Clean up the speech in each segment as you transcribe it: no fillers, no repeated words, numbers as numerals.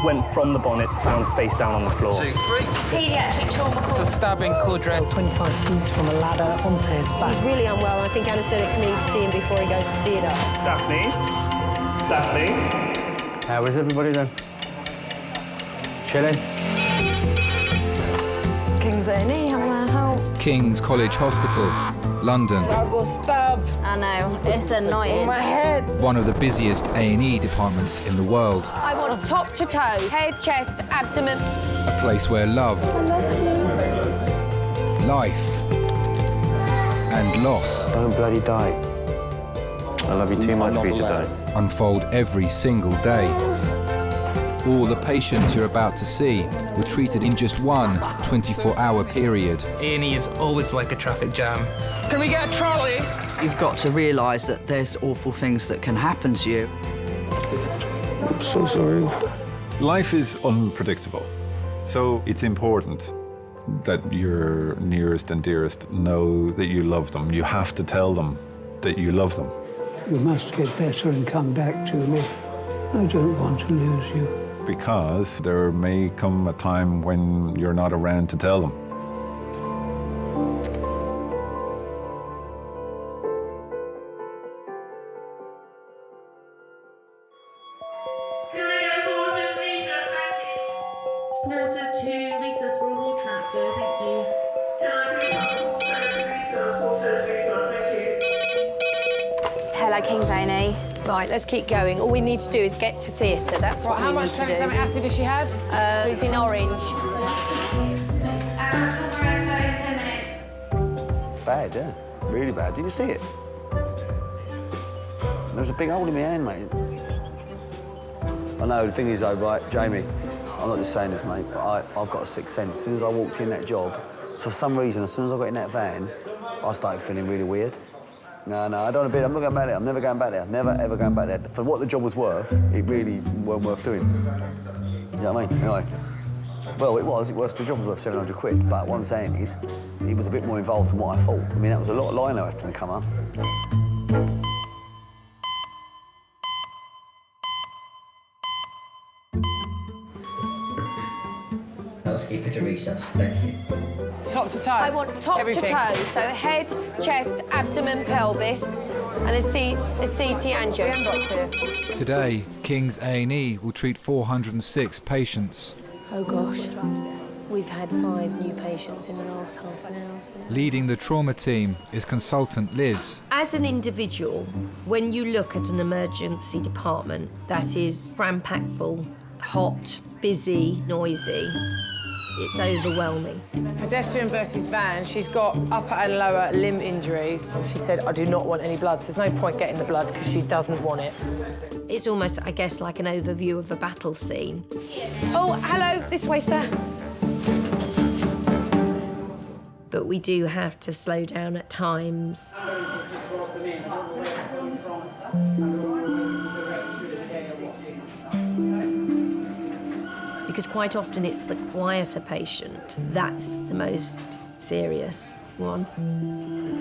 went from the bonnet, found face down on the floor. 2, 3. Pediatric trauma. It's a stabbing quadrant. 25 feet from a ladder onto his back. He's really unwell. I think anaesthetics need to see him before he goes to theatre. Daphne? Daphne? How is everybody then? Chilling? King's A&E, how can I help? King's College Hospital, London. I got stabbed. I know, it's annoying. My head. One of the busiest A&E departments in the world. I want top to toe, head, chest, abdomen. A place where love, life and loss Don't bloody die. I love you too much for you to die. unfold every single day. All the patients you're about to see were treated in just one 24-hour period. A&E is always like a traffic jam. Can we get a trolley? You've got to realise that there's awful things that can happen to you. I'm so sorry. Life is unpredictable, so it's important that your nearest and dearest know that you love them. You have to tell them that you love them. You must get better and come back to me. I don't want to lose you. Because there may come a time when you're not around to tell them. Can I get a porter to recess, thank you? Porter to recess for a ward transfer, thank you. Can I get a porter to recess, thank you? Hello, King's A&E. Right, let's keep going. All we need to do is get to theatre. That's what we need to do. How much acid has she had? It's in orange. Bad, yeah. Really bad. Did you see it? There was a big hole in my hand, mate. I know, the thing is, though, right, Jamie, I'm not just saying this, mate, but I've got a sixth sense. As soon as I walked in that job, for some reason, as soon as I got in that van, I started feeling really weird. No, I don't want to be. I'm not going back there. I'm never going back there. Never, ever going back there. For what the job was worth, it really weren't worth doing. You know what I mean? Anyway, well, it was. The job was worth 700 quid, but what I'm saying is, it was a bit more involved than what I thought. I mean, that was a lot of lino having to come up. Housekeeper to recess, thank you. Top to toe? I want top Everything. to toe, so head, chest, abdomen, pelvis, and a CT angio. Today, King's A&E will treat 406 patients. Oh gosh, we've had 5 new patients in the last half an hour. Leading the trauma team is consultant Liz. As an individual, when you look at an emergency department that is cram-packed full, hot, busy, noisy, it's overwhelming. Pedestrian versus van, she's got upper and lower limb injuries. She said, I do not want any blood, so there's no point getting the blood because she doesn't want it. It's almost, I guess, like an overview of a battle scene. Oh, hello, this way, sir. But we do have to slow down at times. Because quite often it's the quieter patient that's the most serious one.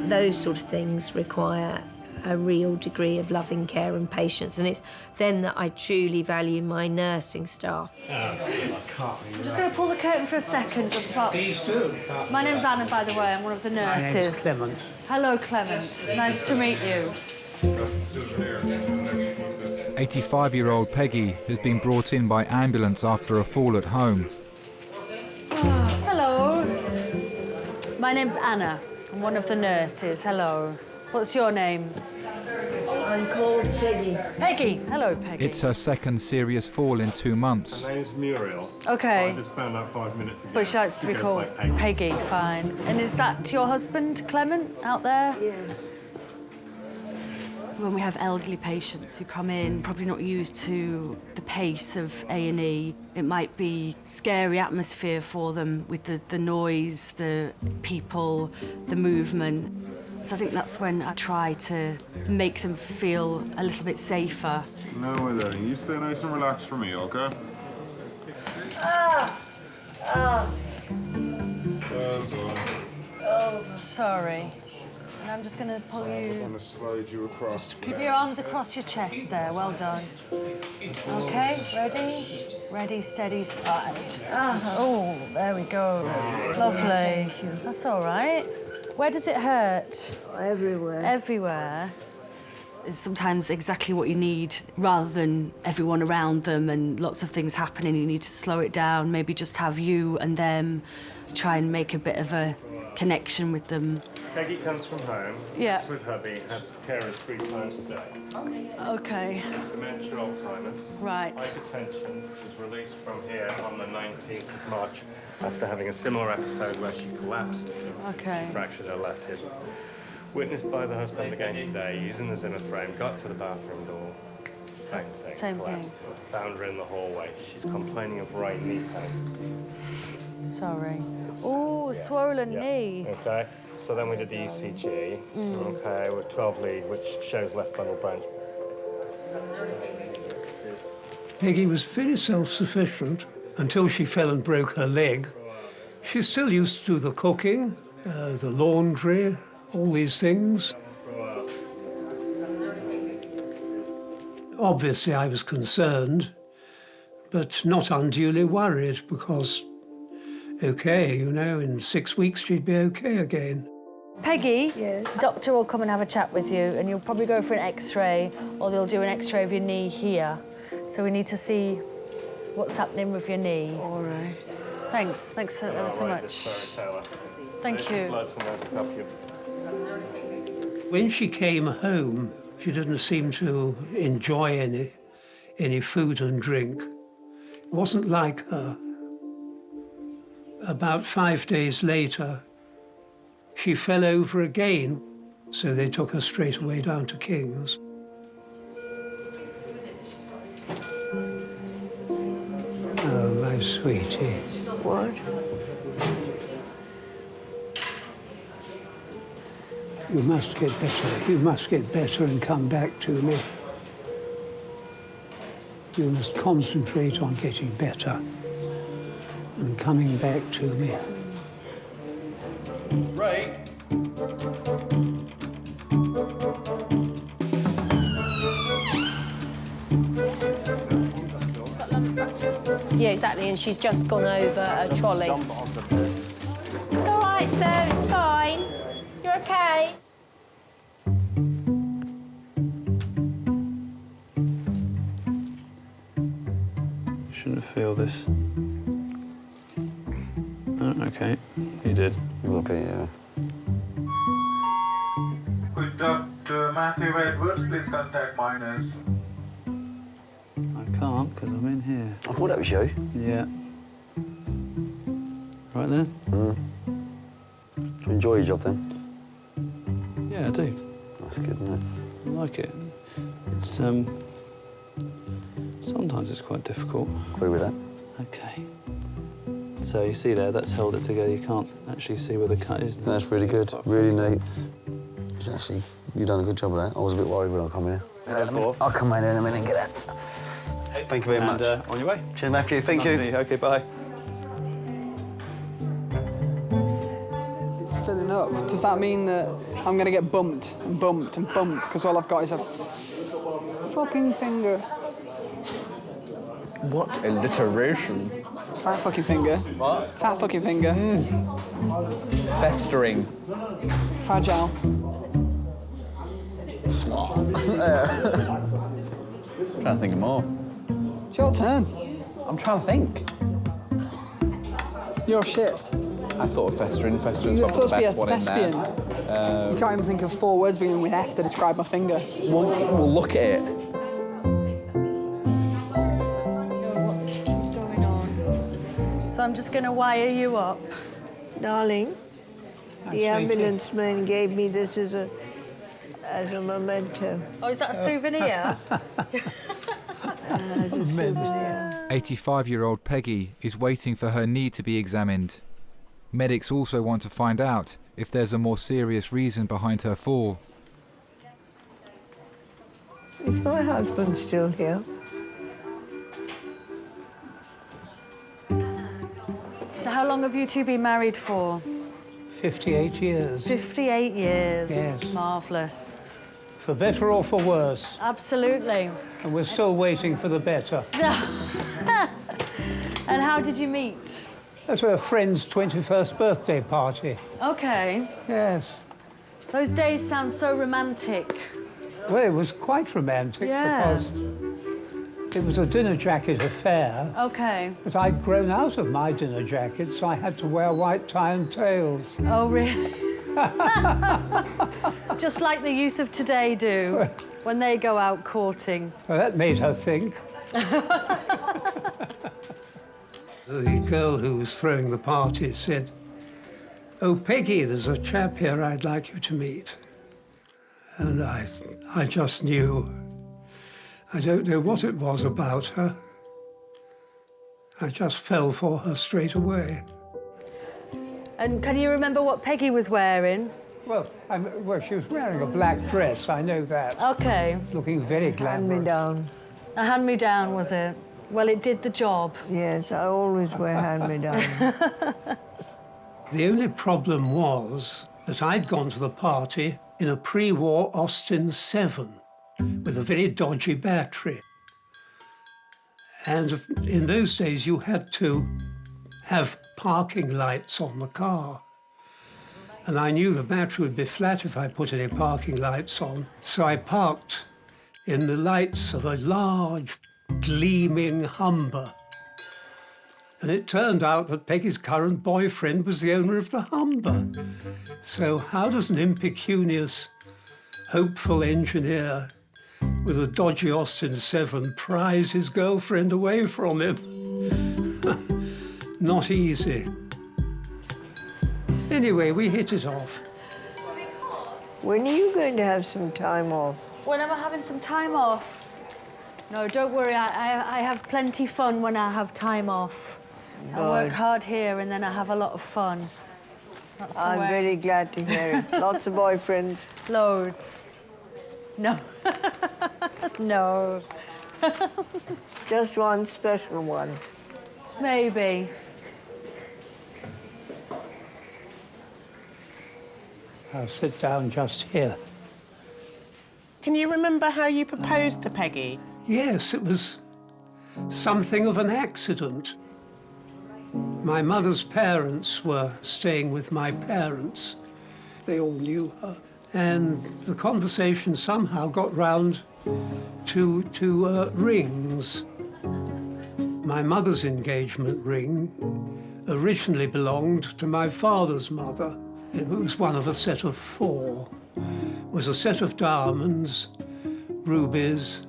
Those sort of things require a real degree of loving care and patience, and it's then that I truly value my nursing staff. I'm just going to pull the curtain for a second, just swap. My name's Anna, by the way. I'm one of the nurses. My name's Clement. Hello, Clement. Nice to meet you. 85-year-old Peggy has been brought in by ambulance after a fall at home. Hello. My name's Anna. I'm one of the nurses. Hello. What's your name? I'm called Peggy. Peggy. Hello, Peggy. It's her second serious fall in 2 months. My name's Muriel. OK. I just found out 5 minutes ago. But she likes to be called Peggy. Fine. And is that your husband, Clement, out there? Yes. When we have elderly patients who come in, probably not used to the pace of A&E, it might be scary atmosphere for them with the noise, the people, the movement. So I think that's when I try to make them feel a little bit safer. No way, darling. You stay nice and relaxed for me, OK? Well done. Oh, sorry. And I'm just going to pull you... I'm going to slide you across. Just keep your arms across your chest there. Well done. Okay, ready? Ready, steady, slide. Oh, there we go. Lovely. That's all right. Where does it hurt? Everywhere. Everywhere. It's sometimes exactly what you need, rather than everyone around them and lots of things happening. You need to slow it down, maybe just have you and them, try and make a bit of a connection with them. Peggy comes from home. Yeah. Lives with hubby, has carers 3 times a day. Okay. Dementia, Alzheimer's. Right. Hypertension was released from here on the 19th of March after having a similar episode where she collapsed. Okay. She fractured her left hip. Witnessed by the husband again today, using the Zimmer frame, got to the bathroom door. Same thing. Same collapsed. thing. Found her in the hallway. She's complaining of right knee pain. Sorry. Oh, swollen knee. Okay. So then we did the ECG. Okay, with 12 lead, which shows left bundle branch. Peggy was very self-sufficient until she fell and broke her leg. She still used to do the cooking, the laundry, all these things. Obviously, I was concerned, but not unduly worried because, okay, you know, in 6 weeks she'd be okay again. Peggy, Yes. the doctor will come and have a chat with you and you'll probably go for an X-ray or they'll do an X-ray of your knee here. So we need to see what's happening with your knee. All right. Thanks so much. Thank you. When she came home, she didn't seem to enjoy any food and drink. It wasn't like her. About 5 days later, she fell over again, so they took her straight away down to King's. Oh, my sweetie. What? You must get better. You must get better and come back to me. You must concentrate on getting better and coming back to me. Right. Yeah, exactly, and she's just gone over a trolley. It's all right, sir. It's fine. You're okay. Shouldn't feel this. Oh, okay, you did. A little bit, yeah. Could Dr. Matthew Edwards please contact minors? I can't, because I'm in here. I thought that was you. Yeah. Right then? Do you enjoy your job then? Yeah, I do. That's good, isn't it? I like it. It's, sometimes it's quite difficult. Agree with that. Okay. So you see there, that's held it together. You can't actually see where the cut is. That's really good, really neat. It's actually, you've done a good job of that. I was a bit worried when I come here. I'll come in a minute and get that. Thank you very much. On your way. Cheers, Matthew. Thank you. Okay, bye. It's filling up. Does that mean that I'm going to get bumped and bumped and bumped because all I've got is a fucking finger? What alliteration. Fat fucking finger. What? Fat fucking finger. Festering. Fragile. Trying to think of more. It's your turn. I'm trying to think. Your shit. I thought of festering. Festering's You're probably the supposed to be best a one in thespian. there. You can't even think of 4 words beginning with F to describe my finger. We'll look at it. So I'm just going to wire you up. Darling, the ambulance man gave me this as a memento. Oh, is that a souvenir? As a souvenir. 85-year-old Peggy is waiting for her knee to be examined. Medics also want to find out if there's a more serious reason behind her fall. Is my husband still here? So how long have you two been married for? 58 years. 58 years. Yes. Marvellous. For better or for worse. Absolutely. And we're still waiting for the better. And how did you meet? At a friend's 21st birthday party. Okay. Yes. Those days sound so romantic. Well, it was quite romantic because it was a dinner jacket affair. Okay. But I'd grown out of my dinner jacket, so I had to wear white tie and tails. Oh, really? Just like the youth of today do when they go out courting. Well, that made her think. The girl who was throwing the party said, "Oh, Peggy, there's a chap here I'd like you to meet." And I just knew. I don't know what it was about her. I just fell for her straight away. And can you remember what Peggy was wearing? Well, she was wearing a black dress, I know that. Okay. Looking very glamorous. Hand-me-down. A hand-me-down, was it? Well, it did the job. Yes, I always wear hand-me-down. The only problem was that I'd gone to the party in a pre-war Austin 7 with a very dodgy battery. And in those days, you had to have parking lights on the car. And I knew the battery would be flat if I put any parking lights on. So I parked in the lights of a large, gleaming Humber. And it turned out that Peggy's current boyfriend was the owner of the Humber. So how does an impecunious, hopeful engineer with a dodgy Austin 7 prize his girlfriend away from him? Not easy. Anyway, we hit it off. When are you going to have some time off? When am I having some time off? No, don't worry, I have plenty fun when I have time off. I work hard here and then I have a lot of fun. That's the way. I'm very glad to hear it. Lots of boyfriends? Loads. No. No. Just one special one? Maybe. I'll sit down just here. Can you remember how you proposed to Peggy? Yes, it was something of an accident. My mother's parents were staying with my parents. They all knew her. And the conversation somehow got round to rings. My mother's engagement ring originally belonged to my father's mother. It was one of a set of 4. It was a set of diamonds, rubies,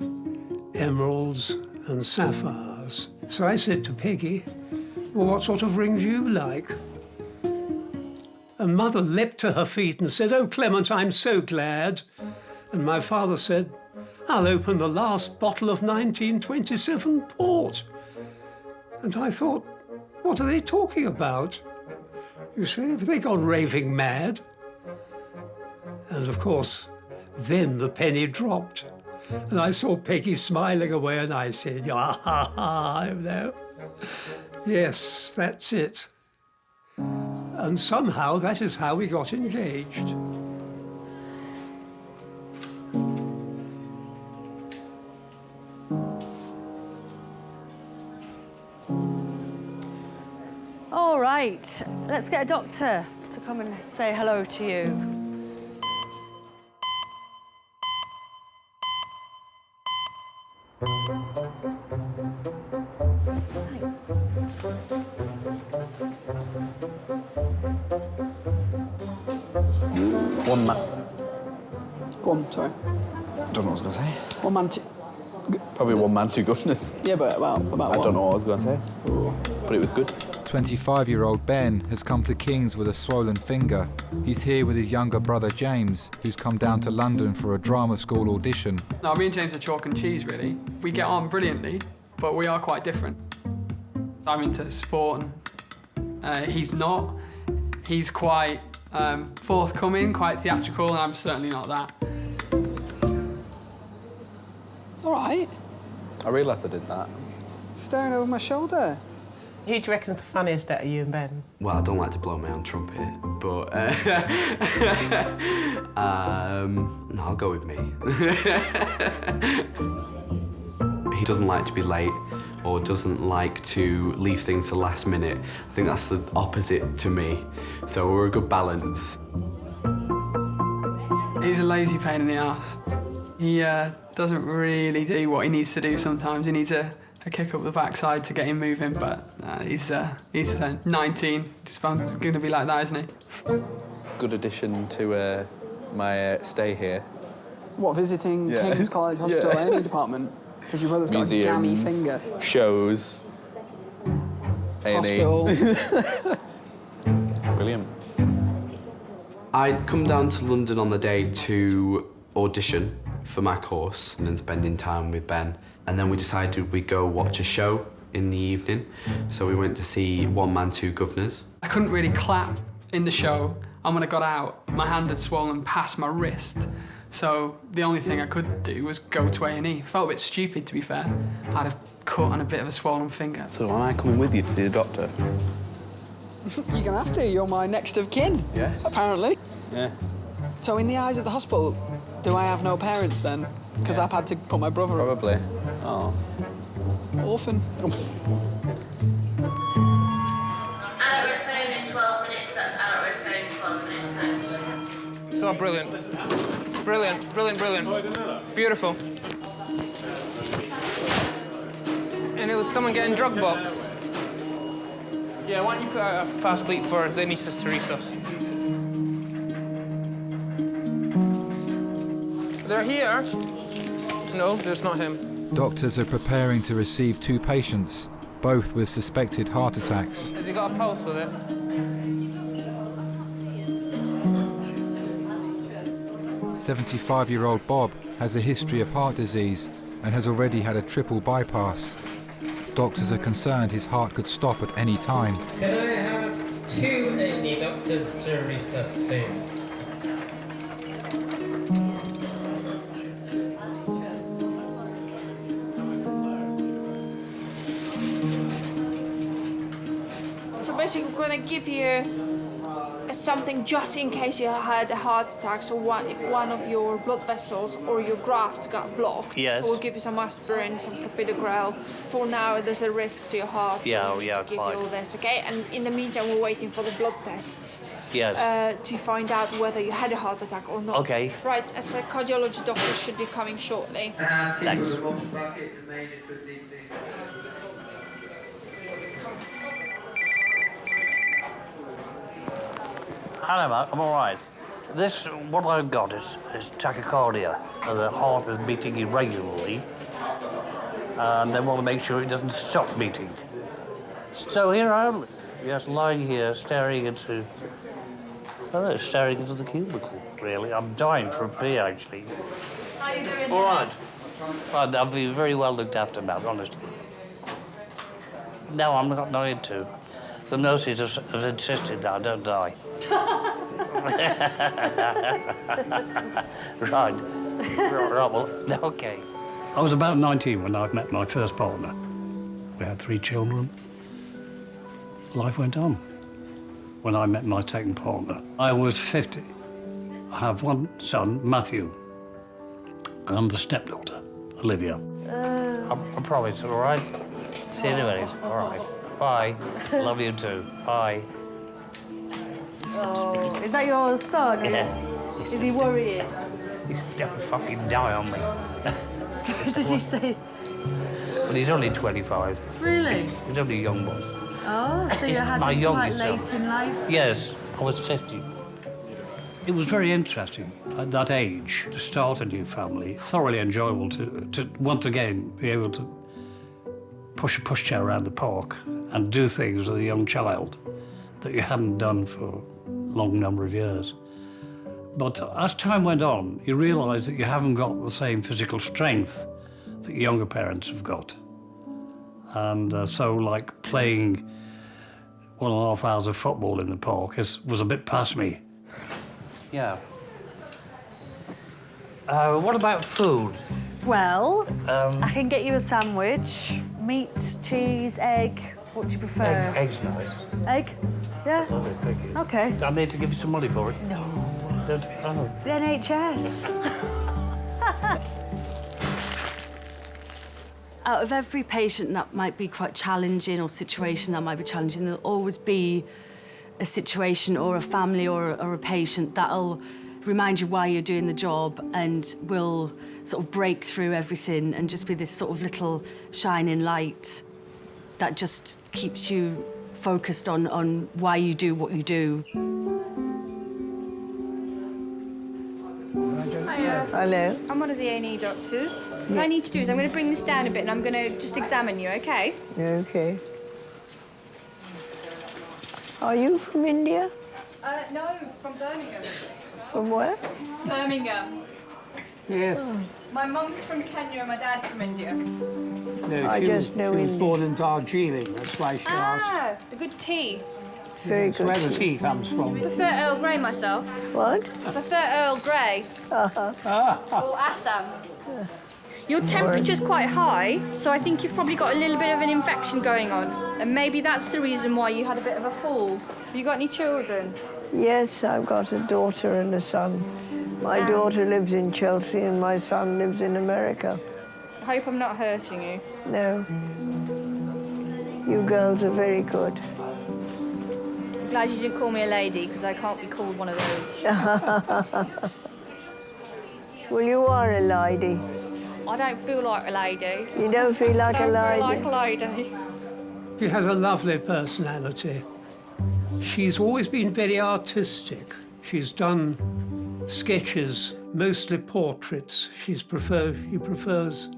emeralds, and sapphires. So I said to Peggy, "Well, what sort of ring do you like?" And Mother leapt to her feet and said, "Oh, Clement, I'm so glad." And my father said, "I'll open the last bottle of 1927 port." And I thought, what are they talking about? You see, have they gone raving mad? And of course, then the penny dropped. And I saw Peggy smiling away and I said, "Ah, ha, ha, no. Yes, that's it." And somehow that is how we got engaged. All right, let's get a doctor to come and say hello to you. One man. Go on, sorry. I don't know what I was going to say. One man, Probably one man, two governors. Yeah, but about I what? don't know what I was going to say. But it was good. 25-year-old Ben has come to King's with a swollen finger. He's here with his younger brother James, who's come down to London for a drama school audition. No, me and James are chalk and cheese, really. We get on brilliantly, but we are quite different. I'm into sport, and he's not. He's quite forthcoming, quite theatrical, and I'm certainly not that. All right. I realised I did that. Staring over my shoulder. Who do you reckon's the funniest out of you and Ben? Well, I don't like to blow my own trumpet, but no, I'll go with me. He doesn't like to be late or doesn't like to leave things to last minute. I think that's the opposite to me, so we're a good balance. He's a lazy pain in the ass. He doesn't really do what he needs to do sometimes. He needs a kick up the backside to get him moving, but he's 19. He's going to be like that, isn't he? Good addition to my stay here. What, visiting King's College Hospital A&E department? Because your brother's got a gammy finger. Shows. A&E. Hospital. Brilliant. I'd come down to London on the day to audition for my course and then spending time with Ben. And then we decided we'd go watch a show in the evening. So we went to see One Man, Two Guvnors. I couldn't really clap in the show, and when I got out, my hand had swollen past my wrist. So the only thing I could do was go to A&E. Felt a bit stupid, to be fair. I had a cut and a bit of a swollen finger. So am I coming with you to see the doctor? You're gonna have to. You're my next of kin. Yes. Apparently. Yeah. So in the eyes of the hospital, do I have no parents then? Because I've had to put my brother up. Probably. Oh. Orphan. Adult red phone in 12 minutes, that's adult red phone 12 minutes now. So brilliant. Brilliant, brilliant, brilliant. Beautiful. And it was someone getting drug box. Yeah, why don't you put out a fast bleep for the anaesthetist to resus? They're here. No, that's not him. Doctors are preparing to receive 2 patients, both with suspected heart attacks. Has he got a pulse with it? 75-year-old Bob has a history of heart disease and has already had a triple bypass. Doctors are concerned his heart could stop at any time. Can I have 2 A&E doctors to resus, please? So basically, we're going to give you something just in case you had a heart attack. So if one of your blood vessels or your grafts got blocked, yes. So we'll give you some aspirin, some clopidogrel. For now, there's a risk to your heart. Yeah, so we need to give you all this, okay? And in the meantime, we're waiting for the blood tests. Yes. To find out whether you had a heart attack or not. Okay. Right, as a cardiology doctor should be coming shortly. Thanks. Hello, Mark. I'm all right. What I've got is tachycardia. The heart is beating irregularly, and they want to make sure it doesn't stop beating. So here I am, just lying here, staring into the cubicle, really. I'm dying for a pee, actually. How are you doing? All right. Well, I've been very well looked after, Matt, honestly. No, I'm not going to. The nurses have insisted that I don't die. Right. Well, okay. I was about 19 when I met my first partner. We had 3 children. Life went on. When I met my second partner, I was 50. I have 1 son, Matthew, and a stepdaughter, Olivia. I promise, all right? See you in a minute. All right. Bye. Love you too. Bye. Oh, is that your son? Yeah. Is he worrying? He's gonna fucking die on me. Did you say? But he's only 25. Really? He's only a young boy. Oh, so you had My him quite youngest late son. in life? Yes, I was 50. It was very interesting at that age to start a new family. Thoroughly enjoyable to once again be able to push a pushchair around the park and do things with a young child that you hadn't done for a long number of years. But as time went on, you realise that you haven't got the same physical strength that younger parents have got. And so, like, playing 1.5 hours of football in the park was a bit past me. Yeah. What about food? Well, I can get you a sandwich, meat, cheese, egg, What do you prefer? Egg's nice. Egg? Yeah? Lovely, thank you. Okay. Do I need to give you some money for it? No. Don't, oh. It's the NHS. Out of every patient that might be quite challenging or situation that might be challenging, there'll always be a situation or a family or a patient that'll remind you why you're doing the job and will sort of break through everything and just be this sort of little shining light that just keeps you focused on why you do what you do. Hiya. Hello. I'm one of the A&E doctors. What I need to do is I'm going to bring this down a bit and I'm going to just examine you, OK? Okay. Are you from India? No, from Birmingham. From where? Birmingham. Yes. My mum's from Kenya and my dad's from India. No, I just know she was India. born in Darjeeling, that's why she asked. The good tea. Very That's good. where the tea comes from. I prefer Earl Grey myself. What? I prefer Earl Grey. Or Assam. Your temperature's quite high, so I think you've probably got a little bit of an infection going on. And maybe that's the reason why you had a bit of a fall. Have you got any children? Yes, I've got a daughter and a son. My daughter lives in Chelsea and my son lives in America. I hope I'm not hurting you. No. You girls are very good. I'm glad you didn't call me a lady, because I can't be called one of those. Well, you are a lady. I don't feel like a lady. You don't feel like a I lady? don't feel like a lady. She has a lovely personality. She's always been very artistic. She's done sketches, mostly portraits. She prefers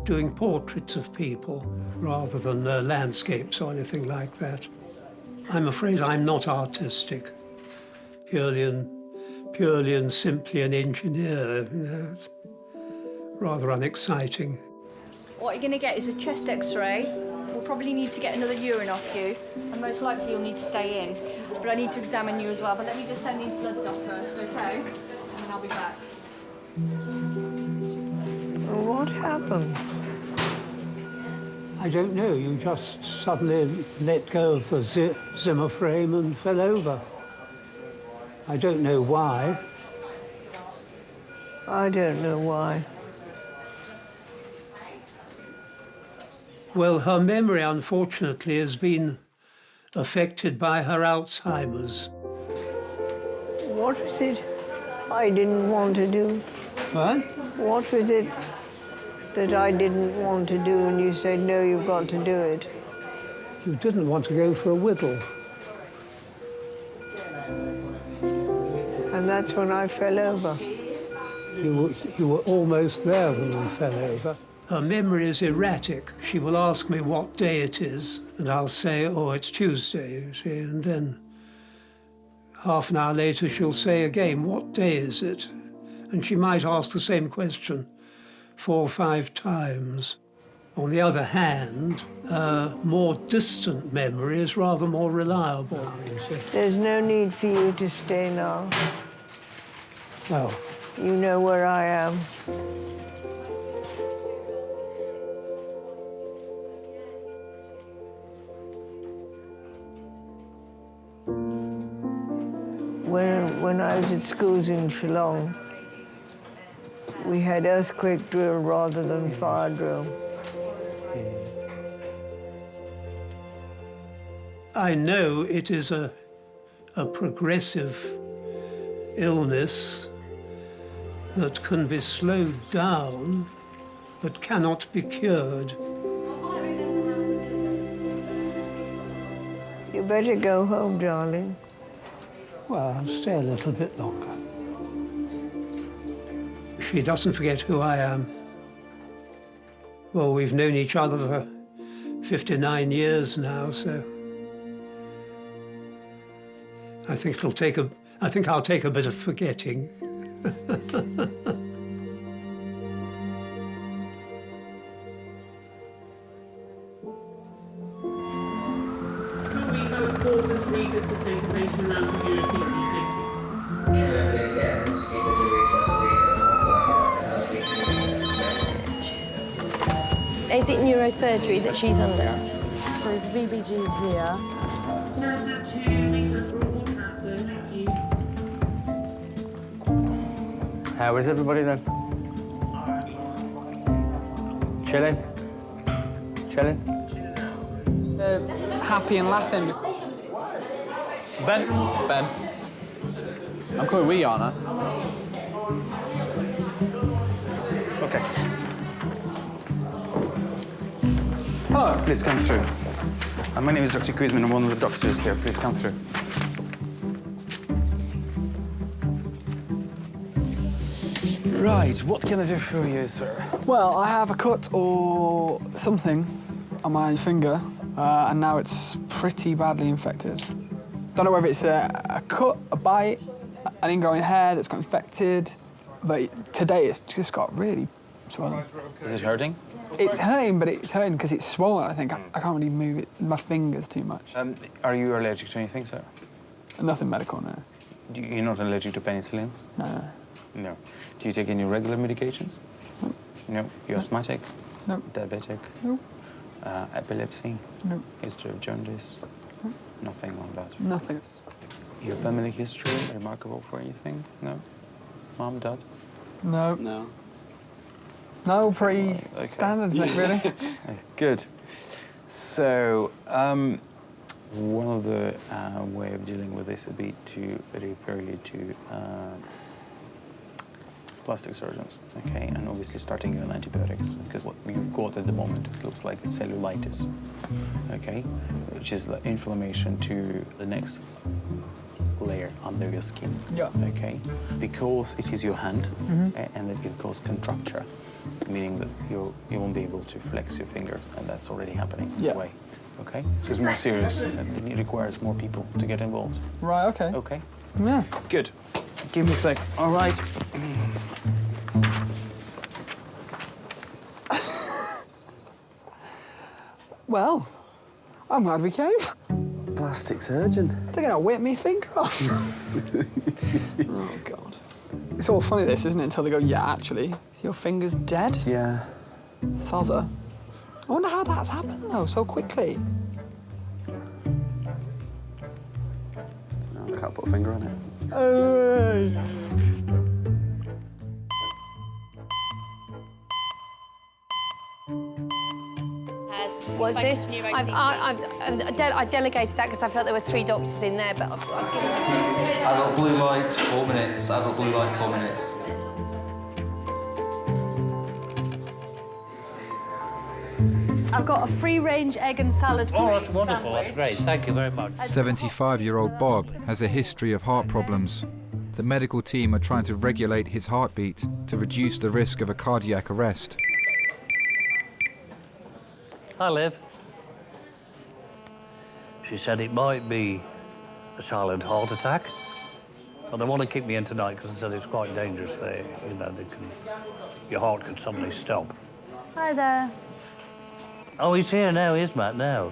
doing portraits of people rather than landscapes or anything like that. I'm afraid I'm not artistic, purely and simply an engineer. You know, it's rather unexciting. What you're going to get is a chest X-ray. We'll probably need to get another urine off you, and most likely you'll need to stay in. But I need to examine you as well. But let me just send these bloods off first, okay? And then I'll be back. What happened? I don't know, you just suddenly let go of the Zimmer frame and fell over. I don't know why. I don't know why. Well, her memory, unfortunately, has been affected by her Alzheimer's. What was it I didn't want to do? What? What was it that I didn't want to do and you said, no, you've got to do it? You didn't want to go for a whittle. And that's when I fell over. You were almost there when you fell over. Her memory is erratic. She will ask me what day it is, and I'll say, oh, it's Tuesday, you see, and then half an hour later she'll say again, what day is it? And she might ask the same question 4 or 5 times. On the other hand, more distant memory is rather more reliable. There's no need for you to stay now. Well, you know where I am. When I was at schools in Shillong, we had earthquake drill rather than fire drill. I know it is a progressive illness that can be slowed down but cannot be cured. You better go home, darling. Well, I'll stay a little bit longer. She doesn't forget who I am. Well, we've known each other for 59 years now, so I think I'll take a bit of forgetting. Could we hope Porter to read us to take the patient around to your CT? Is it neurosurgery that she's under? So there's VBGs here. Porter to recess for a ward transfer, thank you. How is everybody then? Chilling? Chilling? Happy and laughing. Ben? Ben. I'm calling we, aren't I? Okay. Hello. Please come through. My name is Dr. Kuzmin. I'm one of the doctors here. Please come through. Right, what can I do for you, sir? Well, I have a cut or something on my finger, and now it's pretty badly infected. Don't know whether it's a cut, a bite, an ingrowing hair that's got infected, but today it's just got really swollen. Is it hurting? It's hurting, but it's hurting because it's swollen, I think. I can't really move it, my fingers too much. Are you allergic to anything, sir? Nothing medical, no. You're not allergic to penicillins? No. No. Do you take any regular medications? No. No. You're asthmatic? No. Diabetic? No. Epilepsy? No. History of jaundice? No. Nothing like that? Nothing. Your family history, remarkable for anything? No? Mom, dad? No. No. No, pretty standard, really. Good. So, one of the way of dealing with this would be to refer you to plastic surgeons, okay? And obviously starting you on antibiotics, because what you've got at the moment, it looks like cellulitis, okay? Which is the inflammation to the next layer under your skin, okay? Because it is your hand, and it can cause contracture, meaning that you won't be able to flex your fingers, and that's already happening away. Okay? This is more serious, and it requires more people to get involved. Right, okay. Okay? Yeah. Good. Give me a sec. All right. Well, I'm glad we came. Plastic surgeon. They're gonna whip me finger off. Oh, God. It's all funny, this, isn't it? Until they go, yeah, actually, your finger's dead. Yeah. Sozza. I wonder how that's happened, though, so quickly. No, I can't put a finger on it. Was this? I delegated that because I felt there were 3 doctors in there, but I've given Adult blue light, 4 minutes. Adult blue light, 4 minutes. I've got a free-range egg and salad. Oh, that's wonderful. That's great. Thank you very much. 75-year-old Bob has a history of heart problems. The medical team are trying to regulate his heartbeat to reduce the risk of a cardiac arrest. Hi, Liv. She said it might be a silent heart attack, but they want to keep me in tonight because they said it's quite dangerous. You know, your heart could suddenly stop. Hi there. Oh, he's here now, is Matt, now?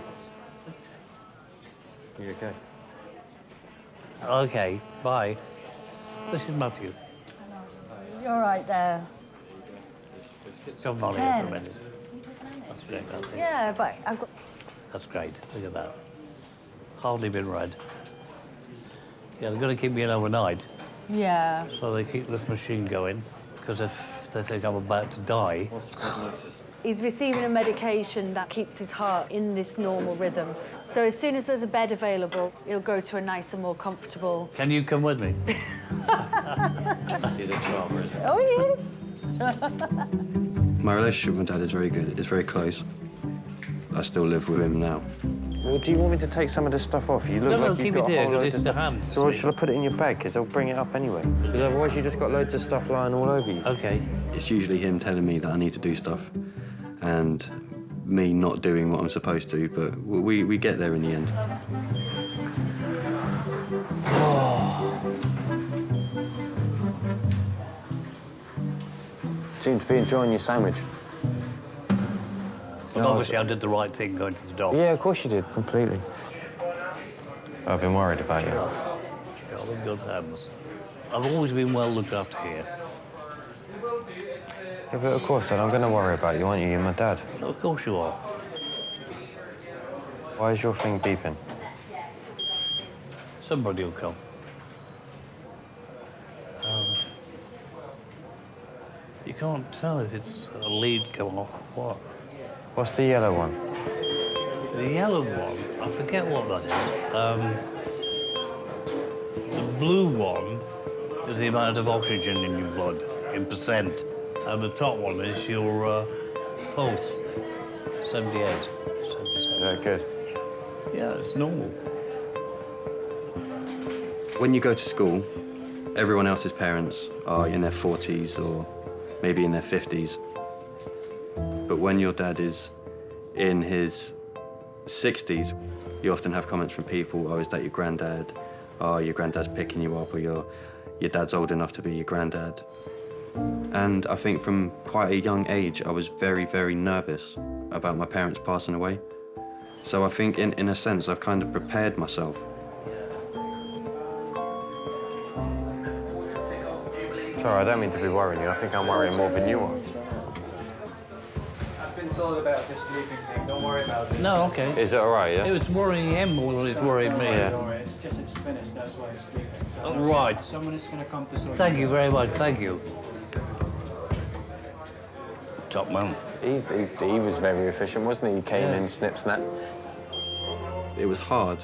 You okay? Okay, bye. This is Matthew. You're right there. Come on here for a minute. Yeah, but I've got... That's great. Look at that. Hardly been read. Yeah, they're going to keep me in overnight. Yeah. So they keep this machine going, because if they think I'm about to die... What's the prognosis? He's receiving a medication that keeps his heart in this normal rhythm. So as soon as there's a bed available, he'll go to a nicer, more comfortable... Can you come with me? He's a charmer, isn't he? Oh, yes. My relationship with my dad is very good. It's very close. I still live with him now. Well, do you want me to take some of this stuff off? You look like keep you've it got a here, whole because load this of is the stuff. hand. So shall I put it in your bag? Because they'll bring it up anyway. Because otherwise you just got loads of stuff lying all over you. Okay. It's usually him telling me that I need to do stuff and me not doing what I'm supposed to, but we get there in the end. Seem to be enjoying your sandwich. But obviously I did the right thing going to the doctor. Yeah, of course you did, completely. I've been worried about you. You're in good hands. I've always been well looked after here. Yeah, but of course, Dad, I'm going to worry about you, aren't you? You're my dad. Of course you are. Why is your thing beeping? Somebody will come. You can't tell if it's a lead coming off or what. What's the yellow one? The yellow one, I forget what that is. The blue one is the amount of oxygen in your blood, in percent. And the top one is your pulse, 78, 77. Is that good? Yeah, it's normal. When you go to school, everyone else's parents are in their 40s or maybe in their 50s. But when your dad is in his 60s, you often have comments from people, oh, is that your granddad? Oh, your granddad's picking you up, or your dad's old enough to be your granddad. And I think from quite a young age, I was very, very nervous about my parents passing away. So I think in a sense, I've kind of prepared myself. Sorry, I don't mean to be worrying you. I think I'm worrying more than you are. I've been told about this sleeping thing. Don't worry about it. No, okay. Is it all right, yeah? It was worrying him more than it's worried me. Yeah. Don't worry, it's just it's finished. That's why it's sleeping. So Oh, right. Someone is going to come to sort Thank it you out. very much, thank you. Top man. He was very efficient, wasn't he? He came in, snip, snap. It was hard,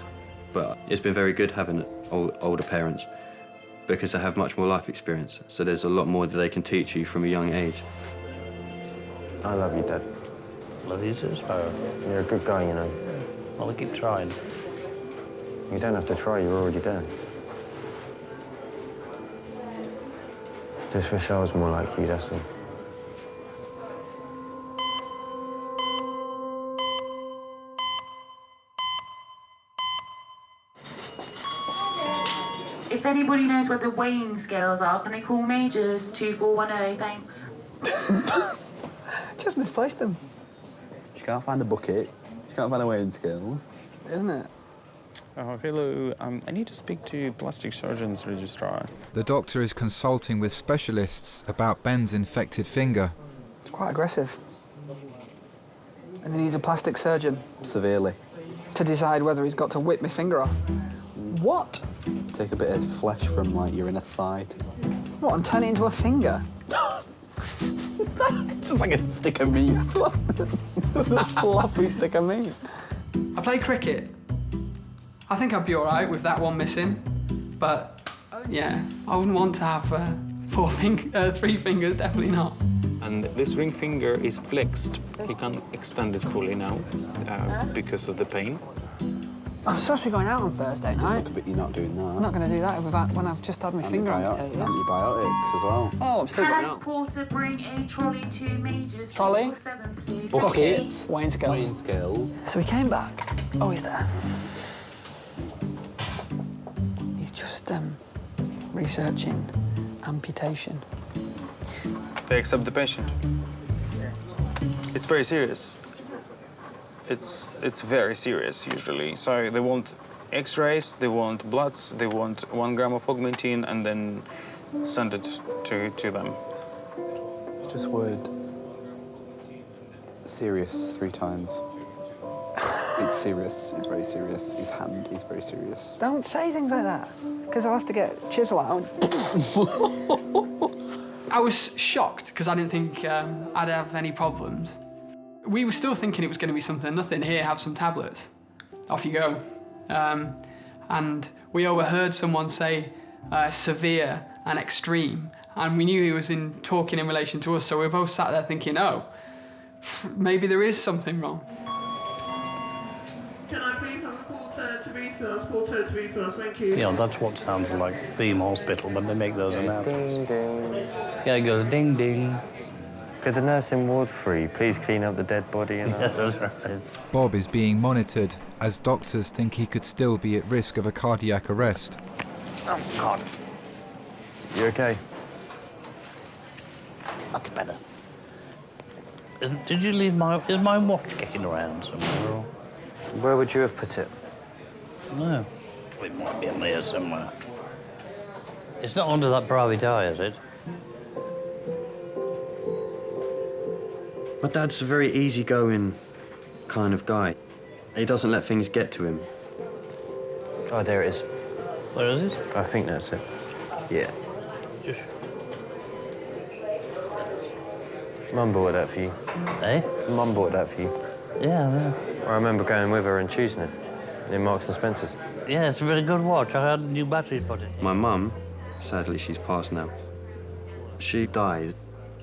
but it's been very good having older parents because they have much more life experience. So there's a lot more that they can teach you from a young age. I love you, Dad. Love you too, Sparrow. You're a good guy, you know. I'll keep trying. You don't have to try, you're already there. Just wish I was more like you, that's all. If anybody knows where the weighing scales are, can they call Majors 2410? Thanks. Just misplaced them. She can't find a bucket. She can't find a weighing scales. Isn't it? Hello, I need to speak to plastic surgeon's registrar. The doctor is consulting with specialists about Ben's infected finger. It's quite aggressive. And he needs a plastic surgeon. Severely. To decide whether he's got to whip my finger off. What? Take a bit of flesh from, like, your inner thigh. What, and turn it into a finger? Just like a stick of meat. A sloppy stick of meat. I play cricket. I think I'd be all right with that one missing, but yeah, I wouldn't want to have 3 fingers, definitely not. And this ring finger is flexed. He can't extend it fully now because of the pain. I'm supposed to be going out on Thursday night. But you're not doing that. I'm not going to do that when I've just had my finger amputated. Antibiotics as well. Oh, I'm still going Can out. Porter bring a trolley to Majors Trolley? 247, please? Bucket. Weighing scales. Weighing scales. So he came back. Oh, he's there. He's just researching amputation. They accept the patient. It's very serious. It's very serious usually. So they want X-rays, they want bloods, they want 1 gram of augmentin, and then send it to them. Just word serious 3 times. It's serious. It's very serious. His hand is very serious. Don't say things like that, because I'll have to get chisel out. I was shocked because I didn't think I'd have any problems. We were still thinking it was going to be something, nothing here, have some tablets, off you go. And we overheard someone say severe and extreme, and we knew he was talking in relation to us, so we were both sat there thinking, oh, maybe there is something wrong. Can I please have a Porter to resource, thank you. Yeah, that's what sounds like Theme Hospital when they make those announcements. Ding, ding. Yeah, it goes ding, ding. Could the nursing ward free please clean up the dead body and Yeah, that's right. Bob is being monitored as doctors think he could still be at risk of a cardiac arrest. Oh, God. You okay? That's better. Did you leave is my watch kicking around somewhere? Or? Where would you have put it? No. It might be in there somewhere. It's not under that private eye, is it? My dad's a very easygoing kind of guy. He doesn't let things get to him. Oh, there it is. Where is it? I think that's it. Yeah. Just... Mum bought that for you. Eh? Mum bought that for you. Yeah. I remember going with her and choosing it in Marks and Spencer's. Yeah, it's a very good watch. I had new batteries put in. My mum, sadly, she's passed now. She died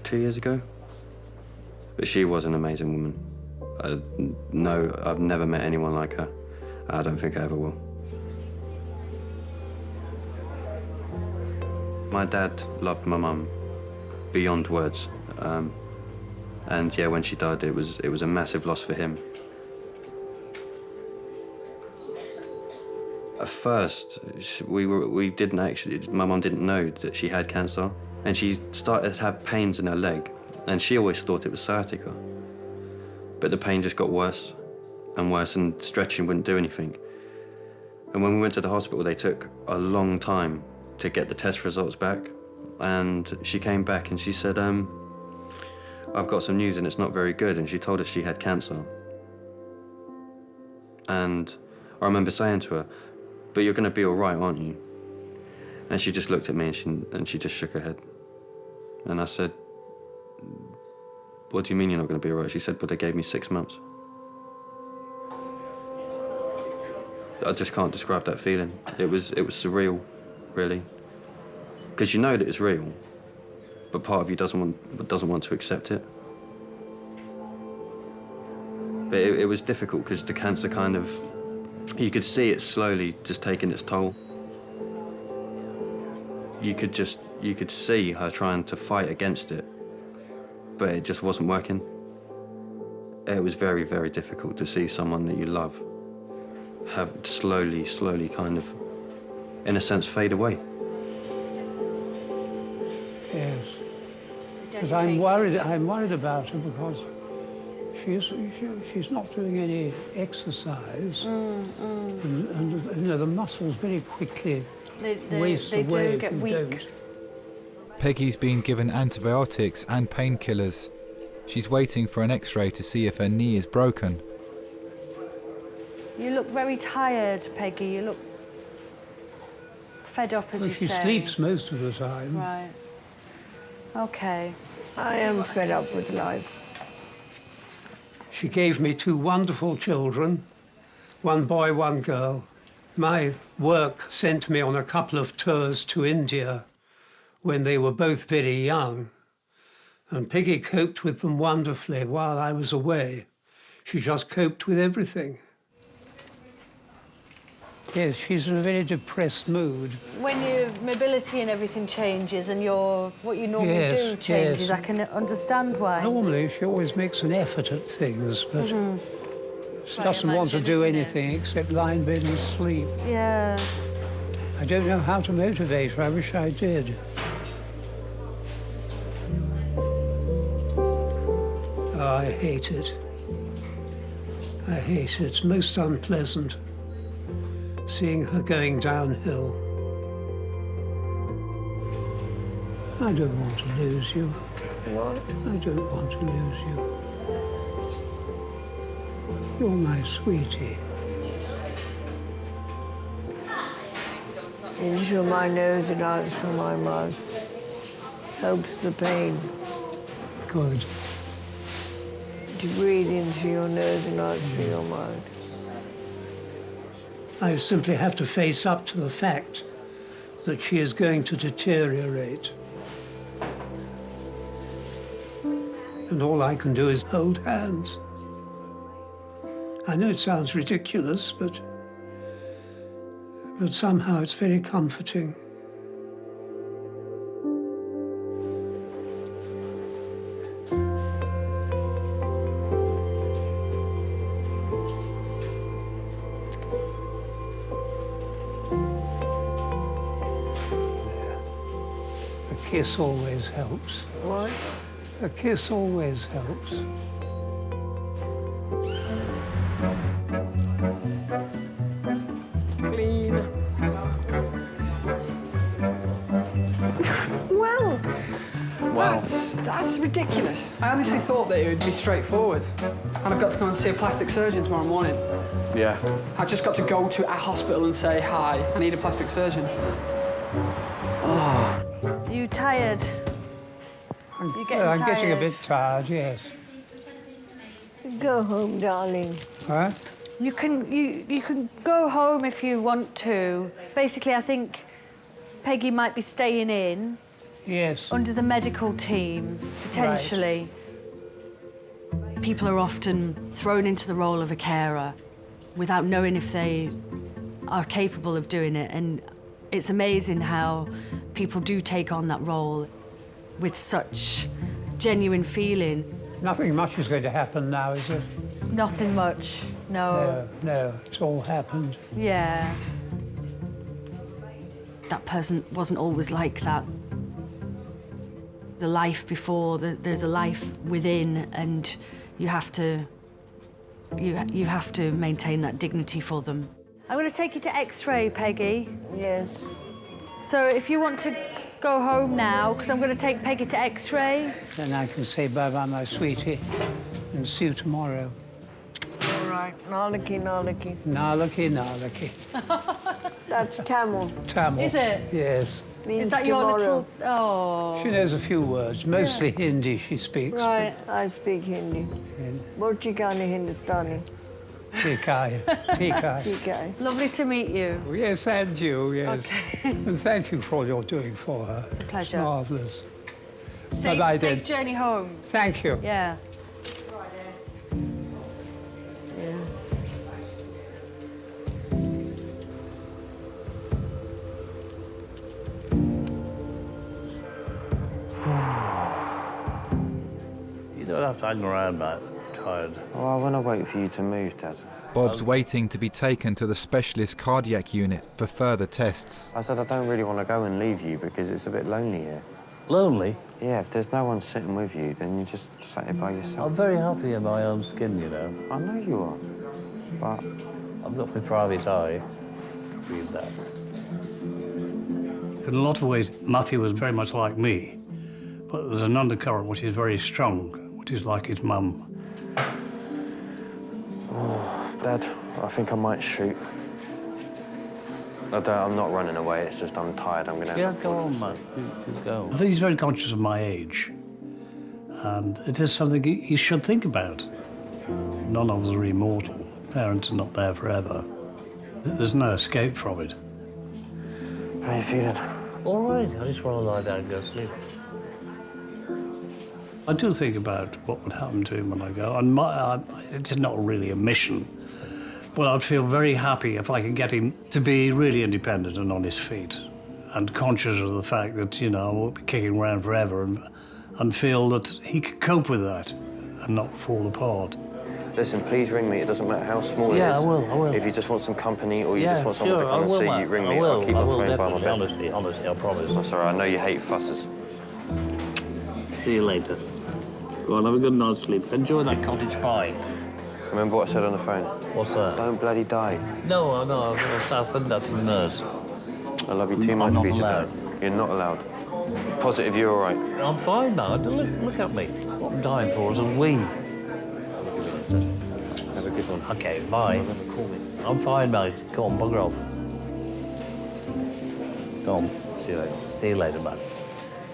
2 years ago. But she was an amazing woman. No, I've never met anyone like her. I don't think I ever will. My dad loved my mum beyond words. And yeah, when she died, it was a massive loss for him. At first, we didn't actually, my mum didn't know that she had cancer, and she started to have pains in her leg, and she always thought it was sciatica. But the pain just got worse and worse, and stretching wouldn't do anything. And when we went to the hospital, they took a long time to get the test results back, and she came back and she said, I've got some news and it's not very good, and she told us she had cancer. And I remember saying to her, but you're going to be all right, aren't you? And she just looked at me and she just shook her head. And I said, what do you mean you're not going to be all right? She said, but they gave me 6 months. I just can't describe that feeling. It was surreal, really. Because you know that it's real, but part of you doesn't want to accept it. But it was difficult because the cancer kind of, you could see it slowly just taking its toll. You could see her trying to fight against it, but it just wasn't working. It was very, very difficult to see someone that you love have slowly kind of, in a sense, fade away. Yes. But I'm worried about her because she's not doing any exercise, and you know, the muscles very quickly waste away if you don't. Peggy's been given antibiotics and painkillers. She's waiting for an X-ray to see if her knee is broken. You look very tired, Peggy. You look fed up, as you say. She sleeps most of the time. Right. Okay. I am fed up with life. She gave me 2 wonderful children, 1 boy, 1 girl. My work sent me on a couple of tours to India when they were both very young, and Peggy coped with them wonderfully while I was away. She just coped with everything. Yes, she's in a very depressed mood. When your mobility and everything changes and what you normally do changes, I can understand why. Normally, she always makes an effort at things, but she doesn't want to do anything except lie in bed and sleep. Yeah. I don't know how to motivate her. I wish I did. Oh, I hate it. I hate it. It's most unpleasant. Seeing her going downhill. I don't want to lose you. What? I don't want to lose you. You're my sweetie. In through my nose and out through my mouth. Helps the pain. Good. To breathe in through your nose and out through your mouth. I simply have to face up to the fact that she is going to deteriorate. And all I can do is hold hands. I know it sounds ridiculous, but somehow it's very comforting. A kiss always helps. What? A kiss always helps. Clean. Well, Wow. that's That's ridiculous. I honestly thought that it would be straightforward. And I've got to go and see a plastic surgeon tomorrow morning. Yeah. I've just got to go to a hospital and say, hi, I need a plastic surgeon. Are you tired? You getting I'm tired? getting a bit tired, yes. Go home, darling. Huh? You can go home if you want to. Basically, I think Peggy might be staying in. Yes. Under the medical team, potentially. Right. People are often thrown into the role of a carer without knowing if they are capable of doing it. And it's amazing how people do take on that role with such genuine feeling. Nothing much is going to happen now, is it? Nothing much, no. No, it's all happened. Yeah. That person wasn't always like that. The life before, there's a life within, and you have to maintain that dignity for them. I'm going to take you to X-ray, Peggy. Yes. So if you want to go home now, because I'm going to take Peggy to X-ray. Then I can say bye-bye, my sweetie, and see you tomorrow. All right. Nalaki, nalaki. Nalaki, nalaki. That's Tamil. Tamil. Is it? Yes. Means Is that tomorrow. your little... Oh. She knows a few words, mostly Hindi she speaks. Right. I speak Hindi. Borchikani Hindustani. Tikai. Tikai. Tikai. Lovely to meet you. Yes, and you, yes. Okay. And thank you for all you're doing for her. It's a pleasure. It's marvellous. Safe, safe journey home. Thank you. Yeah. You don't have to hang around, mate. I'm tired. Oh, I want to wait for you to move, Dad. Bob's waiting to be taken to the specialist cardiac unit for further tests. I said I don't really want to go and leave you because it's a bit lonely here. Lonely? Yeah, if there's no one sitting with you, then you just sat here by yourself. I'm very happy in my own skin, you know. I know you are, but... I've got my private eye. Read that. In a lot of ways, Matthew was very much like me, but there's an undercurrent which is very strong, which is like his mum. Oh, Dad, I think I might shoot. I'm not running away, it's just I'm tired, I'm gonna... Yeah, go on, man. You go. I think he's very conscious of my age, and it is something he should think about. None of us are immortal. Parents are not there forever. There's no escape from it. How are you feeling? All right, I just want to lie down and go to sleep. I do think about what would happen to him when I go, and it's not really a mission, but I'd feel very happy if I could get him to be really independent and on his feet, and conscious of the fact that, you know, I won't be kicking around forever, and feel that he could cope with that and not fall apart. Listen, please ring me. It doesn't matter how small it is. Yeah, I will. If you just want some company or you Yeah, just want someone sure, to come I and will, see mate. you, ring me. I will, I'll keep I my will, phone by my definitely, bed. honestly, I promise. That's all right. I know you hate fusses. See you later. Go on, have a good night's sleep. Enjoy that cottage pie. Remember what I said on the phone? What's that? Don't bloody die. No, I know. I'll send that to the nurse. I love you too much for you to die. You're not allowed. Positive, you're all right. I'm fine now. Look at me. What I'm dying for is a wee. Have a good one. Okay, bye. I'm fine, mate. Go on, bugger off. Go on. See you later. See you later, man.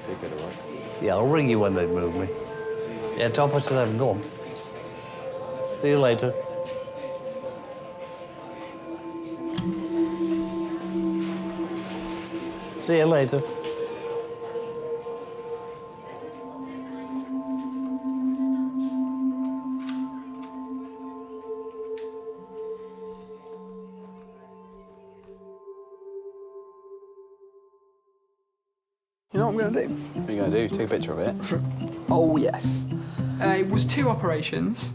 Take it, all right? Yeah, I'll ring you when they move me. Yeah, 11:30. Go on. See you later. See you later. You know what I'm going to do? What are you going to do? Take a picture of it? Oh, yes. It was 2 operations.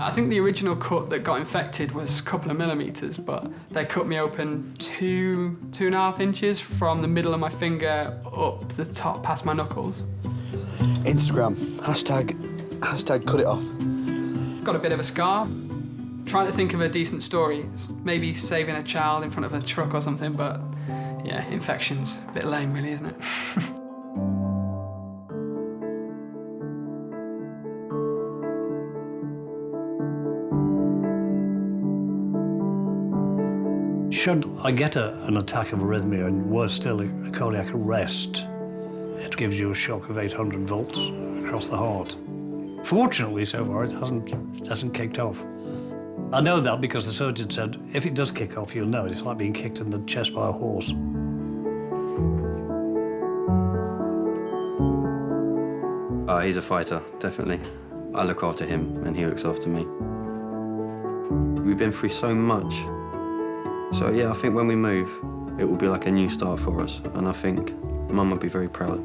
I think the original cut that got infected was a couple of millimetres, but they cut me open 2.5 inches from the middle of my finger up the top past my knuckles. Instagram, hashtag cut it off. Got a bit of a scar. Trying to think of a decent story. Maybe saving a child in front of a truck or something, but yeah, infection's a bit lame really, isn't it? Should I get an attack of arrhythmia and worse still, a cardiac arrest, it gives you a shock of 800 volts across the heart. Fortunately, so far, it hasn't kicked off. I know that because the surgeon said, if it does kick off, you'll know it. It's like being kicked in the chest by a horse. He's a fighter, definitely. I look after him and he looks after me. We've been through so much. So yeah, I think when we move, it will be like a new start for us. And I think Mum would be very proud.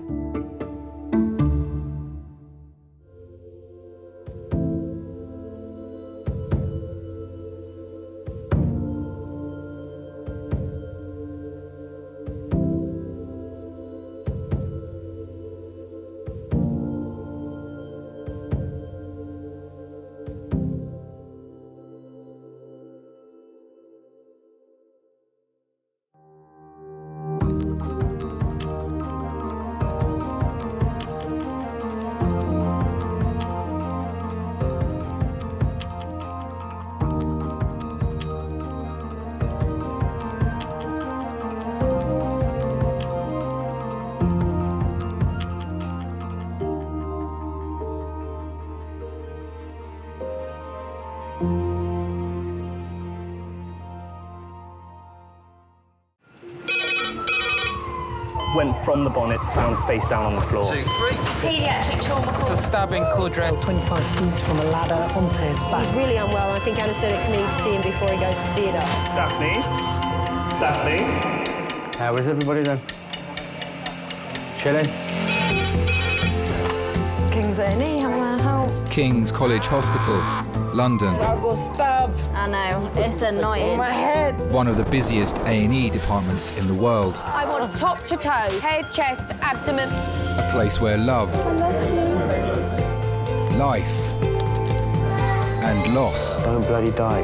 Went from the bonnet, found face down on the floor. 2, 3. Pediatric trauma. It's a stabbing quadrant. 25 feet from a ladder onto his back. He's really unwell. I think anaesthetics need to see him before he goes to theatre. Daphne? Daphne? How is everybody then? Chilling? King's A&E, how may I help? King's College Hospital, London. I got stabbed. I know, it's annoying. My head. One of the busiest A&E departments in the world. I want top to toe, head, chest, abdomen. A place where love, life, and loss. Don't bloody die.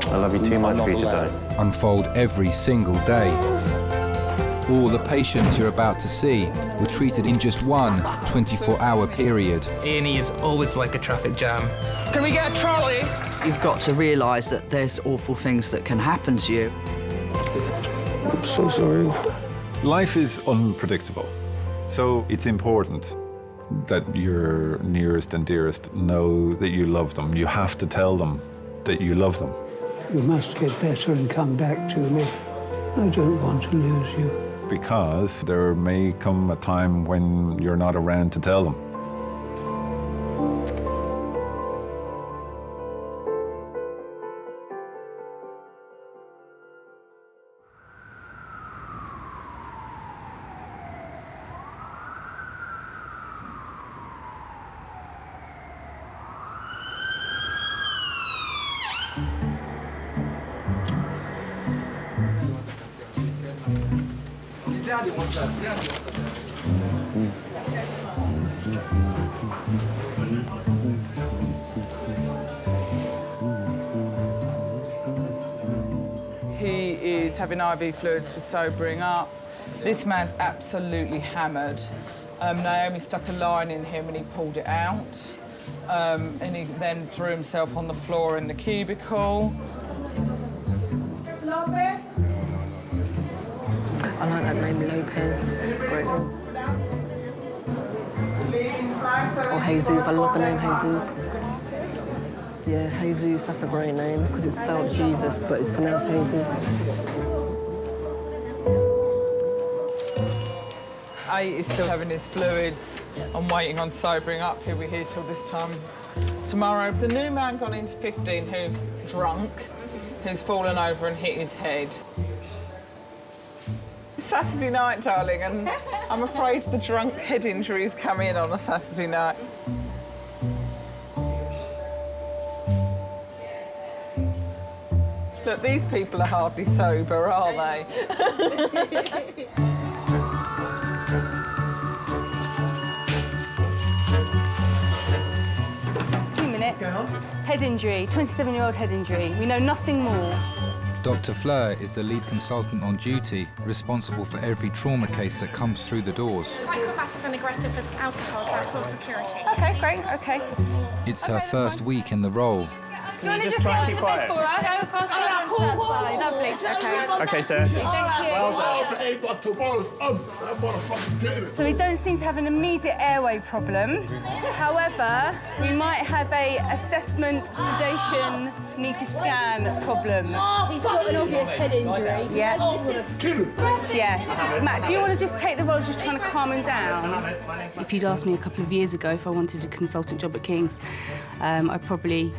I love you too much for you to die. Unfold every single day. All the patients you're about to see were treated in just one 24-hour period. A&E is always like a traffic jam. Can we get a trolley? You've got to realise that there's awful things that can happen to you. I'm so sorry. Life is unpredictable, so it's important that your nearest and dearest know that you love them. You have to tell them that you love them. You must get better and come back to me. I don't want to lose you. Because there may come a time when you're not around to tell them. He is having IV fluids for sobering up. This man's absolutely hammered. Naomi stuck a line in him and he pulled it out. And he then threw himself on the floor in the cubicle. I like that name, Lopez. It's a great name. Or Jesus, I love the name Jesus. Yeah, Jesus, that's a great name, because it's spelled Jesus, but it's pronounced Jesus. A is still having his fluids and waiting on sobering up. He'll be here till this time tomorrow. The new man gone into 15 who's drunk, who's fallen over and hit his head. It's Saturday night, darling, and I'm afraid the drunk head injuries come in on a Saturday night. Look, these people are hardly sober, are they? 2 minutes. Head injury, 27-year-old head injury. We know nothing more. Dr. Fleur is the lead consultant on duty, responsible for every trauma case that comes through the doors. Quite combative and aggressive with alcohol, so I called security. OK, great, OK. It's her first week in the role. Can you just try and keep quiet? Go across the front to that side. Lovely. Okay. Okay, sir. Thank you. Well done. So we don't seem to have an immediate airway problem. However, we might have a assessment, sedation, need to scan problem. He's got an obvious head injury. Yeah. Yeah. Matt, do you want to just take the role of just trying to calm him down? If you'd asked me a couple of years ago if I wanted a consultant job at King's, I probably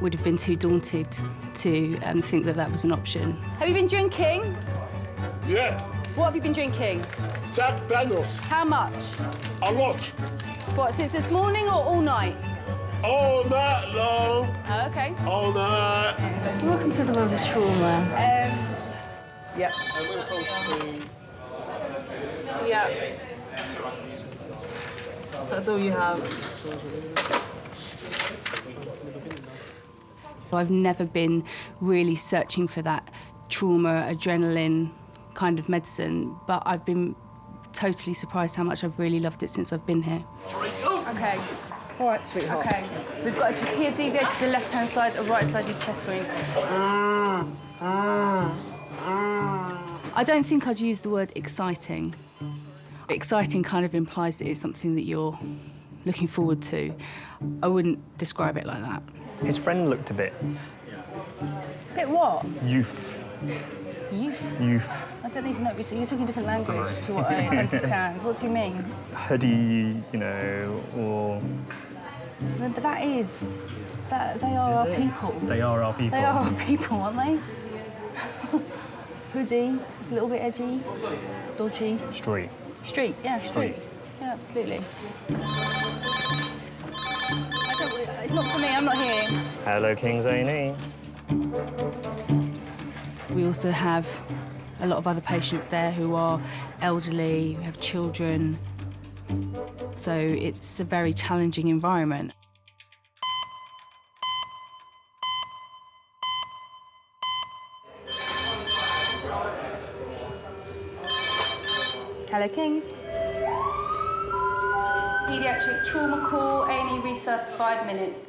would have been too daunted to think that that was an option. Have you been drinking? Yeah. What have you been drinking? Jack Daniels. How much? A lot. What, since this morning or all night? All night long. Oh, okay. All night. Welcome to the world of trauma. Yep. Yeah. That's all you have. I've never been really searching for that trauma, adrenaline kind of medicine, but I've been totally surprised how much I've really loved it since I've been here. Okay. All right, sweetheart. Okay. We've got a trachea deviated to the left-hand side or right-sided chest wound. I don't think I'd use the word exciting. Exciting kind of implies that it's something that you're looking forward to. I wouldn't describe it like that. His friend looked a bit... Bit what? Youth. Youth? Youth. I don't even know. You're talking different language to what I understand. What do you mean? Hoodie, you know, or... But that is... they are our people. They are our people. They are our people, aren't they? Hoodie, a little bit edgy, dodgy. Street. Street, yeah, street. Yeah, absolutely. It's not for me, I'm not here. Hello, King's A&E. We also have a lot of other patients there who are elderly, who have children. So it's a very challenging environment. Hello, Kings. Pediatric trauma call, A&E recess, 5 minutes.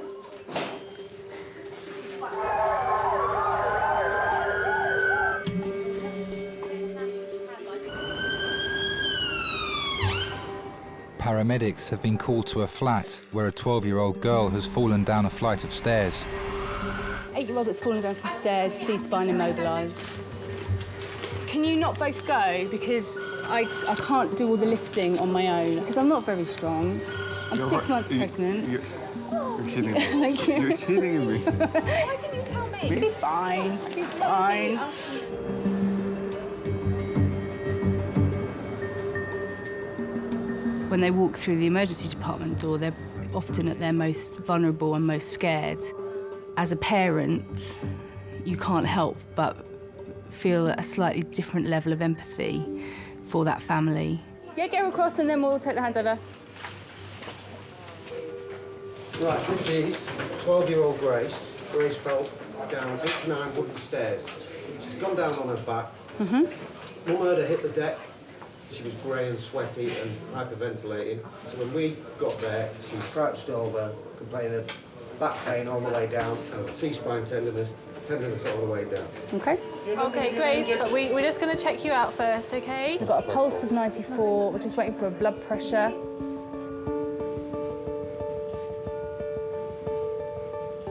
Paramedics have been called to a flat where a 12-year-old girl has fallen down a flight of stairs. 8-year-old that's fallen down some stairs, C-spine immobilised. Can you not both go? Because I can't do all the lifting on my own, because I'm not very strong. I'm 6 months pregnant. You're kidding me. Thank you. You're kidding me. Why didn't you tell me? It'll be fine. It'll be fine. When they walk through the emergency department door, they're often at their most vulnerable and most scared. As a parent, you can't help but feel a slightly different level of empathy for that family. Yeah, get her across and then we'll take the hands over. Right, this is 12-year-old Grace. Grace fell down 8 to 9 wooden stairs. She's gone down on her back. Mum heard her hit the deck. She was grey and sweaty and hyperventilating. So when we got there, she was crouched over, complaining of back pain all the way down and C-spine tenderness all the way down. Okay. Okay, Grace, we're just going to check you out first, okay? We've got a pulse of 94. We're just waiting for a blood pressure.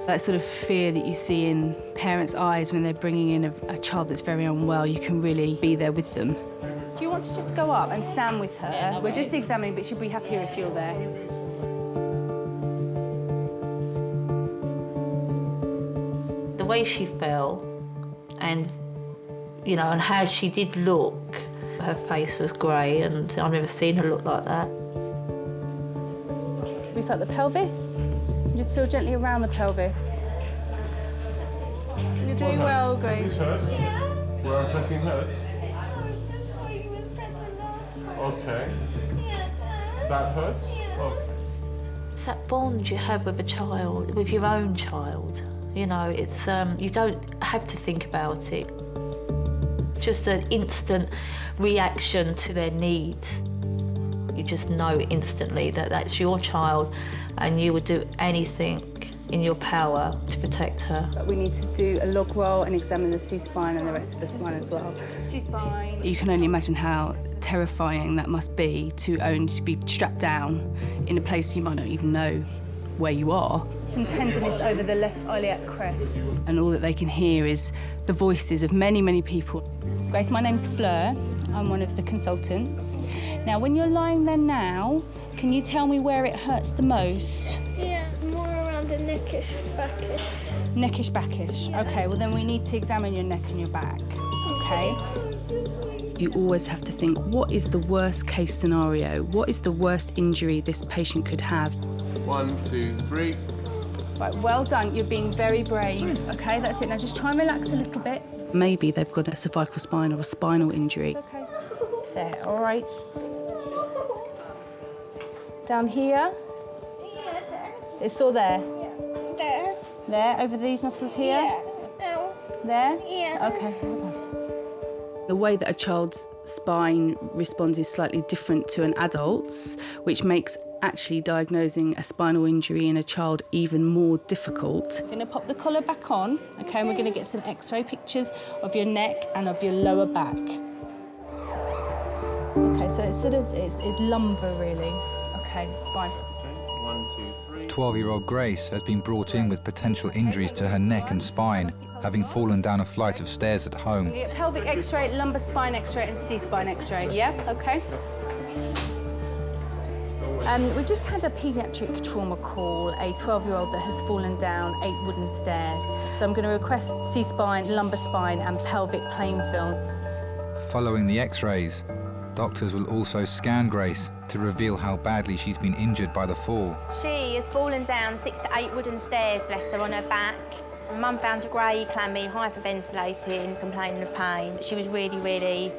That sort of fear that you see in parents' eyes when they're bringing in a child that's very unwell, you can really be there with them. Do you want to just go up and stand with her? Yeah, we're just examining, but she'll be happier if you're there. The way she fell and, you know, and how she did look, her face was grey and I've never seen her look like that. We felt the pelvis. Just feel gently around the pelvis. You're doing well, Grace. Where I'm pressing hurts? Okay. That hurts? Okay. It's that bond you have with a child, with your own child. You know, it's you don't have to think about it. It's just an instant reaction to their needs. You just know instantly that that's your child and you would do anything in your power to protect her. But we need to do a log roll and examine the C-spine and the rest of the spine as well. C-spine. You can only imagine how terrifying that must be to be strapped down in a place you might not even know where you are. Some tenderness over the left iliac crest. And all that they can hear is the voices of many, many people. Grace, my name's Fleur. I'm one of the consultants. Now, when you're lying there now, can you tell me where it hurts the most? Yeah, more around the neckish, backish. Neckish, backish. Yeah. OK, well, then we need to examine your neck and your back, OK? You always have to think, what is the worst case scenario? What is the worst injury this patient could have? 1, 2, 3. Right, well done. You're being very brave. OK, that's it. Now just try and relax a little bit. Maybe they've got a cervical spine or a spinal injury. It's OK. There, all right. Down here? Yeah, there. It's all there? Yeah. There. There, over these muscles here? Yeah. No. There? Yeah. OK, well done. The way that a child's spine responds is slightly different to an adult's, which makes actually diagnosing a spinal injury in a child even more difficult. We're going to pop the collar back on, OK, and we're going to get some X-ray pictures of your neck and of your lower back. OK, so it's sort of, it's lumbar, really. OK, fine. 1, 2, 3. 12-year-old Grace has been brought in with potential injuries to her neck and spine, having fallen down a flight of stairs at home. We get pelvic X-ray, lumbar spine X-ray and C-spine X-ray, yeah? OK. We've just had a paediatric trauma call, a 12-year-old that has fallen down 8 wooden stairs. So I'm going to request C-spine, lumbar spine and pelvic plane films. Following the X-rays, doctors will also scan Grace to reveal how badly she's been injured by the fall. She has fallen down 6 to 8 wooden stairs, bless her, on her back. Mum found her grey, clammy, hyperventilating, complaining of pain. She was really, really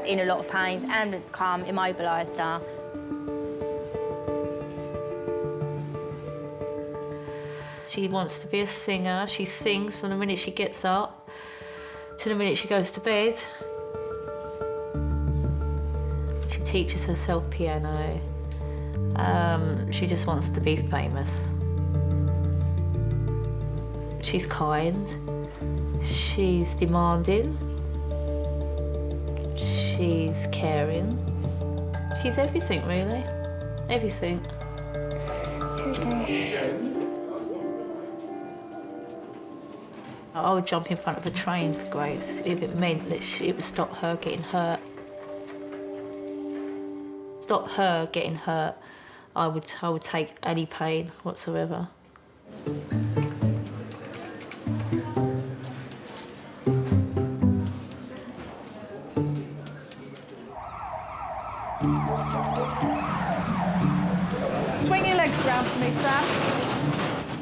in a lot of pain. Ambulance come, immobilised her. She wants to be a singer. She sings from the minute she gets up to the minute she goes to bed. She teaches herself piano. She just wants to be famous. She's kind. She's demanding. She's caring. She's everything, really. Everything. I would jump in front of a train for Grace if it meant that it would stop her getting hurt. Stop her getting hurt, I would take any pain whatsoever. Swing your legs around for me, Sam.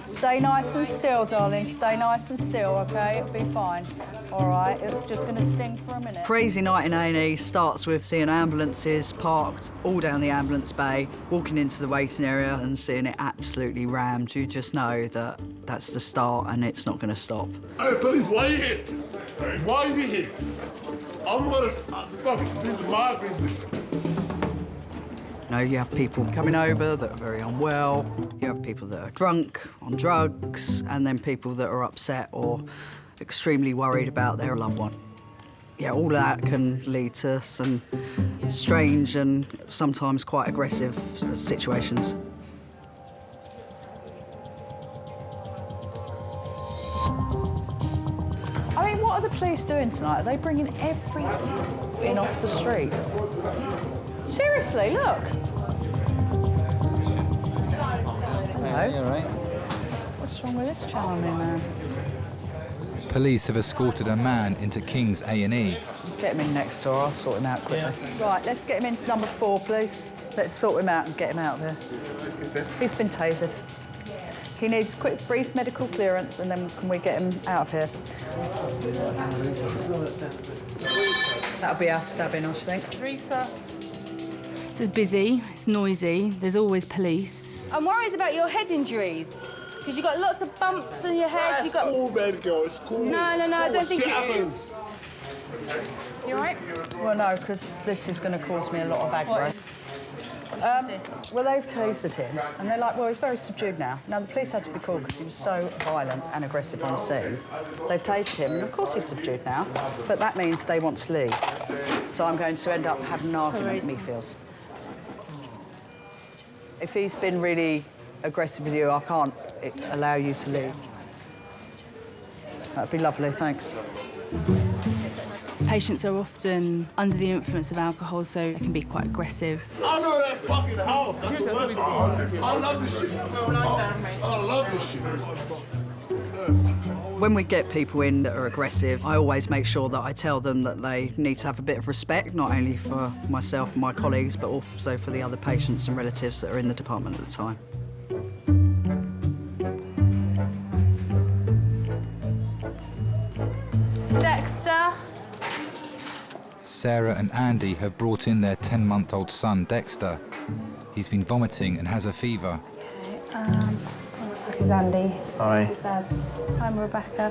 Stay nice and still, darling. Stay nice and still, OK? It'll be fine. All right, it's just going to sting for a minute. Crazy night in A&E starts with seeing ambulances parked all down the ambulance bay, walking into the waiting area and seeing it absolutely rammed. You just know that that's the start and it's not going to stop. Hey, police, why you here? Why you here? I'm gonna... This is my business. You know, you have people coming over that are very unwell, you have people that are drunk, on drugs, and then people that are upset or extremely worried about their loved one. Yeah, all that can lead to some strange and sometimes quite aggressive situations. I mean, what are the police doing tonight? Are they bringing everything off the street? Seriously, look. Hello. You all right? What's wrong with this charming man? Police have escorted a man into King's A&E. Get him in next door, I'll sort him out quickly. Yeah. Right, let's get him into number 4, please. Let's sort him out and get him out of there. He's been tasered. He needs quick, brief medical clearance, and then can we get him out of here? That'll be our stabbing, I think. 3 sus. It's busy, it's noisy, there's always police. I'm worried about your head injuries, because you've got lots of bumps on your head. You've got... Cool, baby girl, it's cool. No, I don't think Shit it is. You all right? Well, no, because this is going to cause me a lot of aggro. Well, they've tasered him, and they're like, well, he's very subdued now. Now, the police had to be called because he was so violent and aggressive on scene. They've tased him, and of course he's subdued now, but that means they want to leave. So I'm going to end up having an argument, me feels. If he's been really aggressive with you, I can't allow you to leave. That'd be lovely, thanks. Patients are often under the influence of alcohol, so they can be quite aggressive. I know that fucking house. I love this shit. I love this shit. When we get people in that are aggressive, I always make sure that I tell them that they need to have a bit of respect, not only for myself and my colleagues, but also for the other patients and relatives that are in the department at the time. Dexter. Sarah and Andy have brought in their 10-month-old son, Dexter. He's been vomiting and has a fever. This is Andy. Hi. This is Dad. I'm Rebecca.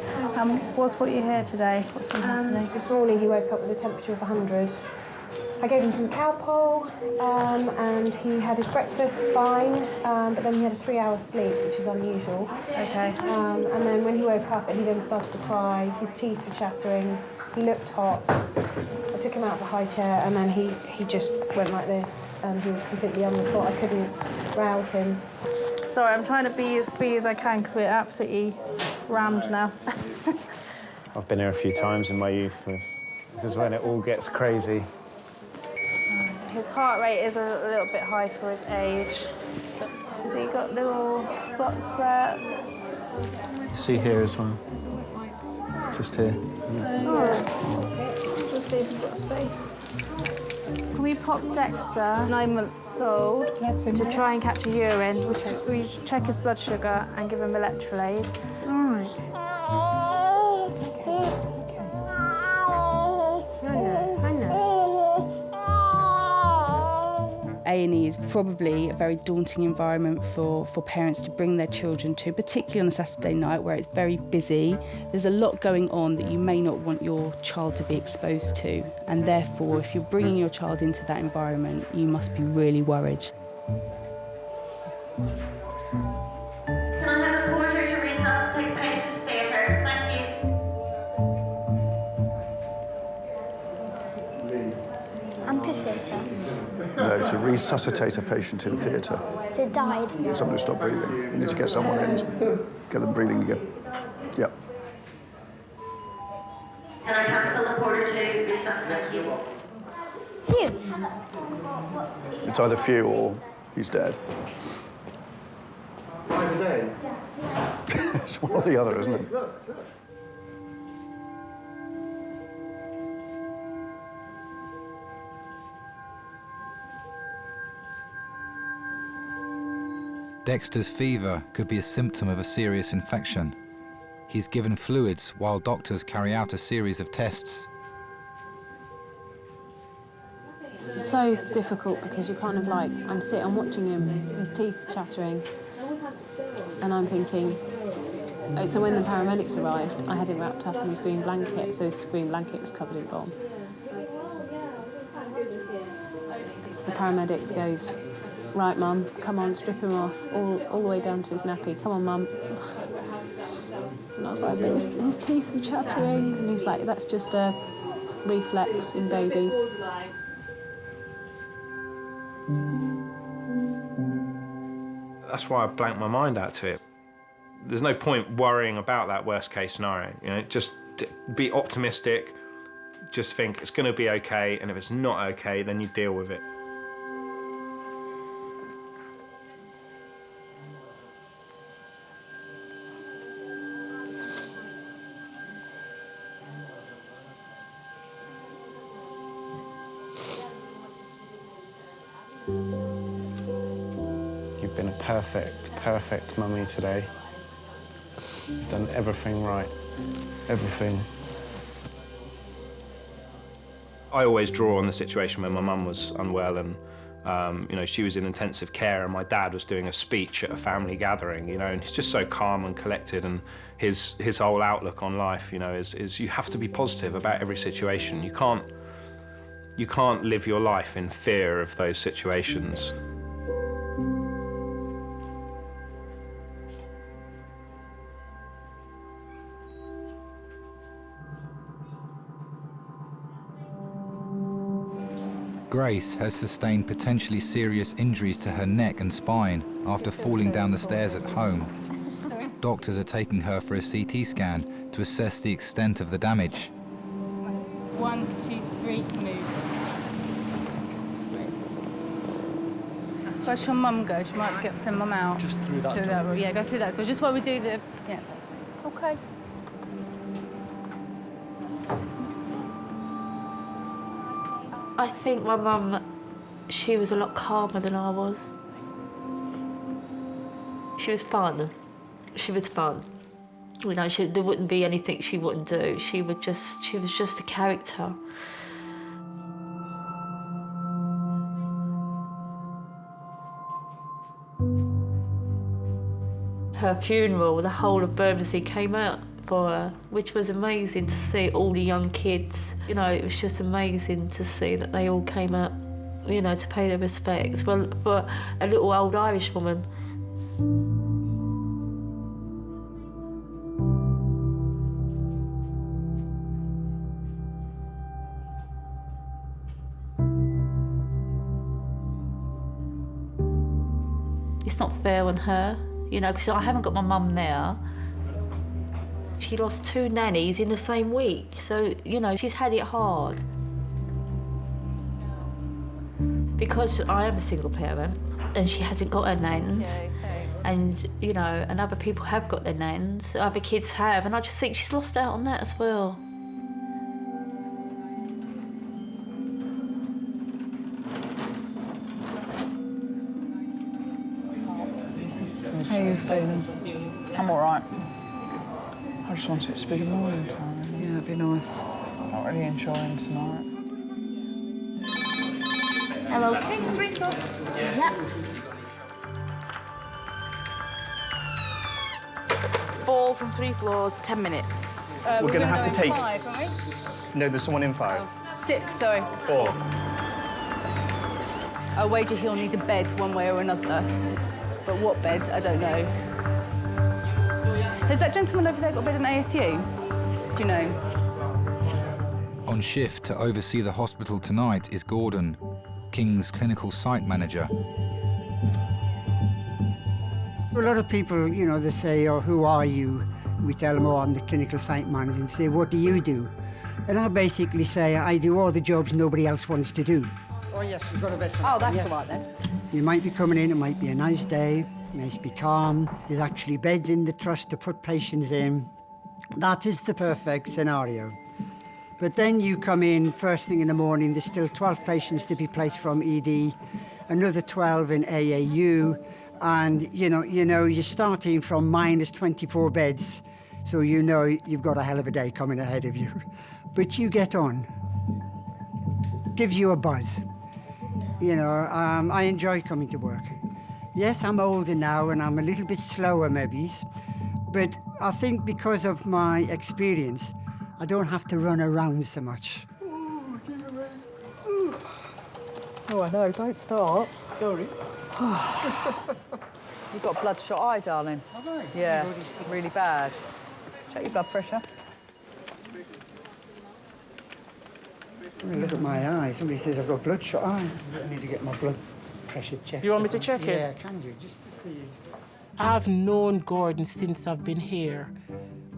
What's brought you here today? What's been happening? This morning he woke up with a temperature of 100. I gave him some Calpol, and he had his breakfast fine, but then he had a 3-hour sleep, which is unusual. Okay. And then when he woke up, he then started to cry. His teeth were chattering. He looked hot. I took him out of the high chair, and then he just went like this, and he was completely on the spot. I couldn't rouse him. Sorry, I'm trying to be as speedy as I can because we're absolutely rammed now. I've been here a few times in my youth. This is when it all gets crazy. His heart rate is a little bit high for his age. So he got little spots there. See here as well. Just here. We'll see if we've got space. Can we pop Dexter, 9 months old, to try and capture urine? We check his blood sugar and give him electrolyte. A&E is probably a very daunting environment for parents to bring their children to, particularly on a Saturday night where it's very busy. There's a lot going on that you may not want your child to be exposed to, and therefore, if you're bringing your child into that environment, you must be really worried. Can I have a porter to resuscitate the patient to theatre? Thank you. Amphitheatre. No, to resuscitate a patient in theatre. They died. Someone who stopped breathing. You need to get someone in to get them breathing again. Yep. Can I cancel the porter to resuscitate you? It's either few or he's dead. It's one or the other, isn't it? Dexter's fever could be a symptom of a serious infection. He's given fluids while doctors carry out a series of tests. It's so difficult because you're kind of like, I'm watching him, his teeth chattering, and I'm thinking, so when the paramedics arrived, I had him wrapped up in his green blanket, so his green blanket was covered in bomb. So the paramedics goes, right, Mum, come on, strip him off, all the way down to his nappy. Come on, Mum. And I was like, but his teeth were chattering. And he's like, that's just a reflex in babies. That's why I blanked my mind out to it. There's no point worrying about that worst case scenario. You know, just be optimistic, just think it's going to be okay, and if it's not okay, then you deal with it. You've been a perfect mummy today. You've done everything right, everything. I always draw on the situation where my mum was unwell and you know, she was in intensive care and my dad was doing a speech at a family gathering, you know, and he's just so calm and collected, and his whole outlook on life, you know, is you have to be positive about every situation. You can't live your life in fear of those situations. Grace has sustained potentially serious injuries to her neck and spine after falling down the stairs at home. Doctors are taking her for a CT scan to assess the extent of the damage. 1, 2, 3, move. Where's your mum go? She might send mum out. Just through that door. Yeah, go through that door. Just while we do the... Yeah. OK. I think my mum, she was a lot calmer than I was. She was fun. She was fun. You know, there wouldn't be anything she wouldn't do. She was just a character. Her funeral, the whole of Bermondsey came out for her, which was amazing to see all the young kids. You know, it was just amazing to see that they all came out, you know, to pay their respects. Well, for a little old Irish woman. It's not fair on her, you know, because I haven't got my mum now. She lost 2 nannies in the same week, so, you know, she's had it hard. Because I am a single parent and she hasn't got her nans, and, you know, and other people have got their nans, other kids have, and I just think she's lost out on that as well. How are you feeling? I'm all right. I just want it to be the morning time. Yeah, it'd be nice. I'm not really enjoying tonight. Hello, King's Resource. Yeah. 4 from 3 floors, 10 minutes. We're going to have to take... 5, right? No, there's someone in 5. 6, sorry. 4. I wager he'll need a bed one way or another. But what bed, I don't know. Has that gentleman over there got a bed in ASU? Do you know? On shift to oversee the hospital tonight is Gordon, King's clinical site manager. A lot of people, you know, they say, oh, who are you? We tell them, oh, I'm the clinical site manager, and say, what do you do? And I basically say, I do all the jobs nobody else wants to do. Oh, yes, you've got a bed for Oh, that's yes. all right then. You might be coming in, it might be a nice day, it might be calm. There's actually beds in the trust to put patients in. That is the perfect scenario. But then you come in first thing in the morning, there's still 12 patients to be placed from ED, another 12 in AAU, and you know, you're starting from minus 24 beds, so you know you've got a hell of a day coming ahead of you. But you get on. Gives you a buzz. You know, I enjoy coming to work. Yes, I'm older now and I'm a little bit slower maybe, but I think because of my experience, I don't have to run around so much. Oh, I know, don't start. Sorry. You've got bloodshot eye, darling. Have I? Yeah, really bad. Check your blood pressure. Look at my eye. Somebody says I've got bloodshot eye. I need to get my blood pressure checked. You want me to check it? Yeah, can you? Just to see. I've known Gordon since I've been here,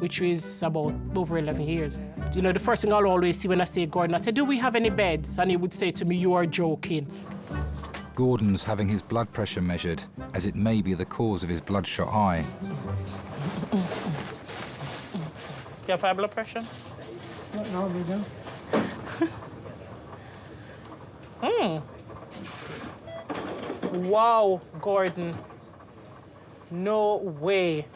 which is about over 11 years. You know, the first thing I'll always see when I say Gordon, I say, do we have any beds? And he would say to me, you are joking. Gordon's having his blood pressure measured, as it may be the cause of his bloodshot eye. You have high blood pressure? No, we don't. Wow, Gordon. No way.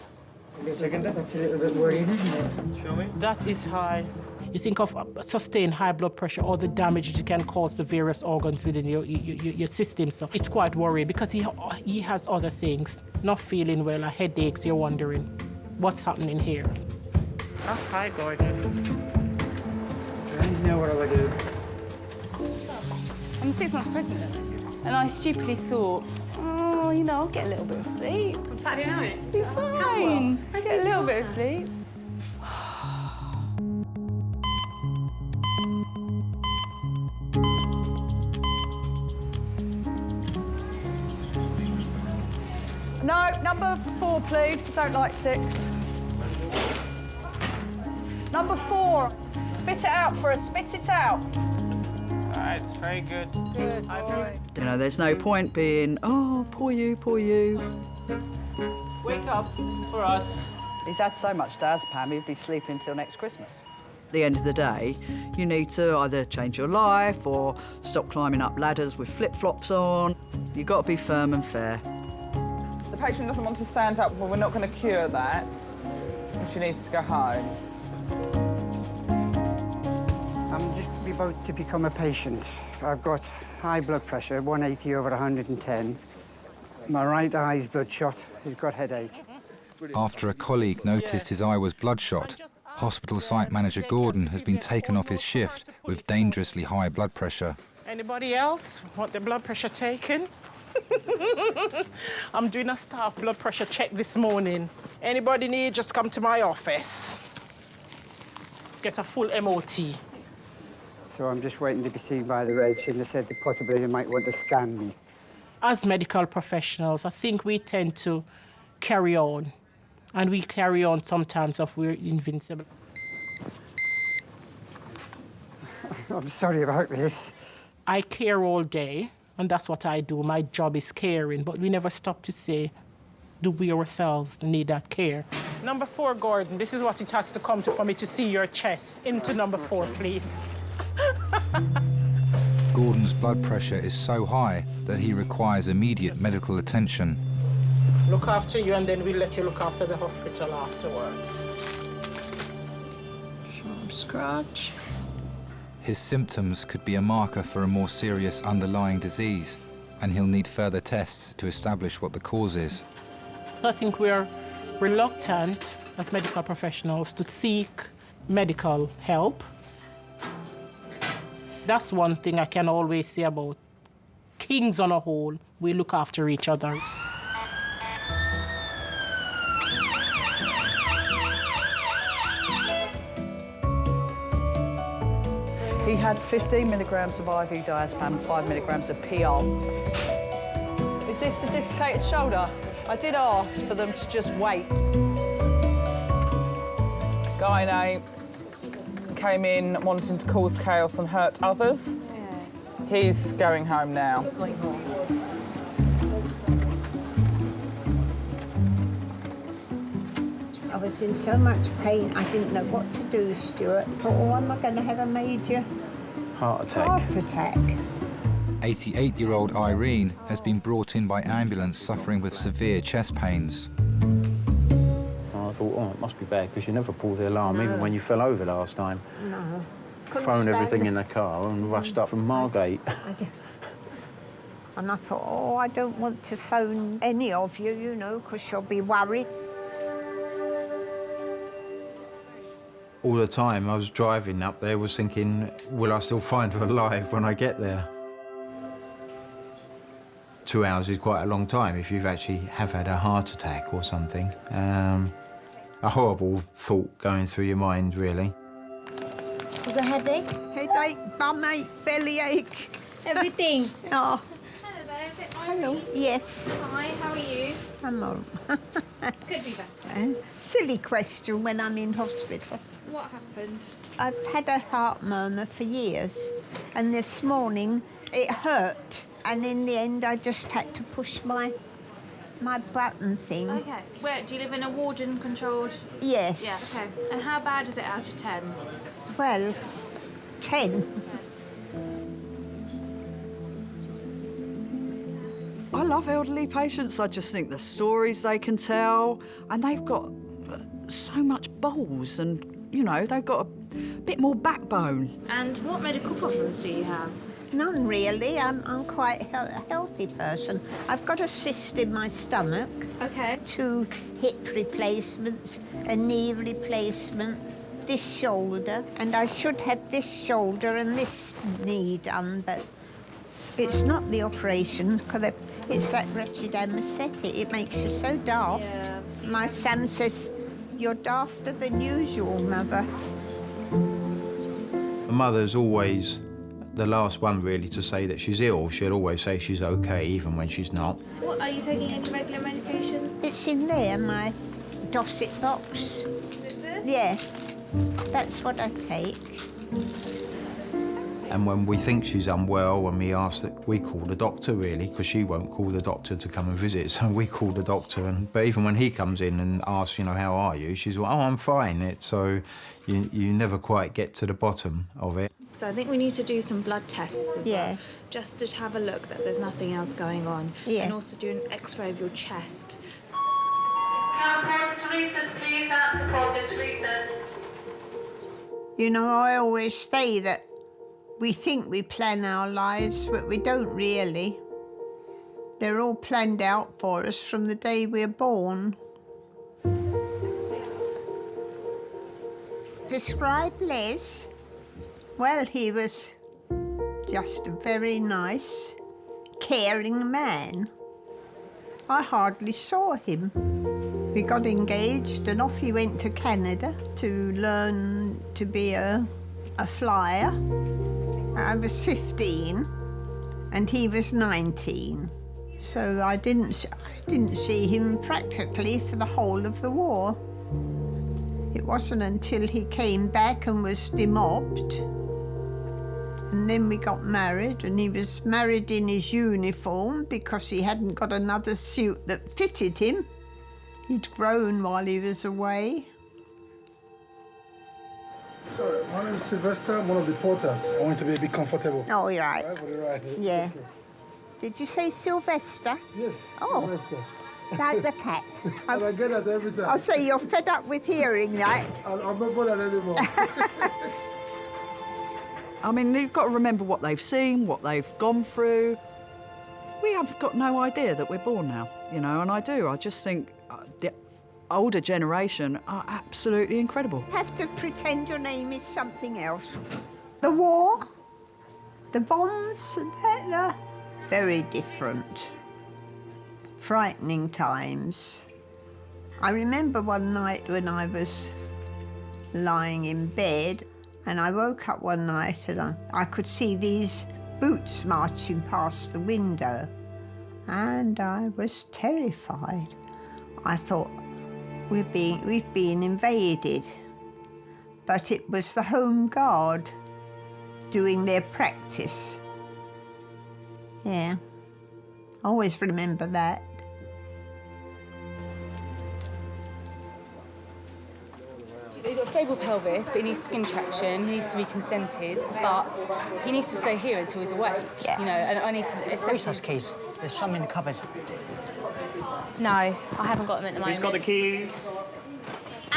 That's a little bit worrying, isn't it? Show me. That is high. You think of sustained high blood pressure, all the damage it can cause to various organs within your system. So it's quite worrying because he has other things. Not feeling well, headaches, you're wondering what's happening here. That's high, Gordon. Now what do I do? I'm 6 months pregnant, and I stupidly thought, oh, you know, I'll get a little bit of sleep. On Saturday night? Be fine. I'll get a little bit of sleep. No, number 4, please. Don't like 6. Number 4. Spit it out for us. Spit it out. All right, it's very good. Good boy. You know, there's no point being, oh, poor you, poor you. Wake up for us. He's had so much diazepam, he'd be sleeping till next Christmas. At the end of the day, you need to either change your life or stop climbing up ladders with flip-flops on. You've got to be firm and fair. The patient doesn't want to stand up, but we're not going to cure that. And she needs to go home. I'm just about to become a patient. I've got high blood pressure, 180 over 110. My right eye's bloodshot. He's got headache. After a colleague noticed his eye was bloodshot, hospital site manager Gordon has been taken off his shift with dangerously high blood pressure. Anybody else want their blood pressure taken? I'm doing a staff blood pressure check this morning. Anybody need, just come to my office. Get a full MOT. So I'm just waiting to be seen by the reg, and they said that possibly they might want to scan me. As medical professionals, I think we tend to carry on. And we carry on sometimes if we're invincible. I'm sorry about this. I care all day, and that's what I do. My job is caring, but we never stop to say, do we ourselves need that care? Number 4, Gordon, this is what it has to come to for me to see your chest. Into number 4, please. Gordon's blood pressure is so high that he requires immediate medical attention. Look after you, and then we'll let you look after the hospital afterwards. Sharp scratch. His symptoms could be a marker for a more serious underlying disease, and he'll need further tests to establish what the cause is. I think we're reluctant as medical professionals to seek medical help. That's one thing I can always say about kings on a whole. We look after each other. He had 15 milligrams of IV diazepam and 5 milligrams of PR. Is this the dislocated shoulder? I did ask for them to just wait. Gynae came in wanting to cause chaos and hurt others. He's going home now. I was in so much pain, I didn't know what to do, Stuart. Oh, am I going to have a major Heart attack. heart attack? 88-year-old Irene has been brought in by ambulance suffering with severe chest pains. I thought, oh, it must be bad, because you never pulled the alarm, even when you fell over last time. No. Thrown everything in the car and rushed up from Margate. And I thought, oh, I don't want to phone any of you, you know, because you'll be worried. All the time I was driving up there was thinking, will I still find her alive when I get there? 2 hours is quite a long time if you've actually have had a heart attack or something. A horrible thought going through your mind, really. You got a headache? Headache, bum-ache, bellyache. Everything. Oh. Hello there, is it Hello. Yes. Hi, how are you? I'm all Could be better. Silly question when I'm in hospital. What happened? I've had a heart murmur for years, and this morning it hurt, and in the end I just had to push my button thing. Okay. Where, do you live in a warden-controlled? Yes. Yeah, okay. And how bad is it out of 10? Well, 10. I love elderly patients. I just think the stories they can tell, and they've got so much balls, and, you know, they've got a bit more backbone. And what medical problems do you have? None really. I'm quite a healthy person. I've got a cyst in my stomach. Okay. 2 hip replacements, a knee replacement, this shoulder, and I should have this shoulder and this knee done, but it's not the operation, because it's that wretched anaesthetic. It makes you so daft. Yeah. My son says, you're dafter than usual, Mother. My mother's always the last one really to say that she's ill. She'll always say she's okay, even when she's not. What, are you taking any regular medications? It's in there, my Diagnostic box. Is it this? Yeah, that's what I take. And when we think she's unwell, and we ask that, we call the doctor really, because she won't call the doctor to come and visit. So we call the doctor, but even when he comes in and asks, you know, how are you? She's like, oh, I'm fine. So you never quite get to the bottom of it. So I think we need to do some blood tests as Yes. well, just to have a look that there's nothing else going on. Yeah. And also do an X-ray of your chest. Can I report to recess, please? That's reported to recess. You know, I always say that we think we plan our lives, but we don't really. They're all planned out for us from the day we're born. Describe Les. Well, he was just a very nice, caring man. I hardly saw him. We got engaged and off he went to Canada to learn to be a flyer. I was 15 and he was 19. So I didn't see him practically for the whole of the war. It wasn't until he came back and was demobbed. And then we got married, and he was married in his uniform because he hadn't got another suit that fitted him. He'd grown while he was away. Sorry, my name is Sylvester, I'm one of the porters. I want to be a bit comfortable. Oh, you're right. Right for the ride. Yeah. Did you say Sylvester? Yes, Oh. Sylvester. Like the cat. And I get that every time. I'll say you're fed up with hearing that. I'm not bothered anymore. I mean, you've got to remember what they've seen, what they've gone through. We have got no idea that we're born now, you know, and I do. I just think the older generation are absolutely incredible. Have to pretend your name is something else. The war, the bombs, they're very different. Frightening times. I remember one night when I was lying in bed and I woke up one night and I could see these boots marching past the window and I was terrified. I thought, we've been invaded. But it was the Home Guard doing their practice. Yeah, I always remember that. He's got a stable pelvis, but he needs skin traction. He needs to be consented, but he needs to stay here until he's awake. Yeah. You know, and I need to assess. Recess keys. There's some in the cupboard. No, I haven't got them at the moment. Who's got the keys?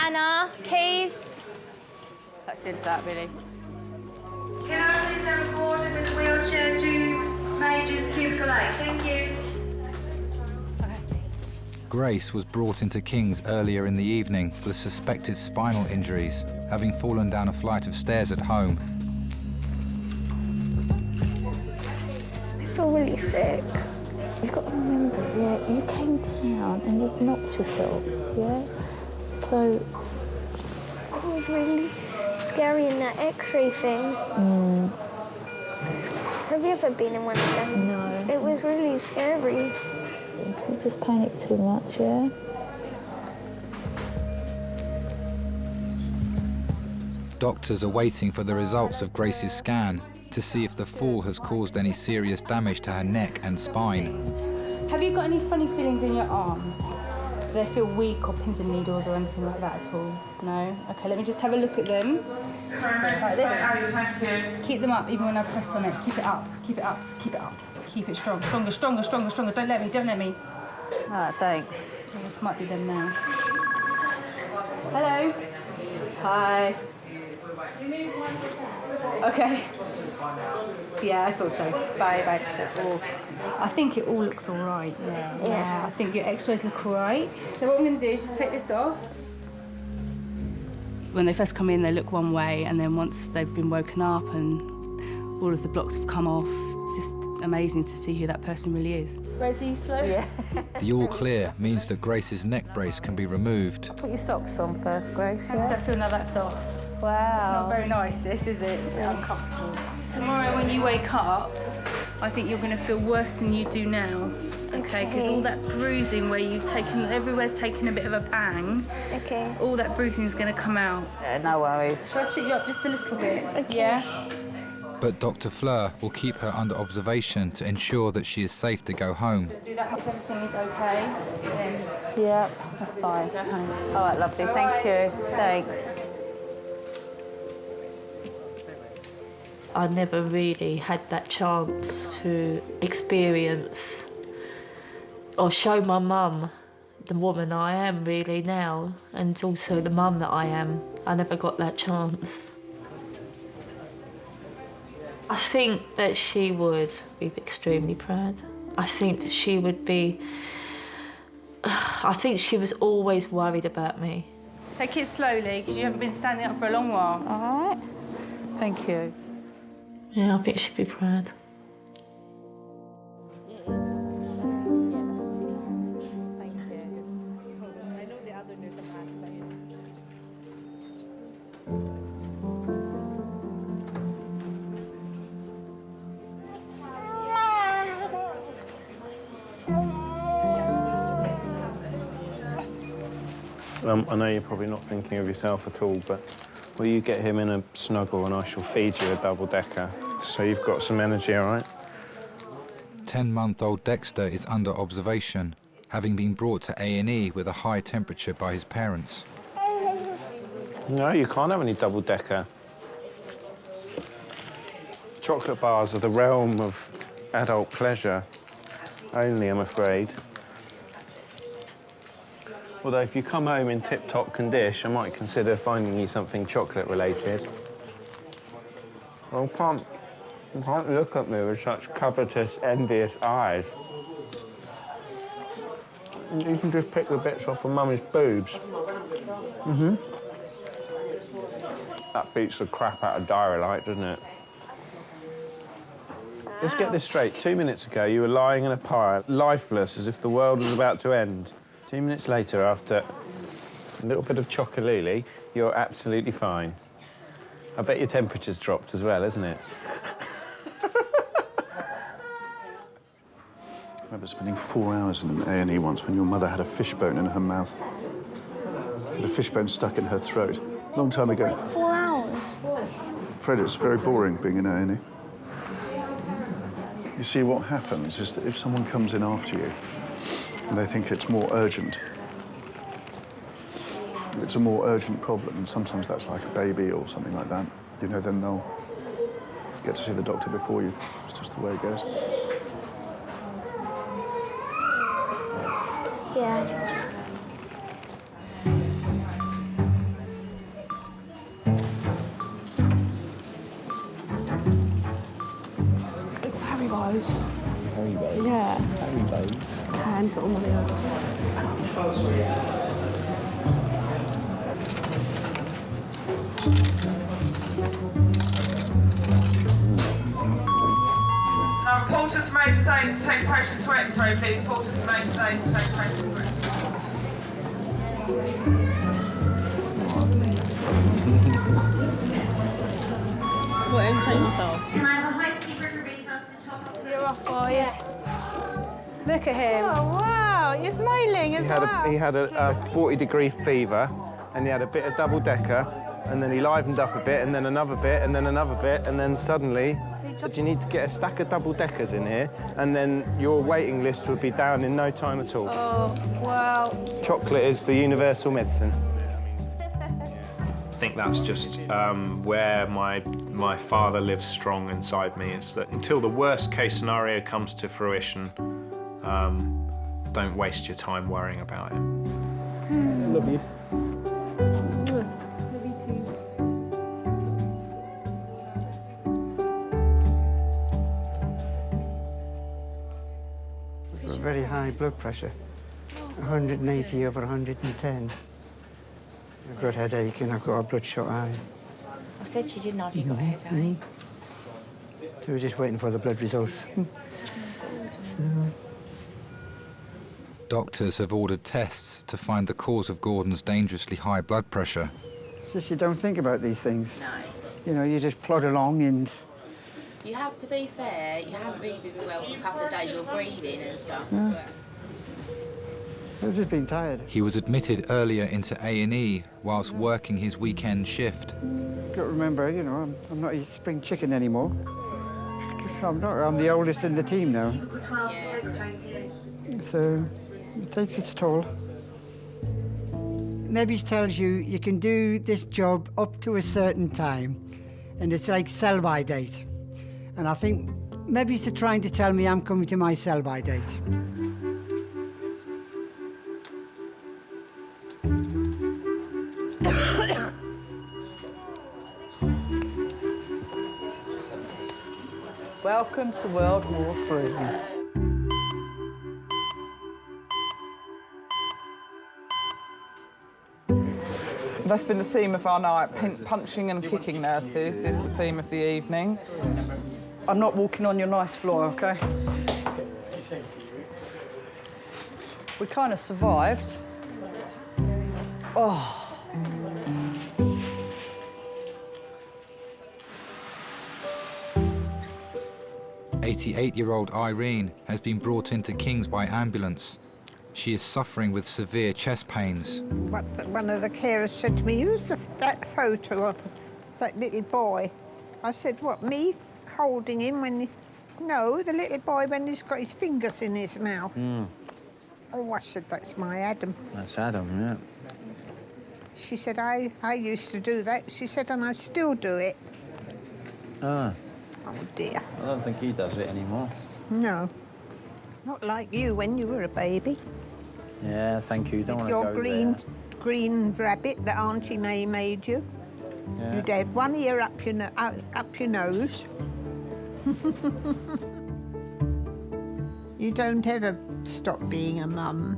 Anna, keys. That's it, that really. Can I please have a porter with a wheelchair to Major's Cubicle 8? Thank you. Grace was brought into King's earlier in the evening with suspected spinal injuries, having fallen down a flight of stairs at home. I feel really sick. You've got to remember, yeah, you came down and you've knocked yourself, yeah? So it was really scary in that X-ray thing. Have you ever been in one of them? No. It was really scary. You just panic too much, yeah? Doctors are waiting for the results of Grace's scan to see if the fall has caused any serious damage to her neck and spine. Have you got any funny feelings in your arms? Do they feel weak or pins and needles or anything like that at all? No? Okay, let me just have a look at them. Like this. Keep them up even when I press on it. Keep it up, keep it up, keep it up. Keep it strong. Stronger, stronger, stronger, stronger. Don't let me, don't let me. All right, thanks. Well, this might be them now. Hello. Hi. Okay. Yeah, I thought so. Bye, bye. That's all. I think it all looks all right. Yeah. I think your X-rays look all right. So what I'm going to do is just take this off. When they first come in, they look one way, and then once they've been woken up and all of the blocks have come off, it's just amazing to see who that person really is. Ready, slow? Yeah. The all clear means that Grace's neck brace can be removed. Put your socks on first, Grace. How does that feel now that's off? Wow. It's not very nice, this, is it? It's a bit uncomfortable. Tomorrow when you wake up, I think you're going to feel worse than you do now. Okay, because all that bruising where you've taken, everywhere's taken a bit of a bang. Okay. All that bruising is going to come out. Yeah, no worries. Shall I sit you up just a little bit? Okay. Yeah? But Dr. Fleur will keep her under observation to ensure that she is safe to go home. Do that if everything is okay. Then Yeah, that's fine. go home. All right, lovely. Thank you. Thanks. I never really had that chance to experience or show my mum the woman I am really now, and also the mum that I am. I never got that chance. I think that she would be extremely proud. I think that she would be... I think she was always worried about me. Take it slowly, because you haven't been standing up for a long while. All right. Thank you. Yeah, I think she'd be proud. I know you're probably not thinking of yourself at all, but will you get him in a snuggle and I shall feed you a double-decker so you've got some energy, all right? 10-month-old Dexter is under observation, having been brought to A&E with a high temperature by his parents. No, you can't have any double-decker. Chocolate bars are the realm of adult pleasure only, I'm afraid. Although if you come home in tip-top condition, I might consider finding you something chocolate-related. Well, you can't look at me with such covetous, envious eyes. You can just pick the bits off of Mummy's boobs. Mm-hmm. That beats the crap out of Diary-Light, doesn't it? Let's get this straight. 2 minutes ago, you were lying in a pile, lifeless, as if the world was about to end. 2 minutes later, after a little bit of chocolate, you're absolutely fine. I bet your temperature's dropped as well, isn't it? I remember spending 4 hours in an A&E once when your mother had a fishbone in her mouth. Had a fishbone stuck in her throat. Long time ago. 4 hours? I'm afraid it's very boring being in A&E. You see, what happens is that if someone comes in after you and they think it's more urgent, it's a more urgent problem, and sometimes that's like a baby or something like that, you know, then they'll get to see the doctor before you. It's just the way it goes. Yeah. Haribos. Haribos? Yeah. Haribos? Hands on the other. Porters Major's aid to take patient to X-ray, please. Porters Major's aid to take patient to X-ray. What, entertain yourself? Can I have a housekeeper to resource to top up? You're off, boy. Yes. Look at him. Oh, wow. You're smiling as well. He had a 40-degree fever, and he had a bit of double-decker, and then he livened up a bit, and then another bit, and then another bit, and then suddenly said, you need to get a stack of double-deckers in here, and then your waiting list would be down in no time at all. Oh, wow. Chocolate is the universal medicine. I think that's just where my father lives strong inside me, is that until the worst case scenario comes to fruition, don't waste your time worrying about it. Love you. Very high blood pressure, 180 over 110. I've got a headache and I've got a bloodshot eye. I said you didn't have you got a headache. So we're just waiting for the blood results. Doctors have ordered tests to find the cause of Gordon's dangerously high blood pressure. It's just you don't think about these things. No. You know, you just plod along and... You have to be fair, you haven't really been well for a couple of days, you're breathing and stuff Yeah. as well. I've just been tired. He was admitted earlier into A&E whilst working his weekend shift. Got to remember, you know, I'm not a spring chicken anymore. I'm the oldest in the team now. So it takes its toll. Maybe it tells you you can do this job up to a certain time, and it's like sell-by date. And I think maybe it's trying to tell me I'm coming to my sell-by date. Welcome to World War III. That's been the theme of our night. Punching and kicking nurses is the theme of the evening. I'm not walking on your nice floor, OK? We kind of survived. Oh. 88-year-old Irene has been brought into King's by ambulance. She is suffering with severe chest pains. One of the carers said to me, "Who's that photo of that little boy?" I said, "What, me holding him when he..." "No, the little boy when he's got his fingers in his mouth." Oh, I said, "That's my Adam." That's Adam, yeah. She said, I used to do that. She said, "And I still do it." Ah. Oh, dear. I don't think he does it anymore. No. Not like you when you were a baby. Yeah, thank you. Don't want to Your go green rabbit that Auntie May made you. Yeah. You'd had one ear up your nose. You don't ever stop being a mum.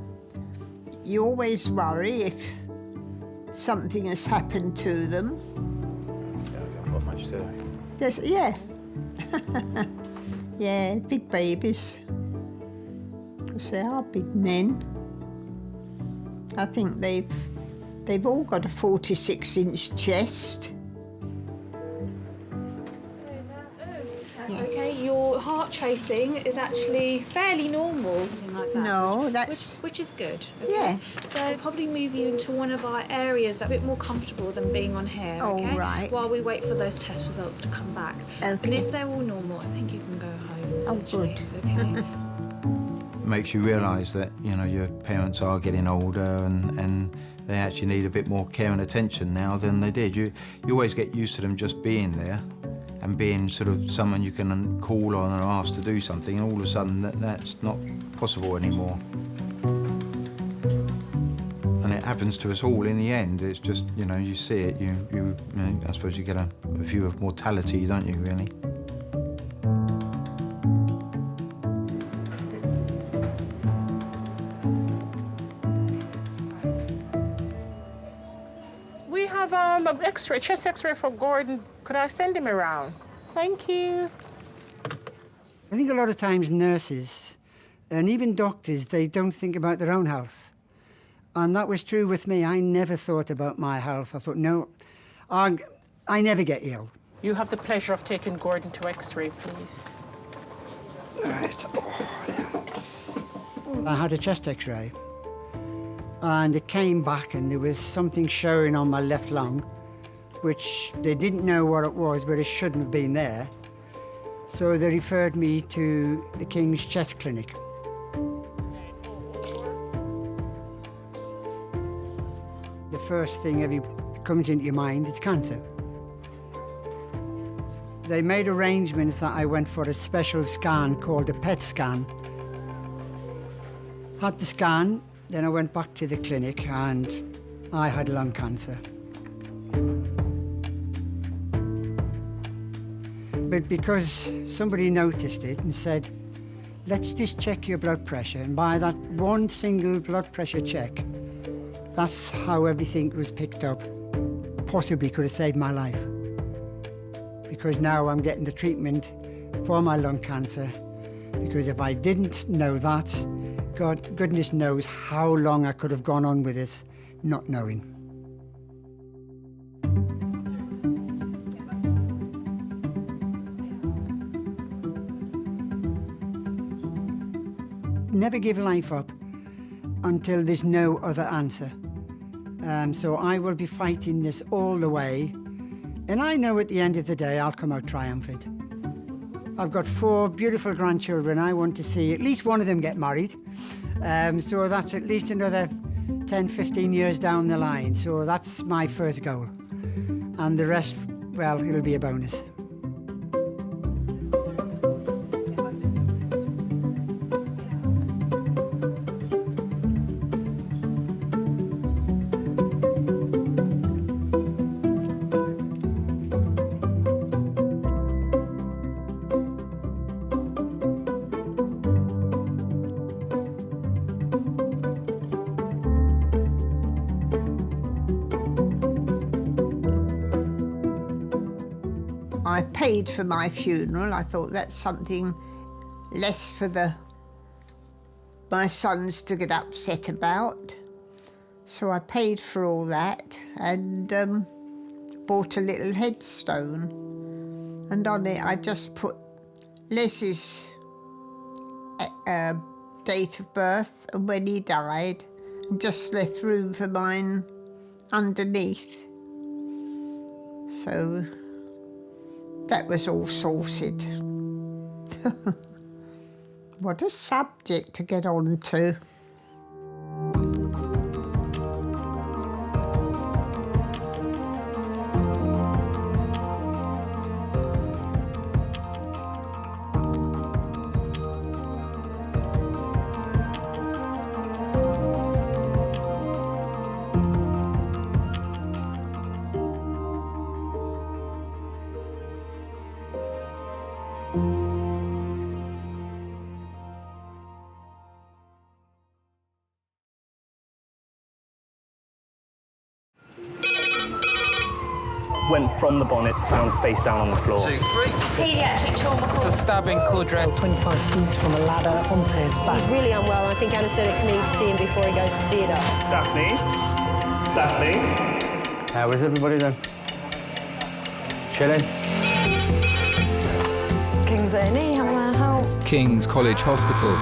You always worry if something has happened to them. Not much to There's, yeah. Yeah, big babies. Because they are big men. I think they've all got a 46-inch chest. Okay, your heart tracing is actually fairly normal. Like that, No, that's... Which is good. Okay? Yeah. So probably move you into one of our areas that's a bit more comfortable than being on here, Oh, okay? right. While we wait for those test results to come back. Okay. And if they're all normal, I think you can go home. Oh, good. Okay. Makes you realise that, you know, your parents are getting older and they actually need a bit more care and attention now than they did. You always get used to them just being there and being sort of someone you can call on and ask to do something, and all of a sudden that's not possible anymore. And it happens to us all in the end. It's just, you know, you see it, you know, I suppose you get a view of mortality, don't you, really? We have an X-ray, chest X-ray for Gordon. Could I send him around? Thank you. I think a lot of times nurses and even doctors, they don't think about their own health. And that was true with me. I never thought about my health. I thought, no, I never get ill. You have the pleasure of taking Gordon to X-ray, please. Right. I had a chest X-ray, and it came back and there was something showing on my left lung, which they didn't know what it was, but it shouldn't have been there. So they referred me to the King's Chest Clinic. The first thing that comes into your mind is cancer. They made arrangements that I went for a special scan called a PET scan. Had the scan, then I went back to the clinic and I had lung cancer. But because somebody noticed it and said, let's just check your blood pressure, and by that one single blood pressure check, that's how everything was picked up. Possibly could have saved my life. Because now I'm getting the treatment for my lung cancer. Because if I didn't know that, goodness knows how long I could have gone on with this, not knowing. never give life up until there's no other answer. So I will be fighting this all the way. And I know at the end of the day, I'll come out triumphant. I've got 4 beautiful grandchildren. I want to see at least one of them get married. So that's at least another 10, 15 years down the line. So that's my first goal. And the rest, well, it'll be a bonus. I paid for my funeral. I thought that's something less for my sons to get upset about. So I paid for all that and bought a little headstone. And on it I just put Les's date of birth and when he died, and just left room for mine underneath. So that was all sorted. What a subject to get on to. Went from the bonnet, found face down on the floor. 2, 3. Paediatric trauma. It's a stabbing quadrant. 25 feet from a ladder onto his back. He's really unwell. I think anaesthetics need to see him before he goes to theatre. Daphne? Daphne? How is everybody then? Chilling? King's A&E, how may I help? King's College Hospital,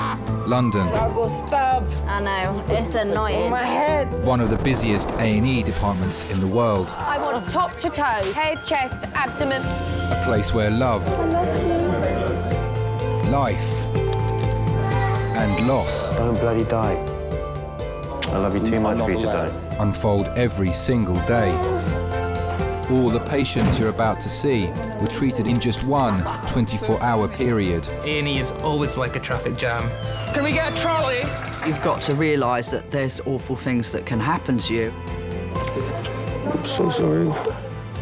London. I got stabbed. I know, it's annoying. On my head. One of the busiest A&E departments in the world. I want top to toe, head, chest, abdomen. A place where love, life, and loss. Don't bloody die. I love you too much for you to die. Unfold every single day. All the patients you're about to see were treated in just one 24-hour period. A&E is always like a traffic jam. Can we get a trolley? You've got to realise that there's awful things that can happen to you. I'm so sorry.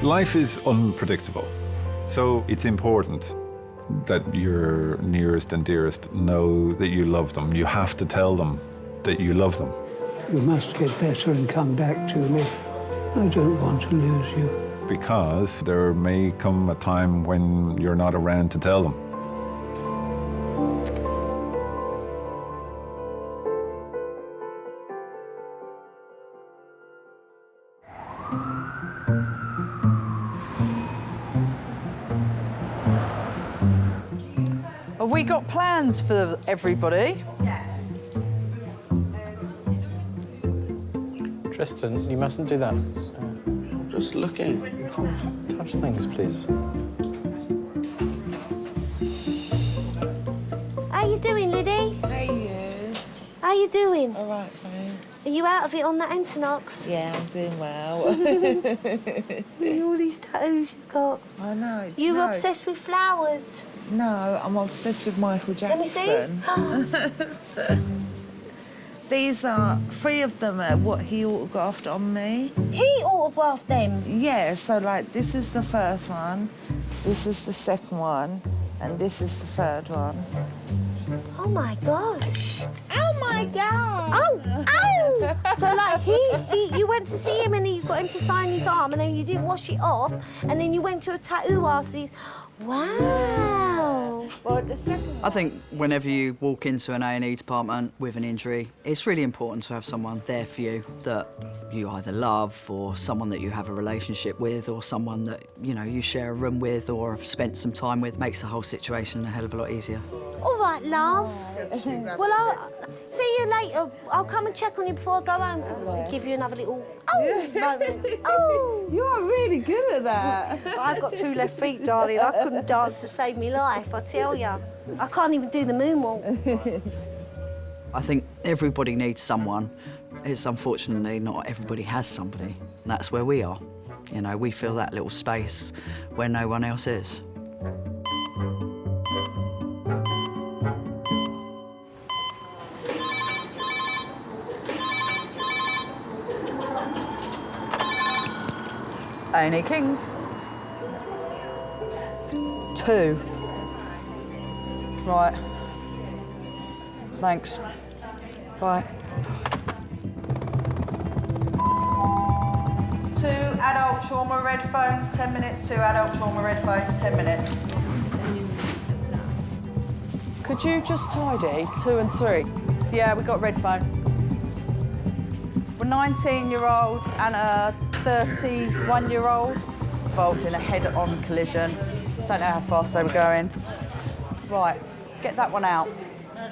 Life is unpredictable, so it's important that your nearest and dearest know that you love them. You have to tell them that you love them. You must get better and come back to me. I don't want to lose you. Because there may come a time when you're not around to tell them. Have we got plans for everybody? Yes. Tristan, you mustn't do that. Just looking. Touch things, please. How you doing, Liddy? Hey, you. How you doing? All right, thanks. Are you out of it on that Entonox? Yeah, I'm doing well. All these tattoos you've got. I know. You're obsessed with flowers. No, I'm obsessed with Michael Jackson. Let me see. These are 3 of them are what he autographed on me. He autographed them? Yeah, so like this is the first one, this is the second one, and this is the third one. Oh my gosh. Oh my God. Oh. So like you went to see him and you got him to sign his arm and then you didn't wash it off and then you went to a tattoo artist. Wow. Well, the second one. I think whenever you walk into an A&E department with an injury, it's really important to have someone there for you that you either love or someone that you have a relationship with or someone that, you know, you share a room with or have spent some time with. Makes the whole situation a hell of a lot easier. All right, love. Well, I'll see you later. I'll come and check on you before I go home, because I'll give you another little moment. Oh! You are really good at that. I've got 2 left feet, darling. I couldn't dance to save me life, I tell you. I can't even do the moonwalk. I think everybody needs someone. It's unfortunately not everybody has somebody. And that's where we are. You know, we fill that little space where no one else is. A&E Kings. 2. Right. Thanks. Bye. 2 adult trauma red phones, 10 minutes. 2 adult trauma red phones, 10 minutes. Could you just tidy 2 and 3? Yeah, we got red phone. We're 19-year-old and a 31-year-old involved in a head-on collision. Don't know how fast they were going. Right, get that one out.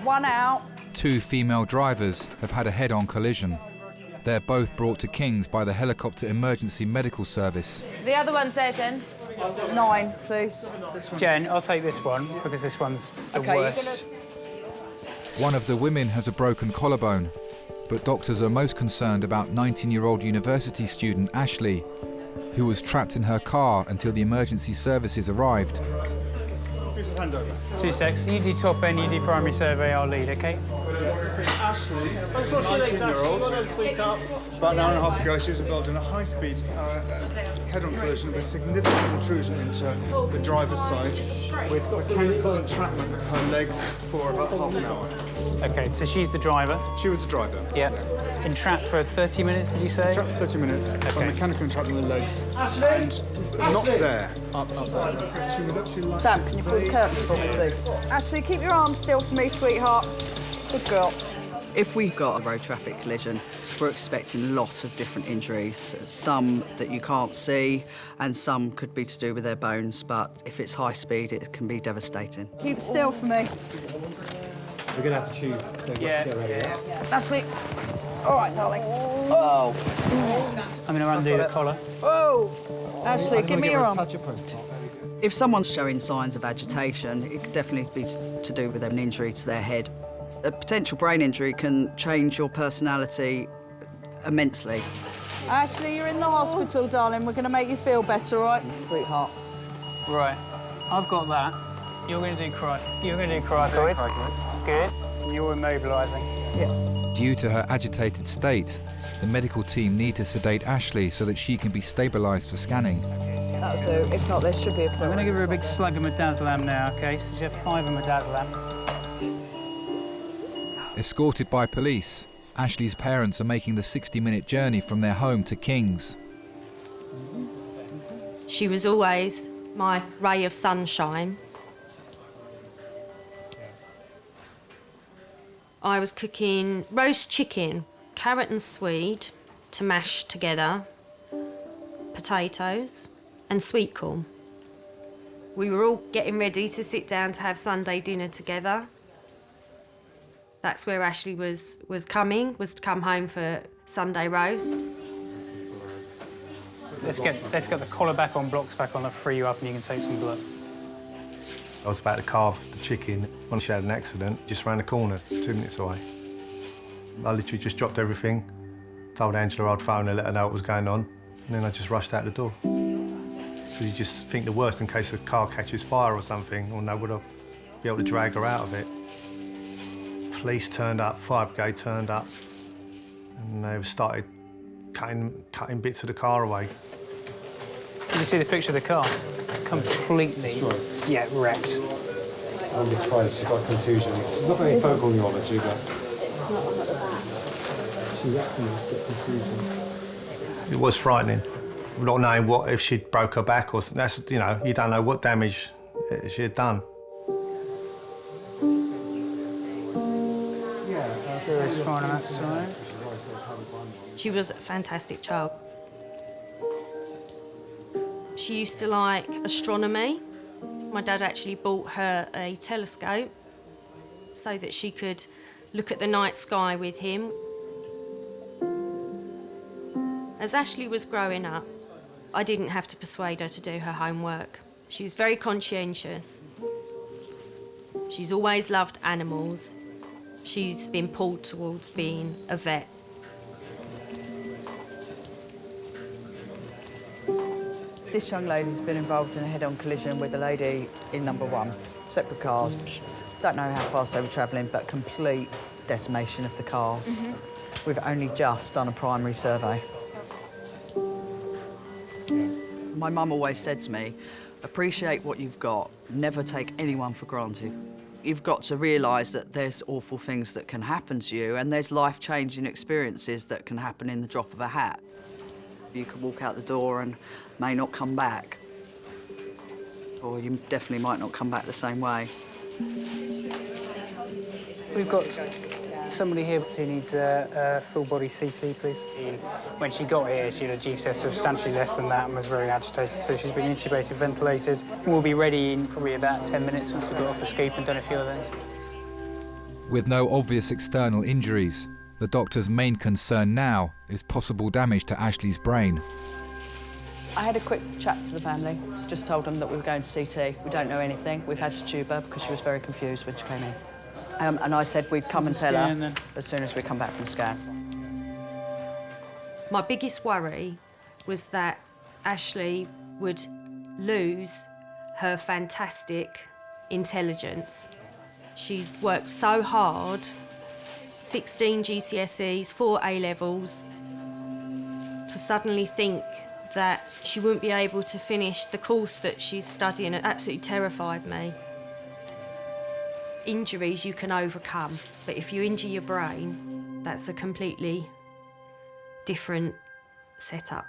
One out. 2 female drivers have had a head-on collision. They're both brought to King's by the helicopter emergency medical service. The other one's there, Jen. 9, please. Jen, I'll take this one because this one's the worst. One of the women has a broken collarbone, but doctors are most concerned about 19-year-old university student Ashley, who was trapped in her car until the emergency services arrived. 2 secs. You do top end, you do primary survey, I'll lead, OK? Ashley, 19-year-old. About an hour and a half ago, she was involved in a high-speed head-on collision with significant intrusion into the driver's side with mechanical entrapment of her legs for about half an hour. OK, so she's the driver? She was the driver. Yeah. Entrapped for 30 minutes, did you say? Entrapped for 30 minutes by mechanical entrapment of the legs. And not there, up there. She was actually Sam, can you pull the curtains for me, please? Ashley, keep your arms still for me, sweetheart. Good girl. If we've got a road traffic collision, we're expecting lots of different injuries. Some that you can't see, and some could be to do with their bones, but if it's high speed, it can be devastating. Keep still for me. We're going to have to choose. So yeah. Ashley. All right, darling. Oh. I'm going to undo the collar. Oh. Ashley, give me your arm. If someone's showing signs of agitation, it could definitely be to do with an injury to their head. A potential brain injury can change your personality immensely. Ashley, you're in the hospital, darling. We're going to make you feel better, all right? Sweetheart. Right. I've got that. You're going to do cricoid. Good. And you're immobilising. Yeah. Due to her agitated state, the medical team need to sedate Ashley so that she can be stabilised for scanning. That'll do. If not, there should be a film. I'm going to give her a big slug of midazolam now, OK? So she has 5 of midazolam. Escorted by police, Ashley's parents are making the 60-minute journey from their home to King's. She was always my ray of sunshine. I was cooking roast chicken, carrot and swede to mash together, potatoes and sweet corn. We were all getting ready to sit down to have Sunday dinner together. That's where Ashley was to come home for Sunday roast. Let's get the collar back on, blocks back on, I'll free you up and you can take some blood. I was about to carve the chicken when she had an accident, just round the corner, 2 minutes away. I literally just dropped everything, told Angela I'd phone her, let her know what was going on, and then I just rushed out the door. Because you just think the worst in case the car catches fire or something, or no, would I be able to drag her out of it? Police turned up, fire brigade turned up, and they started cutting bits of the car away. Did you see the picture of the car? Completely, wrecked. I'm just surprised she got contusions. She's not very vocal neurology, but she's acting a bit contusions. It was frightening. Not knowing what if she'd broke her back or something. That's, you know, you don't know what damage she had done. She was a fantastic child. She used to like astronomy. My dad actually bought her a telescope so that she could look at the night sky with him. As Ashley was growing up, I didn't have to persuade her to do her homework. She was very conscientious. She's always loved animals. She's been pulled towards being a vet. This young lady's been involved in a head-on collision with a lady in number 1. Separate cars. Don't know how fast they were travelling, but complete decimation of the cars. We've only just done a primary survey. My mum always said to me, appreciate what you've got, never take anyone for granted. You've got to realise that there's awful things that can happen to you and there's life-changing experiences that can happen in the drop of a hat. You could walk out the door and may not come back. Or you definitely might not come back the same way. We've got somebody here who needs a full-body CT, please. When she got here, she had a GCS substantially less than that and was very agitated, so she's been intubated, ventilated. We'll be ready in probably about 10 minutes once we've got off the scoop and done a few other things. With no obvious external injuries, the doctor's main concern now is possible damage to Ashley's brain. I had a quick chat to the family, just told them that we were going to CT. We don't know anything. We've had to tube her because she was very confused when she came in. And I said we'd come and tell her as soon as we come back from the scan. My biggest worry was that Ashley would lose her fantastic intelligence. She's worked so hard, 16 GCSEs, 4 A-levels, to suddenly think that she wouldn't be able to finish the course that she's studying. It absolutely terrified me. Injuries you can overcome, but if you injure your brain, that's a completely different setup.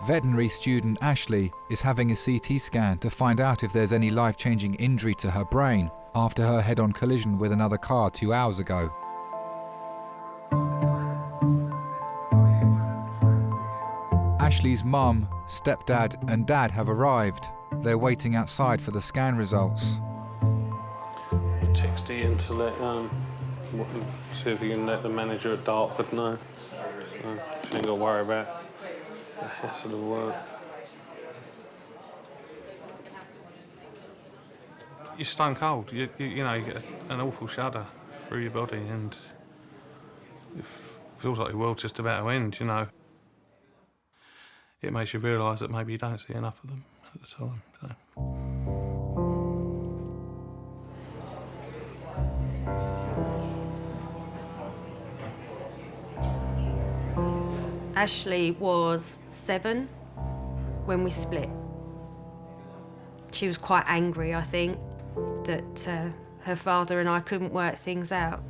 Veterinary student Ashley is having a CT scan to find out if there's any life-changing injury to her brain after her head-on collision with another car 2 hours ago. Ashley's mum, stepdad and dad have arrived. They're waiting outside for the scan results. Text Ian to let see if you can let the manager at Dartford know. So you ain't got to worry about the hassle of work. You're stone cold. You know, you get an awful shudder through your body, and it feels like the world's just about to end. You know. It makes you realise that maybe you don't see enough of them at the time. So. Ashley was 7 when we split. She was quite angry, I think, that her father and I couldn't work things out.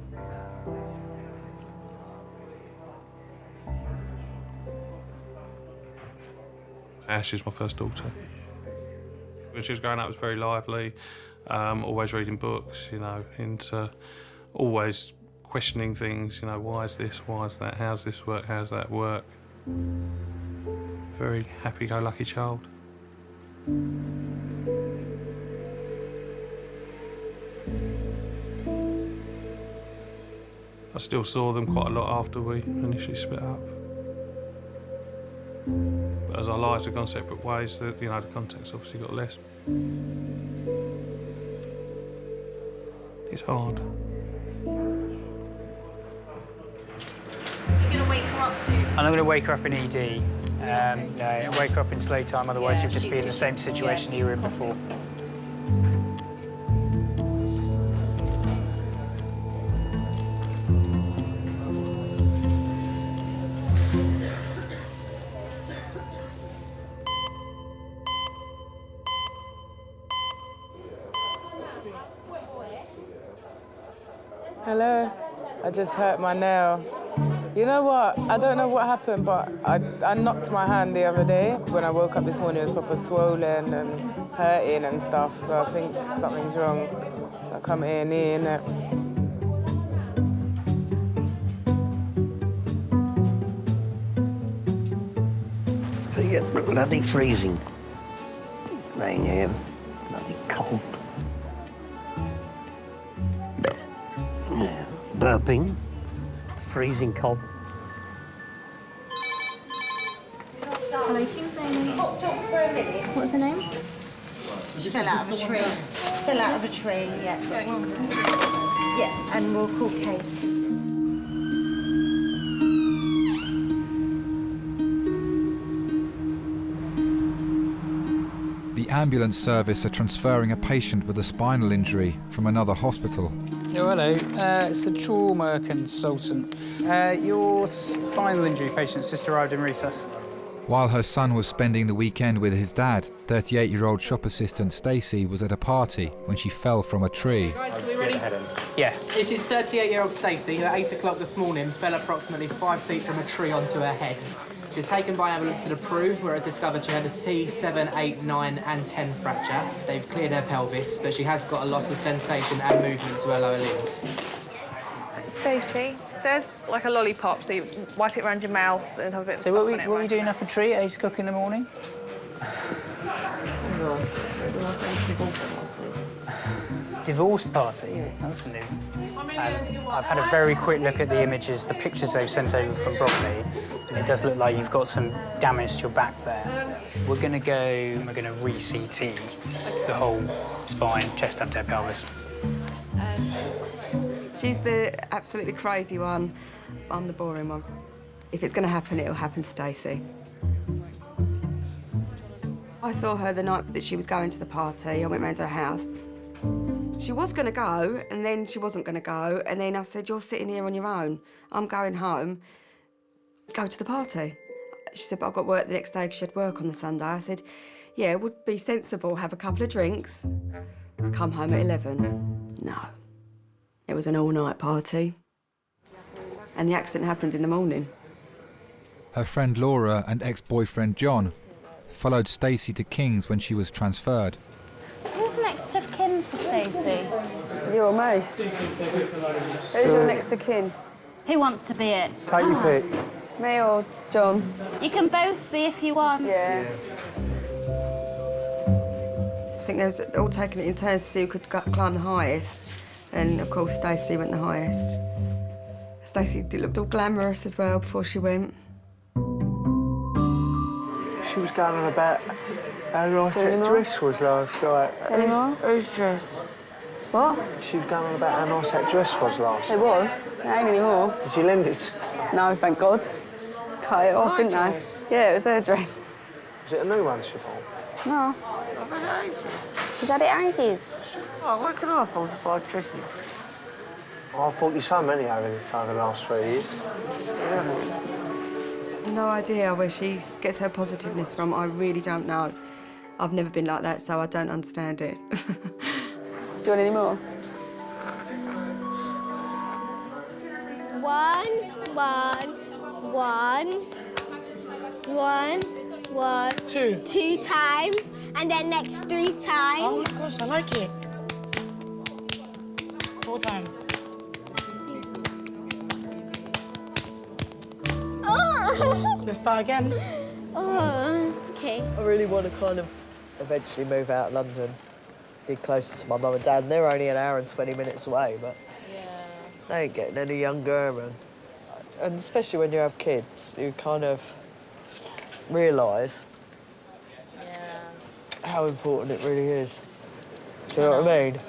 Ash is my first daughter. When she was growing up, it was very lively, always reading books, you know, and always questioning things, you know, why is this, why is that, how's this work, how's that work. Very happy-go-lucky child. I still saw them quite a lot after we initially split up. But as our lives have gone separate ways, the contact's obviously got less. It's hard. You're going to wake her up soon? And I'm going to wake her up in ED. No, wake her up in sleep time, otherwise you'll just be in the same situation you were in before. Hello, I just hurt my nail. You know what? I don't know what happened, but I knocked my hand the other day. When I woke up this morning, it was proper swollen and hurting and stuff, so I think something's wrong. I come A&E, innit? Yeah, bloody freezing. Rain here, bloody cold. Yeah, burping, freezing cold. Hello, King's Amy. Popped up for a minute. What's her name? Fell out of a tree. Fell out of a tree, yeah. Yeah, and we'll call Kate. The ambulance service are transferring a patient with a spinal injury from another hospital. Oh, hello. It's a trauma consultant. Your spinal injury patient's just arrived in recess. While her son was spending the weekend with his dad, 38-year-old shop assistant Stacey was at a party when she fell from a tree. Guys, are we ready? Yeah. This is 38-year-old Stacey, who at 8 o'clock this morning fell approximately 5 feet from a tree onto her head. She was taken by ambulance to the Prue, where it's discovered she had a C, 7, 8, 9 and 10 fracture. They've cleared her pelvis, but she has got a loss of sensation and movement to her lower limbs. Stacey, there's like a lollipop, so you wipe it around your mouth and have a bit of So stuff what on it, were right? you doing up a tree at 8 o'clock in the morning? Divorce party? That's new. I've had a very quick look at the images, the pictures they've sent over from Bromley, and it does look like you've got some damage to your back there. We're going to re-CT the whole spine, chest, abdomen, pelvis. She's the absolutely crazy one. I'm the boring one. If it's going to happen, it'll happen to Stacey. I saw her the night that she was going to the party. I went round to her house. She was going to go, and then she wasn't going to go. And then I said, you're sitting here on your own. I'm going home. Go to the party. She said, but I've got work the next day because she had work on the Sunday. I said, yeah, it would be sensible, have a couple of drinks, come home at 11. No. It was an all-night party. And the accident happened in the morning. Her friend Laura and ex-boyfriend John followed Stacey to King's when she was transferred. Who's next of kin for Stacey? You or me? Who's your next of kin? Who wants to be it? Take your pick. Me or John? You can both be if you want. Yeah. I think they was all taking it in turns to see who could climb the highest. And of course, Stacey went the highest. Stacey looked all glamorous as well before she went. She was going on about how nice that dress was last night. Any more? Whose dress? What? She was going on about how nice that dress was last night. It was. It ain't anymore. Did you lend it? No, thank God. Cut it off, didn't they? Yeah, it was her dress. Was it a new one she bought? No. She's had it ages. Oh, where can I afford to buy dresses? I've bought you so many over the last 3 years. No idea where she gets her positiveness from. I really don't know. I've never been like that, so I don't understand it. Do you want any more? 1, 1, 1, 1, 2. 2 times, and then next 3 times. Oh my gosh, I like it. 4 times. Oh! Let's start again. Oh, okay. I really want to kind of eventually move out of London, be closer to my mum and dad. And they're only an hour and 20 minutes away, but they ain't getting any younger. And especially when you have kids, you kind of realise how important it really is. Do you know what I mean?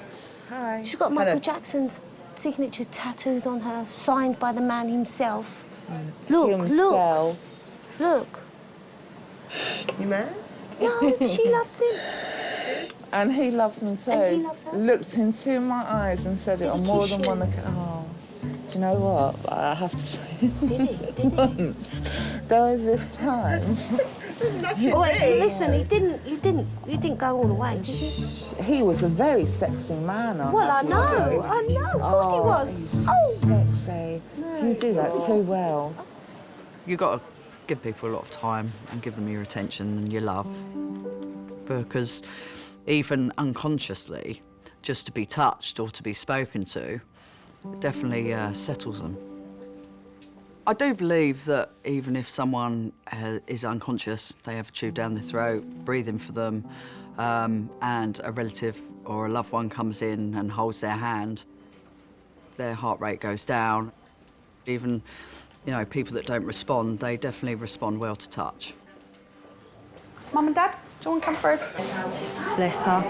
Hi. She's got Michael Jackson's signature tattooed on her, signed by the man himself. Look, look. Look. You mad? No, she loves him. And he loves me too. And he loves her. Looked into my eyes and said it on more than one occasion. Oh, do you know what? I have to say. Did he? Once. There was this time. Oh, wait, listen, you didn't go all the way, did you? He was a very sexy man. Well, I know, of course he was. Sexy. You do that too well. You've got to give people a lot of time and give them your attention and your love. Because even unconsciously, just to be touched or to be spoken to, it definitely settles them. I do believe that even if someone is unconscious, they have a tube down their throat, breathing for them, and a relative or a loved one comes in and holds their hand, their heart rate goes down. Even, you know, people that don't respond, they definitely respond well to touch. Mum and Dad, do you want to come through? Bless her.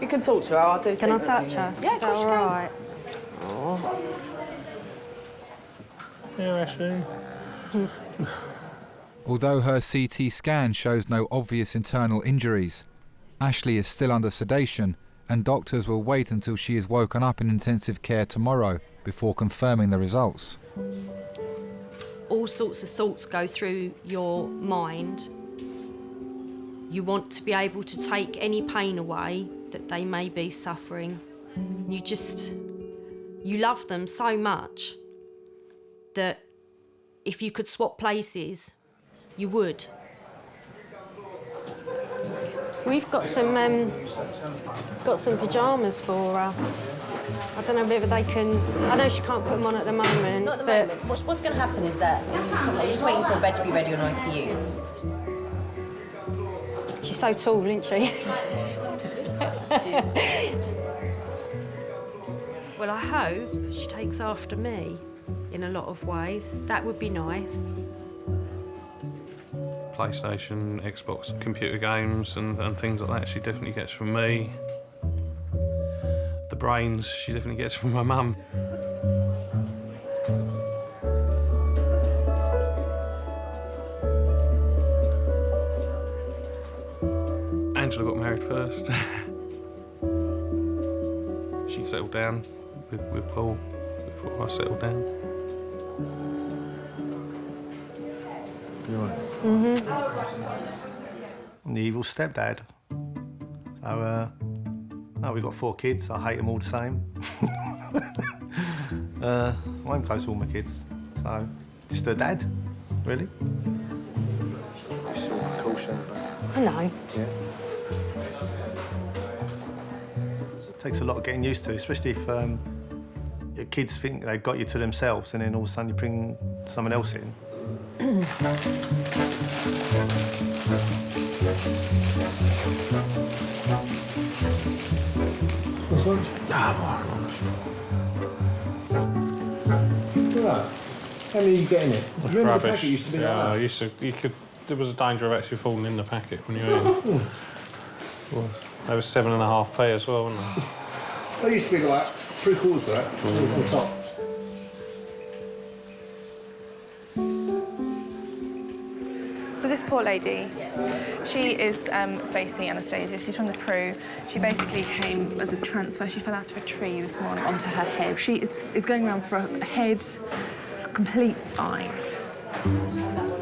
You can talk to her, I do. Can I touch her? Yeah, Is that all right? Yeah, Ashley. Although her CT scan shows no obvious internal injuries, Ashley is still under sedation, and doctors will wait until she is woken up in intensive care tomorrow before confirming the results. All sorts of thoughts go through your mind. You want to be able to take any pain away that they may be suffering. You love them so much that if you could swap places, you would. We've got some pyjamas for her. I don't know whether they can. I know she can't put them on at the moment. Not at the moment. What's going to happen is that you're just waiting for a bed to be ready on ITU. She's so tall, isn't she? Well, I hope she takes after me in a lot of ways. That would be nice. PlayStation, Xbox, computer games and things like that she definitely gets from me. The brains she definitely gets from my mum. Angela got married first. She settled down with Paul before I settled down. You all right? I'm the evil stepdad. So, no, we've got 4 kids. I hate them all the same. I'm close to all my kids. So, just a dad, really. It's all caution. I know. Yeah. It takes a lot of getting used to, especially if your kids think they've got you to themselves and then all of a sudden you bring someone else in. What's one? Right. How many are you getting it? Remember Rubbish. the packet used to be like that? There was a danger of actually falling in the packet when you were in. They were 7.5p as well, weren't they? They used to be like 3/4 of that, on the top. So this poor lady, she is Stacey Anastasia. She's from the Peru. She basically came as a transfer. She fell out of a tree this morning onto her head. She is going around for a head, complete spine.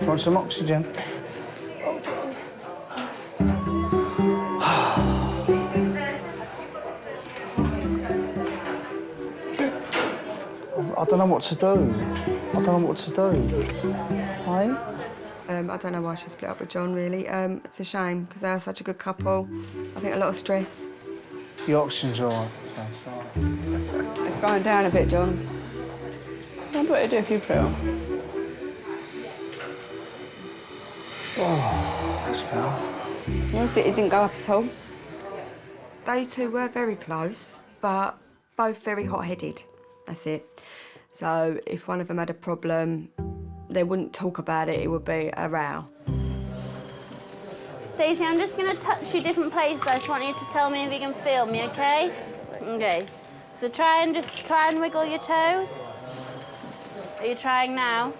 Want some oxygen? I don't know what to do. Hey? I don't know why she split up with John, really. It's a shame, because they are such a good couple. I think a lot of stress. The oxygen's all right. It's going down a bit, John. What would it do if you put it on? Oh, that's better. Yes, it didn't go up at all. They two were very close, but both very hot-headed. That's it. So if one of them had a problem, they wouldn't talk about it, it would be a row. Stacey, I'm just going to touch you different places. I just want you to tell me if you can feel me, OK? OK. So try and wiggle your toes. Are you trying now?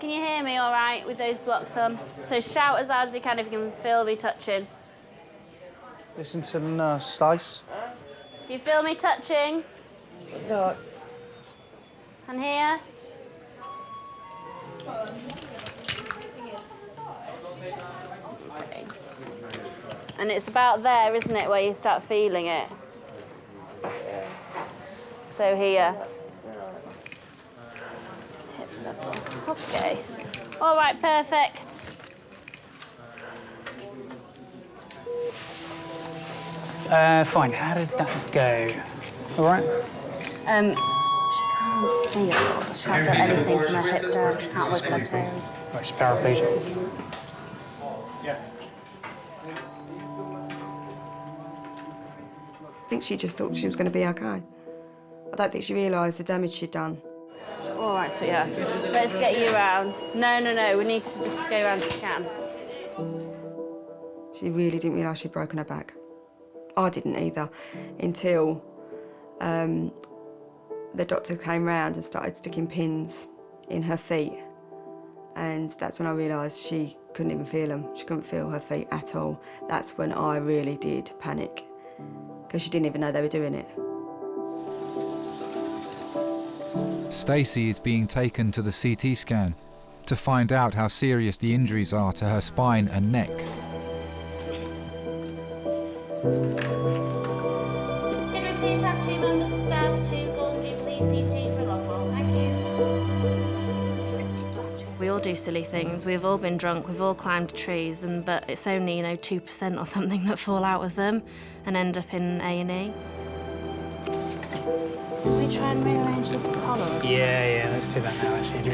Can you hear me all right with those blocks on? So shout as loud as you can if you can feel me touching. Listen to the nurse, Stace. Do you feel me touching? No. And here? Okay. And it's about there, isn't it, where you start feeling it? So here. Okay. All right, perfect. Fine. How did that go? All right? She can't can't feel. She can't feel anything from her hip down. She can't wiggle her toes. Right, she's paraplegic. I think she just thought she was going to be okay. I don't think she realised the damage she'd done. All right, sweetheart. Let's get you round. No. We need to just go around and scan. She really didn't realise she'd broken her back. I didn't either, until the doctor came round and started sticking pins in her feet. And that's when I realised she couldn't even feel them. She couldn't feel her feet at all. That's when I really did panic, because she didn't even know they were doing it. Stacey is being taken to the CT scan to find out how serious the injuries are to her spine and neck. Can we please have 2 members of staff to Golden Jubilee CT for Rockwell? Thank you. We all do silly things. We've all been drunk. We've all climbed trees, but it's only 2% or something that fall out of them and end up in A&E. Can we try and rearrange this collar? Yeah, let's do that now, actually.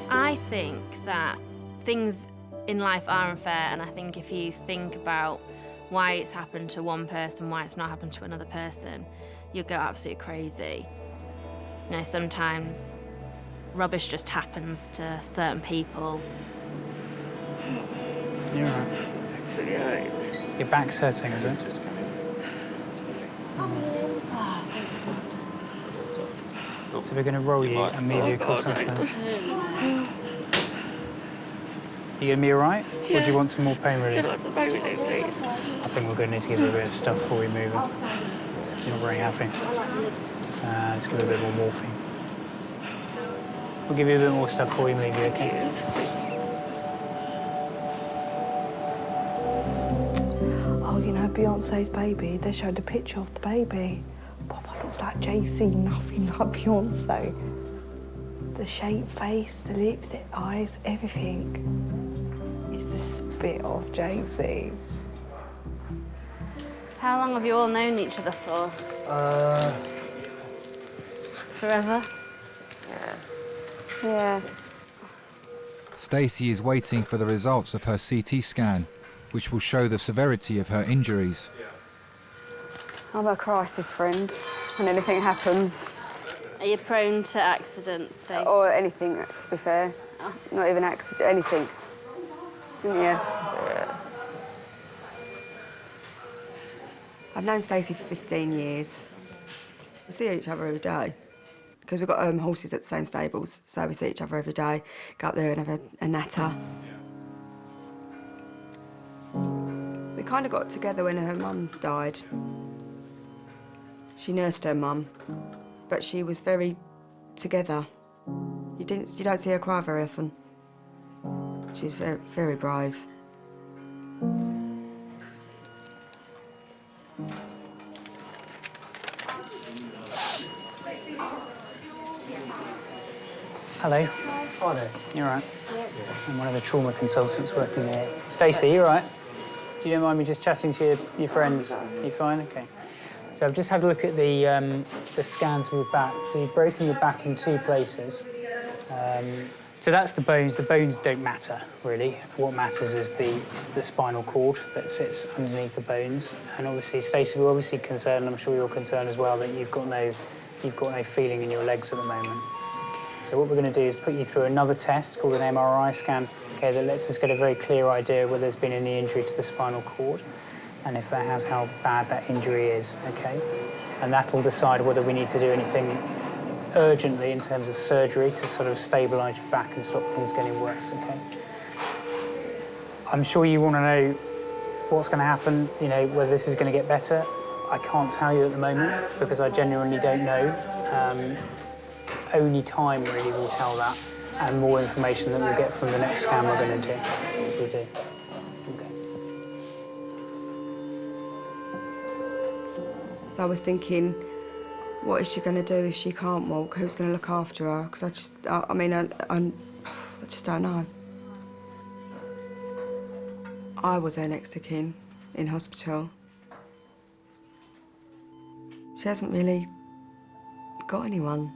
I think that things in life are unfair, and I think if you think about why it's happened to one person, why it's not happened to another person, you'll go absolutely crazy. Sometimes rubbish just happens to certain people. You're right. Your back's hurting, is it? So we're going to roll you and move you across instead. You going to be all right? Or do you want some more pain relief? I'd like some pain relief, please. I think we're going to need to give you a bit of stuff before we move it. So you're not very happy. Let's give you a bit more morphine. We'll give you a bit more stuff before we move you, okay? Oh, Beyonce's baby, they showed a picture of the baby. Papa looks like JC, nothing like Beyonce. The shape, face, the lips, the eyes, everything. It's the spit of JC. How long have you all known each other for? Forever? Yeah. Stacey is waiting for the results of her CT scan, which will show the severity of her injuries. I'm a crisis friend. When anything happens. Are you prone to accidents, Stacey? Or anything, to be fair. Not even accident, anything. Yeah. I've known Stacey for 15 years. We see each other every day because we've got horses at the same stables, so we see each other every day, go up there and have a natter. We kind of got together when her mum died. She nursed her mum, but she was very together. You don't see her cry very often. She's very, very brave. Hello. Hi there. You all right? Yeah. I'm one of the trauma consultants working here. Stacey, you all right? Do you don't mind me just chatting to your friends? You fine? Okay. So I've just had a look at the scans of your back. So you've broken your back in 2 places. So that's the bones. The bones don't matter, really. What matters is the spinal cord that sits underneath the bones. And obviously, Stacey, we're obviously concerned, and I'm sure you're concerned as well, that you've got no feeling in your legs at the moment. So what we're going to do is put you through another test called an MRI scan, okay, that lets us get a very clear idea whether there's been any injury to the spinal cord, and if that has, how bad that injury is, okay? And that'll decide whether we need to do anything urgently in terms of surgery to sort of stabilise your back and stop things getting worse, okay? I'm sure you want to know what's going to happen, whether this is going to get better. I can't tell you at the moment because I genuinely don't know. Only time really will tell that, and more information that we'll get from the next scan we're going to do. If we do. Okay. So I was thinking, what is she going to do if she can't walk? Who's going to look after her? Because I just don't know. I was her next of kin in hospital. She hasn't really got anyone,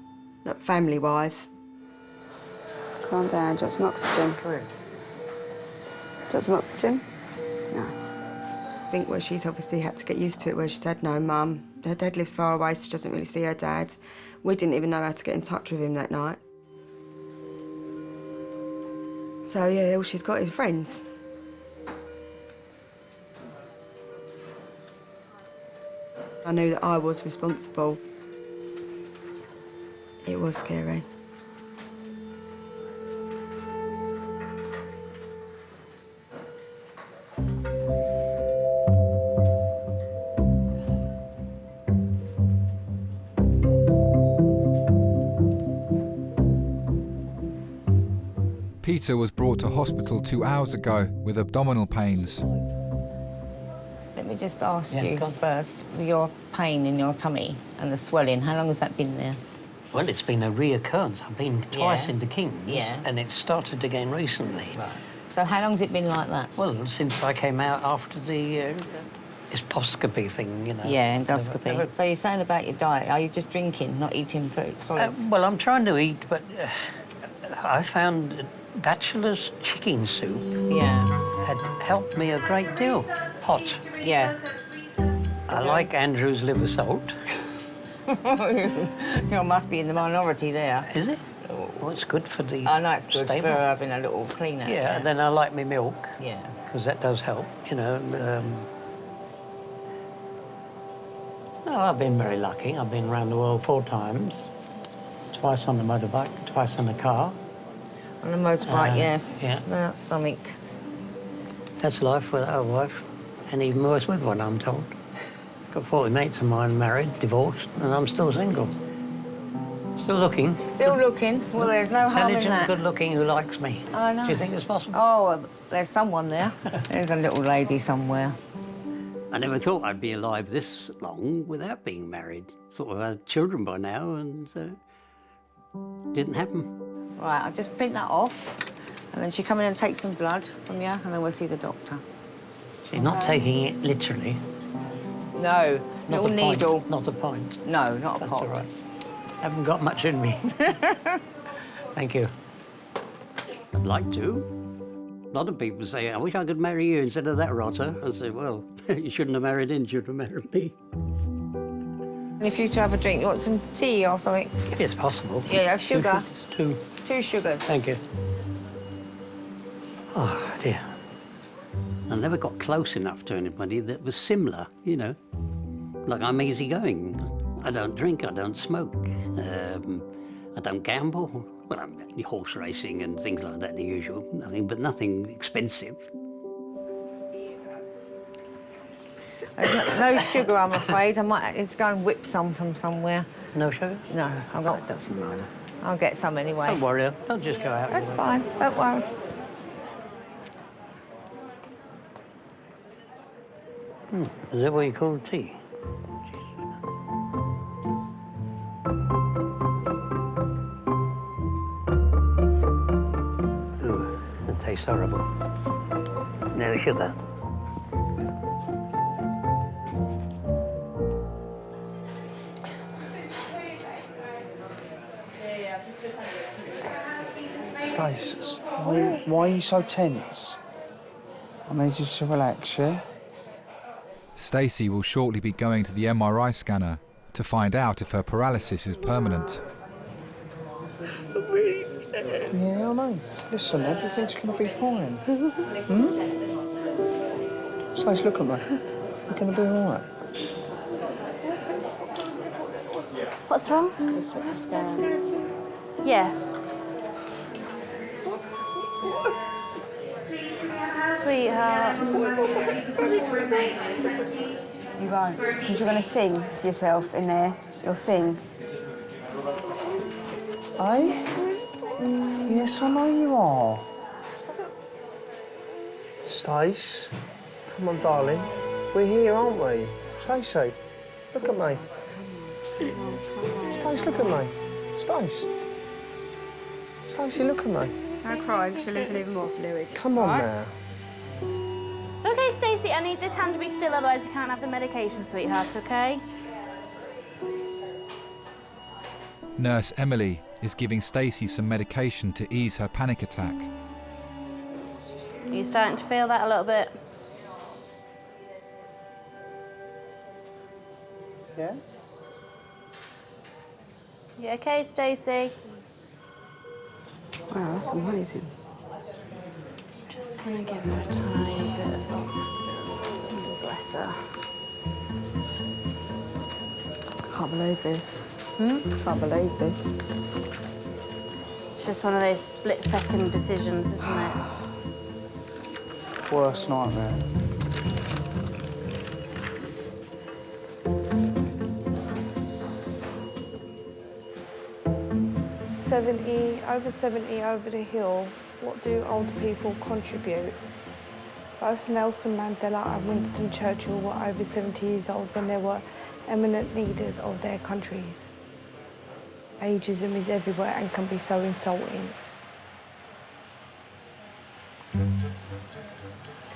like family-wise. Calm down, do you want some oxygen? Do you want some oxygen? No. I think where she's obviously had to get used to it, where she said, no, Mum, her dad lives far away, so she doesn't really see her dad. We didn't even know how to get in touch with him that night. So, yeah, all she's got is friends. I knew that I was responsible. It was scary. Peter was brought to hospital 2 hours ago with abdominal pains. Let me just ask you first, your pain in your tummy and the swelling, how long has that been there? Well, it's been a reoccurrence. I've been twice into King's, Yeah. and it started again recently. Right. So how long's it been like that? Well, since I came out after the endoscopy thing, you know. Yeah, endoscopy. So you're saying about your diet, are you just drinking, not eating food, solids? Well, I'm trying to eat, but I found bachelor's chicken soup had helped me a great deal. Hot. Yeah. I like Andrew's liver salt. You must be in the minority there. Is it? Well, it's good for the I know it's good stable. for having a little clean out. Yeah, and then I like my milk. Yeah. Because that does help, you know. No, I've been very lucky. I've been around the world 4 times. Twice on the motorbike, twice on the car. On the motorbike, yes. Yeah. That's something. That's life without a wife, and even worse with one, I'm told. Got 40 mates of mine married, divorced, and I'm still single. Still looking. Still looking? Well, there's no harm in Intelligent, that. good-looking, who likes me. I know. Do you think it's possible? Oh, well, there's someone there. There's a little lady somewhere. I never thought I'd be alive this long without being married. Thought I had children by now, and didn't happen. Right, I'll just print that off, and then she come in and take some blood from you, and then we'll see the doctor. She's not taking it literally. No, Not little a pint. needle. Not a pint. No, not a That's pot. all right. Haven't got much in me. Thank you. I'd like to. A lot of people say, I wish I could marry you instead of that rotter. I say, well, you shouldn't have married him, you should have married me. And if you to have a drink, you want some tea or something? If it's possible. Yeah, you have sugar. 2. 2 sugars. Thank you. Oh, dear. I never got close enough to anybody that was similar, you know. Like, I'm easygoing. I don't drink, I don't smoke. I don't gamble. Well, I'm horse racing and things like that, the usual. Nothing expensive. There's no sugar, I'm afraid. I might need to go and whip some from somewhere. No sugar? No, I've got... It doesn't matter. I'll get some anyway. Don't worry, don't just go out. That's fine, don't worry. Is that what you call tea? Ooh, it tastes horrible. No sugar. Stace, why are you so tense? I need you to relax, yeah? Stacey will shortly be going to the MRI scanner to find out if her paralysis is permanent. I'm really scared. Yeah, I know. Listen, everything's going to be fine. Stace, look at me. You're going to be all right. What's wrong? Yeah. Sweetheart. You won't, because you're going to sing to yourself in there. You'll sing. Eh? Yes, I know you are. Stace, come on, darling. We're here, aren't we? Stacey, look at me. Stace, look at me. Stace. Stacey, look at me. Don't cry, because you'll lose even more fluid. Come on now. It's okay, Stacey. I need this hand to be still, otherwise you can't have the medication, sweetheart, okay? Nurse Emily is giving Stacey some medication to ease her panic attack. Are you starting to feel that a little bit? Yeah? You okay, Stacey? Wow, that's amazing. Just gonna give her a tiny bit of oxygen. Bless her. I can't believe this. Can't believe this. It's just one of those split-second decisions, isn't it? Worst nightmare. Over 70 over the hill, what do older people contribute? Both Nelson Mandela and Winston Churchill were over 70 years old when they were eminent leaders of their countries. Ageism is everywhere and can be so insulting.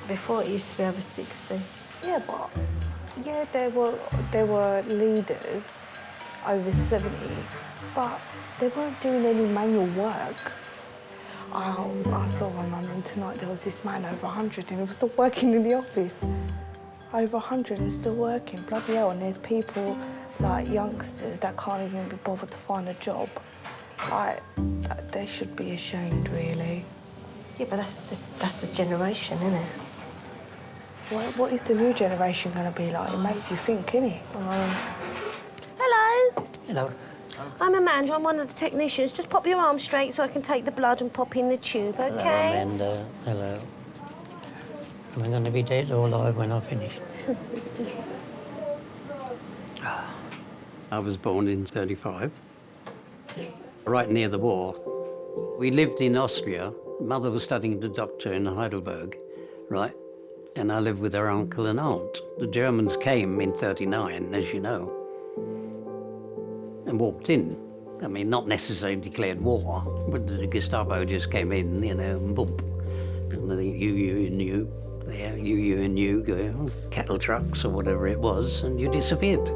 Before it used to be over 60. Yeah, but there were leaders over 70, but they weren't doing any manual work. I saw one on tonight, there was this man over 100 and he was still working in the office. Over 100 and still working, bloody hell, and there's people like youngsters that can't even be bothered to find a job. They should be ashamed, really. Yeah, but that's the generation, isn't it? What is the new generation going to be like? It makes you think, innit? Hello. Hello. I'm Amanda. I'm one of the technicians. Just pop your arm straight so I can take the blood and pop in the tube, Hello, OK? Amanda. Hello. Am I going to be dead or alive when I finish? I was born in 35, right near the war. We lived in Austria. Mother was studying the doctor in Heidelberg, right? And I lived with her uncle and aunt. The Germans came in 39, as you know, and walked in. I mean, not necessarily declared war, but the Gestapo just came in, you know, and boom. You and you, there, you and you, go, cattle trucks or whatever it was, and you disappeared.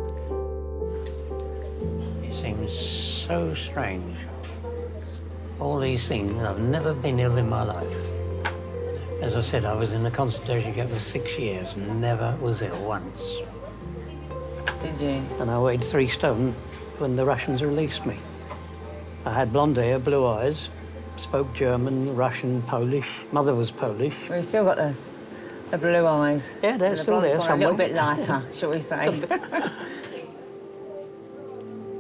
It seems so strange. All these things, I've never been ill in my life. As I said, I was in the concentration camp for 6 years and never was ill once. Did you? And I weighed 3 stone when the Russians released me. I had blonde hair, blue eyes, spoke German, Russian, Polish. Mother was Polish. Well, you've still got the blue eyes. Yeah, they're still there somewhere. A little bit lighter, shall we say.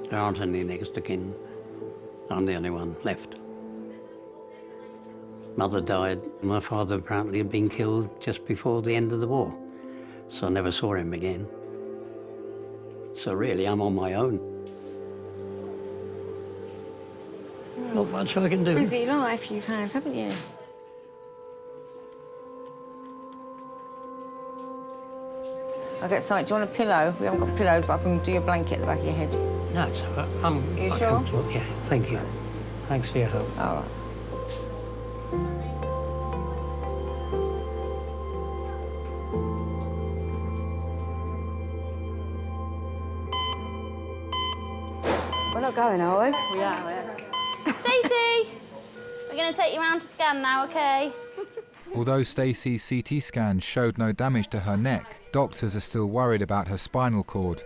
There aren't any next of kin. I'm the only one left. Mother died. My father apparently had been killed just before the end of the war, so I never saw him again. So really, I'm on my own. Not much I can do. Busy life you've had, haven't you? I'll get something. Do you want a pillow? We haven't got pillows, but I can do your blanket at the back of your head. No, it's all right. I'm you quite sure? comfortable. Yeah, thank you. Thanks for your help. All right. We're not going, are we? We are. Stacey! We're going to take you round to scan now, OK? Although Stacey's CT scan showed no damage to her neck, doctors are still worried about her spinal cord.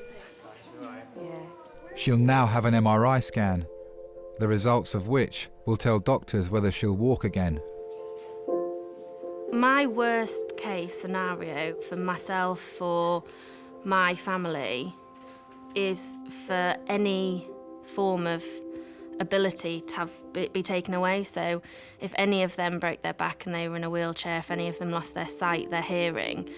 She'll now have an MRI scan, the results of which will tell doctors whether she'll walk again. My worst case scenario for myself, for my family, is for any form of ability to be taken away. So if any of them broke their back and they were in a wheelchair, if any of them lost their sight, their hearing,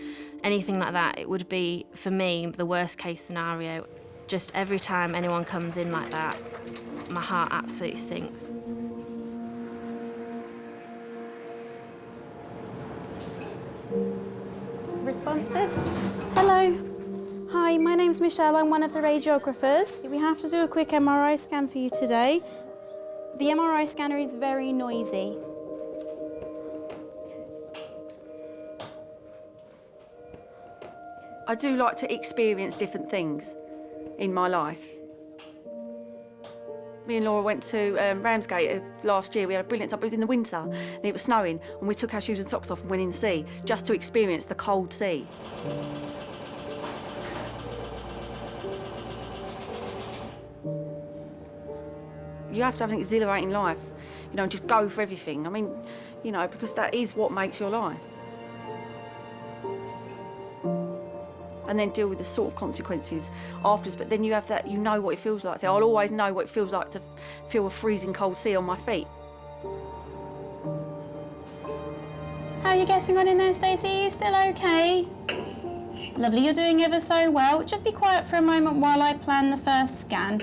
anything like that, it would be, for me, the worst case scenario. Just every time anyone comes in like that, my heart absolutely sinks. Responsive. Hello. Hi, my name's Michelle. I'm one of the radiographers. We have to do a quick MRI scan for you today. The MRI scanner is very noisy. I do like to experience different things in my life. Me and Laura went to Ramsgate last year. We had a brilliant time. It was in the winter and it was snowing, and we took our shoes and socks off and went in the sea just to experience the cold sea. You have to have an exhilarating life, you know, and just go for everything. I mean, you know, because that is what makes your life. And then deal with the sort of consequences afterwards. But then you have that, you know what it feels like. So I'll always know what it feels like to feel a freezing cold sea on my feet. How are you getting on in there, Stacey? Are you still okay? Lovely, you're doing ever so well. Just be quiet for a moment while I plan the first scan.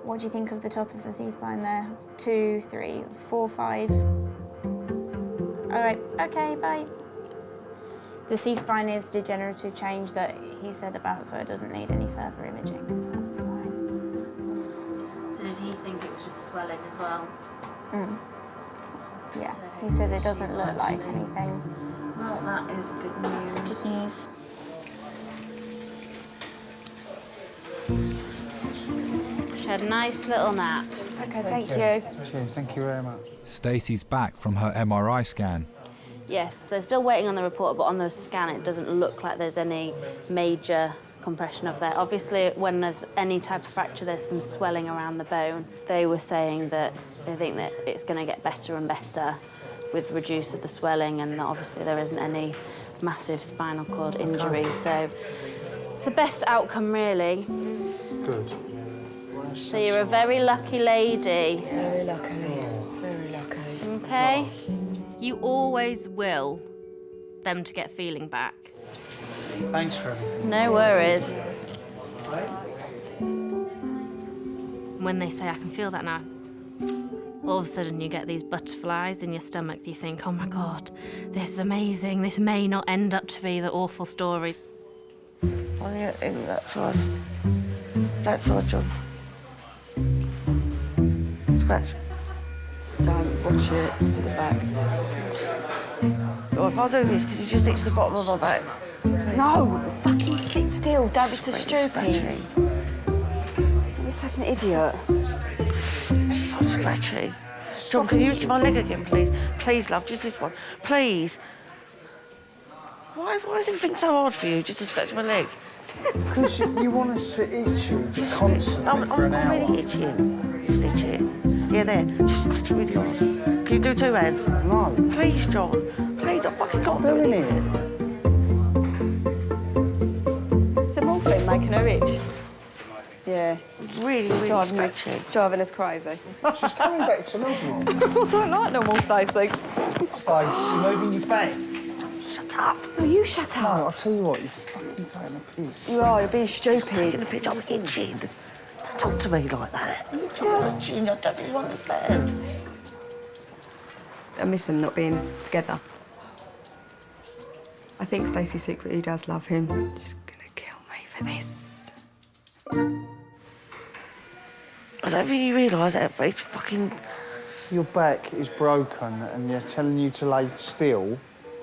What do you think of the top of the C-spine there? 2, 3, 4, 5. All right, okay, bye. The C-spine is degenerative change that he said about, so it doesn't need any further imaging, so that's fine. So did he think it was just swelling as well? Yeah, he said it doesn't look like anything. Well, that is good news. It's good news. She had a nice little nap. Okay, thank you. Cheers, thank you very much. Stacey's back from her MRI scan. Yes, so they're still waiting on the report, but on the scan it doesn't look like there's any major compression of there. Obviously, when there's any type of fracture, there's some swelling around the bone. They were saying that they think that it's going to get better and better with reduce of the swelling, and that obviously there isn't any massive spinal cord injury. So it's the best outcome, really. Good. So you're a very lucky lady. Very lucky, very lucky. Okay? You always will them to get feeling back. Thanks for everything. No worries. When they say, I can feel that now, all of a sudden you get these butterflies in your stomach. You think, oh my God, this is amazing. This may not end up to be the awful story. On the in that side, John. Scratch. Don't watch it to the back. Or if I do this, could you just itch the bottom of my back? No, fucking sit still. Don't be so stupid. Don't be such an idiot. So scratchy. John, can you itch my leg again, please? Please, love, just this one. Please. Why is everything so hard for you, just to scratch my leg? Because you want us to itch you constantly for an hour. I'm really itching. Just itch it. Yeah, there. Just scratch it really hard. Can you do 2 hands? No. Please, John. Please, I fucking can't do anything. Is the morphine making her itch? Yeah. Really, really scratchy. Driving us crazy. She's coming back to normal. I don't like normal, Stacey. Stacey, moving your back. Shut up. No, you shut up. No, I'll tell you what, you're fucking taking a piss. You are, you're being stupid. Taking a piss, I'm itching. Don't talk to me like that. I'm itching, I don't really understand. I miss them not being together. I think Stacey secretly does love him. She's gonna kill me for this. I don't think you realise that it's fucking... Your back is broken and they're telling you to lay still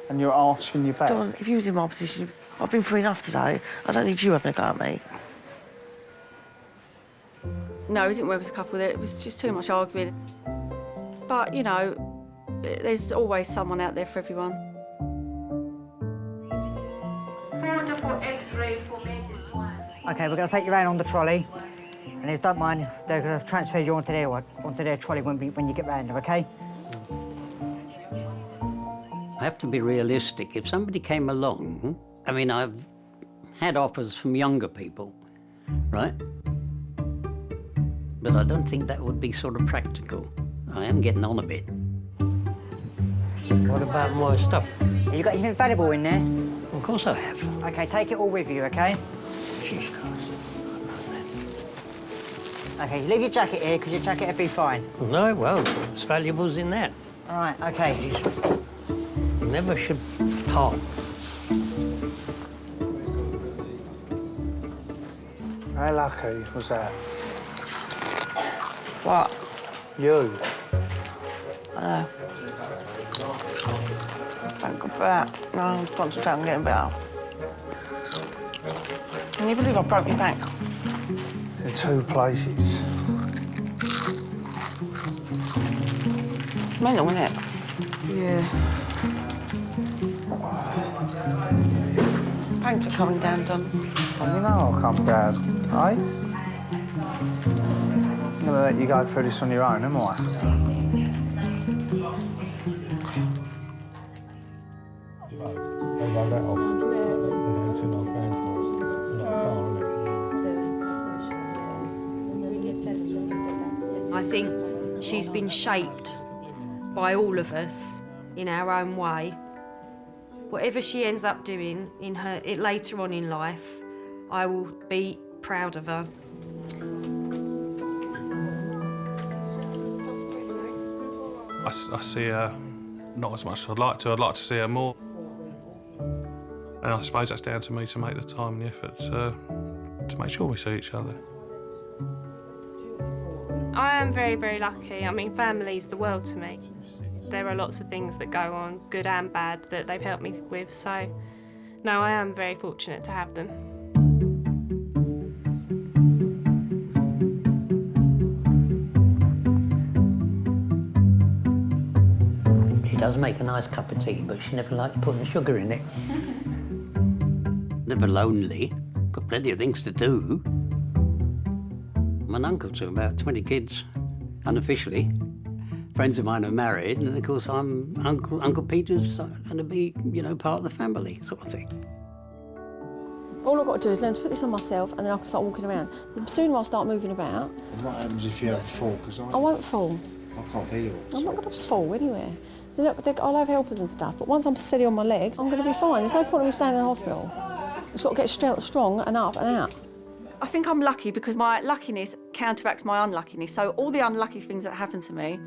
and you're arching your back. John, if you was in my position, I've been through enough today. I don't need you having a go at me. No, we didn't work with a couple. It was just too much arguing. But, you know, there's always someone out there for everyone. OK, we're going to take you round on the trolley. And if you don't mind, they're going to transfer you onto their trolley when you get round there, OK? I have to be realistic. If somebody came along, I mean, I've had offers from younger people, right? But I don't think that would be sort of practical. I am getting on a bit. What about my stuff? Have you got anything valuable in there? Of course I have. OK, take it all with you, OK? OK, leave your jacket here, because your jacket will be fine. No, well, it's valuables in that. All right, OK. Never should part. How lucky was that? What? You. Thank God for that. No, I'm concentrating on getting better. Can you believe I broke your back? In 2 places. Mental, isn't it? Yeah. Thanks for coming down, Don. And you know I'll come down, eh? I'm gonna let you go through this on your own, am I? I think she's been shaped by all of us in our own way. Whatever she ends up doing in her later on in life, I will be proud of her. I see her not as much as I'd like to. I'd like to see her more. And I suppose that's down to me to make the time and the effort to make sure we see each other. I am very, very lucky. I mean, family's the world to me. There are lots of things that go on, good and bad, that they've helped me with. So, no, I am very fortunate to have them. She does make a nice cup of tea, but she never likes putting sugar in it. Never lonely. Got plenty of things to do. I'm an uncle to about 20 kids, unofficially. Friends of mine are married, and of course I'm Uncle Peter's going to be, you know, part of the family, sort of thing. All I've got to do is learn to put this on myself, and then I can start walking around. The sooner I start moving about... And what happens if you ever fall? Because I won't fall. I can't hear you. I'm not going to fall anywhere. I'll have helpers and stuff, but once I'm steady on my legs, I'm going to be fine. There's no point in me staying in the hospital. I've got to get strong and up and out. I think I'm lucky because my luckiness counteracts my unluckiness. So all the unlucky things that happen to me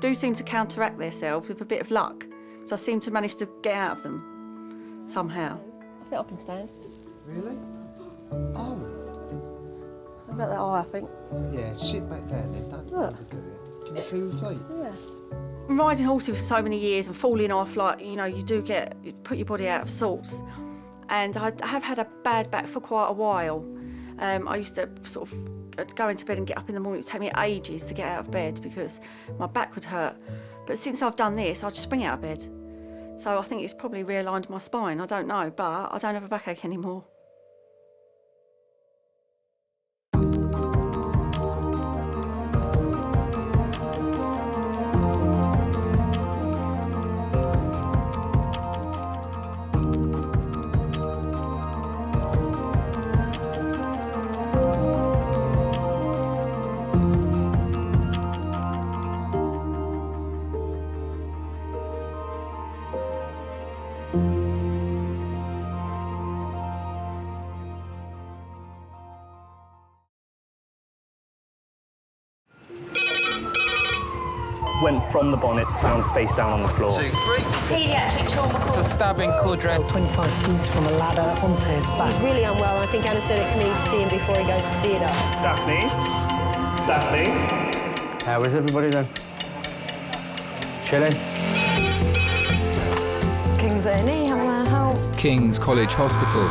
do seem to counteract themselves with a bit of luck. So I seem to manage to get out of them somehow. I think I can stand. Really? Oh. About that eye, I think. Yeah, sit back down then. Don't Look. do it. Can you feel your feet? Yeah. Riding horses for so many years and falling off, like, you know, you put your body out of sorts. And I have had a bad back for quite a while. I used to sort of go into bed and get up in the morning. It would take me ages to get out of bed because my back would hurt. But since I've done this, I just spring out of bed. So I think it's probably realigned my spine. I don't know, but I don't have a backache anymore. Went from the bonnet, found face down on the floor. 2, 3. Paediatric trauma. It's a stabbing quadra. 25 feet from a ladder onto his back. He's really unwell. I think anaesthetics need to see him before he goes to theatre. Daphne? Daphne? How is everybody then? Chilling? King's A&E, how may I help? King's College Hospital,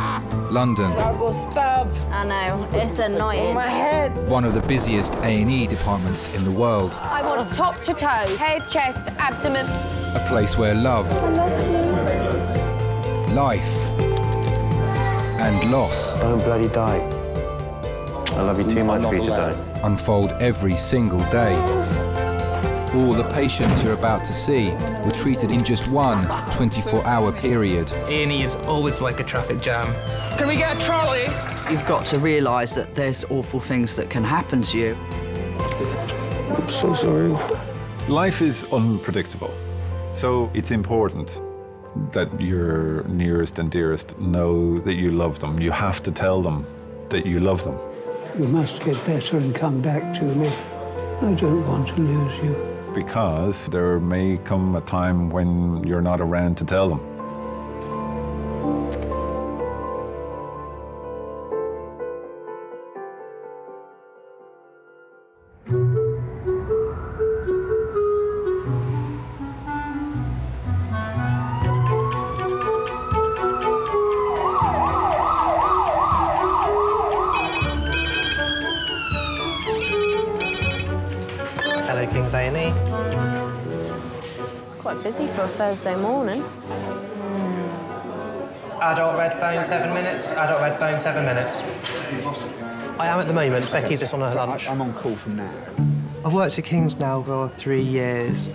London. I got stabbed. I know, it's annoying. My head. One of the busiest A&E departments in the world. I want top to toe, head, chest, abdomen. A place where love, life, and loss. Don't bloody die. I love you too much for you to die. Unfold every single day. All the patients you're about to see were treated in just one 24-hour period. A&E is always like a traffic jam. Can we get a trolley? You've got to realise that there's awful things that can happen to you. I'm so sorry. Life is unpredictable, so it's important that your nearest and dearest know that you love them. You have to tell them that you love them. You must get better and come back to me. I don't want to lose you. Because there may come a time when you're not around to tell them. Hello, King's A&E. Quite busy for a Thursday morning. Adult red bone, 7 minutes. Adult red bone, 7 minutes. I am at the moment. Becky's just on her lunch. I'm on call from now. I've worked at King's now for 3 years.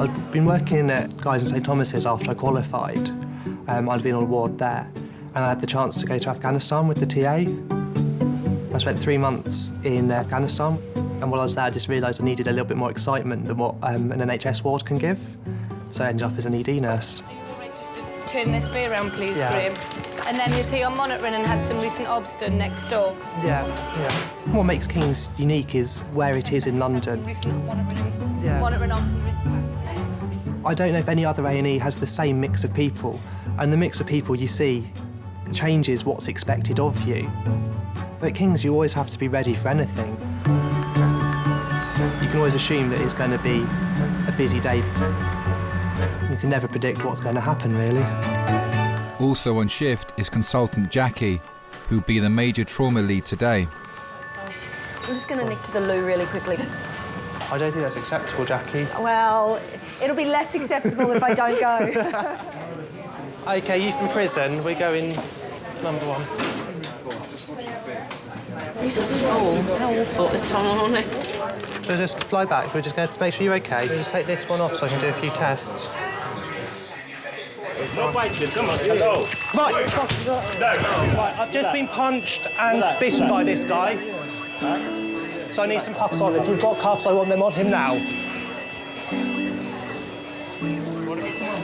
I've been working at Guy's and St Thomas's after I qualified. I'd been on a ward there, and I had the chance to go to Afghanistan with the TA. I spent 3 months in Afghanistan, and while I was there, I just realised I needed a little bit more excitement than what an NHS ward can give. So I ended up as an ED nurse. Turn this beer around, please, Graham. And then you see you're monitoring and had some recent obs done next door. Yeah. What makes King's unique is where it is in London. Monitoring obs and risk factors. I don't know if any other A&E has the same mix of people, and the mix of people you see changes what's expected of you. But at King's, you always have to be ready for anything. You can always assume that it's going to be a busy day. You can never predict what's going to happen, really. Also on shift is consultant Jackie, who'll be the major trauma lead today. I'm just going to nick to the loo really quickly. I don't think that's acceptable, Jackie. Well, it'll be less acceptable if I don't go. OK, you from prison. We're going number 1. Jesus is full. How awful this time of morning. So just fly back. We're just going to make sure you're OK. Just take this one off so I can do a few tests. No biting, come on, hello. Right, I've just been punched and bitten by this guy. So I need some cuffs on. If you've got cuffs, I want them on him now.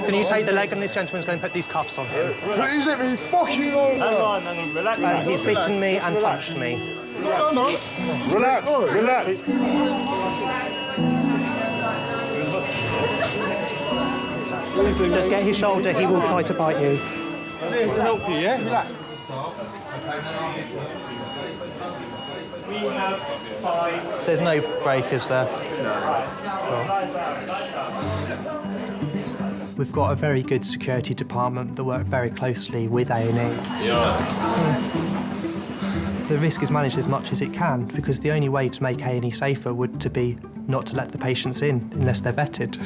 Can you take the leg and this gentleman's going to put these cuffs on him? Please let me fucking over. Hang on, relax. He's bitten me and punched me. No. Relax. Just get his shoulder, he will try to bite you. I'm here to help you, yeah? Relax. We have 5. There's no breakers there. We've got a very good security department that work very closely with A&E. The risk is managed as much as it can because the only way to make A&E safer would to be not to let the patients in unless they're vetted.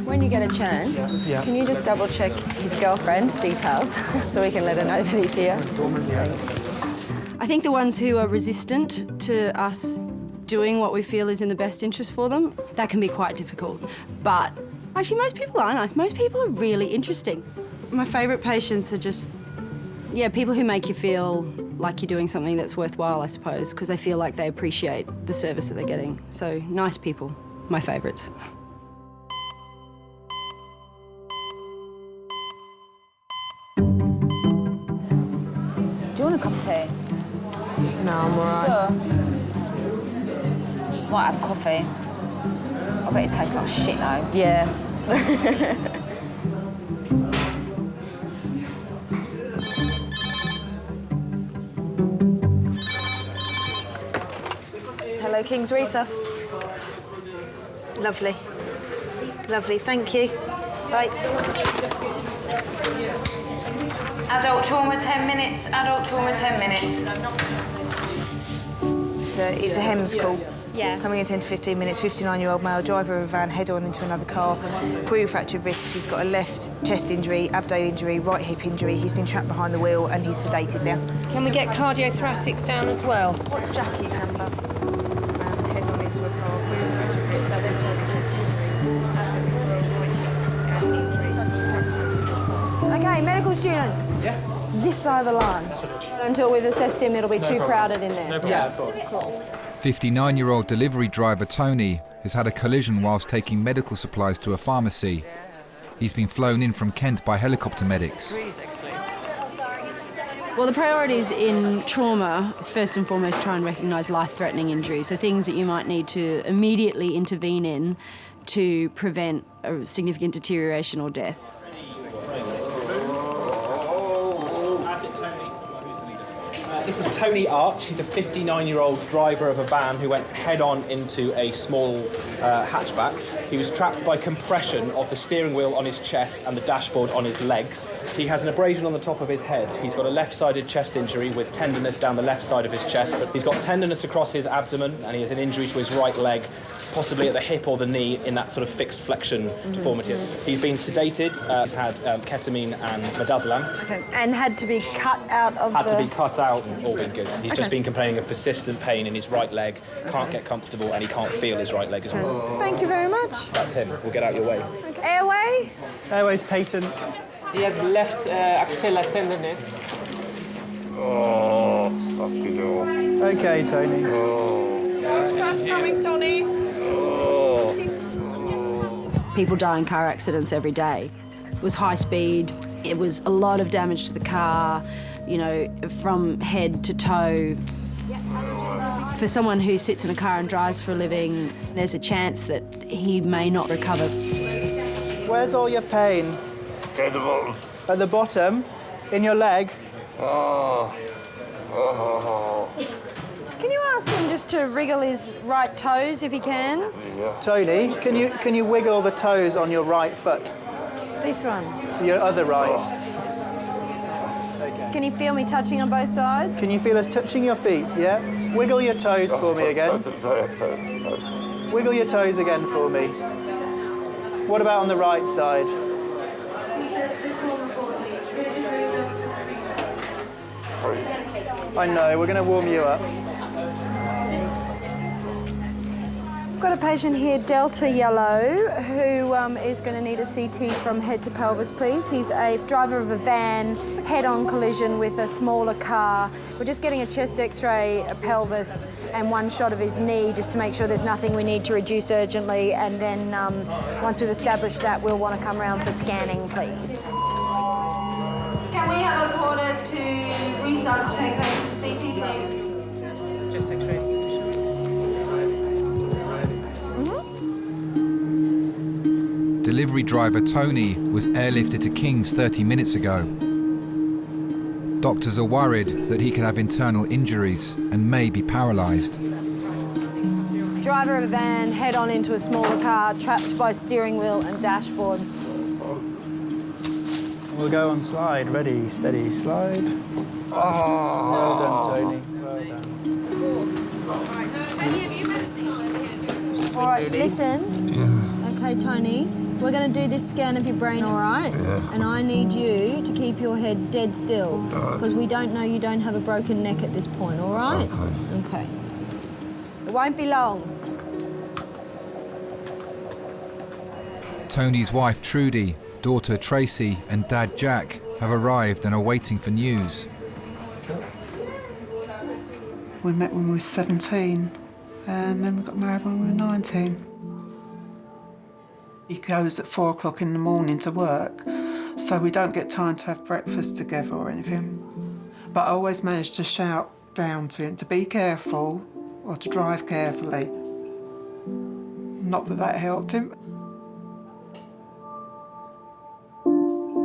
When you get a chance, can you just double-check his girlfriend's details so we can let her know that he's here? Thanks. I think the ones who are resistant to us doing what we feel is in the best interest for them, that can be quite difficult. But actually, most people are nice. Most people are really interesting. My favourite patients are just, people who make you feel like you're doing something that's worthwhile, I suppose, because they feel like they appreciate the service that they're getting. So, nice people, my favourites. Do you want a cup of tea? No, I'm all right. Sure. Might have coffee. I bet it tastes like shit, though. Yeah. Hello, King's Recess. Lovely. Lovely, thank you. Bye. Adult trauma, 10 minutes. Adult trauma, 10 minutes. It's a HEMS call. Yeah. Coming in 10 to 15 minutes, 59-year-old male, driver of a van, head-on into another car. Query fractured wrist, he's got a left chest injury, abdo injury, right hip injury. He's been trapped behind the wheel and he's sedated now. Can we get cardiothoracics down as well? What's Jackie's number? Head-on into a car, query fractured wrist, abdo chest injury. OK, medical students. Yes. This side of the line. Until we've assessed him, it'll be too crowded in there. Of course. Cool. 59-year-old delivery driver Tony has had a collision whilst taking medical supplies to a pharmacy. He's been flown in from Kent by helicopter medics. Well, the priorities in trauma is first and foremost try and recognise life-threatening injuries, so things that you might need to immediately intervene in to prevent a significant deterioration or death. This is Tony Arch. He's a 59-year-old driver of a van who went head-on into a small hatchback. He was trapped by compression of the steering wheel on his chest and the dashboard on his legs. He has an abrasion on the top of his head. He's got a left-sided chest injury with tenderness down the left side of his chest. But he's got tenderness across his abdomen, and he has an injury to his right leg, possibly at the hip or the knee, in that sort of fixed flexion deformity. He's been sedated. He's had ketamine and midazolam. Okay. And had to be cut out of to be cut out and all been good. He's just been complaining of persistent pain in his right leg, can't get comfortable, and he can't feel his right leg as well. Thank you very much. That's him. We'll get out your way. Okay. Airway? Airway's patent. He has left axilla tenderness. Oh, fucking hell. Okay, Tony. Oh. Scratch coming, Tony. People die in car accidents every day. It was high speed, it was a lot of damage to the car, you know, from head to toe. For someone who sits in a car and drives for a living, there's a chance that he may not recover. Where's all your pain? At the bottom. At the bottom? In your leg? Oh. Oh. Can you ask him just to wriggle his right toes if he can? Yeah. Tony, can you wiggle the toes on your right foot? This one? Your other right. Oh. Can you feel me touching on both sides? Can you feel us touching your feet, yeah? Wiggle your toes for me again. Wiggle your toes again for me. What about on the right side? I know, we're going to warm you up. I've got a patient here, Delta Yellow, who is going to need a CT from head to pelvis, please. He's a driver of a van, head-on collision with a smaller car. We're just getting a chest X-ray, a pelvis, and one shot of his knee just to make sure there's nothing we need to reduce urgently. And then once we've established that, we'll want to come around for scanning, please. Can we have a porter to resuscitate patient to CT, please? Chest X-ray. Delivery driver Tony was airlifted to King's 30 minutes ago. Doctors are worried that he could have internal injuries and may be paralysed. Driver of a van, head-on into a smaller car, trapped by steering wheel and dashboard. We'll go on slide. Ready, steady, slide. Oh. Well done, Tony. Well done. All right, listen. Yeah. Okay, Tony. We're going to do this scan of your brain, all right? Yeah. And I need you to keep your head dead still, because we don't know you don't have a broken neck at this point, all right? Okay. Okay. It won't be long. Tony's wife Trudy, daughter Tracy and dad Jack have arrived and are waiting for news. We met when we were 17 and then we got married when we were 19. He goes at 4 o'clock in the morning to work, so we don't get time to have breakfast together or anything. But I always manage to shout down to him to be careful or to drive carefully. Not that that helped him.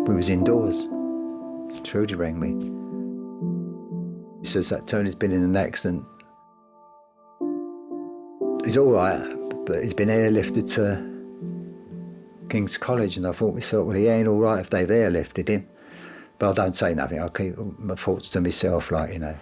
We was indoors. Trudy rang me. He says that Tony's been in an accident. He's all right, but he's been airlifted to King's College, and I thought myself, well, he ain't all right if they've airlifted him. But I don't say nothing. I keep my thoughts to myself, like, you know.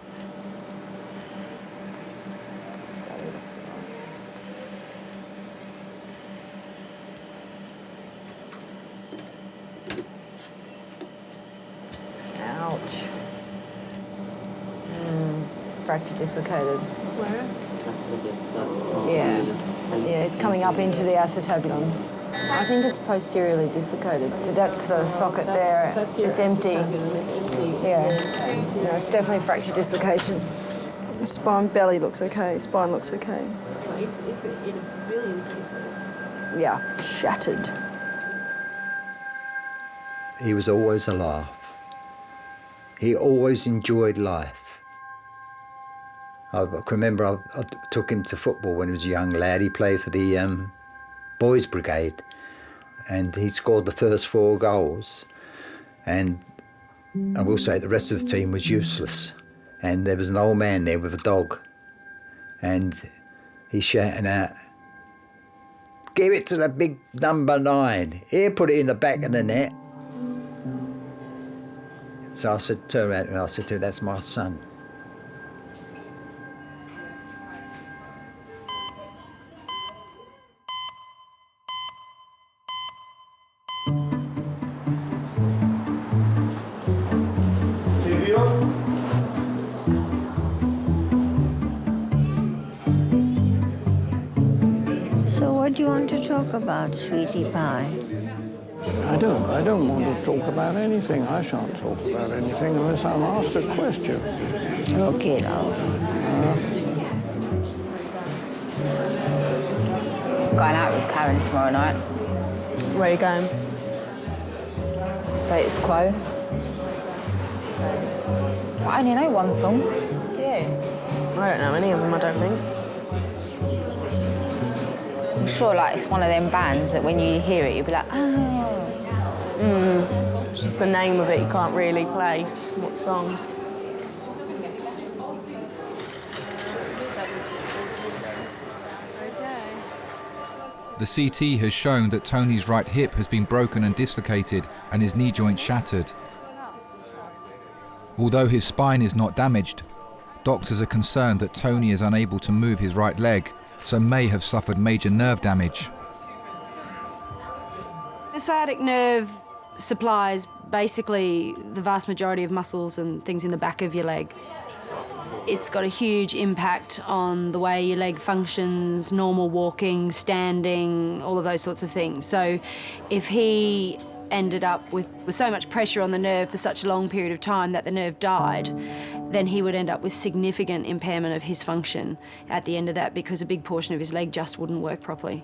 Ouch. Fracture dislocated. Where? Yeah. Yeah, it's coming up into the acetabulum. I think it's posteriorly dislocated. So that's the socket there. It's empty. Yeah. No, it's definitely fracture dislocation. The spine, belly looks okay. Spine looks okay. It's in a billion pieces. Yeah, shattered. He was always a laugh. He always enjoyed life. I can remember I took him to football when he was a young lad. He played for the Boys Brigade, and he scored the first 4 goals. And I will say the rest of the team was useless. and there was an old man there with a dog, and he's shouting out, "Give it to the big number 9. Here, put it in the back of the net." So I said, turned around and I said to him, "That's my son." So what do you want to talk about, sweetie pie? I don't want to talk about anything. I shan't talk about anything unless I'm asked a question. Okay, love. Going out with Karen tomorrow night. Where are you going? Status quo. I only know one song. Do you? I don't know any of them, I don't think. I'm sure like it's one of them bands that when you hear it, you'll be like, oh. It's just the name of it, you can't really place what songs. The CT has shown that Tony's right hip has been broken and dislocated and his knee joint shattered. Although his spine is not damaged, doctors are concerned that Tony is unable to move his right leg, so may have suffered major nerve damage. The sciatic nerve supplies basically the vast majority of muscles and things in the back of your leg. It's got a huge impact on the way your leg functions, normal walking, standing, all of those sorts of things. So if he ended up with so much pressure on the nerve for such a long period of time that the nerve died, then he would end up with significant impairment of his function at the end of that, because a big portion of his leg just wouldn't work properly.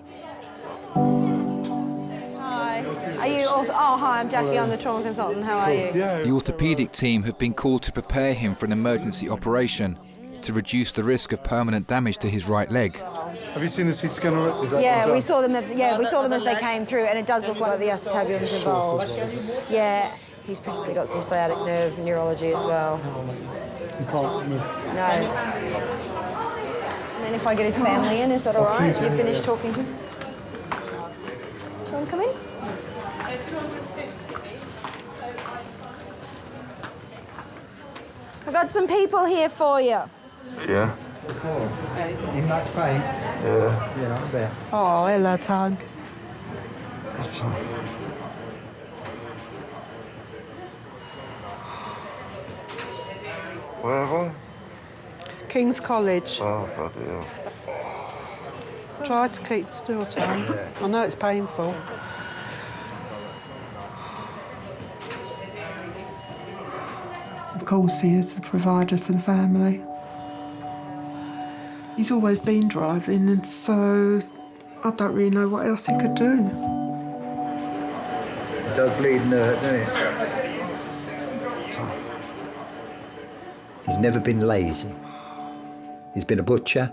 Hi. Are you? Oh, hi. I'm Jackie. I'm the trauma consultant. How are you? The orthopedic team have been called to prepare him for an emergency operation to reduce the risk of permanent damage to his right leg. Have you seen the CT scan already? Is that Yeah, we saw them. We saw them as they came through, and it does look like the acetabulum's involved. Yeah, he's presumably got some sciatic nerve neurology as well. You can't move. No. And then if I get his family in, is that all right? You finished talking to him? Do you want to come in? I've got some people here for you. Yeah. In much pain? Yeah. Yeah, I'm there. Oh, hello, Tom. Where am I? King's College. Oh, bloody hell. Try to keep still, Tom. I know it's painful. Of course, he is the provider for the family. He's always been driving, and so I don't really know what else he could do. It does bleed and hurt, doesn't it? He's never been lazy. He's been a butcher,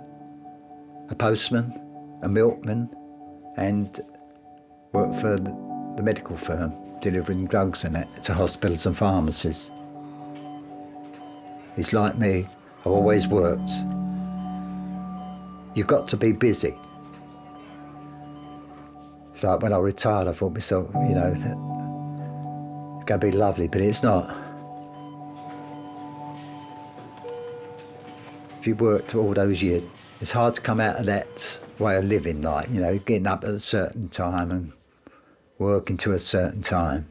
a postman, a milkman, and worked for the medical firm, delivering drugs and that to hospitals and pharmacies. He's like me. I've always worked. You've got to be busy. It's like when I retired, I thought to myself, you know, it's going to be lovely, but it's not. If you worked all those years, it's hard to come out of that way of living, like, you know, getting up at a certain time and working to a certain time.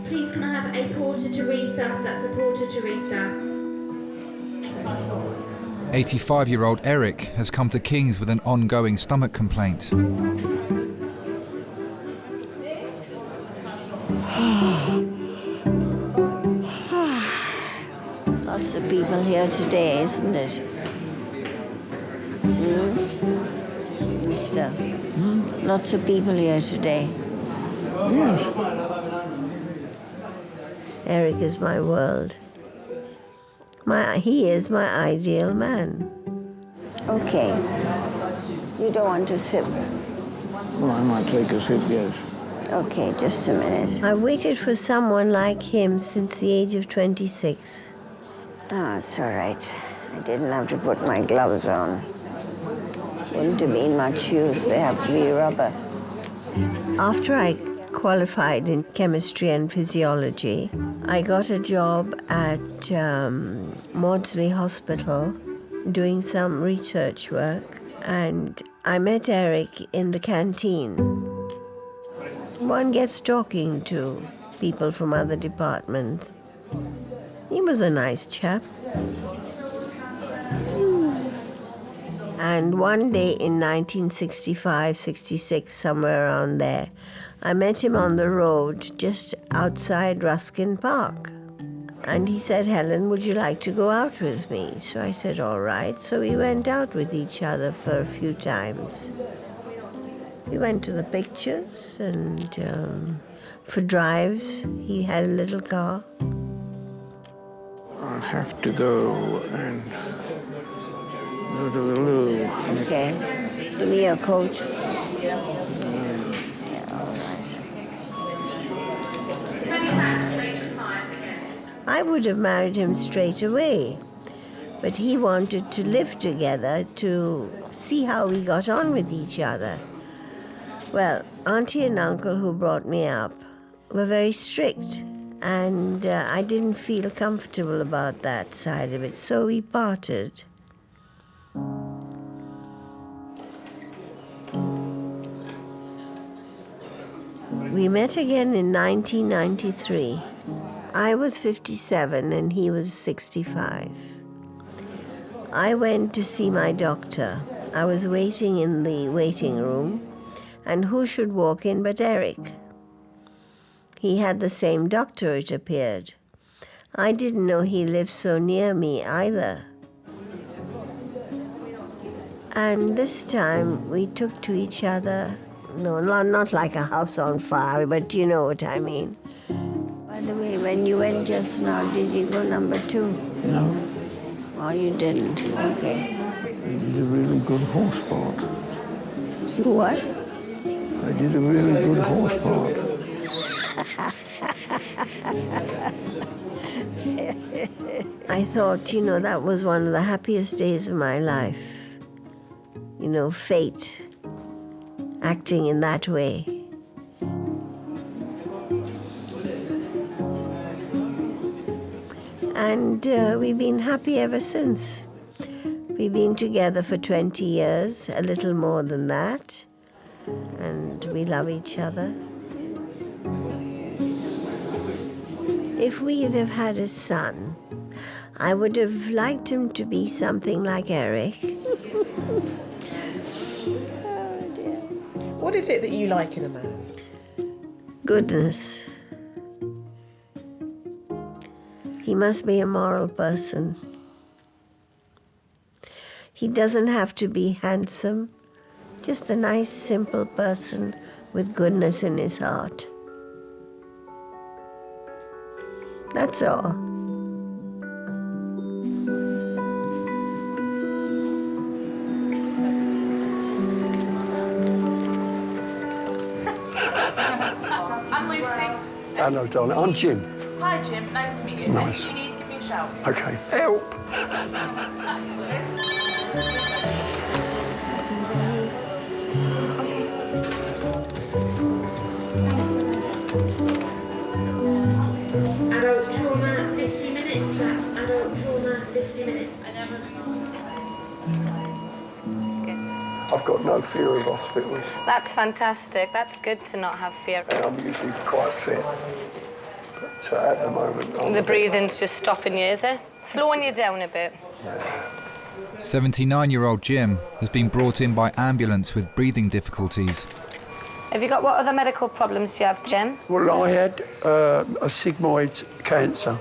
Please can I have a porter to resus? That's a porter to resus. 85-year-old Eric has come to King's with an ongoing stomach complaint. Lots of people here today, isn't it? Mister? Lots of people here today. Yes. Eric is my world. He is my ideal man. Okay. You don't want to sip? Well, I might take a sip, yes. Okay, just a minute. I waited for someone like him since the age of 26. Oh, it's all right. I didn't have to put my gloves on. Wouldn't have been much use. They have to be rubber. After I qualified in chemistry and physiology, I got a job at Maudsley Hospital doing some research work, and I met Eric in the canteen. One gets talking to people from other departments. He was a nice chap. And one day in 1965, 66, somewhere around there, I met him on the road just outside Ruskin Park. And he said, Helen, would you like to go out with me? So I said, all right. So we went out with each other for a few times. We went to the pictures and for drives. He had a little car. I'll have to go and go to the loo. Okay. Give me your coat. I would have married him straight away, but he wanted to live together to see how we got on with each other. Well, Auntie and Uncle who brought me up were very strict, and I didn't feel comfortable about that side of it, so we parted. We met again in 1993. I was 57 and he was 65. I went to see my doctor. I was waiting in the waiting room, and who should walk in but Eric? He had the same doctor, it appeared. I didn't know he lived so near me either. And this time we took to each other, no, not like a house on fire, but you know what I mean. By the way, when you went just now, did you go number 2? No. Oh, you didn't? Okay. I did a really good horse part. You what? I did a really good horse part. I thought, that was one of the happiest days of my life. Fate acting in that way. And we've been happy ever since. We've been together for 20 years, a little more than that, and we love each other. If we'd have had a son, I would have liked him to be something like Eric. What is it that you like in a man? Goodness. He must be a moral person. He doesn't have to be handsome, just a nice, simple person with goodness in his heart. That's all. I'm Lucy. Hello, darling. I'm Jim. Hi, Jim. Nice to meet you. Nice. If you need, give me a shout. Okay. Help! Adult trauma, 50 minutes. That's adult trauma, 50 minutes. I've got no fear of hospitals. That's fantastic. That's good to not have fear. And I'm usually quite fit. But at the moment... The breathing's just stopping you, is it? Slowing you down a bit. 79-year-old Jim has been brought in by ambulance with breathing difficulties. Have you got what other medical problems do you have, Jim? Well, I had a sigmoid cancer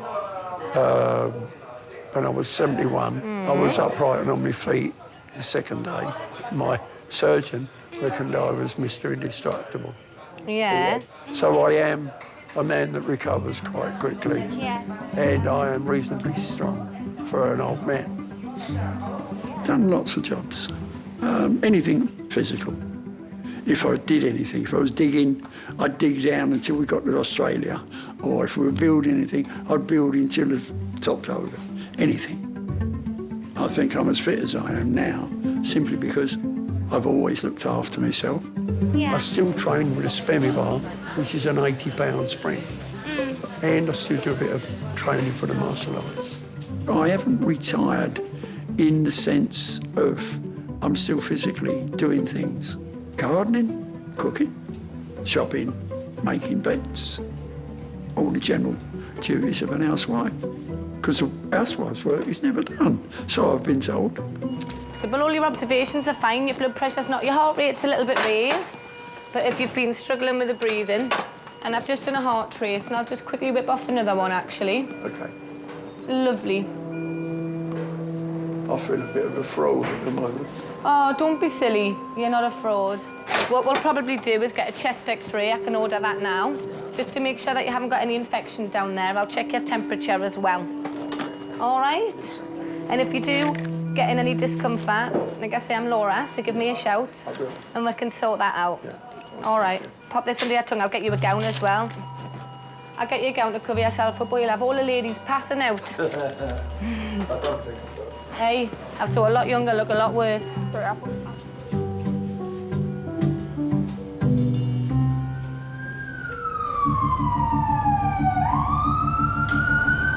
when I was 71. I was upright and on my feet the second day. My surgeon reckoned I was Mr. Indestructible. Yeah. So I am a man that recovers quite quickly. Yeah. And I am reasonably strong for an old man. Done lots of jobs. Anything physical. If I did anything, if I was digging, I'd dig down until we got to Australia. Or if we were building anything, I'd build until the top's over. Anything. I think I'm as fit as I am now, simply because I've always looked after myself. Yeah. I still train with a Spinal bar, which is an 80-pound spring. And I still do a bit of training for the martial arts. I haven't retired in the sense of I'm still physically doing things. Gardening, cooking, shopping, making beds, all the general duties of an housewife. Because a housewife's work is never done, so I've been told. Well, all your observations are fine. Your blood pressure's not, your heart rate's a little bit raised. But if you've been struggling with the breathing, and I've just done a heart trace, and I'll just quickly whip off another one, actually. Okay. Lovely. I feel a bit of a fraud at the moment. Oh, don't be silly. You're not a fraud. What we'll probably do is get a chest X-ray. I can order that now, just to make sure that you haven't got any infection down there. I'll check your temperature as well. All right? And if you do get in any discomfort, like I say, I'm Laura, so give me a shout, and we can sort that out. Yeah. All right. Pop this under your tongue. I'll get you a gown as well. I'll get you a gown to cover yourself up, or you'll have all the ladies passing out. I don't think so. Hey, I saw a lot younger, look a lot worse. Sorry,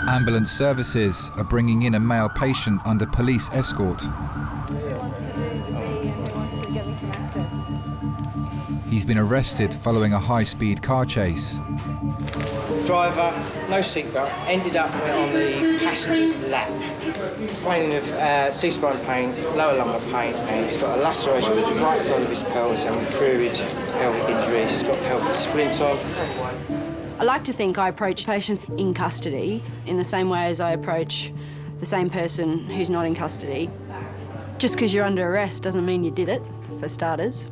Ambulance services are bringing in a male patient under police escort. He's been arrested following a high-speed car chase. Driver, no seatbelt, ended up on the passenger's lap. Complaining of C-spine pain, lower lumbar pain, and he's got a laceration with the right side of his pelvis and crude pelvic injuries. He's got pelvic splint on. I like to think I approach patients in custody in the same way as I approach the same person who's not in custody. Just because you're under arrest doesn't mean you did it, for starters.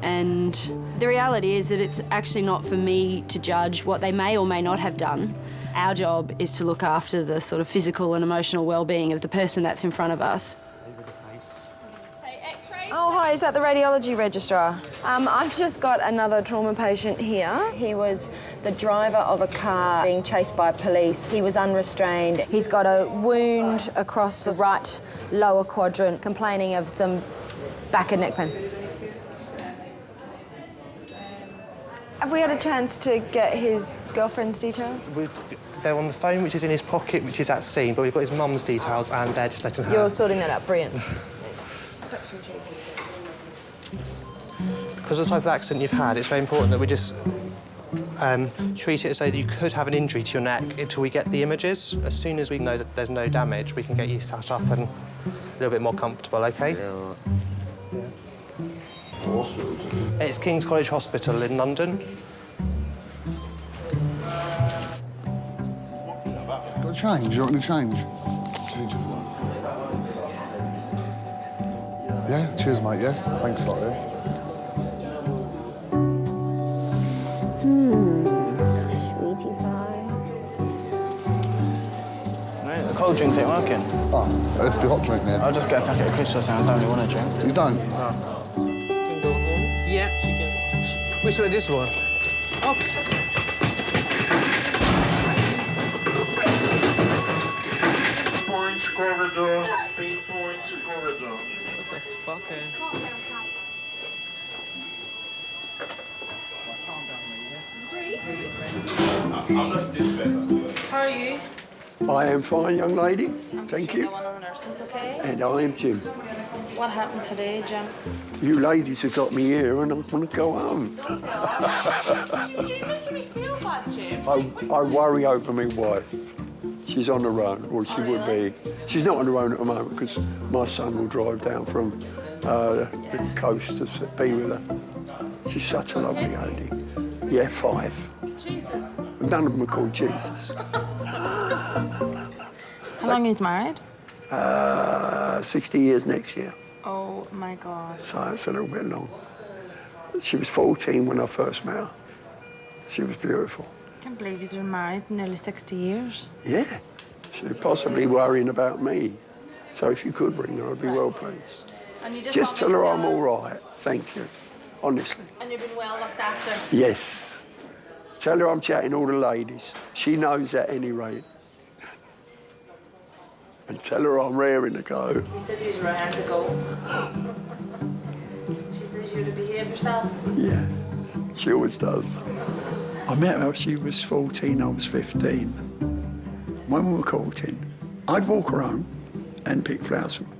And the reality is that it's actually not for me to judge what they may or may not have done. Our job is to look after the sort of physical and emotional well-being of the person that's in front of us. Oh, hi, is that the radiology registrar? I've just got another trauma patient here. He was the driver of a car being chased by police. He was unrestrained. He's got a wound across the right lower quadrant, complaining of some back and neck pain. Have we had a chance to get his girlfriend's details? They're on the phone, which is in his pocket, which is at scene, but we've got his mum's details and they're just letting her... You're sorting that out, brilliant. Because of the type of accident you've had, it's very important that we just treat it as though you could have an injury to your neck until we get the images. As soon as we know that there's no damage, we can get you sat up and a little bit more comfortable, OK? Yeah. It's King's College Hospital in London. Got a change? You want to change? Change of life. Yeah, cheers, mate, yeah? Thanks a lot, yeah? Sweetie pie. Right, the cold drinks ain't working. Oh, let's be hot drink then. I'll just get a packet of crisps or something. I don't really want to drink. You don't? No. Yeah, she can. Which way? This one? Okay. Point corridor. Point corridor. What the fuck, eh? How are you? I am fine, young lady. Thank you. One of the nurses, okay? And I am Jim. What happened today, Jim? You ladies have got me here and I want to go home. You're making me feel bad, Jim. I worry over my wife. She's on her own, or she would be. She's not on her own at the moment because my son will drive down from the coast to be with her. She's such a lovely lady. Yeah, 5. Jesus. None of them are called Jesus. How long are you married? 60 years next year, Oh, my God. so it's a little bit long. She was 14 when I first met her. She was beautiful. I can't believe you've been married nearly 60 years. Yeah, she was possibly worrying about me. So if you could bring her, I'd be well pleased. And you Just tell her I'm all right. Thank you. Honestly. And you've been well looked after? Yes. Tell her I'm chatting all the ladies. She knows that anyway. And tell her I'm raring to go. He says he's raring to go. She says you're to behave yourself. Yeah, she always does. I met her, she was 14, I was 15. When we were courting, I'd walk her home and pick flowers from her.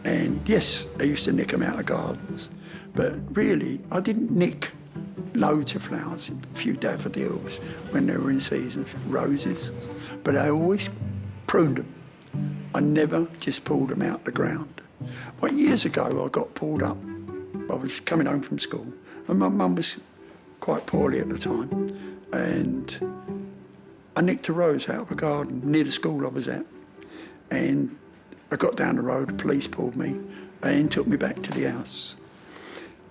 And yes, I used to nick them out of gardens, but really, I didn't nick loads of flowers, a few daffodils when they were in season, roses, but I always pruned them. I never just pulled them out the ground. Well, years ago, I got pulled up. I was coming home from school, and my mum was quite poorly at the time, and I nicked a rose out of a garden near the school I was at, and I got down the road, the police pulled me and took me back to the house.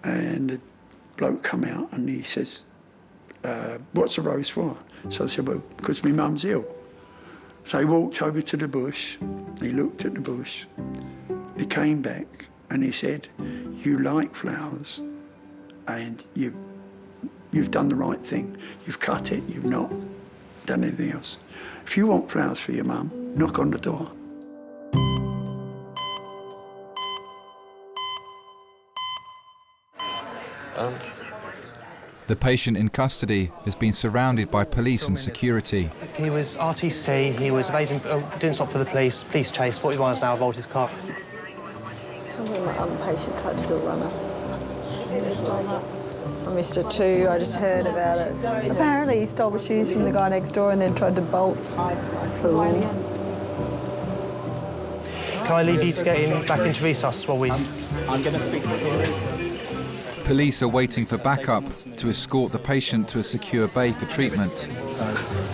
And the bloke come out and he says, what's the rose for? So I said, well, because my mum's ill. So he walked over to the bush, he looked at the bush, he came back and he said, you like flowers and you've done the right thing. You've cut it, you've not done anything else. If you want flowers for your mum, knock on the door. The patient in custody has been surrounded by police and security. He was RTC, he was evading, didn't stop for the police chase, 40 miles an hour, rolled his car. Tell me my other patient tried to do a runner. I missed it too, I just heard about it. Apparently he stole the shoes from the guy next door and then tried to bolt. Fool. Can I leave you to get him back into resus while we... I'm going to speak to him. Police are waiting for backup to escort the patient to a secure bay for treatment.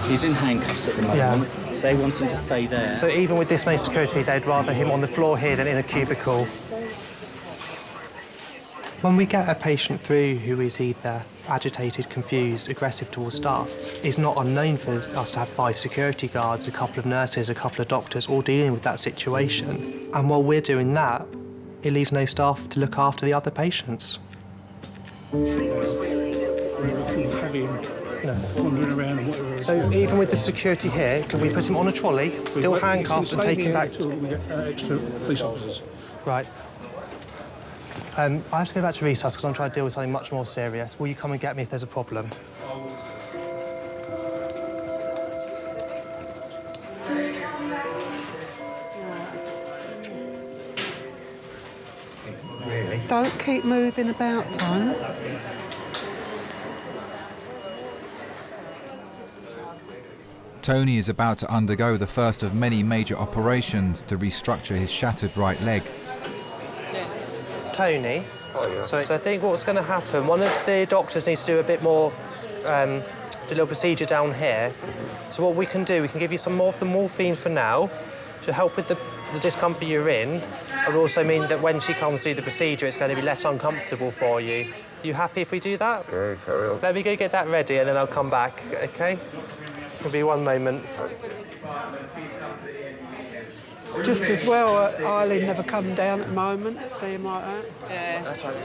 He's in handcuffs at the moment. Yeah. They want him to stay there. So even with this many security, they'd rather him on the floor here than in a cubicle. When we get a patient through who is either agitated, confused, aggressive towards staff, it's not unknown for us to have 5 security guards, a couple of nurses, a couple of doctors, all dealing with that situation. And while we're doing that, it leaves no staff to look after the other patients. So even with the security here, can we put him on a trolley, still handcuffed, and take him back? Until we get extra police officers. Right. I have to go back to resus because I'm trying to deal with something much more serious. Will you come and get me if there's a problem? Don't keep moving about, Tone. Tony is about to undergo the first of many major operations to restructure his shattered right leg. Tony, so I think what's going to happen, one of the doctors needs to do a bit more, do a little procedure down here. So what we can do, we can give you some more of the morphine for now to help with the discomfort you're in. It will also mean that when she comes to do the procedure, it's going to be less uncomfortable for you. Are you happy if we do that? Yeah, carry on. Let me go get that ready and then I'll come back, OK? It'll be one moment. Just as well, Eileen never come down at the moment, see him like that. Yeah. That's right.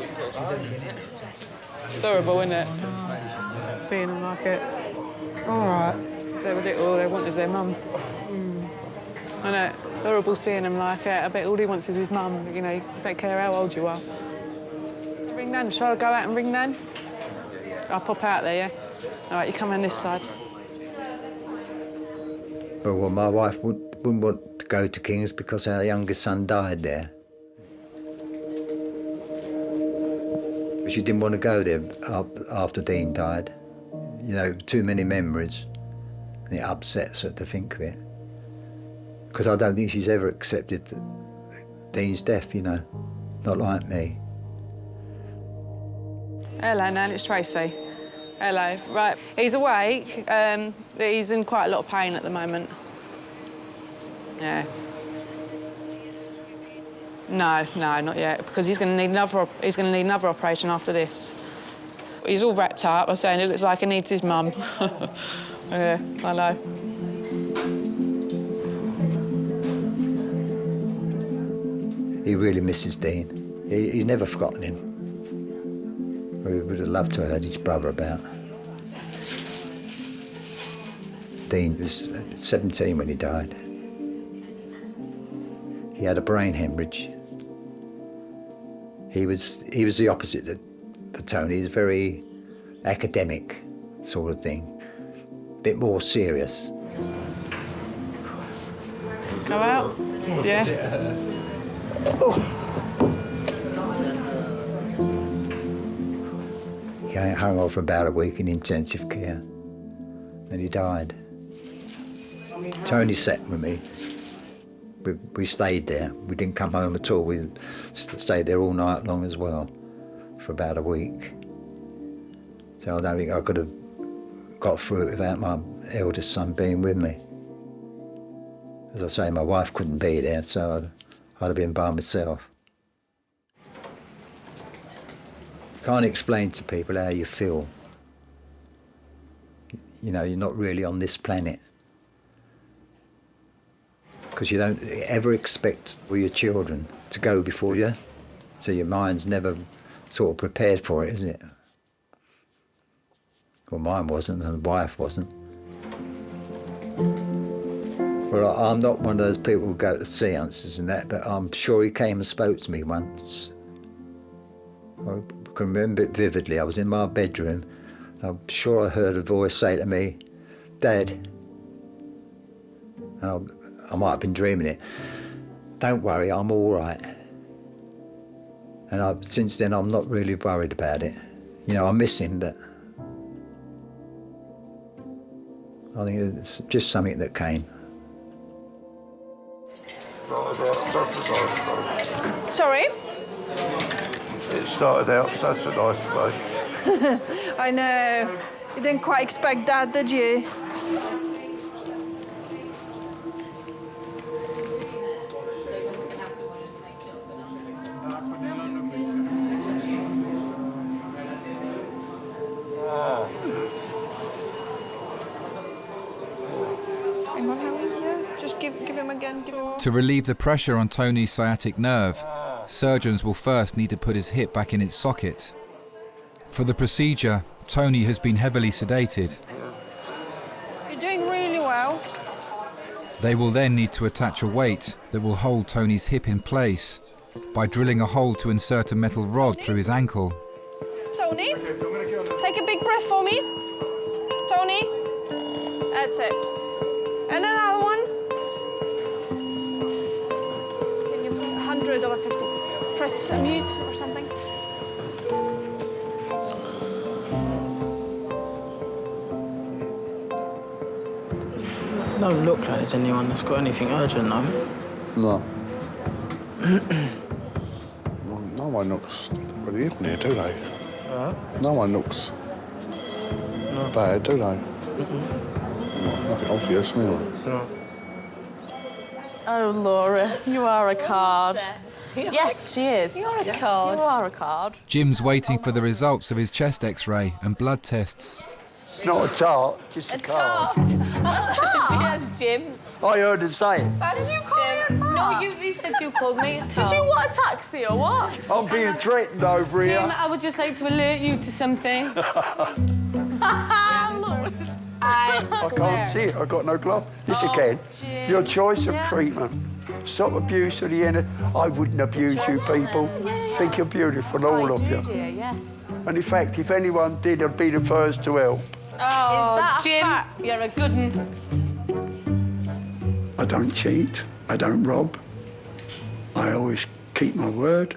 It's horrible, isn't it? Seeing them like it. All right. They were little, all they want is their mum. I know, it's horrible seeing them like it. I bet all he wants is his mum, you know, don't care how old you are. Ring Nan, shall I go out and ring Nan? I'll pop out there, yeah? All right, you come on this side. Well, my wife wouldn't want to go to King's because our youngest son died there. She didn't want to go there after Dean died. You know, too many memories. And it upsets her to think of it. Because I don't think she's ever accepted Dean's death, you know. Not like me. Hello, Nan, it's Tracy. Hello. Right, he's awake. He's in quite a lot of pain at the moment. Yeah. No, not yet, because he's going to need another operation after this. He's all wrapped up. I'm saying it looks like he needs his mum. Yeah, I know. He really misses Dean. He's never forgotten him. We would have loved to have had his brother about. Dean was 17 when he died. He had a brain hemorrhage. He was the opposite of Tony. He was very academic sort of thing, a bit more serious. Go out? Yeah. He hung on for about a week in intensive care. Then he died. Tony sat with me. We stayed there. We didn't come home at all. We stayed there all night long as well, for about a week. So I don't think I could have got through it without my eldest son being with me. As I say, my wife couldn't be there, so I'd have been by myself. Can't explain to people how you feel. You know, you're not really on this planet. Because you don't ever expect for your children to go before you. So your mind's never sort of prepared for it, is it? Well, mine wasn't, and the wife wasn't. Well, I'm not one of those people who go to seances and that, but I'm sure he came and spoke to me once. I can remember it vividly. I was in my bedroom. I'm sure I heard a voice say to me, "Dad," and I might have been dreaming it, "Don't worry, I'm all right." And since then, I'm not really worried about it. You know, I miss him, but I think it's just something that came. Sorry? It started out such a nice day. I know. You didn't quite expect that, did you? Just give him again. To relieve the pressure on Tony's sciatic nerve, surgeons will first need to put his hip back in its socket. For the procedure, Tony has been heavily sedated. You're doing really well. They will then need to attach a weight that will hold Tony's hip in place by drilling a hole to insert a metal rod through his ankle. Tony, take a big breath for me. Tony, that's it. And another one. Can you put 100 over 50? Press a mute or something. Don't look like there's anyone that's got anything urgent, no? No. Well, no one looks really in here, do they? No one looks bad, do they? Nothing obvious, really. No. Oh, Laura, you are a card. Yes, she is. You're a card. You are a card. Jim's waiting for the results of his chest X-ray and blood tests. Not a tart, just a card. Yes, Jim. I heard him say it. How did you call me a tart? No, he said you called me a tart. Did you want a taxi or what? I'm being threatened over here. Jim, I would just like to alert you to something. I can't see it, I've got no glove. Yes, you can. Jim. Your choice of treatment. Stop abuse of the end. I wouldn't abuse you people. Think you're beautiful, all of you. Dear, yes. And in fact, if anyone did, I'd be the first to help. Oh, Jim, you're a good one. I don't cheat, I don't rob. I always keep my word.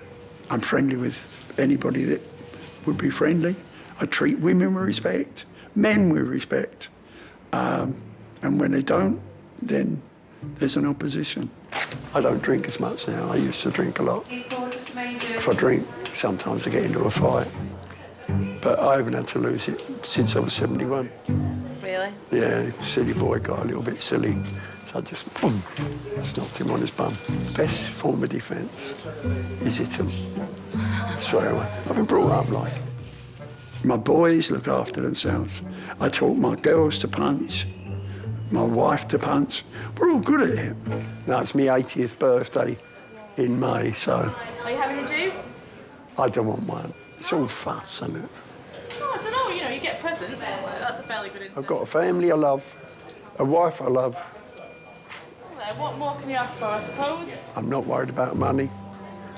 I'm friendly with anybody that would be friendly. I treat women with respect, men with respect. And when they don't, then there's an opposition. I don't drink as much now. I used to drink a lot. If I drink, sometimes I get into a fight. But I haven't had to lose it since I was 71. Really? Yeah, silly boy got a little bit silly. So I just, boom, knocked him on his bum. Best form of defence is hit him. Straight away. I've been brought up like. My boys look after themselves. I taught my girls to punch, my wife to punch. We're all good at it. Now, it's my 80th birthday in May, so... Are you having a do? I don't want one. It's all fuss, isn't it? Oh, I don't know, you know, you get presents. That's a fairly good incentive. I've got a family I love, a wife I love. Well, what more can you ask for, I suppose? I'm not worried about money.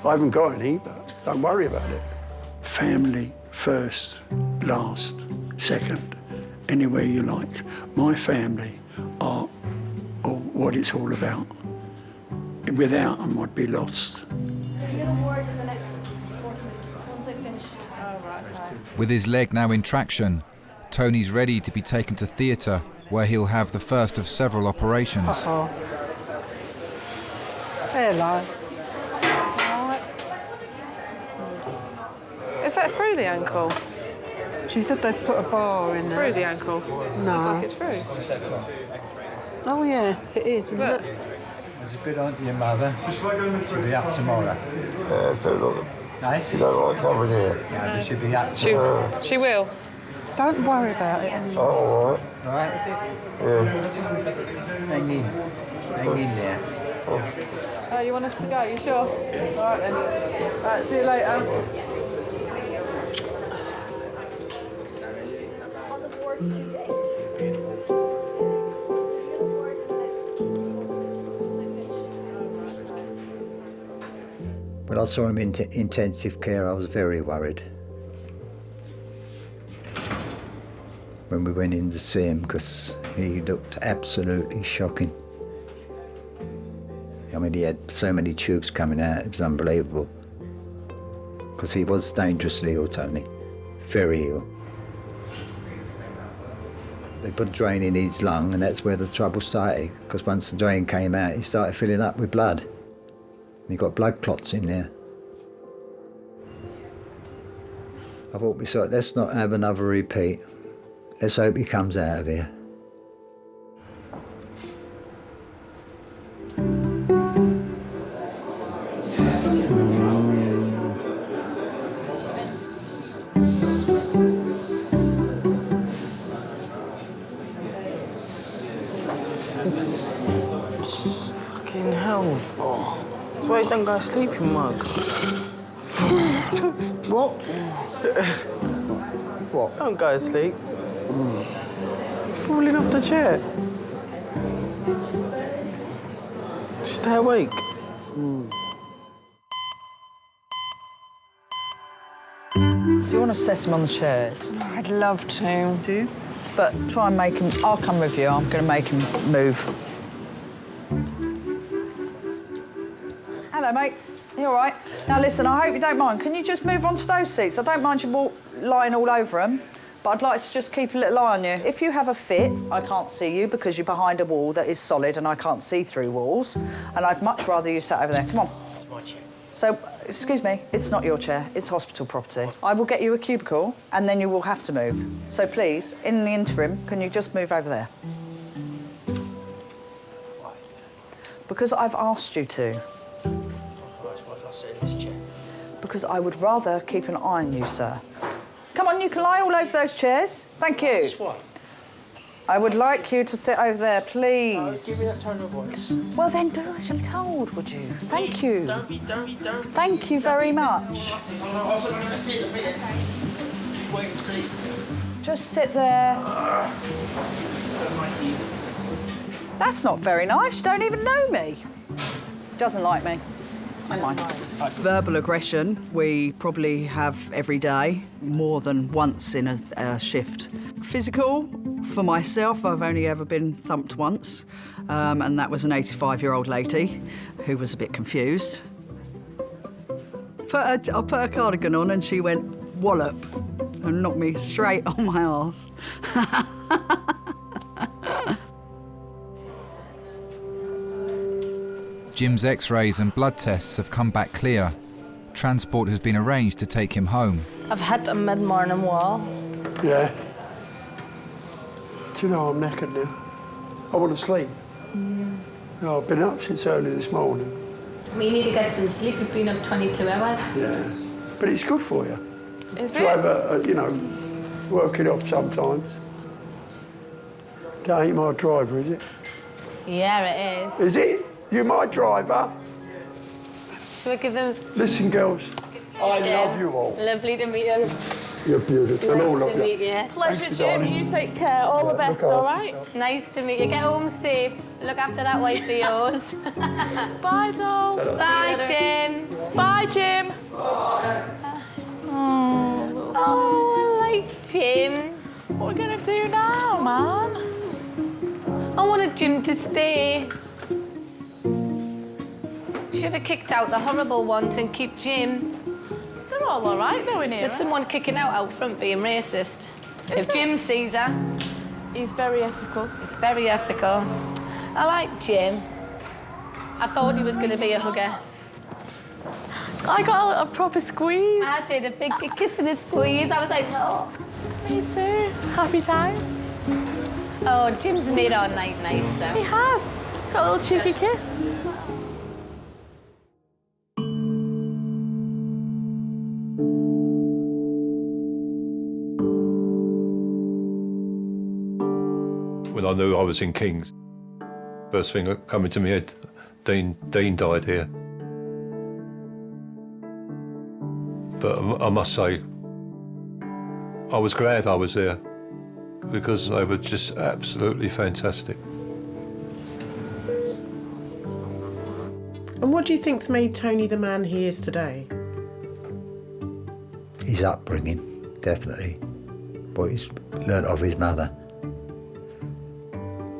I haven't got any, but don't worry about it. Family first, last, second, anywhere you like. My family are what it's all about. Without them, I'd be lost. With his leg now in traction, Tony's ready to be taken to theatre, where he'll have the first of several operations. Uh-oh. Hello. Is that through the ankle? She said they've put a bar in there. Through the ankle? No. Looks like it's through. Oh, yeah, it is, isn't it? It's a good on to your mother. She'll be up tomorrow. Yeah, so look. Nice. You don't like coming here. Yeah, but she'll be up tomorrow. She will. Don't worry about it anymore. Oh, all right. All right? Yeah. Hang in. Hang in there. Oh, you want us to go? You sure? All right, then. All right, see you later. When I saw him in intensive care, I was very worried. When we went in to see him, because he looked absolutely shocking. I mean, he had so many tubes coming out, it was unbelievable. Because he was dangerously ill, Tony. Very ill. They put a drain in his lung, and that's where the trouble started. Because once the drain came out, he started filling up with blood. And he got blood clots in there. I thought, let's not have another repeat. Let's hope he comes out of here. Fucking hell. That's why you don't go to sleep, you mug. What? What? Don't go to sleep. You're falling off the chair. Just stay awake. Do you want to assess him on the chairs? I'd love to. Do you? But try and make him... I'll come with you. I'm going to make him move. Hello, mate. You all right? Now, listen, I hope you don't mind. Can you just move on to those seats? I don't mind you lying all over them, but I'd like to just keep a little eye on you. If you have a fit, I can't see you because you're behind a wall that is solid and I can't see through walls, and I'd much rather you sat over there. Come on. It's my chair. So, excuse me, it's not your chair, it's hospital property. I will get you a cubicle and then you will have to move. So please, in the interim, can you just move over there? Why? Because I've asked you to. Why can't I sit in this chair? Because I would rather keep an eye on you, sir. Come on, you can lie all over those chairs. Thank you. This one? I would like you to sit over there, please. No, give me that tone of voice. Well, then do as you're told, would you? Thank you. Don't be. Thank you very much. That's it, a minute. Wait and see. Just sit there. That's not very nice. You don't even know me. Doesn't like me. Never mind. Verbal aggression, we probably have every day, more than once in a shift. Physical, for myself, I've only ever been thumped once, and that was an 85-year-old lady who was a bit confused. I put her cardigan on and she went wallop and knocked me straight on my arse. Jim's x-rays and blood tests have come back clear. Transport has been arranged to take him home. I've had a mid-morning walk. Yeah. Do you know, I'm knackered now. I want to sleep. No, I've been up since early this morning. We need to get some sleep. We've been up 22 hours. Yeah. But it's good for you. Is to have work it off sometimes. That ain't my driver, is it? Yeah, it is. Is it? You my driver? Shall I give them... Listen, girls. I love you all. Lovely to meet you. You're beautiful. And all Nice of to you. meet you. Pleasure, Thanks, Jim. darling. You take care. All the best, all right? Nice to meet you. Get home safe. Look after that wife of yours. Bye, doll. Bye, Jim. Bye, Jim. Oh, I like Jim. What are we going to do now, man? I wanted Jim to stay. Should have kicked out the horrible ones and keep Jim. They're all right, though, in here. There's someone kicking out front being racist. If Jim sees her... He's very ethical. It's very ethical. I like Jim. I thought he was going to be a hugger. I got a proper squeeze. I did a big kiss and a squeeze. I was like, oh. Me too. Happy time. Oh, Jim's made our night nicer. He has. Got a little cheeky kiss. When I knew I was in King's, first thing that came into my head, Dean died here. But I must say, I was glad I was there because they were just absolutely fantastic. And what do you think's made Tony the man he is today? His upbringing, definitely. What he's learnt of his mother.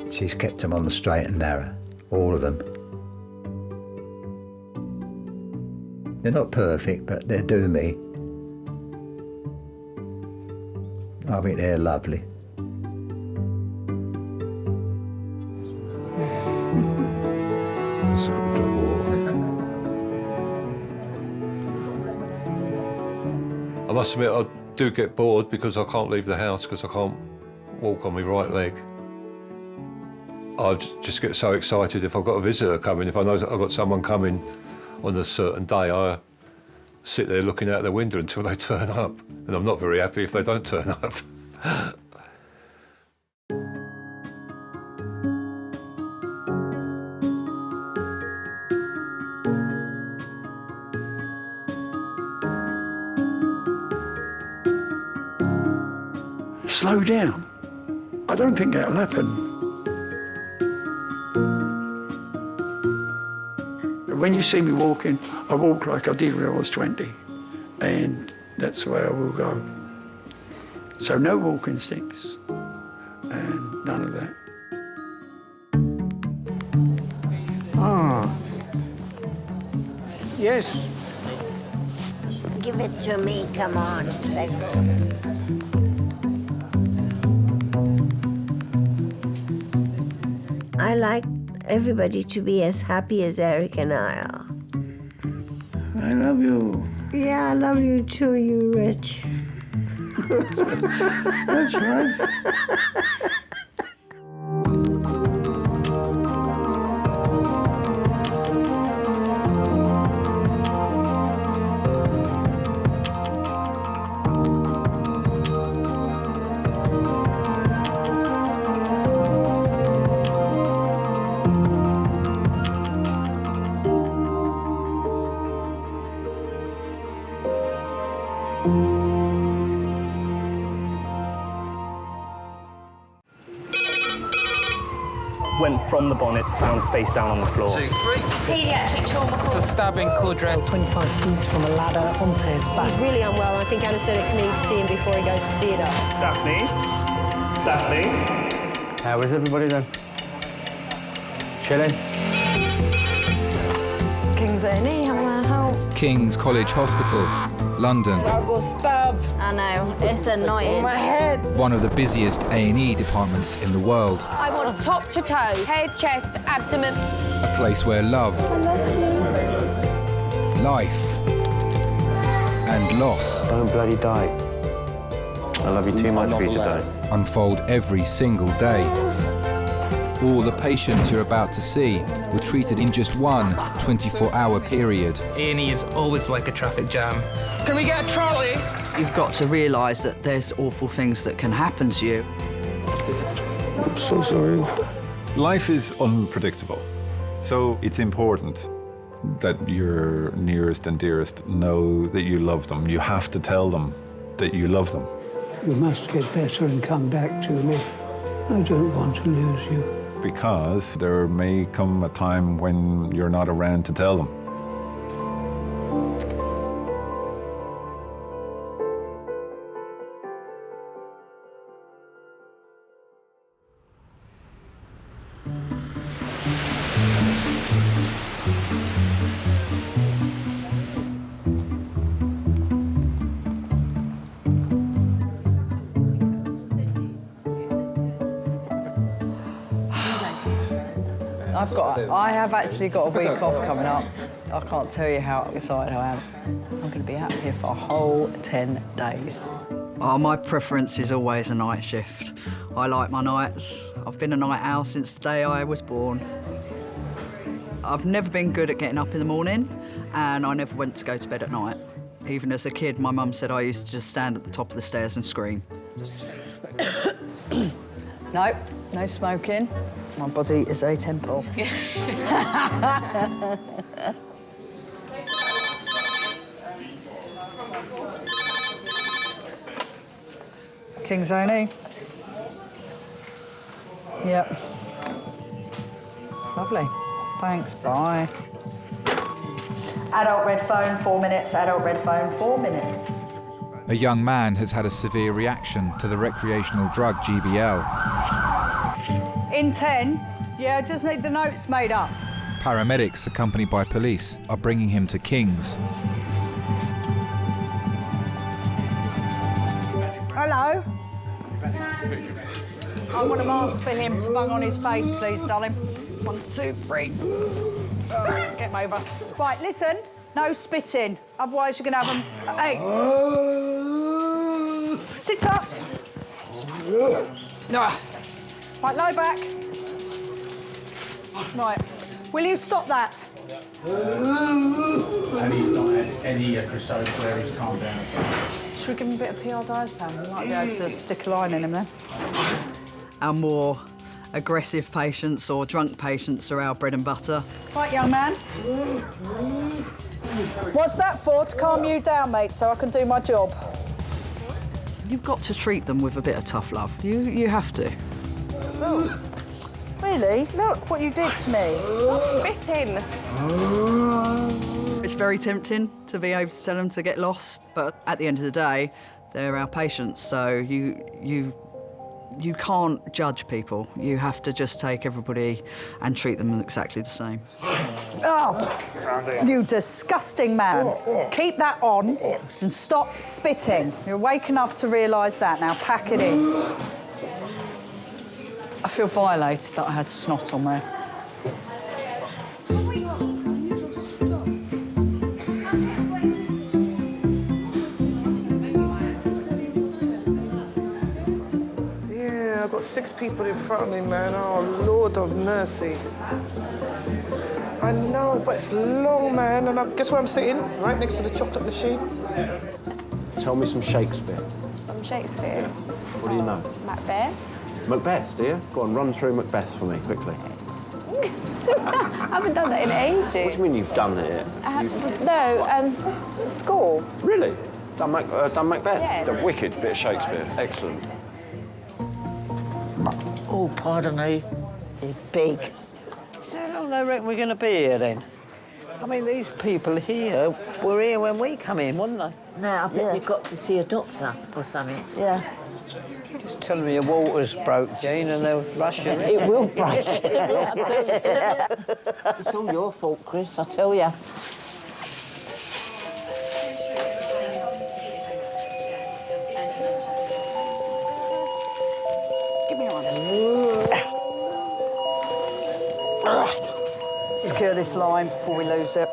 She's kept him on the straight and narrow, all of them. They're not perfect, but they do me. I think they're lovely. I must admit, I do get bored because I can't leave the house because I can't walk on my right leg. I just get so excited if I've got a visitor coming. If I know that I've got someone coming on a certain day, I sit there looking out the window until they turn up. And I'm not very happy if they don't turn up. Slow down. I don't think that'll happen. When you see me walking, I walk like I did when I was 20, and that's the way I will go. So no walking sticks, and none of that. Ah. Yes. Give it to me, come on. Let go. I like everybody to be as happy as Eric and I are. I love you. Yeah, I love you too, you Rich. That's right. Went from the bonnet, found face down on the floor. Pediatric trauma. It's a stabbing quadrant. 25 feet from a ladder onto his back. He's really unwell. I think anaesthetics need to see him before he goes to theatre. Daphne? Daphne? How is everybody then? Chilling? King's A&E, how may I help? King's College Hospital, London. I got stabbed. I know, it's annoying. My head. One of the busiest A&E departments in the world. I want top to toe, head, chest, abdomen. A place where love, life, and loss Don't bloody die. I love you too much for you to die. unfold every single day. All the patients you're about to see were treated in just one 24-hour period. A&E is always like a traffic jam. Can we get a trolley? You've got to realise that there's awful things that can happen to you. I'm so sorry. Life is unpredictable, so it's important that your nearest and dearest know that you love them. You have to tell them that you love them. You must get better and come back to me. I don't want to lose you. Because there may come a time when you're not around to tell them. I have actually got a week off coming up. I can't tell you how excited I am. I'm going to be out here for a whole 10 days. Oh, my preference is always a night shift. I like my nights. I've been a night owl since the day I was born. I've never been good at getting up in the morning, and I never went to go to bed at night. Even as a kid, my mum said I used to just stand at the top of the stairs and scream. No, no smoking. My body is a temple. King's Only. Yep. Lovely. Thanks, bye. Adult red phone, 4 minutes. Adult red phone, 4 minutes. A young man has had a severe reaction to the recreational drug GBL. In 10, yeah, just need the notes made up. Paramedics, accompanied by police, are bringing him to King's. Hello. I want a mask for him to bung on his face, please, darling. 1, 2, 3. Get him over. Right, listen, no spitting, otherwise you're going to have him. Hey. Sit up. Right, lie back. Right, will you stop that? And he's not had any episodes where he's calmed down. Should we give him a bit of PR diazepam? We might be able to stick a line in him then. Our more aggressive patients or drunk patients are our bread and butter. Right, young man. What's that for? To calm you down, mate, so I can do my job. You've got to treat them with a bit of tough love. You have to. Oh. Really? Look what you did to me. Spitting. It's very tempting to be able to tell them to get lost, but at the end of the day, they're our patients, so you can't judge people. You have to just take everybody and treat them exactly the same. Oh, you disgusting man. Keep that on and stop spitting. You're awake enough to realise that. Now pack it in. I feel violated that I had snot on me. Yeah, I've got 6 people in front of me, man. Oh, Lord of mercy. I know, but it's long, man. And guess where I'm sitting? Right next to the chocolate machine. Tell me some Shakespeare. Some Shakespeare? What do you know? Macbeth. Macbeth, do you? Go on, run through Macbeth for me, quickly. I haven't done that in ages. What do you mean you've done it? School. Really? Done Macbeth? Yeah. The wicked bit of Shakespeare. Excellent. Oh, pardon me. You're big. How long do they reckon we're going to be here, then? I mean, these people here were here when we come in, weren't they? No, I bet you've got to see a doctor or something. Yeah. Just tell me your water's broke, Jane, and they'll rush you. It will break. It's all your fault, Chris, I tell you. Give me one. All right. Secure this line before we lose it.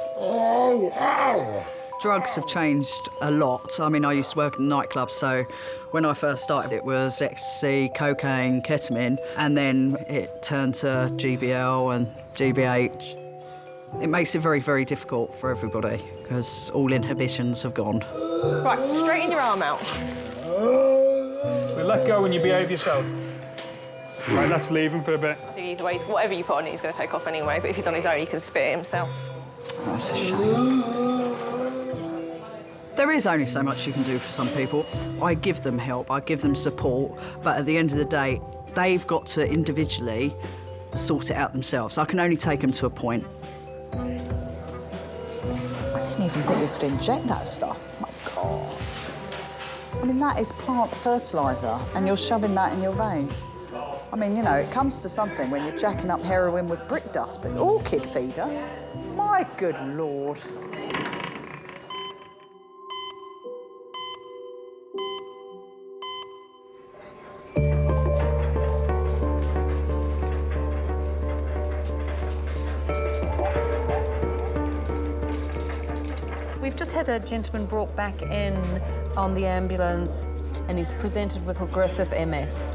Drugs have changed a lot. I mean, I used to work in nightclubs, so when I first started, it was ecstasy, cocaine, ketamine, and then it turned to GBL and GBH. It makes it very, very difficult for everybody because all inhibitions have gone. Right, straighten your arm out. We'll let go when you behave yourself. Right, let's leave him for a bit. Either way, whatever you put on it, he's going to take off anyway, but if he's on his own, he can spit it himself. That's a shame. There is only so much you can do for some people. I give them help, I give them support, but at the end of the day, they've got to individually sort it out themselves. I can only take them to a point. I didn't even think we could inject that stuff. My God. I mean, that is plant fertiliser, and you're shoving that in your veins. I mean, you know, it comes to something when you're jacking up heroin with brick dust, but orchid feeder? My good Lord. We've just had a gentleman brought back in on the ambulance and he's presented with progressive MS.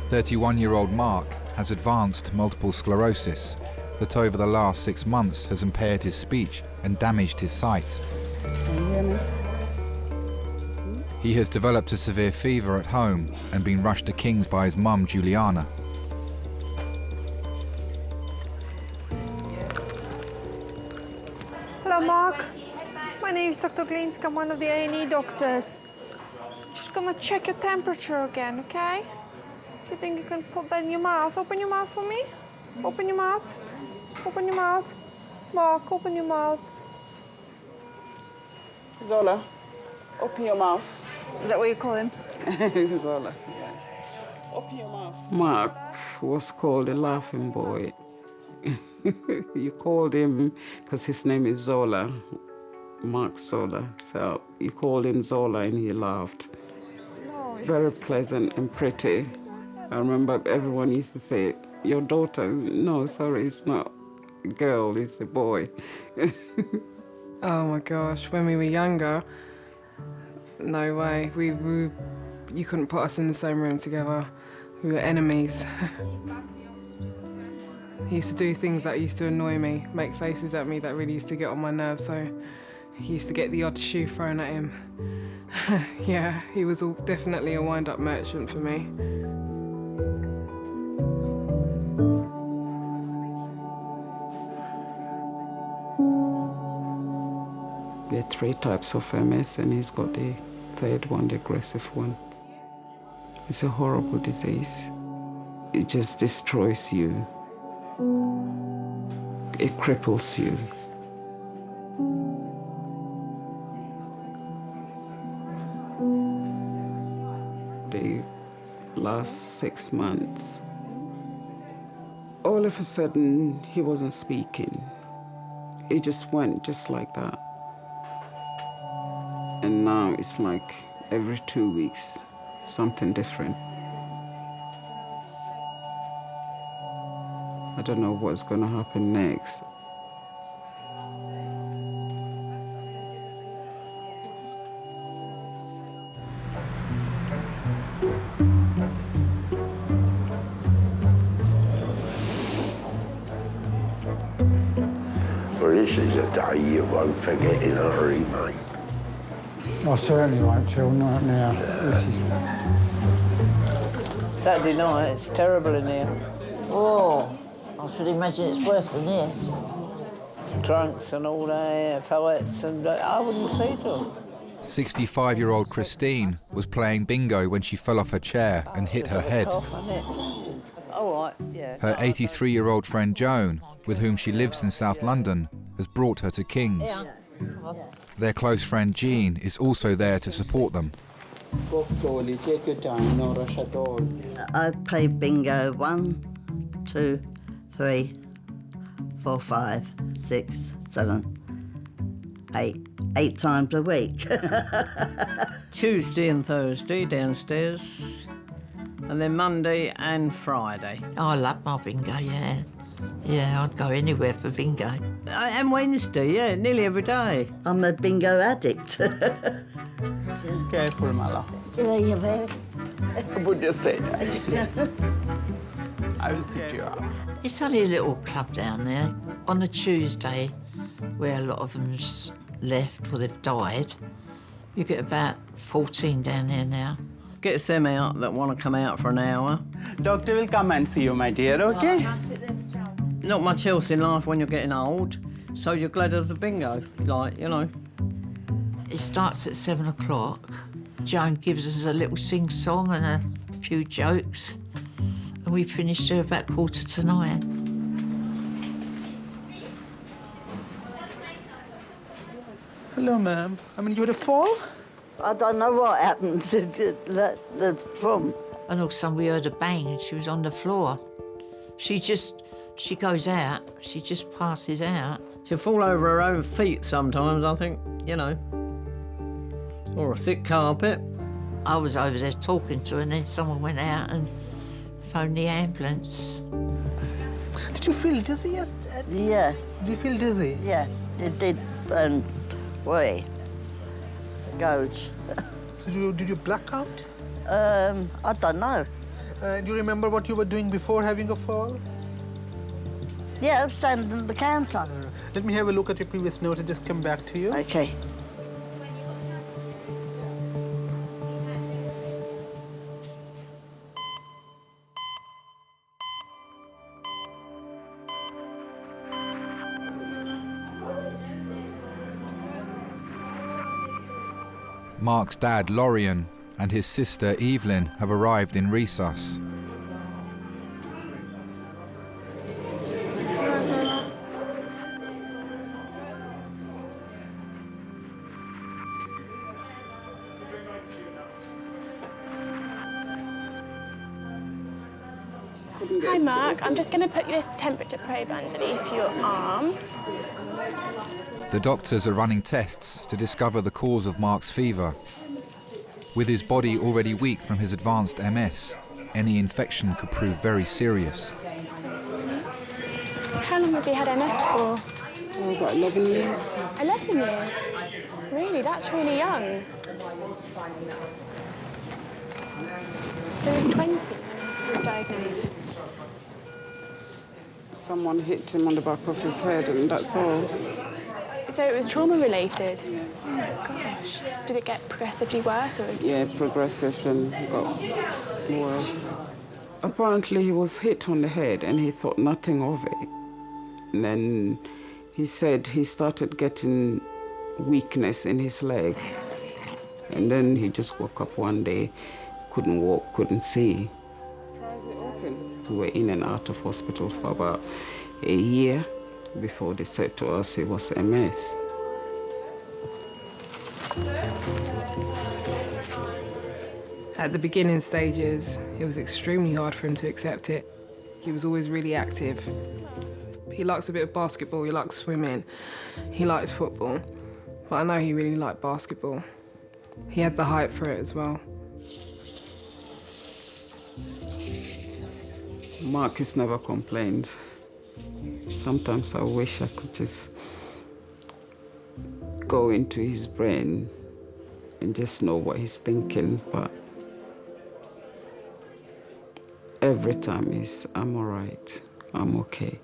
"31-year-old Mark has advanced multiple sclerosis that over the last 6 months has impaired his speech and damaged his sight. He has developed a severe fever at home and been rushed to King's by his mum, Juliana. Hello, Mark. My name is Dr. Glinsk. I'm one of the A&E doctors. Just gonna check your temperature again, okay? Do you think you can put that in your mouth? Open your mouth for me. Open your mouth. Open your mouth. Mark, open your mouth. Zola, open your mouth. Is that what you call him? Zola, yeah. Open your mouth. Mark was called a laughing boy. You called him because his name is Zola, Mark Zola. So you called him Zola and he laughed. Very pleasant and pretty. I remember everyone used to say, your daughter, no, sorry, it's not a girl, it's a boy. Oh my gosh, when we were younger, no way. You couldn't put us in the same room together. We were enemies. He used to do things that used to annoy me, make faces at me that really used to get on my nerves, so he used to get the odd shoe thrown at him. Yeah, he was definitely a wind-up merchant for me. There are 3 types of MS and he's got the 3rd one, the aggressive one. It's a horrible disease. It just destroys you. It cripples you. The last 6 months, all of a sudden, he wasn't speaking. It just went just like that. And now it's like every 2 weeks, something different. I don't know what's going to happen next. Well, this is a day you won't forget in a hurry, mate. I certainly won't tell, not now. Saturday night, it's terrible in here. Oh, I should imagine it's worse than this. Drunks and all that, fights, and I wouldn't say to. 65-year-old Christine was playing bingo when she fell off her chair and hit her head. All right, yeah. Her 83-year-old friend Joan, with whom she lives in South London, has brought her to King's. Their close friend Jean is also there to support them. Walk slowly, take your time, no rush at all. I play bingo 1, 2, 3, 4, 5, 6, 7, 8. 8 times a week. Tuesday and Thursday downstairs, and then Monday and Friday. I love my bingo, yeah. Yeah, I'd go anywhere for bingo. And Wednesday, yeah, nearly every day. I'm a bingo addict. Careful, Mala. Yeah, you're very... Put your straight. I will sit you up. It's only a little club down there. On a Tuesday, where a lot of them's left or they've died, you get about 14 down there now. Gets them out that want to come out for an hour. Doctor will come and see you, my dear, okay? Not much else in life when you're getting old, so you're glad of the bingo, like, you know. It starts at 7 o'clock. Joan gives us a little sing-song and a few jokes, and we finish there about 8:45. Hello, ma'am. You had a fall? I don't know what happened to the from. And all of a sudden we heard a bang and she was on the floor. She goes out, she just passes out. She'll fall over her own feet sometimes, I think, you know. Or a thick carpet. I was over there talking to her and then someone went out and phoned the ambulance. Did you feel dizzy? Yeah. Did you feel dizzy? Yeah, it did way. Goes. So did you black out? I don't know. Do you remember what you were doing before having a fall? Yeah, I'm standing at the counter. Let me have a look at your previous notes and just come back to you. Okay. Mark's dad, Lorian, and his sister, Evelyn, have arrived in resus. Hi, Mark. I'm just going to put this temperature probe underneath your arm. The doctors are running tests to discover the cause of Mark's fever. With his body already weak from his advanced MS, any infection could prove very serious. How long have you had MS for? Oh, about 11 years. 11 years? Really? That's really young. So he was 20 when he was diagnosed. Someone hit him on the back of his head, and that's all. So it was trauma-related? Oh, my gosh. Did it get progressively worse, or was it... Yeah, progressive and got worse. Apparently, he was hit on the head, and he thought nothing of it. And then he said he started getting weakness in his leg. And then he just woke up one day, couldn't walk, couldn't see. We were in and out of hospital for about a year before they said to us it was MS. At the beginning stages, it was extremely hard for him to accept it. He was always really active. He likes a bit of basketball, he likes swimming, he likes football. But I know he really liked basketball. He had the height for it as well. Mark has never complained. Sometimes I wish I could just go into his brain and just know what he's thinking, but every time I'm all right, I'm okay.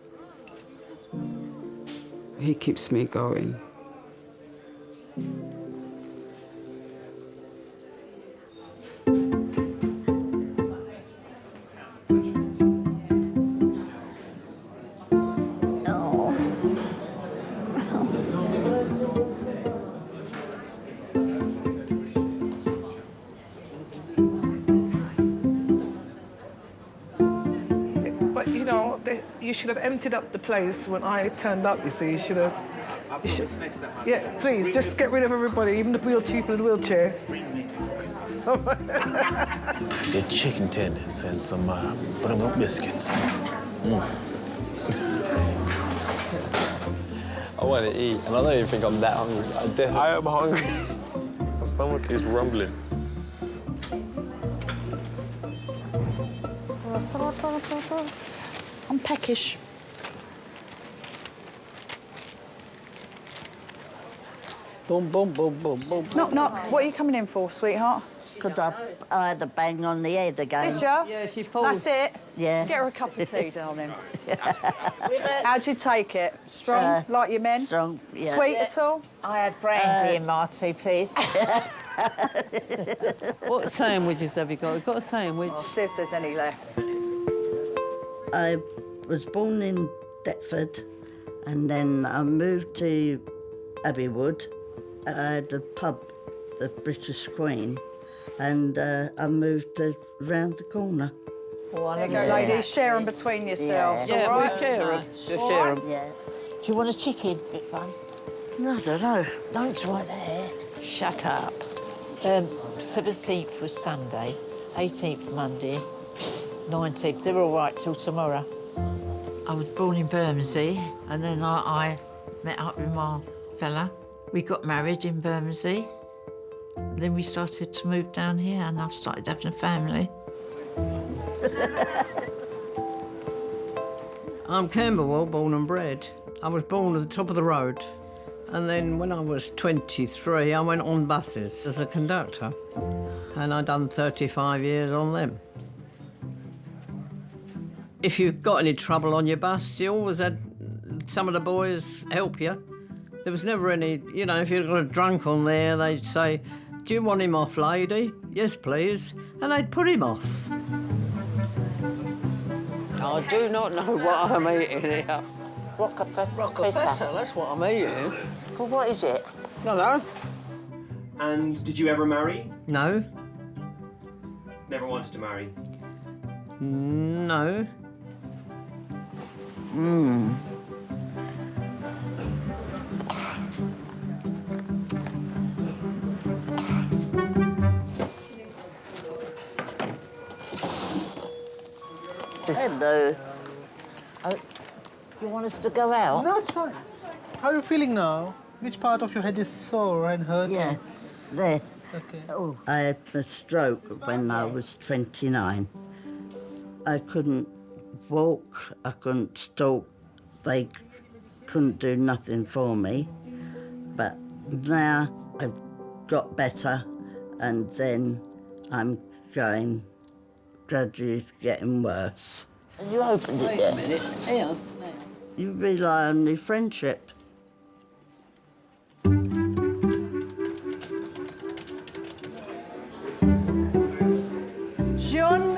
He keeps me going. You should have emptied up the place when I turned up, you see. You should have... Yeah, please, just get rid of everybody, even the people in the wheelchair. The chicken tenders and some buttermilk biscuits. I want to eat, and I don't even think I'm that hungry. I am hungry. My stomach is rumbling. I'm peckish. Boom, boom, boom, boom, boom. Knock, knock. What are you coming in for, sweetheart? because I had a bang on the head again. Did you? Yeah, she falls. That's it? Yeah. Get her a cup of tea, darling. How'd you take it? Strong, like your men? Strong, yeah. Sweet at all? I had brandy in my tea, please. What sandwiches have you got? You've got a sandwich. I'll see if there's any left. I was born in Deptford and then I moved to Abbeywood. I had a pub, the British Queen, and I moved round the corner. There you go, ladies. Share them between yourselves, Yeah, all right? we'll share them. We'll All share right? them. Yeah. Do you want a chicken, bit fun? No, I don't know. Don't right there. Shut up. 17th was Sunday, 18th Monday, 19th. They're all right till tomorrow. I was born in Bermondsey, and then I met up with my fella. We got married in Bermondsey. Then we started to move down here, and I started having a family. I'm Camberwell, born and bred. I was born at the top of the road. And then when I was 23, I went on buses as a conductor. And I'd done 35 years on them. If you've got any trouble on your bus, you always had some of the boys help you. There was never any, you know, if you'd got a drunk on there, they'd say, "Do you want him off, lady?" "Yes, please." And they'd put him off. I do not know what I'm eating here. Rockefeller, that's what I'm eating. Well, what is it? Hello? And did you ever marry? No. Never wanted to marry? No. Hello. Oh, do you want us to go out? No, it's fine. How are you feeling now? Which part of your head is sore and hurting? Yeah, there. Okay. Oh. I had a stroke when I was 29. I couldn't walk, I couldn't talk. They couldn't do nothing for me. But now I've got better, and then I'm going gradually getting worse. Have you opened it yet? Wait a minute. Here. You rely on your friendship. Jean.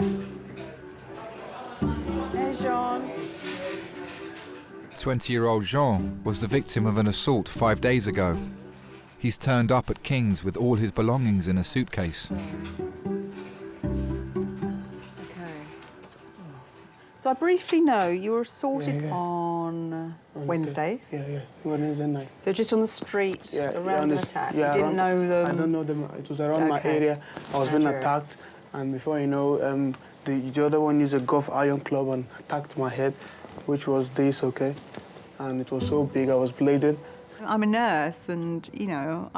Hey, Jean. 20-year-old Jean was the victim of an assault 5 days ago. He's turned up at King's with all his belongings in a suitcase. So I briefly know you were assaulted on Wednesday. Yeah, Wednesday night. So just on the street, around an attack. Yeah, you didn't know them? I don't know them. It was around my area. I was being attacked, and before you know, the other one used a golf iron club and attacked my head, which was this, okay? And it was so big, I was bleeding. I'm a nurse, and you know,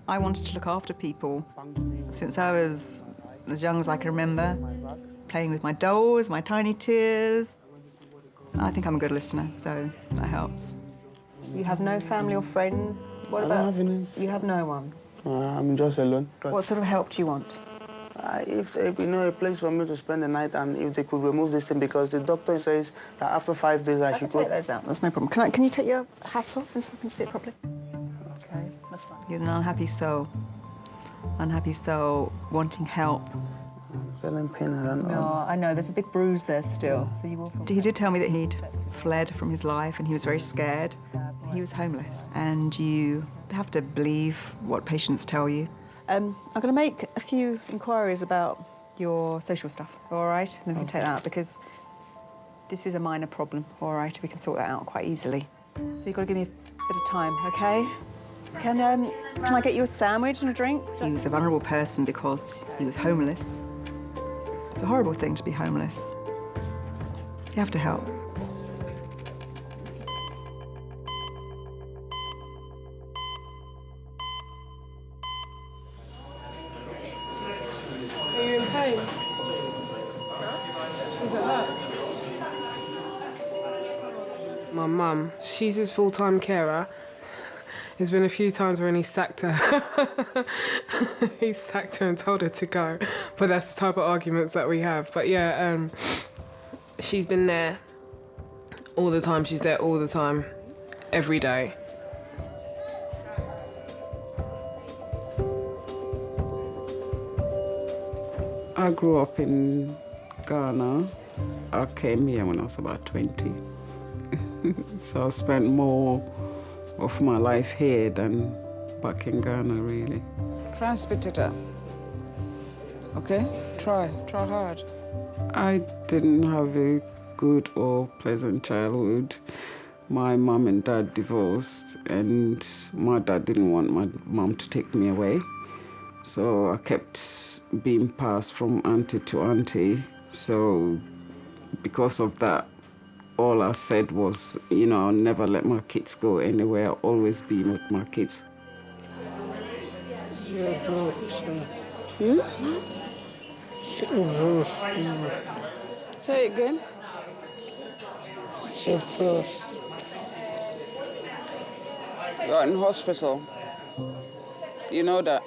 I wanted to look after people since I was as young as I can remember. Playing with my dolls, my tiny tears. I think I'm a good listener, so that helps. You have no family or friends? What I about? don't have any. You have no one? I'm just alone. What sort of help do you want? If you know, a place for me to spend the night, and if they could remove this thing, because the doctor says that after 5 days I should go. Take those out, that's no problem. Can you take your hat off and so I can sit properly? Okay, that's fine. He's an unhappy soul. Unhappy soul, wanting help. I'm feeling pain around. No, I know, there's a big bruise there still, so you will feel... He did tell me that he'd fled from his life and he was very scared. He was homeless. And you have to believe what patients tell you. I'm going to make a few inquiries about your social stuff, all right? And then we can take that out, because this is a minor problem, all right? We can sort that out quite easily. So you've got to give me a bit of time, OK? Can I get you a sandwich and a drink? He was a vulnerable person because he was homeless. It's a horrible thing to be homeless. You have to help. Are you in pain? Is it hurt? My mum, she's his full-time carer. There's been a few times when he sacked her. He sacked her and told her to go. But that's the type of arguments that we have. But yeah, she's been there all the time. She's there all the time, every day. I grew up in Ghana. I came here when I was about 20. So I spent more of my life here than back in Ghana, really. Try and spit it out. Okay? Try hard. I didn't have a good or pleasant childhood. My mum and dad divorced, and my dad didn't want my mum to take me away. So I kept being passed from auntie to auntie. So because of that, all I said was, you know, I'll never let my kids go anywhere. I'll always be with my kids. Say it again. You're in hospital. You know that.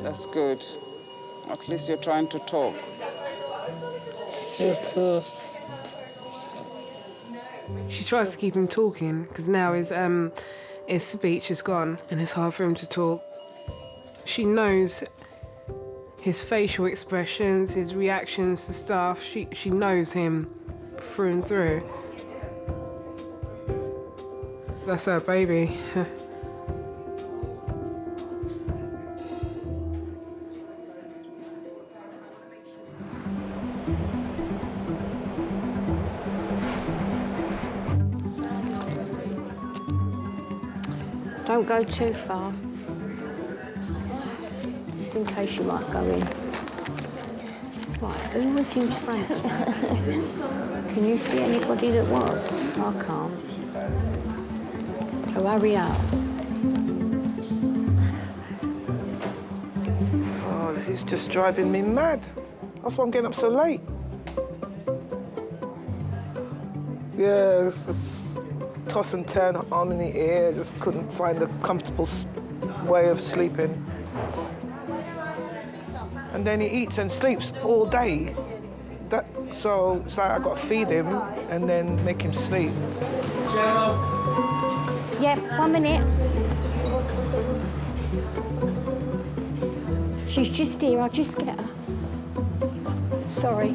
That's good. At least you're trying to talk. She tries to keep him talking because now his speech is gone and it's hard for him to talk. She knows his facial expressions, his reactions to stuff. She knows him through and through. That's her baby. Don't go too far, just in case you might go in. Right, who was in front of that? Can you see anybody that was? I can't. So hurry up. Oh, he's just driving me mad. That's why I'm getting up so late. Yeah, it's just toss and turn, arm in the air, just couldn't find a comfortable way of sleeping. And then he eats and sleeps all day. So it's like I got to feed him and then make him sleep. Yep, 1 minute. She's just here, I'll just get her. Sorry.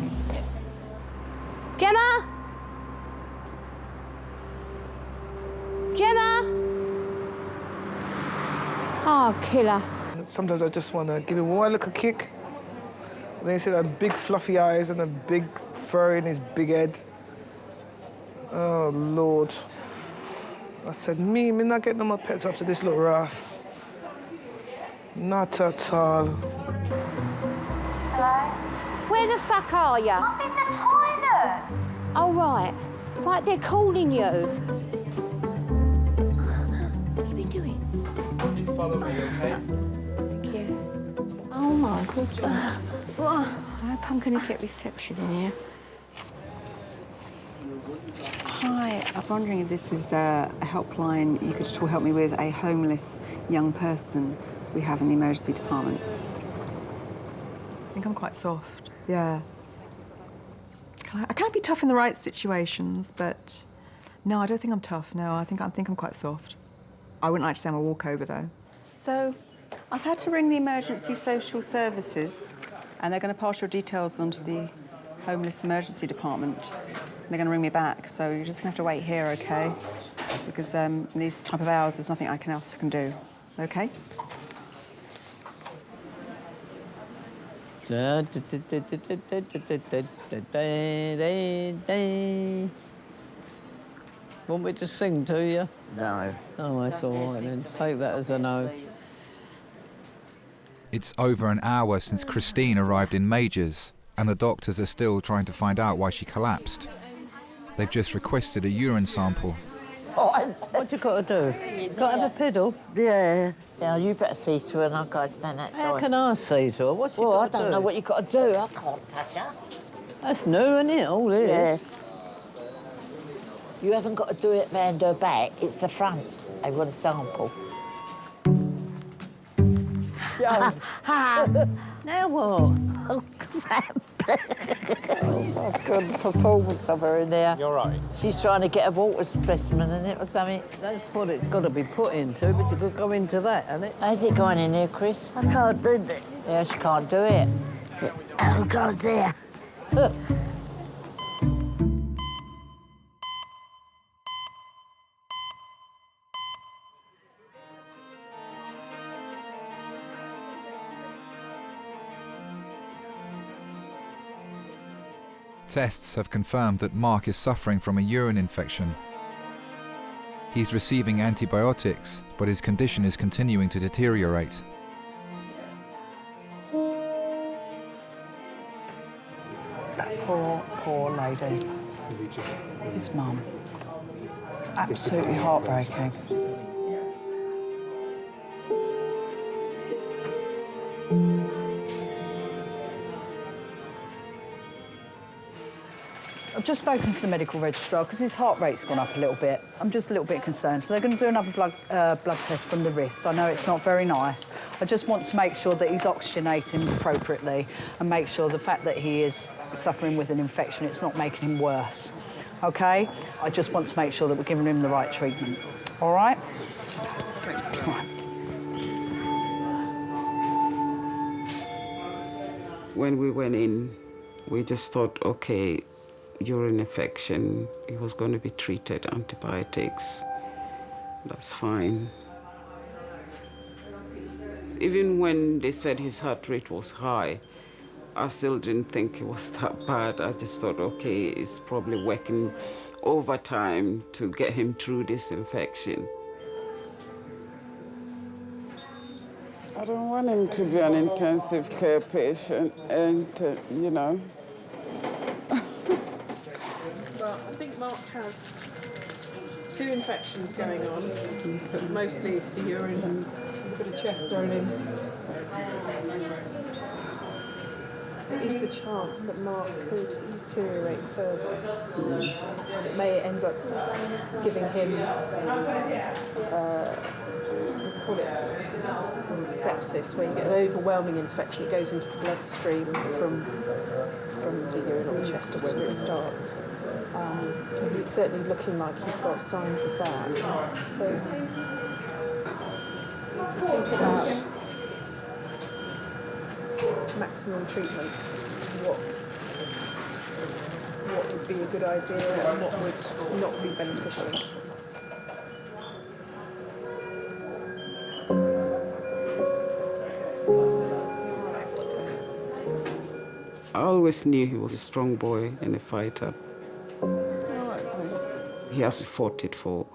Gemma? Gemma? Oh, killer. Sometimes I just want to give him one little kick. And then he said had big fluffy eyes and a big fur in his big head. Oh, Lord. I said, me not getting no more pets after this little ass. Not at all. Hello? Where the fuck are you? I'm in the toilet. Oh, right. Right, they're calling you. What have you been doing? You follow me, okay? Thank you. Oh, my God. I hope I'm going to get reception in here. Hi, I was wondering if this is a helpline you could at all help me with a homeless young person we have in the emergency department. I think I'm quite soft, yeah. I can be tough in the right situations, but no, I don't think I'm tough, no. I think I'm quite soft. I wouldn't like to say I'm a walkover, though. So, I've had to ring the emergency social services, and they're going to pass your details on to the homeless emergency department. They're going to ring me back, so you're just going to have to wait here, OK? Because in these type of hours, there's nothing else can do, OK? Want me to sing to you? No. Oh, that's all right then. Take that as a no. It's over an hour since Christine arrived in Majors, and the doctors are still trying to find out why she collapsed. They've just requested a urine sample. What you got to do? Got to have a pedal? Yeah. Yeah, you better see to her and I'll go stand outside. How can I see to her? What's she Well, I got to don't do? know what you got to do. I can't touch her. That's new, isn't it? All this. Yes. You haven't got to do it round her back. It's the front. They want a sample. Now what? Oh, crap. Oh, my God, the performance of her in there. You're right. She's trying to get a water specimen in it or something. That's what it's got to be put into, but you could go into that, hasn't it? How's it going in there, Chris? I can't do that. Yeah, she can't do it. Oh, God, there. Tests have confirmed that Mark is suffering from a urine infection. He's receiving antibiotics, but his condition is continuing to deteriorate. That poor lady. His mum. It's absolutely heartbreaking. I've just spoken to the medical registrar because his heart rate's gone up a little bit. I'm just a little bit concerned. So they're going to do another blood test from the wrist. I know it's not very nice. I just want to make sure that he's oxygenating appropriately and make sure the fact that he is suffering with an infection, it's not making him worse. OK? I just want to make sure that we're giving him the right treatment. All right? Thanks very much. When we went in, we just thought, OK, urine infection, he was going to be treated, antibiotics. That's fine. Even when they said his heart rate was high, I still didn't think it was that bad. I just thought, okay, it's probably working overtime to get him through this infection. I don't want him to be an intensive care patient and, you know. But I think Mark has 2 infections going on, but mostly the urine and a bit of chest thrown in. There is the chance that Mark could deteriorate further. It may end up giving him, we call it sepsis, where you get an overwhelming infection. It goes into the bloodstream from the urine or the chest or wherever it starts. He's certainly looking like he's got signs of that. So, need to think about maximum treatments. What would be a good idea and what would not be beneficial. I always knew he was a strong boy and a fighter. He has fought it for,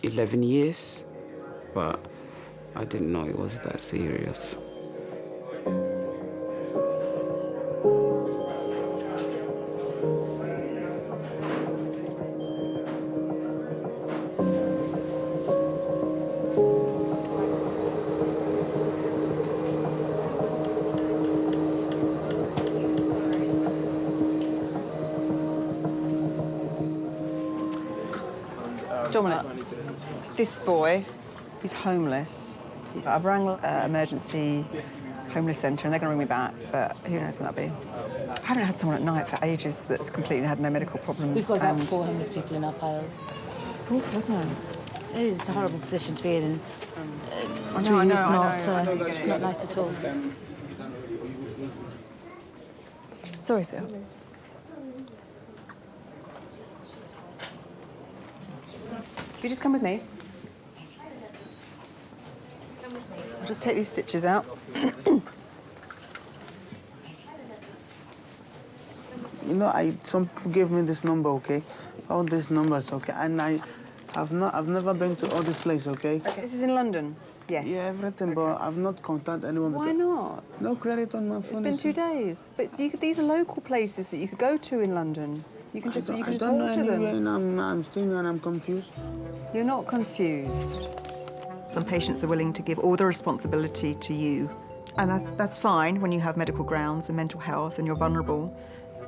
11 years, but I didn't know it was that serious. Dominic, this boy, he's homeless. I've rang emergency homeless centre and they're going to ring me back, but who knows when that'll be. I haven't had someone at night for ages that's completely had no medical problems. We've got about 4 homeless people in our piles. It's awful, isn't it? It is. It's a horrible position to be in. I know. It's not nice at all. Sorry, sweetheart. You just come with me. I'll just take these stitches out. You know, some people gave me this number, okay? All these numbers, okay? And I've never been to all this place, okay? Okay, this is in London. Yes. Yeah, everything, but I've not contacted anyone. Why not? No credit on my phone. It's been 2 days. But these are local places that you could go to in London. You can just walk to them. I'm staying here and I'm confused. You're not confused. Some patients are willing to give all the responsibility to you. And that's fine when you have medical grounds and mental health and you're vulnerable.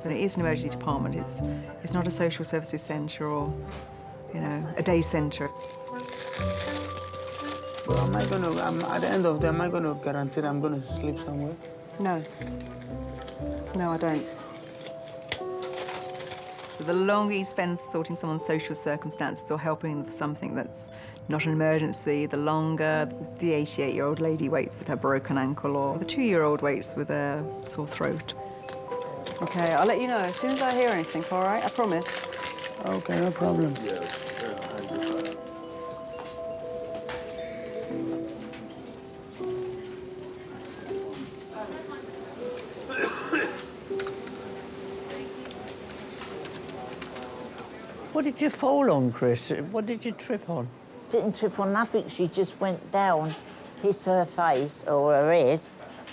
But it is an emergency department. It's not a social services centre or, a day centre. So am I going to, at the end of the day, am I going to guarantee that I'm going to sleep somewhere? No. No, I don't. So the longer you spend sorting someone's social circumstances or helping them with something that's not an emergency, the longer the 88-year-old lady waits with her broken ankle or the 2-year-old waits with a sore throat. OK, I'll let you know as soon as I hear anything, all right? I promise. OK, no problem. What did you fall on, Chris? What did you trip on? Didn't trip on nothing. She just went down, hit her face or her head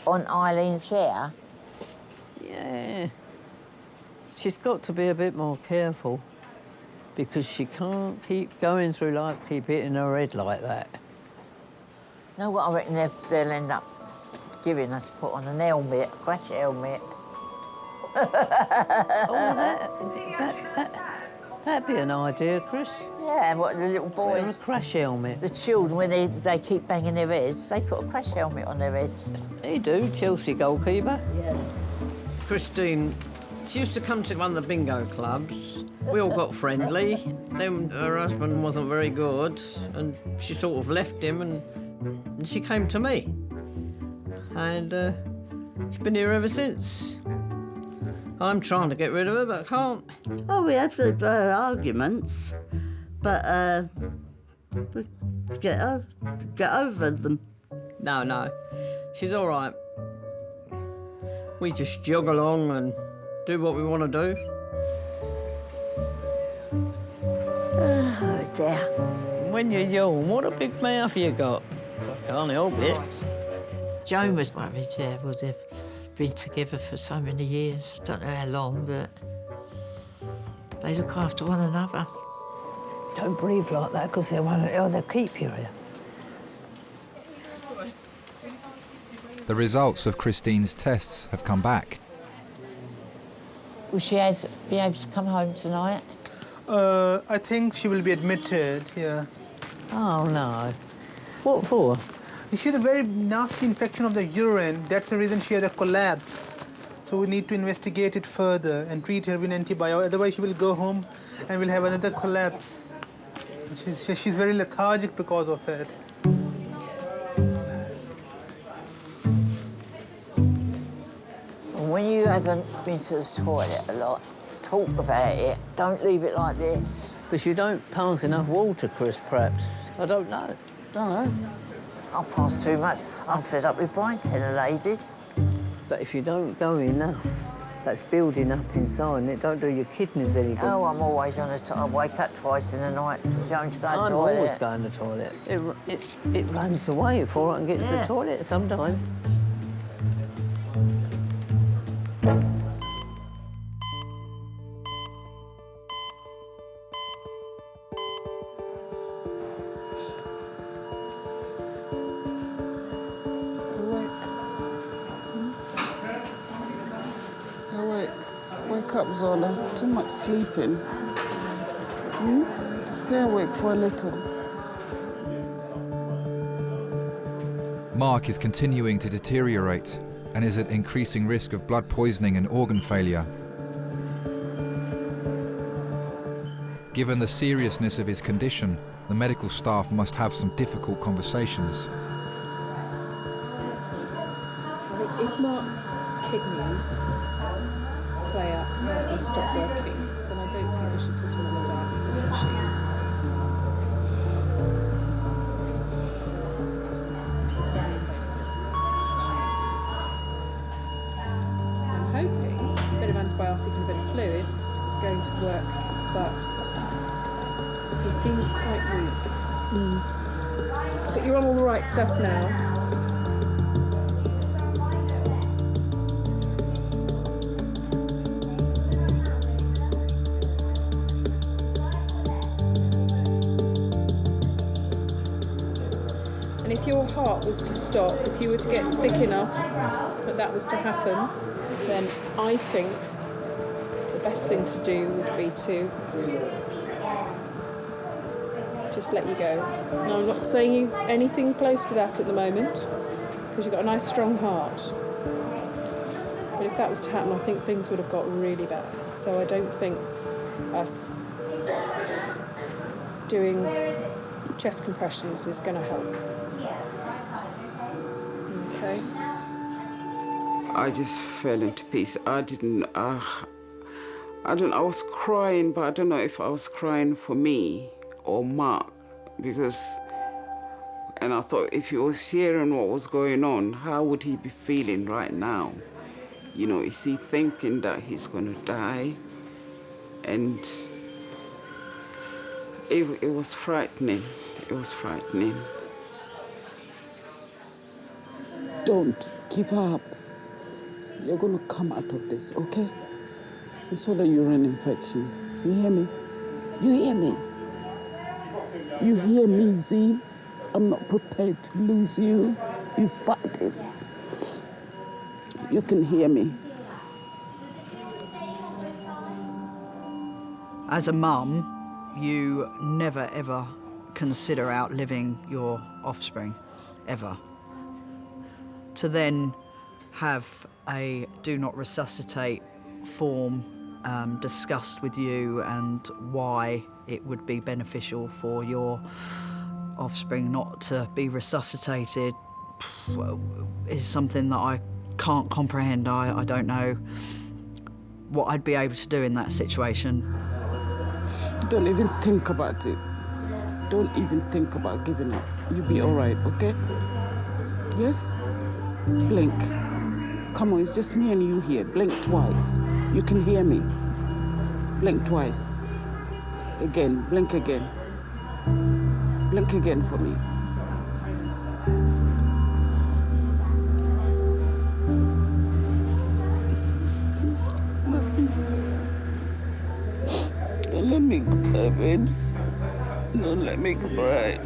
on Eileen's chair. Yeah. She's got to be a bit more careful because she can't keep going through life, keep hitting her head like that. You know what I reckon they'll end up giving her to put on an helmet, a crash helmet. That'd be an idea, Chris. Yeah, what, the little boys? Wear a crash helmet. The children, when they keep banging their heads, they put a crash helmet on their heads. They do, Chelsea goalkeeper. Yeah. Christine, she used to come to one of the bingo clubs. We all got friendly. Then her husband wasn't very good, and she sort of left him, and she came to me. And she's been here ever since. I'm trying to get rid of her, but I can't. Oh, we have arguments, but we get over them. No. She's all right. We just jog along and do what we want to do. Oh, dear. When you yawn, what a big mouth you got. I can't help it. Joan was worried, yeah, would have been together for so many years. Don't know how long, but they look after one another. Don't breathe like that, because they'll keep you here. The results of Christine's tests have come back. Will she be able to come home tonight? I think she will be admitted here. Oh, no. What for? She had a very nasty infection of the urine. That's the reason she had a collapse. So we need to investigate it further and treat her with antibiotics. Otherwise, she will go home and will have another collapse. She's very lethargic because of it. When you haven't been to the toilet a lot, talk about it. Don't leave it like this. Because you don't pass enough water, Chris, perhaps. I don't know. I pass too much. I'm fed up with Brian telling ladies. But if you don't go enough, that's building up inside and it don't do your kidneys any good. Oh, I'm always on the toilet. I wake up twice in the night going to go to the toilet. I'm always going to the toilet. It runs away before I can get to the toilet sometimes. Wake up, Zola. Too much sleeping. Stay awake for a little. Mark is continuing to deteriorate and is at increasing risk of blood poisoning and organ failure. Given the seriousness of his condition, the medical staff must have some difficult conversations. If Mark's kidneys play up and stop working, then I don't think we should put him on a dialysis machine. It's very invasive. I'm hoping a bit of antibiotic and a bit of fluid is going to work, but he seems quite weak. But you're on all the right stuff now. If your heart was to stop, if you were to get sick enough that that was to happen, then I think the best thing to do would be to just let you go. Now, I'm not saying you anything close to that at the moment, because you've got a nice, strong heart. But if that was to happen, I think things would have got really bad. So I don't think us doing chest compressions is going to help. Okay. I just fell into pieces. I was crying, but I don't know if I was crying for me or Mark, and I thought if he was hearing what was going on, how would he be feeling right now? You know, is he thinking that he's going to die? And it was frightening. It was frightening. Don't give up. You're going to come out of this, okay? It's all a urine infection. You hear me? You hear me? You hear me, Z? I'm not prepared to lose you. You fight this. You can hear me. As a mum, you never, ever consider outliving your offspring, ever. To then have a do not resuscitate form discussed with you and why it would be beneficial for your offspring not to be resuscitated is something that I can't comprehend. I don't know what I'd be able to do in that situation. Don't even think about it. Don't even think about giving up. You'll be all right, okay? Yes? Blink. Come on, it's just me and you here. Blink twice. You can hear me. Blink twice. Again, blink again. Blink again for me. Don't let me cry, babes. Don't let me cry.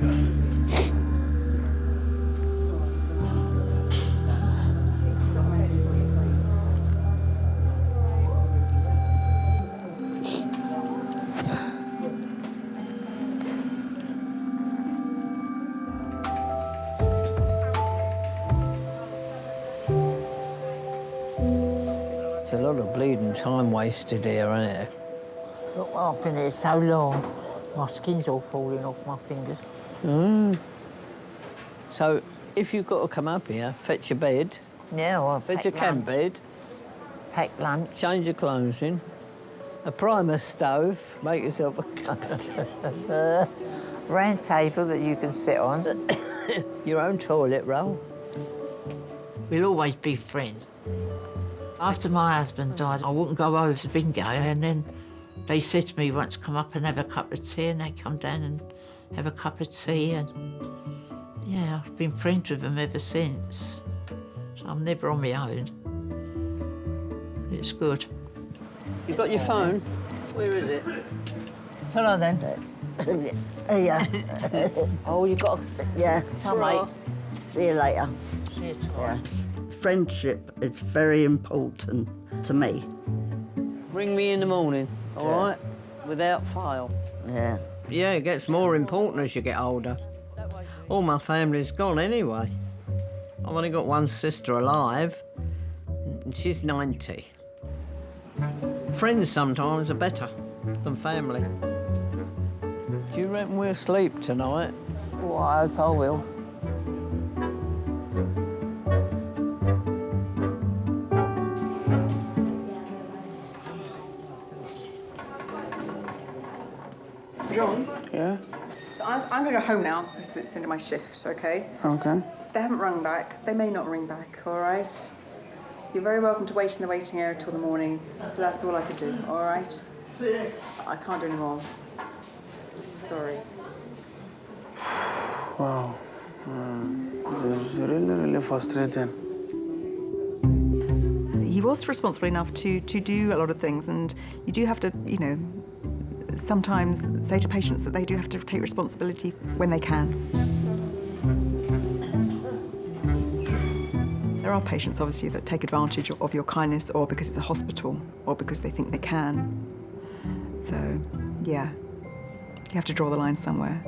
It's a lot of bleeding time wasted here, isn't it? Look, I've been here so long, my skin's all falling off my fingers. So, if you've got to come up here, fetch your bed. Yeah, I'll fetch your camp bed. Pack lunch. Change your clothes in. A primer stove. Make yourself a cup. Round table that you can sit on. Your own toilet roll. We'll always be friends. After my husband died, I wouldn't go over to bingo, and then they said to me once, come up and have a cup of tea, and they come down and have a cup of tea, and yeah, I've been friends with them ever since. So I'm never on my own. It's good. You got your phone? Where is it? Tell her then. Yeah. Oh, you got. Yeah. Tell mate. See you later. See you tomorrow. Friendship is very important to me. Ring me in the morning, all right? Without fail. Yeah. Yeah, it gets more important as you get older. All my family's gone anyway. I've only got one sister alive, and she's 90. Friends sometimes are better than family. Do you reckon we'll sleep tonight? Well, I hope I will. John? Yeah? So I'm going to go home now because it's the end of my shift, OK? Okay. They haven't rung back. They may not ring back, all right? You're very welcome to wait in the waiting area till the morning, but that's all I could do, all right? I can't do any more. Sorry. Wow. This is really, really frustrating. He was responsible enough to do a lot of things, and you do have to, you know, sometimes say to patients that they do have to take responsibility when they can. There are patients, obviously, that take advantage of your kindness, or because it's a hospital, or because they think they can. So, yeah, you have to draw the line somewhere.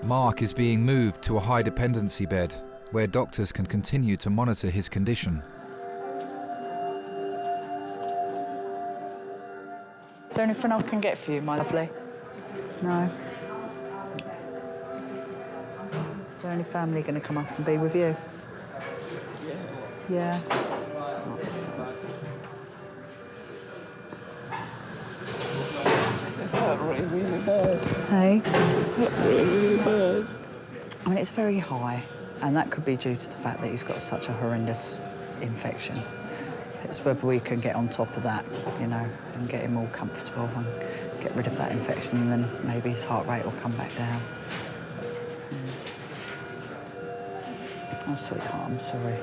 Mark is being moved to a high dependency bed where doctors can continue to monitor his condition. Is there anything I can get for you, my lovely? No? Is there any family going to come up and be with you? Yeah. This is hurt really bad. Hey? This is hurt really bad. I mean, it's very high, and that could be due to the fact that he's got such a horrendous infection. It's whether we can get on top of that, you know, and get him all comfortable and get rid of that infection, and then maybe his heart rate will come back down. Oh, sweetheart, I'm sorry.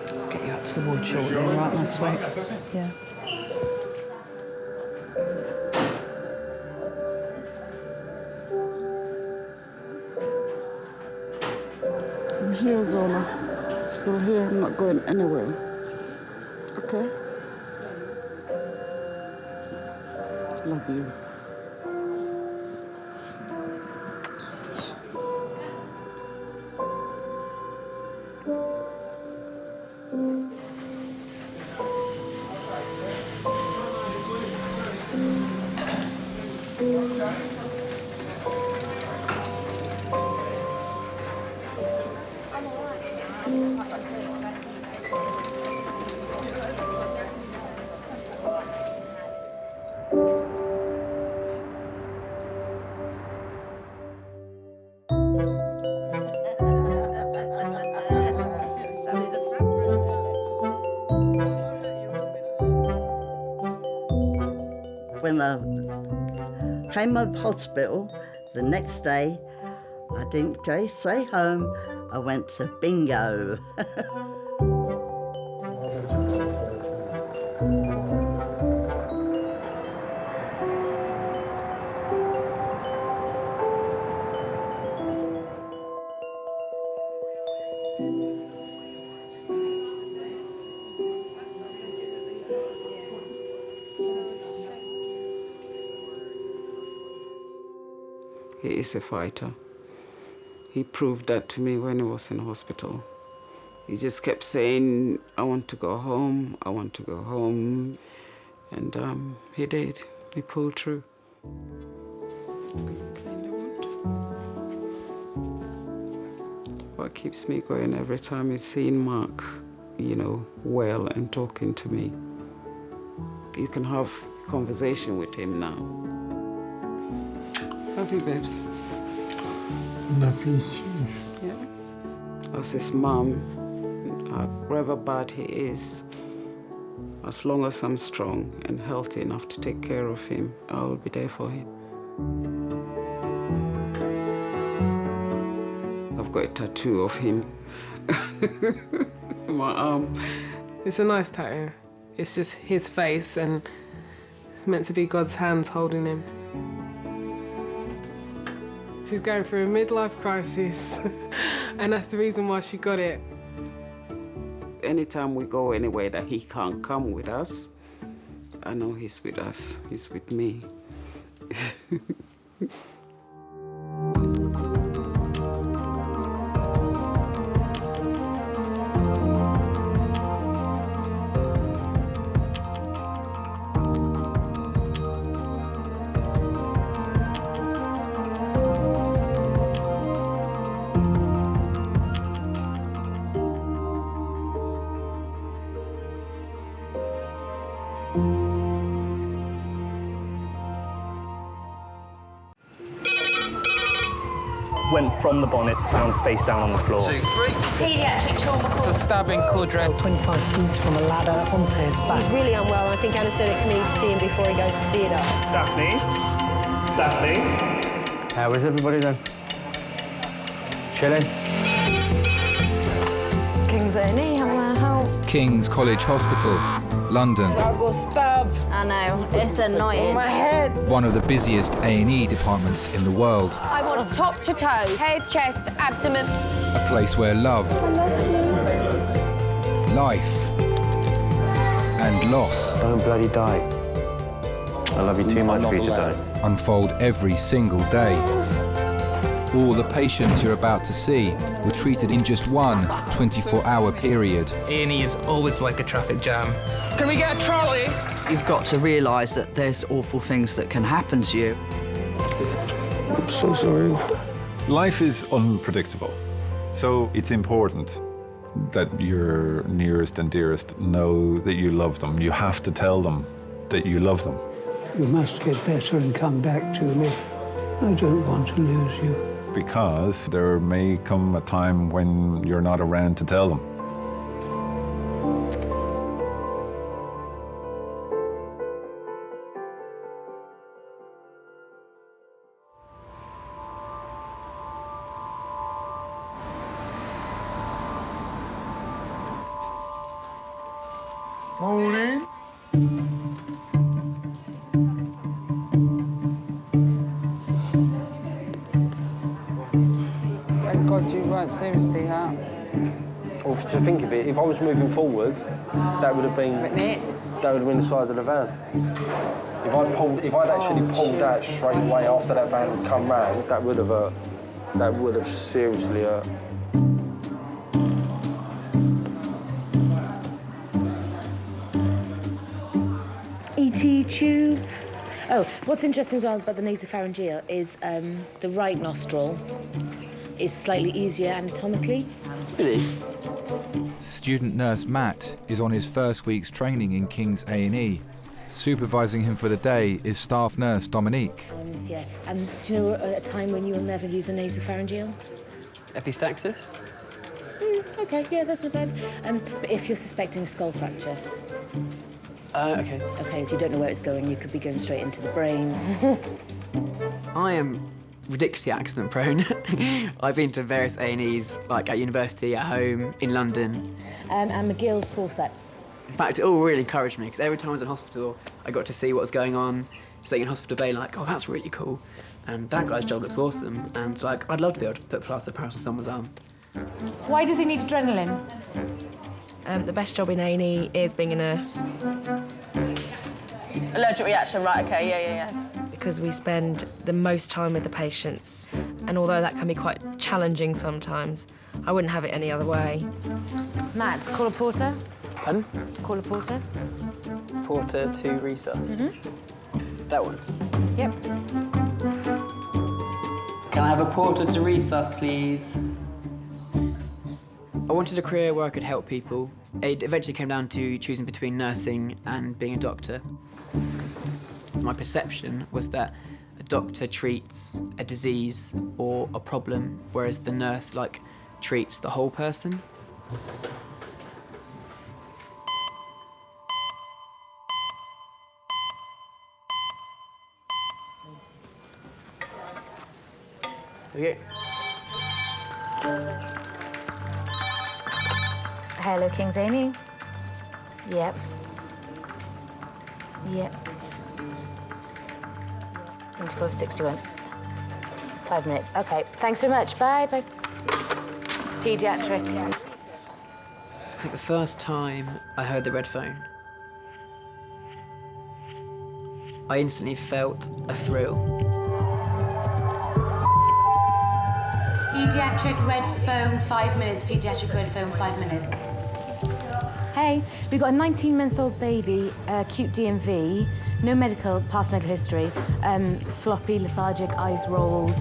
I'll get you up to the ward shortly, all right, my sweet? Yeah. I'm here, Zola. Still here, I'm not going anywhere. Okay? Love you. When I came out of hospital, the next day, I didn't go straight home. I went to bingo. He is a fighter. He proved that to me when he was in hospital. He just kept saying, I want to go home, I want to go home. And he did. He pulled through. What keeps me going every time is seeing Mark, you know, well and talking to me. You can have a conversation with him now. Love you, babes. Love you too. Yeah. As his mom, however bad he is, as long as I'm strong and healthy enough to take care of him, I'll be there for him. I've got a tattoo of him on my arm. It's a nice tattoo. It's just his face, and it's meant to be God's hands holding him. She's going through a midlife crisis, and that's the reason why she got it. Anytime we go anywhere that he can't come with us, I know he's with us, he's with me. Went from the bonnet, found face down on the floor. Pediatric trauma. It's a stabbing quadrant. 25 feet from a ladder onto his back. He's really unwell. I think anaesthetics need to see him before he goes to theatre. Daphne? Daphne? How is everybody then? Chilling? King King's A&E, how may I help? King's College Hospital, London. I got stabbed. I know, it's annoying. My head. One of the busiest A&E departments in the world. I want top to toe, head, chest, abdomen. A place where love, life, and loss. Don't bloody die. I love you too much for you to die. Unfold every single day. All the patients you're about to see were treated in just one 24-hour period. A&E is always like a traffic jam. Can we get a trolley? You've got to realise that there's awful things that can happen to you. I'm so sorry. Life is unpredictable, so it's important that your nearest and dearest know that you love them. You have to tell them that you love them. You must get better and come back to me. I don't want to lose you. Because there may come a time when you're not around to tell them. Morning. Thank God you weren't seriously hurt. Well, to think of it, if I was moving forward, that would have been the side of the van. If I'd actually pulled out straight away after that van had come round, that would have seriously hurt. ET tube. Oh, what's interesting as well about the nasopharyngeal is the right nostril is slightly easier anatomically. Really? Student nurse Matt is on his first week's training in King's A&E. Supervising him for the day is staff nurse Dominique. Yeah, and do you know a time when you'll never use a nasopharyngeal? Epistaxis? Okay, yeah, that's not bad. But if you're suspecting a skull fracture. Okay. Okay, so you don't know where it's going, you could be going straight into the brain. I am ridiculously accident prone. I've been to various A&Es, like at university, at home, in London. And McGill's forceps. In fact, it all really encouraged me, because every time I was in hospital, I got to see what was going on, sitting in hospital bay like, oh, that's really cool. And that guy's job looks awesome. And like, I'd love to be able to put plaster of Paris on someone's arm. Why does he need adrenaline? The best job in A&E is being a nurse. Allergic reaction, right, okay, yeah. Because we spend the most time with the patients. And although that can be quite challenging sometimes, I wouldn't have it any other way. Matt, call a porter. Pardon? Call a porter. Porter to resus. That one? Yep. Can I have a porter to resus, please? I wanted a career where I could help people. It eventually came down to choosing between nursing and being a doctor. My perception was that a doctor treats a disease or a problem, whereas the nurse, treats the whole person. Okay. Hello, King's A&E. Yep. 2461. 5 minutes. Okay. Thanks very much. Bye. Pediatric. I think the first time I heard the red phone, I instantly felt a thrill. Pediatric red phone, 5 minutes. Pediatric red phone, 5 minutes. Hey, we've got a 19-month-old baby, acute DMV, no past medical history, floppy, lethargic, eyes rolled.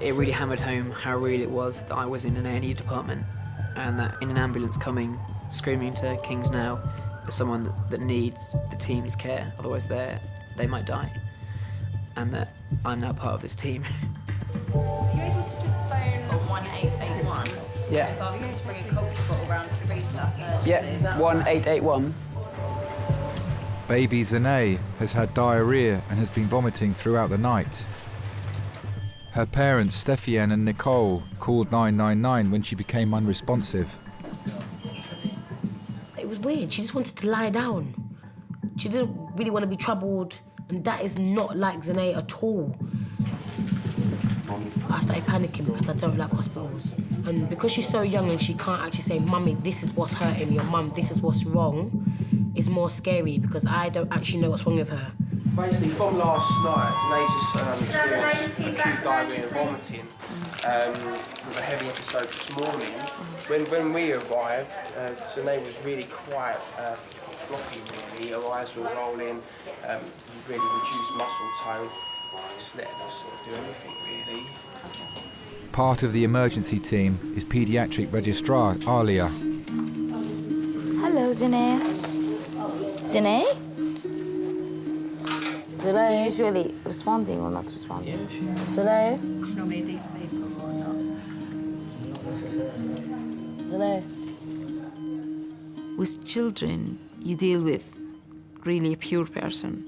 It really hammered home how real it was that I was in an A&E department, and that in an ambulance coming, screaming to King's now, as someone that needs the team's care, otherwise they might die, and that I'm now part of this team. Are you able to just phone 1881? Yeah. Just ask them to bring a culture bottle round to resus. Yeah, 1881. Baby Zane has had diarrhea and has been vomiting throughout the night. Her parents, Steffiane and Nicole, called 999 when she became unresponsive. weird. She just wanted to lie down. She didn't really want to be troubled, and that is not like Zanae at all. I started panicking because I don't like hospitals. And because she's so young and she can't actually say, Mummy, this is what's hurting me, or Mum, this is what's wrong, it's more scary because I don't actually know what's wrong with her. Basically, from last night, Zanae's just experienced acute diarrhea and vomiting with a heavy episode this morning. When we arrived, Zanae was really quite floppy, really. Her eyes were rolling, really reduced muscle tone. Just letting us sort of do anything, really. Part of the emergency team is Pediatric Registrar Alia. Hello, Zanae. Zanae? Zanae? She's usually responding or not responding? Yeah, she is. Zanae? She's not made deep sleep or not? Not necessarily. Zanae? With children, you deal with really a pure person.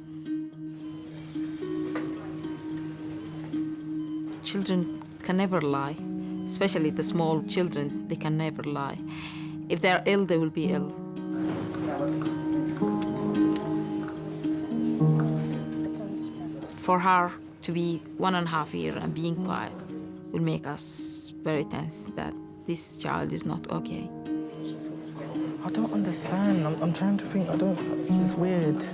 Children can never lie, especially the small children, they can never lie. If they're ill, they will be ill. For her to be 1.5 years and being quiet will make us very tense that this child is not okay. I don't understand. I'm trying to think. It's weird.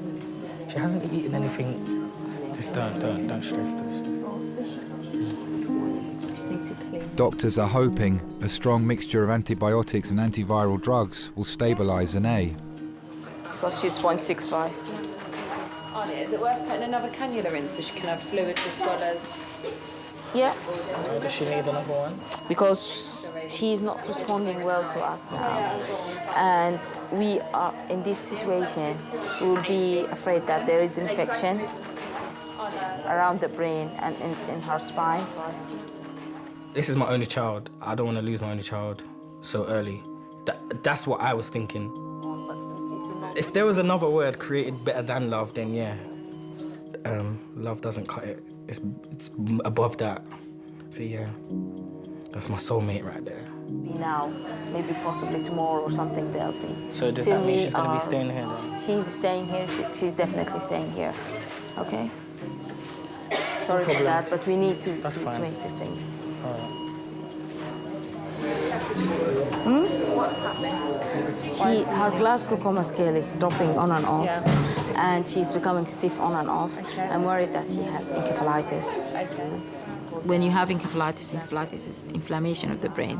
She hasn't eaten anything. Just don't stress. Doctors are hoping a strong mixture of antibiotics and antiviral drugs will stabilise Zanae. Because she's 0.65. Is it worth putting another cannula in so she can have fluids as well as... Yeah. Does she need another one? Because she's not responding well to us now. And we are in this situation, we will be afraid that there is infection around the brain and in her spine. This is my only child. I don't want to lose my only child so early. That's what I was thinking. If there was another word created better than love, then yeah. Love doesn't cut it. It's above that. So yeah, that's my soulmate right there. Now, maybe possibly tomorrow or something they'll be. So does that mean she's going to be staying here then? She's staying here. She's definitely staying here. Okay? Sorry for that, but we need to make the things. All right. What's happening? Her Glasgow coma scale is dropping on and off, and she's becoming stiff on and off. Okay. I'm worried that she has encephalitis. Okay. When you have encephalitis is inflammation of the brain.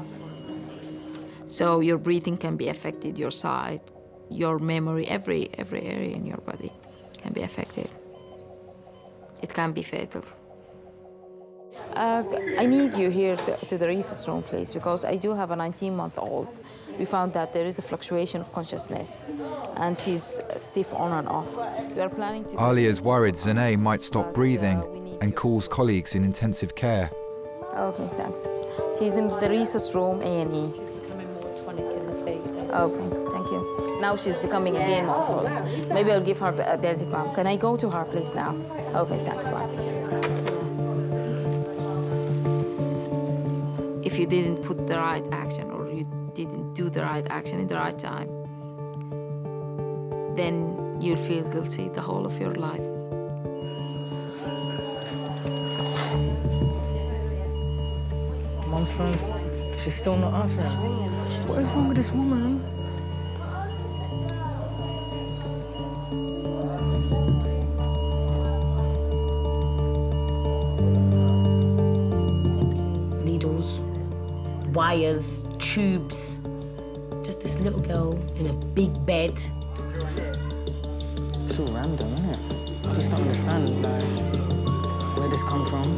So your breathing can be affected, your sight, your memory, every area in your body can be affected. It can be fatal. I need you here to the resus room, please, because I do have a 19-month-old. We found that there is a fluctuation of consciousness, and she's stiff on and off. We are planning to... Alia's worried Zanae might stop breathing and calls colleagues in intensive care. Okay, thanks. She's in the resus room, A&E. Okay, thank you. Now she's becoming again more chronic. Maybe I'll give her a diazepam. Can I go to her, please, now? Okay, thanks, bye. If you didn't put the right action or you didn't do the right action in the right time, then you'll feel guilty the whole of your life. Mom's phone, she's still not answering. What is wrong with this woman? Needles, wires, tubes. Just this little girl in a big bed. It's all random, isn't it? I just don't understand, like, where this come from.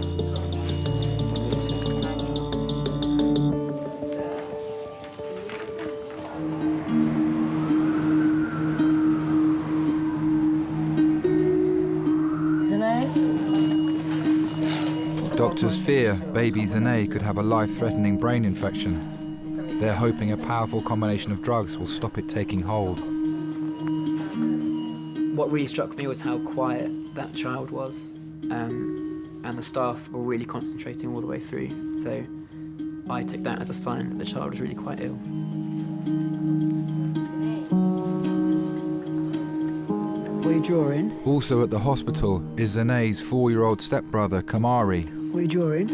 Doctors fear baby Zanae could have a life-threatening brain infection. They're hoping a powerful combination of drugs will stop it taking hold. What really struck me was how quiet that child was, and the staff were really concentrating all the way through. So I took that as a sign that the child was really quite ill. you drawing? Also at the hospital is Zane's 4-year-old stepbrother, Kamari. What are you drawing?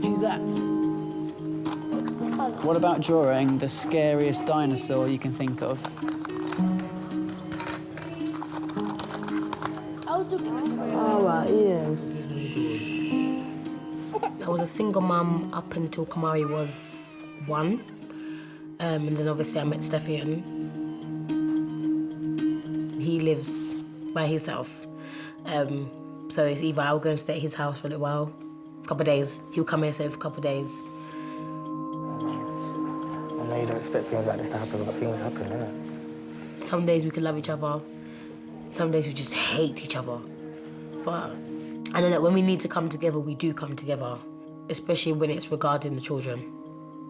Who's that? What about drawing the scariest dinosaur you can think of? Oh, right, yes. I was a single mum up until Kamari was 1. And then obviously I met Stefan. He lives by himself. So it's either I'll go and stay at his house for a little while, a couple of days. He'll come here and stay for a couple of days. I know you don't expect things like this to happen, but things happen, innit? Some days we could love each other. Some days we just hate each other. But I know that when we need to come together, we do come together, especially when it's regarding the children.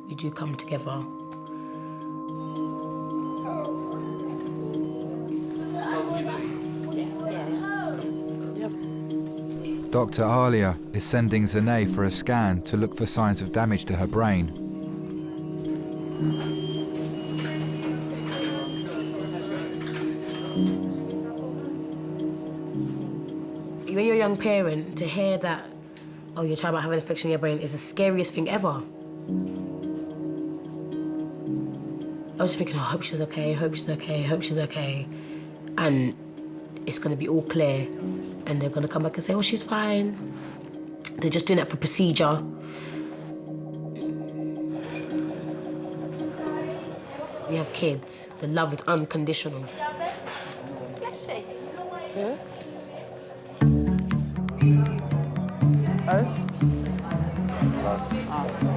We do come together. Dr. Alia is sending Zane for a scan to look for signs of damage to her brain. When you're a young parent, to hear that, oh, your child might have an infection in your brain is the scariest thing ever. I was thinking, oh, I hope she's okay, hope she's okay, hope she's okay. And it's going to be all clear. And they're going to come back and say, oh, she's fine. They're just doing that for procedure. We have kids. The love is unconditional. Yeah?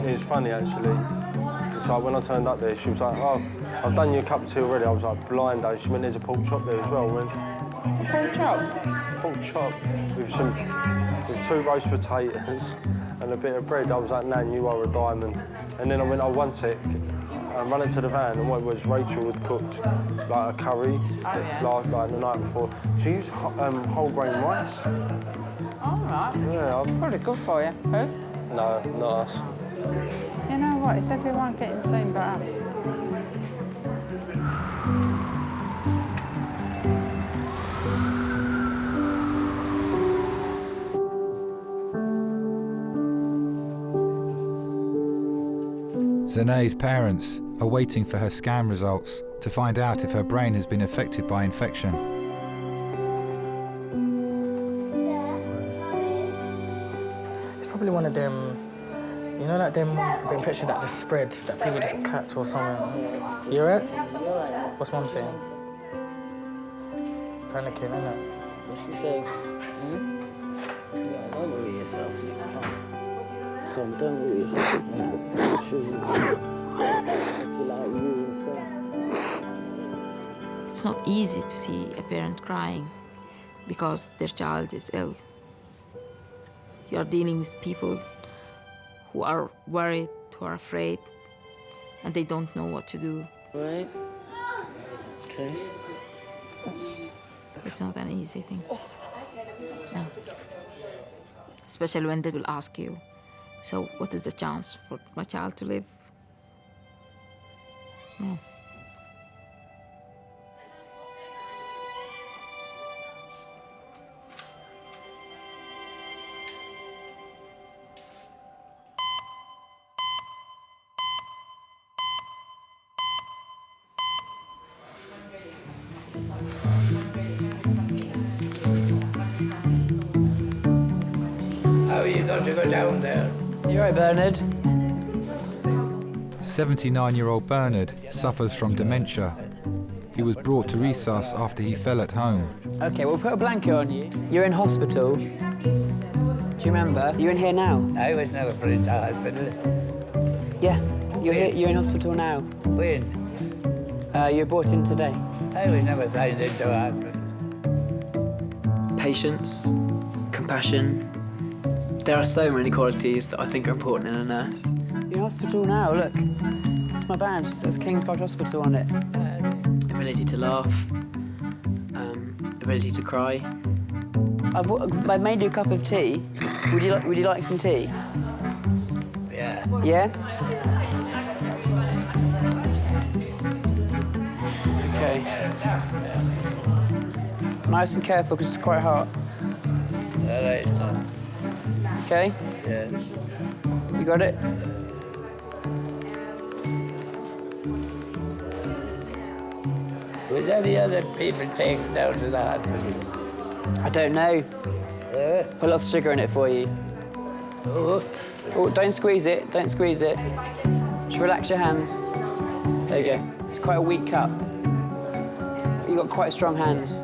It's funny, actually. It's like when I turned up there, she was like, oh, I've done you a cup of tea already. I was like, blind, though. She went, there's a pork chop there as well. I went, pork chop? Pork chop with 2 roast potatoes and a bit of bread. I was like, Nan, you are a diamond. And then I went, oh, one sec, and ran into the van, and what it was, Rachel had cooked like a curry like the night before. She used whole grain rice. All right. Yeah, it's pretty good for you. Who? No, not us. You know what? It's everyone getting seen but us. Zane's parents are waiting for her scan results to find out if her brain has been affected by infection. It's probably one of them, you know, like them the infection that just spread, that people just catch or something. You alright? What's Mum saying? Panicking, innit? What's she saying? Don't worry yourself, Come, don't worry yourself. It's not easy to see a parent crying because their child is ill. You are dealing with people who are worried, who are afraid, and they don't know what to do. Right? Okay. It's not an easy thing. No. Especially when they will ask you, so what is the chance for my child to live? No. How are you going to go down there? You all right, Bernard? 79-year-old Bernard suffers from dementia. He was brought to resus after he fell at home. OK, we'll put a blanket on you. You're in hospital. Do you remember? You're in here now. I was never put into hospital. Yeah, you're here. You're in hospital now. When? You were brought in today. I was never signed into hospital. Patience, compassion. There are so many qualities that I think are important in a nurse. You're in hospital now, look. It's my badge, it says King's College Hospital on it. Ability to laugh, ability to cry. I've made you a cup of tea. Would you like some tea? Yeah. Yeah? OK. Okay. Nice and careful, because it's quite hot. All right. Okay? Yeah. You got it? Was any other people taken down to the hospital? I don't know. Put lots of sugar in it for you. Oh, don't squeeze it. Don't squeeze it. Just relax your hands. There you go. It's quite a weak cup. You've got quite strong hands.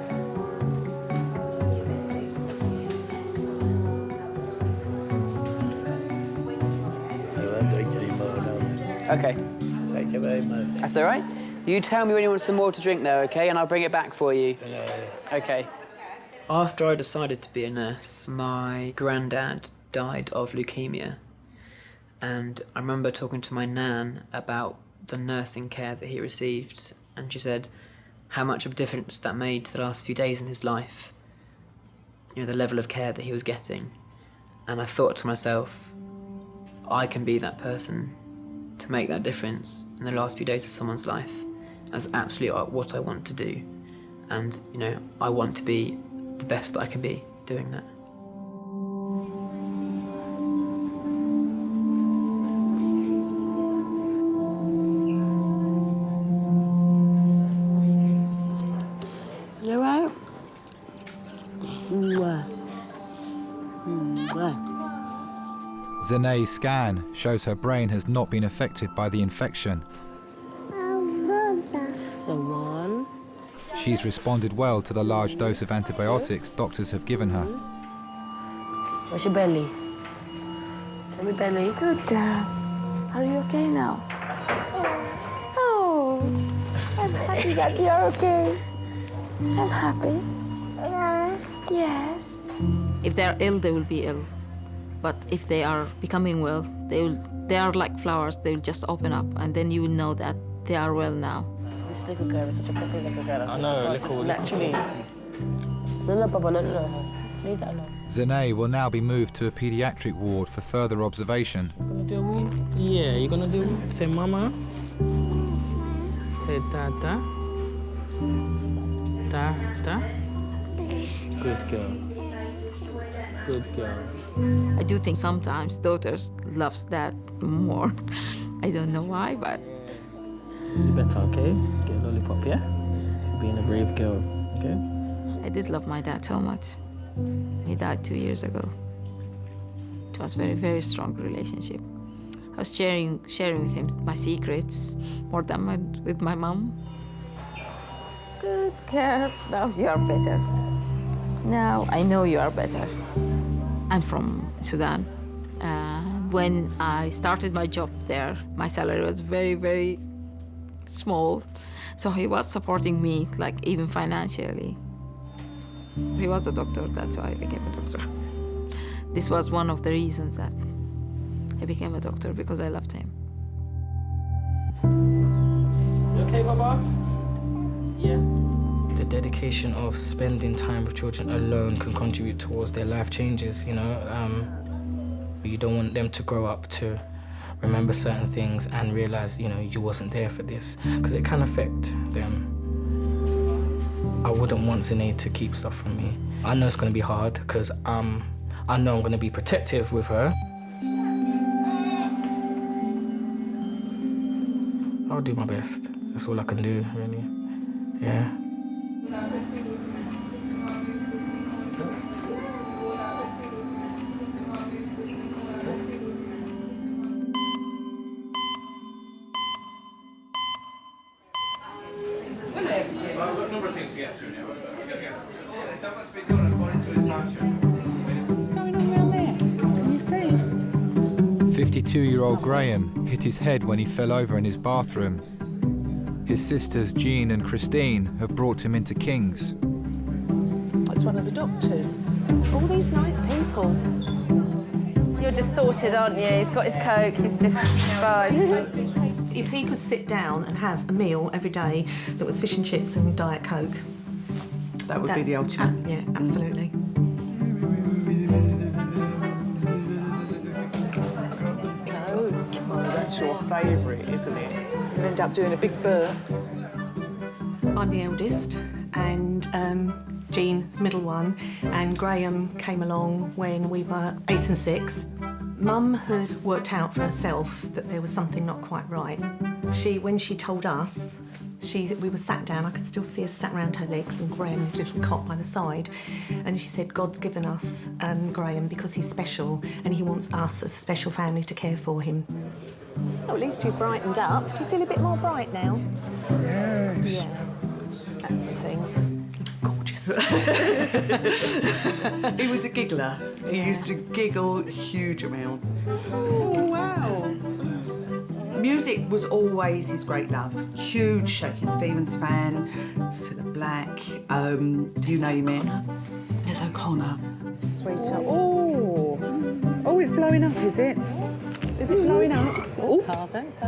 I won't drink any more now. Okay. Thank you very much. That's all right. You tell me when you want some more to drink, though, okay? And I'll bring it back for you. Okay. After I decided to be a nurse, my granddad died of leukemia. And I remember talking to my nan about the nursing care that he received. And she said how much of a difference that made the last few days in his life. You know, the level of care that he was getting. And I thought to myself, I can be that person to make that difference in the last few days of someone's life. That's absolutely what I want to do. And, you know, I want to be the best that I can be doing that. You all right? Zene's scan shows her brain has not been affected by the infection. So one. She's responded well to the large dose of antibiotics doctors have given her. Where's your belly? Show me belly. Good girl. Are you okay now? Oh, I'm happy that you're okay. I'm happy. Yes. If they're ill, they will be ill. But if they are becoming well, they are like flowers. They will just open up, and then you will know that they are well now. This little girl is such a proper little girl. I know, just naturally. No, Papa, no. Leave that alone. Zene will now be moved to a pediatric ward for further observation. Gonna do a woo? Yeah, you're gonna do woo? Say mama. Say tata. Tata. Good girl. Good girl. I do think sometimes daughters loves that more. I don't know why, but You better, okay? Get a lollipop, yeah? Being a brave girl, okay? I did love my dad so much. He died 2 years ago. It was a very, very strong relationship. I was sharing with him my secrets more than with my mom. Good girl. Now you are better. Now I know you are better. I'm from Sudan. When I started my job there, my salary was very, very small. So he was supporting me, like even financially. He was a doctor, that's why I became a doctor. This was one of the reasons that I became a doctor, because I loved him. You okay, Baba? Yeah. The dedication of spending time with children alone can contribute towards their life changes, you know. You don't want them to grow up to remember certain things and realize, you know, you wasn't there for this, because it can affect them. I wouldn't want Zene to keep stuff from me. I know it's going to be hard, because I know I'm going to be protective with her. I'll do my best. That's all I can do, really. Yeah. What's going on down there? Can you see? 52-year-old Graham hit his head when he fell over in his bathroom. His sisters Jean and Christine have brought him into King's. That's one of the doctors. All these nice people. You're just sorted, aren't you? He's got his Coke, he's just fine. If he could sit down and have a meal every day that was fish and chips and Diet Coke, That would be the ultimate. Yeah, absolutely. Oh, that's your favourite, isn't it? You'll end up doing a big burp. I'm the eldest, and Jean, middle one, and Graham came along when we were 8 and 6. Mum had worked out for herself that there was something not quite right. When she told us, we were sat down, I could still see her sat around her legs and Graham, his little cot by the side, and she said, God's given us Graham because he's special and he wants us as a special family to care for him. Oh, at least you brightened up. Do you feel a bit more bright now? Yes. Yeah, that's the thing. He was gorgeous. He was a giggler. He used to giggle huge amounts. Oh, wow. Music was always his great love. Huge Shakin' Stevens fan, Cilla Black, you name it. There's O'Connor. Sweetheart. Oh, it's blowing up, is it? Is it blowing up? Oh, pardon. So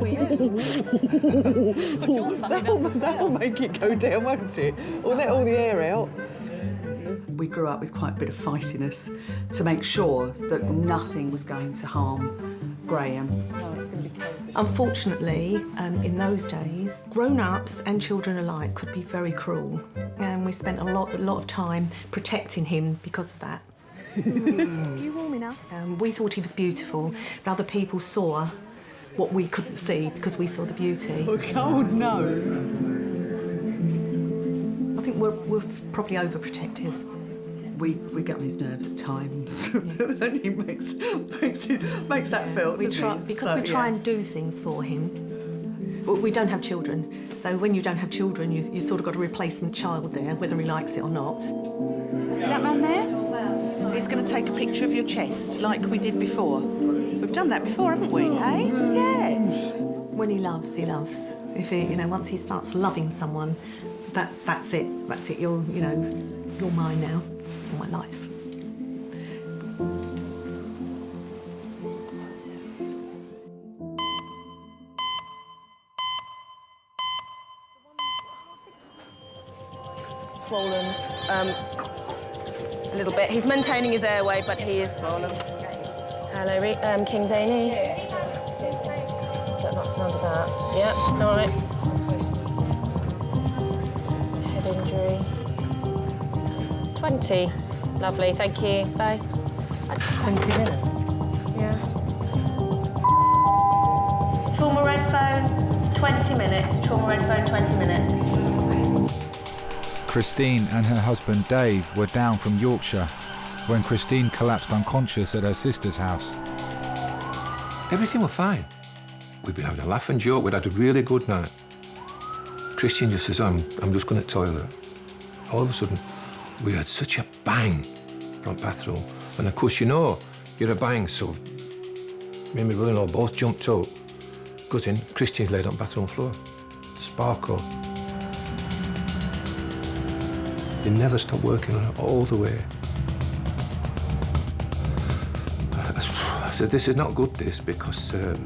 that'll make it go down, won't it? Or let all the air out. We grew up with quite a bit of fightiness to make sure that nothing was going to harm Graham. Unfortunately, in those days, grown-ups and children alike could be very cruel, and we spent a lot of time protecting him because of that. You warm enough? We thought he was beautiful, but other people saw what we couldn't see because we saw the beauty. A cold nose. I think we're probably overprotective. We get on his nerves at times, and he makes that felt. We try and do things for him. But we don't have children, so when you don't have children, you sort of got a replacement child there, whether he likes it or not. See that man there? He's going to take a picture of your chest, like we did before. We've done that before, haven't we? Hey? Yes. When he loves, he loves. If he, once he starts loving someone, that's it. That's it. You're mine now. My life. Swollen. A little bit. He's maintaining his airway, but he is swollen. Hello, King's A&E. Don't like the sound of that. Yep, all right. Head injury. 20. Lovely, thank you. Bye. 20 minutes? Yeah. Trauma red phone, 20 minutes. Trauma red phone, 20 minutes. Christine and her husband Dave were down from Yorkshire when Christine collapsed unconscious at her sister's house. Everything was fine. We'd been having a laugh and joke. We'd had a really good night. Christine just says, I'm just going to the toilet. All of a sudden, we heard such a bang from the bathroom. And of course, you're a bang, so me and my brother-in-law both jumped up. Goes in, Christine's laid on the bathroom floor. Sparkle. They never stopped working on her all the way. I said, this is not good, this, because, her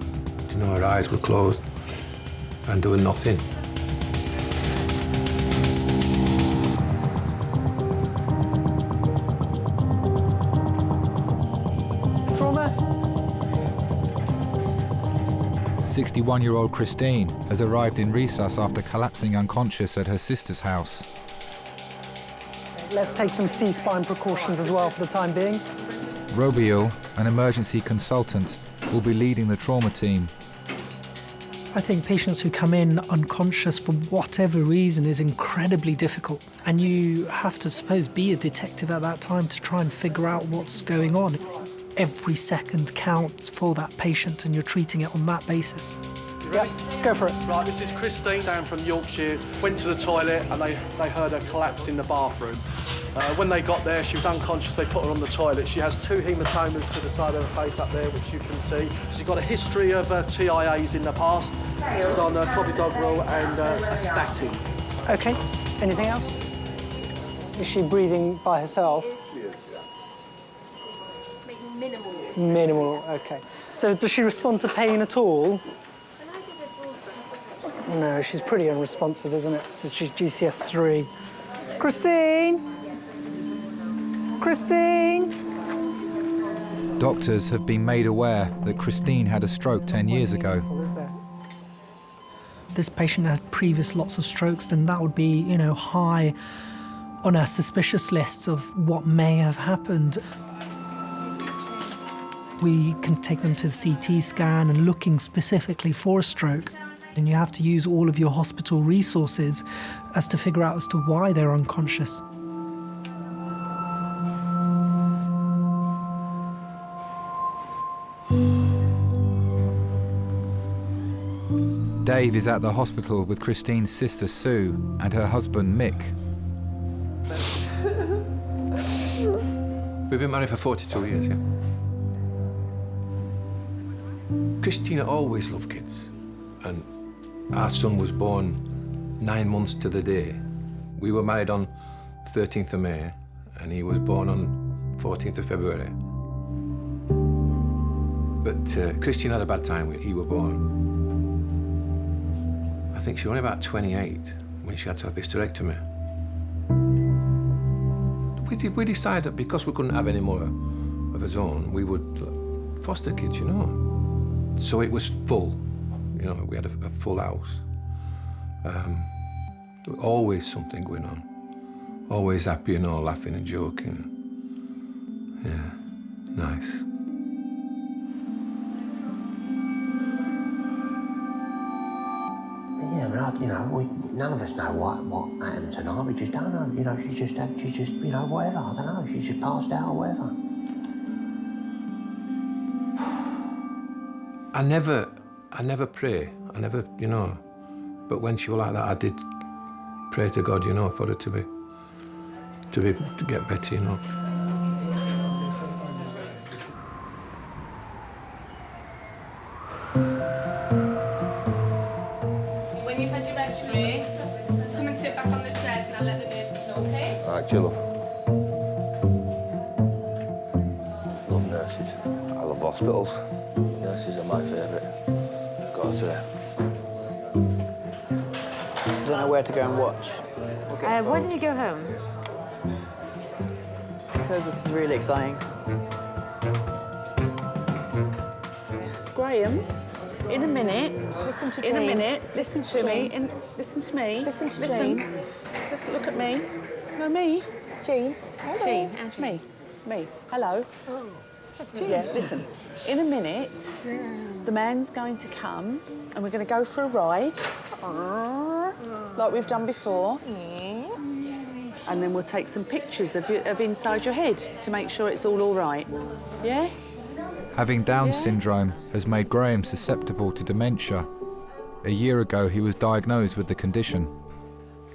eyes were closed and doing nothing. Trauma. 61-year-old Christine has arrived in resus after collapsing unconscious at her sister's house. Let's take some C-spine precautions as well for the time being. Robiel, an emergency consultant, will be leading the trauma team. I think patients who come in unconscious for whatever reason is incredibly difficult. And you have to, suppose, be a detective at that time to try and figure out what's going on. Every second counts for that patient and you're treating it on that basis. Yeah, go for it. Right, this is Christine down from Yorkshire. Went to the toilet and they heard her collapse in the bathroom. When they got there, she was unconscious. They put her on the toilet. She has 2 haematomas to the side of her face up there, which you can see. She's got a history of TIAs in the past. She's on clopidogrel and a statin. Okay, anything else? Is she breathing by herself? Minimal, okay. So does she respond to pain at all? No, she's pretty unresponsive, isn't it? So she's GCS 3. Christine? Christine? Doctors have been made aware that Christine had a stroke 10 years ago. this patient had previous lots of strokes, then that would be, you know, high on our suspicious lists of what may have happened. We can take them to the CT scan and looking specifically for a stroke. And you have to use all of your hospital resources as to figure out as to why they're unconscious. Dave is at the hospital with Christine's sister Sue and her husband Mick. We've been married for 42 years, yeah. Christina always loved kids, and our son was born 9 months to the day. We were married on 13th of May, and he was born on 14th of February. But Christine had a bad time when he was born. I think she was only about 28 when she had to have hysterectomy. We decided that because we couldn't have any more of his own, we would foster kids, you know. So it was full, you know, we had a full house. There was always something going on. Always happy, you know, laughing and joking. Yeah, nice. Yeah, but you know, none of us know what happened tonight. We just don't know. You know, she just, you know, whatever. I don't know. She just passed out or whatever. I never pray. I never, you know. But when she was like that, I did pray to God, you know, for her to get better, you know. When you've had your x-ray, come and sit back on the chairs and I'll let the nurses know, okay? All right, chill off. Love nurses. I love hospitals. Nurses are my favourite. Gotta say. Don't know where to go and watch. Why don't you go home? Because this is really exciting. Graham, in a minute. Listen to In a Jane. minute. Listen to me. Jane. Listen to me. Listen to Jane. Look at me. No, me. Jane. Hello. Jane, Angie. Me. Hello. Oh, that's Jane. Yeah, listen. In a minute, the man's going to come and we're going to go for a ride, like we've done before. And then we'll take some pictures of inside your head to make sure it's all right. Yeah? Having Down syndrome has made Graham susceptible to dementia. A year ago, he was diagnosed with the condition.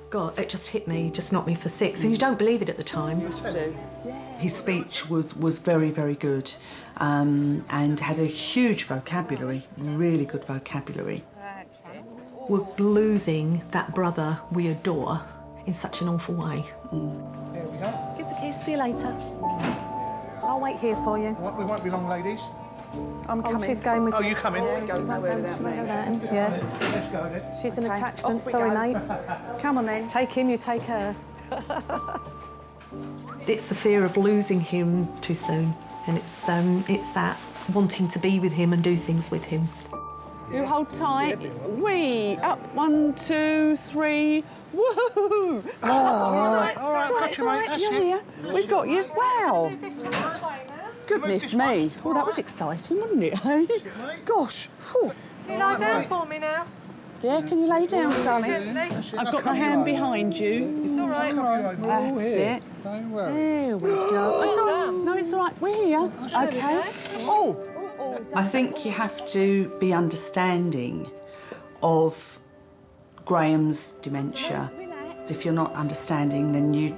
God, it just hit me, just knocked me for six, and you don't believe it at the time. His speech was very, very good, and had a huge vocabulary, really good vocabulary. We're losing that brother we adore in such an awful way. There we go. Here's the keys, see you later. I'll wait here for you. We won't be long, ladies. I'm coming. She's going with Oh, you. you coming? Yeah, goes nowhere without she won't me. go without him. Yeah. Let's go then. She's an Okay, attachment, off we sorry, go. mate. Come on then. Take him, you take her. It's the fear of losing him too soon, and it's that wanting to be with him and do things with him. You hold tight. Wee. Up. 1, 2, 3. Woohoo! All right, got you, mate. That's You're it. here. We've got you. Wow. Goodness me. Oh, that was exciting, wasn't it, hey? Gosh. Phew. You lie down for me now. Yeah, can you lay down, darling? Gently. I've got my hand behind you. It's all right. That's it. Don't worry. There we go. It's all right. No, it's all right. We're here. Okay. Oh. I think you have to be understanding of Graham's dementia. If you're not understanding, then you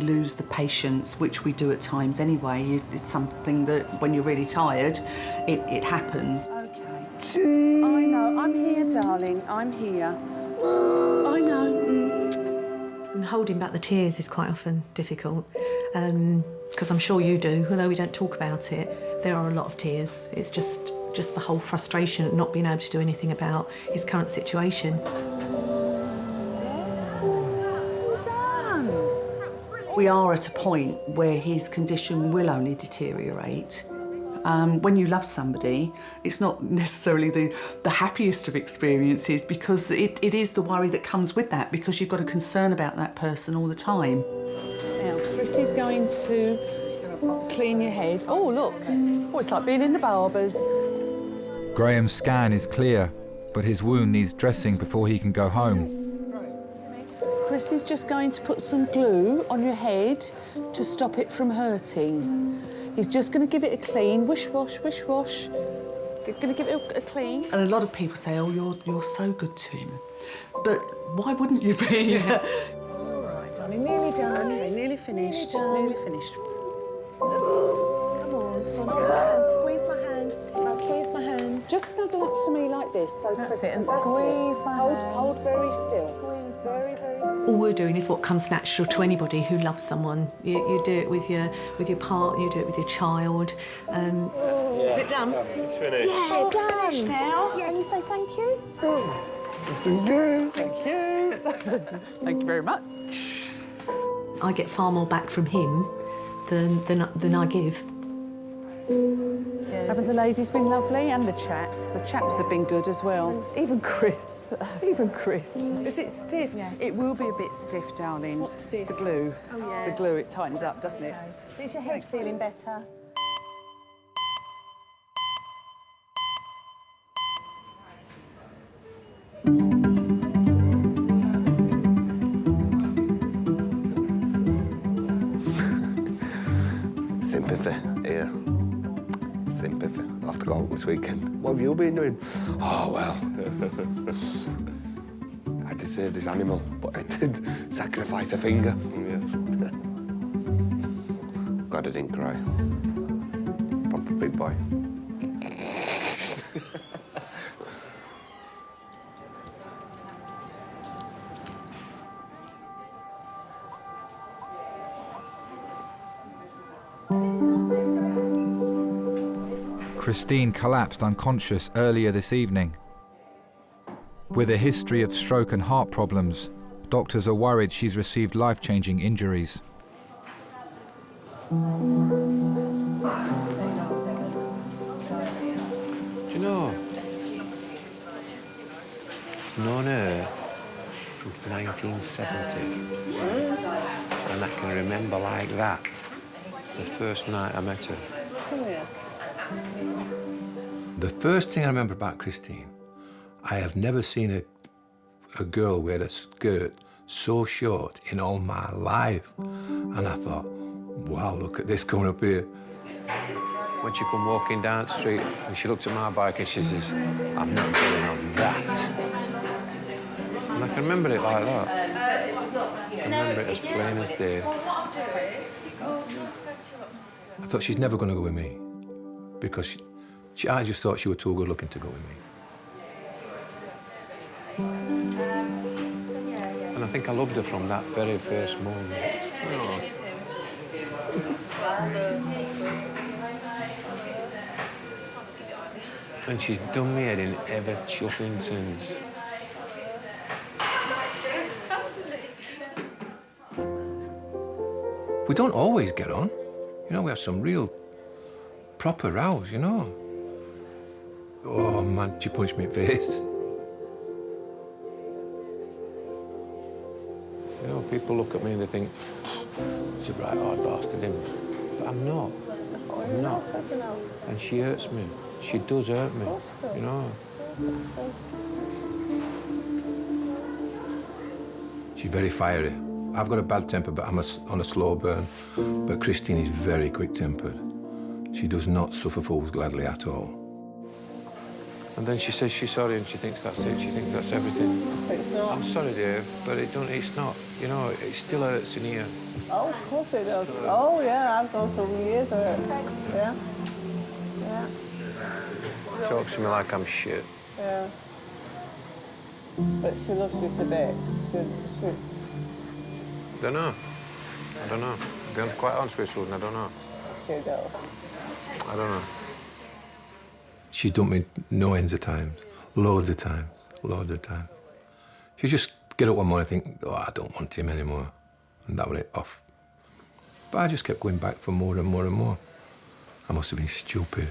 lose the patience, which we do at times anyway. It's something that when you're really tired, it happens. I know. I'm here, darling. I'm here. I know. And holding back the tears is quite often difficult, because I'm sure you do, although we don't talk about it. There are a lot of tears. It's just the whole frustration at not being able to do anything about his current situation. We are at a point where his condition will only deteriorate. When you love somebody, it's not necessarily the happiest of experiences, because it is the worry that comes with that, because you've got a concern about that person all the time. Now, Chris is going to clean your head. Oh, look. Oh, it's like being in the barber's. Graham's scan is clear, but his wound needs dressing before he can go home. Chris is just going to put some glue on your head to stop it from hurting. He's just going to give it a clean, wish-wash, wish-wash. Going to give it a clean. And a lot of people say, oh, you're so good to him. But why wouldn't you be? All right, darling, nearly done. Nearly finished. Nearly finished. Come on. Squeeze my hand. Squeeze my hand. Just snuggle up to me like this, so Chris can squeeze my hand. Hold very still. Squeeze very, very still. All we're doing is what comes natural to anybody who loves someone. You do it with your partner, you do it with your child. Is it done? It's finished. Yeah, done. Finished now. Yeah, you say thank you. Thank you. Thank you. Thank you very much. I get far more back from him than I give. Haven't the ladies been lovely? And the chaps? The chaps have been good as well. Even Chris. Even Chris. Is it stiff? Yeah. It will be a bit stiff, darling. What's stiff? The glue. Oh, yeah. The glue, it tightens up, doesn't it? Is your head feeling better? Sympathy here. Sympathy. I'll have to go out this weekend. What have you been doing? Oh, well. I had to save this animal, but I did sacrifice a finger. Yeah. Glad I didn't cry. Proper big boy. Christine collapsed unconscious earlier this evening. With a history of stroke and heart problems, doctors are worried she's received life-changing injuries. Do you know, known her since 1970. And I can remember like that, the first night I met her. Come here. The first thing I remember about Christine, I have never seen a girl wear a skirt so short in all my life. And I thought, wow, look at this coming up here. When she come walking down the street and she looked at my bike and she says, I'm not going on that. And I can remember it like that. I remember it as plain as day. I thought she's never going to go with me because I just thought she was too good looking to go with me. And I think I loved her from that very first moment. Oh. And she's done me head in ever chuffing since. We don't always get on. You know, we have some real proper rows, you know. Oh, man, she punched me in the face. You know, people look at me and they think, she's a right hard bastard, him. But I'm not. I'm not. And she hurts me. She does hurt me, you know. She's very fiery. I've got a bad temper, but I'm on a slow burn. But Christine is very quick-tempered. She does not suffer fools gladly at all. And then she says she's sorry and she thinks that's it. She thinks that's everything. It's not. I'm sorry, dear, but it's not. You know, it still hurts in here. Oh, of course it does. Oh, yeah, I've gone through years of it. Yeah. Yeah. Talks to me like I'm shit. Yeah. But she loves you to bits. She... I don't know. To be quite honest with you, I don't know. She does. I don't know. She's dumped me no ends of times. Loads of times. Loads of times. She'd just get up one morning and think, oh, I don't want him anymore. And that was it, off. But I just kept going back for more and more and more. I must have been stupid.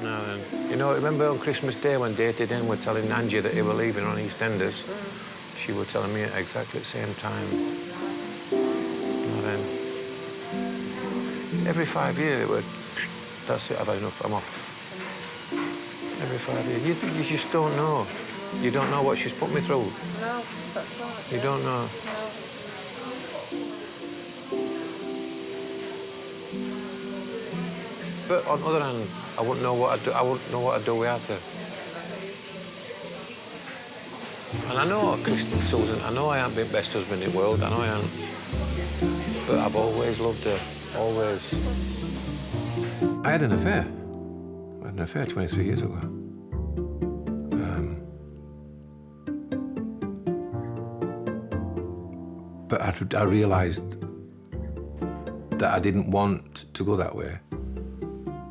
No, then. You know, remember on Christmas Day when Dated In were telling Angie that they were leaving on EastEnders? She was telling me at exactly the same time. No, then. Every 5 years it would, that's it, I've had enough, I'm off. Every 5 years. You just don't know. You don't know what she's put me through. No, that's right. You don't know. No. But on the other hand, I wouldn't know what I'd do. I wouldn't know what I'd do without her. And I know, Susan, I know I haven't been best husband in the world. I know I haven't. But I've always loved her. Always. I had an affair. I had an affair 23 years ago. But I realised that I didn't want to go that way.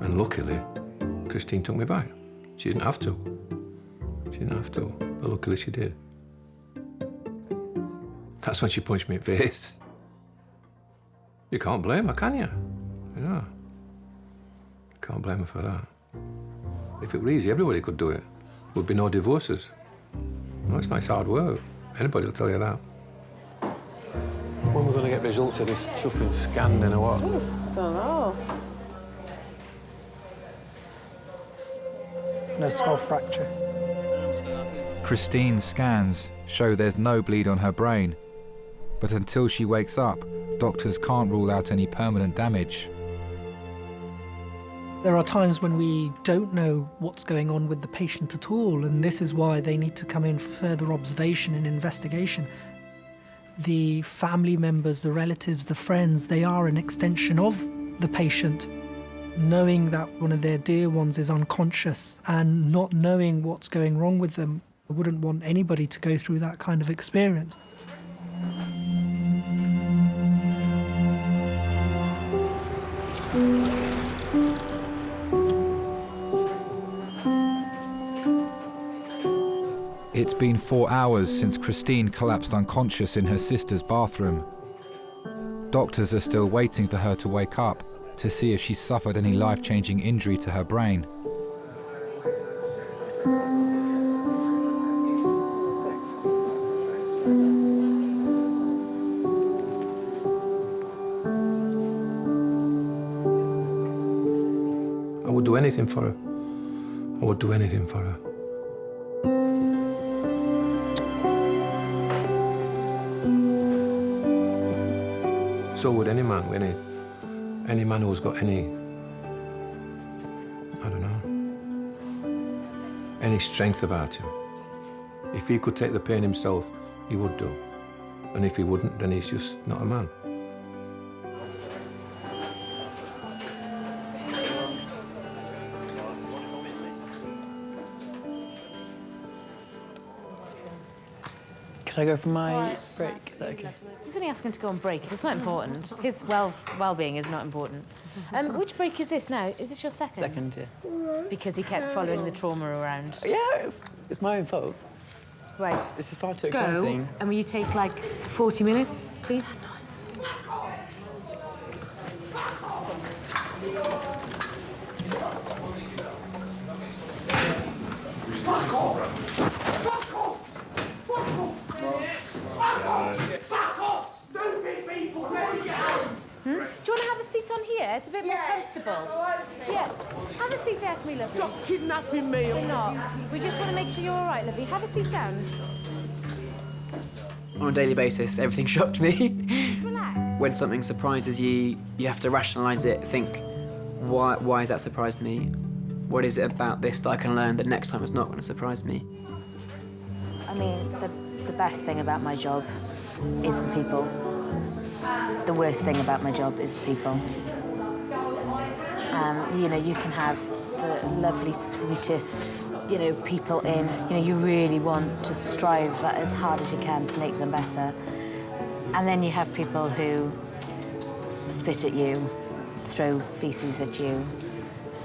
And luckily, Christine took me back. She didn't have to. She didn't have to, but luckily she did. That's when she punched me in the face. You can't blame her, can you? Yeah. Can't blame her for that. If it were easy, everybody could do it. There would be no divorces. No, it's nice hard work. Anybody will tell you that. When we're going to get results of this chuffing scan, then, or what? Don't know. No skull fracture. Christine's scans show there's no bleed on her brain, but until she wakes up, doctors can't rule out any permanent damage. There are times when we don't know what's going on with the patient at all, and this is why they need to come in for further observation and investigation. The family members, the relatives, the friends, they are an extension of the patient. Knowing that one of their dear ones is unconscious and not knowing what's going wrong with them, I wouldn't want anybody to go through that kind of experience. It's been 4 hours since Christine collapsed unconscious in her sister's bathroom. Doctors are still waiting for her to wake up to see if she's suffered any life-changing injury to her brain. I would do anything for her. I would do anything for her. So would any man, any man who's got any, I don't know, any strength about him. If he could take the pain himself, he would do. And if he wouldn't, then he's just not a man. Could I go for my break? Is that okay? He's only asking to go on break. It's not important. His well-being is not important. Which break is this now? Is this your second? Second, yeah. Because he kept following the trauma around. Yeah, it's my own fault. Right. This is far too Go, exciting. and will you take like 40 minutes, please? Fuck off! Fuck off, stupid people! Let me get home! Do you want to have a seat on here? It's a bit more comfortable. Yeah. Have a seat there for me, lovely. Stop kidnapping me! We're not. We just want to make sure you're all right, lovely. Have a seat down. On a daily basis, everything shocked me. Relax. When something surprises you, you have to rationalise it, think, why has that surprised me? What is it about this that I can learn that next time it's not going to surprise me? I mean, the best thing about my job is the people. The worst thing about my job is the people. You know, you can have the lovely, sweetest, you know, people in. You know, you really want to strive that as hard as you can to make them better. And then you have people who spit at you, throw feces at you,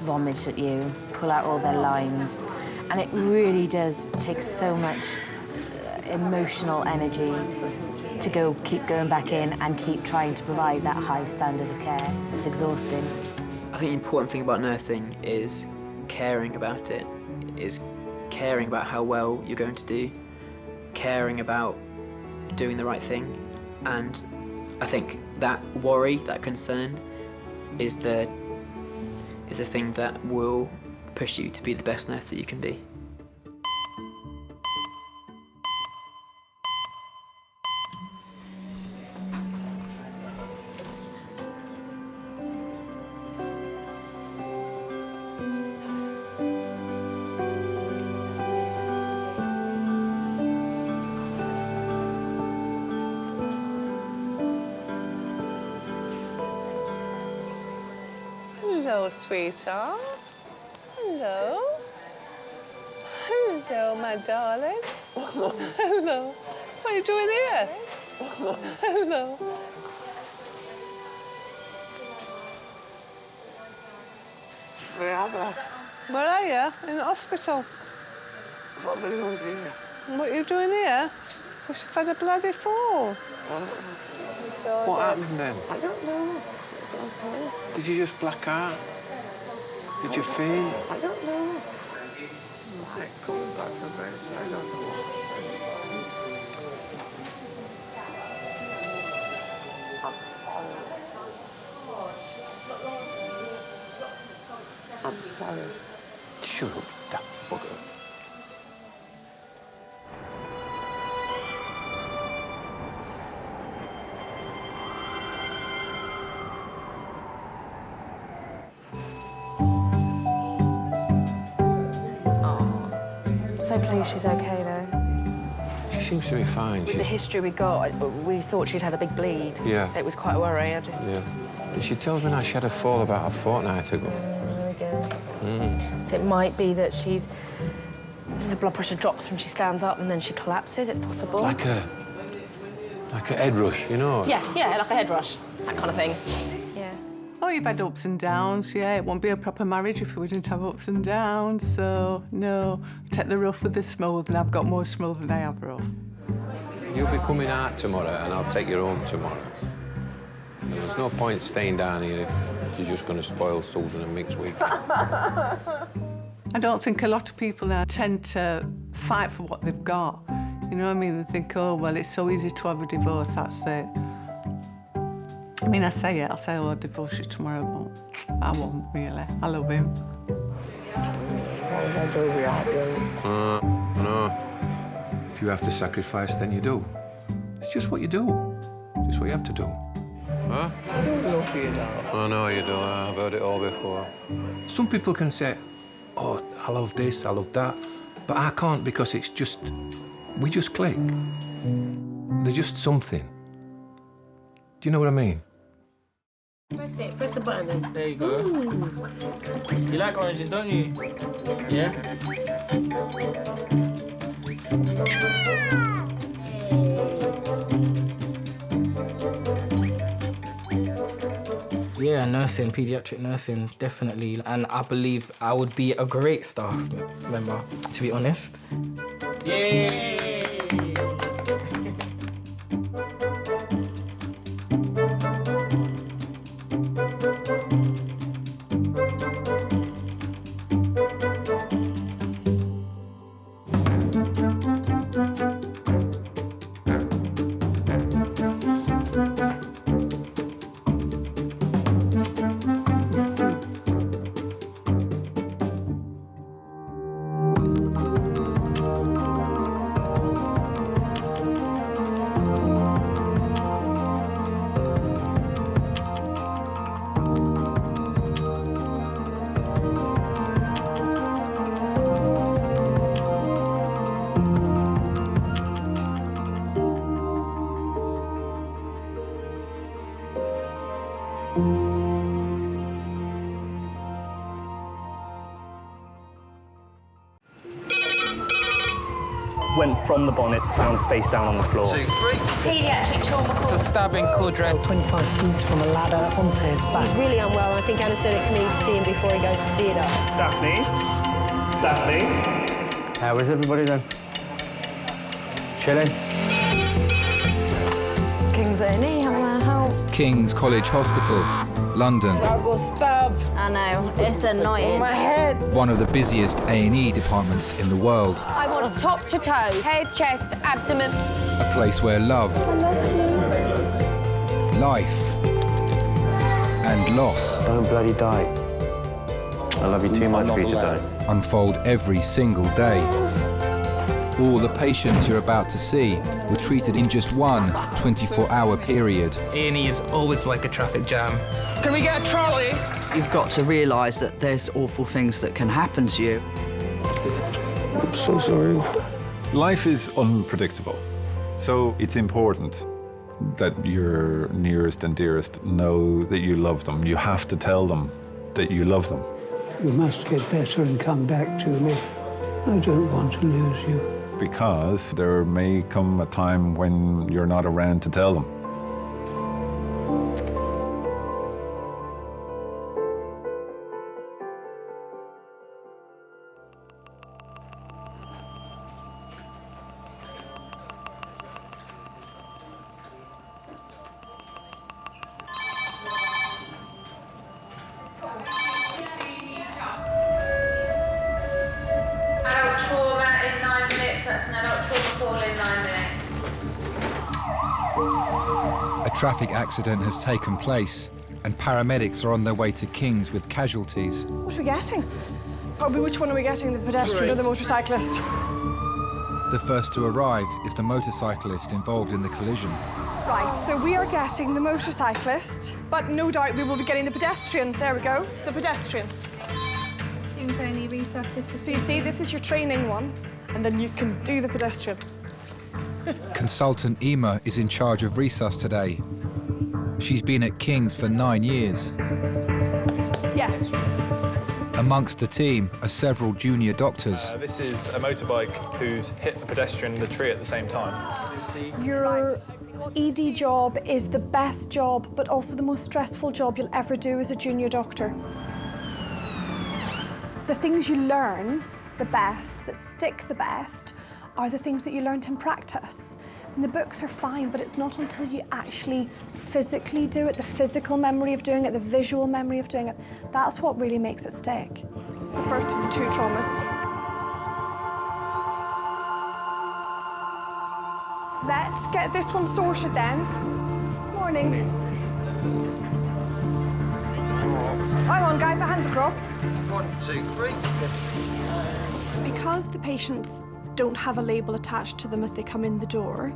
vomit at you, pull out all their lines. And it really does take so much emotional energy to keep going back in and keep trying to provide that high standard of care. It's exhausting. I think the important thing about nursing is caring about it, is caring about how well you're going to do, caring about doing the right thing. And I think that worry, that concern, is the thing that will push you to be the best nurse that you can be. Hello, sweetheart. Hello. Hello, my darling. Hello. What are you doing here? Hello. Where are you? In the hospital. What are you doing here? Because you've had a bloody fall. What happened then? I don't know. Did you just black out? Did you faint? I don't know. Coming back from best, I don't know. I'm sorry. Shut up, that bugger. So pleased she's okay, though. She seems to be fine. With the history we got, we thought she'd had a big bleed. Yeah. It was quite a worry. Yeah. And she tells me now she had a fall about a fortnight ago. There we go. Mm. So it might be that the blood pressure drops when she stands up and then she collapses. It's possible. Like a head rush, you know? Yeah, like a head rush, that kind of thing. Yeah. Oh, you've had ups and downs, yeah. It won't be a proper marriage if we didn't have ups and downs. So, no, take the rough with the smooth, and I've got more smooth than I have rough. You'll be coming out tomorrow, and I'll take you home tomorrow. And there's no point staying down here if you're just going to spoil Susan and Mick's week. I don't think a lot of people now tend to fight for what they've got. You know what I mean? They think, oh, well, it's so easy to have a divorce, that's it. I mean, I'll say, oh, I'll divorce you tomorrow, but I won't, really. I love him. No. If you have to sacrifice, then you do. It's just what you do. Just what you have to do. Huh? I don't love you, though. I know you do. I've heard it all before. Some people can say, oh, I love this, I love that. But I can't because it's just, we just click. They're just something. Do you know what I mean? Press it. Press the button then. There you go. You like oranges, don't you? Yeah? Yeah, nursing, pediatric nursing, definitely. And I believe I would be a great staff member, to be honest. Yay! Went from the bonnet, found face down on the floor. Pediatric trauma. It's a stabbing quadrant. 25 feet from a ladder onto his back. He's really unwell. I think anaesthetics need to see him before he goes to theatre. Daphne? How is everybody then? Chilling? King's A&E, how may I help? King's College Hospital, London. I'll go stab. I know, it's annoying. My head. One of the busiest A&E departments in the world. I want top to toe, head, chest, abdomen. A place where love, life, and loss. Don't bloody die. I love you too much for you to die. Unfold every single day. All the patients you're about to see were treated in just one 24-hour period. A&E is always like a traffic jam. Can we get a trolley? You've got to realise that there's awful things that can happen to you. I'm so sorry. Life is unpredictable, so it's important that your nearest and dearest know that you love them. You have to tell them that you love them. You must get better and come back to me. I don't want to lose you. Because there may come a time when you're not around to tell them. A traffic accident has taken place, and paramedics are on their way to King's with casualties. What are we getting? Which one are we getting, the pedestrian or the motorcyclist? The first to arrive is the motorcyclist involved in the collision. Right, so we are getting the motorcyclist, but no doubt we will be getting the pedestrian. There we go, the pedestrian. King's A&E resus sister. So you see, this is your training one, and then you can do the pedestrian. Consultant Ema is in charge of resus today. She's been at King's for 9 years. Yes. Amongst the team are several junior doctors. This is a motorbike who's hit the pedestrian and the tree at the same time. Your ED job is the best job, but also the most stressful job you'll ever do as a junior doctor. The things you learn the best, that stick the best, are the things that you learned in practice. And the books are fine, but it's not until you actually physically do it, the physical memory of doing it, the visual memory of doing it, that's what really makes it stick. It's the first of the 2 traumas. Let's get this one sorted then. Morning. Hang on, guys, hands across. 1, 2, 3. Because the patients don't have a label attached to them as they come in the door,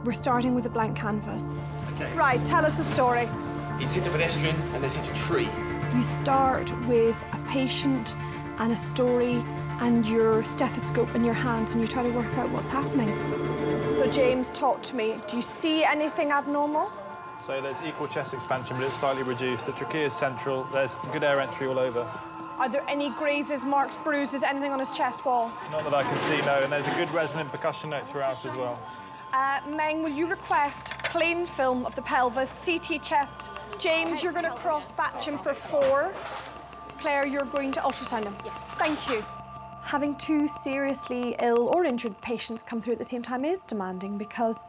we're starting with a blank canvas. Okay. Right, tell us the story. He's hit a pedestrian and then hit a tree. You start with a patient and a story and your stethoscope in your hands, and you try to work out what's happening. So James, talk to me. Do you see anything abnormal? So there's equal chest expansion, but it's slightly reduced. The trachea is central. There's good air entry all over. Are there any grazes, marks, bruises, anything on his chest wall? Not that I can see, no. And there's a good resonant percussion note throughout as well. Meng, will you request plain film of the pelvis, CT chest? James, you're going to cross-batch him for 4. Claire, you're going to ultrasound him. Yes. Thank you. Having 2 seriously ill or injured patients come through at the same time is demanding, because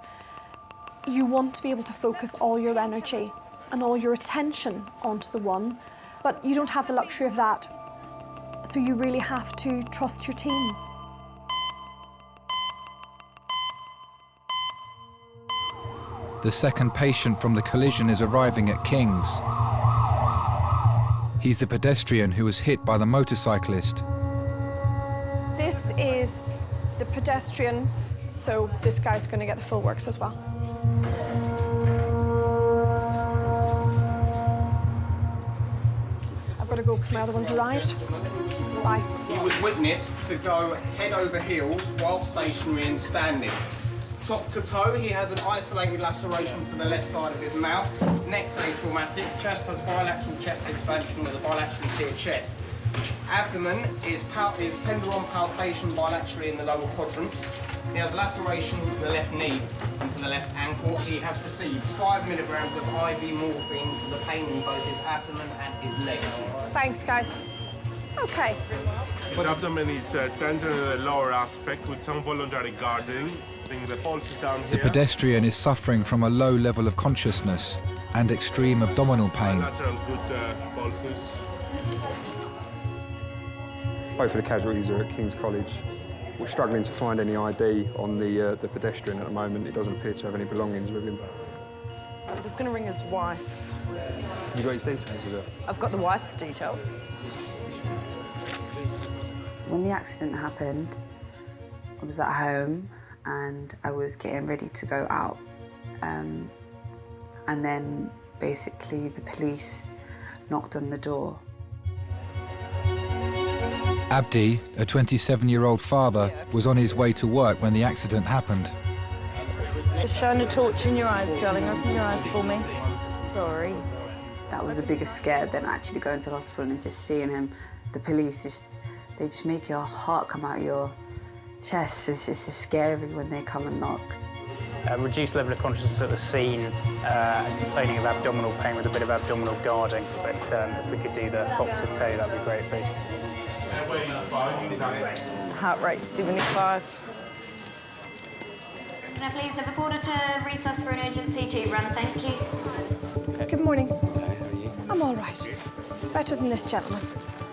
you want to be able to focus all your energy and all your attention onto the one, but you don't have the luxury of that. So you really have to trust your team. The second patient from the collision is arriving at King's. He's the pedestrian who was hit by the motorcyclist. This is the pedestrian, so this guy's going to get the full works as well. I've got to go because my other one's arrived. Bye. He was witnessed to go head over heels while stationary and standing. Top to toe, he has an isolated laceration to the left side of his mouth. Neck's atraumatic. Chest has bilateral chest expansion with a bilaterally tiered chest. Abdomen is tender on palpation bilaterally in the lower quadrants. He has lacerations to the left knee and to the left ankle. He has received 5 milligrams of IV morphine for the pain in both his abdomen and his legs. Thanks, guys. Okay. The abdomen is tender in the lower aspect with some voluntary guarding. Bring the pulses down The here. pedestrian is suffering from a low level of consciousness and extreme abdominal pain. Lateral good pulses. Both of the casualties are at King's College. We're struggling to find any ID on the pedestrian at the moment. It doesn't appear to have any belongings with him. I'm just going to ring his wife. You got his details with her? I've got the wife's details. When the accident happened, I was at home and I was getting ready to go out. And then basically the police knocked on the door. Abdi, a 27-year-old father, was on his way to work when the accident happened. It's showing a torch in your eyes, darling. Open your eyes for me. Sorry. That was a bigger scare than actually going to the hospital and just seeing him. The police they just make your heart come out your chest. It's just scary when they come and knock. Reduced level of consciousness at the scene, complaining of abdominal pain with a bit of abdominal guarding. But if we could do the top to toe, that'd be great, please. Heart rate 75. Can I please have a porter to resus for an urgent CT run? Thank you. Good morning. I'm all right. Better than this gentleman.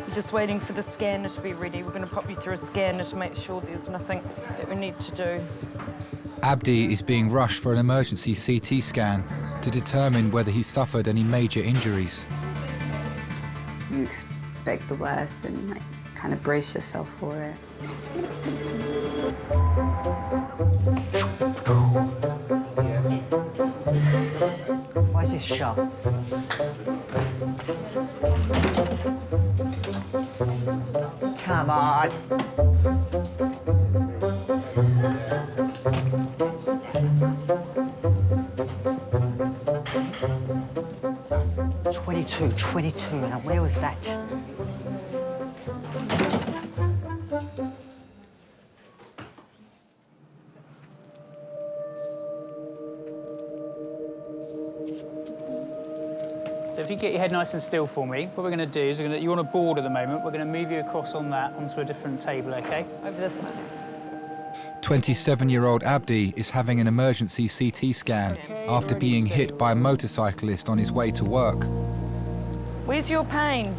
We're just waiting for the scanner to be ready. We're going to pop you through a scanner to make sure there's nothing that we need to do. Abdi is being rushed for an emergency CT scan to determine whether he suffered any major injuries. You expect the worst and kind of brace yourself for it. Why is this shut? Come on. $22. Now, where was that? So if you get your head nice and still for me, what we're going to do is you're on a board at the moment. We're going to move you across on that onto a different table, OK? Over this side. 27-year-old Abdi is having an emergency CT scan after being hit by a motorcyclist on his way to work. Where's your pain?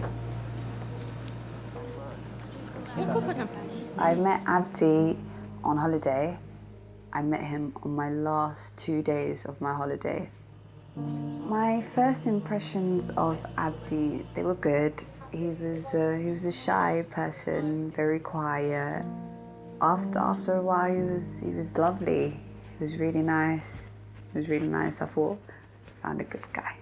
Of course I can. I met Abdi on holiday. I met him on my last 2 days of my holiday. My first impressions of Abdi, they were good. He was a shy person, very quiet. After a while, he was lovely. He was really nice. He was really nice. I thought, I found a good guy.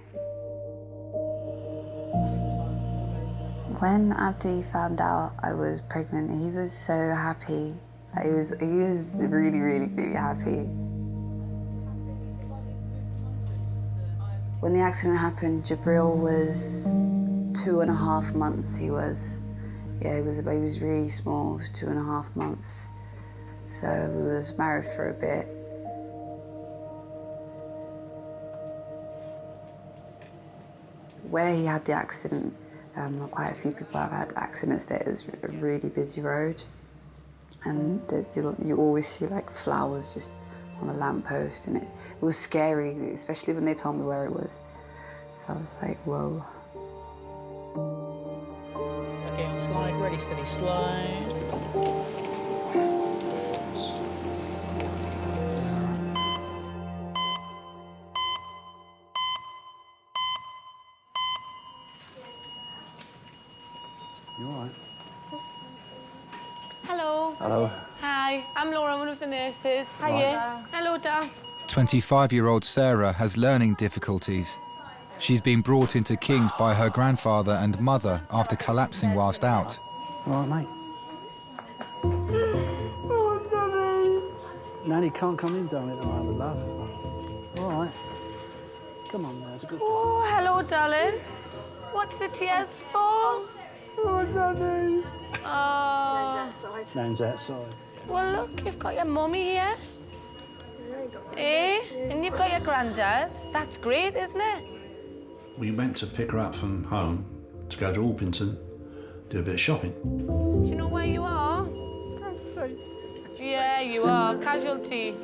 When Abdi found out I was pregnant, he was so happy. He was really, really, really happy. When the accident happened, Jabril was 2.5 months. He was really small, 2.5 months. So we was married for a bit. Where he had the accident, quite a few people have had accidents there. It's a really busy road, and you always see like flowers just on a lamppost, and it was scary, especially when they told me where it was. So I was like, whoa. OK, on slide, ready, steady, slide. You all right? Hello. Hello. Hi, I'm Laura, one of the nurses. Hiya. Hello, Dan. 25-year-old Sarah has learning difficulties. She's been brought into King's by her grandfather and mother after collapsing whilst out. All right, mate. Oh, Nanny. Nanny can't come in, darling, at the moment, love. All right. Come on, now, it's a good boy. Oh, hello, darling. What's the tears for? Oh, Nanny. Oh. Nan's outside. Well, look, you've got your mummy here. Eh? And you've got your granddad. That's great, isn't it? We went to pick her up from home to go to Orpington, do a bit of shopping. Do you know where you are? Yeah, you are. Casualty.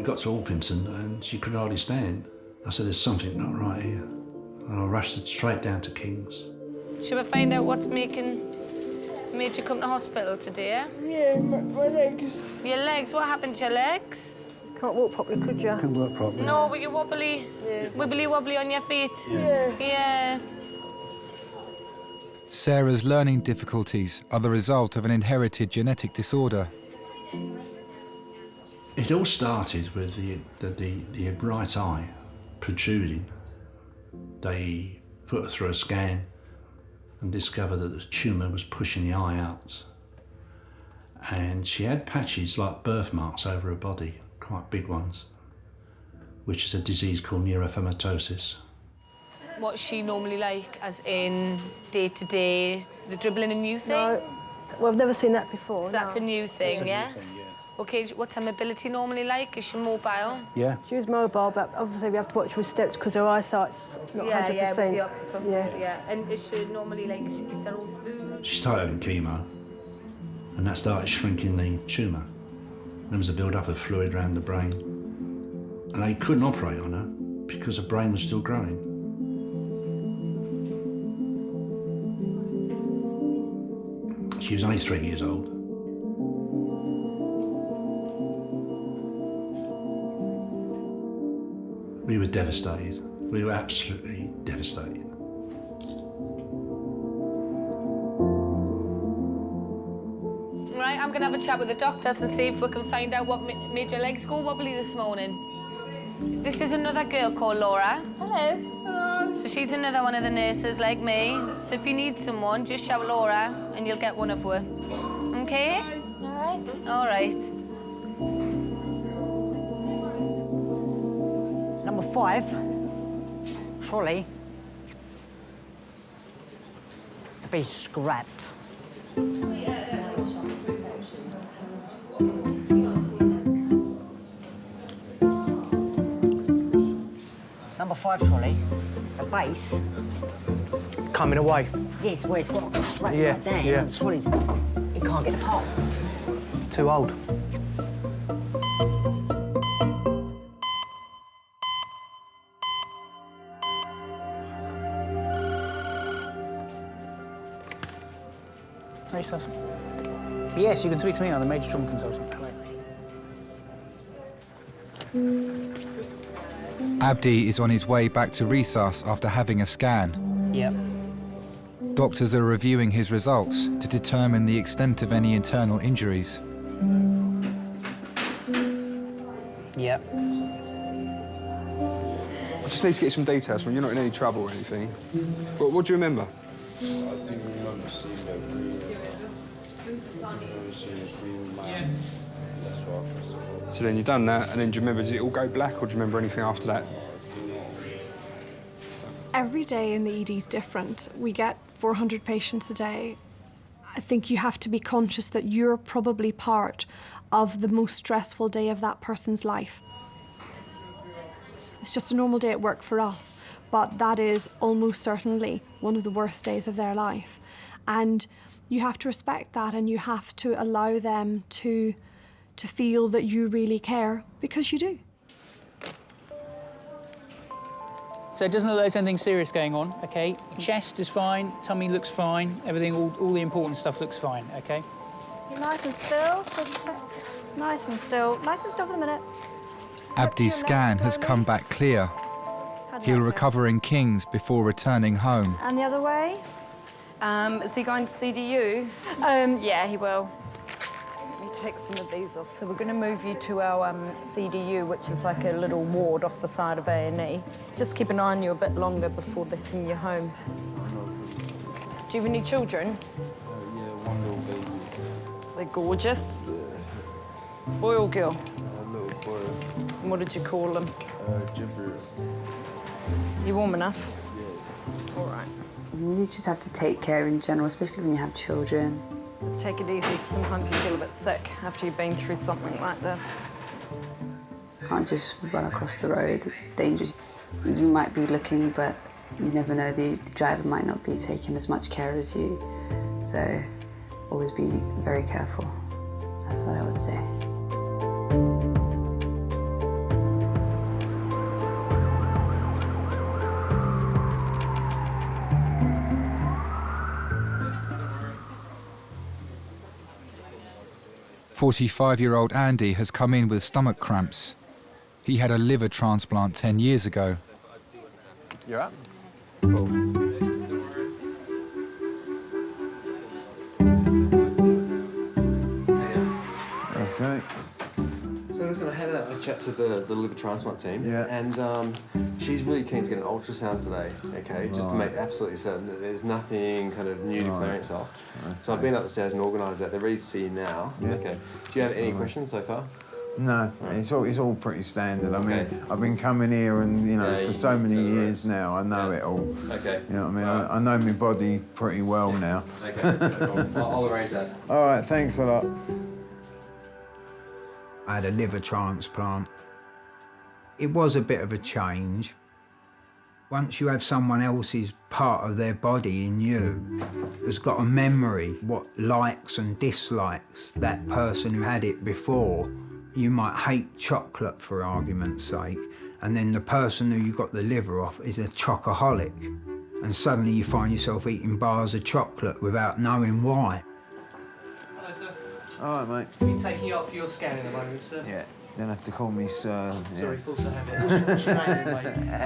got to Orpington and she could hardly stand. I said, there's something not right here. And I rushed straight down to King's. Should we find out what's made you come to hospital today? Yeah, my legs. Your legs? What happened to your legs? Can't walk properly, could you? Couldn't work properly. No, were you wobbly? Yeah. Wibbly-wobbly on your feet? Yeah. Yeah. Sarah's learning difficulties are the result of an inherited genetic disorder. It all started with the right eye protruding. They put her through a scan and discovered that the tumour was pushing the eye out. And she had patches like birthmarks over her body, quite big ones, which is a disease called neurofibromatosis. What's she normally like, as in day-to-day, the dribbling a new thing? No, well, I've never seen that before. So that's a new thing, That's a yes? new thing, OK, what's her mobility normally like? Is she mobile? Yeah. She was mobile, but obviously we have to watch with steps because her eyesight's not 100%. Yeah, with the optical. Yeah. And is she normally like, she eats her own food? She started having chemo, and that started shrinking the tumour. There was a build-up of fluid around the brain. And they couldn't operate on her because her brain was still growing. She was only 3 years old. We were devastated. We were absolutely devastated. Right, I'm going to have a chat with the doctors and see if we can find out what made your legs go wobbly this morning. This is another girl called Laura. Hello. Hello. So she's another one of the nurses like me. So if you need someone, just shout Laura and you'll get one of her. OK? All right. All right. Number 5, trolley, to be scrapped. Number 5 trolley, the base. Coming away. Yes, where it's got a strap Yeah, right there. yeah. And the trolley's, it can't get apart. Too old. So yes, you can speak to me. I'm the major trauma consultant. Hello. Abdi is on his way back to resus after having a scan. Yep. Doctors are reviewing his results to determine the extent of any internal injuries. Yep. I just need to get some details from you. You're not in any trouble or anything. But what do you remember? I do remember seeing her breathing. So then you've done that, and then do you remember, did it all go black, or do you remember anything after that? Every day in the ED is different. We get 400 patients a day. I think you have to be conscious that you're probably part of the most stressful day of that person's life. It's just a normal day at work for us, but that is almost certainly one of the worst days of their life. And you have to respect that, and you have to allow them to feel that you really care, because you do. So it doesn't look like there's anything serious going on, OK? Chest is fine, tummy looks fine, everything, all the important stuff looks fine, OK? You're nice and still. Nice and still. Nice and still for the minute. Abdi's scan has come back clear. He'll recover in King's before returning home. And the other way? Is he going to CDU? Yeah, he will. Let me take some of these off. So we're going to move you to our CDU, which is like a little ward off the side of A&E. Just keep an eye on you a bit longer before they send you home. Do you have any children? Yeah, one little baby. They're gorgeous. Boy or girl? A little boy. And what did you call them? Jibber. You warm enough? Yeah. All right. You just have to take care in general, especially when you have children. Just take it easy, because sometimes you feel a bit sick after you've been through something like this. You can't just run across the road, it's dangerous. You might be looking, but you never know, the driver might not be taking as much care as you. So always be very careful. That's what I would say. 45-year-old Andy has come in with stomach cramps. He had a liver transplant 10 years ago. You're up. Okay. So listen, I had a chat to the liver transplant team, and she's really keen to get an ultrasound today, okay, just to make absolutely certain that there's nothing kind of new declaring itself. So I've been up the stairs and organised that. They're ready to see you now. Okay. Do you have any questions so far? No, it's all pretty standard. I mean, I've been coming here and, you know, for so many years now, I know it all. Okay. You know what I mean? I know my body pretty well now. Okay, no problem. I'll arrange that. All right, thanks a lot. I had a liver transplant. It was a bit of a change. Once you have someone else's part of their body in you, has got a memory, what likes and dislikes that person who had it before. You might hate chocolate, for argument's sake, and then the person who you got the liver off is a chocoholic, and suddenly you find yourself eating bars of chocolate without knowing why. Hello, sir. All right, mate. We'll be taking you up for your scan in a moment, sir. Yeah, don't have to call me sir. Sorry, false I have it. What's your name, mate?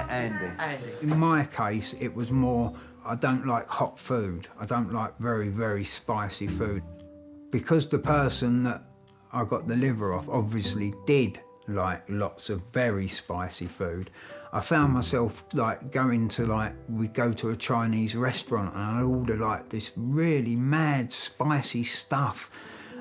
Andy. Andy. In my case, it was more, I don't like hot food. I don't like very, very spicy food. Because the person that I got the liver off obviously did like lots of very spicy food, I found myself like going to we'd go to a Chinese restaurant and I'd order like this really mad spicy stuff.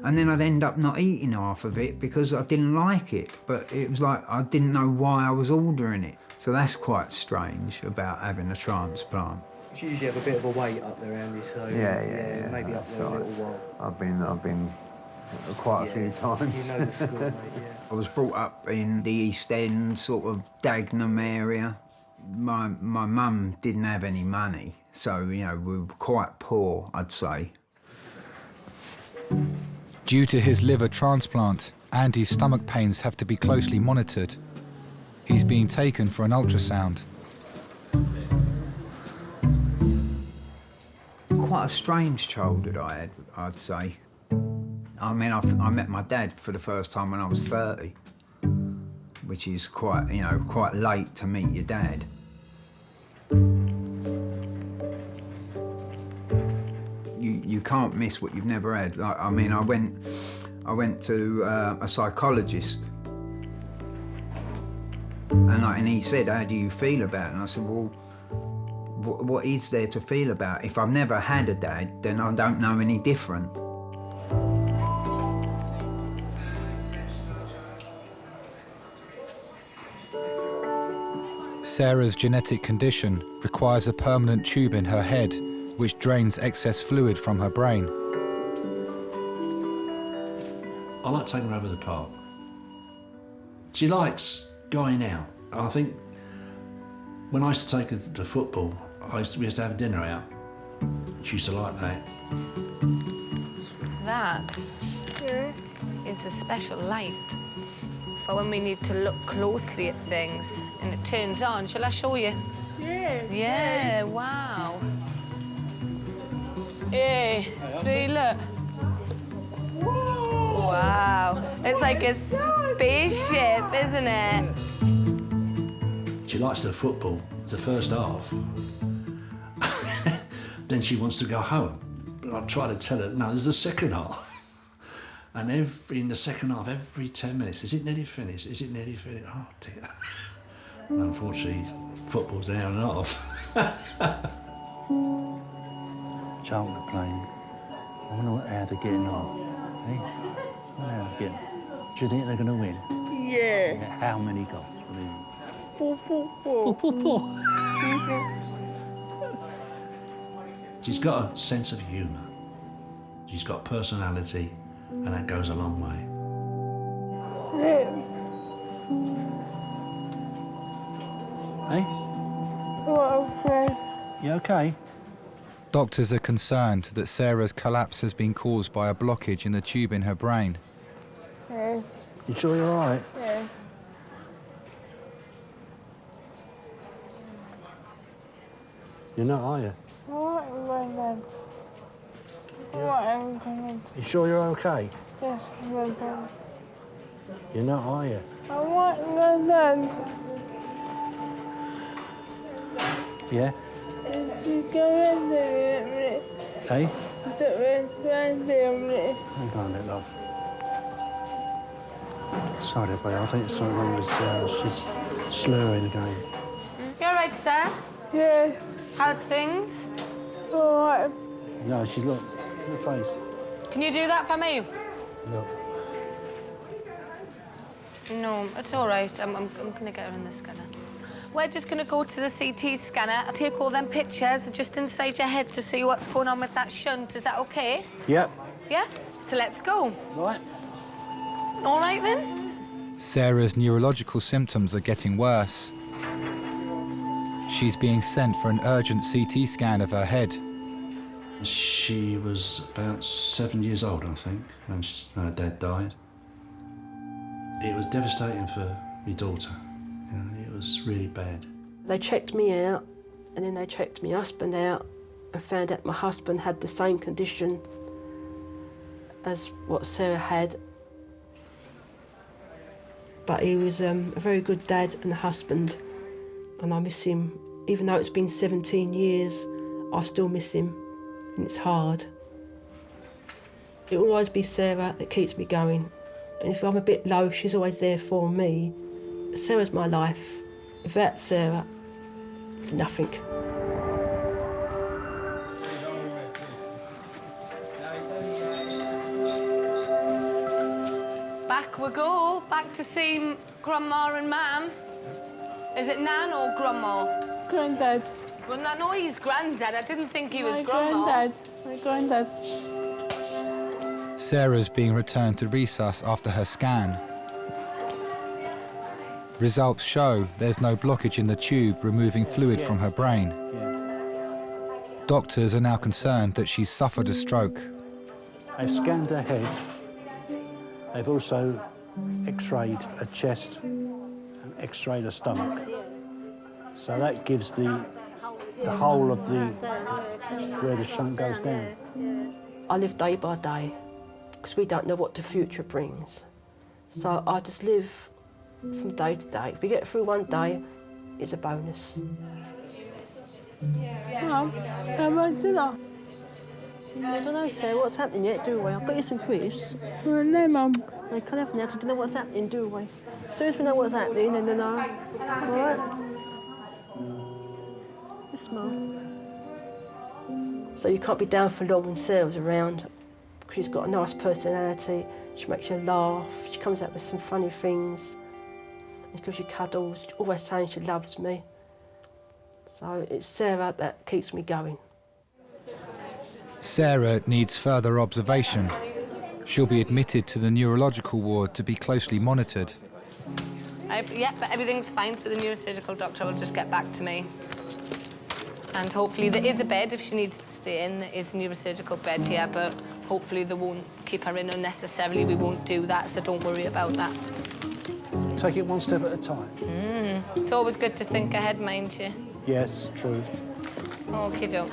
And then I'd end up not eating half of it because I didn't like it. But it was like I didn't know why I was ordering it. So that's quite strange about having a transplant. You usually have a bit of a wait up there, Andy, so Yeah, maybe up there a little while. I've been quite a few times. You know the score, mate, yeah. I was brought up in the East End, sort of Dagenham area. My mum didn't have any money, so, you know, we were quite poor, I'd say. Due to his liver transplant, Andy's stomach pains have to be closely monitored. He's being taken for an ultrasound. Quite a strange childhood I had, I'd say. I mean, I met my dad for the first time when I was 30, which is quite, you know, quite late to meet your dad. You can't miss what you've never had. Like, I mean, I went to a psychologist, and he said, "How do you feel about it?" And I said, "Well, what is there to feel about? If I've never had a dad, then I don't know any different." Sarah's genetic condition requires a permanent tube in her head, which drains excess fluid from her brain. I like taking her over the park. She likes going out. I think when I used to take her to football, we used to have dinner out. She used to like that. That is a special light for when we need to look closely at things and it turns on. Shall I show you? Yeah. Yeah, wow. Hey, see, look. Whoa. Wow. It's like a spaceship, isn't it? She likes the football, the first half. Then she wants to go home. But I try to tell her, no, there's the second half. And in the second half, every 10 minutes, is it nearly finished? Is it nearly finished? Oh, dear. And unfortunately, football's an hour and a half. Child are playing. I wonder how they're getting on. Hey? I wonder how they're getting on. Do you think they're going to win? Yeah. How many goals will they win? 4-4-4. 4-4-4. She's got a sense of humour. She's got personality, and that goes a long way. Hey? You okay? Doctors are concerned that Sarah's collapse has been caused by a blockage in the tube in her brain. Yes. You sure you're all right? Yeah. You're not, are you? What? You sure you're okay? Yes, well done. You're not, are you? I want well done. Yeah? If you go in there, Hey? Hang on a bit, love. Sorry, boy, I think something wrong with she's slurring again. You all right, sir? Yes. How's things? All right. No, she's look in the face. Can you do that for me? No. No, it's all right. I'm going to get her in the scanner. We're just going to go to the CT scanner. I'll take all them pictures just inside your head to see what's going on with that shunt. Is that OK? Yep. Yeah? So let's go. Right. All right, then. Sarah's neurological symptoms are getting worse. She's being sent for an urgent CT scan of her head. She was about 7 years old, I think, when her dad died. It was devastating for my daughter. You know, it was really bad. They checked me out, and then they checked my husband out and found out my husband had the same condition as what Sarah had. But he was a very good dad and husband, and I miss him. Even though it's been 17 years, I still miss him, and it's hard. It will always be Sarah that keeps me going. And if I'm a bit low, she's always there for me. Sarah's my life. Without Sarah, nothing. Back we go. Back to see Grandma and Mam. Is it Nan or Grandma? Granddad. Well, no, he's Granddad. I didn't think he was My Grandma. granddad. My granddad. Sarah's being returned to resus after her scan. Results show there's no blockage in the tube removing fluid from her brain. Doctors are now concerned that she's suffered a stroke. They've scanned her head. They've also x-rayed her chest and x-rayed her stomach. So that gives the whole of the where the shunt goes down. I live day by day because we don't know what the future brings. So I just live from day to day. If we get through one day, it's a bonus. Mum, have I dinner? I don't know, Sarah, what's happening yet, do we? I've got you some crisps. No, Mum. I can't have now, because I don't know what's happening, do we? As soon as we know what's happening, then know. All right? Yes, Mum. So you can't be down for long when Sarah's around, because she's got a nice personality. She makes you laugh. She comes out with some funny things. She gives you cuddles. She's always saying she loves me. So it's Sarah that keeps me going. Sarah needs further observation. She'll be admitted to the neurological ward to be closely monitored. Yeah, but everything's fine, so the neurosurgical doctor will just get back to me. And hopefully there is a bed if she needs to stay in. There is a neurosurgical bed here, but hopefully they won't keep her in unnecessarily. We won't do that, so don't worry about that. Take it one step at a time. It's always good to think ahead, mind you. Yes, true. Okie-doke.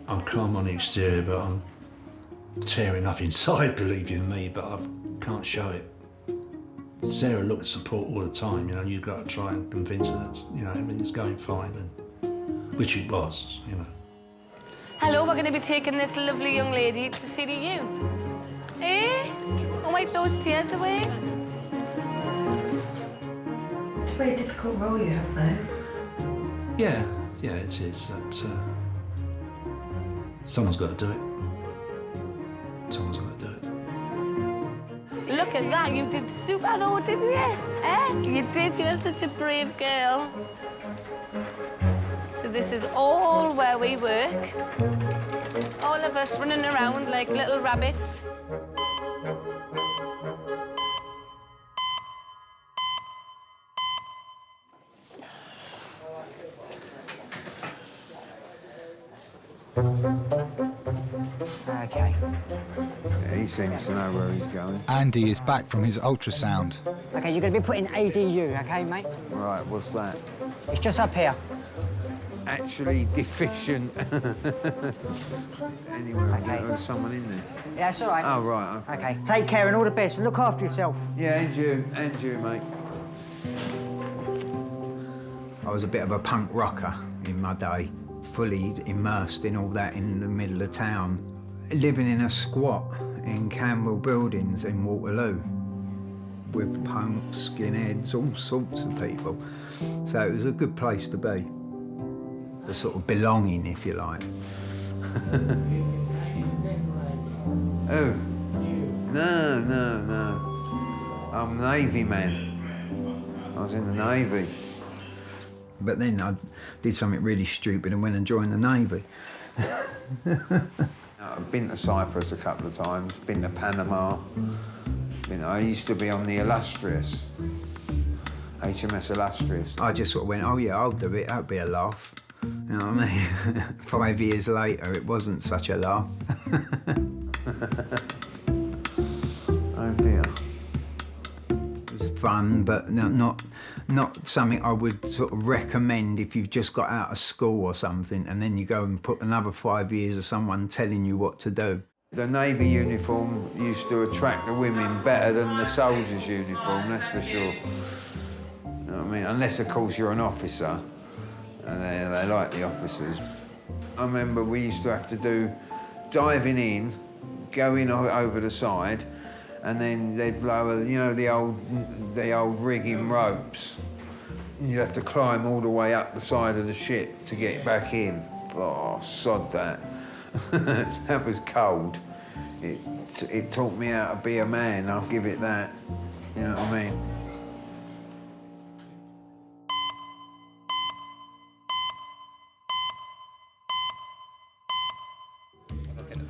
I'm calm on the exterior, but I'm tearing up inside, believe you me, but I can't show it. Sarah looked at support all the time, you know, you've got to try and convince her that, you know, everything's going fine, and, which it was, you know. Hello, we're going to be taking this lovely young lady to CDU. Eh? I'll wipe those tears away. It's a very difficult role you have, though. Yeah, it is. That, someone's got to do it. Someone's got to do it. Look at that, you did super though, didn't you? Eh? You did, you're such a brave girl. So this is all where we work. All of us running around like little rabbits. Okay. Yeah, he seems to know where he's going. Andy is back from his ultrasound. Okay, you're going to be put in ADU, okay, mate? Right, what's that? It's just up here. actually deficient. Anyway, Okay. there's someone in there. Yeah, it's all right. Oh, right. Okay. Take care and all the best. Look after yourself. Yeah, and you, mate. I was a bit of a punk rocker in my day, fully immersed in all that in the middle of town. Living in a squat in Camberwell Buildings in Waterloo with punks, skinheads, all sorts of people. So it was a good place to be. The sort of belonging, if you like. Oh, no. I'm a Navy man. I was in the Navy. But then I did something really stupid and went and joined the Navy. I've been to Cyprus a couple of times, been to Panama. I used to be on the Illustrious, HMS Illustrious. I just sort of went, oh yeah, I'll do it, that'll be a laugh. You know what I mean? 5 years later, it wasn't such a laugh. Oh dear. It was fun, but not something I would sort of recommend if you've just got out of school or something, and then you go and put another 5 years of someone telling you what to do. The Navy uniform used to attract the women better than the soldiers' uniform, that's for sure. You know what I mean? Unless, of course, you're an officer, and they like the officers. I remember we used to have to do diving in, going over the side, and then they'd lower, you know, the old rigging ropes. You'd have to climb all the way up the side of the ship to get back in. Oh, sod that. That was cold. It taught me how to be a man, I'll give it that. You know what I mean?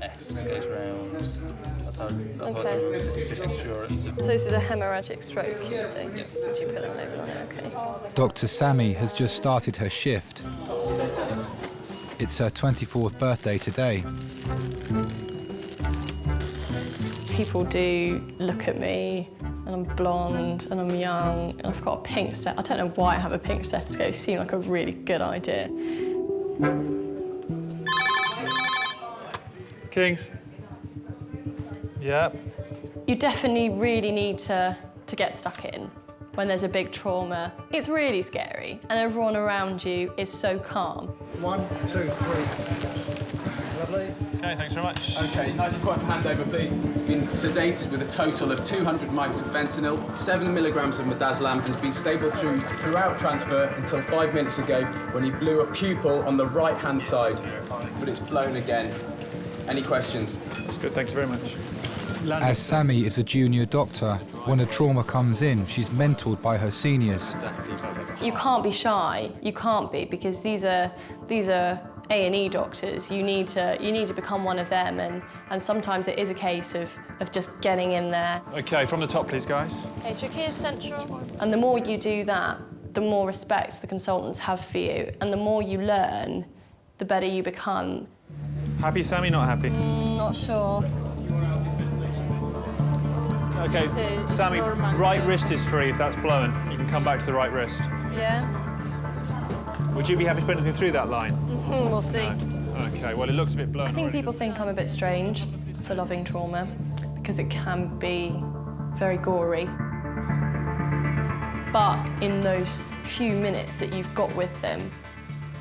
S goes round. That's how Okay. it's So this is a hemorrhagic stroke, you say? Would you put a label on it? Okay. Dr. Sammy has just started her shift. It's her 24th birthday today. People do look at me, and I'm blonde, and I'm young, and I've got a pink set. I don't know why I have a pink stethoscope. It seemed like a really good idea. Kings. Yep. You definitely really need to get stuck in when there's a big trauma. It's really scary, and everyone around you is so calm. 1, 2, 3. Lovely. Okay, thanks very much. Okay, nice and quiet for handover, please. He's been sedated with a total of 200 mics of fentanyl, 7 milligrams of midazolam, and has been stable throughout transfer until 5 minutes ago when he blew a pupil on the right-hand side, but it's blown again. Any questions? That's good, thank you very much. As Sammy is a junior doctor, when a trauma comes in, she's mentored by her seniors. You can't be shy. You can't be, because these are A&E doctors. You need to become one of them, and sometimes it is a case of just getting in there. Okay, from the top, please, guys. Okay, trachea central. And the more you do that, the more respect the consultants have for you, and the more you learn, the better you become. Happy, Sammy? Not happy? Not sure. Okay, Sammy, right wrist is free if that's blown. You can come back to the right wrist. Yeah? Would you be happy putting anything through that line? We'll see. No. Okay, well, it looks a bit blown. I think already, people think I'm a bit strange for loving trauma, because it can be very gory. But in those few minutes that you've got with them,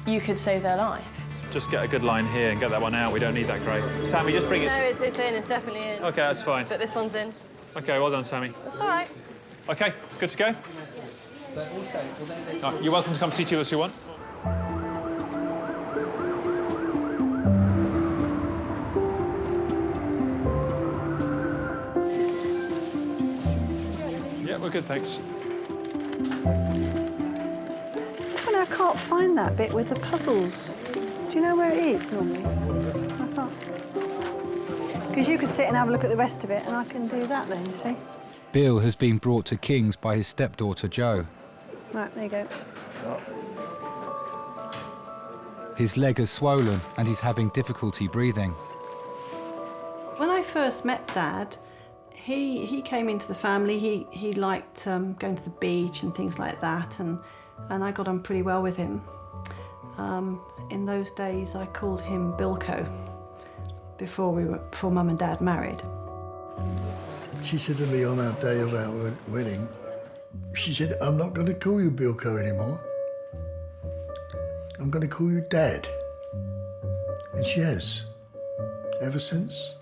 you could save their life. Just get a good line here and get that one out. We don't need that great. Sammy, just bring it. No, it's in. It's definitely in. Okay, that's fine. But this one's in. Okay, well done, Sammy. That's all right. Okay, good to go? You're welcome to come see us if you want. Yeah, we're good, thanks. I can't find that bit with the puzzles. Do you know where it is normally? I can't. Because you could sit and have a look at the rest of it, and I can do that then, you see. Bill has been brought to King's by his stepdaughter, Jo. Right, there you go. His leg is swollen and he's having difficulty breathing. When I first met Dad, he came into the family. He liked going to the beach and things like that, and I got on pretty well with him. In those days, I called him Bilko before Mum and Dad married. She said to me on our day of our wedding, she said, I'm not going to call you Bilko anymore. I'm going to call you Dad. And she has, ever since.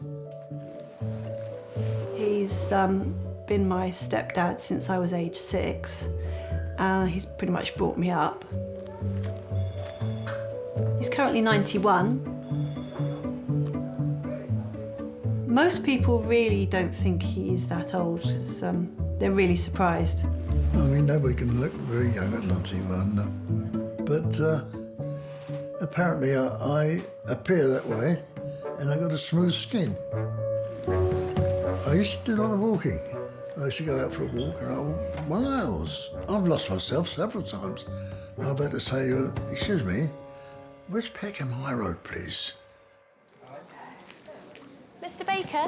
He's been my stepdad since I was age 6. He's pretty much brought me up. He's currently 91. Most people really don't think he's that old. They're really surprised. I mean, nobody can look very young at 91, but apparently I appear that way, and I've got a smooth skin. I used to do a lot of walking. I used to go out for a walk, and I walk miles. I've lost myself several times. I've had to say, excuse me, where's Peckham High Road, please? Mr. Baker?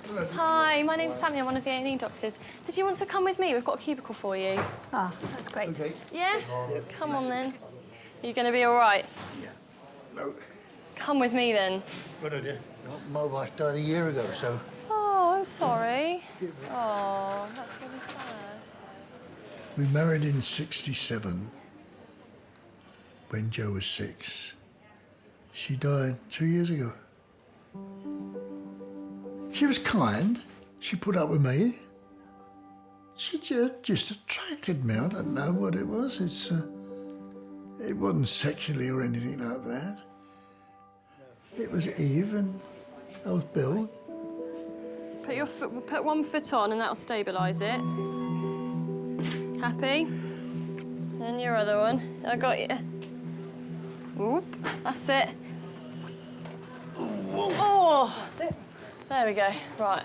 Hello. Hi, my name's Sammy. I'm one of the A&E doctors. Did you want to come with me? We've got a cubicle for you. Ah, that's great. Okay. Yeah? Come on, then. Are you going to be all right? Yeah. No. Come with me, then. Good idea. My wife died a year ago, so... Oh, I'm sorry. Oh, that's really sad. We married in '67, when Jo was 6. She died 2 years ago. She was kind. She put up with me. She just attracted me. I don't know what it was. It wasn't sexually or anything like that. It was Eve and I was Bill. Put one foot on and that'll stabilise it. Happy? And your other one. I got you. Whoop. That's it. Oh! That's it. There we go. Right.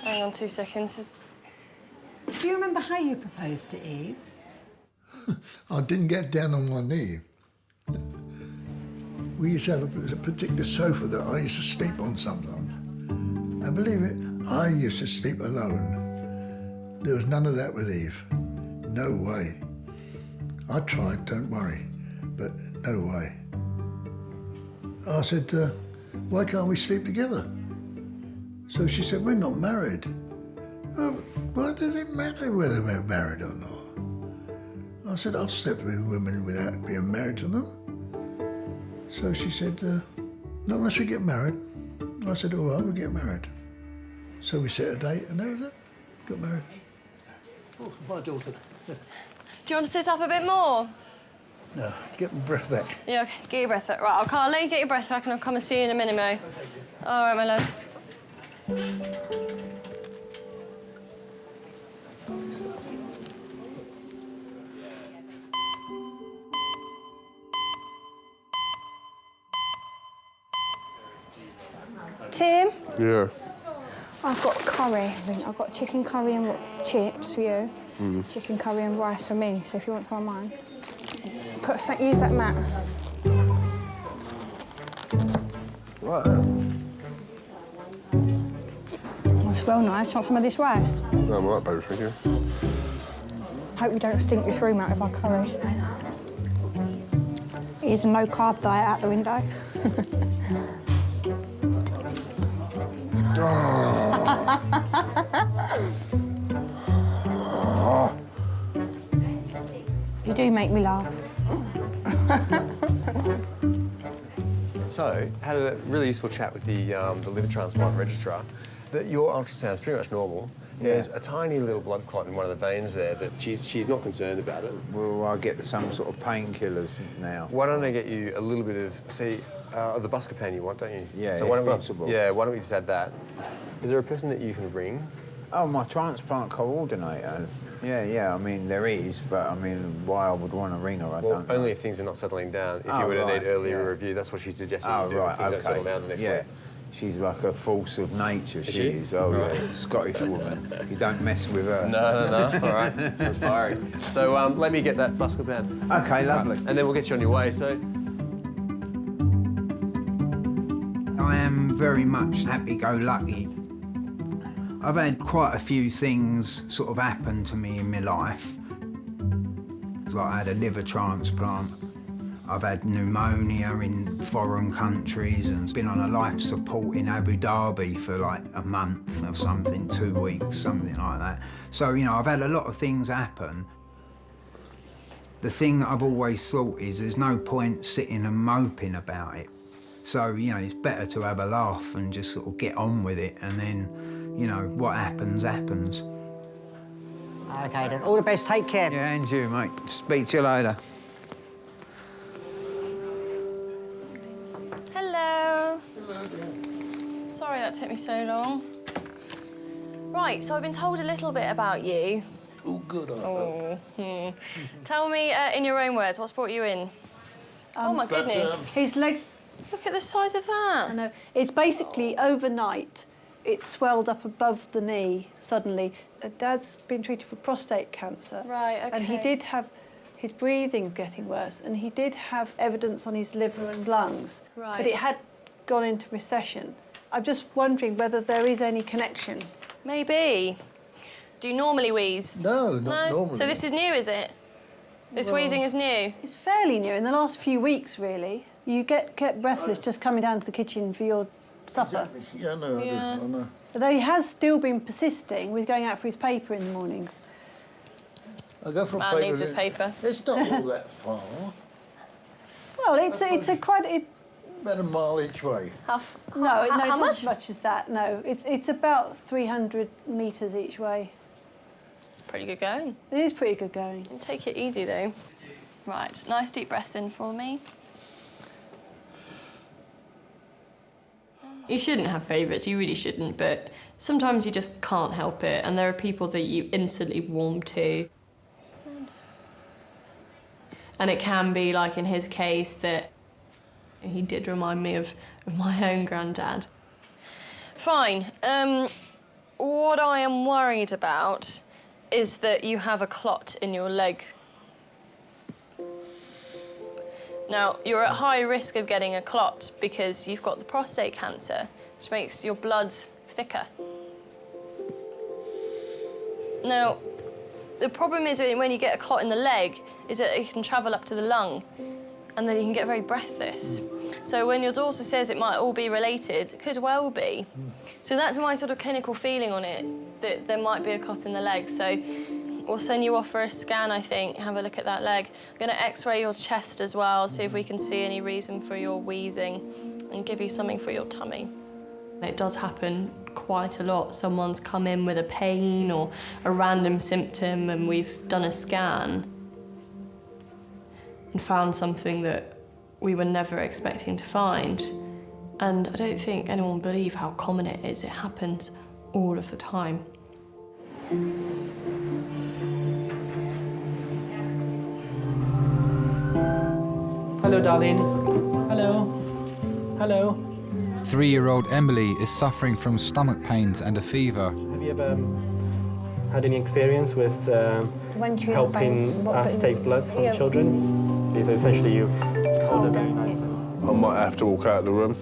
Hang on 2 seconds. Do you remember how you proposed to Eve? I didn't get down on one knee. We used to have a particular sofa that I used to sleep on sometimes. And believe it, I used to sleep alone. There was none of that with Eve. No way. I tried, don't worry, but no way. I said, why can't we sleep together? So she said, we're not married. Why does it matter whether we're married or not? I said, I've slept with women without being married to them. So she said, not unless we get married. I said, all right, we'll get married. So we set a date and that was it. Got married. Oh, my daughter. Do you want to sit up a bit more? No, get my breath back. Yeah, okay. Get your breath back. Right, I'll let you get your breath back and I'll come and see you in a minute, Mo. All right, my love. Tim? Yeah. I've got curry. I've got chicken curry and chips for you. Chicken curry and rice for me. So if you want some of mine, use that mat. Right. It's well nice. Want some of this rice? No, I'm all right, baby, thank you. Hope we don't stink this room out with our curry. Here's a no-carb diet out the window. You do make me laugh. So, had a really useful chat with the liver transplant registrar. That your ultrasound's pretty much normal. There's a tiny little blood clot in one of the veins there, but she's not concerned about it. Will I get some sort of painkillers now? Why don't I get you a little bit of, the buscapan you want, don't you? Yeah, so why don't possible. why don't we just add that? Is there a person that you can ring? Oh, my transplant coordinator. Yeah, I mean, there is, but I mean, why I would want to ring her, I don't know. Only if things are not settling down. If you were to need earlier review, that's what she's suggesting you do. If things don't settle down the next week. She's like a force of nature, she is. Oh, right. yeah, Scottish woman. You don't mess with her. No. All right. Sounds fiery. So let me get that buscapan. OK, lovely. And then we'll get you on your way, so... I am very much happy-go-lucky. I've had quite a few things sort of happen to me in my life. Like I had a liver transplant. I've had pneumonia in foreign countries and been on a life support in Abu Dhabi for like a month or something, 2 weeks, something like that. So, you know, I've had a lot of things happen. The thing that I've always thought is there's no point sitting and moping about it. So, you know, it's better to have a laugh and just sort of get on with it, and then, you know, what happens, happens. OK, then. All the best. Take care. Yeah, and you, mate. Speak to you later. Hello. Sorry that took me so long. Right, so I've been told a little bit about you. Oh, good. Tell me in your own words, what's brought you in? Oh my goodness. His legs. Look at the size of that. I know. It's basically overnight. It's swelled up above the knee suddenly. Dad's been treated for prostate cancer. Right, OK. And he did have, his breathing's getting worse, and he did have evidence on his liver and lungs. Right. But it had gone into recession. I'm just wondering whether there is any connection. Maybe. Do you normally wheeze? No, not normally. So this is new, is it? This wheezing is new? It's fairly new, in the last few weeks, really. You get breathless just coming down to the kitchen for your supper. Exactly. Yeah, no, I do. I know. Although he has still been persisting with going out for his paper in the mornings. I go for a Man paper. needs his paper. It's not all that far. Well, it's a quite... About a mile each way. No, it's how not much? as much as that, no. It's about 300 metres each way. It's pretty good going. It is pretty good going. Take it easy, though. Right, nice deep breaths in for me. You shouldn't have favourites, you really shouldn't, but sometimes you just can't help it, and there are people that you instantly warm to. And it can be, like in his case, that he did remind me of my own granddad. Fine. What I am worried about is that you have a clot in your leg. Now, you're at high risk of getting a clot because you've got the prostate cancer, which makes your blood thicker. Now, the problem is when you get a clot in the leg is that it can travel up to the lung, and then you can get very breathless. So when your daughter says it might all be related, it could well be. So that's my sort of clinical feeling on it, that there might be a clot in the leg. So we'll send you off for a scan, I think, have a look at that leg. I'm going to x-ray your chest as well, see if we can see any reason for your wheezing and give you something for your tummy. It does happen quite a lot. Someone's come in with a pain or a random symptom and we've done a scan and found something that we were never expecting to find. And I don't think anyone will believe how common it is. It happens all of the time. Hello, darling. Hello. Hello. 3-year-old Emily is suffering from stomach pains and a fever. Have you ever had any experience with helping us take blood from children? So essentially you hold it very nice. I might have to walk out of the room.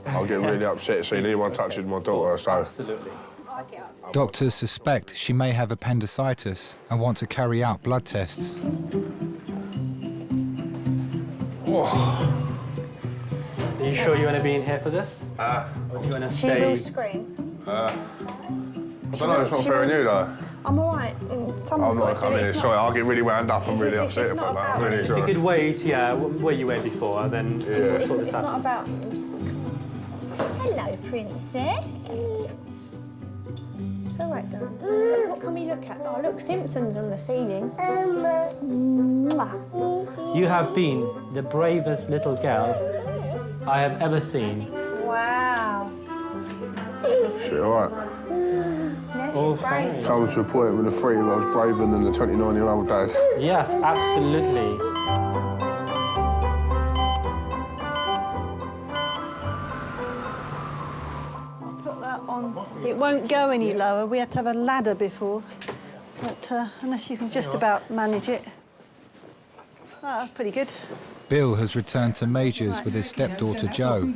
I'll get really upset seeing anyone touching my daughter, so... Absolutely. Doctors suspect she may have appendicitis and want to carry out blood tests. Are you sure you want to be in here for this? Or do you want to stay? She will scream. I don't know, it's not fair on you, though. I'm all right. I'm not coming in. Sorry, I'll get really wound up. I'm really upset about that. I'm really If you sorry. could wait, yeah, where you were before, then we'll sort this out. Not about... Hello, princess. It's all right, darling. What can we look at? Oh, look, Simpsons on the ceiling. You have been the bravest little girl I have ever seen. Wow. Shit, all right. All fine. Comes to a point when the 3-year-old's braver than the 29-year-old dad. Yes, absolutely. Put that on. It won't go any lower. We had to have a ladder before. But unless you can just about manage it. Oh, that's pretty good. Bill has returned to Majors with his stepdaughter Jo.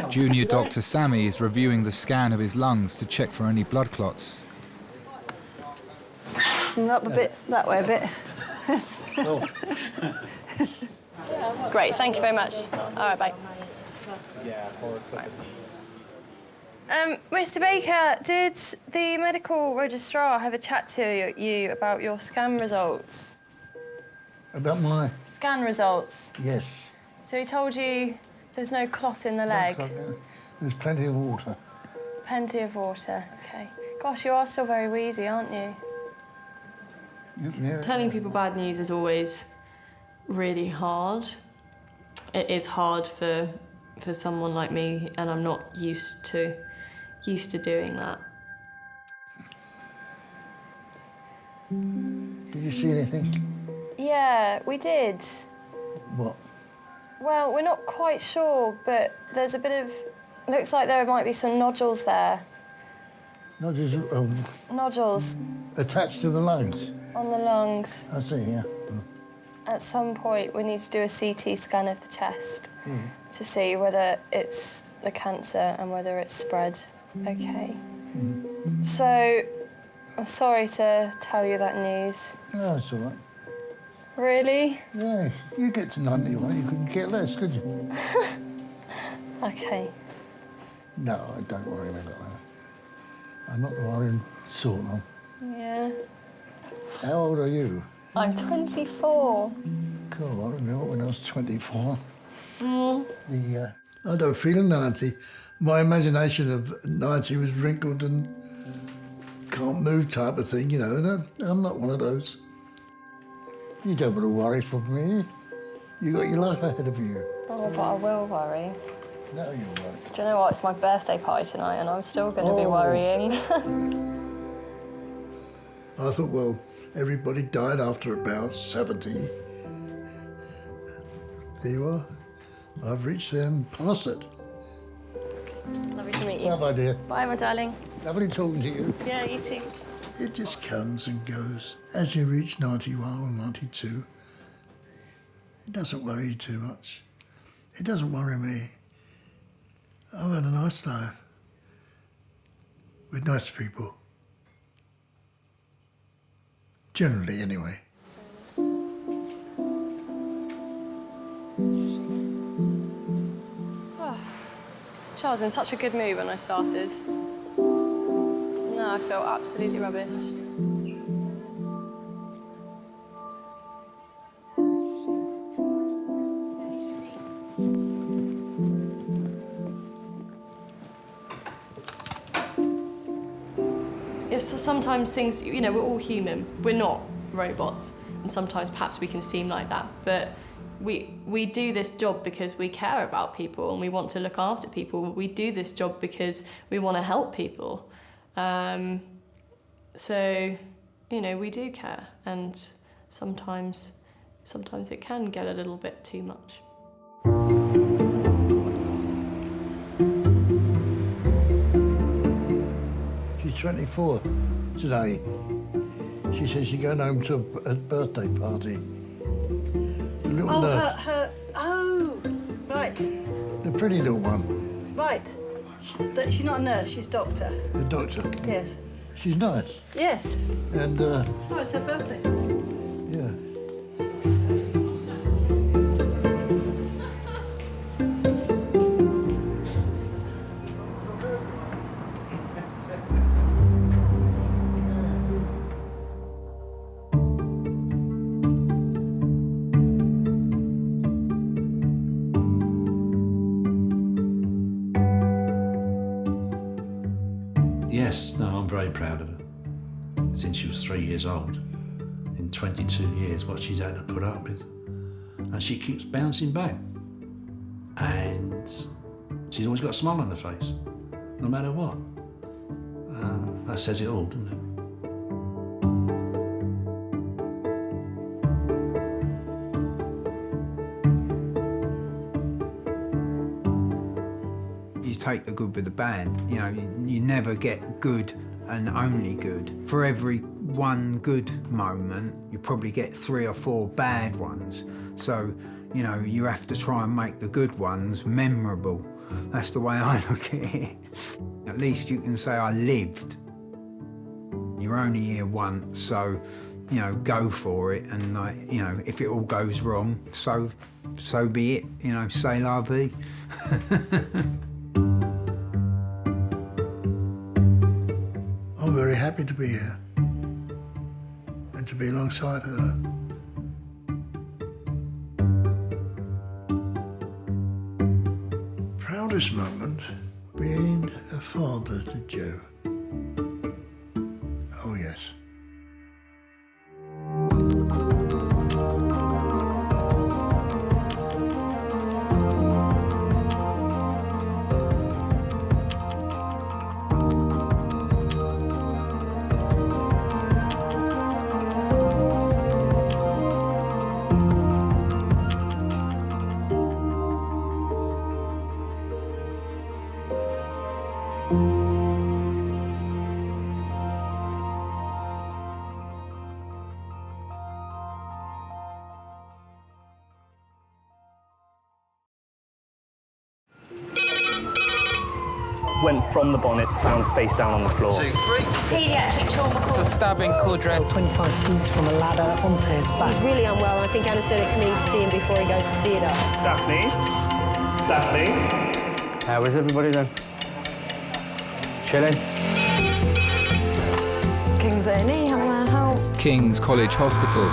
Junior Dr. Sammy is reviewing the scan of his lungs to check for any blood clots. And up a bit, that way a bit. Oh. Great, thank you very much. All right, bye. Mr. Baker, did the medical registrar have a chat to you about your scan results? About my... Scan results? Yes. So he told you there's no clot in the leg? There's plenty of water. Plenty of water, OK. Gosh, you are still very wheezy, aren't you? Telling people bad news is always really hard. It is hard for someone like me, and I'm not used to doing that. Did you see anything? Yeah, we did. What? Well, we're not quite sure, but there's a bit of... Looks like there might be some nodules there. Nodules? Nodules. Attached to the lungs? On the lungs. I see, yeah. At some point, we need to do a CT scan of the chest to see whether it's the cancer and whether it's spread. OK. So, I'm sorry to tell you that news. No, it's all right. Really? Yeah, you get to 91, you couldn't get less, could you? OK. No, don't worry about that. I'm not the worrying sort of. Yeah. How old are you? I'm 24. Cool, I remember when I was 24. Mm. I don't feel 90. My imagination of 90 was wrinkled and can't move type of thing, you know, and I'm not one of those. You don't want to worry for me. You got your life ahead of you. Oh, but I will worry. No, you won't. Do you know what? It's my birthday party tonight, and I'm still going to be worrying. I thought, well, everybody died after about 70. There you are. I've reached them past it. Lovely to meet you. Bye-bye, dear. Bye, my darling. Lovely talking to you. Yeah, you too. It just comes and goes. As you reach 91 or 92, it doesn't worry you too much. It doesn't worry me. I've had a nice life with nice people. Generally, anyway. Oh, I was in such a good mood when I started. Now I feel absolutely rubbish. So sometimes things, you know, we're all human. We're not robots. And sometimes perhaps we can seem like that. But we do this job because we care about people and we want to look after people. We do this job because we want to help people. So, you know, we do care. And sometimes it can get a little bit too much. She's 24 today. She says she's going home to a birthday party. The little nurse. Right. The pretty little one. Right. She's not a nurse, she's doctor. The doctor. Yes. She's nice. Yes. And, Oh, it's her birthday. yeah. Yes, no, I'm very proud of her. Since she was 3 years old, in 22 years, what she's had to put up with. And she keeps bouncing back. And she's always got a smile on her face, no matter what. That says it all, doesn't it? You take the good with the bad. You know, you never get good and only good. For every one good moment, you probably get 3 or 4 bad ones. So, you know, you have to try and make the good ones memorable. That's the way I look at it. At least you can say, I lived. You're only here once, so, you know, go for it. And, like, you know, if it all goes wrong, so so be it, you know, c'est la vie. I'm very happy to be here and to be alongside her. Proudest moment being a father to Joe. Oh yes. Went from the bonnet, found face down on the floor. 2, 3. Pediatric trauma. It's a stabbing quadrant. 25 feet from a ladder onto his back. He's really unwell. I think anaesthetics need to see him before he goes to theatre. Daphne? Daphne? How is everybody then? Chilling? King's A&E, how may I help? King's College Hospital,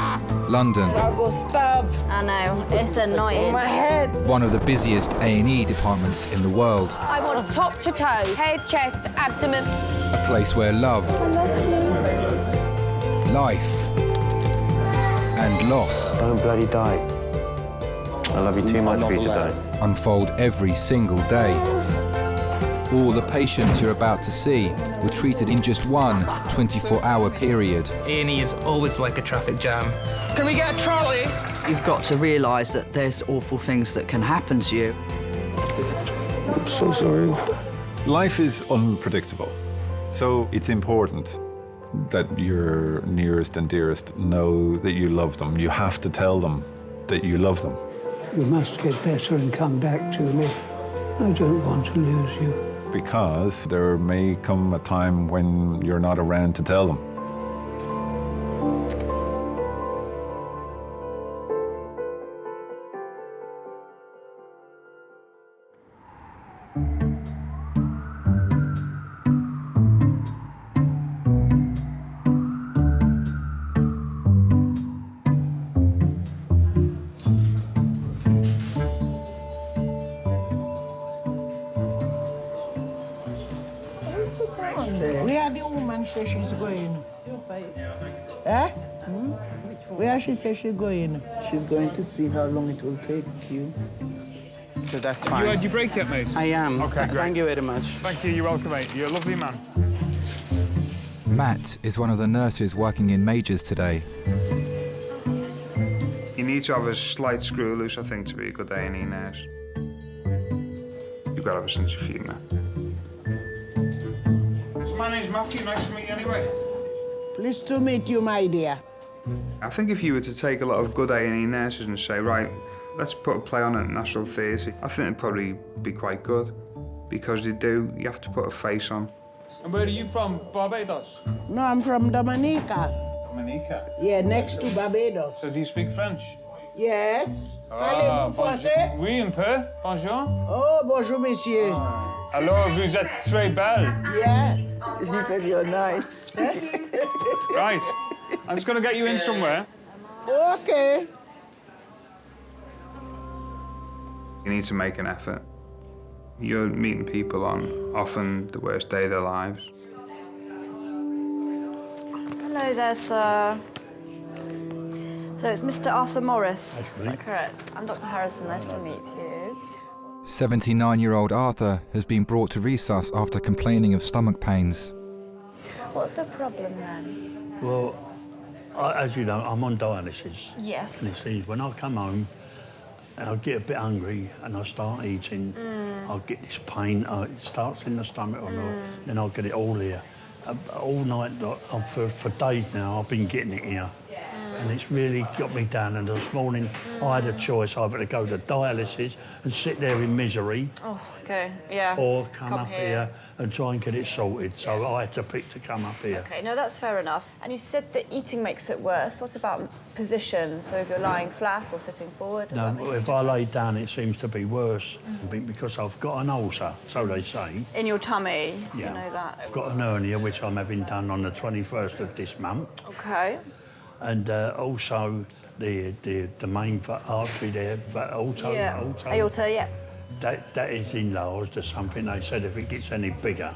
London. I got stabbed. I know, it's annoying. My head. One of the busiest A&E departments in the world. I want top to toe, head, chest, abdomen. A place where love, life, and loss. Don't bloody die. I love you too much for you to die. Unfold every single day. All the patients you're about to see were treated in just one 24-hour period. A&E is always like a traffic jam. Can we get a trolley? You've got to realise that there's awful things that can happen to you. I'm so sorry. Life is unpredictable, so it's important that your nearest and dearest know that you love them. You have to tell them that you love them. You must get better and come back to me. I don't want to lose you. Because there may come a time when you're not around to tell them. Where the woman says she's going? Eh? Where she says she's going? She's going to see how long it will take you. So that's fine. You had your break yet, mate? I am. Okay, great. Thank you very much. Thank you, you're welcome, mate. You're a lovely man. Matt is one of the nurses working in majors today. You need to have a slight screw loose, I think, to be a good A&E nurse. You've got to have a sense of humour. My name's Matthew. Nice to meet you anyway. Pleased to meet you, my dear. I think if you were to take a lot of good A&E nurses and say, right, let's put a play on at National Theatre, I think it'd probably be quite good. Because you have to put a face on. And where are you from? Barbados? No, I'm from Dominica. Dominica? Yeah, next to Barbados. So do you speak French? Yes. Ah, Parlez-vous français? Oui, un peu. Bonjour. Oh, bonjour, monsieur. Alors, vous êtes très belle. Yeah. He said you're nice. Right. I'm just going to get you in somewhere. Okay. You need to make an effort. You're meeting people on often the worst day of their lives. Hello there, sir. So it's Mr. Arthur Morris. Is that correct? I'm Dr. Harrison. Nice to meet you. 79-year-old Arthur has been brought to resus after complaining of stomach pains. What's the problem then? Well, as you know, I'm on dialysis. Yes. And it seems when I come home, I'll get a bit hungry and I start eating. I'll get this pain. It starts in the stomach or not, then I'll get it all here. All night, for days now, I've been getting it here. and it's really got me down. And this morning I had a choice either to go to dialysis and sit there in misery, Oh, okay, yeah. or come up here and try and get it sorted. So I had to pick to come up here. Okay, no, that's fair enough. And you said that eating makes it worse. What about position? So if you're lying flat or sitting forward, does that make No, any if I lay down, it seems to be worse because I've got an ulcer, so they say. in your tummy, Yeah. you know that. I've got an hernia, which I'm having done on the 21st of this month. Okay. And also the main artery there, but also Yeah. Aorta, yeah. that is enlarged or something. They said if it gets any bigger,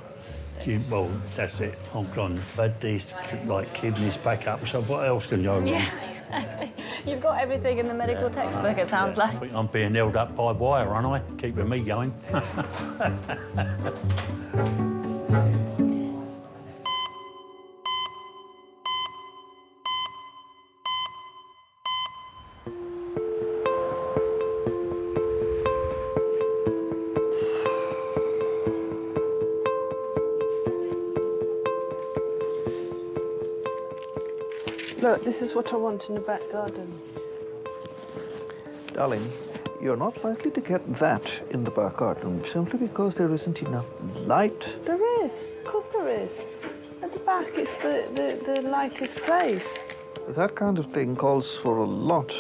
well, that's it. I'm gone. But these like kidneys back up. So what else can go wrong? Yeah, exactly. You've got everything in the medical textbook, it sounds like. I'm being held up by wire, aren't I? Keeping me going. Look, this is what I want in the back garden. Darling, you're not likely to get that in the back garden simply because there isn't enough light. There is, of course there is. At the back, it's the lightest place. That kind of thing calls for a lot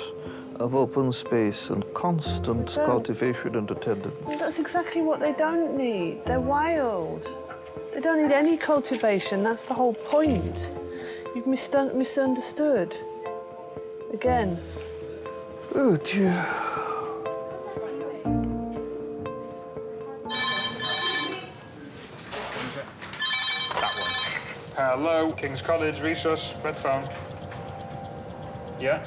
of open space and constant cultivation and attendance. Well, that's exactly what they don't need. They're wild. They don't need any cultivation. That's the whole point. You've misunderstood. Again. Oh, dear. That one. Hello, King's College, Resus, red phone. Yeah?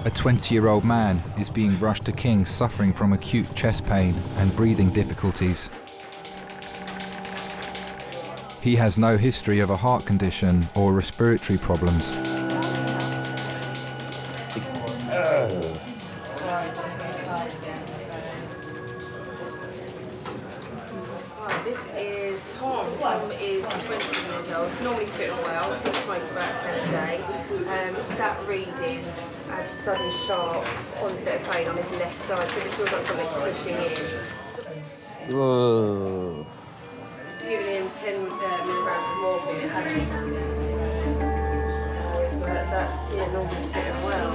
A 20-year-old man is being rushed to King's suffering from acute chest pain and breathing difficulties. He has no history of a heart condition or respiratory problems. This is Tom. Tom is 20 years old, normally fit and well, smoking about 10 a day. Sat reading, had sudden sharp onset of pain on his left side, so it feels like something's pushing in. Whoa. Giving him 10 milligrams of morphine, but that's normally fit and well.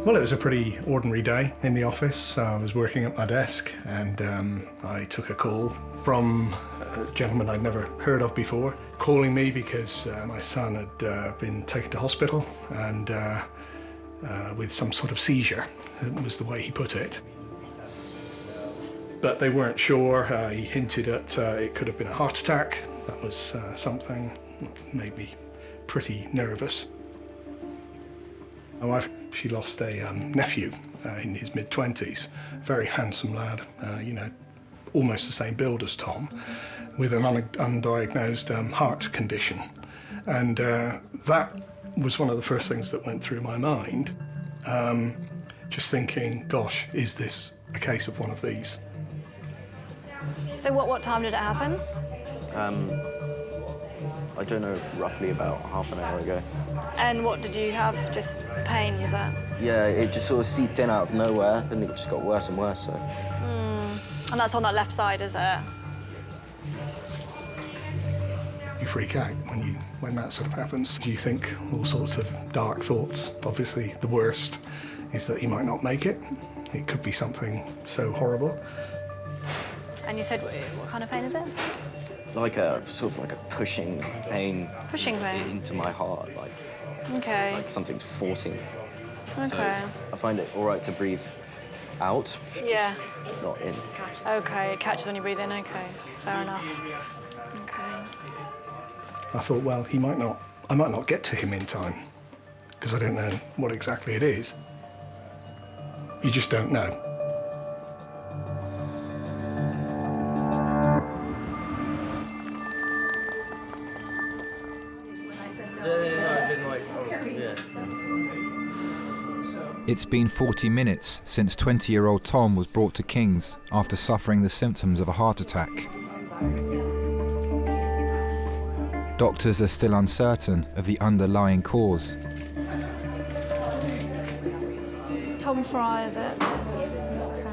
Well, it was a pretty ordinary day in the office. I was working at my desk and I took a call from a gentleman I'd never heard of before, calling me because my son had been taken to hospital and with some sort of seizure, was the way he put it. But they weren't sure. He hinted at it could have been a heart attack. That was something that made me pretty nervous. My wife, she lost a nephew in his mid-20s, very handsome lad, you know, almost the same build as Tom, with an undiagnosed heart condition. And that was one of the first things that went through my mind, just thinking, gosh, is this a case of one of these? So what time did it happen? I don't know, roughly about half an hour ago. And what did you have? Just pain, was that? Yeah, it just sort of seeped in out of nowhere, and it just got worse and worse, so. And that's on that left side, is it? You freak out when that sort of happens. You think all sorts of dark thoughts. Obviously, the worst is that he might not make it. It could be something so horrible. And you said, what kind of pain is it? Like a, sort of like a pushing pain. Pushing pain? Into my heart, like. Okay. Like something's forcing. Okay. So I find it all right to breathe out. Yeah. Not in. Okay, it catches when you breathe in, okay. Fair enough. Okay. I thought, well, I might not get to him in time, because I don't know what exactly it is. You just don't know. It's been 40 minutes since 20-year-old Tom was brought to King's after suffering the symptoms of a heart attack. Doctors are still uncertain of the underlying cause. Tom Fry, is it? Okay.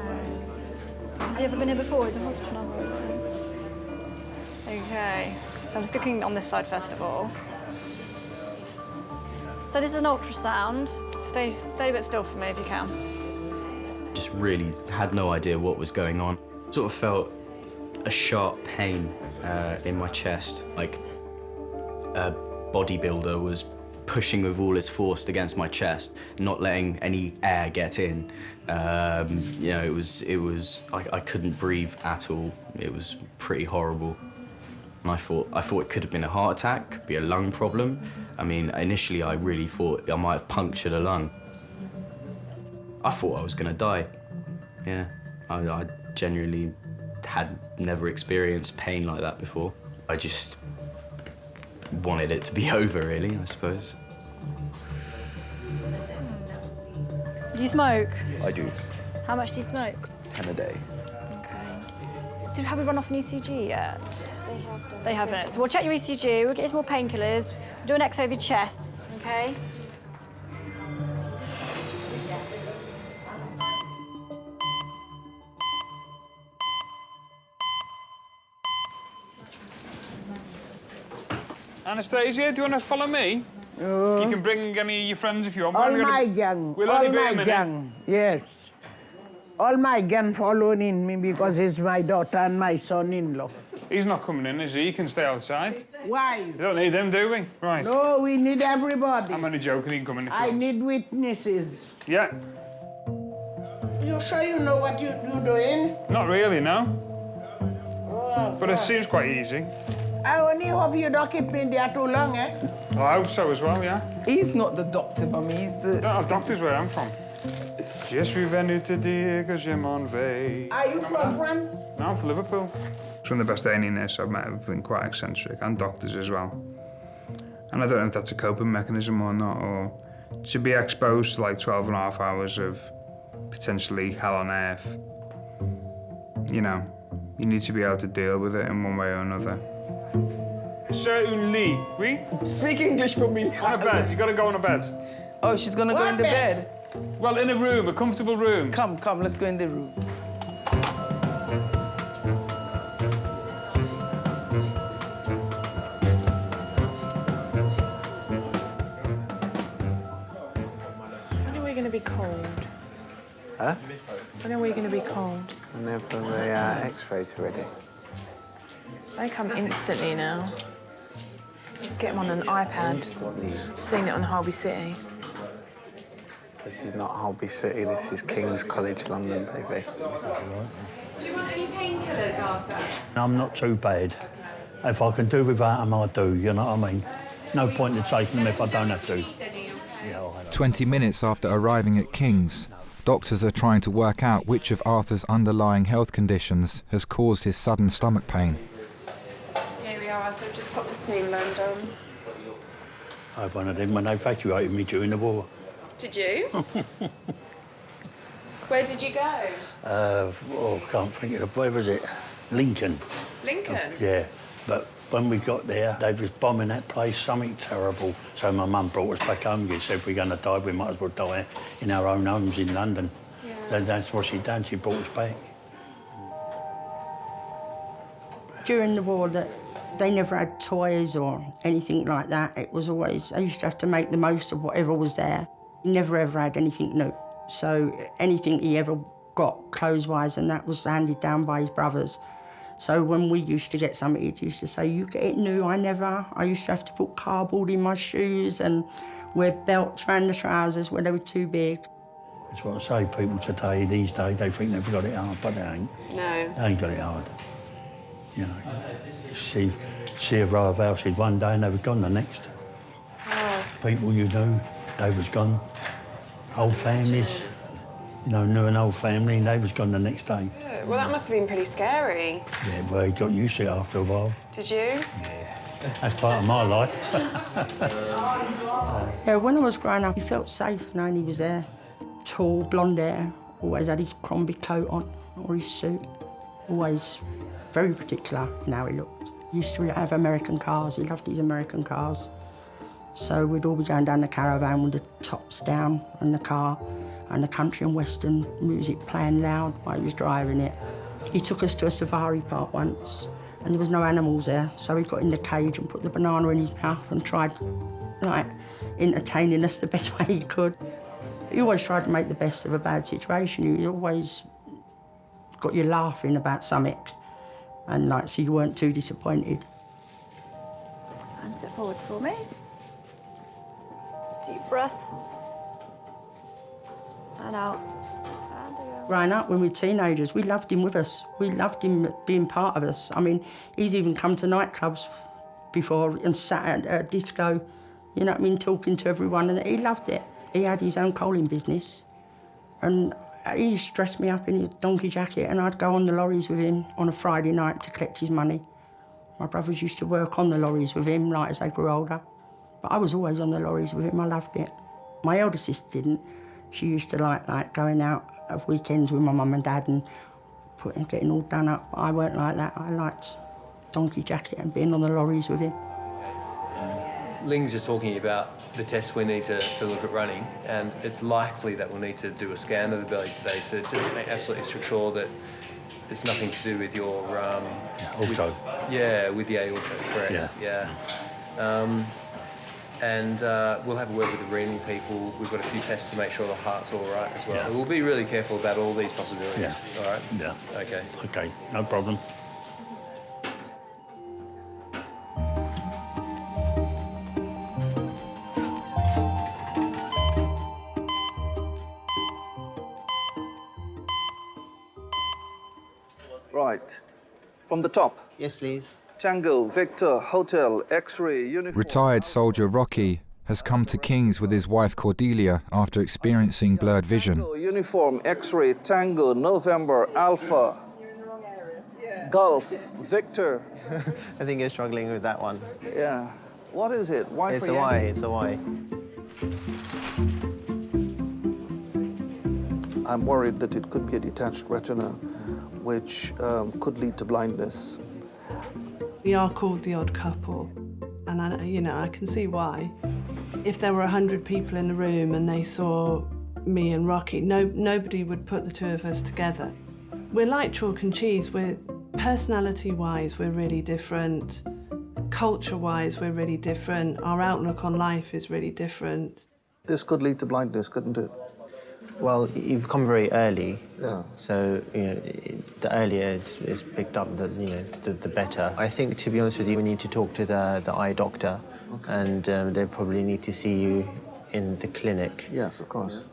Has he ever been here before? He's a hospital. Okay, so I'm just looking on this side first of all. So this is an ultrasound. Stay a bit still for me if you can. Just really had no idea what was going on. Sort of felt a sharp pain in my chest, like a bodybuilder was pushing with all his force against my chest, not letting any air get in. You know, I couldn't breathe at all. It was pretty horrible. And I thought it could have been a heart attack, could be a lung problem. I mean, initially I really thought I might have punctured a lung. I thought I was gonna die. Yeah, I genuinely had never experienced pain like that before. I just wanted it to be over, really, I suppose. Do you smoke? I do. How much do you smoke? 10 a day. Have we run off an ECG yet? They haven't. So we'll check your ECG, we'll get you some more painkillers, we'll do an X-ray of your chest, okay? Anastasia, do you want to follow me? You can bring any of your friends if you want. All my gang, We'll all only be a my minute. gang, yes. All my gang following me because he's my daughter and my son-in-law. He's not coming in, is he? He can stay outside. Why? We don't need them, do we? Right. No, we need everybody. I'm only joking, he can come in if you I want. need witnesses. Yeah. You sure you know what you're doing? Not really, no. Oh, But it seems quite easy. I only hope you don't keep me there too long, eh? I hope so as well, yeah. He's not the doctor, Mummy, he's the... Don't have doctors where I'm from. Je suis venu te dire que je m'en vais. Are you from France? No, I'm from Liverpool. Some of the best A&E nurses I've met have been quite eccentric, and doctors as well. And I don't know if that's a coping mechanism or not, or to be exposed to like 12 and a half hours of potentially hell on earth. You know, you need to be able to deal with it in one way or another. Sur un lit, oui? Speak English for me. On a bed, you gotta go on a bed. Oh, she's gonna go in the bed? Well, in a room, a comfortable room. Come, let's go in the room. When are we going to be cold? Huh? When are we going to be cold? Whenever the X-rays are ready. They come instantly now. Get them on an iPad. I've seen it on Holby City. This is not Holby City, this is King's College London, baby. Do you want any painkillers, Arthur? I'm not too bad. If I can do without them, I do, you know what I mean? No point in taking them if I don't have to. 20 minutes after arriving at King's, doctors are trying to work out which of Arthur's underlying health conditions has caused his sudden stomach pain. Here we are, Arthur. Just pop the smear band on. I had one of them when they evacuated me during the war. Did you? Where did you go? Can't think of where was it? Lincoln. Lincoln? Yeah, but when we got there, they was bombing that place, something terrible. So my mum brought us back home. She said, if we're going to die, we might as well die in our own homes in London. Yeah. So that's what she done, she brought us back. During the war, they never had toys or anything like that. It was always, they used to have to make the most of whatever was there. He never ever had anything new. So anything he ever got clothes-wise, and that was handed down by his brothers. So when we used to get something, he used to say, you get it new, I never. I used to have to put cardboard in my shoes and wear belts around the trousers where they were too big. That's what I say, people today, these days, they think they've got it hard, but they ain't. No. They ain't got it hard. You know, see a row of houses one day and they were gone the next. Oh. People you knew, they was gone. Whole families, you know, knew an old family and they was gone the next day. Well, that must have been pretty scary. Yeah, well, he got used to it after a while. Did you? Yeah. That's part of my life. Yeah, when I was growing up, he felt safe knowing he was there. Tall, blonde hair, always had his Crombie coat on, or his suit. Always very particular in how he looked. He used to have American cars, he loved his American cars. So we'd all be going down the caravan with the tops down and the car and the country and western music playing loud while he was driving it. He took us to a safari park once and there was no animals there, so he got in the cage and put the banana in his mouth and tried, like, entertaining us the best way he could. He always tried to make the best of a bad situation. He always got you laughing about something and, like, so you weren't too disappointed. And sit forwards for me. Deep breaths. And out. And again. Growing up, when we were teenagers, we loved him with us. We loved him being part of us. I mean, he's even come to nightclubs before and sat at a disco, you know what I mean, talking to everyone, and he loved it. He had his own coaling business, and he used to dress me up in his donkey jacket, and I'd go on the lorries with him on a Friday night to collect his money. My brothers used to work on the lorries with him, like, as they grew older. But I was always on the lorries with him, I loved it. My elder sister didn't. She used to like going out of weekends with my mum and dad and getting all done up. I weren't like that. I liked donkey jacket and being on the lorries with him. Ling's just talking about the tests we need to look at running, and it's likely that we'll need to do a scan of the belly today to just make absolutely sure that it's nothing to do with your... with the aorta, correct. Yeah. And we'll have a word with the renal people. We've got a few tests to make sure the heart's all right as well. Yeah. We'll be really careful about all these possibilities. Yeah. All right? Yeah. Okay. Okay, no problem. Right. From the top. Yes, please. Tango, Victor, Hotel, X-ray, uniform. Retired soldier Rocky has come to King's with his wife Cordelia after experiencing blurred vision. Tango, uniform, X-ray, Tango, November, Alpha, Golf, Victor. I think you're struggling with that one. Yeah. What is it? Y it's for a Y, Yankee? it's a Y. I'm worried that it could be a detached retina, which could lead to blindness. We are called the odd couple, and I can see why. If there were 100 people in the room and they saw me and Rocky, nobody would put the two of us together. We're like chalk and cheese. We're personality-wise, we're really different. Culture-wise, we're really different. Our outlook on life is really different. This could lead to blindness, couldn't it? Well, you've come very early, yeah. So the earlier it's picked up, the better. I think, to be honest with you, we need to talk to the eye doctor, okay. And they probably need to see you in the clinic. Yes, of course.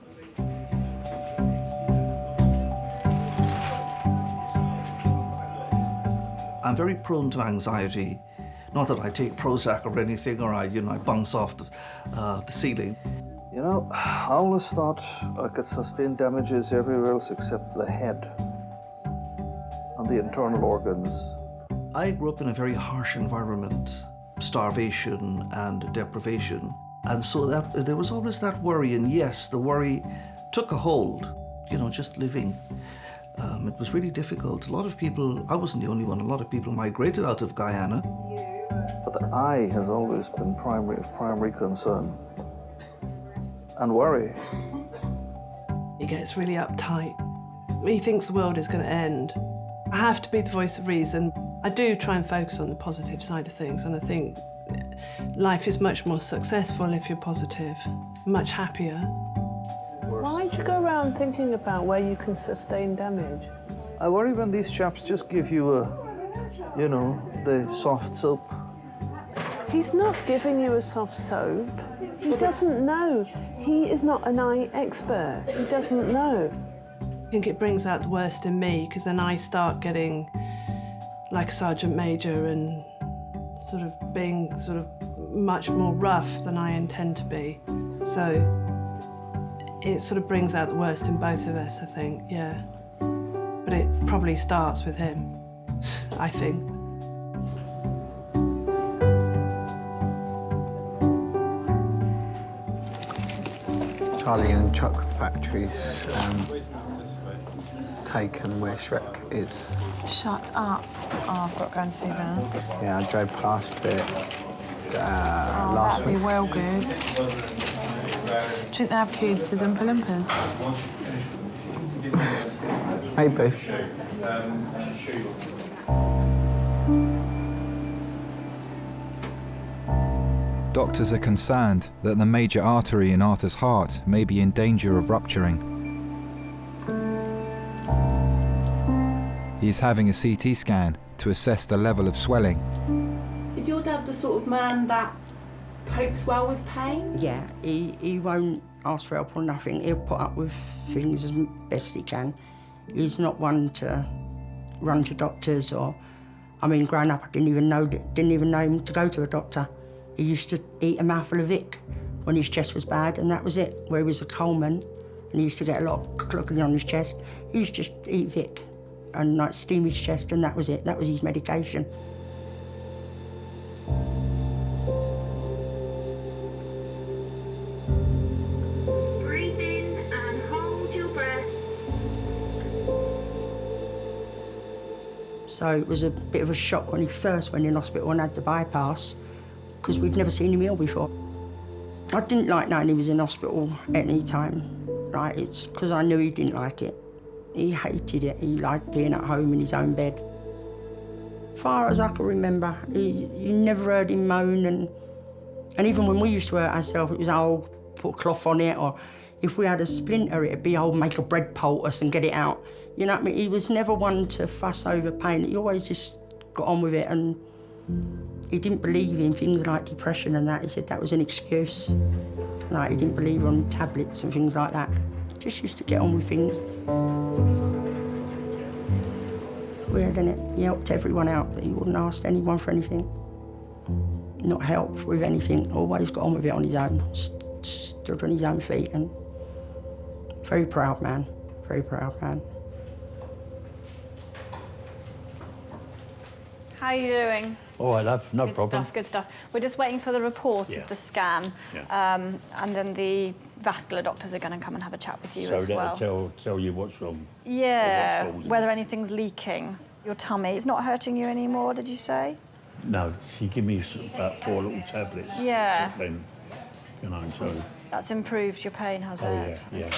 I'm very prone to anxiety. Not that I take Prozac or anything, or I bounce off the ceiling. You know, I always thought I could sustain damages everywhere else except the head and the internal organs. I grew up in a very harsh environment, starvation and deprivation. And so there was always that worry, and yes, the worry took a hold, just living. It was really difficult. A lot of people, I wasn't the only one, a lot of people migrated out of Guyana. But the eye has always been primary concern. And worry. He gets really uptight. He thinks the world is going to end. I have to be the voice of reason. I do try and focus on the positive side of things, and I think life is much more successful if you're positive, much happier. Why do you go around thinking about where you can sustain damage? I worry when these chaps just give you the soft soap. He's not giving you a soft soap. He doesn't know. He is not an eye expert. He doesn't know. I think it brings out the worst in me, because then I start getting like a sergeant major and sort of being much more rough than I intend to be. So it sort of brings out the worst in both of us, I think, yeah. But it probably starts with him, I think. Charlie and Chuck factories taken where Shrek is. Shut up. Oh, I've got to go and see that. Yeah, I drove past it last that'd week. be well good. Do you think they have kids as Oompa Loompas? Maybe. Doctors are concerned that the major artery in Arthur's heart may be in danger of rupturing. He is having a CT scan to assess the level of swelling. Is your dad the sort of man that copes well with pain? Yeah, he won't ask for help or nothing. He'll put up with things as best he can. He's not one to run to doctors or... I mean, growing up, I didn't even know him to go to a doctor. He used to eat a mouthful of Vic when his chest was bad, and that was it. Where he was a coalman, and he used to get a lot of clogging on his chest, he used to just eat Vic and like steam his chest, and that was it. That was his medication. Breathe in and hold your breath. So it was a bit of a shock when he first went in hospital and had the bypass, because we'd never seen him ill before. I didn't like knowing he was in hospital at any time. Right, it's because I knew he didn't like it. He hated it. He liked being at home in his own bed. As far as I can remember, you never heard him moan, and even when we used to hurt ourselves, it was, oh, put a cloth on it, or if we had a splinter, it'd be, oh, make a bread poultice and get it out. You know what I mean? He was never one to fuss over pain. He always just got on with it, and he didn't believe in things like depression and that. He said that was an excuse. Like, he didn't believe on tablets and things like that. He just used to get on with things. Weird, isn't it? He helped everyone out, but he wouldn't ask anyone for anything. Not help with anything. Always got on with it on his own. Stood on his own feet, and very proud man. Very proud man. How are you doing? All right, love, no problem. Good stuff. We're just waiting for the report of the scan, and then the vascular doctors are going to come and have a chat with you as well. So tell you what's wrong. Yeah, whether anything's leaking. Your tummy, it's not hurting you anymore, did you say? No, she gave me about 4 little tablets. Yeah. Then, you know, so... That's improved your pain, has it? Yeah.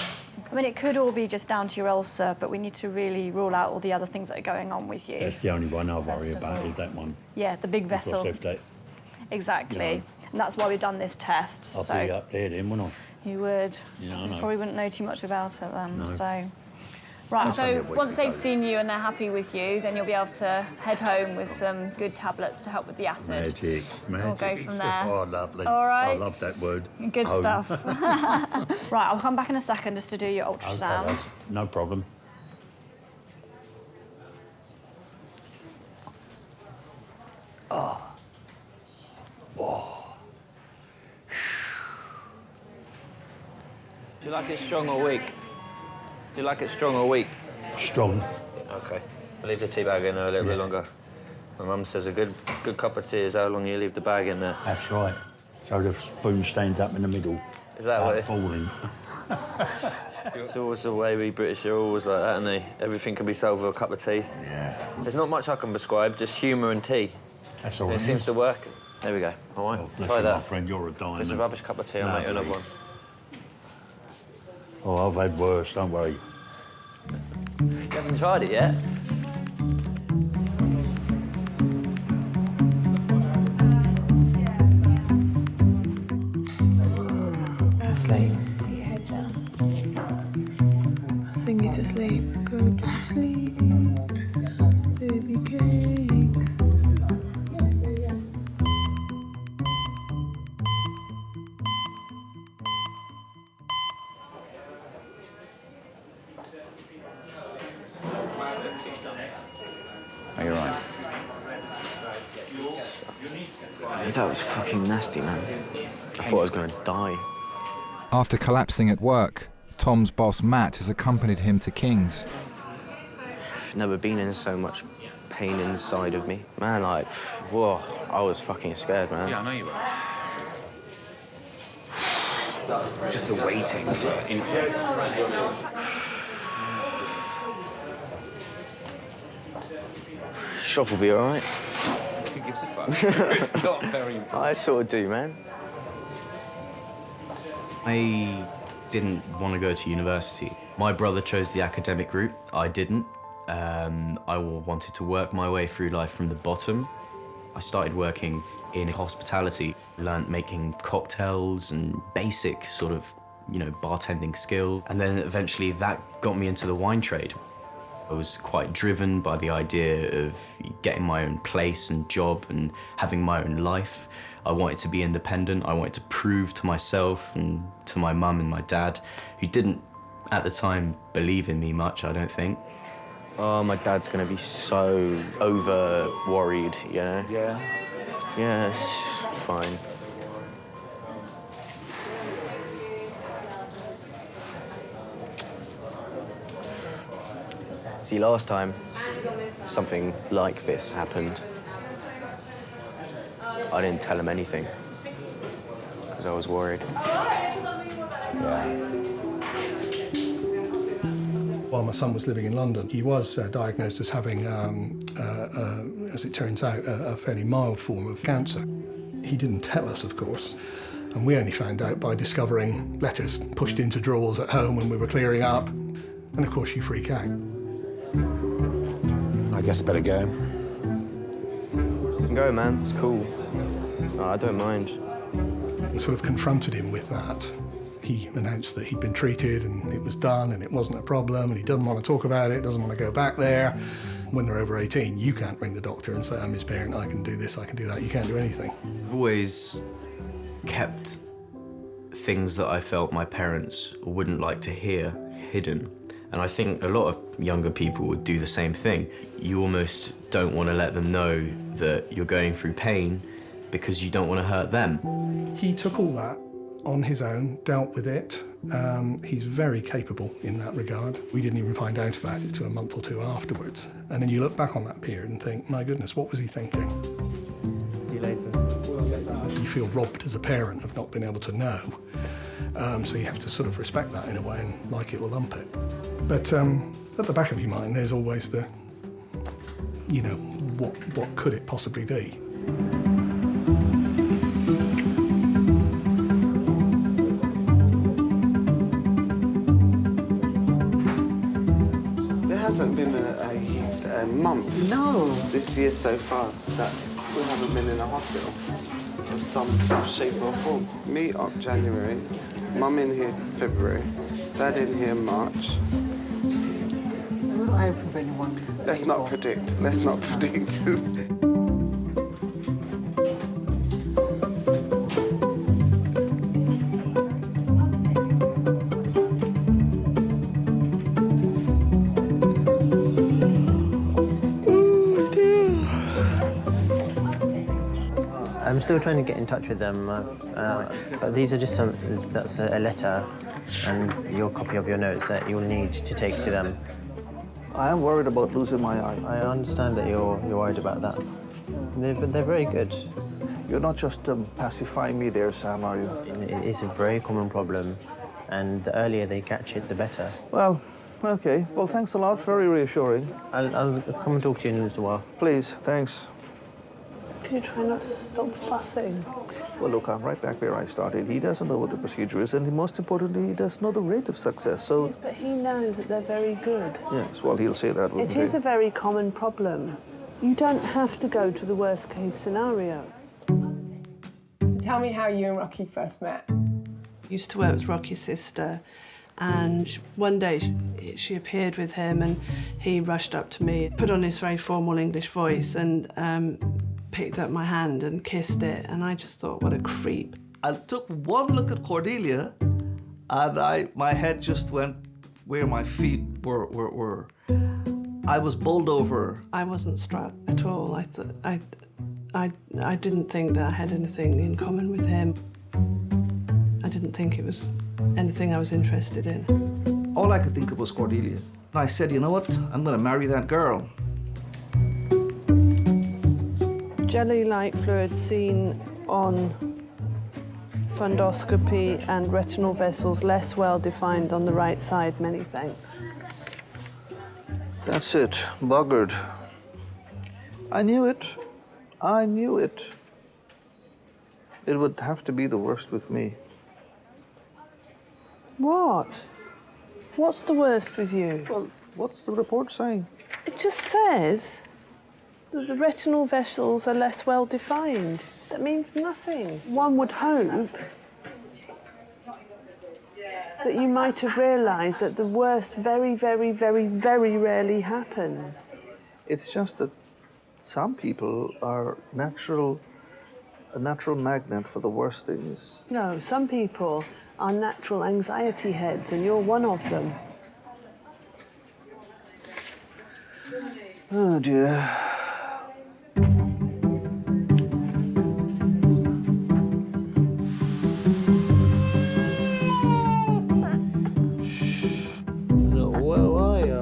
I mean, it could all be just down to your ulcer, but we need to really rule out all the other things that are going on with you. That's the only one I worry about, is that one. Yeah, the big vessel. Because if that, exactly. you know, and that's why we've done this test. I'll be up there then, wouldn't I? You would. Yeah, I know. You probably wouldn't know too much about it then. No. So. Right, so once they've seen you and they're happy with you, then you'll be able to head home with some good tablets to help with the acid. Magic. We'll go from there. Oh, lovely. All right. I love that word. Good Home. stuff. Right, I'll come back in a second just to do your ultrasound. Okay, no problem. Oh. Do you like it strong or weak? Do you like it strong or weak? Strong. Okay. I'll leave the tea bag in there a little bit longer. My mum says a good cup of tea is how long you leave the bag in there. That's right. So the spoon stands up in the middle. Is that what it... falling. It's always the way we British are always like that, aren't they? Everything can be solved with a cup of tea. Yeah. There's not much I can prescribe, just humour and tea. That's all It right. seems to work. There we go. All right, Bless try you, that. my friend, you're a diamond. If it's a rubbish cup of tea, I'll make you another one. Oh, I've had worse, don't worry. You haven't tried it yet? Sleep. I'll sing you to sleep. Go to sleep. Baby cakes. Are you right? That was fucking nasty, man. I thought I was going to die. After collapsing at work, Tom's boss Matt has accompanied him to King's. I've never been in so much pain inside of me. Man, like, whoa, I was fucking scared, man. Yeah, I know you were. just the waiting for infant. Shop will be all right. Who gives a fuck? It's not very important. I sort of do, man. I didn't want to go to university. My brother chose the academic route. I didn't. I wanted to work my way through life from the bottom. I started working in hospitality, learnt making cocktails and basic sort of, bartending skills. And then eventually that got me into the wine trade. I was quite driven by the idea of getting my own place and job and having my own life. I wanted to be independent. I wanted to prove to myself and to my mum and my dad, who didn't, at the time, believe in me much, I don't think. Oh, my dad's gonna be so over-worried, Yeah. Yeah, it's fine. See, last time something like this happened, I didn't tell him anything because I was worried. While my son was living in London, he was diagnosed as having, as it turns out, a fairly mild form of cancer. He didn't tell us, of course, and we only found out by discovering letters pushed into drawers at home when we were clearing up. And of course, you freak out. I guess I better go. You can go, man. It's cool. Oh, I don't mind. And sort of confronted him with that. He announced that he'd been treated and it was done and it wasn't a problem and he doesn't want to talk about it, doesn't want to go back there. When they're over 18, you can't ring the doctor and say, I'm his parent, I can do this, I can do that. You can't do anything. I've always kept things that I felt my parents wouldn't like to hear hidden. And I think a lot of younger people would do the same thing. You almost don't want to let them know that you're going through pain because you don't want to hurt them. He took all that on his own, dealt with it. He's very capable in that regard. We didn't even find out about it till a month or two afterwards. And then you look back on that period and think, my goodness, what was he thinking? See you later. You feel robbed as a parent of not being able to know. So you have to sort of respect that in a way and like it or lump it. But at the back of your mind, there's always the, what could it possibly be? There hasn't been a month this year so far that we haven't been in a hospital of some shape or form. Me up January, Mum in here February, Dad in here March. I hope anyone. Let's not predict. Let's not predict. I'm still trying to get in touch with them. But these are just that's a letter and your copy of your notes that you'll need to take to them. I am worried about losing my eye. I understand that you're worried about that. But they're very good. You're not just pacifying me there, Sam, are you? It is a very common problem, and the earlier they catch it, the better. Well, okay. Well, thanks a lot. Very reassuring. I'll come and talk to you in a little while. Please, thanks. Can you try not to stop fussing? Well, look, I'm right back where I started. He doesn't know what the procedure is, and most importantly, he doesn't know the rate of success, so... Yes, but he knows that they're very good. Yes, well, he'll say that, wouldn't he? It is a very common problem. You don't have to go to the worst-case scenario. Tell me how you and Rocky first met. Used to work with Rocky's sister, and one day she appeared with him and he rushed up to me, put on his very formal English voice and picked up my hand and kissed it, and I just thought, what a creep. I took one look at Cordelia, and my head just went where my feet were. I was bowled over. I wasn't struck at all. I didn't think that I had anything in common with him. I didn't think it was anything I was interested in. All I could think of was Cordelia. And I said, you know what? I'm going to marry that girl. Jelly-like fluid seen on fundoscopy and retinal vessels less well defined on the right side. Many thanks. That's it. Buggered. I knew it. I knew it. It would have to be the worst with me. What? What's the worst with you? Well, what's the report saying? It just says that the retinal vessels are less well defined. That means nothing. One would hope that you might have realised that the worst very, very, very, very rarely happens. It's just that some people are a natural magnet for the worst things. No, some people are natural anxiety heads, and you're one of them. Oh dear. Where are you?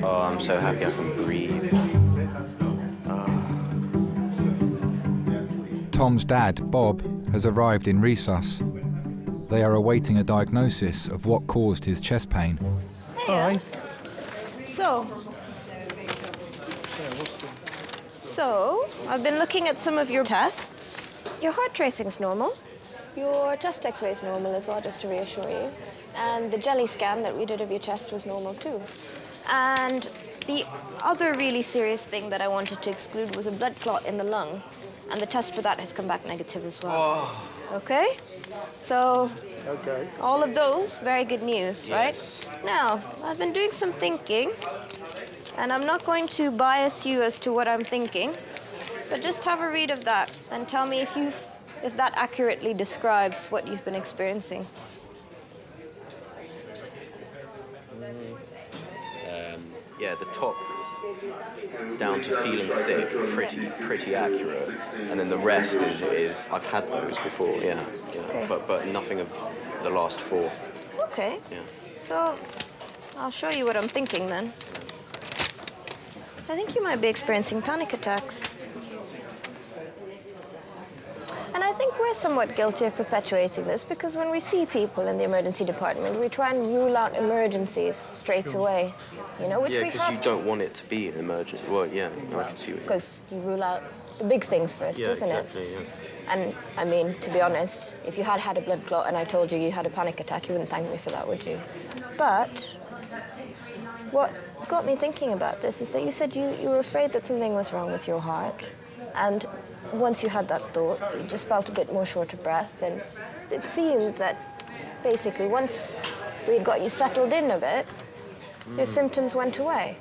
Oh, I'm so happy I can breathe. Tom's dad, Bob, has arrived in resus. They are awaiting a diagnosis of what caused his chest pain. Hi. So, I've been looking at some of your tests. Your heart tracing's normal. Your chest x-ray's normal as well, just to reassure you. And the jelly scan that we did of your chest was normal too. And the other really serious thing that I wanted to exclude was a blood clot in the lung. And the test for that has come back negative as well. Oh. Okay? So, Okay. all of those, very good news, right? Now, I've been doing some thinking, and I'm not going to bias you as to what I'm thinking, but just have a read of that and tell me if that accurately describes what you've been experiencing. Yeah, the top down to feeling sick, pretty accurate, and then the rest is I've had those before, yeah. Okay. But nothing of the last 4. Okay. Yeah. So, I'll show you what I'm thinking then. I think you might be experiencing panic attacks. And I think we're somewhat guilty of perpetuating this because when we see people in the emergency department, we try and rule out emergencies straight away. You know, which Yeah, we because you don't want it to be an emergency. Well, yeah, I can see what you mean. because you rule out the big things first, Yeah, isn't exactly, it? yeah. And I mean, to be honest, if you had had a blood clot and I told you you had a panic attack, you wouldn't thank me for that, would you? But what got me thinking about this is that you said you were afraid that something was wrong with your heart. And once you had that thought, you just felt a bit more short of breath. And it seemed that basically once we had got you settled in a bit, your symptoms went away.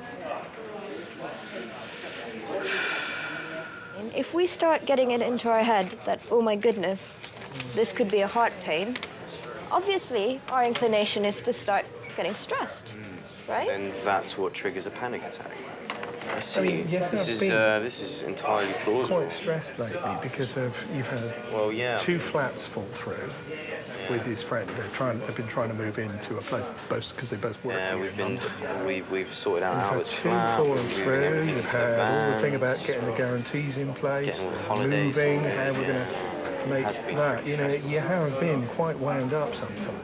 And if we start getting it into our head that, oh my goodness, this could be a heart pain, obviously our inclination is to start getting stressed, right? And that's what triggers a panic attack. I see. I mean, yeah, this is entirely plausible. Quite stressed lately because you've had 2 flats fall through with his friend. They've been trying to move into a place because they both work. Yeah, we've sorted out how it's You've flat. had 2 falling through. You've had all the thing about getting the guarantees in place, moving, how we're going to make that. You know, you have been quite wound up sometimes.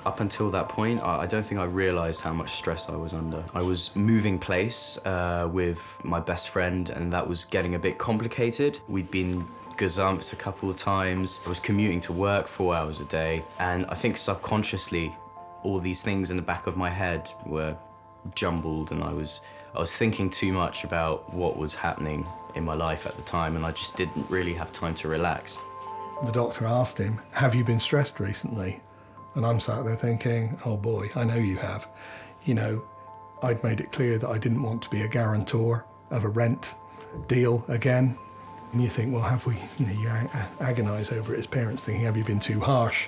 Up until that point, I don't think I realised how much stress I was under. I was moving place with my best friend, and that was getting a bit complicated. We'd been gazumped a couple of times. I was commuting to work 4 hours a day, and I think subconsciously, all these things in the back of my head were jumbled, and I was thinking too much about what was happening in my life at the time, and I just didn't really have time to relax. The doctor asked him, "Have you been stressed recently?" And I'm sat there thinking, oh boy, I know you have. You know, I'd made it clear that I didn't want to be a guarantor of a rent deal again. And you think, well, have we, you agonise over it as parents thinking, have you been too harsh?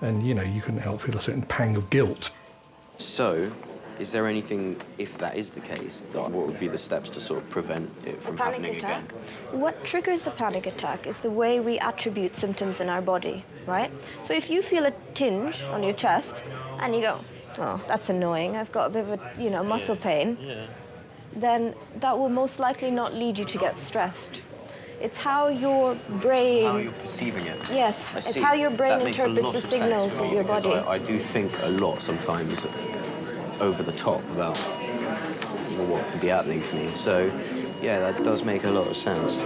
And, you couldn't help feel a certain pang of guilt. So, is there anything, if that is the case, what would be the steps to sort of prevent it from happening again? What triggers a panic attack is the way we attribute symptoms in our body, right? So if you feel a tinge on your chest and you go, oh, that's annoying, I've got a bit of a, you know, muscle pain, then that will most likely not lead you to get stressed. It's how your brain... How you're perceiving it. Yes, I it's see. how your brain That makes a interprets lot the of sense signals for of me, your because body. I do think a lot sometimes over the top about what could be happening to me. So, yeah, that does make a lot of sense.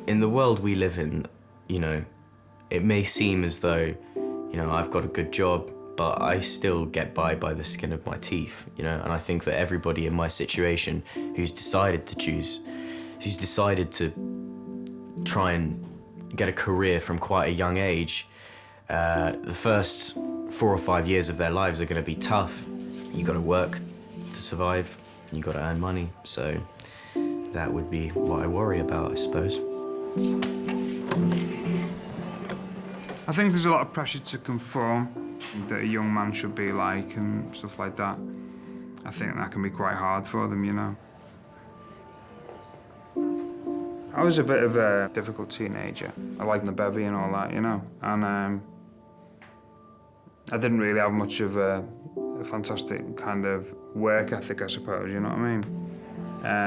In the world we live in, you know, it may seem as though, you know, I've got a good job, but I still get by the skin of my teeth, you know, and I think that everybody in my situation who's decided to try and get a career from quite a young age, the first 4 or 5 years of their lives are going to be tough. You got to work to survive, you got to earn money, so that would be what I worry about, I suppose. I think there's a lot of pressure to conform, that a young man should be like and stuff like that. I think that can be quite hard for them, you know. I was a bit of a difficult teenager. I liked the bevy and all that, you know, and I didn't really have much of a fantastic kind of work ethic, I suppose, you know what I mean?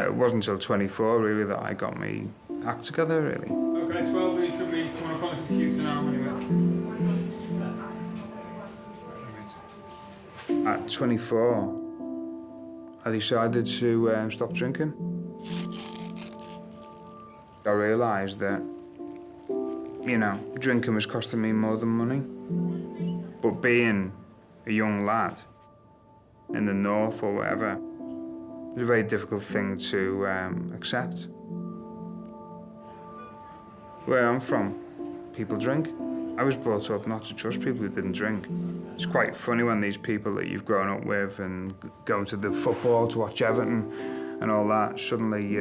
It wasn't until 24, really, that I got my act together, really. Okay, 12, you should be coming up on the computer now, anyway. At 24, I decided to stop drinking. I realised that, you know, drinking was costing me more than money. But being a young lad in the north or whatever, it was a very difficult thing to accept. Where I'm from, people drink. I was brought up not to trust people who didn't drink. It's quite funny when these people that you've grown up with and going to the football to watch Everton and all that, suddenly,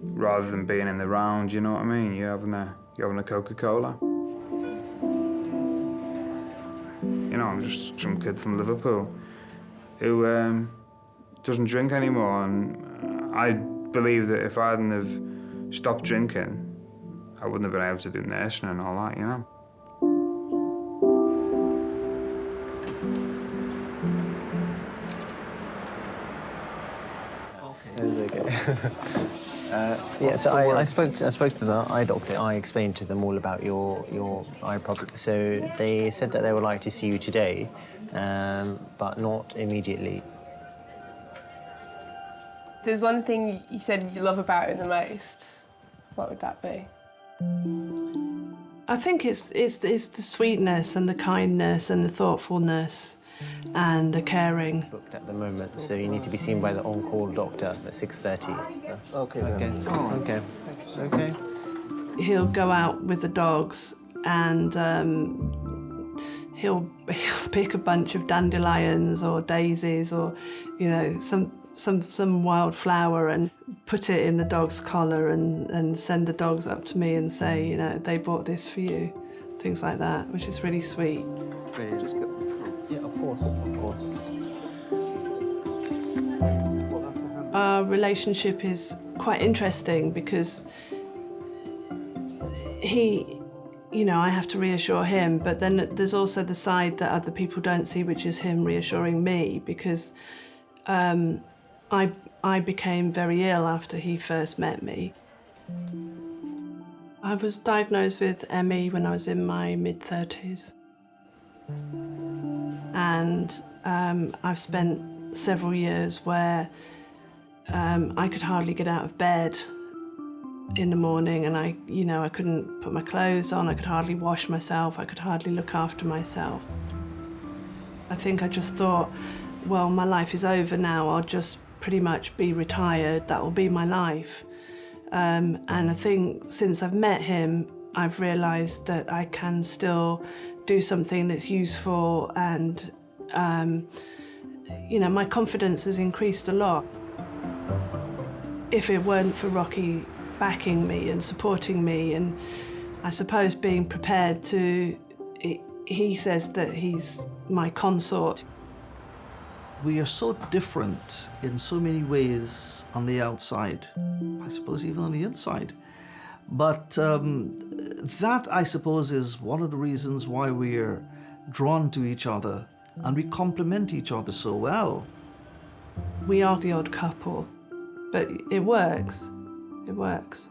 rather than being in the round, you know what I mean? You're having a Coca-Cola. You know, I'm just some kid from Liverpool who doesn't drink anymore, and I believe that if I hadn't have stopped drinking, I wouldn't have been able to do nursing and all that, you know? It was okay. Yeah, so I spoke to the eye doctor. I explained to them all about your eye problem. So they said that they would like to see you today, but not immediately. If there's one thing you said you love about it the most, what would that be? I think it's the sweetness and the kindness and the thoughtfulness and the caring. Booked at the moment, so you need to be seen by the on-call doctor at 6:30. Okay. Okay. Okay. He'll go out with the dogs and he'll pick a bunch of dandelions or daisies or, you know, some wild flower and put it in the dog's collar and send the dogs up to me and say, you know, they bought this for you, things like that, which is really sweet. Yeah, of course. Our relationship is quite interesting because you know, I have to reassure him, but then there's also the side that other people don't see, which is him reassuring me, because I became very ill after he first met me. I was diagnosed with ME when I was in my mid-30s. And I've spent several years where I could hardly get out of bed in the morning, and I couldn't put my clothes on, I could hardly wash myself, I could hardly look after myself. I think I just thought, well, my life is over now, I'll just pretty much be retired, that will be my life. And I think since I've met him, I've realised that I can still do something that's useful, and you know, my confidence has increased a lot. If it weren't for Rocky backing me and supporting me, and I suppose being prepared to, he says that he's my consort. We are so different in so many ways on the outside, I suppose even on the inside. But that, I suppose, is one of the reasons why we're drawn to each other, and we complement each other so well. We are the odd couple, but it works. It works.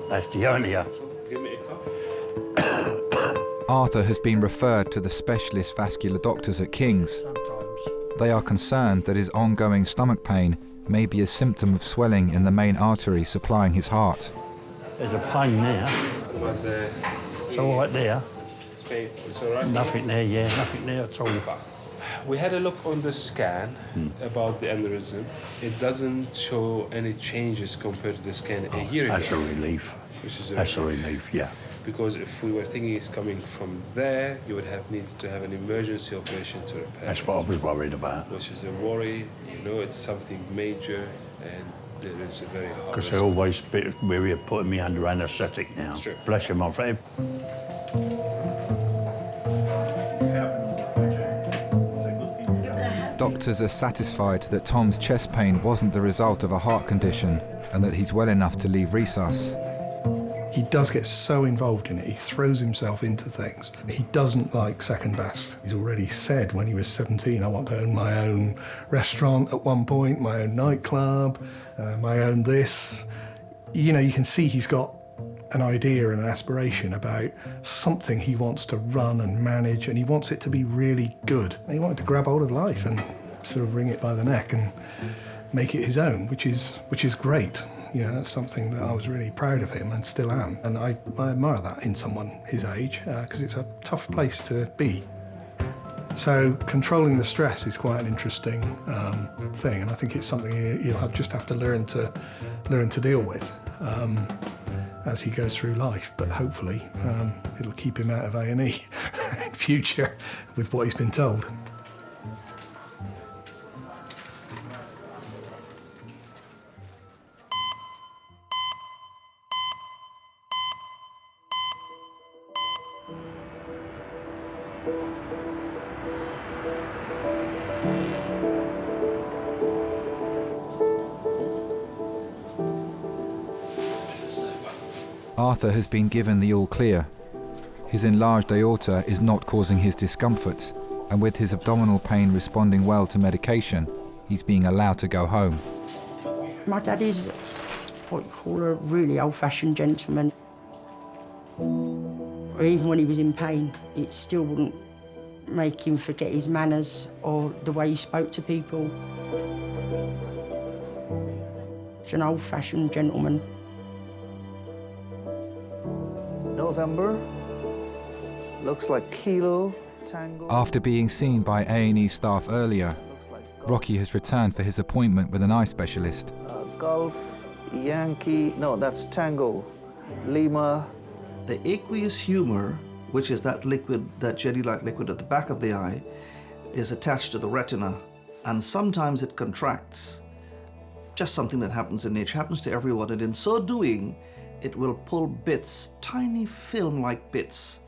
That's the only Arthur has been referred to the specialist vascular doctors at King's. They are concerned that his ongoing stomach pain may be a symptom of swelling in the main artery supplying his heart. There's a pain there. It's all right there. It's all right? Nothing there, yeah, nothing there at all. We had a look on the scan about the aneurysm. It doesn't show any changes compared to the scan a year ago. That's a relief. Which is That's a relief, yeah. Because if we were thinking it's coming from there, you would have needed to have an emergency operation to repair. That's what I was worried about. Which is a worry. You know, it's something major, and it is a very hard. Because they're always a bit weary of putting me under anaesthetic now. It's true. Bless you, my friend. Doctors are satisfied that Tom's chest pain wasn't the result of a heart condition and that he's well enough to leave resus. He does get so involved in it, he throws himself into things. He doesn't like second best. He's already said when he was 17, I want to own my own restaurant at one point, my own nightclub, my own this. You know, you can see he's got an idea and an aspiration about something he wants to run and manage, and he wants it to be really good. And he wanted to grab hold of life and sort of wring it by the neck and make it his own, which is great. You know, that's something that I was really proud of him and still am. And I admire that in someone his age, because it's a tough place to be. So controlling the stress is quite an interesting thing, and I think it's something you'll just have to learn to deal with as he goes through life. But hopefully it'll keep him out of A&E in future with what he's been told. Arthur has been given the all clear. His enlarged aorta is not causing his discomforts, and with his abdominal pain responding well to medication, he's being allowed to go home. My dad is what you call a really old-fashioned gentleman. Even when he was in pain, it still wouldn't make him forget his manners or the way he spoke to people. It's an old-fashioned gentleman. November, looks like Kilo, Tango. After being seen by A&E staff earlier, Rocky has returned for his appointment with an eye specialist. Golf, Yankee, no, that's Tango, Lima. The aqueous humor, which is that liquid, that jelly-like liquid at the back of the eye, is attached to the retina, and sometimes it contracts. Just something that happens in nature, happens to everyone, and in so doing, it will pull bits, tiny film-like bits,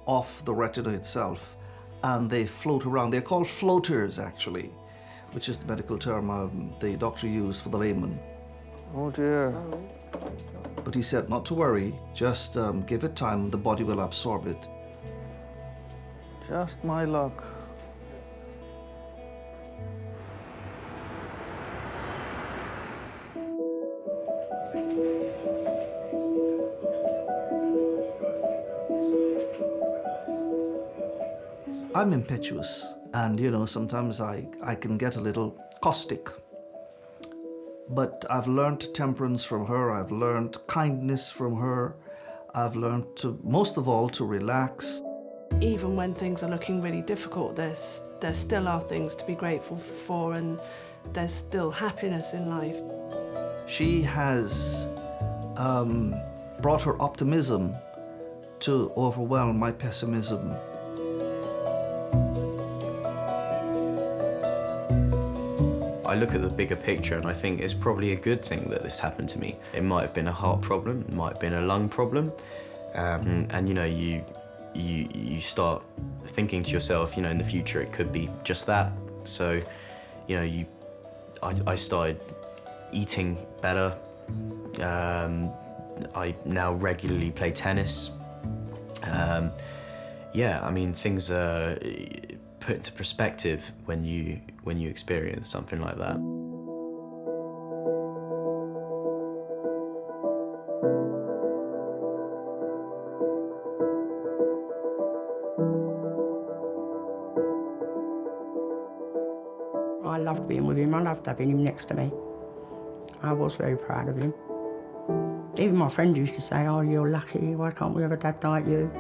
off the retina itself, and they float around. They're called floaters, actually, which is the medical term the doctor used for the layman. Oh dear. But he said not to worry, just give it time, the body will absorb it. Just my luck. I'm impetuous, and you know, sometimes I can get a little caustic. But I've learned temperance from her, I've learned kindness from her, I've learned to, most of all, to relax. Even when things are looking really difficult, there still are things to be grateful for, and there's still happiness in life. She has brought her optimism to overwhelm my pessimism. I look at the bigger picture and I think it's probably a good thing that this happened to me. It might have been a heart problem, it might have been a lung problem, and you know, you start thinking to yourself, you know, in the future it could be just that. So, you know, I started eating better. I now regularly play tennis. Yeah, I mean, things are put into perspective when you experience something like that. I loved being with him. I loved having him next to me. I was very proud of him. Even my friend used to say, "Oh, you're lucky. Why can't we have a dad like you?"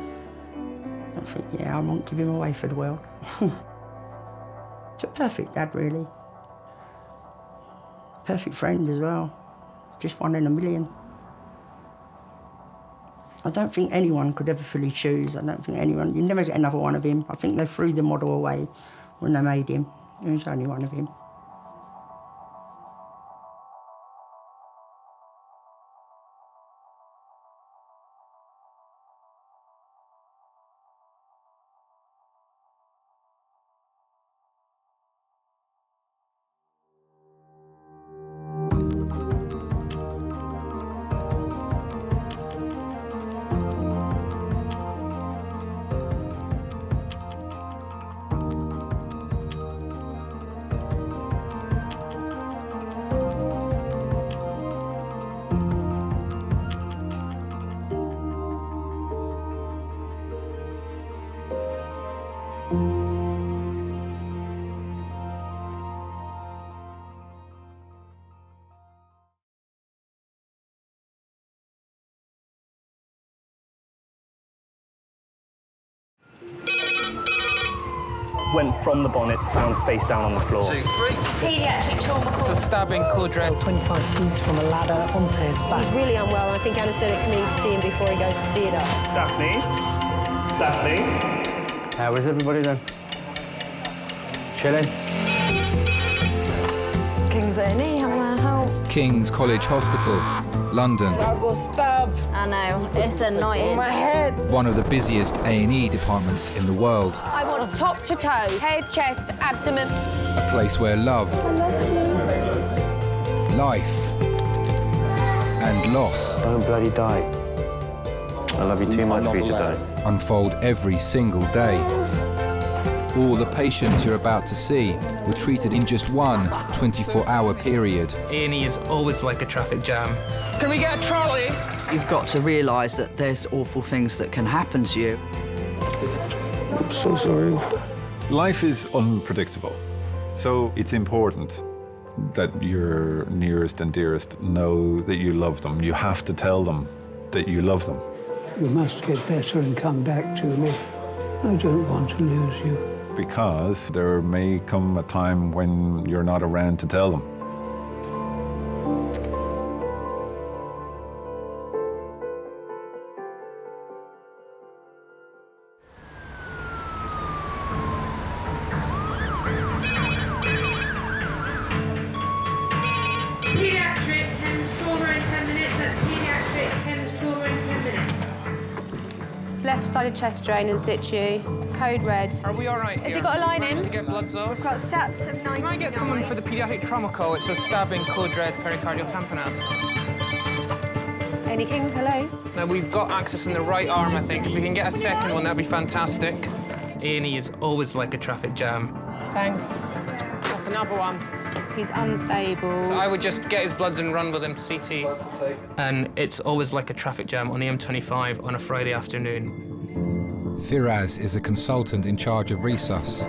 I think, yeah, I won't give him away for the world. It's a perfect dad, really. Perfect friend as well. Just one in a million. I don't think anyone could ever fill his shoes. I don't think anyone... You never get another one of him. I think they threw the model away when they made him. There was only one of him. Went from the bonnet, found face down on the floor. 2, 3. Paediatric trauma. It's a stabbing, cord dread. 25 feet from a ladder onto his back. He's really unwell, and I think anaesthetics need to see him before he goes to theatre. Daphne? Daphne? How is everybody then? Chilling? King's A&E, how can I help? King's College Hospital, London. I got stabbed. I know, it's annoying. My head. One of the busiest A&E departments in the world. I want top to toe, head, chest, abdomen. A place where love, life, and loss. Don't bloody die. I love you too much for you to die. Unfold every single day. All the patients you're about to see were treated in just one 24-hour period. A&E is always like a traffic jam. Can we get a trolley? You've got to realise that there's awful things that can happen to you. I'm so sorry. Life is unpredictable, so it's important that your nearest and dearest know that you love them. You have to tell them that you love them. You must get better and come back to me. I don't want to lose you. Because there may come a time when you're not around to tell them. Pediatric, Hems trauma in 10 minutes. That's pediatric, Hems trauma in 10 minutes. Left-sided chest drain in situ, code red. Are we all right Has here? he got a line Managed in? to get bloods off? We've got stats of 99. Can I get someone for the pediatric trauma call? It's a stabbing, cord dread, pericardial tamponade. Any Kings, hello? Now, we've got access in the right arm, I think. If we can get a second one, that'd be fantastic. A&E is always like a traffic jam. Thanks. That's another one. He's unstable. So I would just get his bloods and run with him to CT. And it's always like a traffic jam on the M25 on a Friday afternoon. Firaz is a consultant in charge of resus.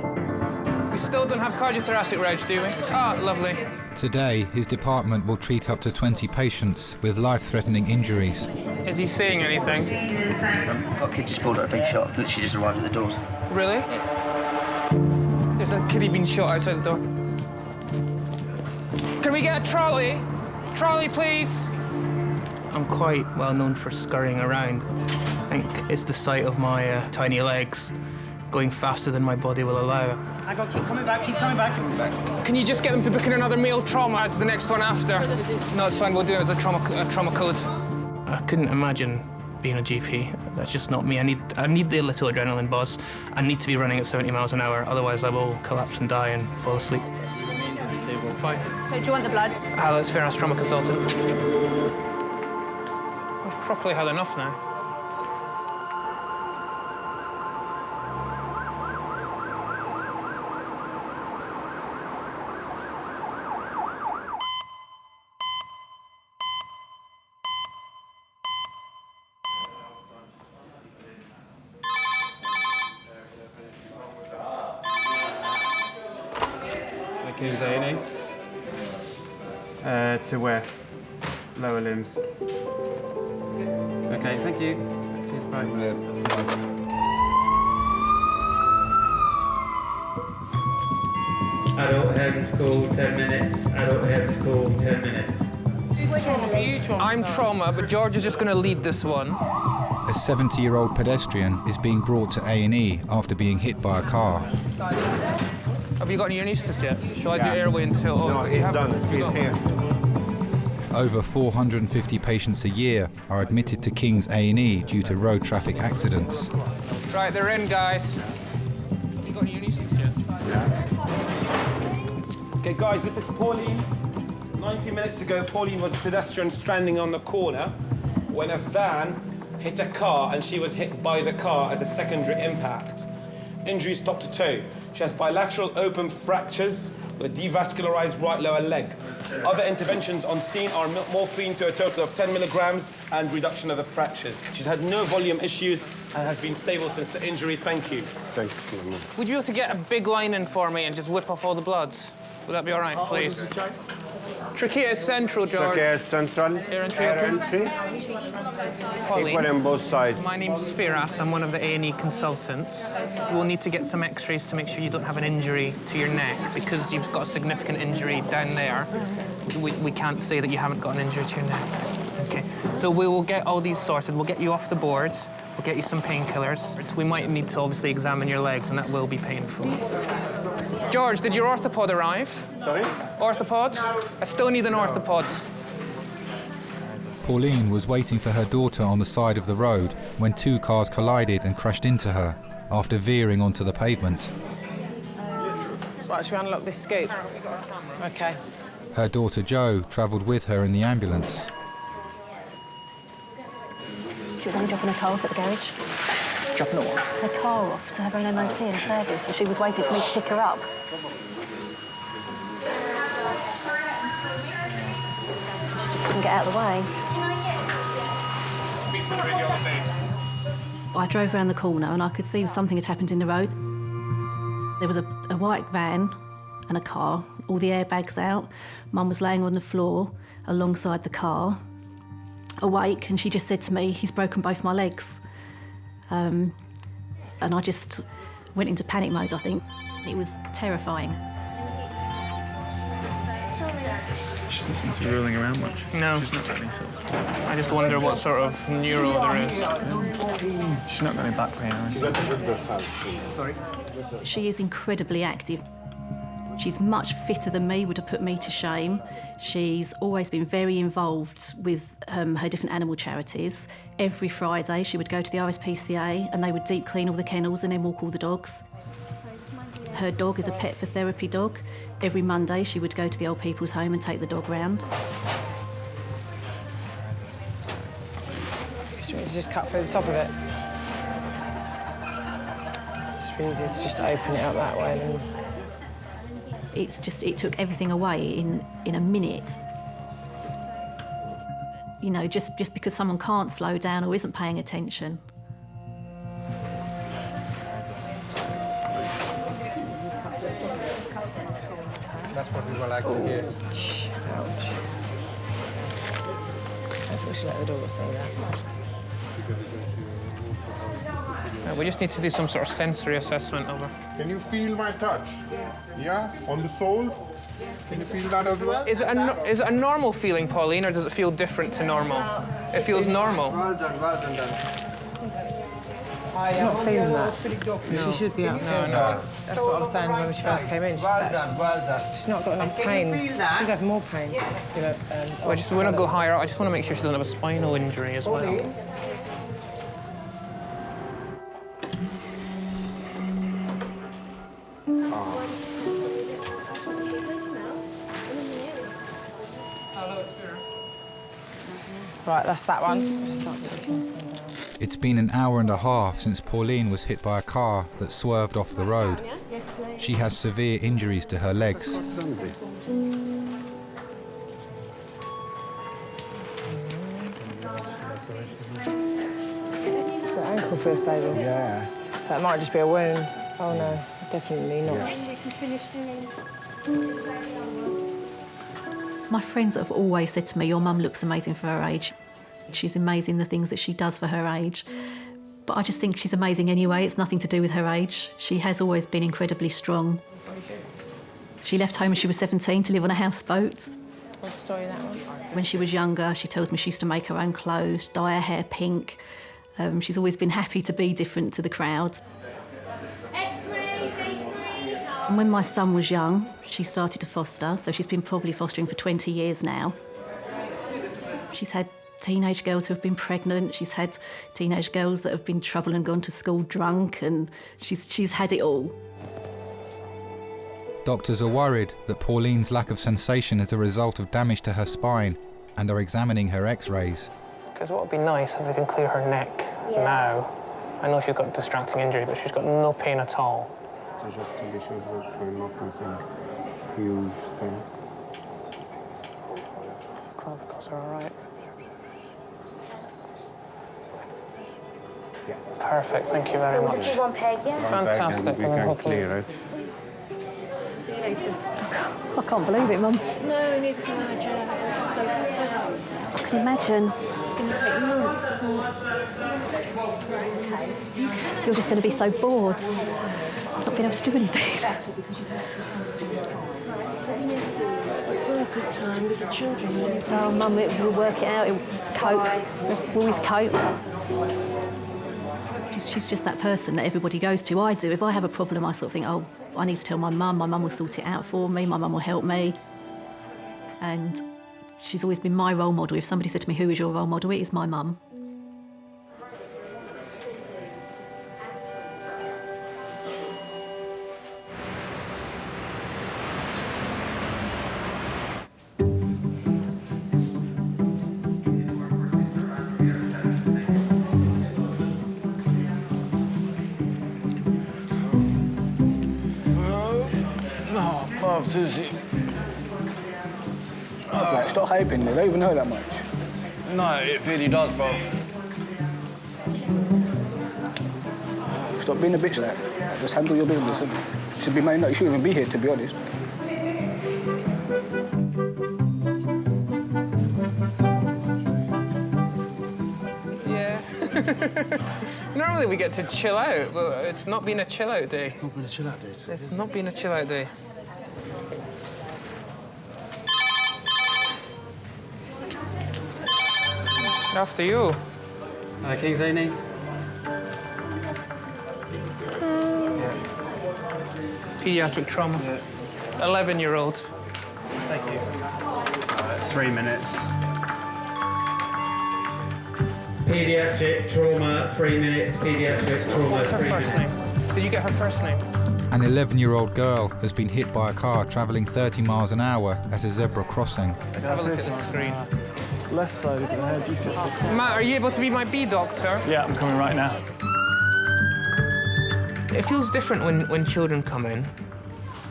We still don't have cardiothoracic reg, do we? Ah, lovely. Today, his department will treat up to 20 patients with life-threatening injuries. Is he seeing anything? Got a kid just pulled out a big shot, literally just arrived at the doors. Really? There's a kiddie being shot outside the door. Can we get a trolley? Trolley, please. I'm quite well known for scurrying around. I think it's the sight of my tiny legs going faster than my body will allow. I got keep coming back. Can you just get them to book in another male trauma as the next one after? No, it's fine. We'll do it as a trauma code. I couldn't imagine being a GP. That's just not me. I need the little adrenaline buzz. I need to be running at 70 miles an hour, otherwise I will collapse and die and fall asleep. Fine. So do you want the blood? Hello, it's Farah's trauma consultant. I've properly had enough now. King's A&E. To where? Lower limbs. Okay, thank you. Cheers, bye. Adult Hems call, 10 minutes. Adult Hems call, 10 minutes. I'm trauma, but George is just going to lead this one. A 70-year-old pedestrian is being brought to A&E after being hit by a car. Have you got any anaesthetist yet? Shall I do airway until... No, he's done. He's here. Over 450 patients a year are admitted to King's A&E due to road traffic accidents. Right, they're in, guys. Have you got any anaesthetist yet? Okay, guys, this is Pauline. 90 minutes ago, Pauline was a pedestrian stranding on the corner when a van hit a car and she was hit by the car as a secondary impact. Injuries top to toe. She has bilateral open fractures with devascularized right lower leg. Other interventions on scene are morphine to a total of 10 milligrams and reduction of the fractures. She's had no volume issues and has been stable since the injury. Thank you. Thanks. Would you be able to get a big line in for me and just whip off all the bloods? Would that be all right, please? Trachea is central, George. Trachea is central. Air entry. Equal on both sides. My name's Firas. I'm one of the A&E consultants. We'll need to get some x-rays to make sure you don't have an injury to your neck. Because you've got a significant injury down there, we can't say that you haven't got an injury to your neck. Okay, so we will get all these sorted. We'll get you off the boards. We'll get you some painkillers. We might need to obviously examine your legs, and that will be painful. George, did your orthopod arrive? Sorry? Orthopod? I still need an orthopod. Pauline was waiting for her daughter on the side of the road when two cars collided and crashed into her after veering onto the pavement. Right, should we unlock this scoop? Okay. Her daughter Jo travelled with her in the ambulance. She was only dropping her car off at the garage. Dropping her what? Her car off to have her MOT in service, so she was waiting for me to pick her up. She just couldn't get out of the way. I drove around the corner and I could see something had happened in the road. There was a white van and a car, all the airbags out. Mum was laying on the floor alongside the car, awake, and she just said to me, "He's broken both my legs." And I just went into panic mode, I think. It was terrifying. She doesn't seem to be rolling around much. No. She's not got any sort of... I just wonder what sort of neuro there is. She's not got any back pain or anything. Sorry? She is incredibly active. She's much fitter than me, would have put me to shame. She's always been very involved with her different animal charities. Every Friday she would go to the RSPCA and they would deep clean all the kennels and then walk all the dogs. Her dog is a pet for therapy dog. Every Monday she would go to the old people's home and take the dog round. Just cut through the top of it. It's easier to just open it up that way. And... It took everything away in a minute. You know, just because someone can't slow down or isn't paying attention. That's what we were like to hear. Ouch. I think we should let the dog say that. We just need to do some sort of sensory assessment of her. Can you feel my touch? Yeah? On the sole? Can you feel that as well? Is it a normal feeling, Pauline, or does it feel different to normal? It feels normal. Well done, She's not feeling that. She should be out there. No. That's what I was saying when she first came in. She's not got enough pain. She should have more pain. I just want to go higher up. I just want to make sure she doesn't have a spinal injury as well. Right, that's that one. Let's start taking some down. It's been an hour and a half since Pauline was hit by a car that swerved off the road. She has severe injuries to her legs. So ankle feels stable? Yeah. So it might just be a wound. Oh no, definitely not. My friends have always said to me, your mum looks amazing for her age. She's amazing, the things that she does for her age. But I just think she's amazing anyway. It's nothing to do with her age. She has always been incredibly strong. She left home when she was 17 to live on a houseboat. What's the story of that one? When she was younger, she tells me she used to make her own clothes, dye her hair pink. She's always been happy to be different to the crowd. And when my son was young, she started to foster, so she's been probably fostering for 20 years now. She's had teenage girls who have been pregnant, she's had teenage girls that have been in trouble and gone to school drunk, and she's had it all. Doctors are worried that Pauline's lack of sensation is a result of damage to her spine and are examining her x-rays. Because what would be nice if we can clear her neck now. I know she's got distracting injury, but she's got no pain at all. Just to be sure that we're not missing huge thing. Clavicles are all right. Yeah. Perfect, thank you very much. Just do one peg, yeah? Fantastic. We can clear it. See you later. I can't believe it, Mum. No, neither can I, Jen. It's so fun. I can imagine. It's going to take months, isn't it? You're just going to be so bored, not being able to do anything. Better because you don't have what you need to do is look for a good time with the children. Oh, Mum, we'll work it out. We'll cope. We'll always cope. She's just that person that everybody goes to. I do. If I have a problem, I sort of think, oh, I need to tell my mum. My mum will sort it out for me. My mum will help me. And she's always been my role model. If somebody said to me, who is your role model? It is my mum. Susie. Stop hyping, they don't even know that much. No, it really does, bro. Stop being a bitch like that. Just handle your business. You should be minding that you shouldn't even be here, to be honest. Yeah. Normally we get to chill out, but it's not been a chill out day. It's not been a chill out day. It's not been a chill out day. After you. King's A&E. Pediatric trauma. 11-year-old. Thank you. 3 minutes. Pediatric trauma, 3 minutes. Pediatric trauma, What's her 3 first minutes. name? Did you get her first name? An 11-year-old girl has been hit by a car travelling 30 miles an hour at a zebra crossing. Let's have a look at the screen. Left side of the head, you just Matt, are you able to be my bee doctor? Yeah, I'm coming right now. It feels different when children come in.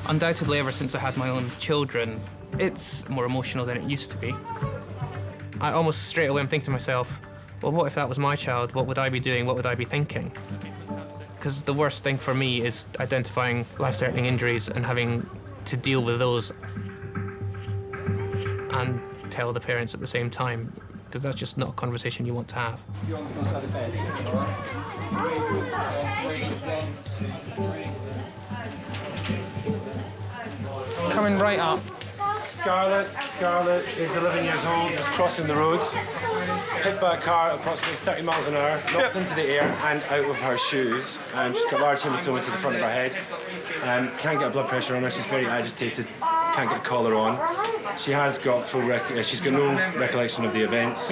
Undoubtedly, ever since I had my own children, it's more emotional than it used to be. I almost straight away am thinking to myself, well, what if that was my child? What would I be doing? What would I be thinking? Because the worst thing for me is identifying life-threatening injuries and having to deal with those and tell the parents at the same time, because that's just not a conversation you want to have. You're on the side of bed. Coming right up. Scarlett is 11 years old, just crossing the road. hit by a car at approximately 30 miles an hour, knocked into the air and out of her shoes. She's got large hematoma to the front of her head. Can't get blood pressure on her. She's very agitated. Can't get a collar on. She has got she's got no recollection of the events.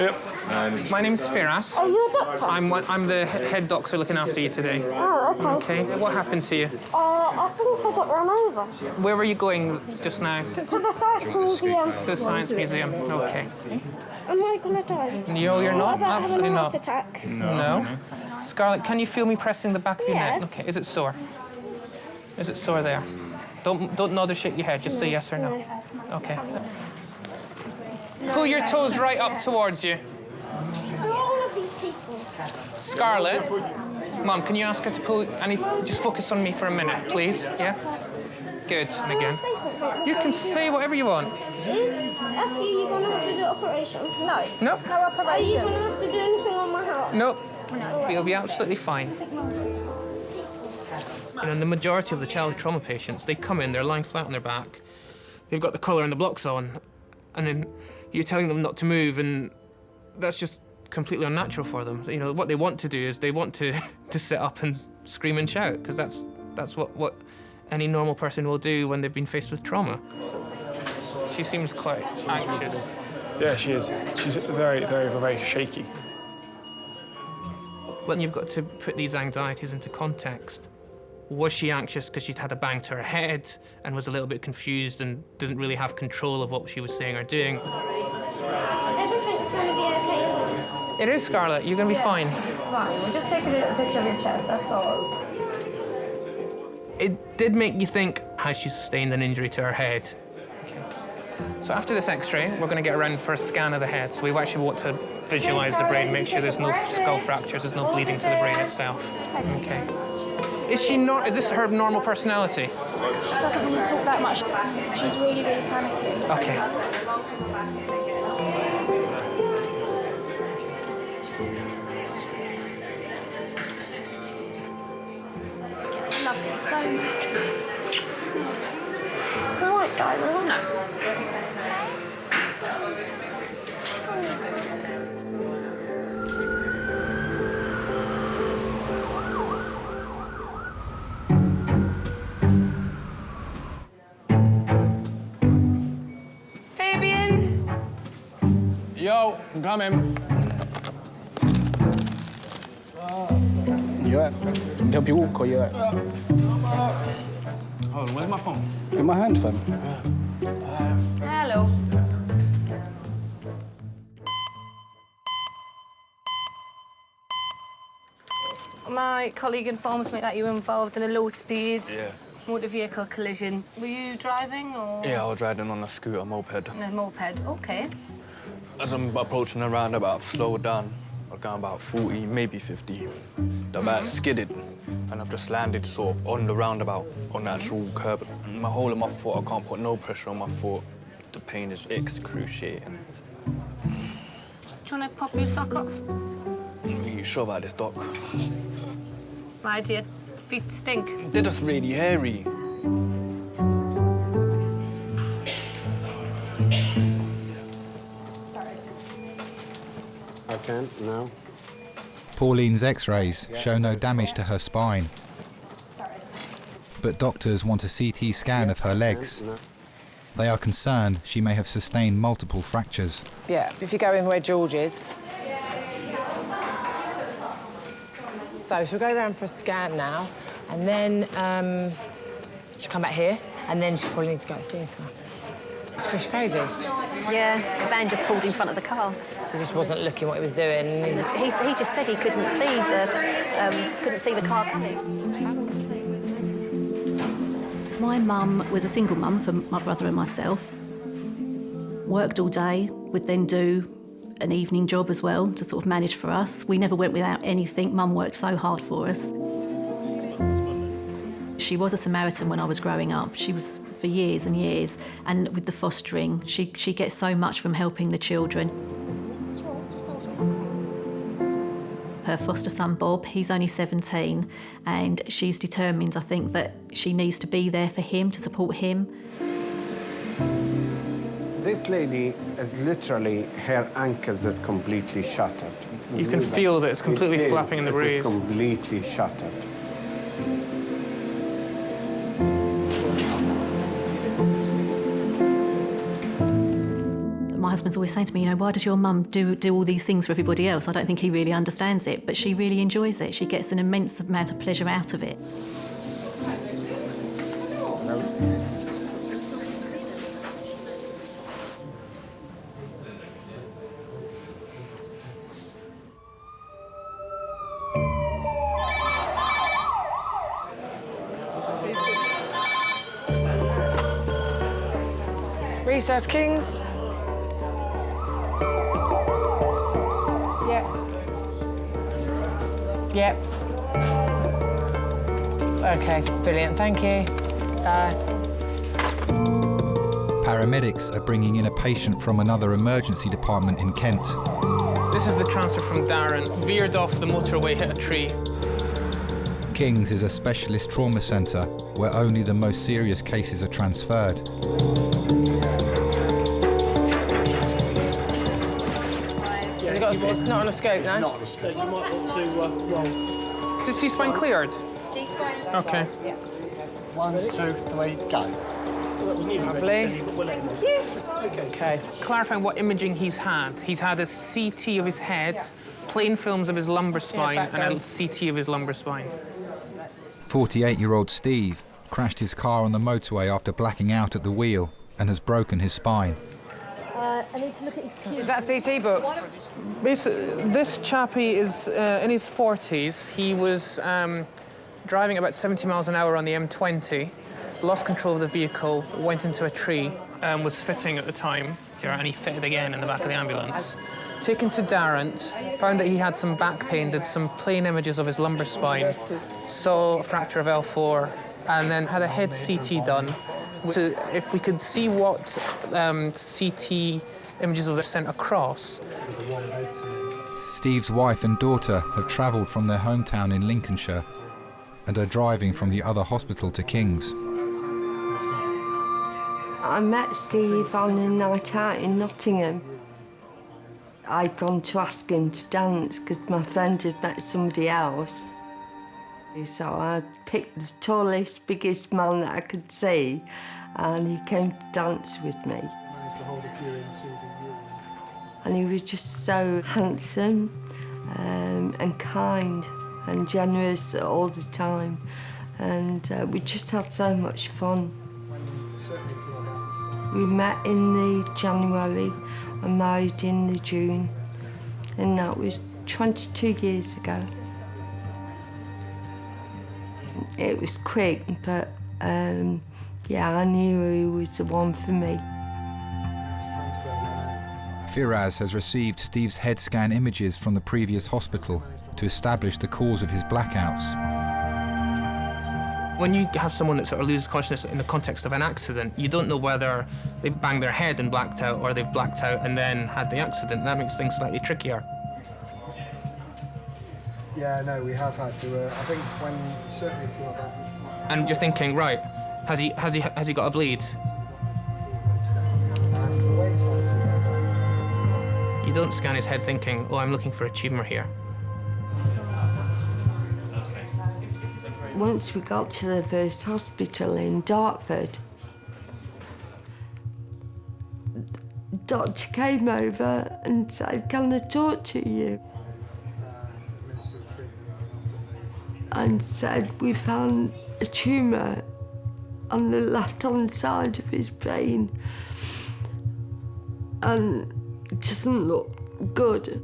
My name's Firas. Are you a doctor? I'm the head doctor looking after you today. Oh, okay. Okay. What happened to you? I think I got run over. Where were you going just now? To the Science Museum. To the Science Museum. Okay. Am I gonna die? No, you're not. Absolutely have a not. heart attack? No. Scarlett, can you feel me pressing the back of your Yeah. neck? Okay. Is it sore? Is it sore there? Don't nod or shake your head. Just say yes or no. Okay. Pull your toes right up towards you. All of these people. Scarlett, Mum, can you ask her to pull? Just focus on me for a minute, please. Yeah. Good. And again. You can say whatever you want. Is after you gonna have to do operation? No. Nope. No operation. Are you gonna have to do anything on my heart? Nope. You'll be absolutely fine. You know, the majority of the child trauma patients, they come in, they're lying flat on their back, they've got the collar and the blocks on, and then you're telling them not to move, and that's just completely unnatural for them. You know, what they want to do is they want to sit up and scream and shout, because that's what any normal person will do when they've been faced with trauma. She seems quite anxious. Yeah, she is. She's very, very, very shaky. But you've got to put these anxieties into context. Was she anxious because she'd had a bang to her head and was a little bit confused and didn't really have control of what she was saying or doing? Everything's gonna be okay. It is, Scarlett. You're going to be fine. It's fine. We'll just take a picture of your chest, that's all. It did make you think, has she sustained an injury to her head? Okay. So after this X-ray, we're going to get around for a scan of the head. So we actually want to visualise the brain, make sure there's no skull fractures, there's no bleeding to the brain itself. Okay. Is this her normal personality? She doesn't really talk that much. She's really, really panicky. Okay. Love you so much. I won't die, will I? No. Yo, I'm coming. You alright? Can I help you walk or you alright? Hold on, where's my phone? In my hand, fam. Hello. My colleague informs me that you were involved in a low-speed motor vehicle collision. Were you driving or...? Yeah, I was riding on a scooter moped. On a moped, OK. As I'm approaching the roundabout, I've slowed down. I've gone about 40, maybe 50. The bike skidded, and I've just landed sort of on the roundabout, on the actual curb. My whole of my foot, I can't put no pressure on my foot. The pain is excruciating. Do you want to pop your sock off? Are you sure about this, Doc? Why do your feet stink? They're just really hairy. I can't now. Pauline's X-rays show no damage to her spine, but doctors want a CT scan of her legs. They are concerned she may have sustained multiple fractures. Yeah, if you go in where George is. So she'll go around for a scan now, and then she'll come back here, and then she'll probably need to go to the theatre. It's crazy. Yeah, the van just pulled in front of the car. He just wasn't looking what he was doing. He just said he couldn't see the car coming. My mum was a single mum for my brother and myself. Worked all day, would then do an evening job as well to sort of manage for us. We never went without anything. Mum worked so hard for us. She was a Samaritan when I was growing up. She was for years and years. And with the fostering, she gets so much from helping the children. Her foster son, Bob, he's only 17, and she's determined, I think, that she needs to be there for him, to support him. This lady is literally, her ankles is completely shattered. You can feel that it's completely flapping in the breeze. It is completely shattered. My husband's always saying to me, you know, why does your mum do all these things for everybody else? I don't think he really understands it, but she really enjoys it. She gets an immense amount of pleasure out of it. Recess, Kings. Yep. Yep. Okay, brilliant, thank you. Paramedics are bringing in a patient from another emergency department in Kent. This is the transfer from Darren. Veered off the motorway, hit a tree. King's is a specialist trauma centre where only the most serious cases are transferred. It's not on a scope, no? It's not on a scope. You might want to roll. Is C-spine cleared? C-spine. Okay. Yeah. 1, 2, 3, go. Lovely. Thank you. Okay. Clarifying what imaging he's had. He's had a CT of his head, plain films of his lumbar spine, and a CT of his lumbar spine. 48-year-old Steve crashed his car on the motorway after blacking out at the wheel and has broken his spine. I need to look at his keys. Is that CT booked? This chappie is in his 40s. He was driving about 70 miles an hour on the M20, lost control of the vehicle, went into a tree, was fitting at the time, and he fitted again in the back of the ambulance. Taken to Darrant, found that he had some back pain, did some plain images of his lumbar spine, saw a fracture of L4, and then had a head CT done. If we could see what CT images were sent across. Steve's wife and daughter have travelled from their hometown in Lincolnshire and are driving from the other hospital to King's. I met Steve on a night out in Nottingham. I'd gone to ask him to dance because my friend had met somebody else. So I picked the tallest, biggest man that I could see, and he came to dance with me. And he was just so handsome and kind and generous all the time. And we just had so much fun. We met in the January and married in the June, and that was 22 years ago. It was quick, but yeah, I knew he was the one for me. Firaz has received Steve's head scan images from the previous hospital to establish the cause of his blackouts. When you have someone that sort of loses consciousness in the context of an accident, you don't know whether they banged their head and blacked out or they've blacked out and then had the accident. That makes things slightly trickier. Yeah, no, we have had to. I think when certainly for that. And you're thinking, right, has he got a bleed? You don't scan his head thinking, oh, I'm looking for a tumour here. Once we got to the first hospital in Dartford, the doctor came over and said, "Can I talk to you?" And said, "We found a tumour on the left-hand side of his brain and it doesn't look good."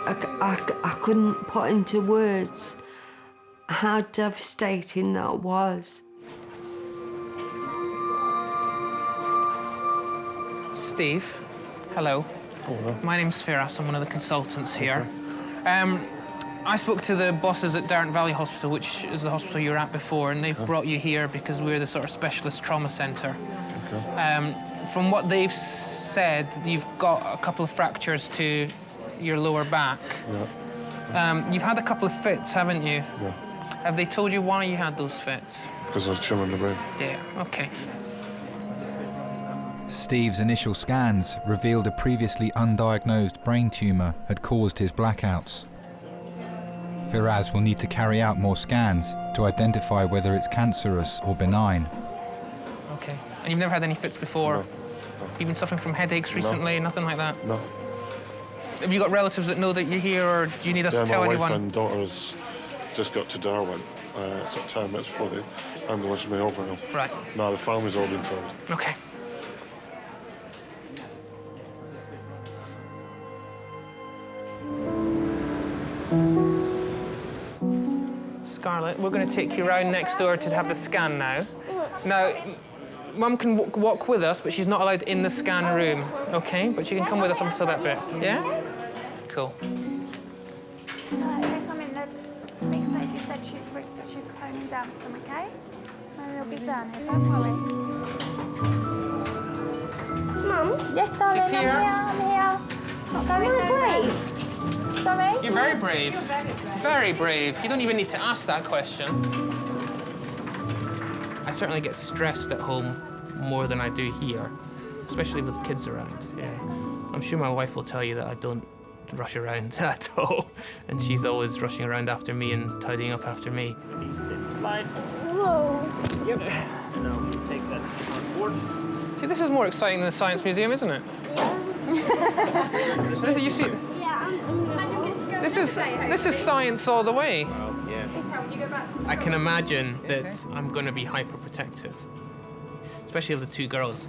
I couldn't put into words how devastating that was. Steve, hello. Hello. My name's Firas, I'm one of the consultants here. I spoke to the bosses at Darrant Valley Hospital, which is the hospital you were at before, and they've brought you here because we're the sort of specialist trauma centre. Okay. From what they've said, you've got a couple of fractures to your lower back. Yeah. You've had a couple of fits, haven't you? Yeah. Have they told you why you had those fits? Because I was chilling in the brain. Yeah, okay. Steve's initial scans revealed a previously undiagnosed brain tumour had caused his blackouts. Firaz will need to carry out more scans to identify whether it's cancerous or benign. Okay. And you've never had any fits before? No. You've been suffering from headaches recently? No. Nothing like that? No. Have you got relatives that know that you're here, or do you need us to tell anyone? My wife and daughter's just got to Darwin. It's 10 minutes before the ambulance may over now. Right. No, the family's all been told. Okay. Scarlett, we're going to take you round next door to have the scan now. Now, Mum can walk with us, but she's not allowed in the scan room, okay? But she can come with us up until that bit, yeah? Cool. They come in, the next lady said she'd phone in down to them, okay? And they'll be down here, don't worry. Mum? Yes, darling, She's here. I'm here. Not going nowhere. Sorry? You're very brave. Very brave. You don't even need to ask that question. I certainly get stressed at home more than I do here, especially with kids around. Yeah. I'm sure my wife will tell you that I don't rush around at all, and she's always rushing around after me and tidying up after me. Slide. Whoa. Yep. And now we'll take that on board. See, this is more exciting than the Science Museum, isn't it? Yeah. You see, this is science all the way. Yeah. I can imagine that I'm going to be hyperprotective, especially of the two girls.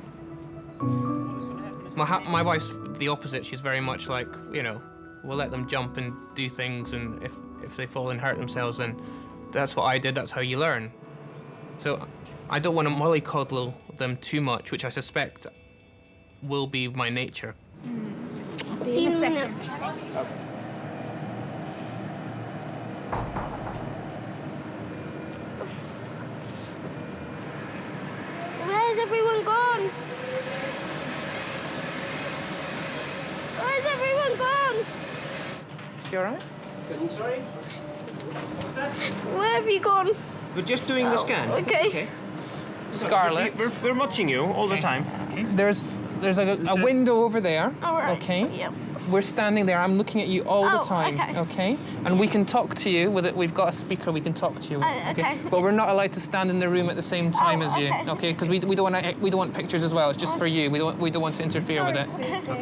My wife's the opposite. She's very much like, you know, we'll let them jump and do things, and if they fall and hurt themselves, then that's what I did, that's how you learn. So I don't want to mollycoddle them too much, which I suspect will be my nature. See you in a second. Where's everyone gone? Where's everyone gone? Is she all right? Sorry? Where have you gone? We're just doing the scan. Okay. Scarlett. We're watching you all the time. Okay. There's a window over there. All right. Okay. Yep. We're standing there. I'm looking at you all the time. Okay. And we can talk to you with it. We've got a speaker. We can talk to you. Okay. But we're not allowed to stand in the room at the same time as you. okay. Okay. Because we don't want pictures as well. It's just for you. We don't want to interfere with it.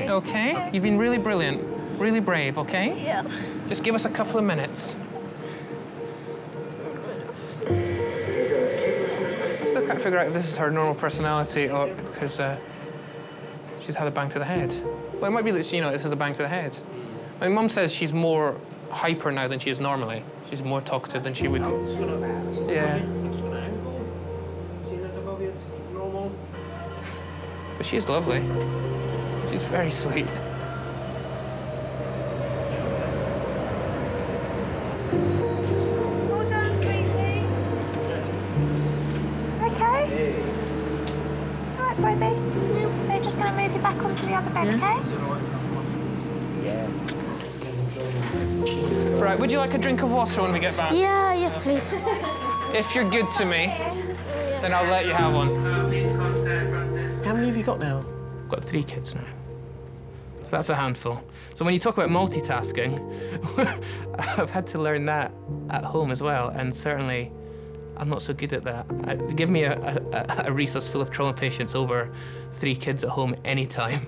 Okay. You've been really brilliant, really brave. Okay. Yeah. Just give us a couple of minutes. I still can't figure out if this is her normal personality or because she's had a bang to the head. Well, it might be that she, this is a bang to the head. My mum says she's more hyper now than she is normally. She's more talkative than she would do. Yeah. But she's lovely. She's very sweet. Well done, sweetie. Okay. All right, baby. They're just going to move you back onto the other bed, okay? Yeah. Right, would you like a drink of water when we get back? Yeah, yes, please. If you're good to me, then I'll let you have one. How many have you got now? I've got 3 kids now. So that's a handful. So when you talk about multitasking, I've had to learn that at home as well, and certainly I'm not so good at that. Give me a resource full of trauma patients over 3 kids at home anytime.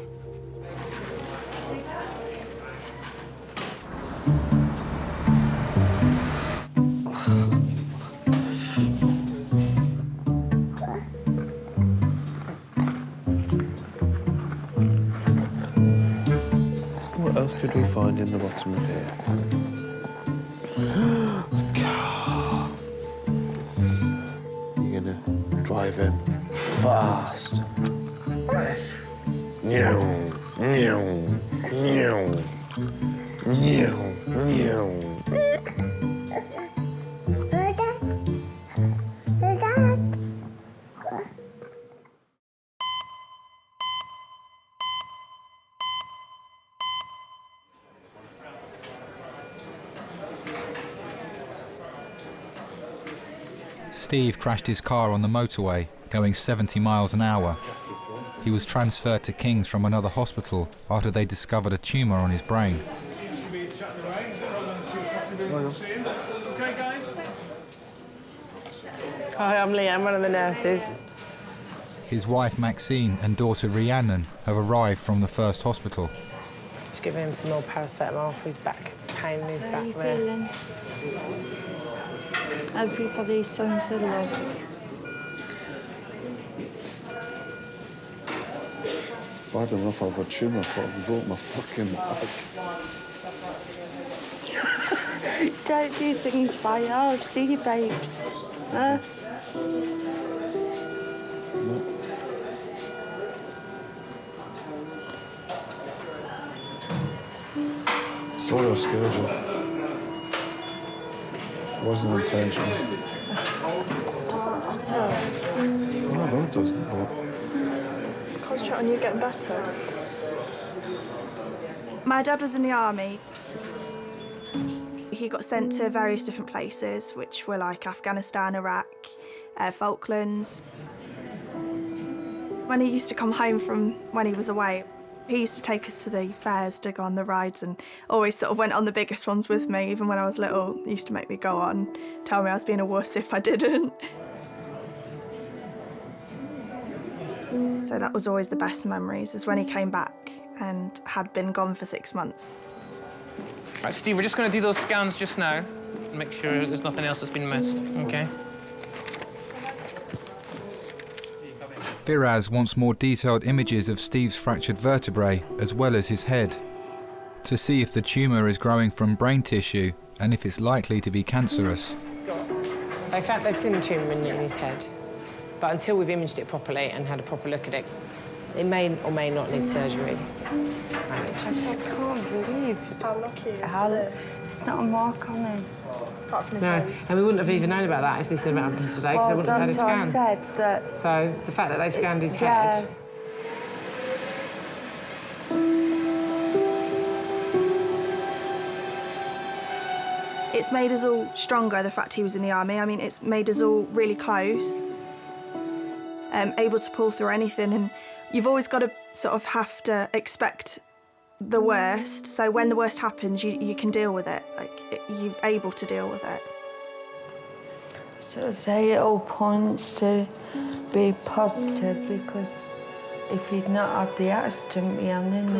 What else could we find in the bottom of here? Car. You're gonna drive him fast. Meow, meow, meow, meow, meow. Steve crashed his car on the motorway, going 70 miles an hour. He was transferred to King's from another hospital after they discovered a tumour on his brain. Hi, I'm Leanne, one of the nurses. His wife Maxine and daughter Rhiannon have arrived from the first hospital. Just giving him some more paracetamol for his back pain in his How back you there. feeling? Everybody sends a love. Bad enough I've a tumour, but I've broke my fucking back. Don't do things by yourself. See you, babes. Huh? Sorry I scared you. It wasn't intentional. Doesn't matter. No, I know it doesn't, but... Concentrate on you getting better. My dad was in the army. He got sent to various different places, which were like Afghanistan, Iraq, Falklands. When he used to come home from when he was away, he used to take us to the fairs to go on the rides and always sort of went on the biggest ones with me, even when I was little. He used to make me go on, tell me I was being a wuss if I didn't. So that was always the best memories, is when he came back and had been gone for 6 months. Right, Steve, we're just going to do those scans just now and make sure there's nothing else that's been missed, OK? Firaz wants more detailed images of Steve's fractured vertebrae as well as his head, to see if the tumour is growing from brain tissue and if it's likely to be cancerous. They've seen the tumour in his head, but until we've imaged it properly and had a proper look at it, it may or may not need surgery. I can't believe how lucky he is how for this. It's not a mark on him. Apart from his No, nose. and we wouldn't have even known about that if this had happened today, because they wouldn't have had a scan. I said that. So the fact that they scanned his Yeah. head. It's made us all stronger, the fact he was in the army. I mean, it's made us all really close, able to pull through anything. And you've always got to sort of have to expect the worst. So when the worst happens, you can deal with it. Like, you're able to deal with it. So say it all points to be positive, because if he'd not had the accident, Rhiannon, then they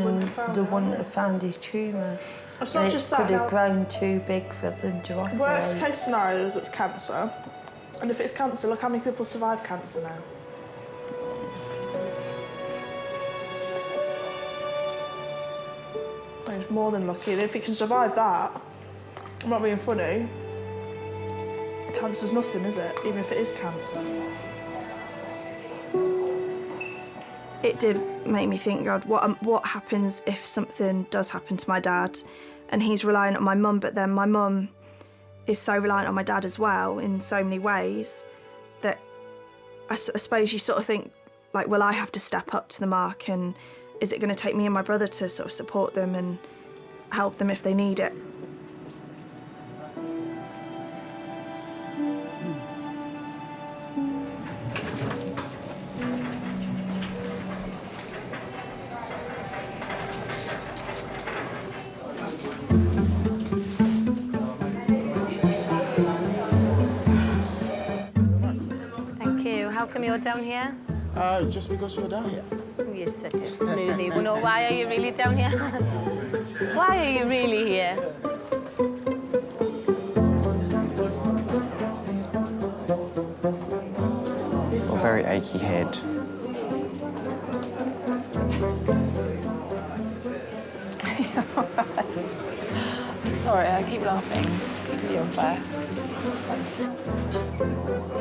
wouldn't have found his tumour. It's not just that. It could have grown too big for them to operate. Worst case scenario is it's cancer. And if it's cancer, look how many people survive cancer now. He's more than lucky. If he can survive that, I'm not being funny, cancer's nothing, is it? Even if it is cancer. It did make me think, God, what happens if something does happen to my dad? And he's reliant on my mum, but then my mum is so reliant on my dad as well in so many ways that I suppose you sort of think, like, will I have to step up to the mark, and is it going to take me and my brother to sort of support them and help them if they need it? Thank you. How come you're down here? Just because you're down here. You're such a smoothie. Well, no, why are you really down here? Why are you really here? Got a very achy head. Sorry, I keep laughing. It's really unfair.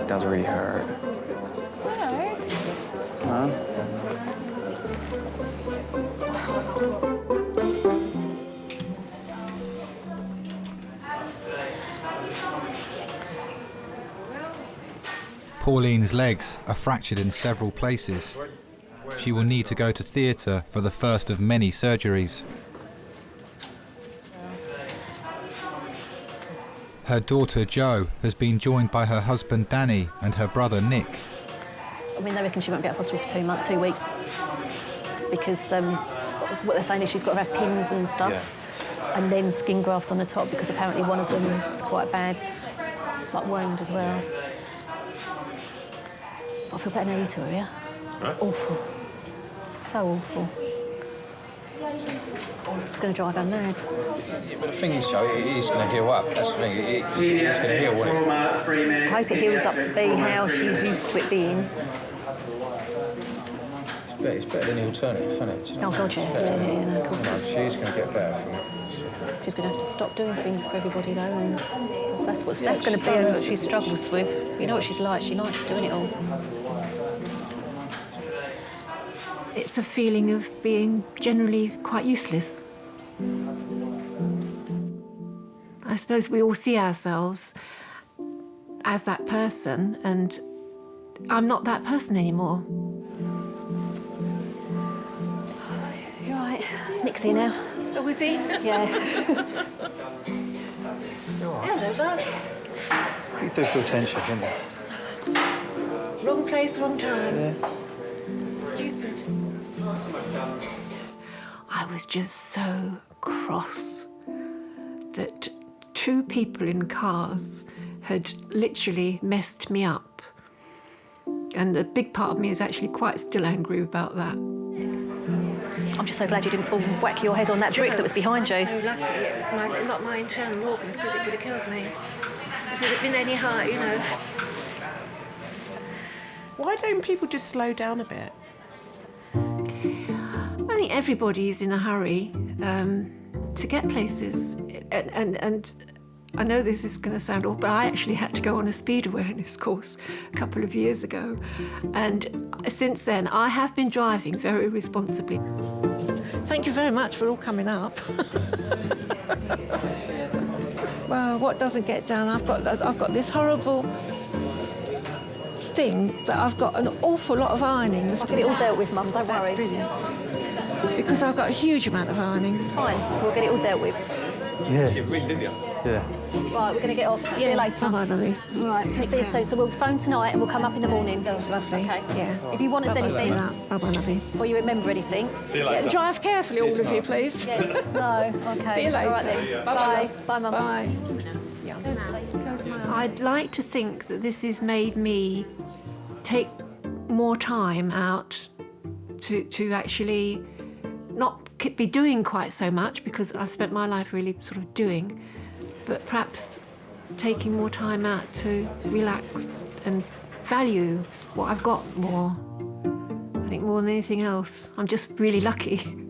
It does really hurt. No. Huh? Pauline's legs are fractured in several places. She will need to go to theatre for the first of many surgeries. Her daughter Jo has been joined by her husband Danny and her brother Nick. I mean, they reckon she won't be out of hospital for 2 weeks because what they're saying is she's got to have pins and stuff and then skin grafts on the top because apparently one of them is quite bad, like wound as well. I feel better now you two are here. It's awful. So awful. It's going to drive her mad. Yeah, but the thing is, Joe, it is going to heal up. That's the thing. It's going to heal, won't it? I hope it heals up to be how she's used to it being. It's better than the alternative, isn't it? Oh, God, yeah. No, of course. No, she's going to get better from it. She's going to have to stop doing things for everybody, though, and that's going to be what she struggles with. You know what she's like. She likes doing it all. It's a feeling of being generally quite useless. I suppose we all see ourselves as that person, and I'm not that person anymore. You're right. Nick's here now. Oh, is he? Yeah. Hello, love. You do feel tension, don't you? Wrong place, wrong time. Yeah. Stupid. I was just so cross that two people in cars had literally messed me up. And a big part of me is actually quite still angry about that. I'm just so glad you didn't fall and whack your head on that brick that was behind you. So lucky it was not my internal organs, because it would have killed me. If it had been any higher, you know. Why don't people just slow down a bit? I think everybody's in a hurry to get places. And I know this is going to sound awful, but I actually had to go on a speed awareness course a couple of years ago. And since then, I have been driving very responsibly. Thank you very much for all coming up. Well, what doesn't get done? I've got this horrible thing that I've got an awful lot of ironings. I'll get it all dealt with, Mum, don't worry. That's brilliant. Because I've got a huge amount of ironings. It's fine, we'll get it all dealt with. Yeah. You ring, didn't you? Yeah. Right, we're going to get off. See you later. Bye, lovely. All right, see you soon. So we'll phone tonight and we'll come up in the morning. Lovely. Okay. Yeah. If you want us anything, Bye-bye, lovely. or you remember anything. See you later. Yeah, drive carefully, all of you, please. Yes. No. Okay. See you later. All right then. Bye-bye. Bye, Mum. Bye. I'd like to think that this has made me take more time out to actually not be doing quite so much, because I've spent my life really sort of doing, but perhaps taking more time out to relax and value what I've got more. I think more than anything else. I'm just really lucky.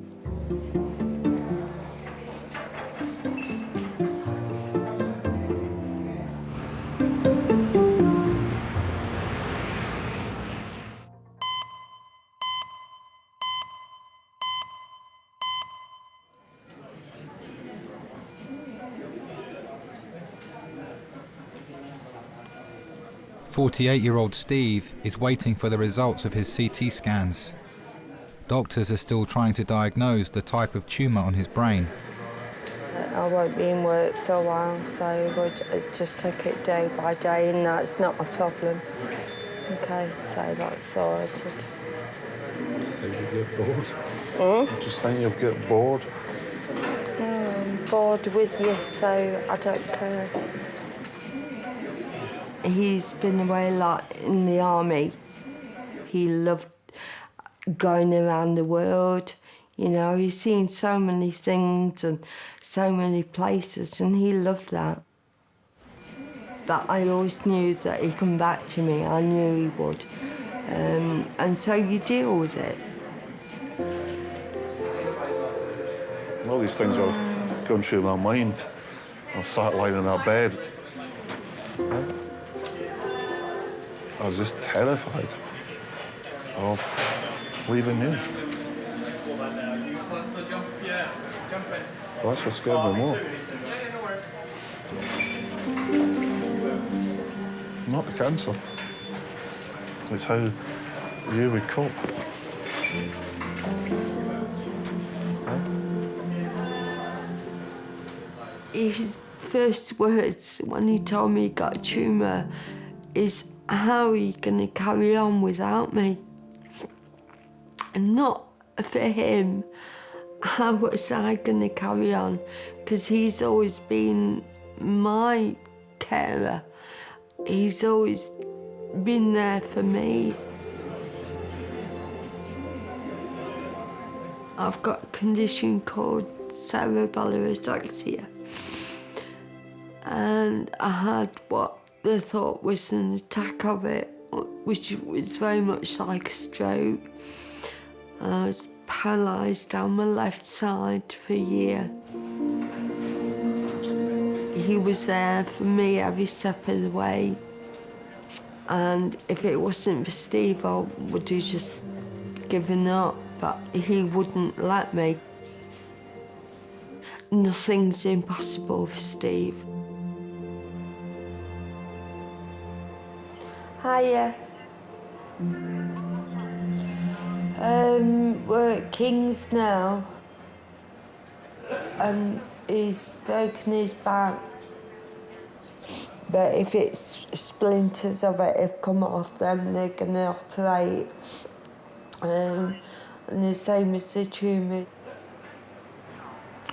"48-year-old Steve is waiting for the results of his CT scans. Doctors are still trying to diagnose the type of tumour on his brain. I won't be in work for a while, so we'll just take it day by day, and that's not a problem. Okay, so that's sorted. Think you'll get bored? Hmm? Just think you'll get bored? No, I'm bored with you, so I don't care. He's been away a lot in the army. He loved going around the world. You know, he's seen so many things and so many places, and he loved that. But I always knew that he'd come back to me. I knew he would. And so you deal with it. All these things are going through my mind. I've sat lying in that bed. I was just terrified of leaving you. Well, that's what scared me more. Not the cancer. It's how you would cope. His first words when he told me he got a tumour is, how are you going to carry on without me? And not for him, how was I going to carry on? Because he's always been my carer. He's always been there for me. I've got a condition called cerebellar ataxia, and I had what they thought was an attack of it, which was very much like a stroke. I was paralysed down my left side for a year. He was there for me every step of the way, and if it wasn't for Steve, I would have just given up, but he wouldn't let me. Nothing's impossible for Steve. Hiya. We're at King's now, and he's broken his back. But if it's splinters of it have come off, then they're going to operate. And the same as the tumour.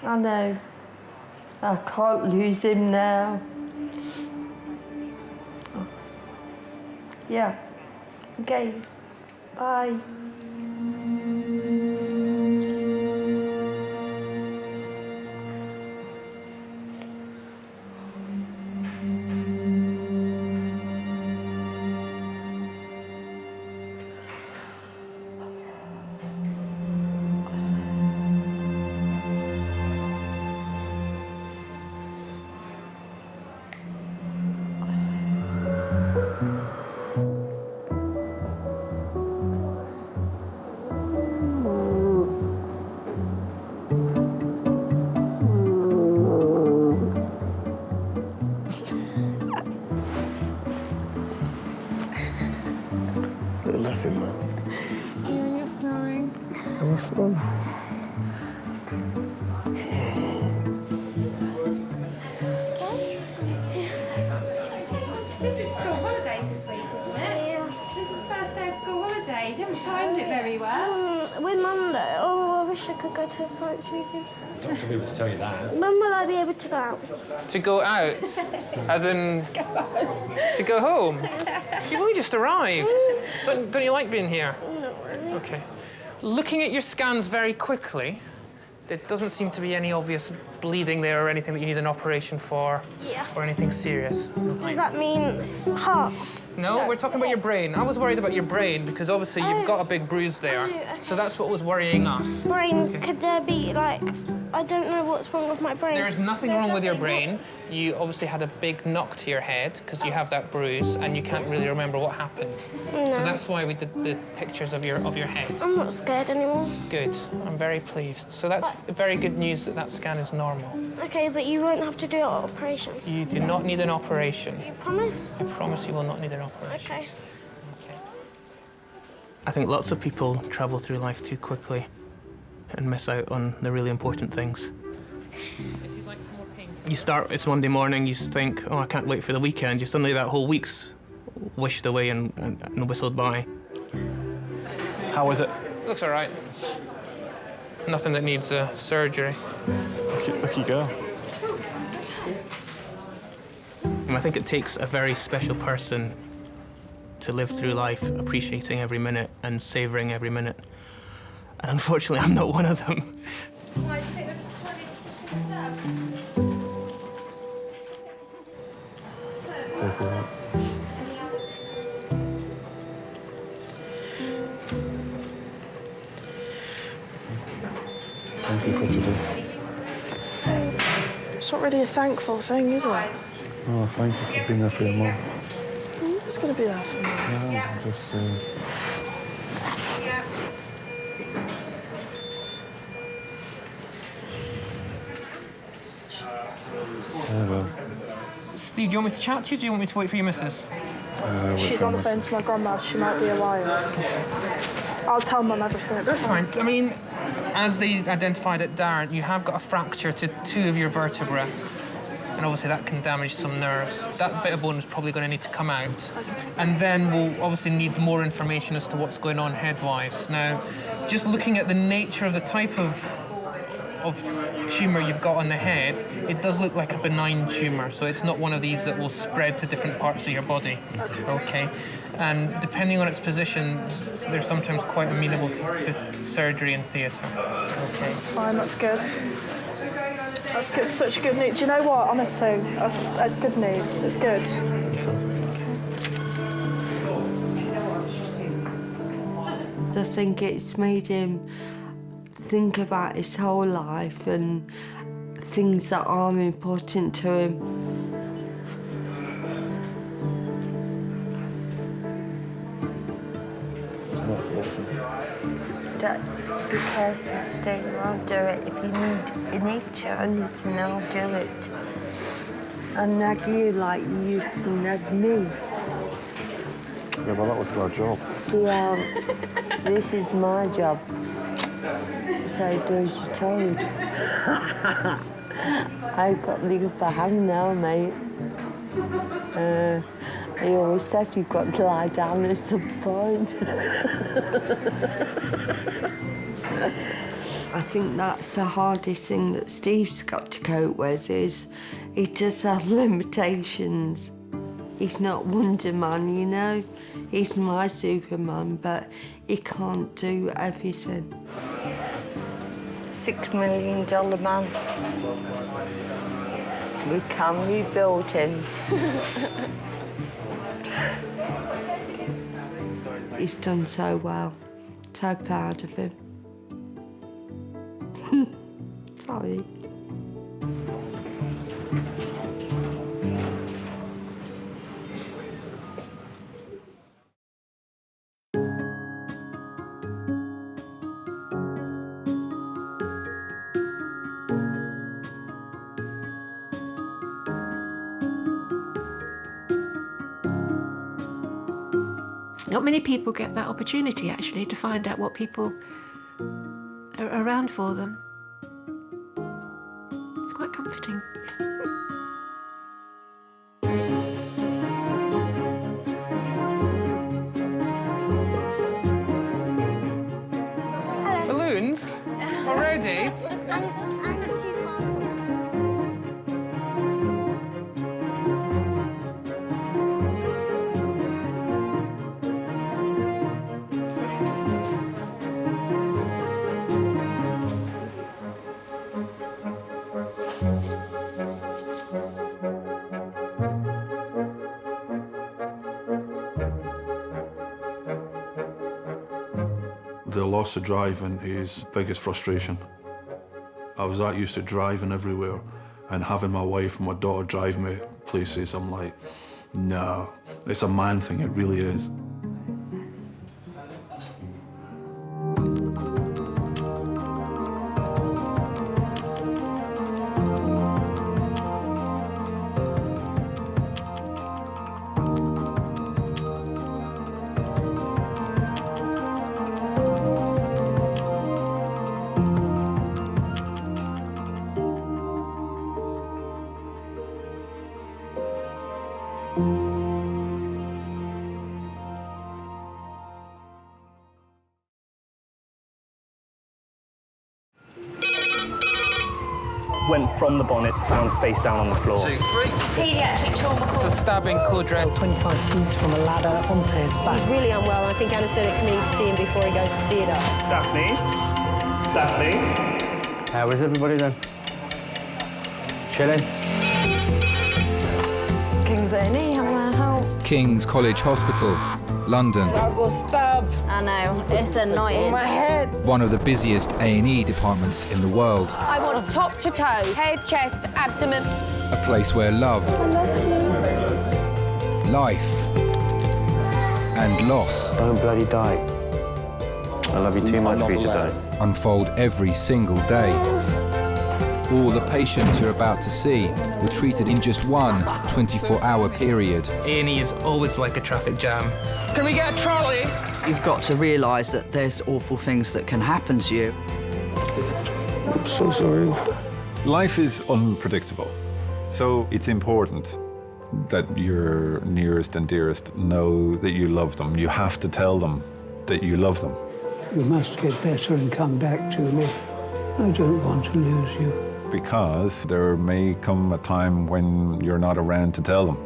I know. I can't lose him now. Yeah. Okay. Bye. This is school holidays this week, isn't it? Yeah. This is the first day of school holidays. You haven't timed it very well. With Monday. Oh, I wish I could go to a science museum. Doctor be able to tell you that. When will I be able to go out? To go out? As in... to go home? You've only just arrived. Don't you like being here? Not really. OK. Looking at your scans very quickly, there doesn't seem to be any obvious bleeding there or anything that you need an operation for. Yes. Or anything serious. Does that mean heart? No, we're talking about your brain. I was worried about your brain because obviously you've got a big bruise there. Okay. So that's what was worrying us. Brain, could there be, like, I don't know what's wrong with my brain. There is nothing wrong with your brain. You obviously had a big knock to your head because you have that bruise and you can't really remember what happened. No. So that's why we did the pictures of your head. I'm not scared anymore. Good. I'm very pleased. So that's very good news that that scan is normal. OK, but you won't have to do an operation. You do not need an operation. You promise? I promise you will not need an operation. OK. I think lots of people travel through life too quickly and miss out on the really important things. You start, it's Monday morning, you think, oh, I can't wait for the weekend. You suddenly, that whole week's wished away and whistled by. How was it? Looks all right. Nothing that needs surgery. Lucky girl. I think it takes a very special person to live through life appreciating every minute and savouring every minute. And unfortunately, I'm not one of them. Why do you think Thank you for today. It's not really a thankful thing, is it? Oh, thank you for being there for your mum. Who's going to be there for me? Yeah, I'm just saying. Well. Steve, do you want me to chat to you or do you want me to wait for your missus? She's on the phone to my grandma. She might be a while. I'll tell Mum everything. That's fine. I mean, as they identified at Darren, you have got a fracture to 2 of your vertebrae. and obviously that can damage some nerves. That bit of bone is probably going to need to come out. And then we'll obviously need more information as to what's going on head-wise. Now, just looking at the nature of the type of tumour you've got on the head, it does look like a benign tumour, so it's not one of these that will spread to different parts of your body. Okay. And depending on its position, they're sometimes quite amenable to surgery and theatre. Okay. That's fine, that's good. That's good, such good news. Do you know what, honestly, that's good news. It's good. I think it's made him think about his whole life and things that are important to him. Dad, be careful, Steve. I'll do it. If you need to anything, I'll do it. I'll nag you like you used to nag me. Yeah, well, that was my job. See how this is my job. So do as you're told. I've got the upper hand now, mate. He always said you've got to lie down at some point. I think that's the hardest thing that Steve's got to cope with, is he does have limitations. He's not Wonder Man, you know. He's my Superman, but he can't do everything. $6 million man. We can rebuild him. He's done so well. So proud of him. Sorry. Not many people get that opportunity, actually, to find out what people are around for them. It's quite comforting. Balloons? Already? The loss of driving is biggest frustration. I was that used to driving everywhere, and having my wife and my daughter drive me places, I'm like, no, it's a man thing, it really is. Went from the bonnet, found face down on the floor. 2, 3. Pediatric trauma. It's a stabbing co-dread. 25 feet from a ladder onto his back. He's really unwell. I think anaesthetics need to see him before he goes to theatre. Daphne? Daphne? How is everybody then? Chilling? King's A&E, how can I help? King's College Hospital, London. I got stabbed. I know, it's annoying. On my head. One of the busiest A&E departments in the world. I want top to toe, head, chest, abdomen. A place where love, life, and loss. Don't bloody die. I love you too much for you to die. Unfold every single day. All the patients you're about to see were treated in just one 24-hour period. A&E is always like a traffic jam. Can we get a trolley? You've got to realise that there's awful things that can happen to you. I'm so sorry. Life is unpredictable. So it's important that your nearest and dearest know that you love them. You have to tell them that you love them. You must get better and come back to me. I don't want to lose you. Because there may come a time when you're not around to tell them.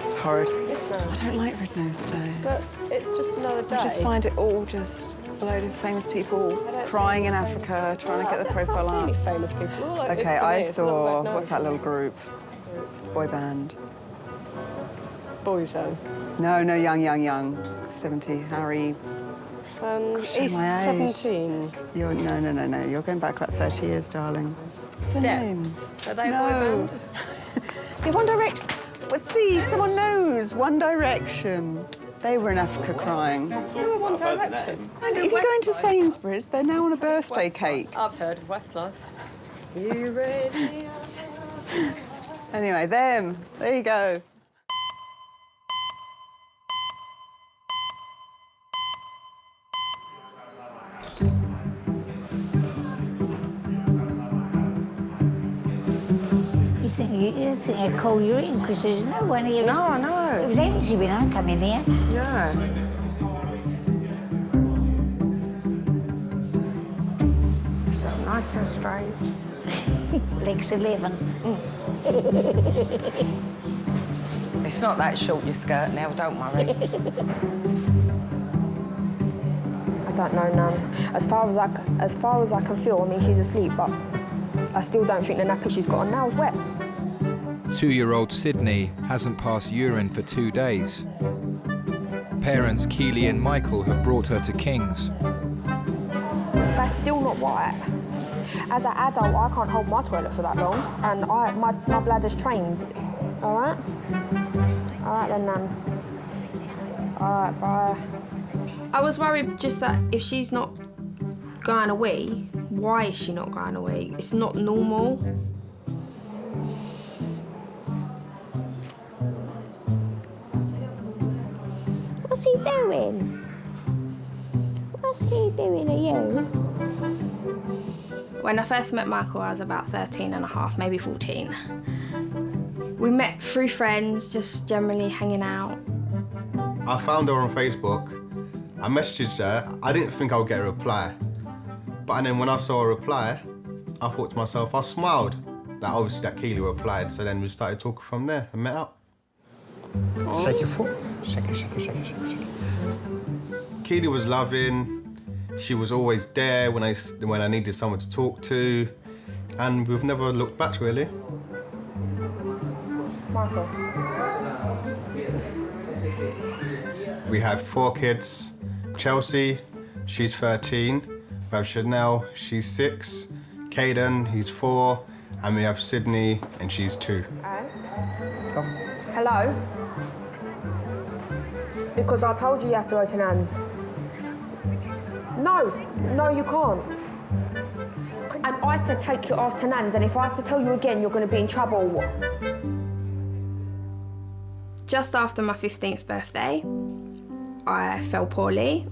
It's horrid. It's not. I don't like Red Nose Day. But it's just another day. I just find it all just a load of famous people crying in Africa, trying to get their profile up. Any famous people. All like Okay, this to I me. It's not saw, Red Nose. what's that little group? Boy band. Boyzone. No, young. 70, Harry. Gosh, He's my age. 17. You're, no. You're going back about 30 years, darling. What's their names? Steps. Are they No. boy band? Yeah, One Direction. But see, someone knows. One Direction. They were in Africa crying. They were One Direction. If you go into Sainsbury's, they're now on a birthday cake. I've heard of Westlife. You raise me up. Anyway, them. There you go. You think I call you in because there's no one here. No, I know. It was empty when I come in here. Yeah. Is that nice and straight? Legs 11. It's not that short, your skirt now, don't worry. I don't know, Nan. As far as I can feel, I mean, she's asleep, but I still don't think the nappy she's got on now is wet. 2-year-old Sydney hasn't passed urine for 2 days. Parents Keely and Michael have brought her to King's. That's still not right. As an adult, I can't hold my toilet for that long, and my bladder's trained. All right? All right then, Nan. All right, bye. I was worried just that if she's not going away, why is she not going away? It's not normal. What's he doing? What's he doing to you? When I first met Michael, I was about 13 and a half, maybe 14. We met through friends, just generally hanging out. I found her on Facebook. I messaged her. I didn't think I would get a reply. But then when I saw a reply, I thought to myself, I smiled that obviously that Keely replied. So then we started talking from there and met up. Shake your foot. Shake it. Keely was loving. She was always there when I needed someone to talk to. And we've never looked back, really. Michael. We have 4 kids. Chelsea, she's 13. We have Chanel, she's 6. Caden, he's 4. And we have Sydney, and she's 2. Hello? Because I told you have to go to Nan's. No, you can't. And I said take your ass to Nan's, and if I have to tell you again, you're going to be in trouble. Just after my 15th birthday, I fell poorly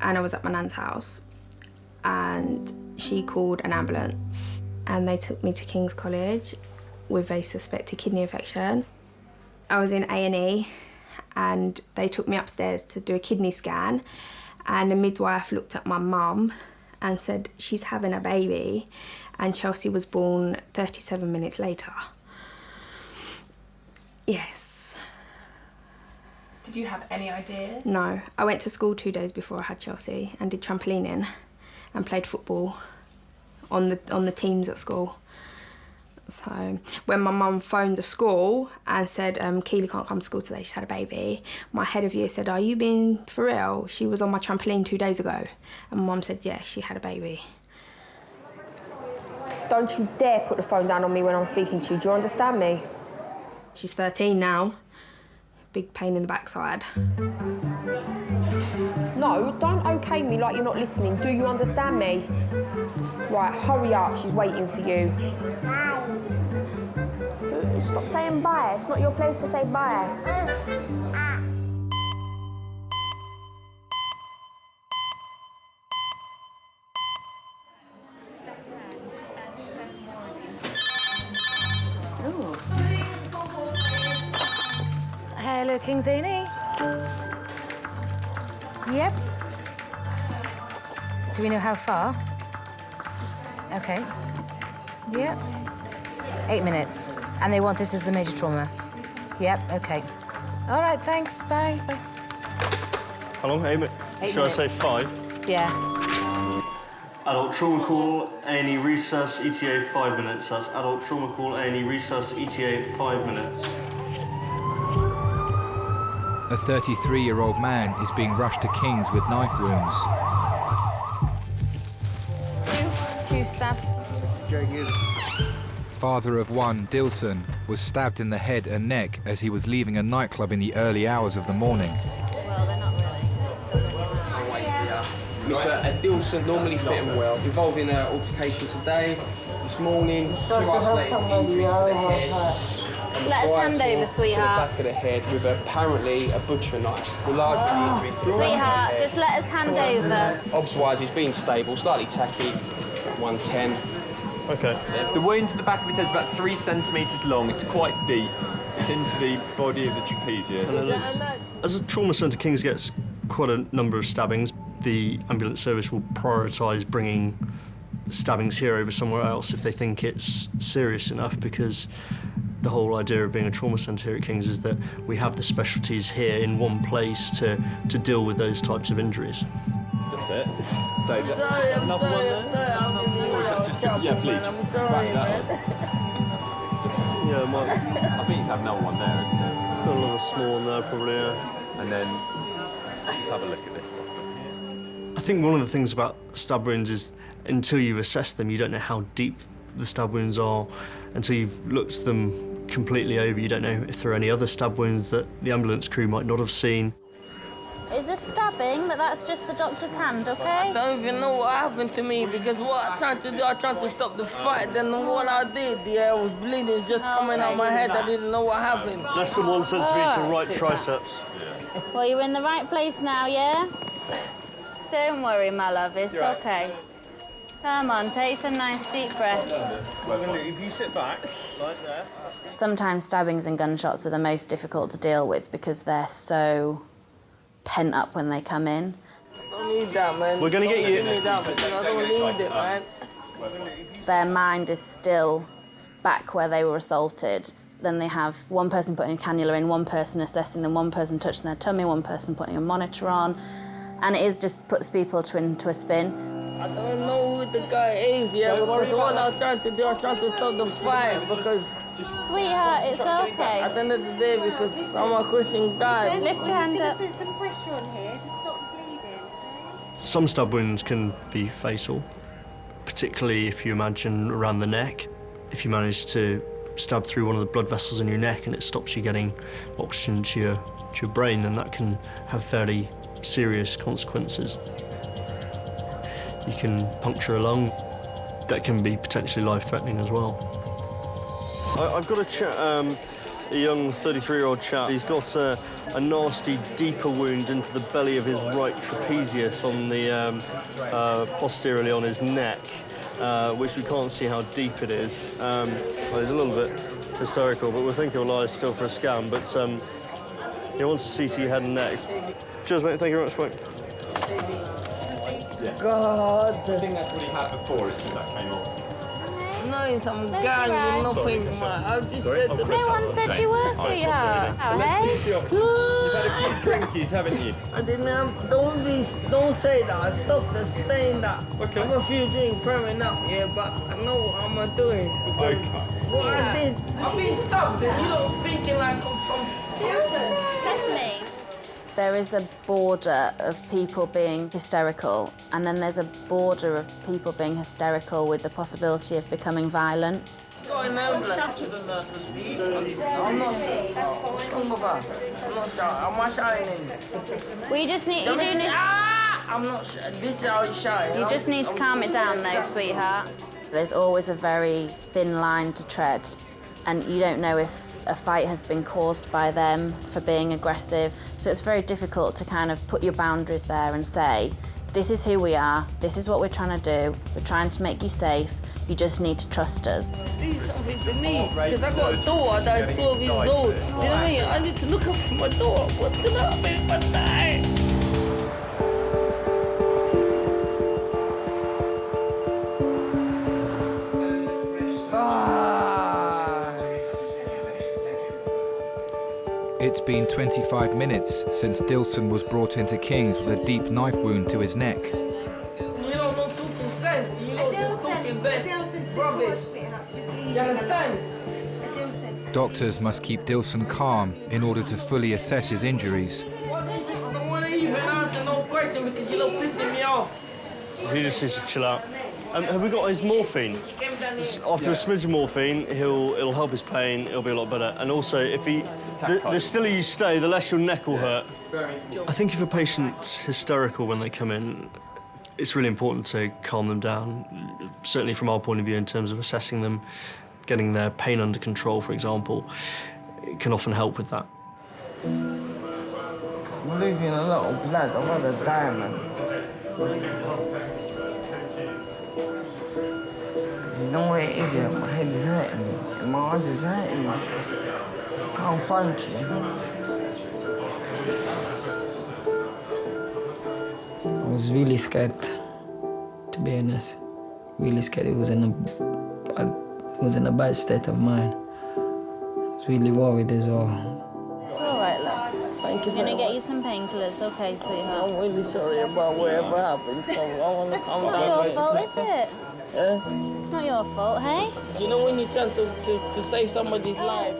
and I was at my nan's house and she called an ambulance and they took me to King's College with a suspected kidney infection. I was in A&E and they took me upstairs to do a kidney scan and the midwife looked at my mum and said she's having a baby and Chelsea was born 37 minutes later. Yes. Did you have any idea? No, I went to school 2 days before I had Chelsea and did trampolining and played football on the teams at school. So when my mum phoned the school and said, Keely can't come to school today, she's had a baby, my head of year said, are you being for real? She was on my trampoline 2 days ago. And my mum said, yeah, she had a baby. Don't you dare put the phone down on me when I'm speaking to you. Do you understand me? She's 13 now. big pain in the backside. No, don't okay me like you're not listening. Do you understand me? Right, hurry up, she's waiting for you. Stop saying bye. It's not your place to say bye. Hello, King's A&E. Yep. Do we know how far? Okay. Yep. 8 minutes. And they want this as the major trauma? Yep, okay. All right, thanks. Bye. Bye. How long? 8 minutes? Should I say 5? Yeah. Adult trauma call, A&E resus, ETA 5 minutes. That's adult trauma call, A&E resus, ETA 5 minutes. A 33-year-old man is being rushed to King's with knife wounds. Two stabs. Father of one, Dilson, was stabbed in the head and neck as he was leaving a nightclub in the early hours of the morning. Mr. Dilson normally fit him well, involved in an altercation today, this morning, 2 isolated injuries to the head. Let us hand over, To the sweetheart. back of the head with apparently a butcher knife. The larger injuries to the back of the Sweetheart, head. just let us hand over. Obs-wise, he's been stable, slightly tacky, 110. Okay. The wound to the back of his head is about 3 centimetres long. It's quite deep. It's into the body of the trapezius. As a trauma centre, King's gets quite a number of stabbings. The ambulance service will prioritise bringing stabbings here over somewhere else if they think it's serious enough, because the whole idea of being a trauma centre here at King's is that we have the specialties here in one place to deal with those types of injuries. That's it. So, another one there? Or is that just, yeah, bleach. Wrap that up. Yeah, I think he's had another one there, isn't there? Got another small one there, probably, yeah. And then, just have a look at this one. I think one of the things about stab wounds is until you've assessed them, you don't know how deep the stab wounds are. Until you've looked at them completely over, you don't know if there are any other stab wounds that the ambulance crew might not have seen. Is this stabbing? But that's just the doctor's hand, okay? I don't even know what happened to me, because what I tried to do, I tried to stop the fight. Then what I did, I was bleeding just coming out my head. I didn't know what happened. Less than 1 centimetre right triceps. Well, you're in the right place now, yeah? Don't worry, my love, it's okay. Come on, take some nice deep breaths. If you sit back, like there. Sometimes stabbings and gunshots are the most difficult to deal with because they're so pent up when they come in. I don't need that, man. We're going to get you. Give me that, but I don't need it, man. Their mind is still back where they were assaulted. Then they have one person putting a cannula in, one person assessing them, one person touching their tummy, one person putting a monitor on. And it just puts people into a spin. I don't know who the guy is, because what I was trying to do, I was trying to stop the fight, because... Sweetheart, it's okay. At the end of the day, because I'm a Christian guy. Lift your hand up. Put some pressure on here to stop the bleeding. Some stab wounds can be fatal, particularly if you imagine around the neck. If you manage to stab through one of the blood vessels in your neck and it stops you getting oxygen to your brain, then that can have fairly serious consequences. You can puncture a lung. That can be potentially life-threatening as well. I've got a young 33-year-old chap. He's got a nasty, deeper wound into the belly of his right trapezius on the posteriorly on his neck, which we can't see how deep it is. Well, he's a little bit hysterical, but we'll think he'll lie still for a scan. But he wants a CT head and neck. Cheers, mate. Thank you very much, mate. God. I think that's what he had before, it's when that came off. No, some guy with nothing, man. I just did the... No one said you were, sweetheart. Oh, hey? You've had a few drinkies, haven't you? I didn't have... Don't say that. Stop the saying that. Okay. I have a few drinks, fair enough, yeah, but I know what I'm doing. Okay. What I did, I've been stopped, and you don't speaking like I'm some... Sesame. There is a border of people being hysterical, and then there's a border of people being hysterical with the possibility of becoming violent. Got an ambulance. Shout to the nurses, please. I'm not. What's wrong with her? I'm not shouting. Am I shouting? We just need. You do need. I'm not. This is how you shout. You just need to calm it down, though, sweetheart. There's always a very thin line to tread, and you don't know if a fight has been caused by them for being aggressive. So it's very difficult to kind of put your boundaries there and say, this is who we are, this is what we're trying to do, we're trying to make you safe, you just need to trust us. Do something for me, because I got a daughter that is 12 years old. Do you know what I mean? I need to look after my daughter. What's going to happen if I die? It's been 25 minutes since Dilson was brought into King's with a deep knife wound to his neck. You don't know talking sense. You don't just talking rubbish. Do you understand? Doctors must keep Dilson calm in order to fully assess his injuries. I don't want to even answer no question because you're pissing me off. He just needs to chill out. Have we got his morphine? After a smidge of morphine, it'll help his pain, it'll be a lot better. And also, if the stiller you stay, the less your neck will hurt. I think if a patient's hysterical when they come in, it's really important to calm them down, certainly from our point of view in terms of assessing them, getting their pain under control, for example. It can often help with that. I'm losing a lot of blood. I'd rather die, man. You know what it is, yeah? My head is hurting me, and my eyes is hurting me. I can't function. I was really scared, to be honest. Really scared. It was in a bad state of mind. I was really worried as well. All right, love. Thank you. I'm gonna get you some painkillers, okay, sweetheart? I'm really sorry about whatever happened, so I want to calm down. It's not your fault, is it? Yeah? Not your fault, hey? Do you know when you try to save somebody's life?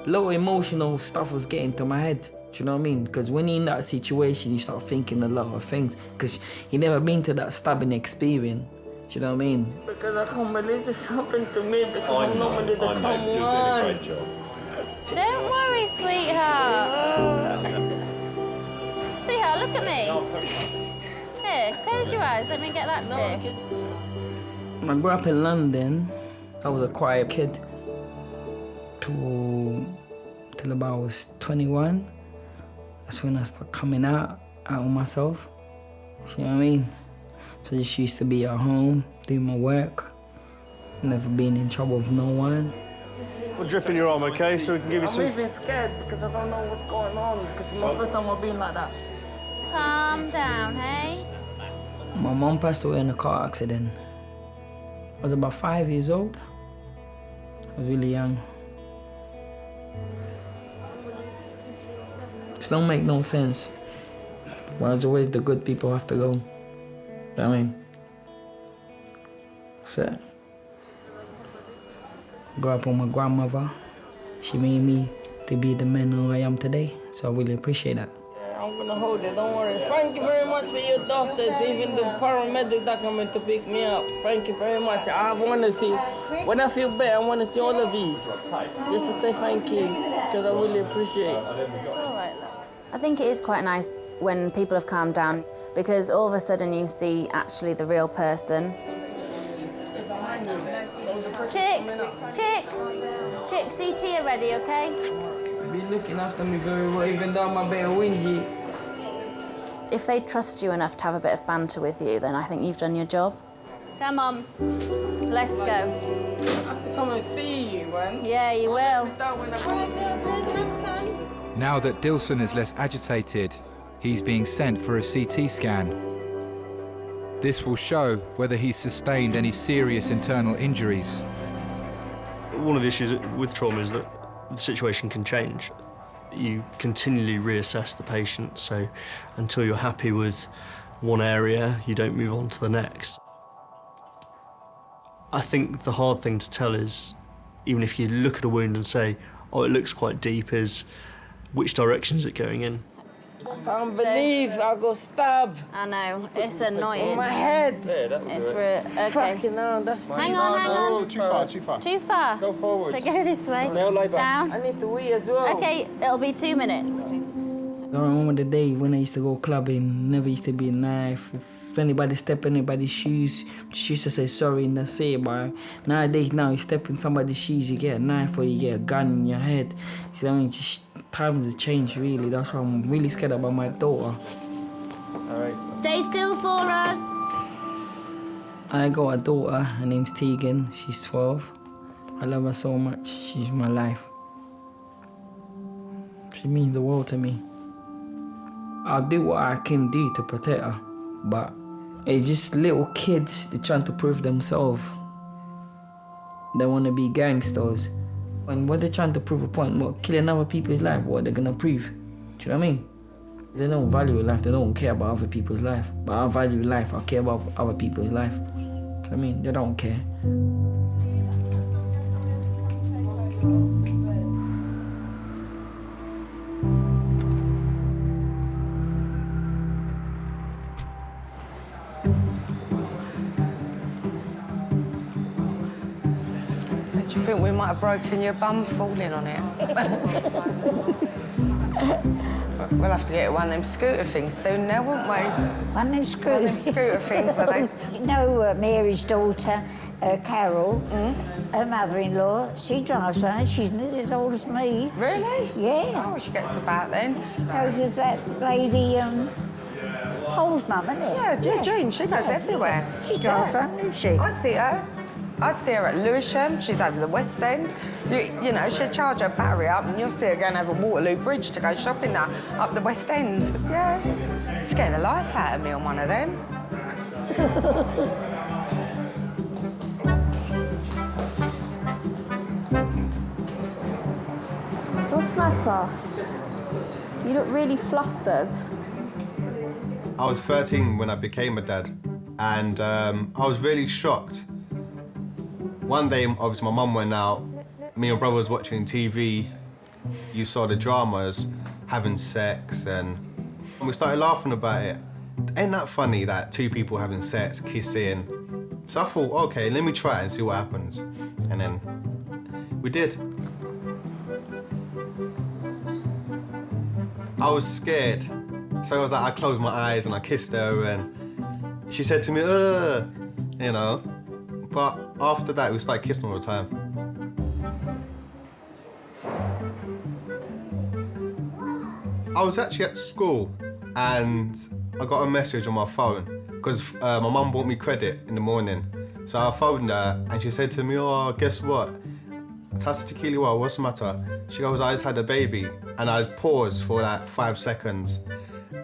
A lot of emotional stuff was getting to my head. Do you know what I mean? Because when you're in that situation, you start thinking a lot of things. Because you never been to that stabbing experience. Do you know what I mean? Because I can't believe this happened to me because I'm not ready to come on. Don't worry, sweetheart. Sweetheart, look at me. Here, close your eyes. Let me get that tip. I grew up in London. I was a quiet kid till about I was 21. That's when I started coming out of myself. You know what I mean? So I just used to be at home, doing my work, never been in trouble with no one. We'll drip in your arm, okay? So we can give you some... I'm even scared because I don't know what's going on because it's my first time I've been like that. Calm down, hey? My mom passed away in a car accident. I was about 5 years old. I was really young. It don't make no sense. But it's always the good people have to go. You know what I mean? So, I grew up with my grandmother. She made me to be the man who I am today, so I really appreciate that. Yeah, I'm gonna hold it, don't worry. Thank you very much for your doctors, even the paramedic that coming to pick me up. Thank you very much. I want to see, when I feel better, I want to see all of these. Just to say thank you, because I really appreciate it. I think it is quite nice when people have calmed down because all of a sudden you see actually the real person. Chick, CT are ready, okay? Be looking after me very well, even though I'm a bit whingy. If they trust you enough to have a bit of banter with you, then I think you've done your job. Come on, let's go. I have to come and see you, man. Yeah, you will. Now that Dilson is less agitated, he's being sent for a CT scan. This will show whether he's sustained any serious internal injuries. One of the issues with trauma is that the situation can change. You continually reassess the patient, so until you're happy with one area, you don't move on to the next. I think the hard thing to tell is, even if you look at a wound and say, oh, it looks quite deep, is which direction is it going in? Can't believe I go stab. I know, it's annoying. On my head. It's okay. Fucking hell, that's Hang on. Oh, too far. Too far? Go forward. So go this way. Now lie back. Down. I need to wee as well. Okay, it'll be 2 minutes. I remember the day when I used to go clubbing, never used to be a knife. If anybody step in anybody's shoes, just used to say sorry and that's it. But nowadays, now you step in somebody's shoes, you get a knife or you get a gun in your head. See what I mean? Just times have changed, really. That's why I'm really scared about my daughter. All right. Stay still for us. I got a daughter, her name's Tegan, she's 12. I love her so much, she's my life. She means the world to me. I'll do what I can do to protect her, but it's just little kids, they're trying to prove themselves. They want to be gangsters. And what they're trying to prove a point, what, killing other people's life, what they're gonna prove. Do you know what I mean? They don't value life, they don't care about other people's life. But I value life, I care about other people's life. Do you know what I mean? They don't care. I think we might have broken your bum falling on it. We'll have to get one of them scooter things soon now, won't we? One of them scooter things, but they... You know, Mary's daughter, Carol, her mother-in-law, she drives one. She's nearly as old as me. Really? Yeah. Oh, she gets about then. So does that lady, Paul's mum, isn't it? Yeah, June, she goes everywhere. She drives one, doesn't she? I see her. I see her at Lewisham, she's over the West End. You know, she'll charge her battery up and you'll see her going over Waterloo Bridge to go shopping now, up the West End. Yeah. Scare the life out of me on one of them. What's the matter? You look really flustered. I was 13 when I became a dad, and I was really shocked. One day, obviously, my mum went out. Me and my brother was watching TV. You saw the dramas, having sex, and we started laughing about it. Ain't that funny that two people having sex, kissing? So I thought, okay, let me try it and see what happens. And then we did. I was scared. So I was like, I closed my eyes and I kissed her, and she said to me, you know. But after that, we started kissing all the time. I was actually at school and I got a message on my phone because my mum bought me credit in the morning. So I phoned her and she said to me, oh, guess what? Tasatikiwa, what's the matter? She goes, I just had a baby. And I paused for like 5 seconds.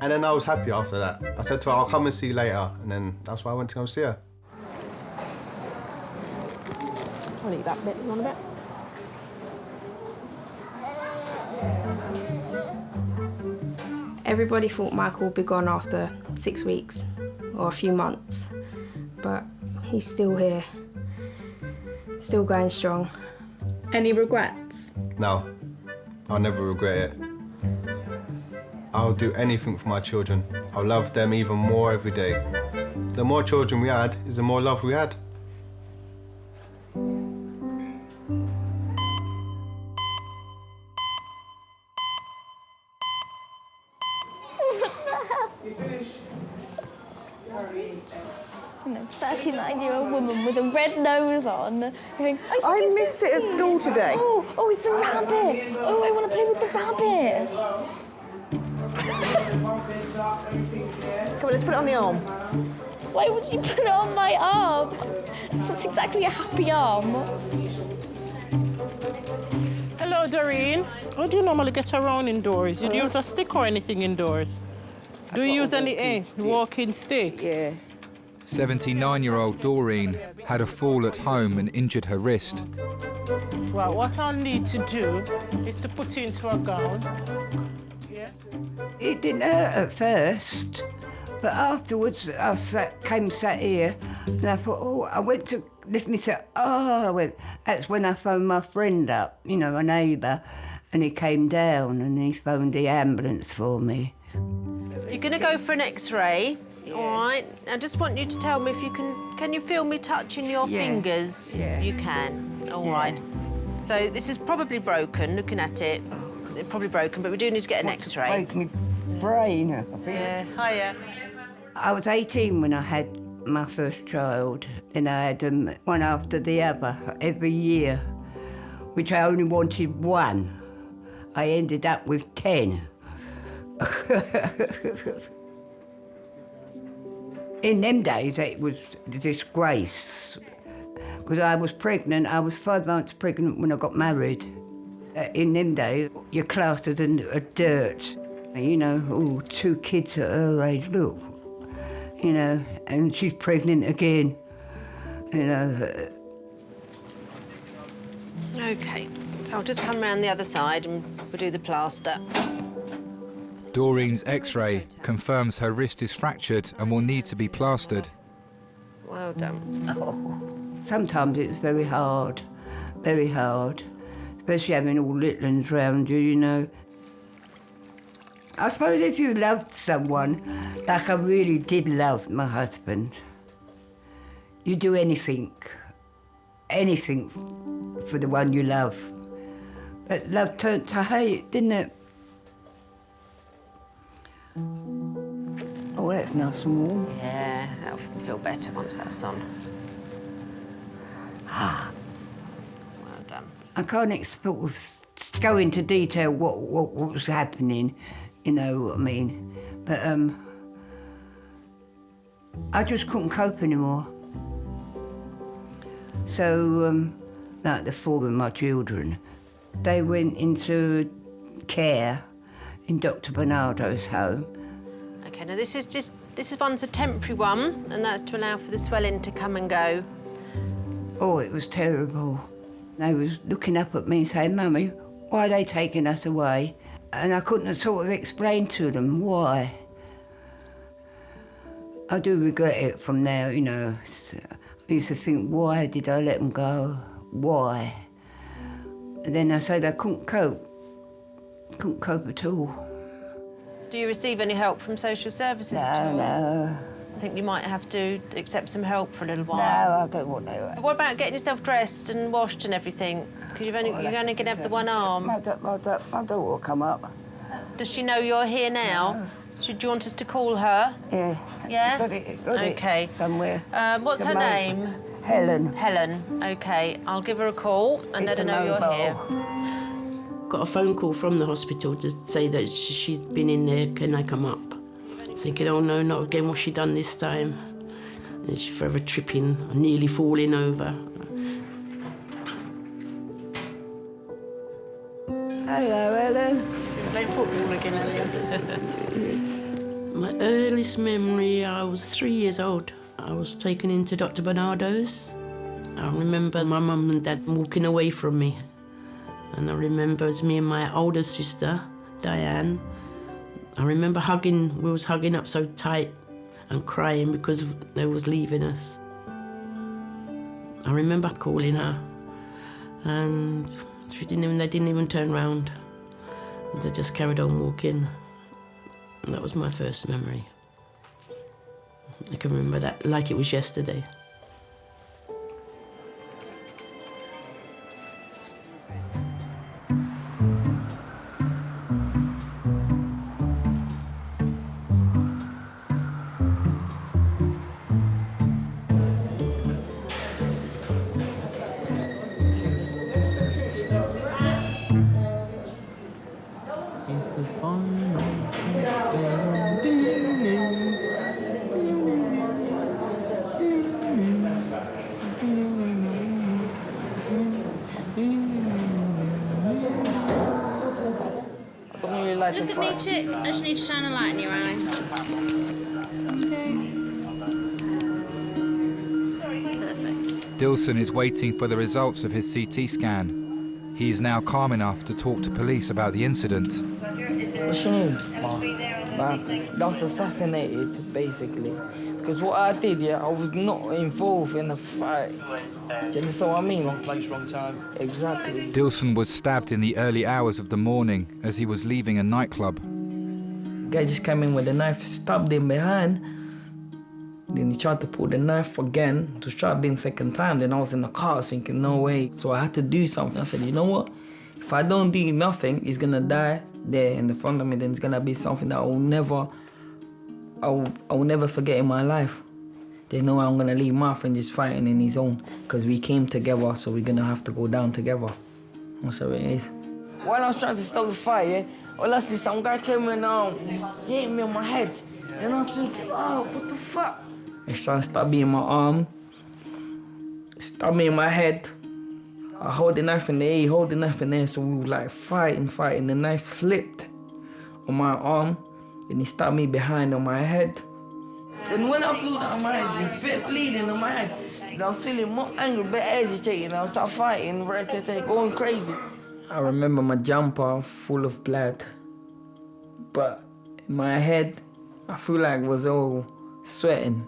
And then I was happy after that. I said to her, I'll come and see you later. And then that's why I went to go see her. I'll eat that bit. You want a bit? Everybody thought Michael would be gone after 6 weeks or a few months, but he's still here, still going strong. Any regrets? No, I'll never regret it. I'll do anything for my children. I'll love them even more every day. The more children we had is the more love we had. You 39-year-old woman with a red nose on. Going, I missed it at school today. Oh, it's a rabbit. Oh, I want to play with the rabbit. Come on, let's put it on the arm. Why would you put it on my arm? That's exactly a happy arm. Hello, Doreen. How do you normally get around indoors? You use a stick or anything indoors? Do you use any walking stick? Yeah. 79-year-old Doreen had a fall at home and injured her wrist. Well, what I'll need to do is to put it into a gown. Yeah. It didn't hurt at first, but afterwards I came sat here and I thought, oh, I went to lift myself. That's when I phoned my friend up, you know, a neighbour, and he came down and he phoned the ambulance for me. You're going to go for an X-ray, all right? I just want you to tell me if you can you feel me touching your fingers? Yeah. You can, all right. So this is probably broken, looking at it. It's probably broken, but we do need to get an X-ray. Break my brain, I think. Yeah, hiya. I was 18 when I had my first child, and I had them one after the other every year, which I only wanted one. I ended up with 10. In them days, it was a disgrace. Because I was pregnant, I was 5 months pregnant when I got married. In them days, you're classed as a dirt. You know, oh, 2 kids at her age, look. You know, and she's pregnant again. You know. OK, so I'll just come round the other side and we'll do the plaster. Doreen's X-ray confirms her wrist is fractured and will need to be plastered. Well done. Sometimes it's very hard, especially having all little ones round you, you know. I suppose if you loved someone, like I really did love my husband, you do anything for the one you love. But love turned to hate, didn't it? Oh, that's nice and warm. Yeah, that'll feel better once that's on. Well done. I can't sort of go into detail what was happening, you know what I mean. But I just couldn't cope anymore. So, like the 4 of my children, they went into care in Dr. Bernardo's home. OK, now this one's a temporary one, and that's to allow for the swelling to come and go. Oh, it was terrible. They was looking up at me and saying, Mummy, why are they taking us away? And I couldn't sort of explain to them why. I do regret it from now, you know. I used to think, why did I let them go? Why? And then I said I couldn't cope. Couldn't cope at all. Do you receive any help from social services at all? No. I think you might have to accept some help for a little while. No, I don't want to. What about getting yourself dressed and washed and everything? Because you're only going to have the one arm. My daughter will come up. Does she know you're here now? No. Do you want us to call her? Yeah. Yeah? Got it somewhere. What's her name? Helen. Helen. OK, I'll give her a call and let her know you're here. Got a phone call from the hospital to say that she's been in there, can I come up? Thinking, oh no, not again, what's she done this time? And she's forever tripping, nearly falling over. Hello, Helen. You're playing football again, earlier. My earliest memory, I was 3 years old. I was taken into Dr. Bernardo's. I remember my mum and dad walking away from me. And I remember it was me and my older sister, Diane. I remember we was hugging up so tight and crying because they was leaving us. I remember calling her and they didn't even turn round. They just carried on walking. And that was my first memory. I can remember that like it was yesterday. Look at me, chick. I just need to shine a light in your eye. Okay. Perfect. Dilson is waiting for the results of his CT scan. He is now calm enough to talk to police about the incident. What's your name? I was assassinated, basically. Because what I did, I was not involved in a fight. Do you understand what I mean? Wrong place, wrong time. Exactly. Dilson was stabbed in the early hours of the morning as he was leaving a nightclub. guy just came in with a knife, stabbed him behind. Then he tried to pull the knife again to stab him second time. Then I was in the car thinking, no way. So I had to do something. I said, you know what? If I don't do nothing, he's gonna die there in the front of me. Then it's gonna be something that I will never forget in my life. There's no way I'm gonna leave my friend just fighting in his own, because we came together, so we're gonna have to go down together. That's how it is. While I was trying to stop the fight, yeah, all I see, some guy came in and hit me on my head. And I was thinking, oh, what the fuck? He's trying to stab me in my arm, stab me in my head. I hold the knife in the air, he hold the knife in the air, so we were like fighting. The knife slipped on my arm, and he stabbed me behind on my head. And when I feel that on my head, there's a bit bleeding on my head, and I was feeling more angry, a bit agitated, and I started fighting, going crazy. I remember my jumper full of blood, but in my head, I feel like it was all sweating.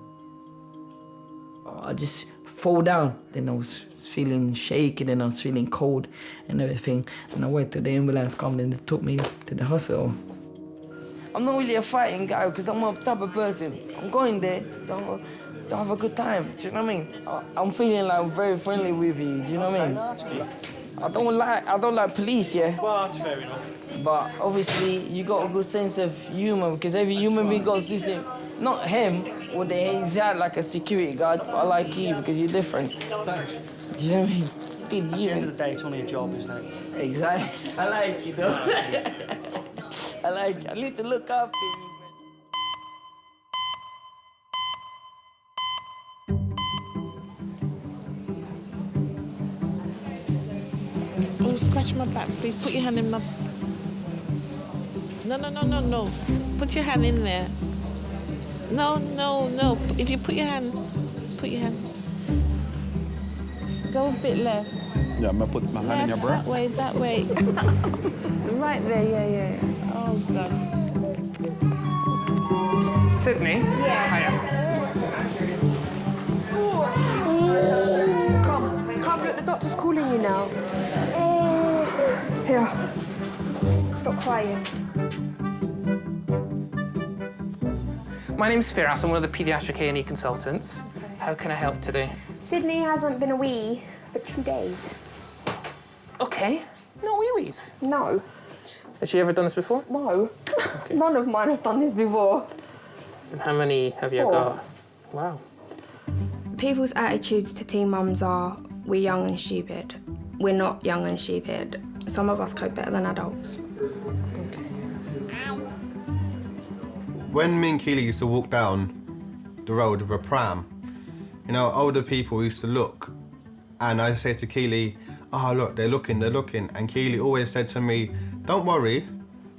I just fall down, then I was feeling shaky, then I was feeling cold and everything. And I went to the ambulance, come, and they took me to the hospital. I'm not really a fighting guy because I'm a type of person. I'm going there to have a good time, do you know what I mean? I'm feeling like I'm very friendly with you, do you know what I mean? I don't like police, yeah? Well, that's fair enough. But obviously, you got a good sense of humor because every human being got a sense of, not him, or he's had like a security guard, but I like you because you're different. Thanks. Do you know what I mean? Been At the end of the day, it's only a job, isn't it? Exactly. I like you though. I like you. I need to look after you. Oh, scratch my back, please. Put your hand in my... No. Put your hand in there. No. If you put your hand... Go a bit left. Yeah, I'm gonna put my hand in your breast. That way. Right there, yeah. Oh, God. Sydney? Yeah. Hiya. Come, look, the doctor's calling you now. Here. Stop crying. My name's Firas. I'm one of the Pediatric A&E consultants. How can I help today? Sydney hasn't been a wee for 2 days. Okay. No wee-wees? No. Has she ever done this before? No. Okay. None of mine have done this before. And how many have you 4. got? Wow. People's attitudes to teen mums are, we're young and stupid. We're not young and stupid. Some of us cope better than adults. When me and Keely used to walk down the road with a pram, you know, older people used to look, and I say to Keely, oh look, they're looking, and Keely always said to me, don't worry,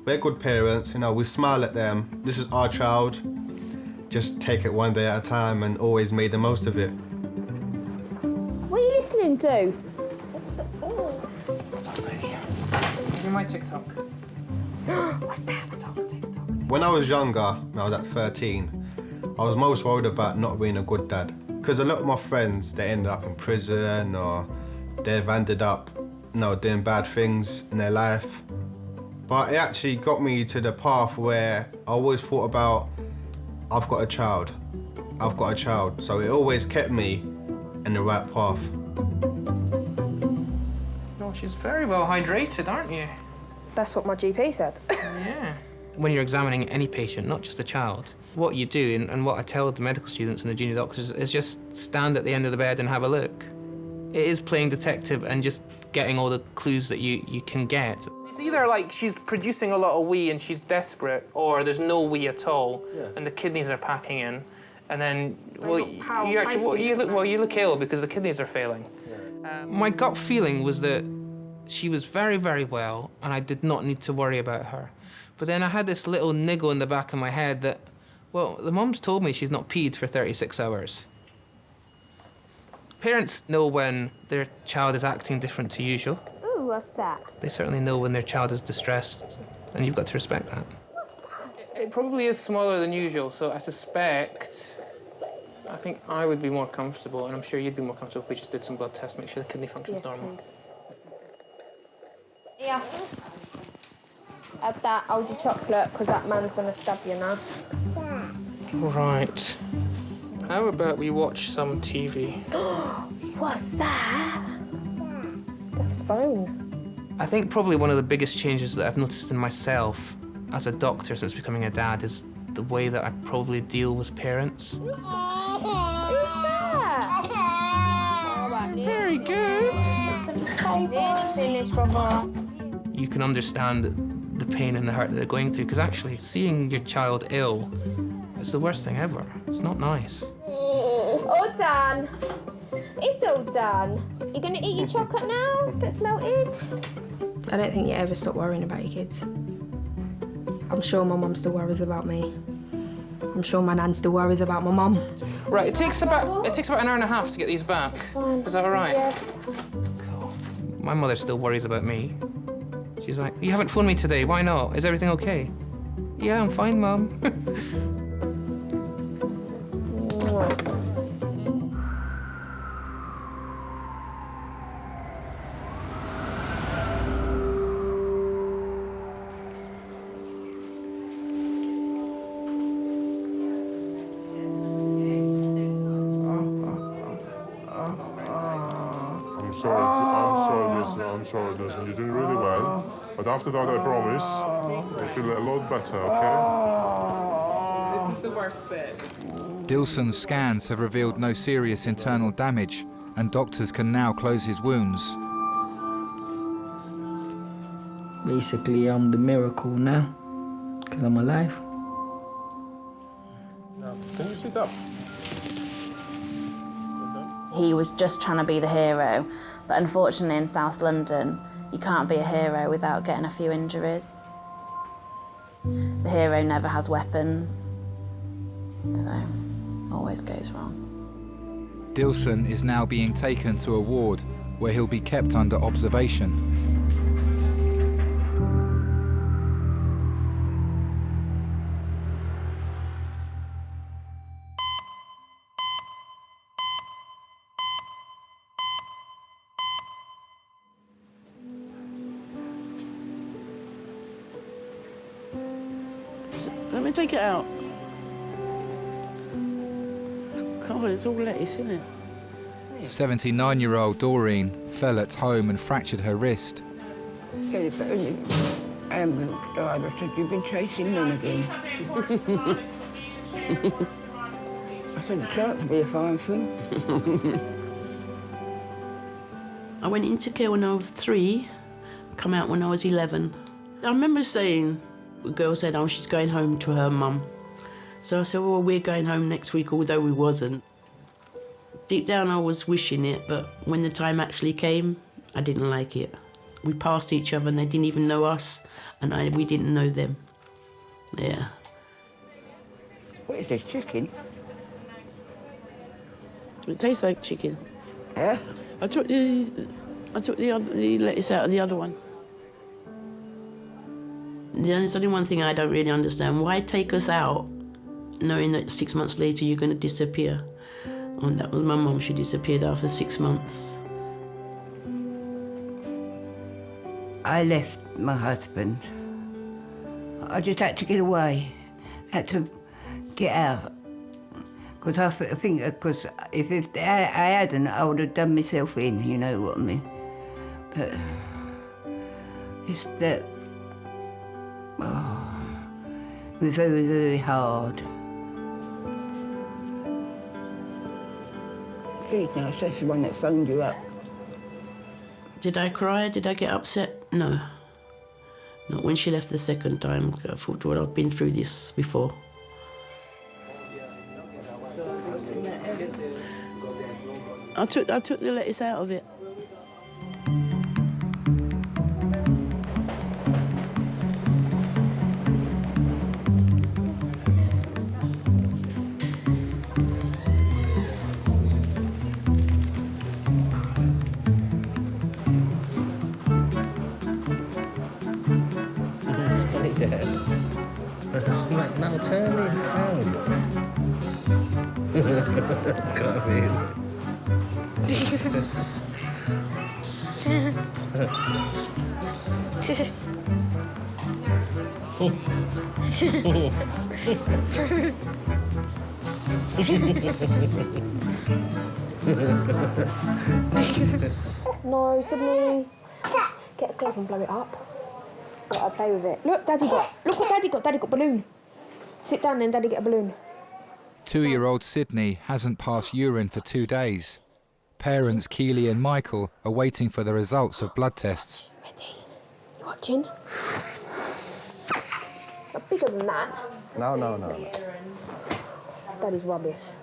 we're good parents, you know, we smile at them, this is our child, just take it one day at a time and always made the most of it. What are you listening to? Give me my TikTok. What's that? When I was younger, when I was at 13, I was most worried about not being a good dad. Because a lot of my friends, they ended up in prison or they've ended up, you know, doing bad things in their life. But it actually got me to the path where I always thought about, I've got a child. So it always kept me in the right path. No, she's very well hydrated, aren't you? That's what my GP said. Yeah. When you're examining any patient, not just a child, what you do, and what I tell the medical students and the junior doctors, is just stand at the end of the bed and have a look. It is playing detective and just getting all the clues that you can get. It's either like she's producing a lot of wee and she's desperate, or there's no wee at all, and the kidneys are packing in, and then you look ill because the kidneys are failing. My gut feeling was that she was very, very well, and I did not need to worry about her. But then I had this little niggle in the back of my head that, well, the mum's told me she's not peed for 36 hours. Parents know when their child is acting different to usual. Ooh, what's that? They certainly know when their child is distressed, and you've got to respect that. What's that? It probably is smaller than usual, so I think I would be more comfortable, and I'm sure you'd be more comfortable if we just did some blood tests, make sure the kidney function's normal. Please. Yeah. Have that, hold your chocolate, because that man's going to stab you now. Right. How about we watch some TV? What's that? That's a phone. I think probably one of the biggest changes that I've noticed in myself as a doctor since becoming a dad is the way that I probably deal with parents. Very good. You can understand the pain and the hurt that they're going through, because actually seeing your child ill is the worst thing ever. It's not nice. All done. It's all done. You gonna eat your chocolate now that's melted? I don't think you ever stop worrying about your kids. I'm sure my mum still worries about me. I'm sure my nan still worries about my mum. Right, it takes about an hour and a half to get these back. Fine. Is that all right? Yes. Cool. My mother still worries about me. She's like, "You haven't phoned me today. Why not? Is everything okay?" "Yeah, I'm fine, Mum." I'm sorry, listen, you're doing really well. But after that, I promise, you'll feel a lot better, okay? This is the worst bit. Dilson's scans have revealed no serious internal damage, and doctors can now close his wounds. Basically, I'm the miracle now, because I'm alive. Can you sit up? He was just trying to be the hero, but unfortunately in South London, you can't be a hero without getting a few injuries. The hero never has weapons, so always goes wrong. Dilson is now being taken to a ward where he'll be kept under observation. Let me take it out. God, it's all lettuce, isn't it? 79-year-old Doreen fell at home and fractured her wrist. Ambulance driver said, "You've been chasing them again." I said, "It can't be a fine thing." I went into care when I was 3, come out when I was 11. I remember saying, the girl said, "Oh, she's going home to her mum." So I said, "Well, we're going home next week," although we wasn't. Deep down, I was wishing it, but when the time actually came, I didn't like it. We passed each other and they didn't even know us, and we didn't know them. Yeah. What is this, chicken? It tastes like chicken. Yeah? I took the lettuce out of the other one. There's only one thing I don't really understand. Why take us out knowing that 6 months later you're going to disappear? And that was my mum. She disappeared after 6 months. I left my husband. I just had to get away. Had to get out. Because I think, because if I hadn't, I would have done myself in, you know what I mean? But it's that, it was very, very hard. She's now, that's the one that phoned you up. Did I cry? Did I get upset? No. Not when she left the second time. I thought, well, I've been through this before. I took the lettuce out of it. Now turn it around. That's quite amazing. No, Sydney. Get a glove and blow it up. Let her play with it. Look, Daddy got. Look what Daddy got. Daddy got balloon. Sit down then, Daddy get a balloon. 2-year-old Sydney hasn't passed urine for 2 days. Parents Keely and Michael are waiting for the results of blood tests. Ready? You watching? Not bigger than that. No. Daddy's rubbish.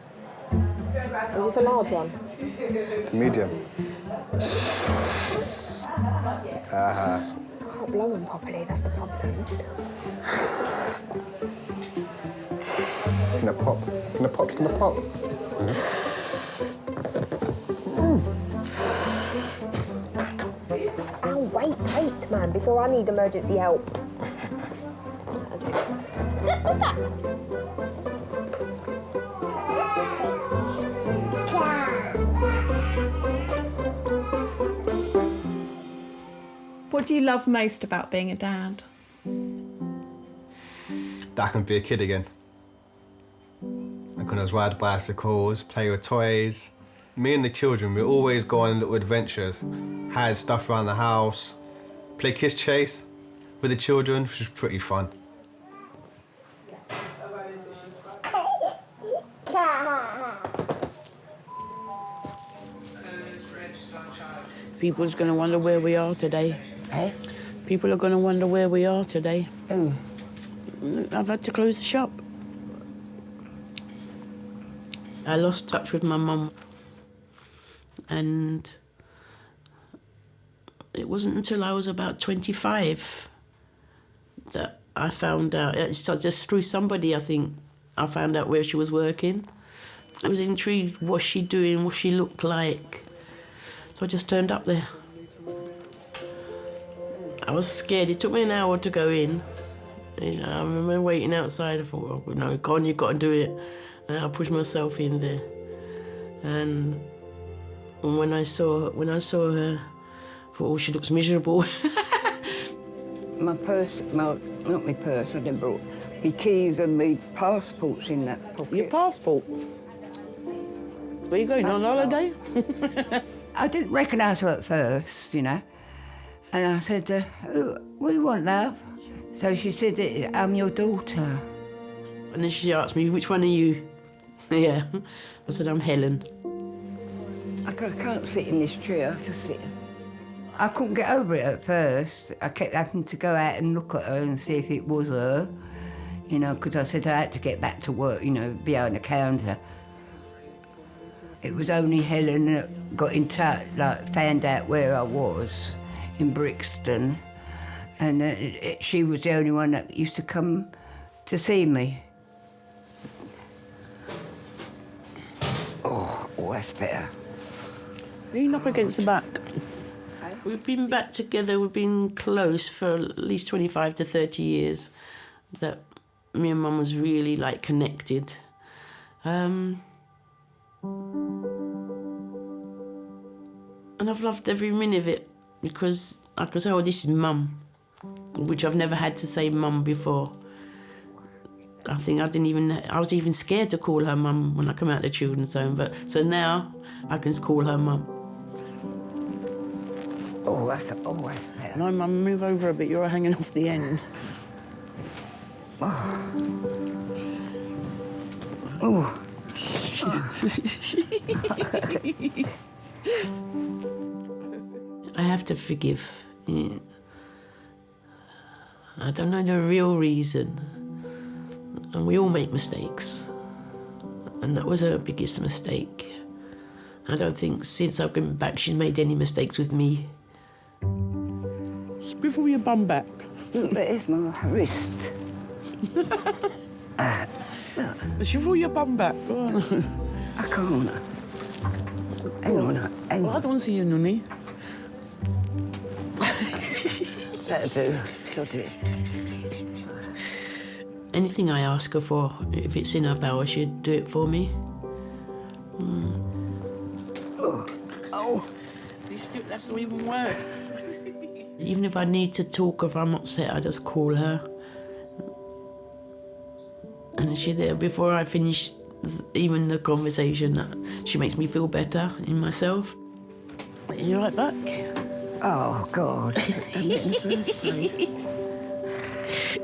Is this a large one? It's medium. I can't blow them properly, that's the problem. Gonna pop. Oh, wait, man, before I need emergency help. What's that? What do you love most about being a dad? That I can be a kid again. Like when I was riding bicycles, play with toys. Me and the children, we always go on little adventures, hide stuff around the house, play kiss chase with the children, which was pretty fun. People's going to wonder where we are today. Eh? People are going to wonder where we are today. Oh. I've had to close the shop. I lost touch with my mum. And it wasn't until I was about 25 that I found out, it's just through somebody, I think, I found out where she was working. I was intrigued, what's she doing, what she looked like. So I just turned up there. I was scared. It took me an hour to go in. You know, I remember waiting outside. I thought, well, no, go on, you've got to do it. And I pushed myself in there. And when I saw her, I thought, oh, she looks miserable. My purse, not my purse, I didn't brought my keys and my passport's in that pocket. Your passport? Where you going, on holiday? I didn't recognise her at first, you know. And I said, what do you want, love? So she said, I'm your daughter. And then she asked me, which one are you? Yeah. I said, I'm Helen. I can't sit in this chair, I just sit. I couldn't get over it at first. I kept having to go out and look at her and see if it was her, you know, because I said I had to get back to work, you know, behind the counter. It was only Helen that got in touch, like, found out where I was in Brixton, and she was the only one that used to come to see me. Oh, that's better. Lean up against the back. We've been back together, we've been close for at least 25 to 30 years, that me and Mum was really, like, connected. And I've loved every minute of it because I can say, oh, this is Mum, which I've never had to say Mum before. I think I was even scared to call her Mum when I come out of the children's home, but so now I can call her Mum. Oh, that's better. No, Mum, move over a bit, you're hanging off the end. Oh. Oh. I have to forgive. Yeah. I don't know the real reason. And we all make mistakes. And that was her biggest mistake. I don't think since I've been back she's made any mistakes with me. Swivel your bum back. Look, there's my wrist. Swivel your bum back. I can't. Hang on. Well, I don't want to see you, Nunny. That'll do. That'll do. Anything I ask her for, if it's in her power, she'd do it for me. Oh. That's even worse. Even if I need to talk, if I'm upset, I just call her. And she there before I finish even the conversation. She makes me feel better in myself. You right back? Oh, God. I'm getting the first place.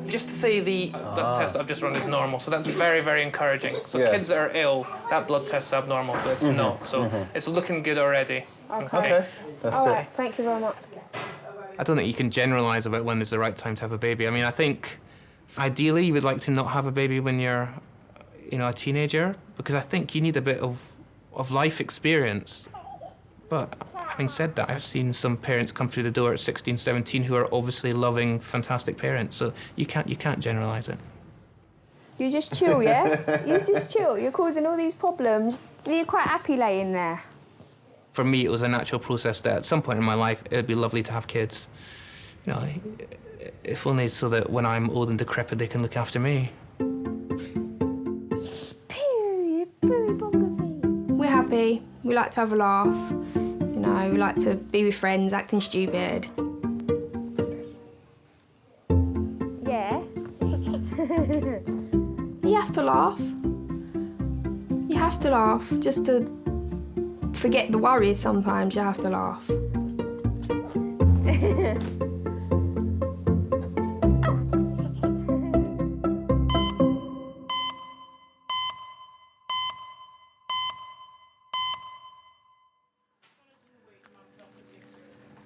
Just to see the blood test that I've just run is normal, so that's very, very encouraging. So kids that are ill, that blood test's abnormal, so it's not. So it's looking good already. Okay. All right, thank you very much. I don't think you can generalise about when is the right time to have a baby. I mean, I think ideally you would like to not have a baby when you're, a teenager, because I think you need a bit of life experience. But having said that, I've seen some parents come through the door at 16, 17 who are obviously loving, fantastic parents. So you can't generalise it. You just chill, yeah? You just chill. You're causing all these problems. You're quite happy laying there. For me, it was a natural process that at some point in my life, it would be lovely to have kids. If only so that when I'm old and decrepit, they can look after me. We're happy. We like to have a laugh. We like to be with friends, acting stupid. What's this? Yeah. You have to laugh. You have to laugh. Just to forget the worries sometimes, you have to laugh.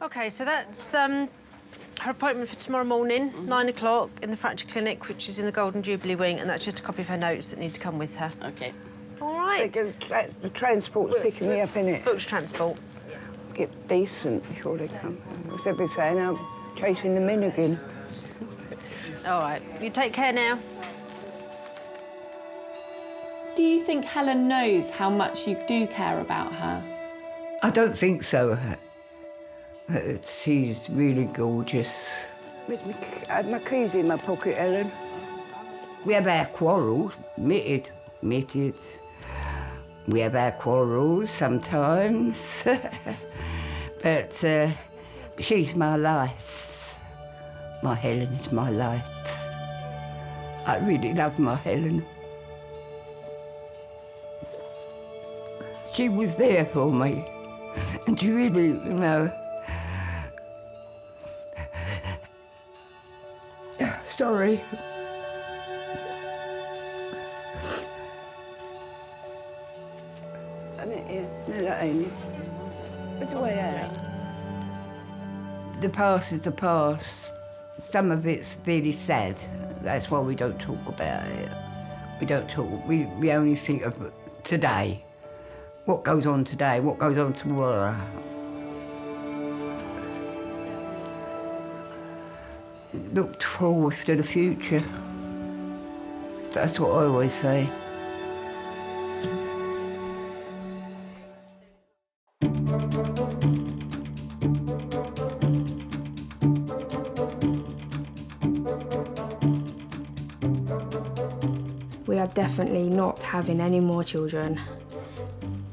Okay, so that's her appointment for tomorrow morning, 9 o'clock, in the fracture clinic, which is in the Golden Jubilee wing, and that's just a copy of her notes that need to come with her. Okay. All right. The transport's picking me up, innit? Booked transport. Get decent before they come. As they'll be saying, I'm chasing them in again. All right. You take care now. Do you think Helen knows how much you do care about her? I don't think so. She's really gorgeous. I had my keys in my pocket, Ellen. We have our quarrels, admitted. We have our quarrels sometimes. But she's my life. My Helen is my life. I really love my Helen. She was there for me. And she really, Sorry. I mean, yeah, no, that ain't it. What's the way out? The past is the past. Some of it's really sad. That's why we don't talk about it. We don't talk. We only think of today. What goes on today? What goes on tomorrow? Look forward to the future. That's what I always say. We are definitely not having any more children.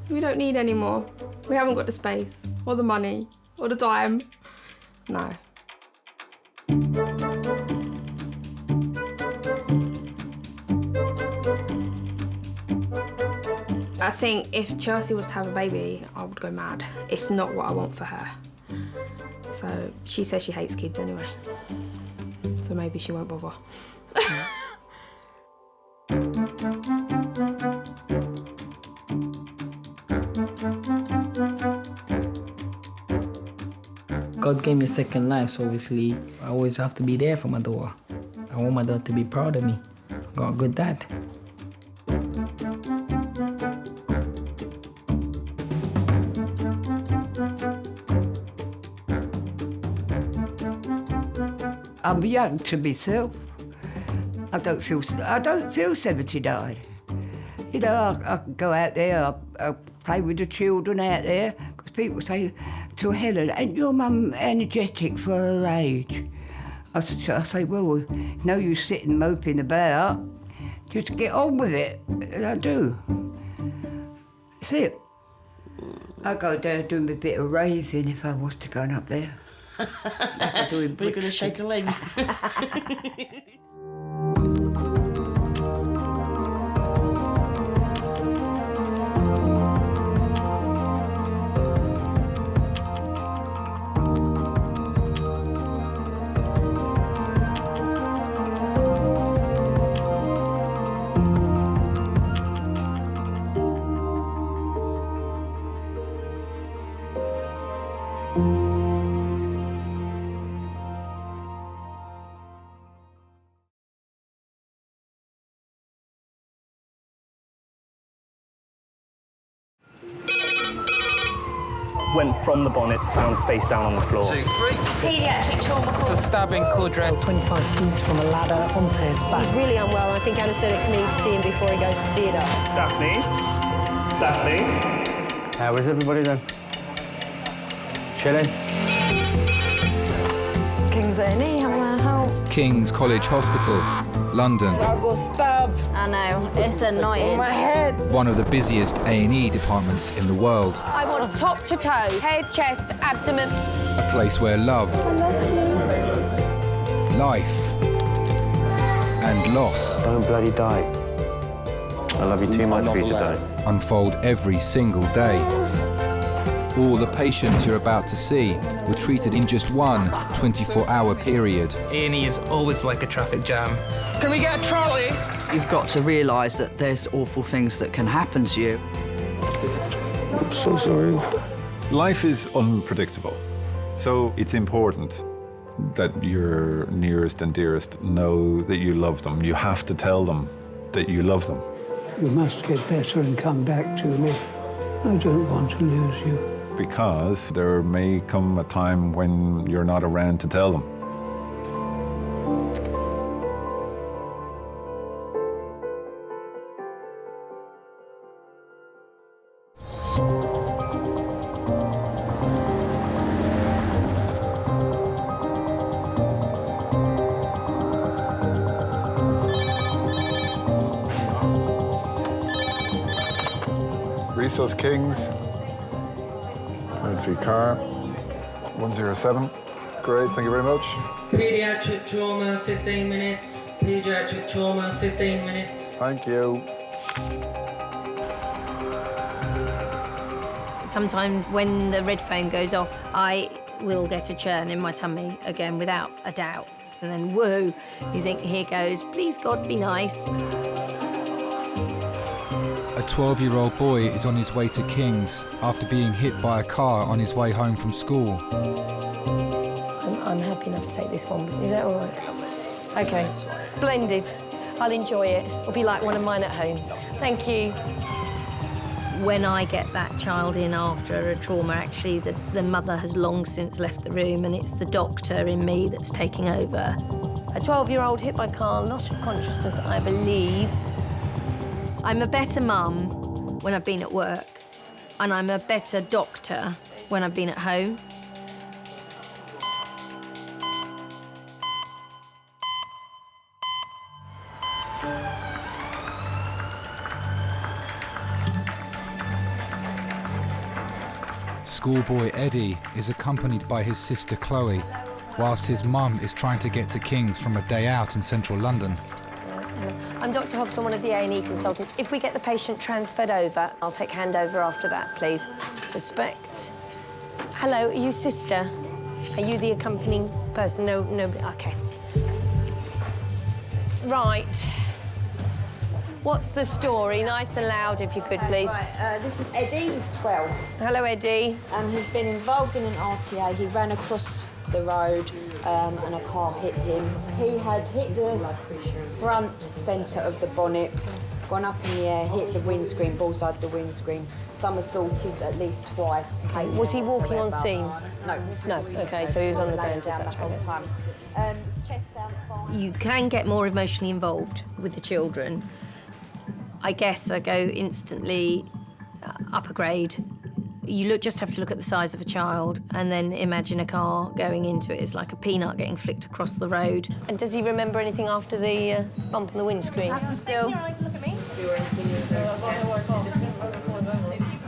We don't need any more. We haven't got the space, or the money, or the time. No. I think if Chelsea was to have a baby, I would go mad. It's not what I want for her. So she says she hates kids anyway. So maybe she won't bother. God gave me a second life, so obviously I always have to be there for my daughter. I want my daughter to be proud of me. I got a good dad. I'm young to myself. I don't feel 79. I can go out there, I play with the children out there, because people say to Helen, ain't your mum energetic for her age? I say, well, no use sitting moping about, just get on with it, and I do. That's it. I go down doing a bit of raving if I was to go up there. Like I do in But you're going to shake a leg. Went from the bonnet, found face down on the floor. 2, 3. Paediatric trauma. It's a stabbing quadrant. 25 feet from a ladder onto his back. He's really unwell. I think anaesthetics need to see him before he goes to theatre. Daphne? Daphne? How is everybody then? Chilling? King's A&E, how may I help? King's College Hospital, London. I got stabbed. I know, it's annoying. My head. One of the busiest A&E departments in the world. I want top to toe, head, chest, abdomen. A place where love, life, and loss. Don't bloody die. I love you too much for you to die. Unfold every single day. All the patients you're about to see were treated in just one 24-hour period. A&E is always like a traffic jam. Can we get a trolley? You've got to realise that there's awful things that can happen to you. I'm so sorry. Life is unpredictable, so it's important that your nearest and dearest know that you love them. You have to tell them that you love them. You must get better and come back to me. I don't want to lose you. Because there may come a time when you're not around to tell them. Resource Kings. 93 car, 107. Great, thank you very much. Pediatric trauma, 15 minutes. Pediatric trauma, 15 minutes. Thank you. Sometimes when the red phone goes off, I will get a churn in my tummy again, without a doubt. And then, whoa, you think, here goes, please God, be nice. A 12-year-old boy is on his way to King's after being hit by a car on his way home from school. I'm happy enough to take this one. Is that all right? OK, splendid. I'll enjoy it. It'll be like one of mine at home. Thank you. When I get that child in after a trauma, actually, the mother has long since left the room, and it's the doctor in me that's taking over. A 12-year-old hit by car, loss of consciousness, I believe. I'm a better mum when I've been at work, and I'm a better doctor when I've been at home. Schoolboy Eddie is accompanied by his sister Chloe, whilst his mum is trying to get to King's from a day out in central London. I'm Dr. Hobson, one of the A&E consultants. If we get the patient transferred over, I'll take handover after that, please. Suspect. Hello, are you sister? Are you the accompanying person? No, OK. Right. What's the story? Nice and loud, if you could, please. Right, this is Eddie, he's 12. Hello, Eddie. He's been involved in an RTA. He ran across the road and a car hit him. He has hit the front centre of the bonnet, gone up in the air, hit the windscreen, bullseyed the windscreen, somersaulted at least twice. Okay. Was he walking on scene? No. No, OK, so he was on the ground just that time. Chest down, fine. You can get more emotionally involved with the children. I guess I go instantly up a grade. You just have to look at the size of a child and then imagine a car going into it. It's like a peanut getting flicked across the road. And does he remember anything after the bump on the windscreen? Still.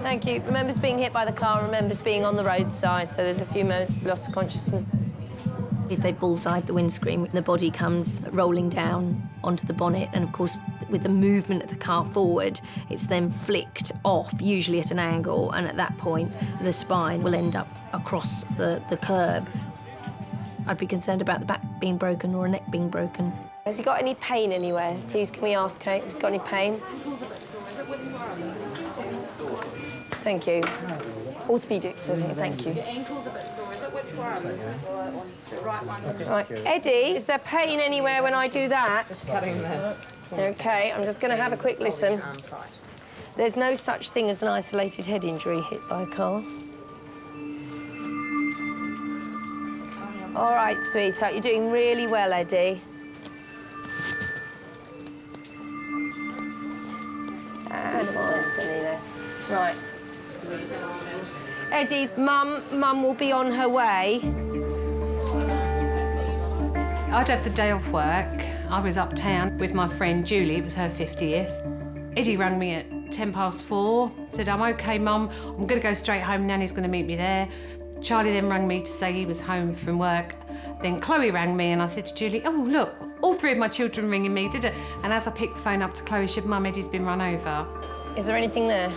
Thank you. Remembers being hit by the car, remembers being on the roadside, so there's a few moments lost of consciousness. If they bullseyed the windscreen, the body comes rolling down onto the bonnet, and of course, with the movement of the car forward, it's then flicked off, usually at an angle, and at that point, the spine will end up across the curb. I'd be concerned about the back being broken or a neck being broken. Has he got any pain anywhere? Please, can we ask Kate if he's got any pain? Thank you. Orthopedic says here, thank you. Your ankle's a bit sore, is it? Which one? The right one. Right, Eddie, is there pain anywhere when I do that? Cutting there. OK, I'm just going to have a quick listen. There's no such thing as an isolated head injury hit by a car. All right, sweetheart, you're doing really well, Eddie. And Antonino. Right. Eddie, Mum will be on her way. I'd have the day off work. I was uptown with my friend Julie, it was her 50th. Eddie rang me at 4:10, said, I'm OK, Mum, I'm going to go straight home, Nanny's going to meet me there. Charlie then rang me to say he was home from work. Then Chloe rang me and I said to Julie, oh, look, all three of my children ringing me, did it? And as I picked the phone up to Chloe, she said, Mum, Eddie's been run over. Is there anything there?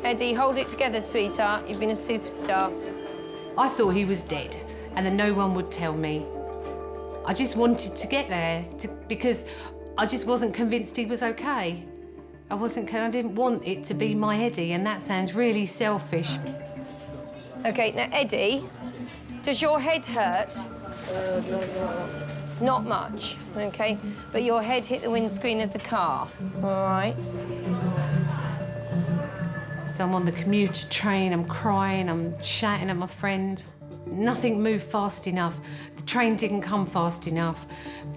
Eddie, hold it together, sweetheart. You've been a superstar. I thought he was dead and that no one would tell me. I just wanted to get there because I just wasn't convinced he was OK. I didn't want it to be my Eddie, and that sounds really selfish. OK, now, Eddie, does your head hurt? Not much, OK? But your head hit the windscreen of the car, all right? So I'm on the commuter train, I'm crying, I'm shouting at my friend. Nothing moved fast enough. The train didn't come fast enough.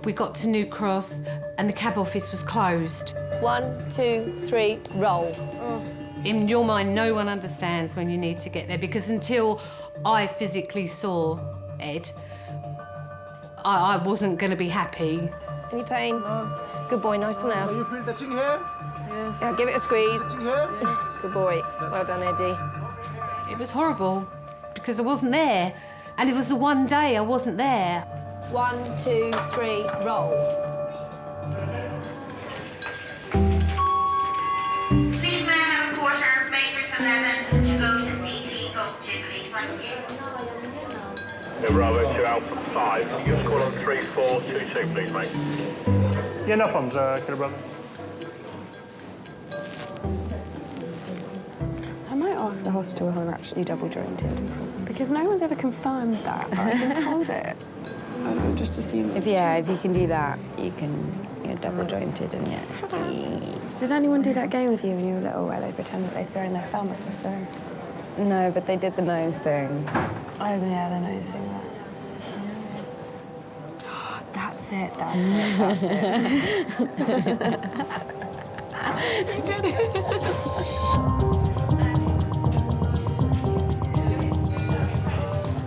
We got to New Cross and the cab office was closed. 1, 2, 3, roll. In your mind, no one understands when you need to get there, because until I physically saw Ed, I wasn't going to be happy. Any pain? No. Good boy, nice and loud. You feel touching here? Yes. Yeah, give it a squeeze. Touching here? Yes. Good boy. Well done, Eddie. It was horrible because I wasn't there, and it was the one day I wasn't there. 1, 2, 3, roll. Please may I have a quarter, matrix 11, to go to CT, go Jubilee, thank you. Bravo 2 Alpha 5, can you just call on 3422, please, mate? Yeah, no problems, Killer Brother. I might ask the hospital who are actually double jointed, because no one's ever confirmed that. I've been told it. I don't just assume it's true. If you can do that, you're double jointed and yeah. Did anyone do that game with you when you were little where they pretend that they're throwing their thumb at the stone? No, but they did the nose thing. Oh yeah, the nose thing. That's it. You did it.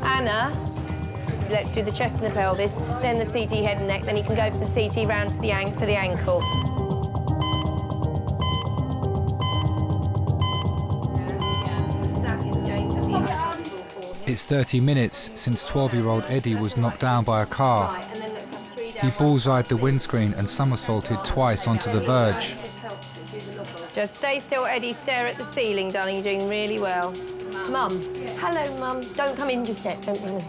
Anna, let's do the chest and the pelvis, then the CT head and neck, then you can go for the CT round to the for the ankle. It's 30 minutes since 12-year-old Eddie was knocked down by a car. He bullseyed the windscreen and somersaulted twice onto the verge. Just stay still, Eddie. Stare at the ceiling, darling. You're doing really well. Mum. Hello, Mum. Don't come in just yet. Don't come in.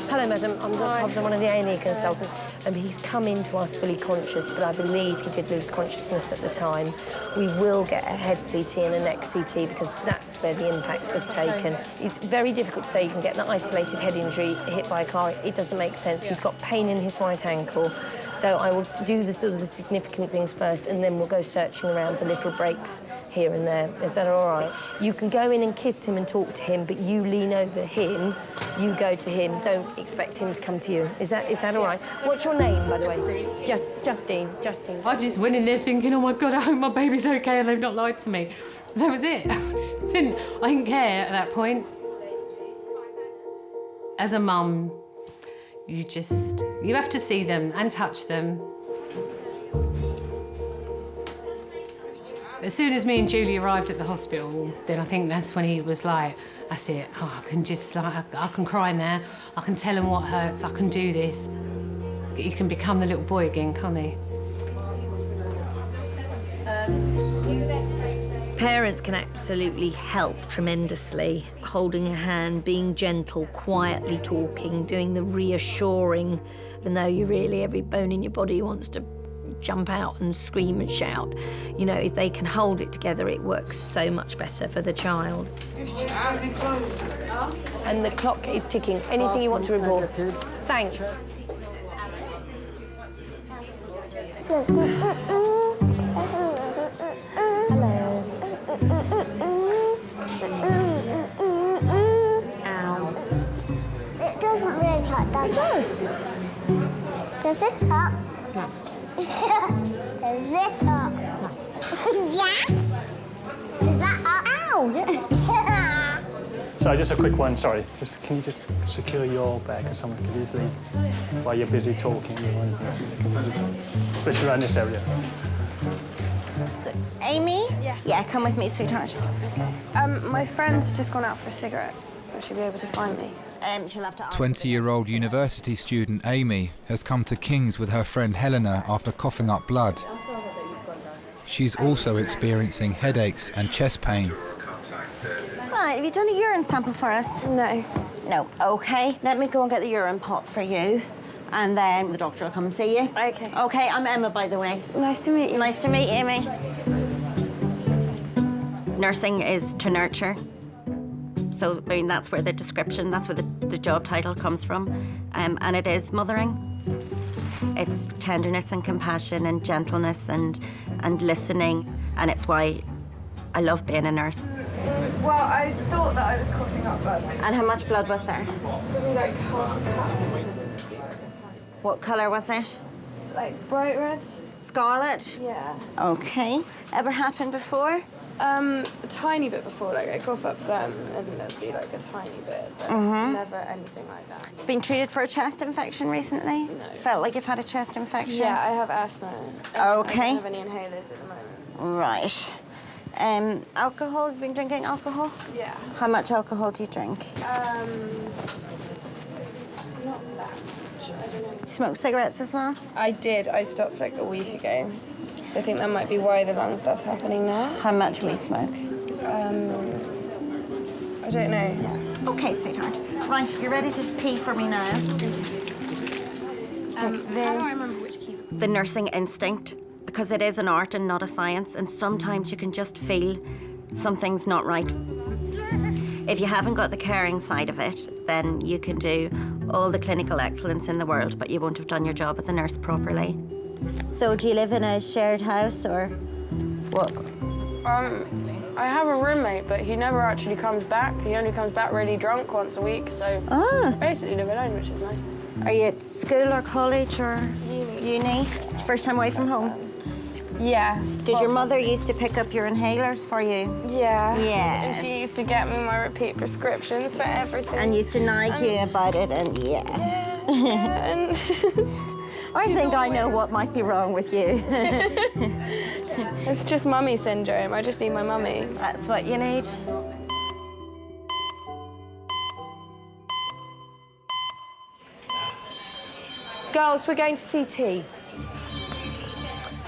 Hello, madam. I'm Dr. Hobbs. I'm one of the A&E consultants. He's come in to us fully conscious, but I believe he did lose consciousness at the time. We will get a head CT and a neck CT because that's where the impact was taken. It's very difficult to say you can get an isolated head injury hit by a car. It doesn't make sense. He's got pain in his right ankle. So I will do the significant things first, and then we'll go searching around for little breaks here and there. Is that all right? You can go in and kiss him and talk to him, but you lean over him, you go to him. Don't expect him to come to you. Is that all right? What's your name, by the way? Justine. I just went in there thinking, oh my God, I hope my baby's okay and they've not lied to me. That was it. I didn't care at that point. As a mum, you have to see them and touch them. As soon as me and Julie arrived at the hospital, then I think that's when he was like, that's it, I can just, like, I can cry now, I can tell him what hurts, I can do this. He can become the little boy again, can't he? Parents can absolutely help tremendously. Holding a hand, being gentle, quietly talking, doing the reassuring, even though you really, every bone in your body wants to jump out and scream and shout. You know, if they can hold it together, it works so much better for the child. And the clock is ticking. Anything you want to report? Thanks. Hello. Ow. It doesn't really hurt, does it? It does. Does this hurt? No. Does this hurt? No. Yeah? Does that hurt? Ow, yeah. So just a quick one, sorry. Can you just secure your bag because someone could easily, while you're busy talking, especially around this area. Amy? Yeah. Yeah, come with me, sweetheart. Okay. My friend's just gone out for a cigarette. Will she be able to find me? She'll have to... 20-year-old university student Amy has come to King's with her friend Helena after coughing up blood. She's also experiencing headaches and chest pain. Right, have you done a urine sample for us? No. No, okay. Let me go and get the urine pot for you, and then the doctor will come and see you. Okay. Okay, I'm Emma, by the way. Nice to meet you. Nice to meet you, Amy. Nursing is to nurture. So, I mean, that's where the description, that's where the job title comes from. And it is mothering. It's tenderness and compassion and gentleness and listening. And it's why I love being a nurse. Well, I thought that I was coughing up blood. And how much blood was there? Maybe like half a cup. What colour was it? Like bright red. Scarlet? Yeah. Okay. Ever happened before? A tiny bit before, like I cough up phlegm and there'd be like a tiny bit, but never anything like that. Been treated for a chest infection recently? No. Felt like you've had a chest infection? Yeah, I have asthma. Okay. I don't have any inhalers at the moment. Right. Alcohol? Have you been drinking alcohol? Yeah. How much alcohol do you drink? Not that much. I don't know. Do you smoke cigarettes as well? I did. I stopped like a week ago. So I think that might be why the lung stuff's happening now. How much will you smoke? I don't know. Okay, sweetheart. Right, you're ready to pee for me now. How do I remember which key? The nursing instinct, because it is an art and not a science, and sometimes you can just feel something's not right. If you haven't got the caring side of it, then you can do all the clinical excellence in the world, but you won't have done your job as a nurse properly. So do you live in a shared house or what? I have a roommate, but he never actually comes back. He only comes back really drunk once a week, so I basically live alone, which is nice. Are you at school or college or uni? It's the first time away from home? Yeah. Did your mother used to pick up your inhalers for you? Yeah. Yes. And she used to get me my repeat prescriptions for everything. And used to nag you about it, and Yeah, and I think I know what might be wrong with you. It's just mummy syndrome. I just need my mummy. That's what you need. Girls, we're going to CT.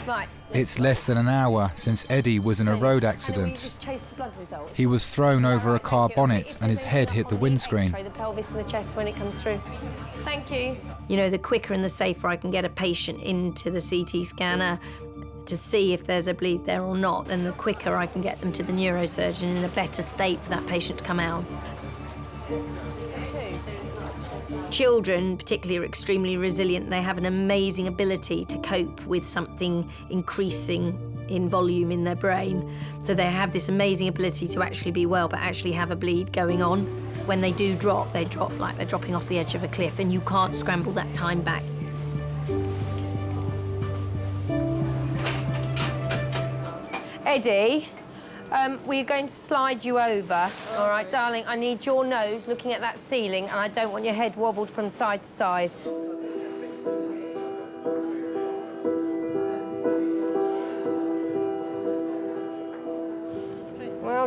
Right. It's less than an hour since Eddie was in a road accident. Just chase the blood results. He was thrown over a car bonnet and his head hit the windscreen. X-ray the pelvis and the chest when it comes through. Thank you. You know, the quicker and the safer I can get a patient into the CT scanner to see if there's a bleed there or not, then the quicker I can get them to the neurosurgeon in a better state for that patient to come out. Children, particularly, are extremely resilient. They have an amazing ability to cope with something increasing in volume in their brain. So they have this amazing ability to actually be well, but actually have a bleed going on. When they do drop, they drop like they're dropping off the edge of a cliff, and you can't scramble that time back. Eddie, we're going to slide you over. All right, darling, I need your nose looking at that ceiling, and I don't want your head wobbled from side to side.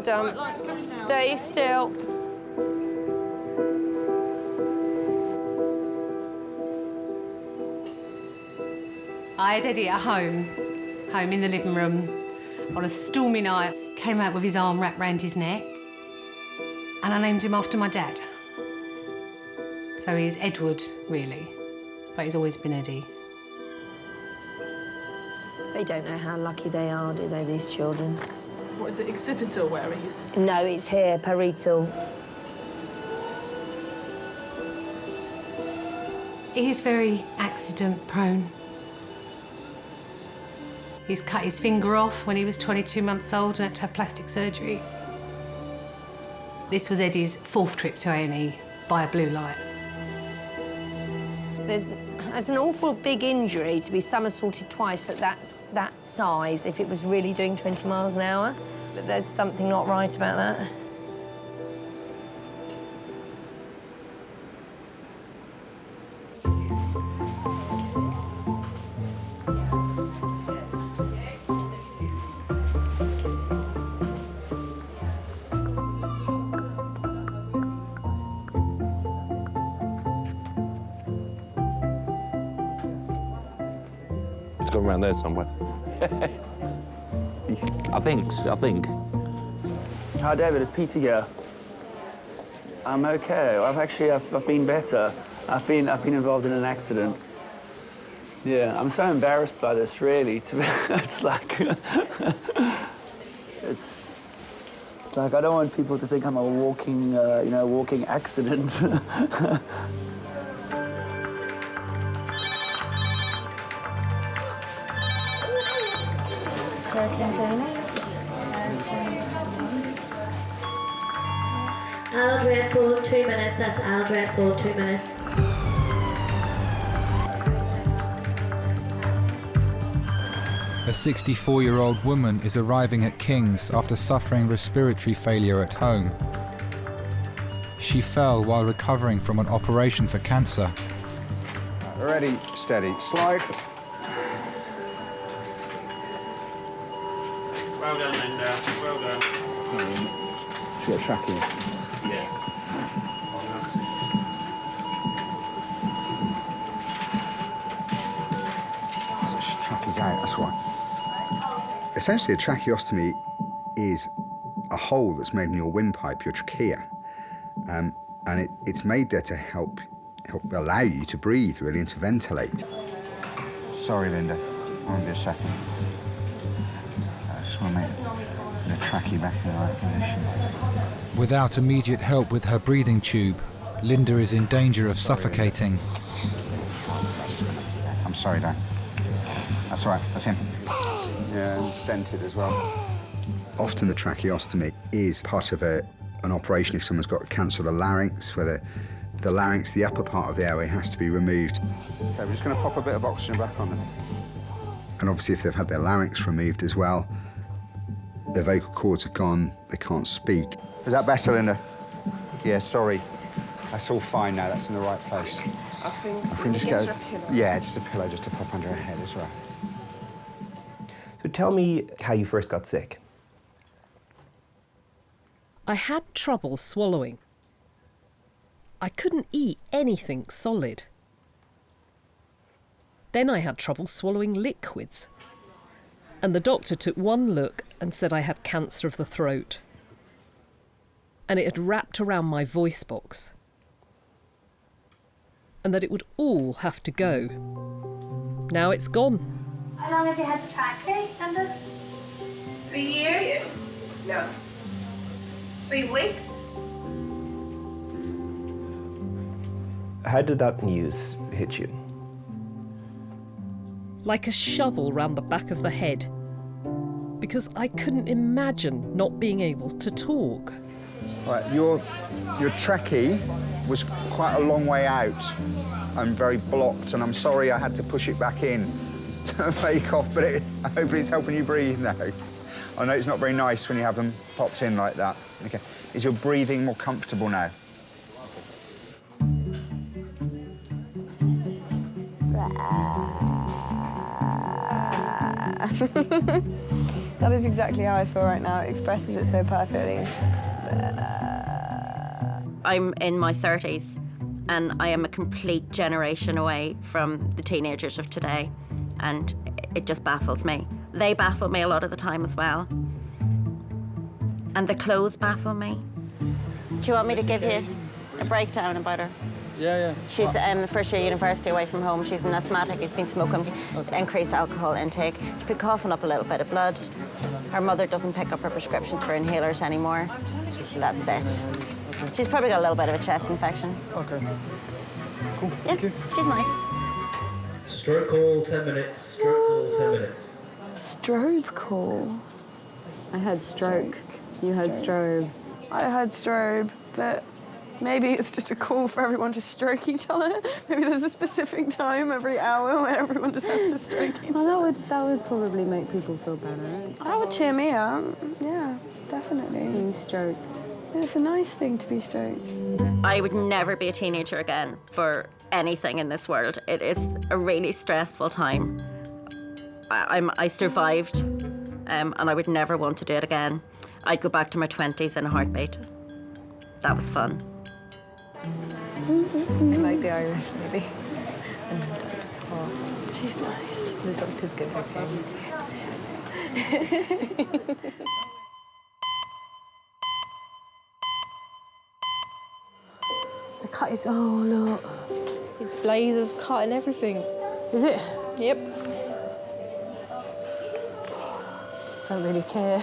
done. Stay still. I had Eddie at home in the living room, on a stormy night. Came out with his arm wrapped round his neck, and I named him after my dad. So he's Edward, really, but he's always been Eddie. They don't know how lucky they are, do they, these children? What is it, occipital where he's... No, it's here, parietal. He is very accident-prone. He's cut his finger off when he was 22 months old and had to have plastic surgery. This was Eddie's 4th trip to A&E by a blue light. There's an awful big injury to be somersaulted twice at that size if it was really doing 20 miles an hour. But there's something not right about that. It's gone around there somewhere. I think. Hi, David. It's Peter here. I'm okay. I've been better. I've been involved in an accident. Yeah, I'm so embarrassed by this. Really, it's like it's like I don't want people to think I'm a walking, walking accident. Aldred for 2 minutes, that's Aldred for 2 minutes. A 64-year-old woman is arriving at King's after suffering respiratory failure at home. She fell while recovering from an operation for cancer. Ready, steady, slide. Well done, Linda. Well done. She's got trachea. Yeah. So trachea's out, that's why. Essentially, a tracheostomy is a hole that's made in your windpipe, your trachea. And it's made there to help allow you to breathe, really, and to ventilate. Sorry, Linda. I won't be a second. I just want to make the trachea back in the right position. Without immediate help with her breathing tube, Linda is in danger of suffocating. I'm sorry, Dan. That's all right, that's him. Yeah, and stented as well. Often the tracheostomy is part of an operation if someone's got cancer of the larynx, where the larynx, the upper part of the airway, has to be removed. Okay, we're just going to pop a bit of oxygen back on them. And obviously if they've had their larynx removed as well, their vocal cords are gone, they can't speak. Is that better, Linda? Yeah, sorry. That's all fine now, that's in the right place. I think If we can just yes, get a pillow. Yeah, just a pillow just to pop under her head as well. So tell me how you first got sick. I had trouble swallowing. I couldn't eat anything solid. Then I had trouble swallowing liquids. And the doctor took one look and said I had cancer of the throat. And it had wrapped around my voice box. And that it would all have to go. Now it's gone. How long have you had the trachea, Linda? 3 years? No. 3 weeks? How did that news hit you? Like a shovel round the back of the head. Because I couldn't imagine not being able to talk. Right, your trachea was quite a long way out and very blocked, and I'm sorry I had to push it back in to make off, but hopefully it's helping you breathe now. I know it's not very nice when you have them popped in like that. Okay, is your breathing more comfortable now? That is exactly how I feel right now. It expresses it so perfectly. I'm in my 30s and I am a complete generation away from the teenagers of today, and it just baffles me. They baffle me a lot of the time as well. And the clothes baffle me. Do you want me to give you a breakdown about her? Yeah. She's first year university away from home. She's an asthmatic. She's been smoking, increased alcohol intake. She's been coughing up a little bit of blood. Her mother doesn't pick up her prescriptions for inhalers anymore. That's it. She's probably got a little bit of a chest infection. Okay. Cool. Yeah, Thank you. She's nice. Stroke call, 10 minutes. Stroke call, 10 minutes. Strobe call. I heard stroke. You heard strobe. I heard strobe, but maybe it's just a call for everyone to stroke each other. Maybe there's a specific time every hour where everyone just has to stroke each other. Well, that would probably make people feel better. That would cheer me up. Yeah, definitely. Being stroked. It's a nice thing to be stroked. I would never be a teenager again for anything in this world. It is a really stressful time. I survived, and I would never want to do it again. I'd go back to my 20s in a heartbeat. That was fun. I like the Irish lady. And the doctor's hot. She's nice. The doctor's good looking. The cut is, oh look. His blazer's cutting everything. Is it? Yep. Don't really care.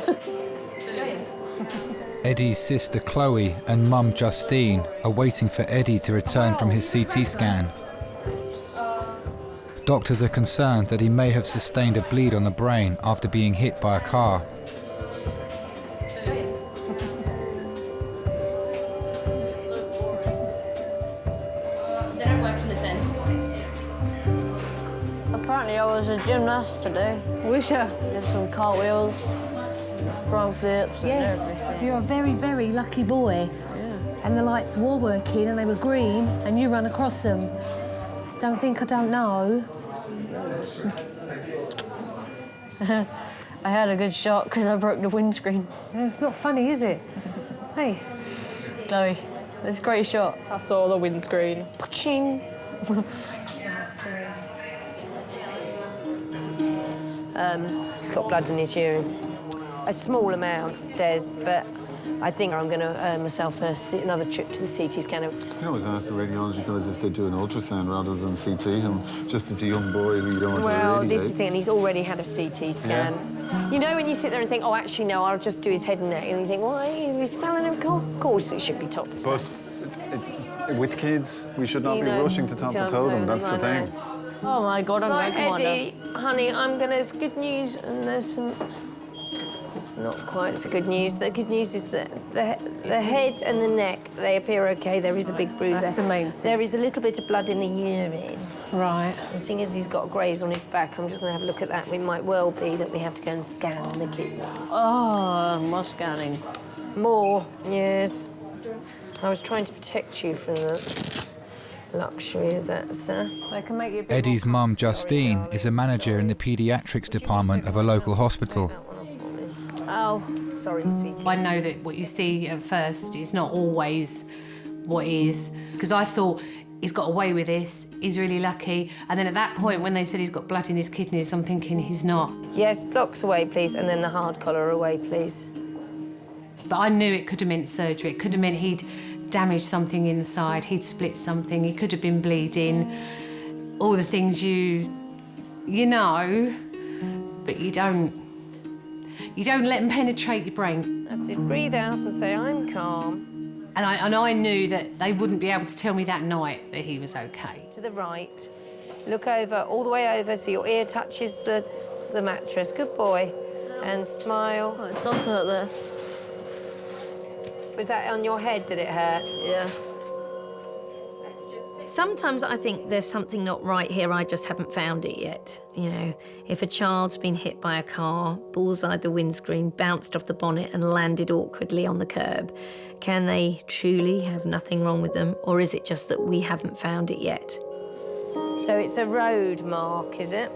Eddie's sister Chloe and mum Justine are waiting for Eddie to return from his CT scan. Doctors are concerned that he may have sustained a bleed on the brain after being hit by a car. Apparently I was a gymnast today. Was you? Did some cartwheels, front flips and Yes, everything. so you're a very, very lucky boy. Yeah. And the lights were working and they were green and you ran across them. So don't think I don't know. I had a good shot because I broke the windscreen. Yeah, it's not funny, is it? Hey. Chloe, it's a great shot. I saw the windscreen. Ching. He's got blood in his urine. A small amount, Des, but I think I'm going to earn myself another trip to the CT scanner. You can always ask the radiology guys if they do an ultrasound rather than CT, and just as a young boy who you don't want to Well, radiate. this is the thing, he's already had a CT scan. Yeah. You know when you sit there and think, oh, actually, no, I'll just do his head and neck, and you think, well, he's smelling him. Of course it should be top to But with kids, we should not You be know, rushing to top to don't toe them, totally, that's the I know. thing. Oh my God, I'm Right, making one Eddie, honey, there's good news and there's some not quite so good news. The good news is that the head and the neck, they appear okay. There is a big bruise That's there. the main thing. There is a little bit of blood in the urine. Right. And seeing as he's got a graze on his back, I'm just going to have a look at that. It might well be that we have to go and scan the kidneys. Oh, more scanning. More, yes. I was trying to protect you from the luxury of that, sir. They can make you a bit Eddie's mum Justine is a manager in the paediatrics department of a local hospital. Oh, sorry, sweetie. I know that what you see at first is not always what is, because I thought he's got away with this, he's really lucky, and then at that point when they said he's got blood in his kidneys, I'm thinking he's not. Yes, blocks away, please, and then the hard collar away, please. But I knew it could have meant surgery. It could have meant he'd damaged something inside, he'd split something, he could have been bleeding. All the things you know, but you don't let them penetrate your brain. That's it. Breathe out and say, I'm calm. And I knew that they wouldn't be able to tell me that night that he was okay. To the right. Look over, all the way over, so your ear touches the mattress. Good boy. And smile. Oh, it's also there. Was that on your head that it hurt? Yeah. Sometimes I think there's something not right here, I just haven't found it yet. You know, if a child's been hit by a car, bullseyed the windscreen, bounced off the bonnet and landed awkwardly on the curb, can they truly have nothing wrong with them, or is it just that we haven't found it yet? So it's a road mark, is it?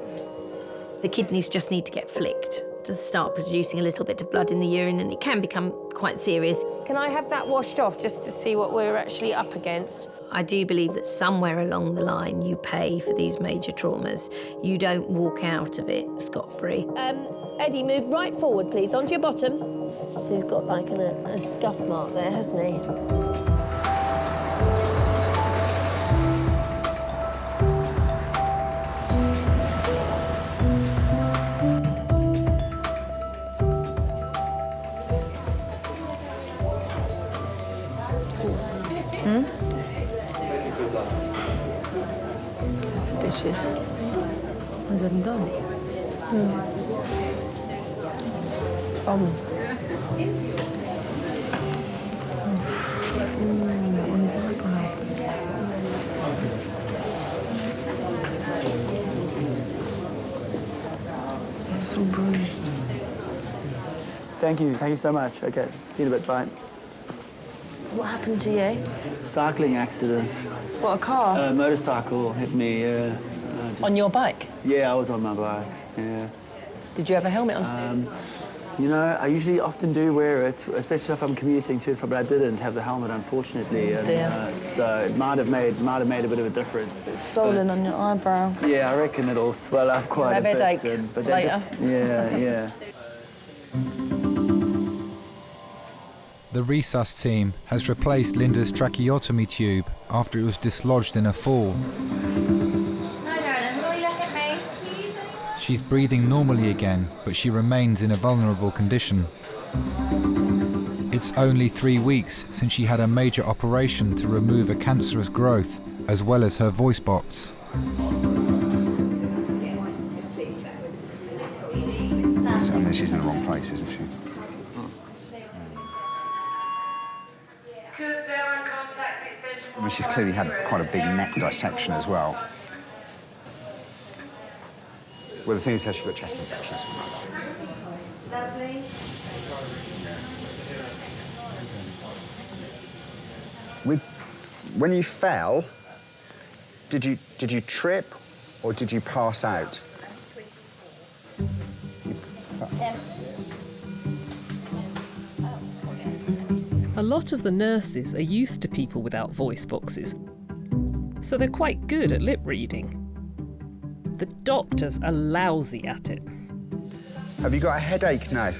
The kidneys just need to get flicked to start producing a little bit of blood in the urine, and it can become quite serious. Can I have that washed off just to see what we're actually up against? I do believe that somewhere along the line you pay for these major traumas. You don't walk out of it scot-free. Eddie, move right forward, please, onto your bottom. So he's got like a scuff mark there, hasn't he? Stitches. Is it done? That one is eyebrow. It's all bruised. Thank you so much. Okay, see you in a bit, bye. What happened to you? Cycling accident. What, a car? Motorcycle hit me, On your bike? Yeah, I was on my bike, yeah. Did you have a helmet on? You know, I usually often do wear it, especially if I'm commuting to it, but I didn't have the helmet, unfortunately. And, so it might have made a bit of a difference. It's swollen on your eyebrow. Yeah, I reckon it'll swell up quite a bit. Headache But later. Yeah. The resus team has replaced Linda's tracheotomy tube after it was dislodged in a fall. Hi, darling. Will you look at me? She's breathing normally again, but she remains in a vulnerable condition. It's only 3 weeks since she had a major operation to remove a cancerous growth, as well as her voice box. So, I mean, she's in the wrong place, isn't she? I mean, she's clearly had quite a big neck dissection as well. Well, the thing is that she's got chest infection or something like that. Lovely. When you fell, did you trip or did you pass out? A lot of the nurses are used to people without voice boxes, so they're quite good at lip reading. The doctors are lousy at it. Have you got a headache now?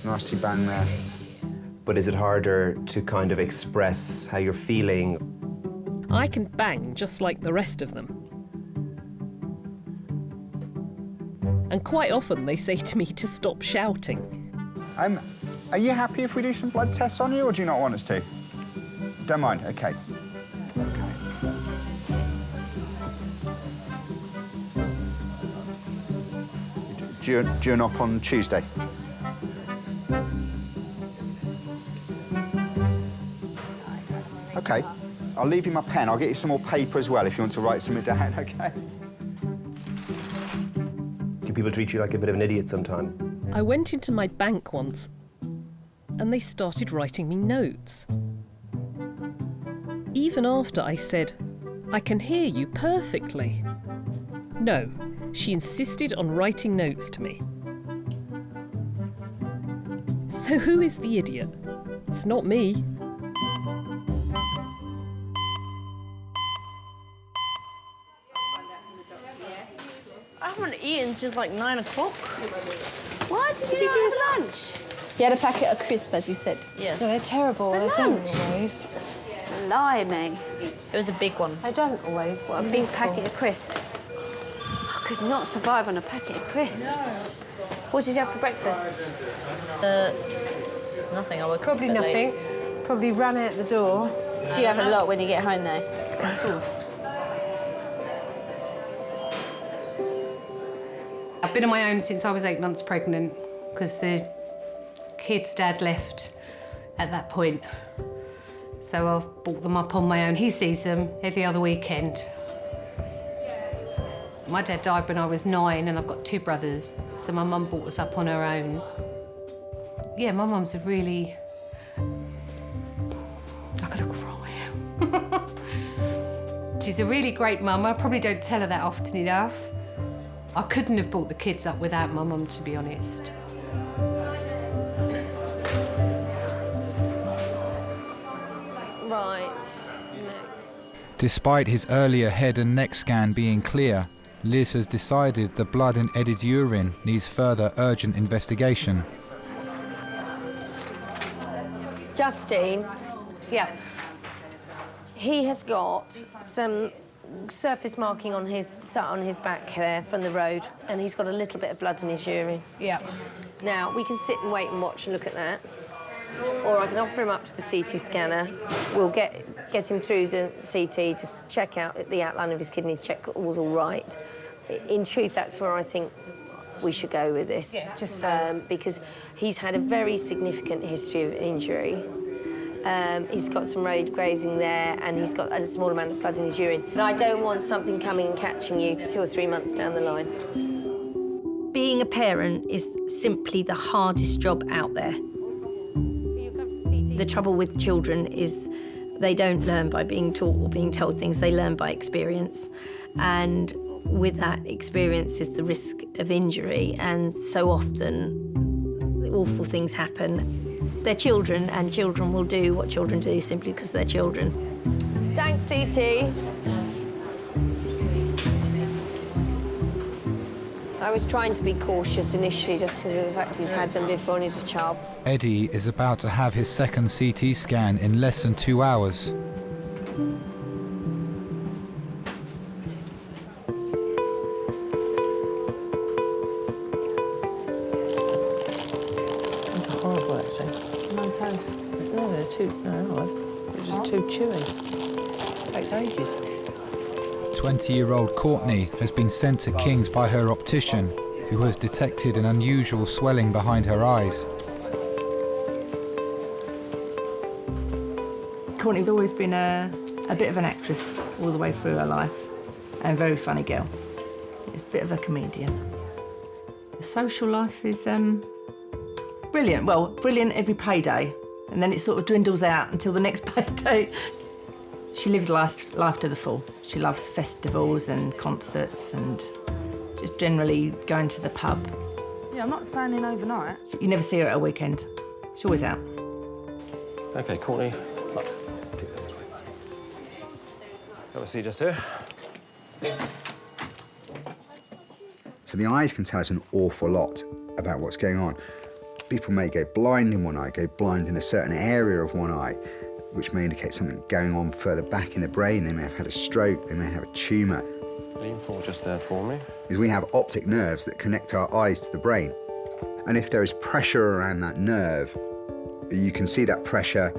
Nasty bang there. But is it harder to kind of express how you're feeling? I can bang just like the rest of them. And quite often they say to me to stop shouting. Are you happy if we do some blood tests on you, or do you not want us to? Don't mind, okay. Do you knock on Tuesday? Okay, I'll leave you my pen. I'll get you some more paper as well if you want to write something down, okay? Do people treat you like a bit of an idiot sometimes? I went into my bank once and they started writing me notes. Even after I said, "I can hear you perfectly." No, she insisted on writing notes to me. So who is the idiot? It's not me. I haven't eaten since like 9 o'clock. Why did you not have lunch? He had a packet of crisps, as he said. Yes. No, they're terrible. They They don't don't always. lie me. It was a big one. They don't always. What, a big packet of crisps? I could not survive on a packet of crisps. What did you have for breakfast? Nothing. I would Probably nothing. Probably ran out the door. Do you have a lot when you get home, though? I've been on my own since I was 8 months pregnant because the kid's dad left at that point. So I've brought them up on my own. He sees them every other weekend. My dad died when I was 9 and I've got 2 brothers. So my mum brought us up on her own. Yeah, my mum's a really... I'm gonna cry. She's a really great mum. I probably don't tell her that often enough. I couldn't have brought the kids up without my mum, to be honest. Right, next. Despite his earlier head and neck scan being clear, Liz has decided the blood in Eddie's urine needs further urgent investigation. Justine. Yeah. He has got some surface marking on his back there from the road, and he's got a little bit of blood in his urine. Yeah. Now, we can sit and wait and watch and look at that, or I can offer him up to the CT scanner. We'll get him through the CT, just check out the outline of his kidney, check all's all right. In truth, that's where I think we should go with this. Yeah, just because he's had a very significant history of injury. He's got some road grazing there, and he's got a small amount of blood in his urine. But I don't want something coming and catching you 2 or 3 months down the line. Being a parent is simply the hardest job out there. The trouble with children is they don't learn by being taught or being told things, they learn by experience. And with that experience is the risk of injury, and so often awful things happen. They're children, and children will do what children do simply because they're children. Thanks, CT. I was trying to be cautious initially just because of the fact he's had them before and he's a child. Eddie is about to have his second CT scan in less than 2 hours. Horrible, actually. No toast. No, they're they're just too chewy. Takes ages. 20-year-old Courtney has been sent to King's by her optician, who has detected an unusual swelling behind her eyes. Courtney's always been a bit of an actress all the way through her life, and a very funny girl. She's a bit of a comedian. The social life is brilliant. Well, brilliant every payday, and then it sort of dwindles out until the next payday. She lives life to the full. She loves festivals and concerts and just generally going to the pub. Yeah, I'm not staying overnight. You never see her at a weekend. She's always out. OK, Courtney. Look. Have a seat just here. So the eyes can tell us an awful lot about what's going on. People may go blind in one eye, go blind in a certain area of one eye, which may indicate something going on further back in the brain. They may have had a stroke, they may have a tumour. Lean forward just there for me. Is we have optic nerves that connect our eyes to the brain. And if there is pressure around that nerve, you can see that pressure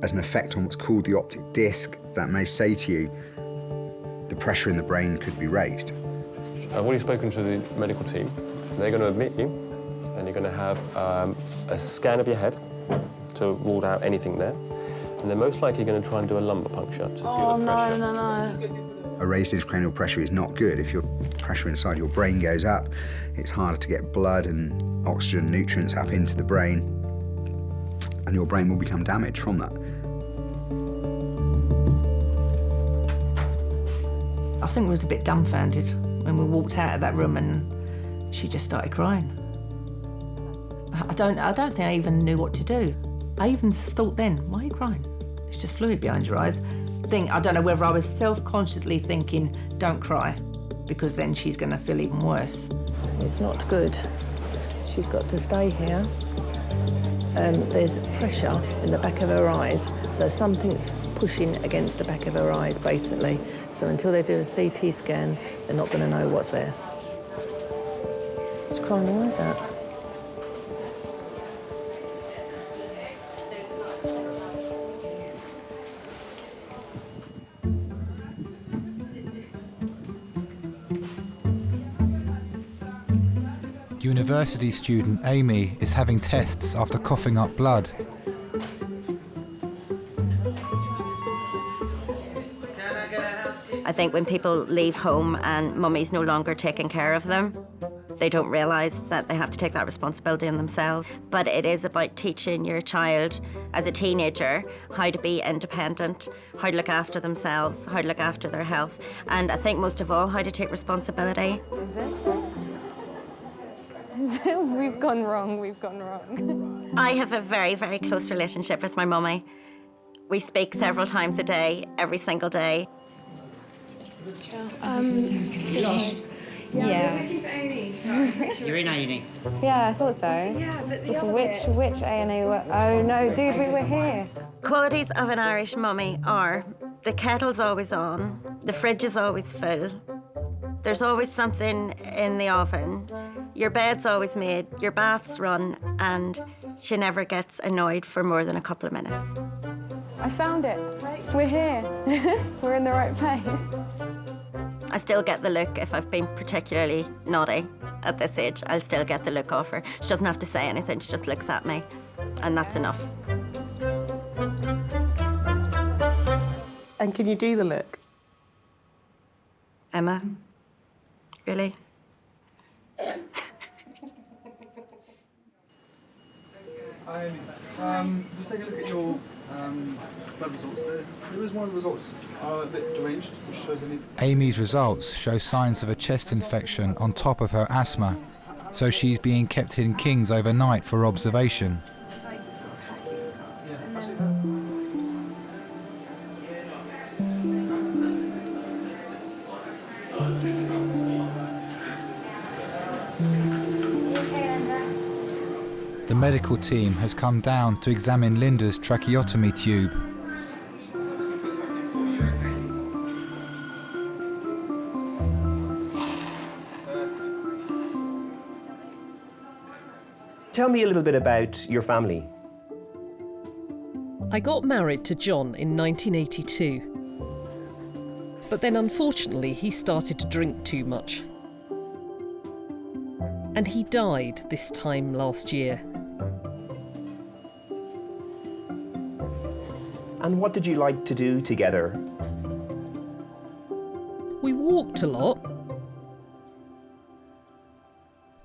as an effect on what's called the optic disc. That may say to you, the pressure in the brain could be raised. I've already spoken to the medical team. They're going to admit you, and you're going to have a scan of your head to rule out anything there. And they're most likely going to try and do a lumbar puncture to see the pressure. No. A raised intracranial pressure is not good. If your pressure inside your brain goes up, it's harder to get blood and oxygen nutrients up into the brain, and your brain will become damaged from that. I think we was a bit dumbfounded when we walked out of that room and she just started crying. I don't think I even knew what to do. I even thought then, why are you crying? It's just fluid behind your eyes. I don't know whether I was self-consciously thinking, don't cry, because then she's going to feel even worse. It's not good. She's got to stay here. There's pressure in the back of her eyes, so something's pushing against the back of her eyes, basically. So until they do a CT scan, they're not going to know what's there. She's crying her eyes out. University student Amy is having tests after coughing up blood. I think when people leave home and mummy's no longer taking care of them, They don't realise that they have to take that responsibility on themselves. But it is about teaching your child as a teenager how to be independent, how to look after themselves, how to look after their health, and I think most of all, how to take responsibility. We've gone wrong. I have a very, very close relationship with my mummy. We speak several times a day, every single day. Yeah. You're in A&E. Yeah, I thought so. Yeah, but Just which A&E were... Oh, no, dude, we were here. Qualities of an Irish mummy are the kettle's always on, the fridge is always full, there's always something in the oven, your bed's always made, your bath's run, and she never gets annoyed for more than a couple of minutes. I found it. We're here. We're in the right place. I still get the look if I've been particularly naughty at this age. I'll still get the look off her. She doesn't have to say anything, she just looks at me, and that's enough. And can you do the look? Emma? Really? Just take a look at your blood results. There is one of the results a bit deranged, which shows any... Amy's results show signs of a chest infection on top of her asthma, so she's being kept in King's overnight for observation. The medical team has come down to examine Linda's tracheotomy tube. Tell me a little bit about your family. I got married to John in 1982. But then unfortunately he started to drink too much. And he died this time last year. And what did you like to do together? We walked a lot.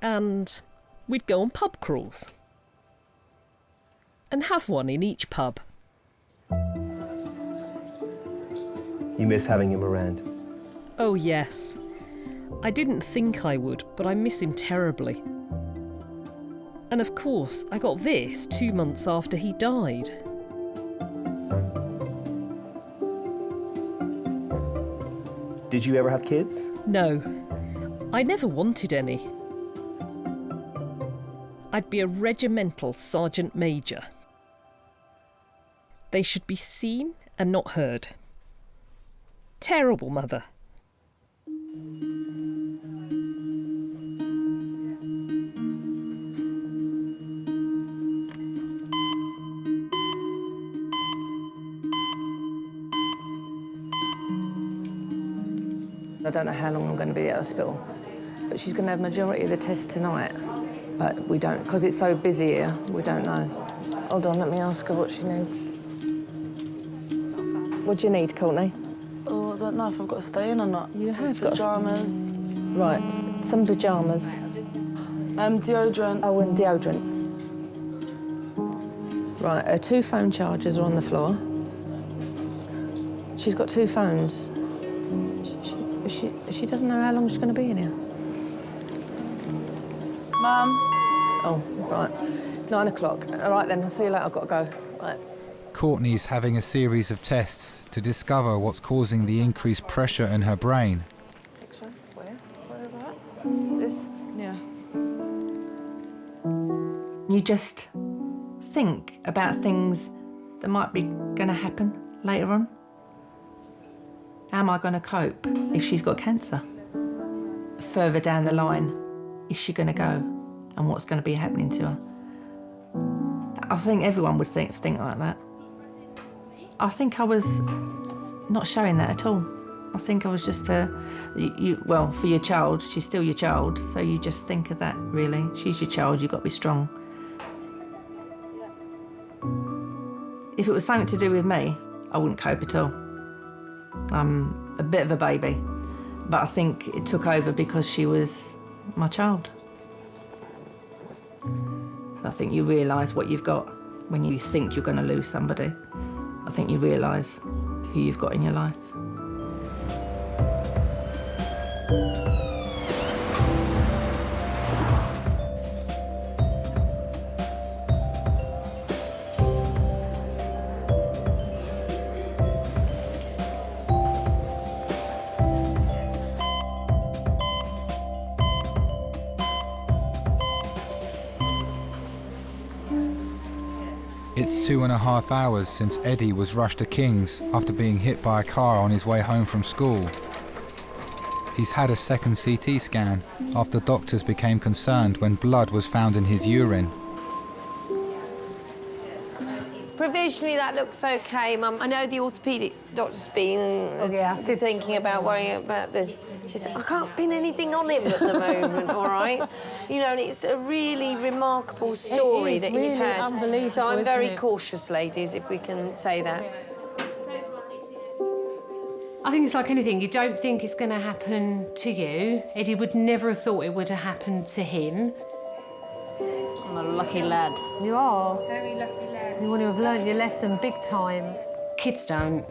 And we'd go on pub crawls. And have one in each pub. You miss having him around? Oh yes. I didn't think I would, but I miss him terribly. And of course, I got this 2 months after he died. Did you ever have kids? No, I never wanted any. I'd be a regimental sergeant major. They should be seen and not heard. Terrible mother. I don't know how long I'm going to be at hospital, but she's going to have majority of the tests tonight. But we don't, because it's so busy here, we don't know. Hold on, let me ask her what she needs. What do you need, Courtney? Oh, I don't know if I've got to stay in or not. You Some have got pyjamas. Right, some pyjamas. Deodorant. Oh, and deodorant. Right, her 2 phone chargers are on the floor. She's got 2 phones. She doesn't know how long she's going to be in here. Mum. Oh, right. 9 o'clock. All right then, I'll see you later. I've got to go. Right. Courtney's having a series of tests to discover what's causing the increased pressure in her brain. This? Yeah. You just think about things that might be going to happen later on. How am I going to cope if she's got cancer? Further down the line, is she going to go? And what's going to be happening to her? I think everyone would think like that. I think I was not showing that at all. I think I was just well, for your child, she's still your child, so you just think of that, really. She's your child, you've got to be strong. If it was something to do with me, I wouldn't cope at all. I'm a bit of a baby, but I think it took over because she was my child. I think you realise what you've got when you think you're going to lose somebody. I think you realise who you've got in your life. It's 2.5 hours since Eddie was rushed to King's after being hit by a car on his way home from school. He's had a second CT scan after doctors became concerned when blood was found in his urine. Provisionally, that looks okay, Mum. I know the orthopedic doctor's been thinking about worrying about the... She said, I can't pin anything on him at the moment, all right? You know, and it's a really remarkable story that he's had. Unbelievable, so I'm very isn't it? cautious, ladies, if we can say that. I think it's like anything. You don't think it's going to happen to you. Eddie would never have thought it would have happened to him. I'm a lucky lad. You are. Very lucky lad. You want to have learnt your lesson big time. Kids don't.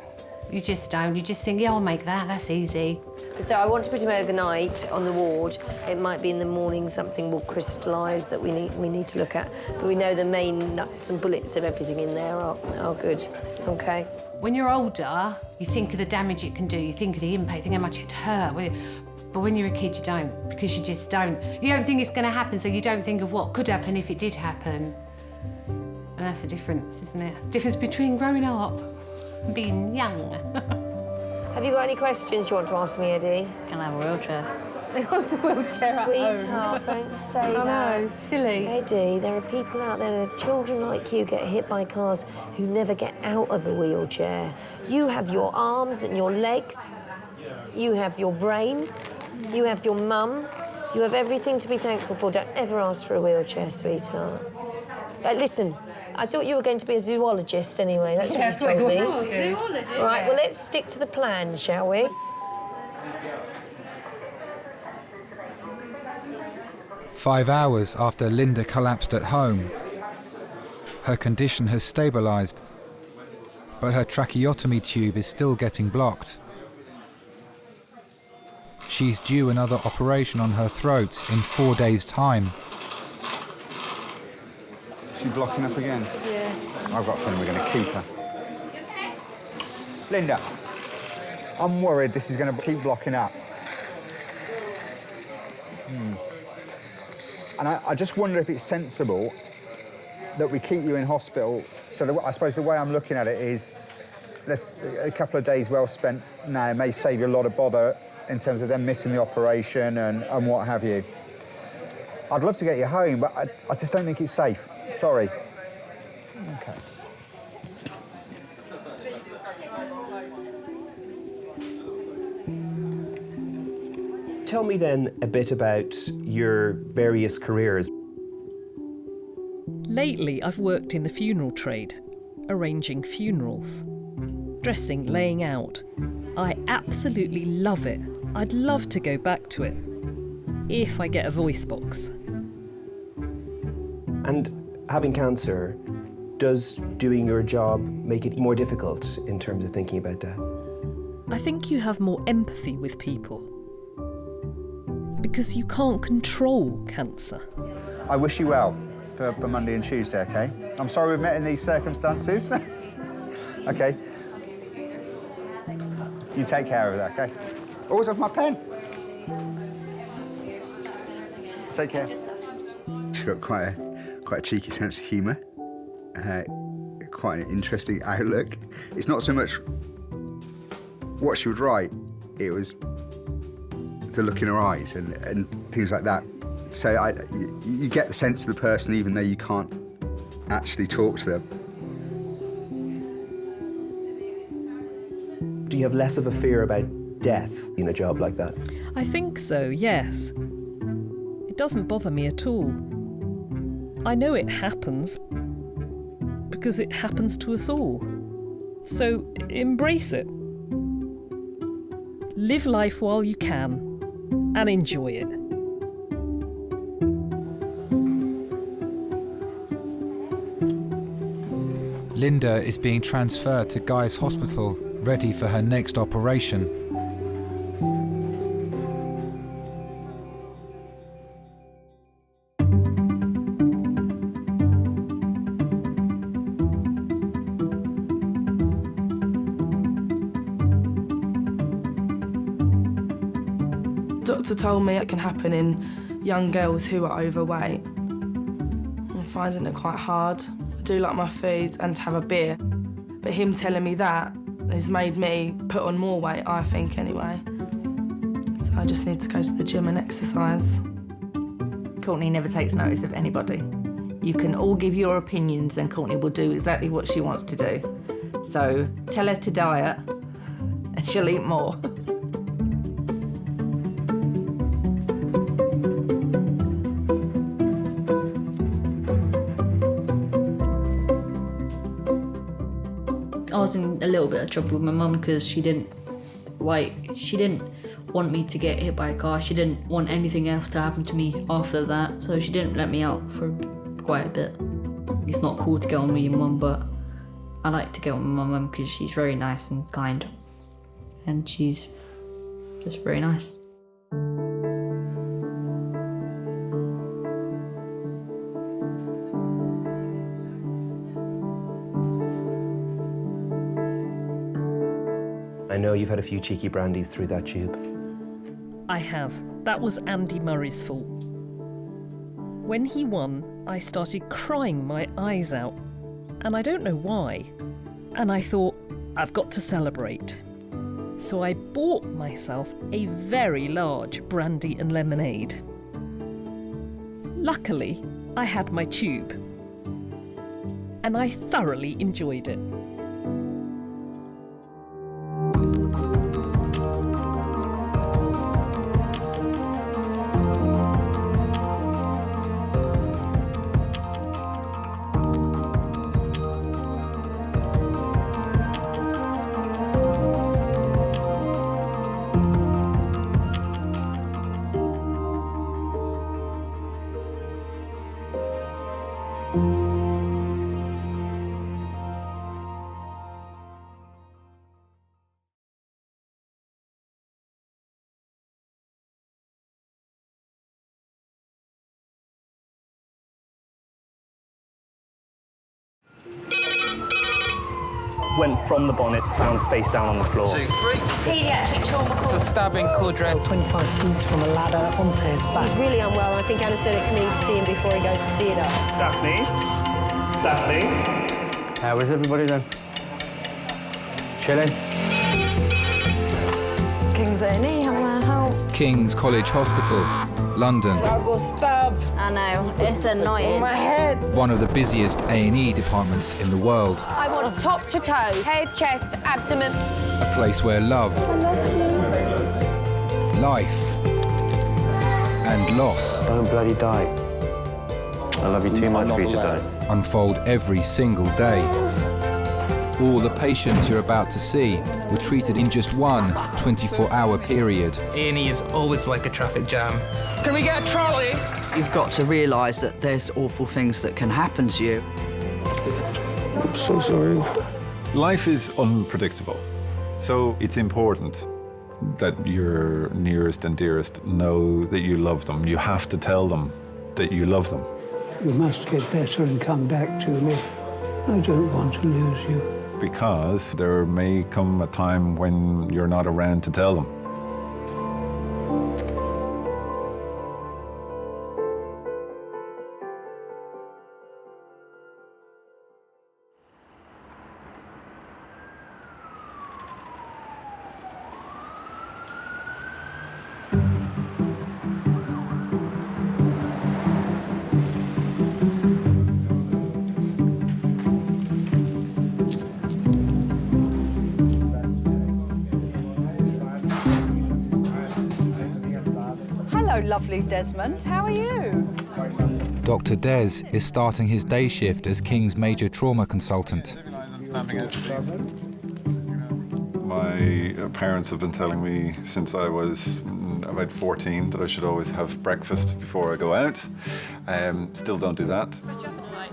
You just don't. You just think, yeah, I'll make that. That's easy. So I want to put him overnight on the ward. It might be in the morning something will crystallise that we need to look at. But we know the main nuts and bullets of everything in there are good. OK. When you're older, you think of the damage it can do. You think of the impact. You think how much it hurt. But when you're a kid, you don't, because you just don't. You don't think it's going to happen, so you don't think of what could happen if it did happen. And that's the difference, isn't it? The difference between growing up and being young. Have you got any questions you want to ask me, Eddie? Can I have a wheelchair? He wants a wheelchair at home. Sweetheart, don't say I that. know, silly. Eddie, there are people out there, children like you get hit by cars who never get out of a wheelchair. You have your arms and your legs. You have your brain. You have your mum. You have everything to be thankful for. Don't ever ask for a wheelchair, sweetheart. Listen, I thought you were going to be a zoologist anyway. That's what you told me. Zoologist? All right, well, let's stick to the plan, shall we? "5 hours after Linda collapsed at home. Her condition has stabilised, but her tracheotomy tube is still getting blocked. She's due another operation on her throat in 4 days' time. Is she blocking up again? Yeah. I've got a feeling we're going to keep her. Linda, I'm worried this is going to keep blocking up. And I just wonder if it's sensible that we keep you in hospital. So I suppose the way I'm looking at it is a couple of days well spent now may save you a lot of bother in terms of them missing the operation and what have you. I'd love to get you home, but I just don't think it's safe. Sorry. Okay. Tell me then a bit about your various careers. Lately, I've worked in the funeral trade, arranging funerals, dressing, laying out. I absolutely love it. I'd love to go back to it, if I get a voice box. And having cancer, does doing your job make it more difficult in terms of thinking about death? I think you have more empathy with people, because you can't control cancer. I wish you well for Monday and Tuesday, OK? I'm sorry we've met in these circumstances. OK. You take care of that, OK? Always have my pen. Take care. She's got quite a cheeky sense of humour. Quite an interesting outlook. It's not so much what she would write, it was the look in her eyes and things like that. So you get the sense of the person even though you can't actually talk to them. Do you have less of a fear about death in a job like that? I think so, yes. It doesn't bother me at all. I know it happens because it happens to us all. So embrace it. Live life while you can and enjoy it. Linda is being transferred to Guy's Hospital, ready for her next operation. Doctor told me it can happen in young girls who are overweight. I'm finding it quite hard. I do like my food and to have a beer, but him telling me that has made me put on more weight, I think, anyway. So I just need to go to the gym and exercise. Courtney never takes notice of anybody. You can all give your opinions and Courtney will do exactly what she wants to do. So tell her to diet and she'll eat more. I was in a little bit of trouble with my mum because she didn't want me to get hit by a car. She didn't want anything else to happen to me after that, so she didn't let me out for quite a bit. It's not cool to get on with your mum, but I like to get on with my mum because she's very nice and kind, and she's just very nice. I know you've had a few cheeky brandies through that tube. I have. That was Andy Murray's fault. When he won, I started crying my eyes out, and I don't know why. And I thought, I've got to celebrate. So I bought myself a very large brandy and lemonade. Luckily, I had my tube, and I thoroughly enjoyed it. Went from the bonnet, found face down on the floor. 2, 3. Pediatric trauma. It's a stabbing quadrant. 25 feet from a ladder onto his back. He's really unwell, and I think anaesthetics need to see him before he goes to theatre. Daphne? Daphne? How is everybody then? Chilling? King's A&E, how may I help? King's College Hospital, London. I got stabbed. I know, it's annoying. On my head. One of the busiest A&E departments in the world. I want top to toe, head, chest, abdomen. A place where love, life, and loss. Don't bloody die. I love you too much for you to die. Unfold every single day. All the patients you're about to see were treated in just one 24-hour period. A&E is always like a traffic jam. Can we get a trolley? You've got to realise that there's awful things that can happen to you. I'm so sorry. Life is unpredictable, so it's important that your nearest and dearest know that you love them. You have to tell them that you love them. You must get better and come back to me. I don't want to lose you. Because there may come a time when you're not around to tell them. Lovely Desmond, how are you? Dr. Des is starting his day shift as King's major trauma consultant. My parents have been telling me since I was about 14 that I should always have breakfast before I go out. Still don't do that.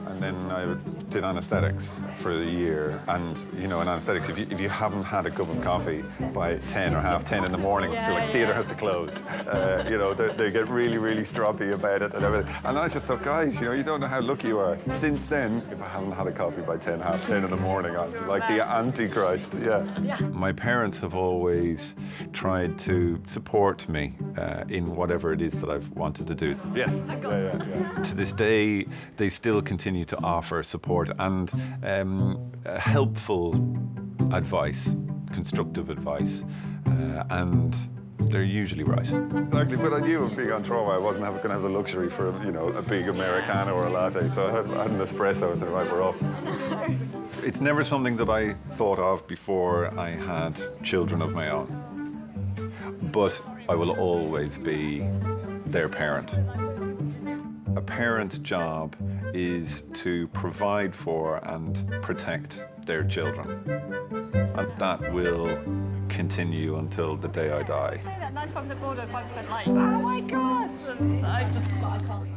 And then I would worked in anaesthetics for a year, and you know, in anaesthetics, if you haven't had a cup of coffee by 10 or half 10 in the morning, they're like, theatre has to close. You know, they get really, really stroppy about it and everything. And I just thought, guys, you know, you don't know how lucky you are. Since then, if I haven't had a coffee by 10, half 10 in the morning, I'm like the Antichrist. Yeah. My parents have always tried to support me in whatever it is that I've wanted to do. Yes. To this day, they still continue to offer support and helpful advice, constructive advice, and they're usually right. Exactly, but I knew of being on trauma, I wasn't going to have the luxury for, you know, a big Americano or a latte, so I had an espresso and said, right, we're off. It's never something that I thought of before I had children of my own, but I will always be their parent. A parent's job is to provide for and protect their children. And that will continue until the day I die. Say that 95% border, 5% like, oh my God! And I can't.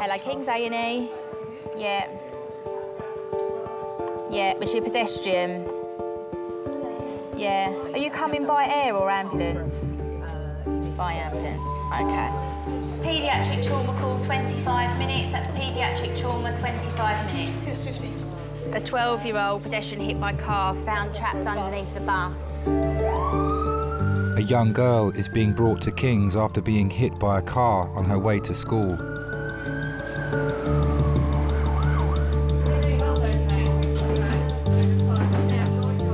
Hello, King's A&E. Yeah. Yeah, was she a pedestrian? Yeah. Are you coming by air or ambulance? By ambulance, okay. Pediatric trauma call, 25 minutes. That's pediatric trauma, 25 minutes. 6:50. A 12-year-old pedestrian hit by car found trapped underneath the bus. A young girl is being brought to King's after being hit by a car on her way to school.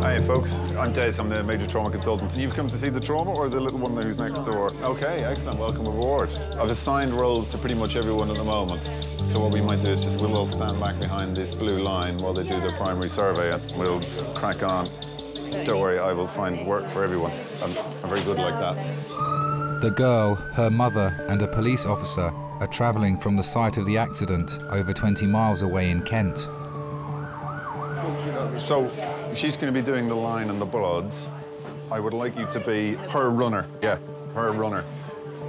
Hi folks, I'm Des, I'm the major trauma consultant. You've come to see the trauma or the little one who's next door? Okay, excellent, welcome aboard. I've assigned roles to pretty much everyone at the moment. So what we might do is just we'll all stand back behind this blue line while they do their primary survey and we'll crack on. Don't worry, I will find work for everyone. I'm very good like that. The girl, her mother and a police officer are travelling from the site of the accident over 20 miles away in Kent. So she's going to be doing the line and the bloods. I would like you to be her runner. Yeah, her runner.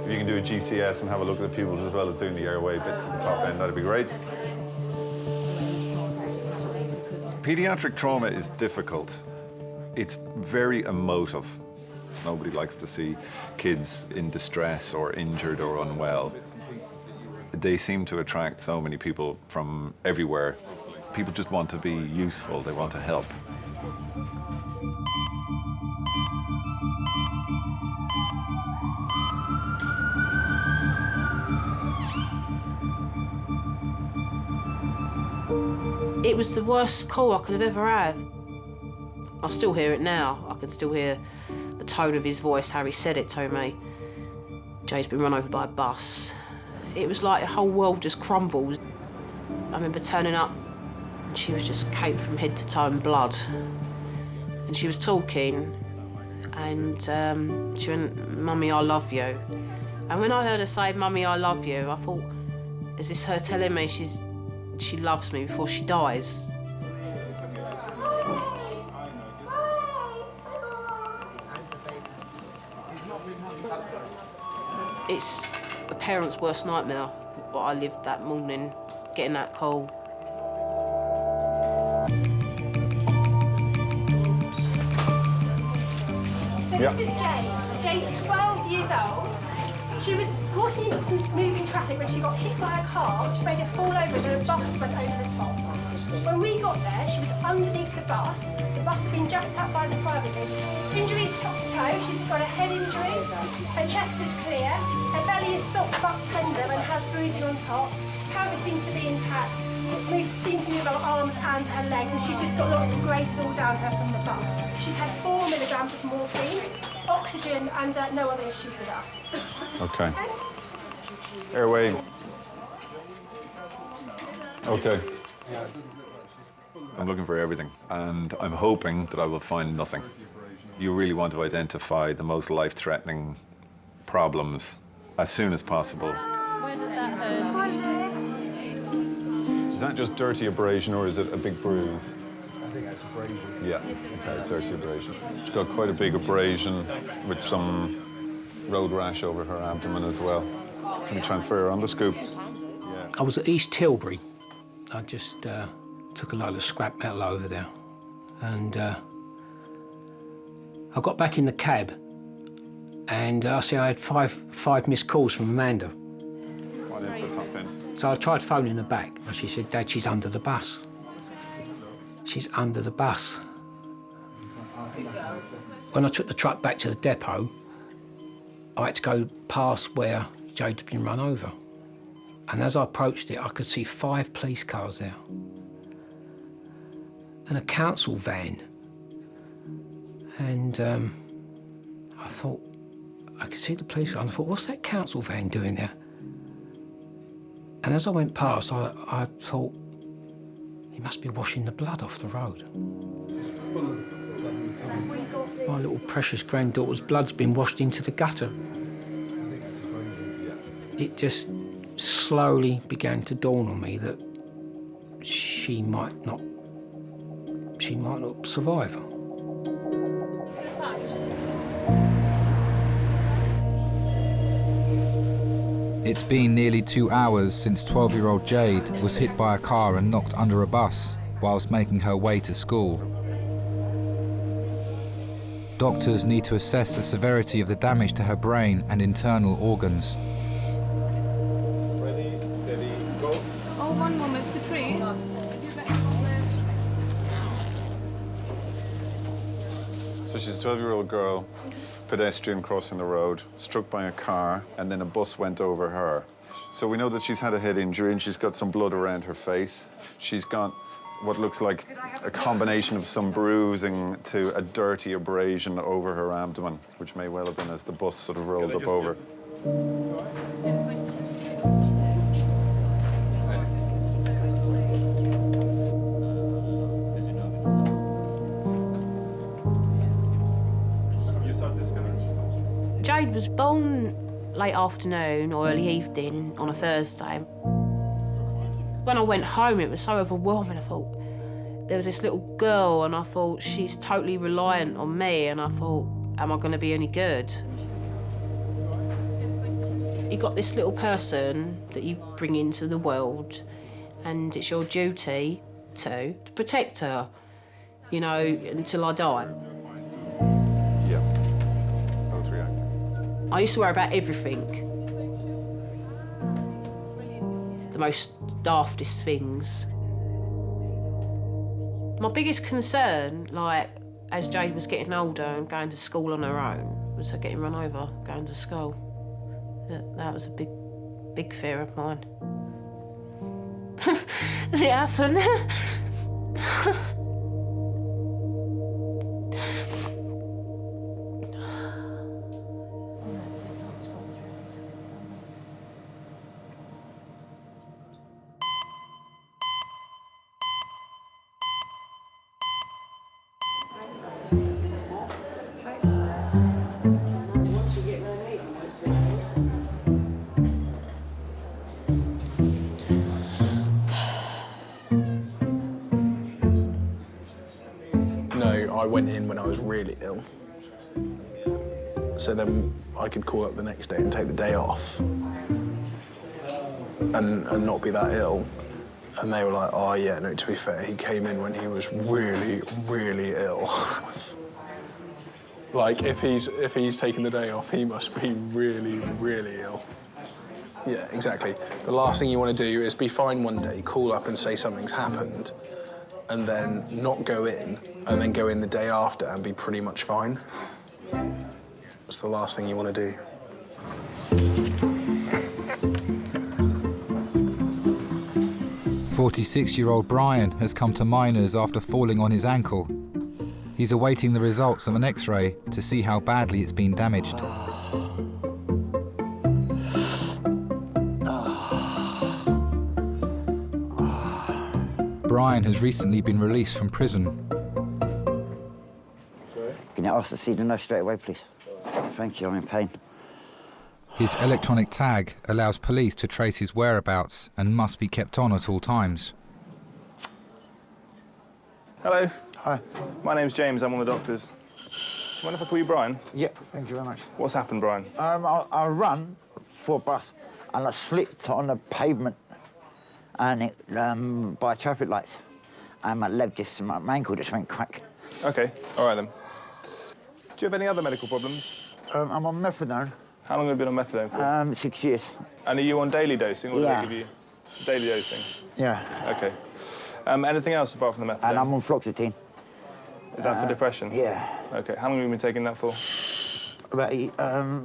If you can do a GCS and have a look at the pupils as well as doing the airway bits at the top end, that'd be great. Pediatric trauma is difficult. It's very emotive. Nobody likes to see kids in distress or injured or unwell. They seem to attract so many people from everywhere. People just want to be useful, they want to help. It was the worst call I could have ever had. I still hear it now. I can still hear the tone of his voice, how he said it to me. Jay's been run over by a bus. It was like the whole world just crumbled. I remember turning up and she was just caked from head to toe in blood. And she was talking and she went, "Mummy, I love you." And when I heard her say, "Mummy, I love you," I thought, is this her telling me she loves me before she dies? It's a parent's worst nightmare, what I lived that morning, getting that call. So this is Jane. Jane's 12 years old. She was walking into some moving traffic when she got hit by a car, which made her fall over and a bus went over the top. When we got there, she was underneath the bus. The bus had been jumped out by the fire brigade. Injuries top to toe. She's got a head injury. Her chest is clear. Her belly is soft but tender and has bruising on top. Pelvis seems to be intact. Seems to move her arms and her legs, and she's just got lots of grace all down her from the bus. She's had 4 milligrams of morphine, oxygen, and no other issues with us. Okay. Airway. Okay. I'm looking for everything, and I'm hoping that I will find nothing. You really want to identify the most life-threatening problems as soon as possible. Where does that hurt? Is that just dirty abrasion, or is it a big bruise? I think that's abrasion. Yeah, it's a dirty abrasion. She's got quite a big abrasion with some road rash over her abdomen as well. Let me transfer her on the scoop. I was at East Tilbury. I just took a load of scrap metal over there. And I got back in the cab and I see I had five missed calls from Amanda. So I tried phoning her back and she said, Dad, she's under the bus. She's under the bus. When I took the truck back to the depot, I had to go past where Jade had been run over. And as I approached it, I could see 5 police cars there. And a council van. And I thought, I could see the police car, and I thought, what's that council van doing there? And as I went past, I thought, he must be washing the blood off the road. My little precious granddaughter's blood's been washed into the gutter. It just slowly began to dawn on me that she might not survive. It's been nearly 2 hours since 12-year-old Jade was hit by a car and knocked under a bus whilst making her way to school. Doctors need to assess the severity of the damage to her brain and internal organs. Ready, steady, go. Oh, one moment, the tree. So she's a 12-year-old girl, pedestrian crossing the road, struck by a car, and then a bus went over her. So we know that she's had a head injury and she's got some blood around her face. She's got what looks like a combination of some bruising to a dirty abrasion over her abdomen, which may well have been as the bus sort of rolled up over. Jade was born late afternoon or early evening on a Thursday. When I went home, it was so overwhelming. I thought, there was this little girl, and I thought, she's totally reliant on me, and I thought, am I going to be any good? You got this little person that you bring into the world, and it's your duty to protect her, you know, until I die. Yeah, I was reacting. I used to worry about everything. The most daftest things. My biggest concern, like, as Jade was getting older and going to school on her own, was her getting run over going to school. That was a big fear of mine. And it happened. I went in when I was really ill. So then I could call up the next day and take the day off and not be that ill. And they were like, oh yeah, no, to be fair, he came in when he was really, really ill. Like, if he's taking the day off, he must be really, really ill. Yeah, exactly. The last thing you want to do is be fine one day, call up and say something's happened, and then not go in, and then go in the day after and be pretty much fine. That's the last thing you want to do. "46-year-old Brian has come to Miners after falling on his ankle. He's awaiting the results of an X-ray to see how badly it's been damaged. Brian has recently been released from prison. Can you ask to see the nurse straight away, please? Thank you, I'm in pain. His electronic tag allows police to trace his whereabouts and must be kept on at all times. Hello. Hi. My name's James, I'm one of the doctors. Mind if I call you Brian? Yeah, thank you very much. What's happened, Brian? I run for a bus and I slipped on the pavement and it, by traffic lights. And my leg just, my ankle just went crack. OK, all right then. Do you have any other medical problems? I'm on methadone. How long have you been on methadone for? 6 years. And are you on daily dosing, or do Yeah. they give you daily dosing? Yeah. OK. Anything else apart from the methadone? And I'm on fluoxetine. Is that for depression? Yeah. OK. How long have you been taking that for? About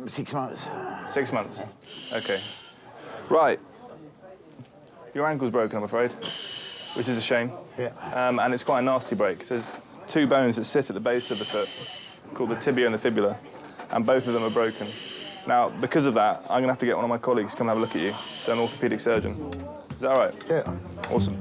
6 months. 6 months? OK. Right. Your ankle's broken, I'm afraid, which is a shame. Yeah. And it's quite a nasty break. So there's 2 bones that sit at the base of the foot, called the tibia and the fibula, and both of them are broken. Now, because of that, I'm going to have to get one of my colleagues to come have a look at you, so an orthopedic surgeon. Is that all right? Yeah. Awesome.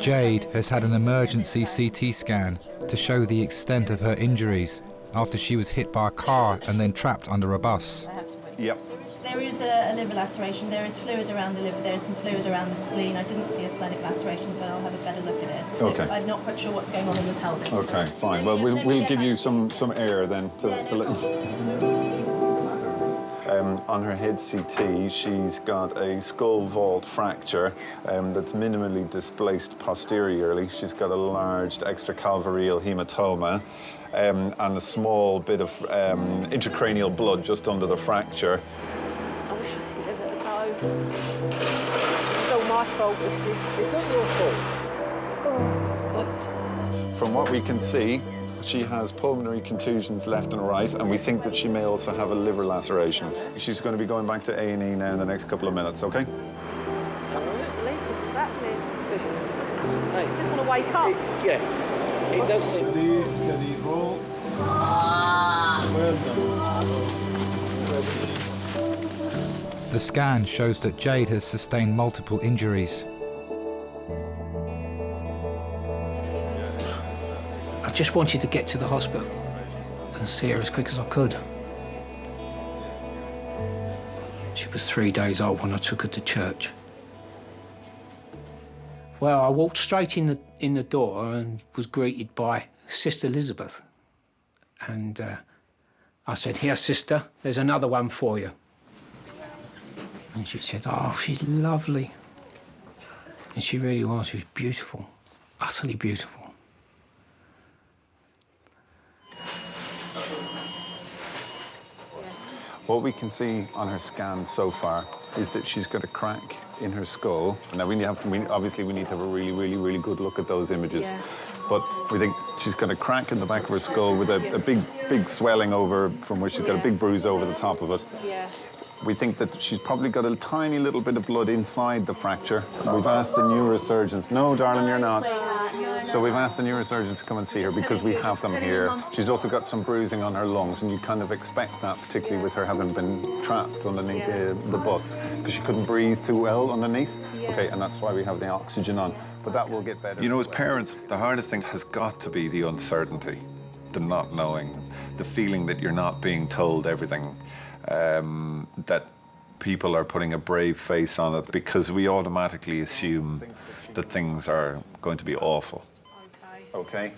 Jade has had an emergency CT scan to show the extent of her injuries after she was hit by a car and then trapped under a bus. Yep. There is a liver laceration, there is fluid around the liver, there is some fluid around the spleen. I didn't see a splenic laceration, but I'll have a better look at it. Okay. I'm not quite sure what's going on in the pelvis. Okay, fine. Well, we'll give you some air then to let on her head CT, she's got a skull vault fracture that's minimally displaced posteriorly. She's got a large extracalvareal hematoma and a small bit of intracranial blood just under the fracture. I wish I didn't let it go. It's all my fault. It's not your fault. Oh, God. From what we can see, she has pulmonary contusions left and right, and we think that she may also have a liver laceration. She's going to be going back to A&E now in the next couple of minutes, OK? I can't believe what's happening. I just want to wake up. Yeah, it does seem... Steady roll. Well done. The scan shows that Jade has sustained multiple injuries. I just wanted to get to the hospital and see her as quick as I could. She was 3 days old when I took her to church. Well, I walked straight in the door and was greeted by Sister Elizabeth. And I said, "Here, sister, there's another one for you." And she said, "Oh, she's lovely." And she really was. She was beautiful, utterly beautiful. What we can see on her scan so far is that she's got a crack in her skull. Now, obviously we need to have a really good look at those images. Yeah. But we think she's got a crack in the back of her skull with a big swelling over from where she's got a big bruise over the top of it. Yeah. We think that she's probably got a tiny little bit of blood inside the fracture. We've asked the neurosurgeons. No, darling, you're not. So we've asked the neurosurgeons to come and see her because we have them here. She's also got some bruising on her lungs, and you kind of expect that, particularly with her having been trapped underneath the bus, because she couldn't breathe too well underneath. Okay, and that's why we have the oxygen on. But that will get better. You know, as parents, the hardest thing has got to be the uncertainty, the not knowing, the feeling that you're not being told everything, that people are putting a brave face on it because we automatically assume that things are going to be awful. Okay.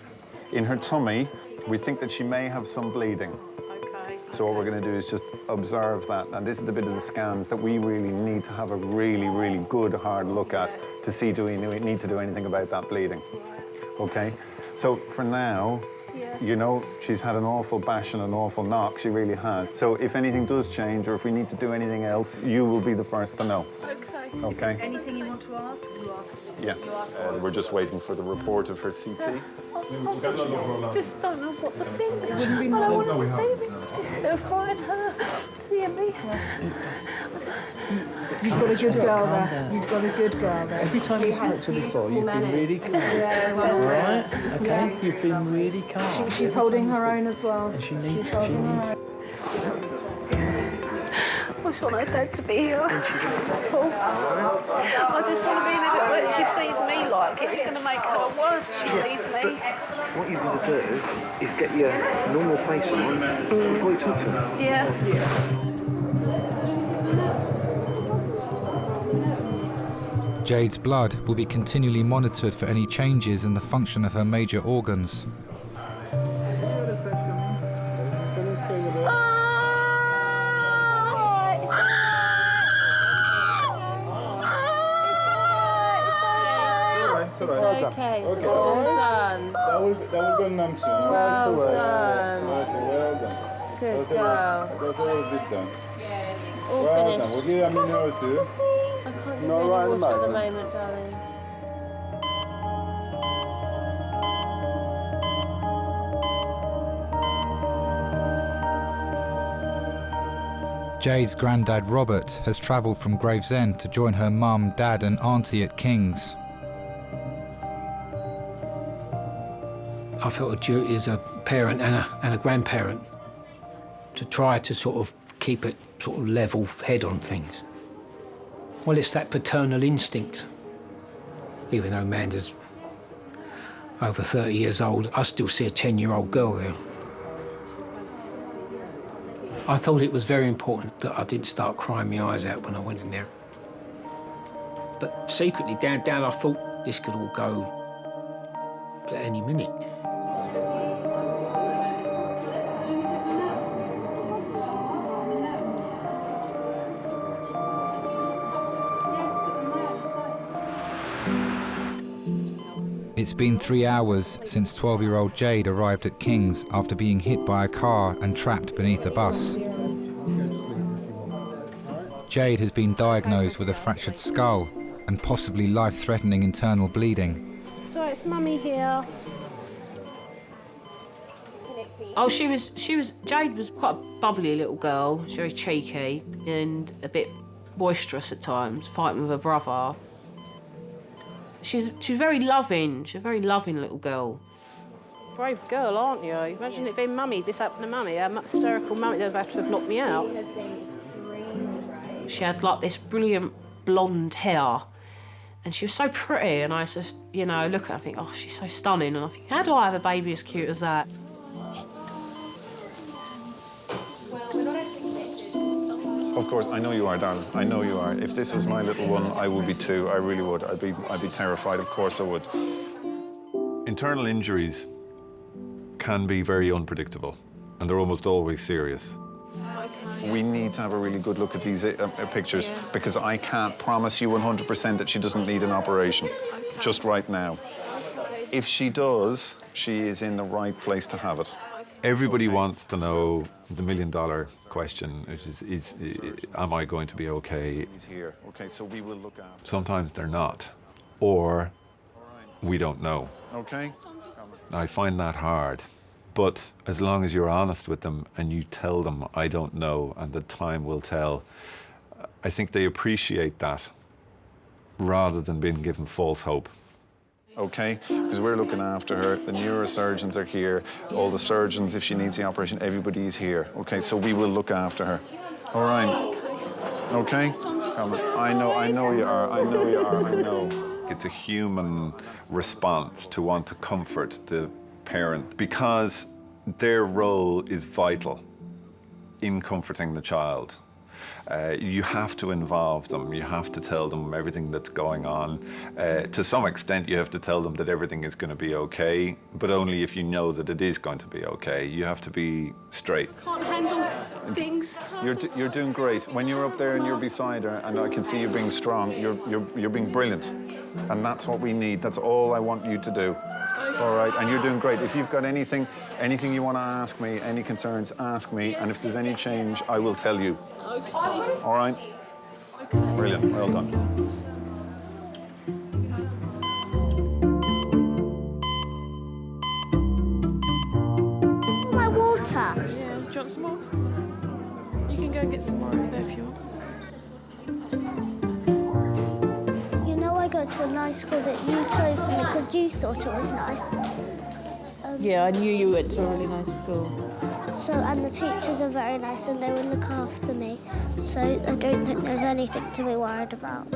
In her tummy, we think that she may have some bleeding. Okay. So what we're going to do is just observe that. And this is the bit of the scans that we really need to have a really good, hard look at to see do we need to do anything about that bleeding. Okay? So for now, you know, she's had an awful bash and an awful knock. She really has. So if anything does change or if we need to do anything else, you will be the first to know. Okay. Okay? Anything you want to ask? You ask. Yeah. You ask. We're just waiting for the report of her CT. I just don't know what to think. I don't want to see me. They'll find her. Seeing me. You've got a good girl there. You've got a good girl there. Every time you spoke to her before, you've been really calm. Yeah, Right? Okay, you've been really calm. She's holding her own as well. And she needs She's holding her own. I just want her dad to be here. I just want to be in it when she sees me like it. It's going to make her worse if she sees me. What you've got to do is get your normal face on before you talk to her. Yeah. Jade's blood will be continually monitored for any changes in the function of her major organs. It's okay. It's all done. That will go numb soon. Well done. Well done. Good That's girl. a little bit done. It's all Well finished. done. We'll give you a minute or two. I can't give No, you right any at the water at the moment. moment, darling. Jade's granddad Robert has travelled from Gravesend to join her mum, dad and auntie at King's. I felt a duty as a parent and a grandparent to try to sort of keep it sort of level head on things. Well, it's that paternal instinct. Even though Amanda's over 30 years old, I still see a 10-year-old girl there. I thought it was very important that I didn't start crying my eyes out when I went in there. But secretly, down, I thought this could all go at any minute. It's been 3 hours since 12-year-old Jade arrived at King's after being hit by a car and trapped beneath a bus. Jade has been diagnosed with a fractured skull and possibly life-threatening internal bleeding. So it's Mummy here. Oh, Jade was quite a bubbly little girl. She was very cheeky and a bit boisterous at times, fighting with her brother. She's very loving. She's a very loving little girl. Brave girl, aren't you? Imagine it being Mummy. This happened to Mummy. A hysterical Mummy that would have to have knocked me out. She had like this brilliant blonde hair, and she was so pretty. And I just, look at her and think, oh, she's so stunning. And I think, how do I have a baby as cute as that? Of course, I know you are, darling. I know you are. If this was my little one, I would be too. I really would. I'd be terrified. Of course I would. Internal injuries can be very unpredictable, and they're almost always serious. We need to have a really good look at these pictures because I can't promise you 100% that she doesn't need an operation just right now. If she does, she is in the right place to have it. Everybody wants to know the million-dollar question, which is am I going to be okay? He's here. Okay, so we will look after. Sometimes they're not, or we don't know. Okay. I find that hard, but as long as you're honest with them and you tell them, I don't know, and the time will tell, I think they appreciate that rather than being given false hope. Okay, because we're looking after her. The neurosurgeons are here. All the surgeons, if she needs the operation, everybody is here. Okay, so we will look after her. All right. Okay? I know you are. I know. It's a human response to want to comfort the parent because their role is vital in comforting the child. You have to involve them. You have to tell them everything that's going on. To some extent, you have to tell them that everything is going to be okay, but only if you know that it is going to be okay. You have to be straight. Can't handle things. You're doing great. When you're up there and you're beside her, and I can see you being strong, you're being brilliant. And that's what we need. That's all I want you to do. All right, and you're doing great. If you've got anything you want to ask me, any concerns, ask me. And if there's any change, I will tell you. Okay. All right? Okay. Brilliant. Well done. My water. Yeah, do you want some more? You can go and get some more over there if you want. You know, I go to a nice school that you chose for me because you thought it was nice. Yeah, I knew you went to a really nice school. So, and the teachers are very nice and they will look after me. So I don't think there's anything to be worried about.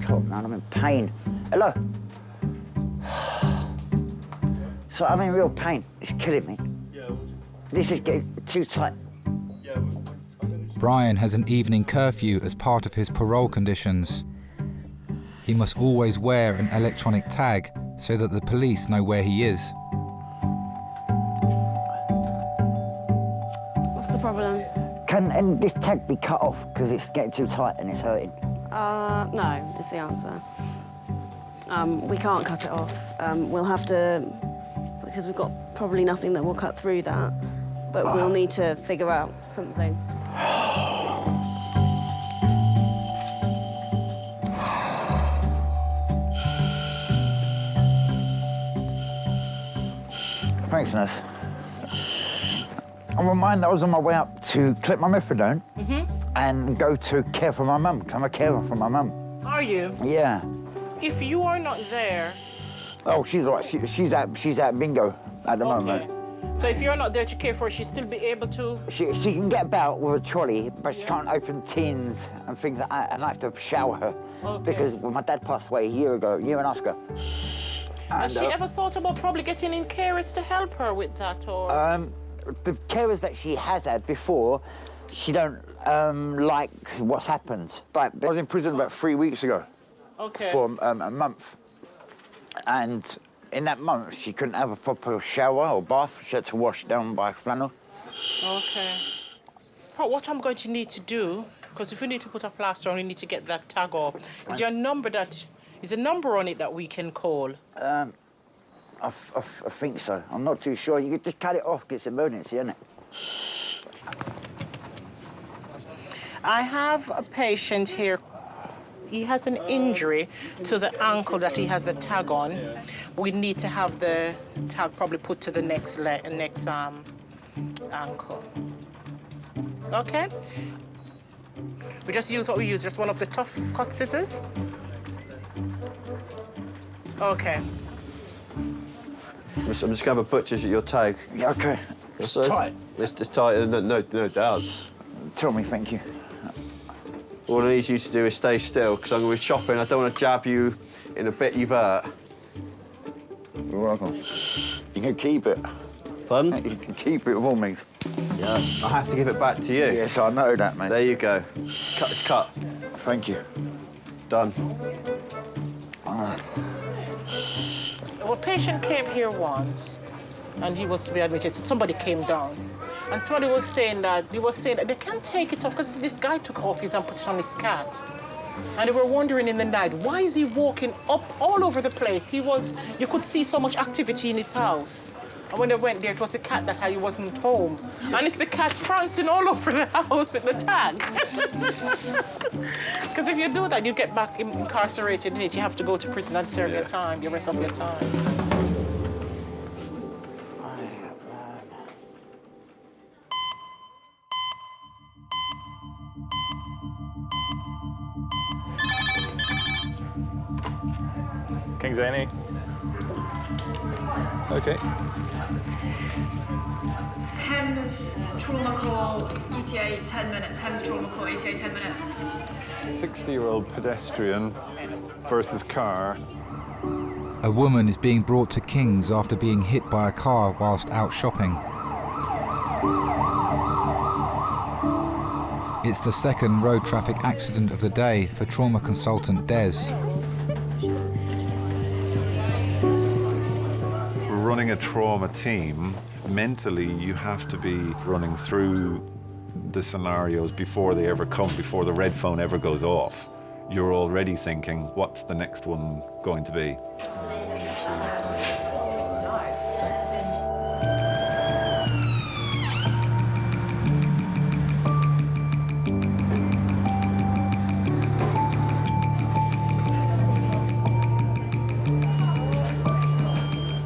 God, man, I'm in pain. Hello? So I'm in real pain. It's killing me. This is getting too tight. Brian has an evening curfew as part of his parole conditions. He must always wear an electronic tag so that the police know where he is. What's the problem? Can this tag be cut off because it's getting too tight and it's hurting? No, is the answer. We can't cut it off. We'll have to, because we've got probably nothing that will cut through that, but we'll need to figure out something. Thanks, nurse. I remind I was on my way up to clip my methadone and go to care for my mum. I'm a carer for my mum. Are you? Yeah. If you are not there... Oh, she's all right. She's at bingo at the moment. So if you're not there to care for her, she'll still be able to... She can get about with a trolley, but she can't open tins and things like that, and I have to shower her. Because my dad passed away a year and a half ago. Has she ever thought about probably getting in carers to help her with that, or...? The carers that she has had before, she don't like what's happened. But I was in prison about 3 weeks ago for a month. And in that month, she couldn't have a proper shower or bath. She had to wash down by flannel. Okay. Well, what I'm going to need to do, because if we need to put a plaster on, we need to get that tag off. Is there a number on it that we can call? I think so. I'm not too sure. You could just cut it off because it's an emergency, isn't it? I have a patient here. He has an injury to the ankle that he has a tag on. We need to have the tag probably put to the next ankle. Okay? We just use what we use, just one of the tough cut scissors. Okay. I'm just going to have a butcher's at your tag. Yeah, OK. It's tight. It's tight, no doubts. Tell me, thank you. All I need you to do is stay still, because I'm going to be chopping. I don't want to jab you in a bit you've hurt. You're welcome. You can keep it. Pardon? You can keep it with all means. Yeah, I have to give it back to you. Yes, I know that, mate. There you go. It's cut. Thank you. Done. Well, a patient came here once, and he was to be admitted. So somebody came down, and somebody was saying that they can't take it off because this guy took off his and put it on his cat. And they were wondering in the night, why is he walking up all over the place? You could see so much activity in his house. And when they went there, it was the cat that he wasn't home. And it's the cat prancing all over the house with the tag. Because if you do that, you get back incarcerated, and you have to go to prison and serve your time, the rest of your time. King's A&E. Okay. HEMS trauma call, ETA 10 minutes. HEMS trauma call, ETA 10 minutes. 60-year-old pedestrian versus car. A woman is being brought to King's after being hit by a car whilst out shopping. It's the second road traffic accident of the day for trauma consultant Des. Running a trauma team, mentally you have to be running through the scenarios before they ever come, before the red phone ever goes off. You're already thinking, what's the next one going to be?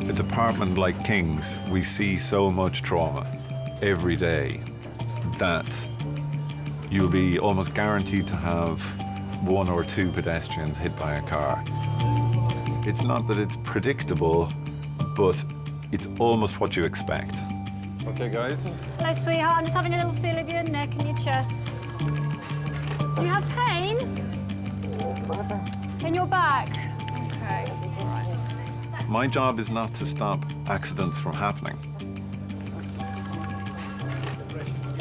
A department like King's, we see so much trauma every day that you'll be almost guaranteed to have 1 or 2 pedestrians hit by a car. It's not that it's predictable, but it's almost what you expect. Okay, guys? Hello, sweetheart. I'm just having a little feel of your neck and your chest. Do you have pain? In your back? Okay. Right. My job is not to stop accidents from happening.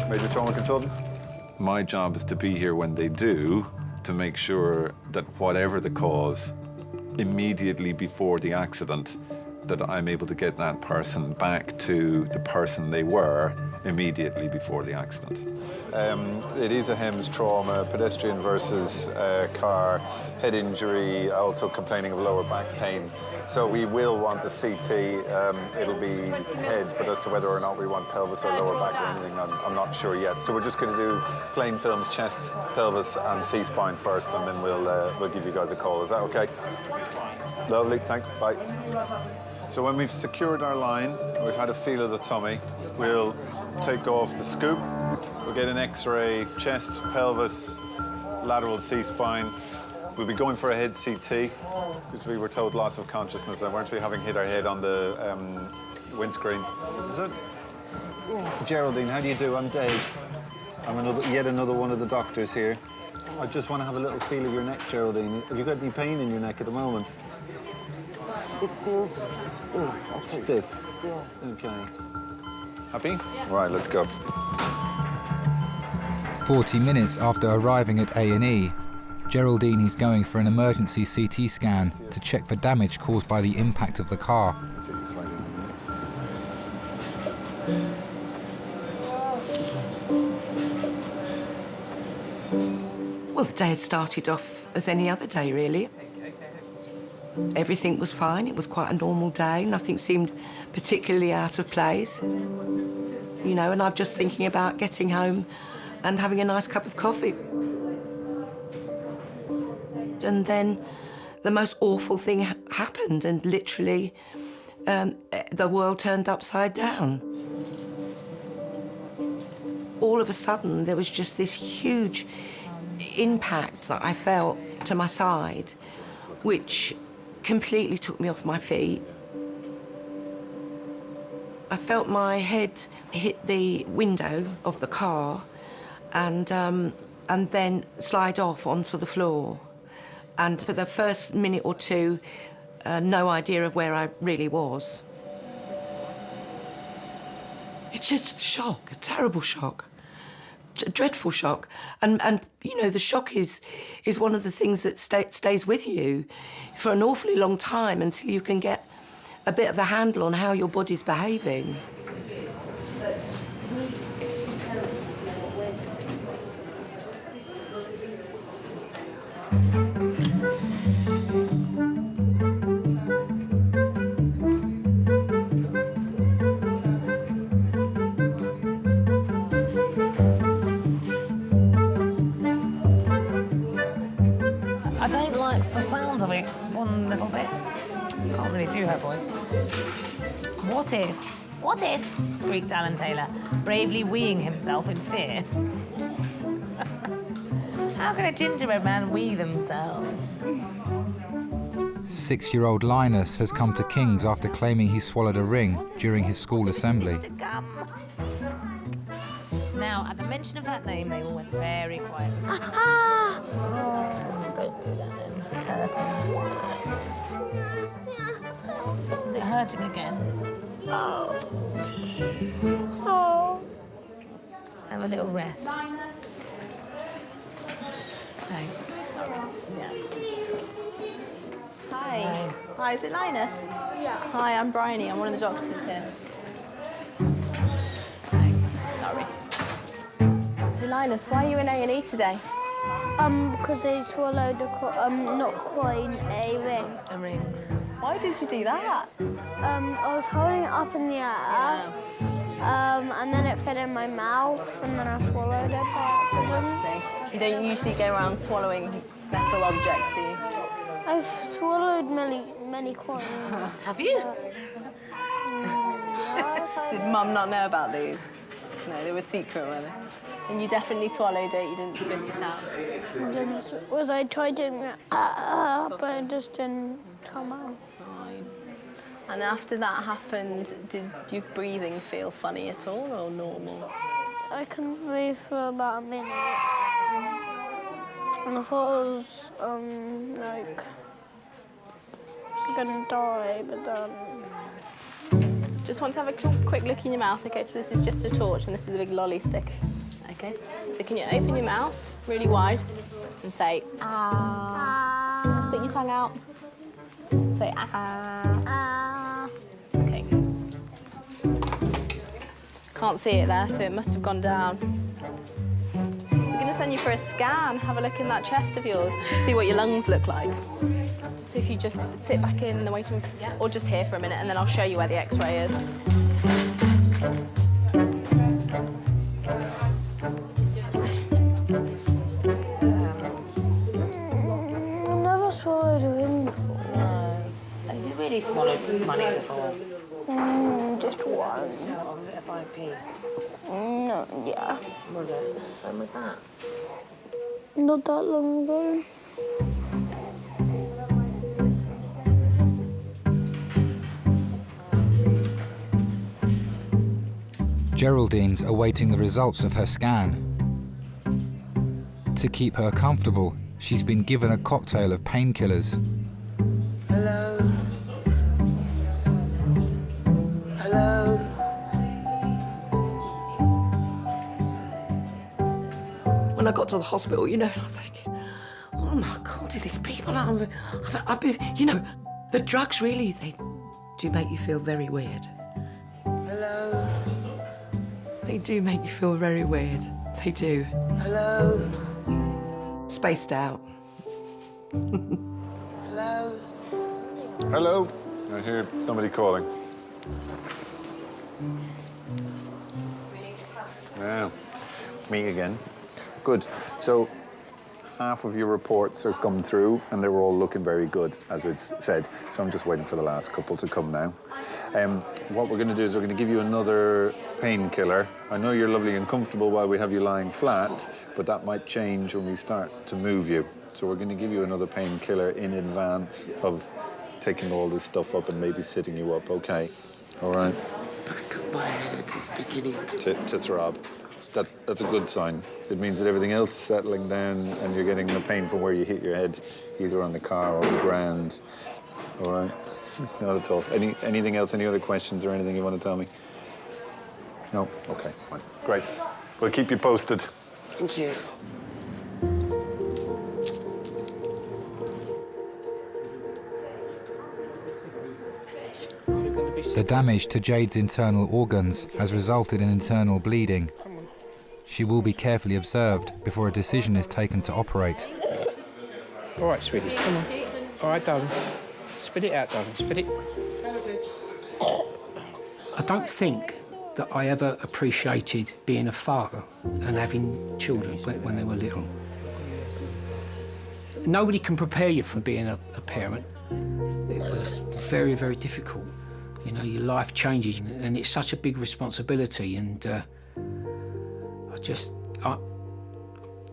Major trauma consultant? My job is to be here when they do, to make sure that whatever the cause, immediately before the accident, that I'm able to get that person back to the person they were immediately before the accident. It is a HEMS trauma, pedestrian versus car, head injury, also complaining of lower back pain. So we will want the CT, it'll be head, but as to whether or not we want pelvis or lower back or anything, I'm not sure yet. So we're just going to do plain films, chest, pelvis and C-spine first, and then we'll give you guys a call. Is that okay? Lovely, thanks, bye. So when we've secured our line, we've had a feel of the tummy, we'll take off the scoop. We'll get an X-ray, chest, pelvis, lateral C-spine. We'll be going for a head CT, because we were told loss of consciousness, and weren't we, having hit our head on the windscreen? Is it? Geraldine, how do you do? I'm Dave. I'm yet another one of the doctors here. I just want to have a little feel of your neck, Geraldine. Have you got any pain in your neck at the moment? It feels stiff. Stiff? Yeah. Okay. Happy? Yeah. Right, let's go. 40 minutes after arriving at A&E, Geraldine is going for an emergency CT scan to check for damage caused by the impact of the car. Well, the day had started off as any other day, really. Everything was fine. It was quite a normal day. Nothing seemed particularly out of place. You know, and I'm just thinking about getting home and having a nice cup of coffee. And then the most awful thing happened, and literally the world turned upside down. All of a sudden, there was just this huge impact that I felt to my side, which completely took me off my feet. I felt my head hit the window of the car and then slide off onto the floor. And for the first minute or two, no idea of where I really was. It's just a shock, a terrible shock. A dreadful shock, and you know, the shock is one of the things that stays with you for an awfully long time until you can get a bit of a handle on how your body's behaving. I don't like the sound of it one little bit. Can't really do her voice. What if, squeaked Alan Taylor, bravely weeing himself in fear. How can a gingerbread man wee themselves? 6-year-old Linus has come to King's after claiming he swallowed a ring during his school assembly. Now, at the mention of that name, they all went very quiet. Oh, don't do that then. It's hurting. Is it hurting again? Oh. Have a little rest. Thanks. Yeah. Hi. Hi, is it Linus? Yeah. Hi, I'm Bryony. I'm one of the doctors here. Thanks. Sorry. So, Linus, why are you in A&E today? Because I swallowed not coin, a ring. A ring. Why did you do that? I was holding it up in the air, and then it fell in my mouth, and then I swallowed it by accident. You don't usually go around swallowing metal objects, do you? I've swallowed many coins. Have you? Did Mum not know about these? No, they were secret, were they? And you definitely swallowed it, you didn't spit it out? I tried doing it, but it just didn't come out. Fine. And after that happened, did your breathing feel funny at all or normal? I couldn't breathe for about a minute. And I thought I was, like, gonna die, but then... Just want to have a quick look in your mouth. Okay, so this is just a torch and this is a big lolly stick. Okay, so can you open your mouth really wide and say, ah. Stick your tongue out. Say, ah. Okay. Can't see it there, so it must have gone down. We're going to send you for a scan. Have a look in that chest of yours. See what your lungs look like. So if you just sit back in the waiting room, or just here for a minute, and then I'll show you where the X-ray is. I've never swallowed a ring before. No. Have you really swallowed money before? Just one. Or was it a 5p? No, yeah. Was it? When was that? Not that long ago. Geraldine's awaiting the results of her scan. To keep her comfortable, she's been given a cocktail of painkillers. Hello? Hello? When I got to the hospital, you know, I was thinking, oh my God, these people are... I've been, you know, the drugs really, they do make you feel very weird. Hello? They do make you feel very weird. They do. Hello? Spaced out. Hello? Hello? I hear somebody calling. Yeah, me again. Good. So, half of your reports are come through, and they were all looking very good, as it's said. So I'm just waiting for the last couple to come now. What we're going to do is we're going to give you another painkiller. I know you're lovely and comfortable while we have you lying flat, but that might change when we start to move you. So we're going to give you another painkiller in advance of taking all this stuff up and maybe sitting you up, okay? All right? Back of my head is beginning To throb. That's a good sign. It means that everything else is settling down and you're getting the pain from where you hit your head, either on the car or the ground. All right? Not at all. Anything else? Any other questions or anything you want to tell me? No? Okay, fine. Great. We'll keep you posted. Thank you. The damage to Jade's internal organs has resulted in internal bleeding. She will be carefully observed before a decision is taken to operate. All right, sweetie, come on. All right, darling. Spit it out, darling, spit it. I don't think that I ever appreciated being a father and having children when they were little. Nobody can prepare you for being a parent. It was very, very difficult. You know, your life changes and it's such a big responsibility, and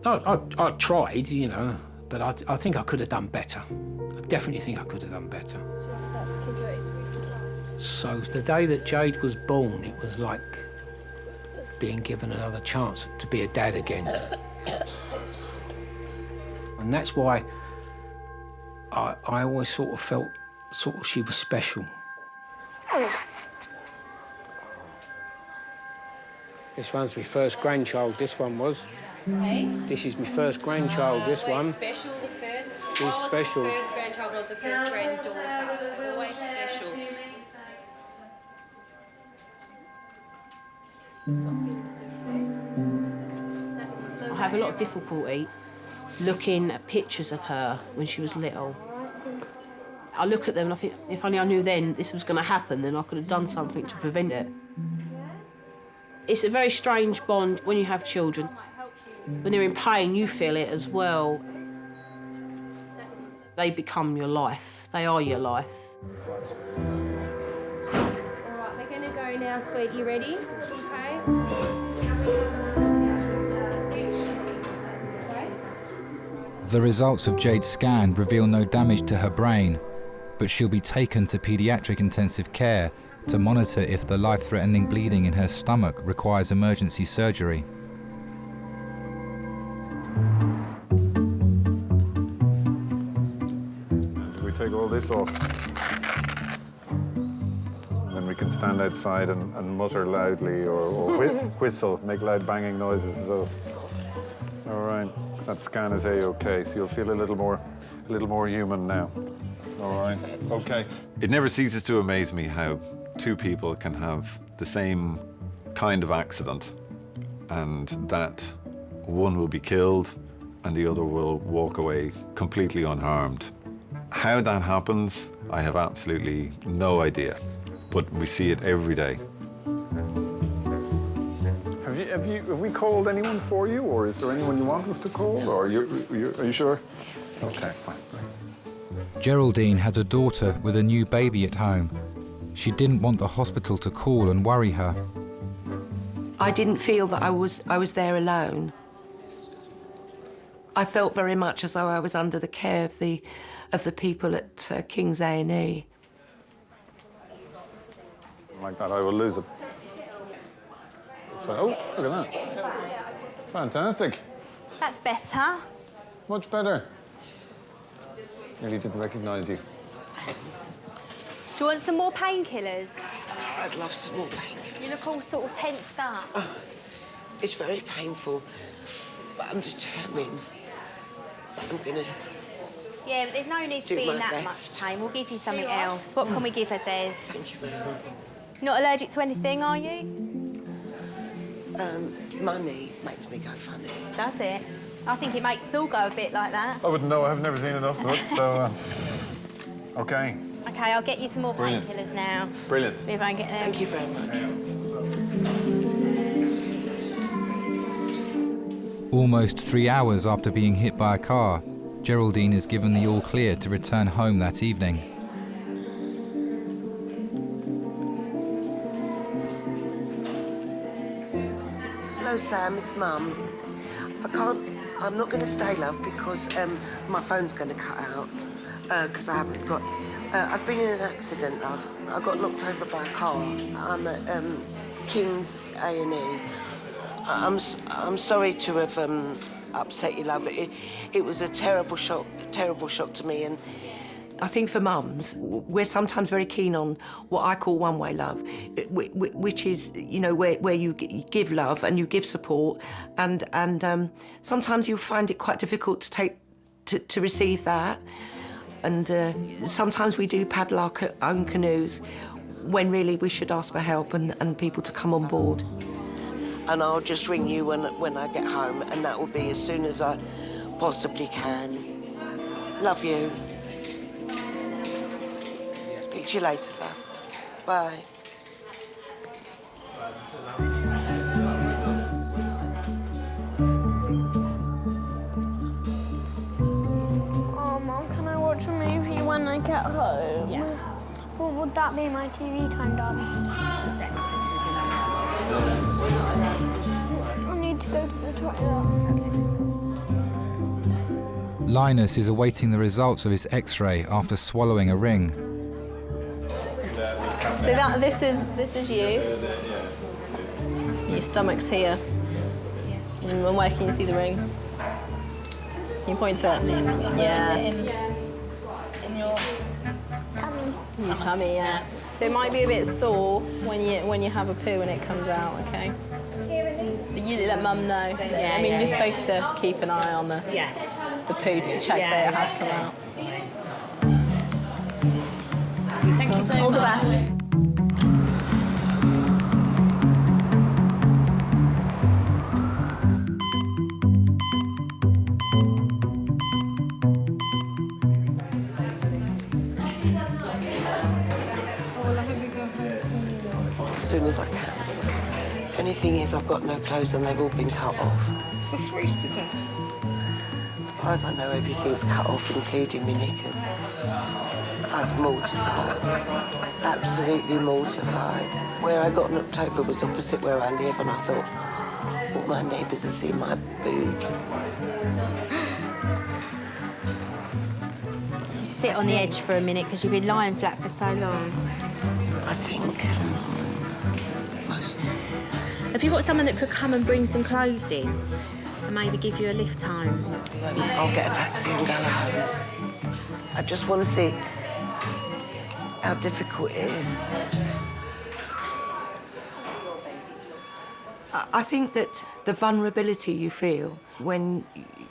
I tried, you know, but I think I could have done better. I definitely think I could have done better. So the day that Jade was born, it was like being given another chance to be a dad again. And that's why I always sort of felt she was special. This one's my first grandchild, this one was. Hey? This is my first grandchild, this one. Special, the first. It's special. The first grandchild was the first granddaughter, so always special. I have a lot of difficulty looking at pictures of her when she was little. I look at them and I think, if only I knew then this was going to happen, then I could have done something to prevent it. It's a very strange bond when you have children. When they're in pain, you feel it as well. They become your life. They are your life. All right, we're going to go now, sweet. You ready? Okay. The results of Jade's scan reveal no damage to her brain, but she'll be taken to Pediatric intensive care to monitor if the life-threatening bleeding in her stomach requires emergency surgery. We take all this off. And then we can stand outside and mutter loudly or whistle, make loud banging noises. So, all right, that scan is A-OK, so you'll feel a little more human now. All right, OK. It never ceases to amaze me how two people can have the same kind of accident and that one will be killed and the other will walk away completely unharmed. How that happens, I have absolutely no idea, but we see it every day. Have we called anyone for you, or is there anyone you want us to call, or are you sure? Okay, fine. Geraldine has a daughter with a new baby at home. She didn't want the hospital to call and worry her. I didn't feel that I was there alone. I felt very much as though I was under the care of the people at King's A&E. Like that, I will lose it. Oh, look at that. Fantastic. That's better. Much better. Nearly didn't recognise you. Do you want some more painkillers? I'd love some more painkillers. You look all sort of tensed up. It's very painful, but I'm determined that I'm gonna... Yeah, but there's no need to be in that much pain. We'll give you something else. What can we give her, Des? Thank you very much. Not allergic to anything, are you? Money makes me go funny. Does it? I think it makes us all go a bit like that. I wouldn't know, I've never seen enough of it, so... OK. OK, I'll get you some more painkillers now. Brilliant. See if I can get them. Thank you very much. Almost 3 hours after being hit by a car, Geraldine is given the all-clear to return home that evening. Hello, Sam, it's Mum. I'm not going to stay, love, because my phone's going to cut out, because I haven't got... I've been in an accident, love. I got knocked over by a car. I'm at King's A&E. I'm sorry to have upset you, love. It was a terrible shock to me, and I think for mums, we're sometimes very keen on what I call one-way love, which is, you know, where you give love and you give support, and sometimes you'll find it quite difficult to receive that, and sometimes we do paddle our own canoes when really we should ask for help and people to come on board. And I'll just ring you when I get home, and that will be as soon as I possibly can. Love you. Speak to you later, love. Bye. Oh, Mum, can I watch a movie when I get home? Yeah. What would that be my TV turned on? Just extra. I need to go to the toilet. Linus is awaiting the results of his X-ray after swallowing a ring. So this is you. Your stomach's here. And where can you see the ring? Can you point to it? Yeah. In your tummy. Your tummy, yeah. So it might be a bit sore when you have a poo and it comes out, okay? But you let Mum know. I mean, you're supposed to keep an eye on the poo to check that it has come out. Thank you so much. All the best. As soon as I can. The only thing is I've got no clothes and they've all been cut off. We're freezed to death. As far as I know, everything's cut off, including my knickers. I was mortified. Absolutely mortified. Where I got knocked over was opposite where I live, and I thought, all my neighbours have seen my boobs. Just sit on the edge for a minute because you've been lying flat for so long. I think Have you got someone that could come and bring some clothes in and maybe give you a lift home? I'll get a taxi and go home. I just want to see how difficult it is. I think that the vulnerability you feel when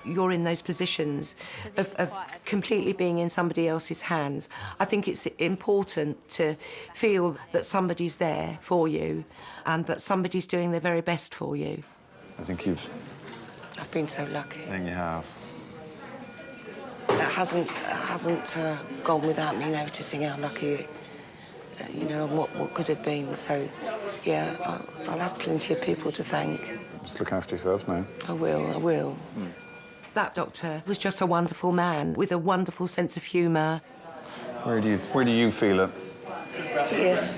you're in those positions of completely being in somebody else's hands, I think it's important to feel that somebody's there for you and that somebody's doing their very best for you. I think I've been so lucky. I think you have. It hasn't gone without me noticing how lucky, you know, and what could have been. So, yeah, I'll have plenty of people to thank. Just look after yourself now. I will. That doctor was just a wonderful man with a wonderful sense of humour. Where do you feel it? Here.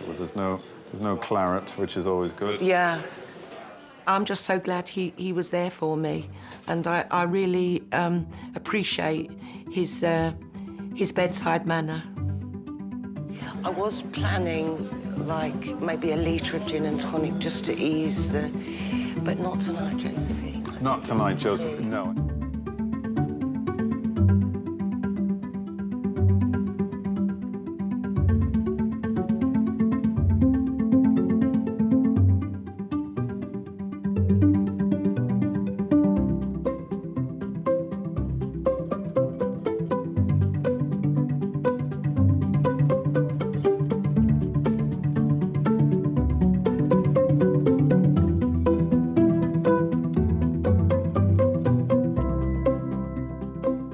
Well, there's no claret, which is always good. Yeah. I'm just so glad he was there for me, and I really appreciate his bedside manner. I was planning, like, maybe a litre of gin and tonic just to ease the... But not tonight, Josephine. Not tonight, Josephine, no.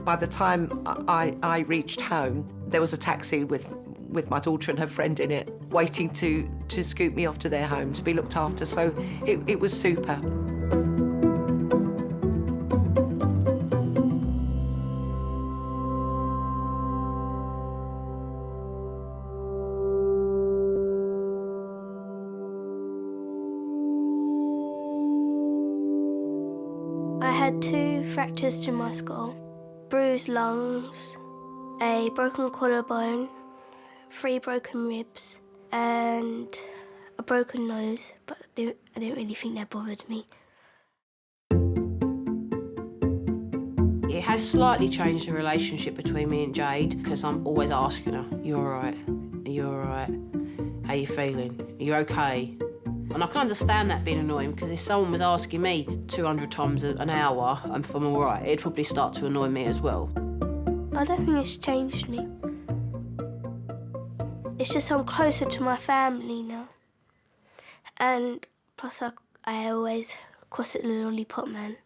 By the time I reached home, there was a taxi with my daughter and her friend in it, waiting to scoop me off to their home to be looked after. So it was super. I had 2 fractures to my skull, bruised lungs, a broken collarbone, 3 broken ribs, and a broken nose, but I didn't really think that bothered me. It has slightly changed the relationship between me and Jade because I'm always asking her, "You all right? Are you all right? How you feeling? Are you okay?" And I can understand that being annoying because if someone was asking me 200 times an hour if I'm all right, it'd probably start to annoy me as well. I don't think it's changed me. It's just I'm closer to my family now. And plus I always cross at the lollipop man.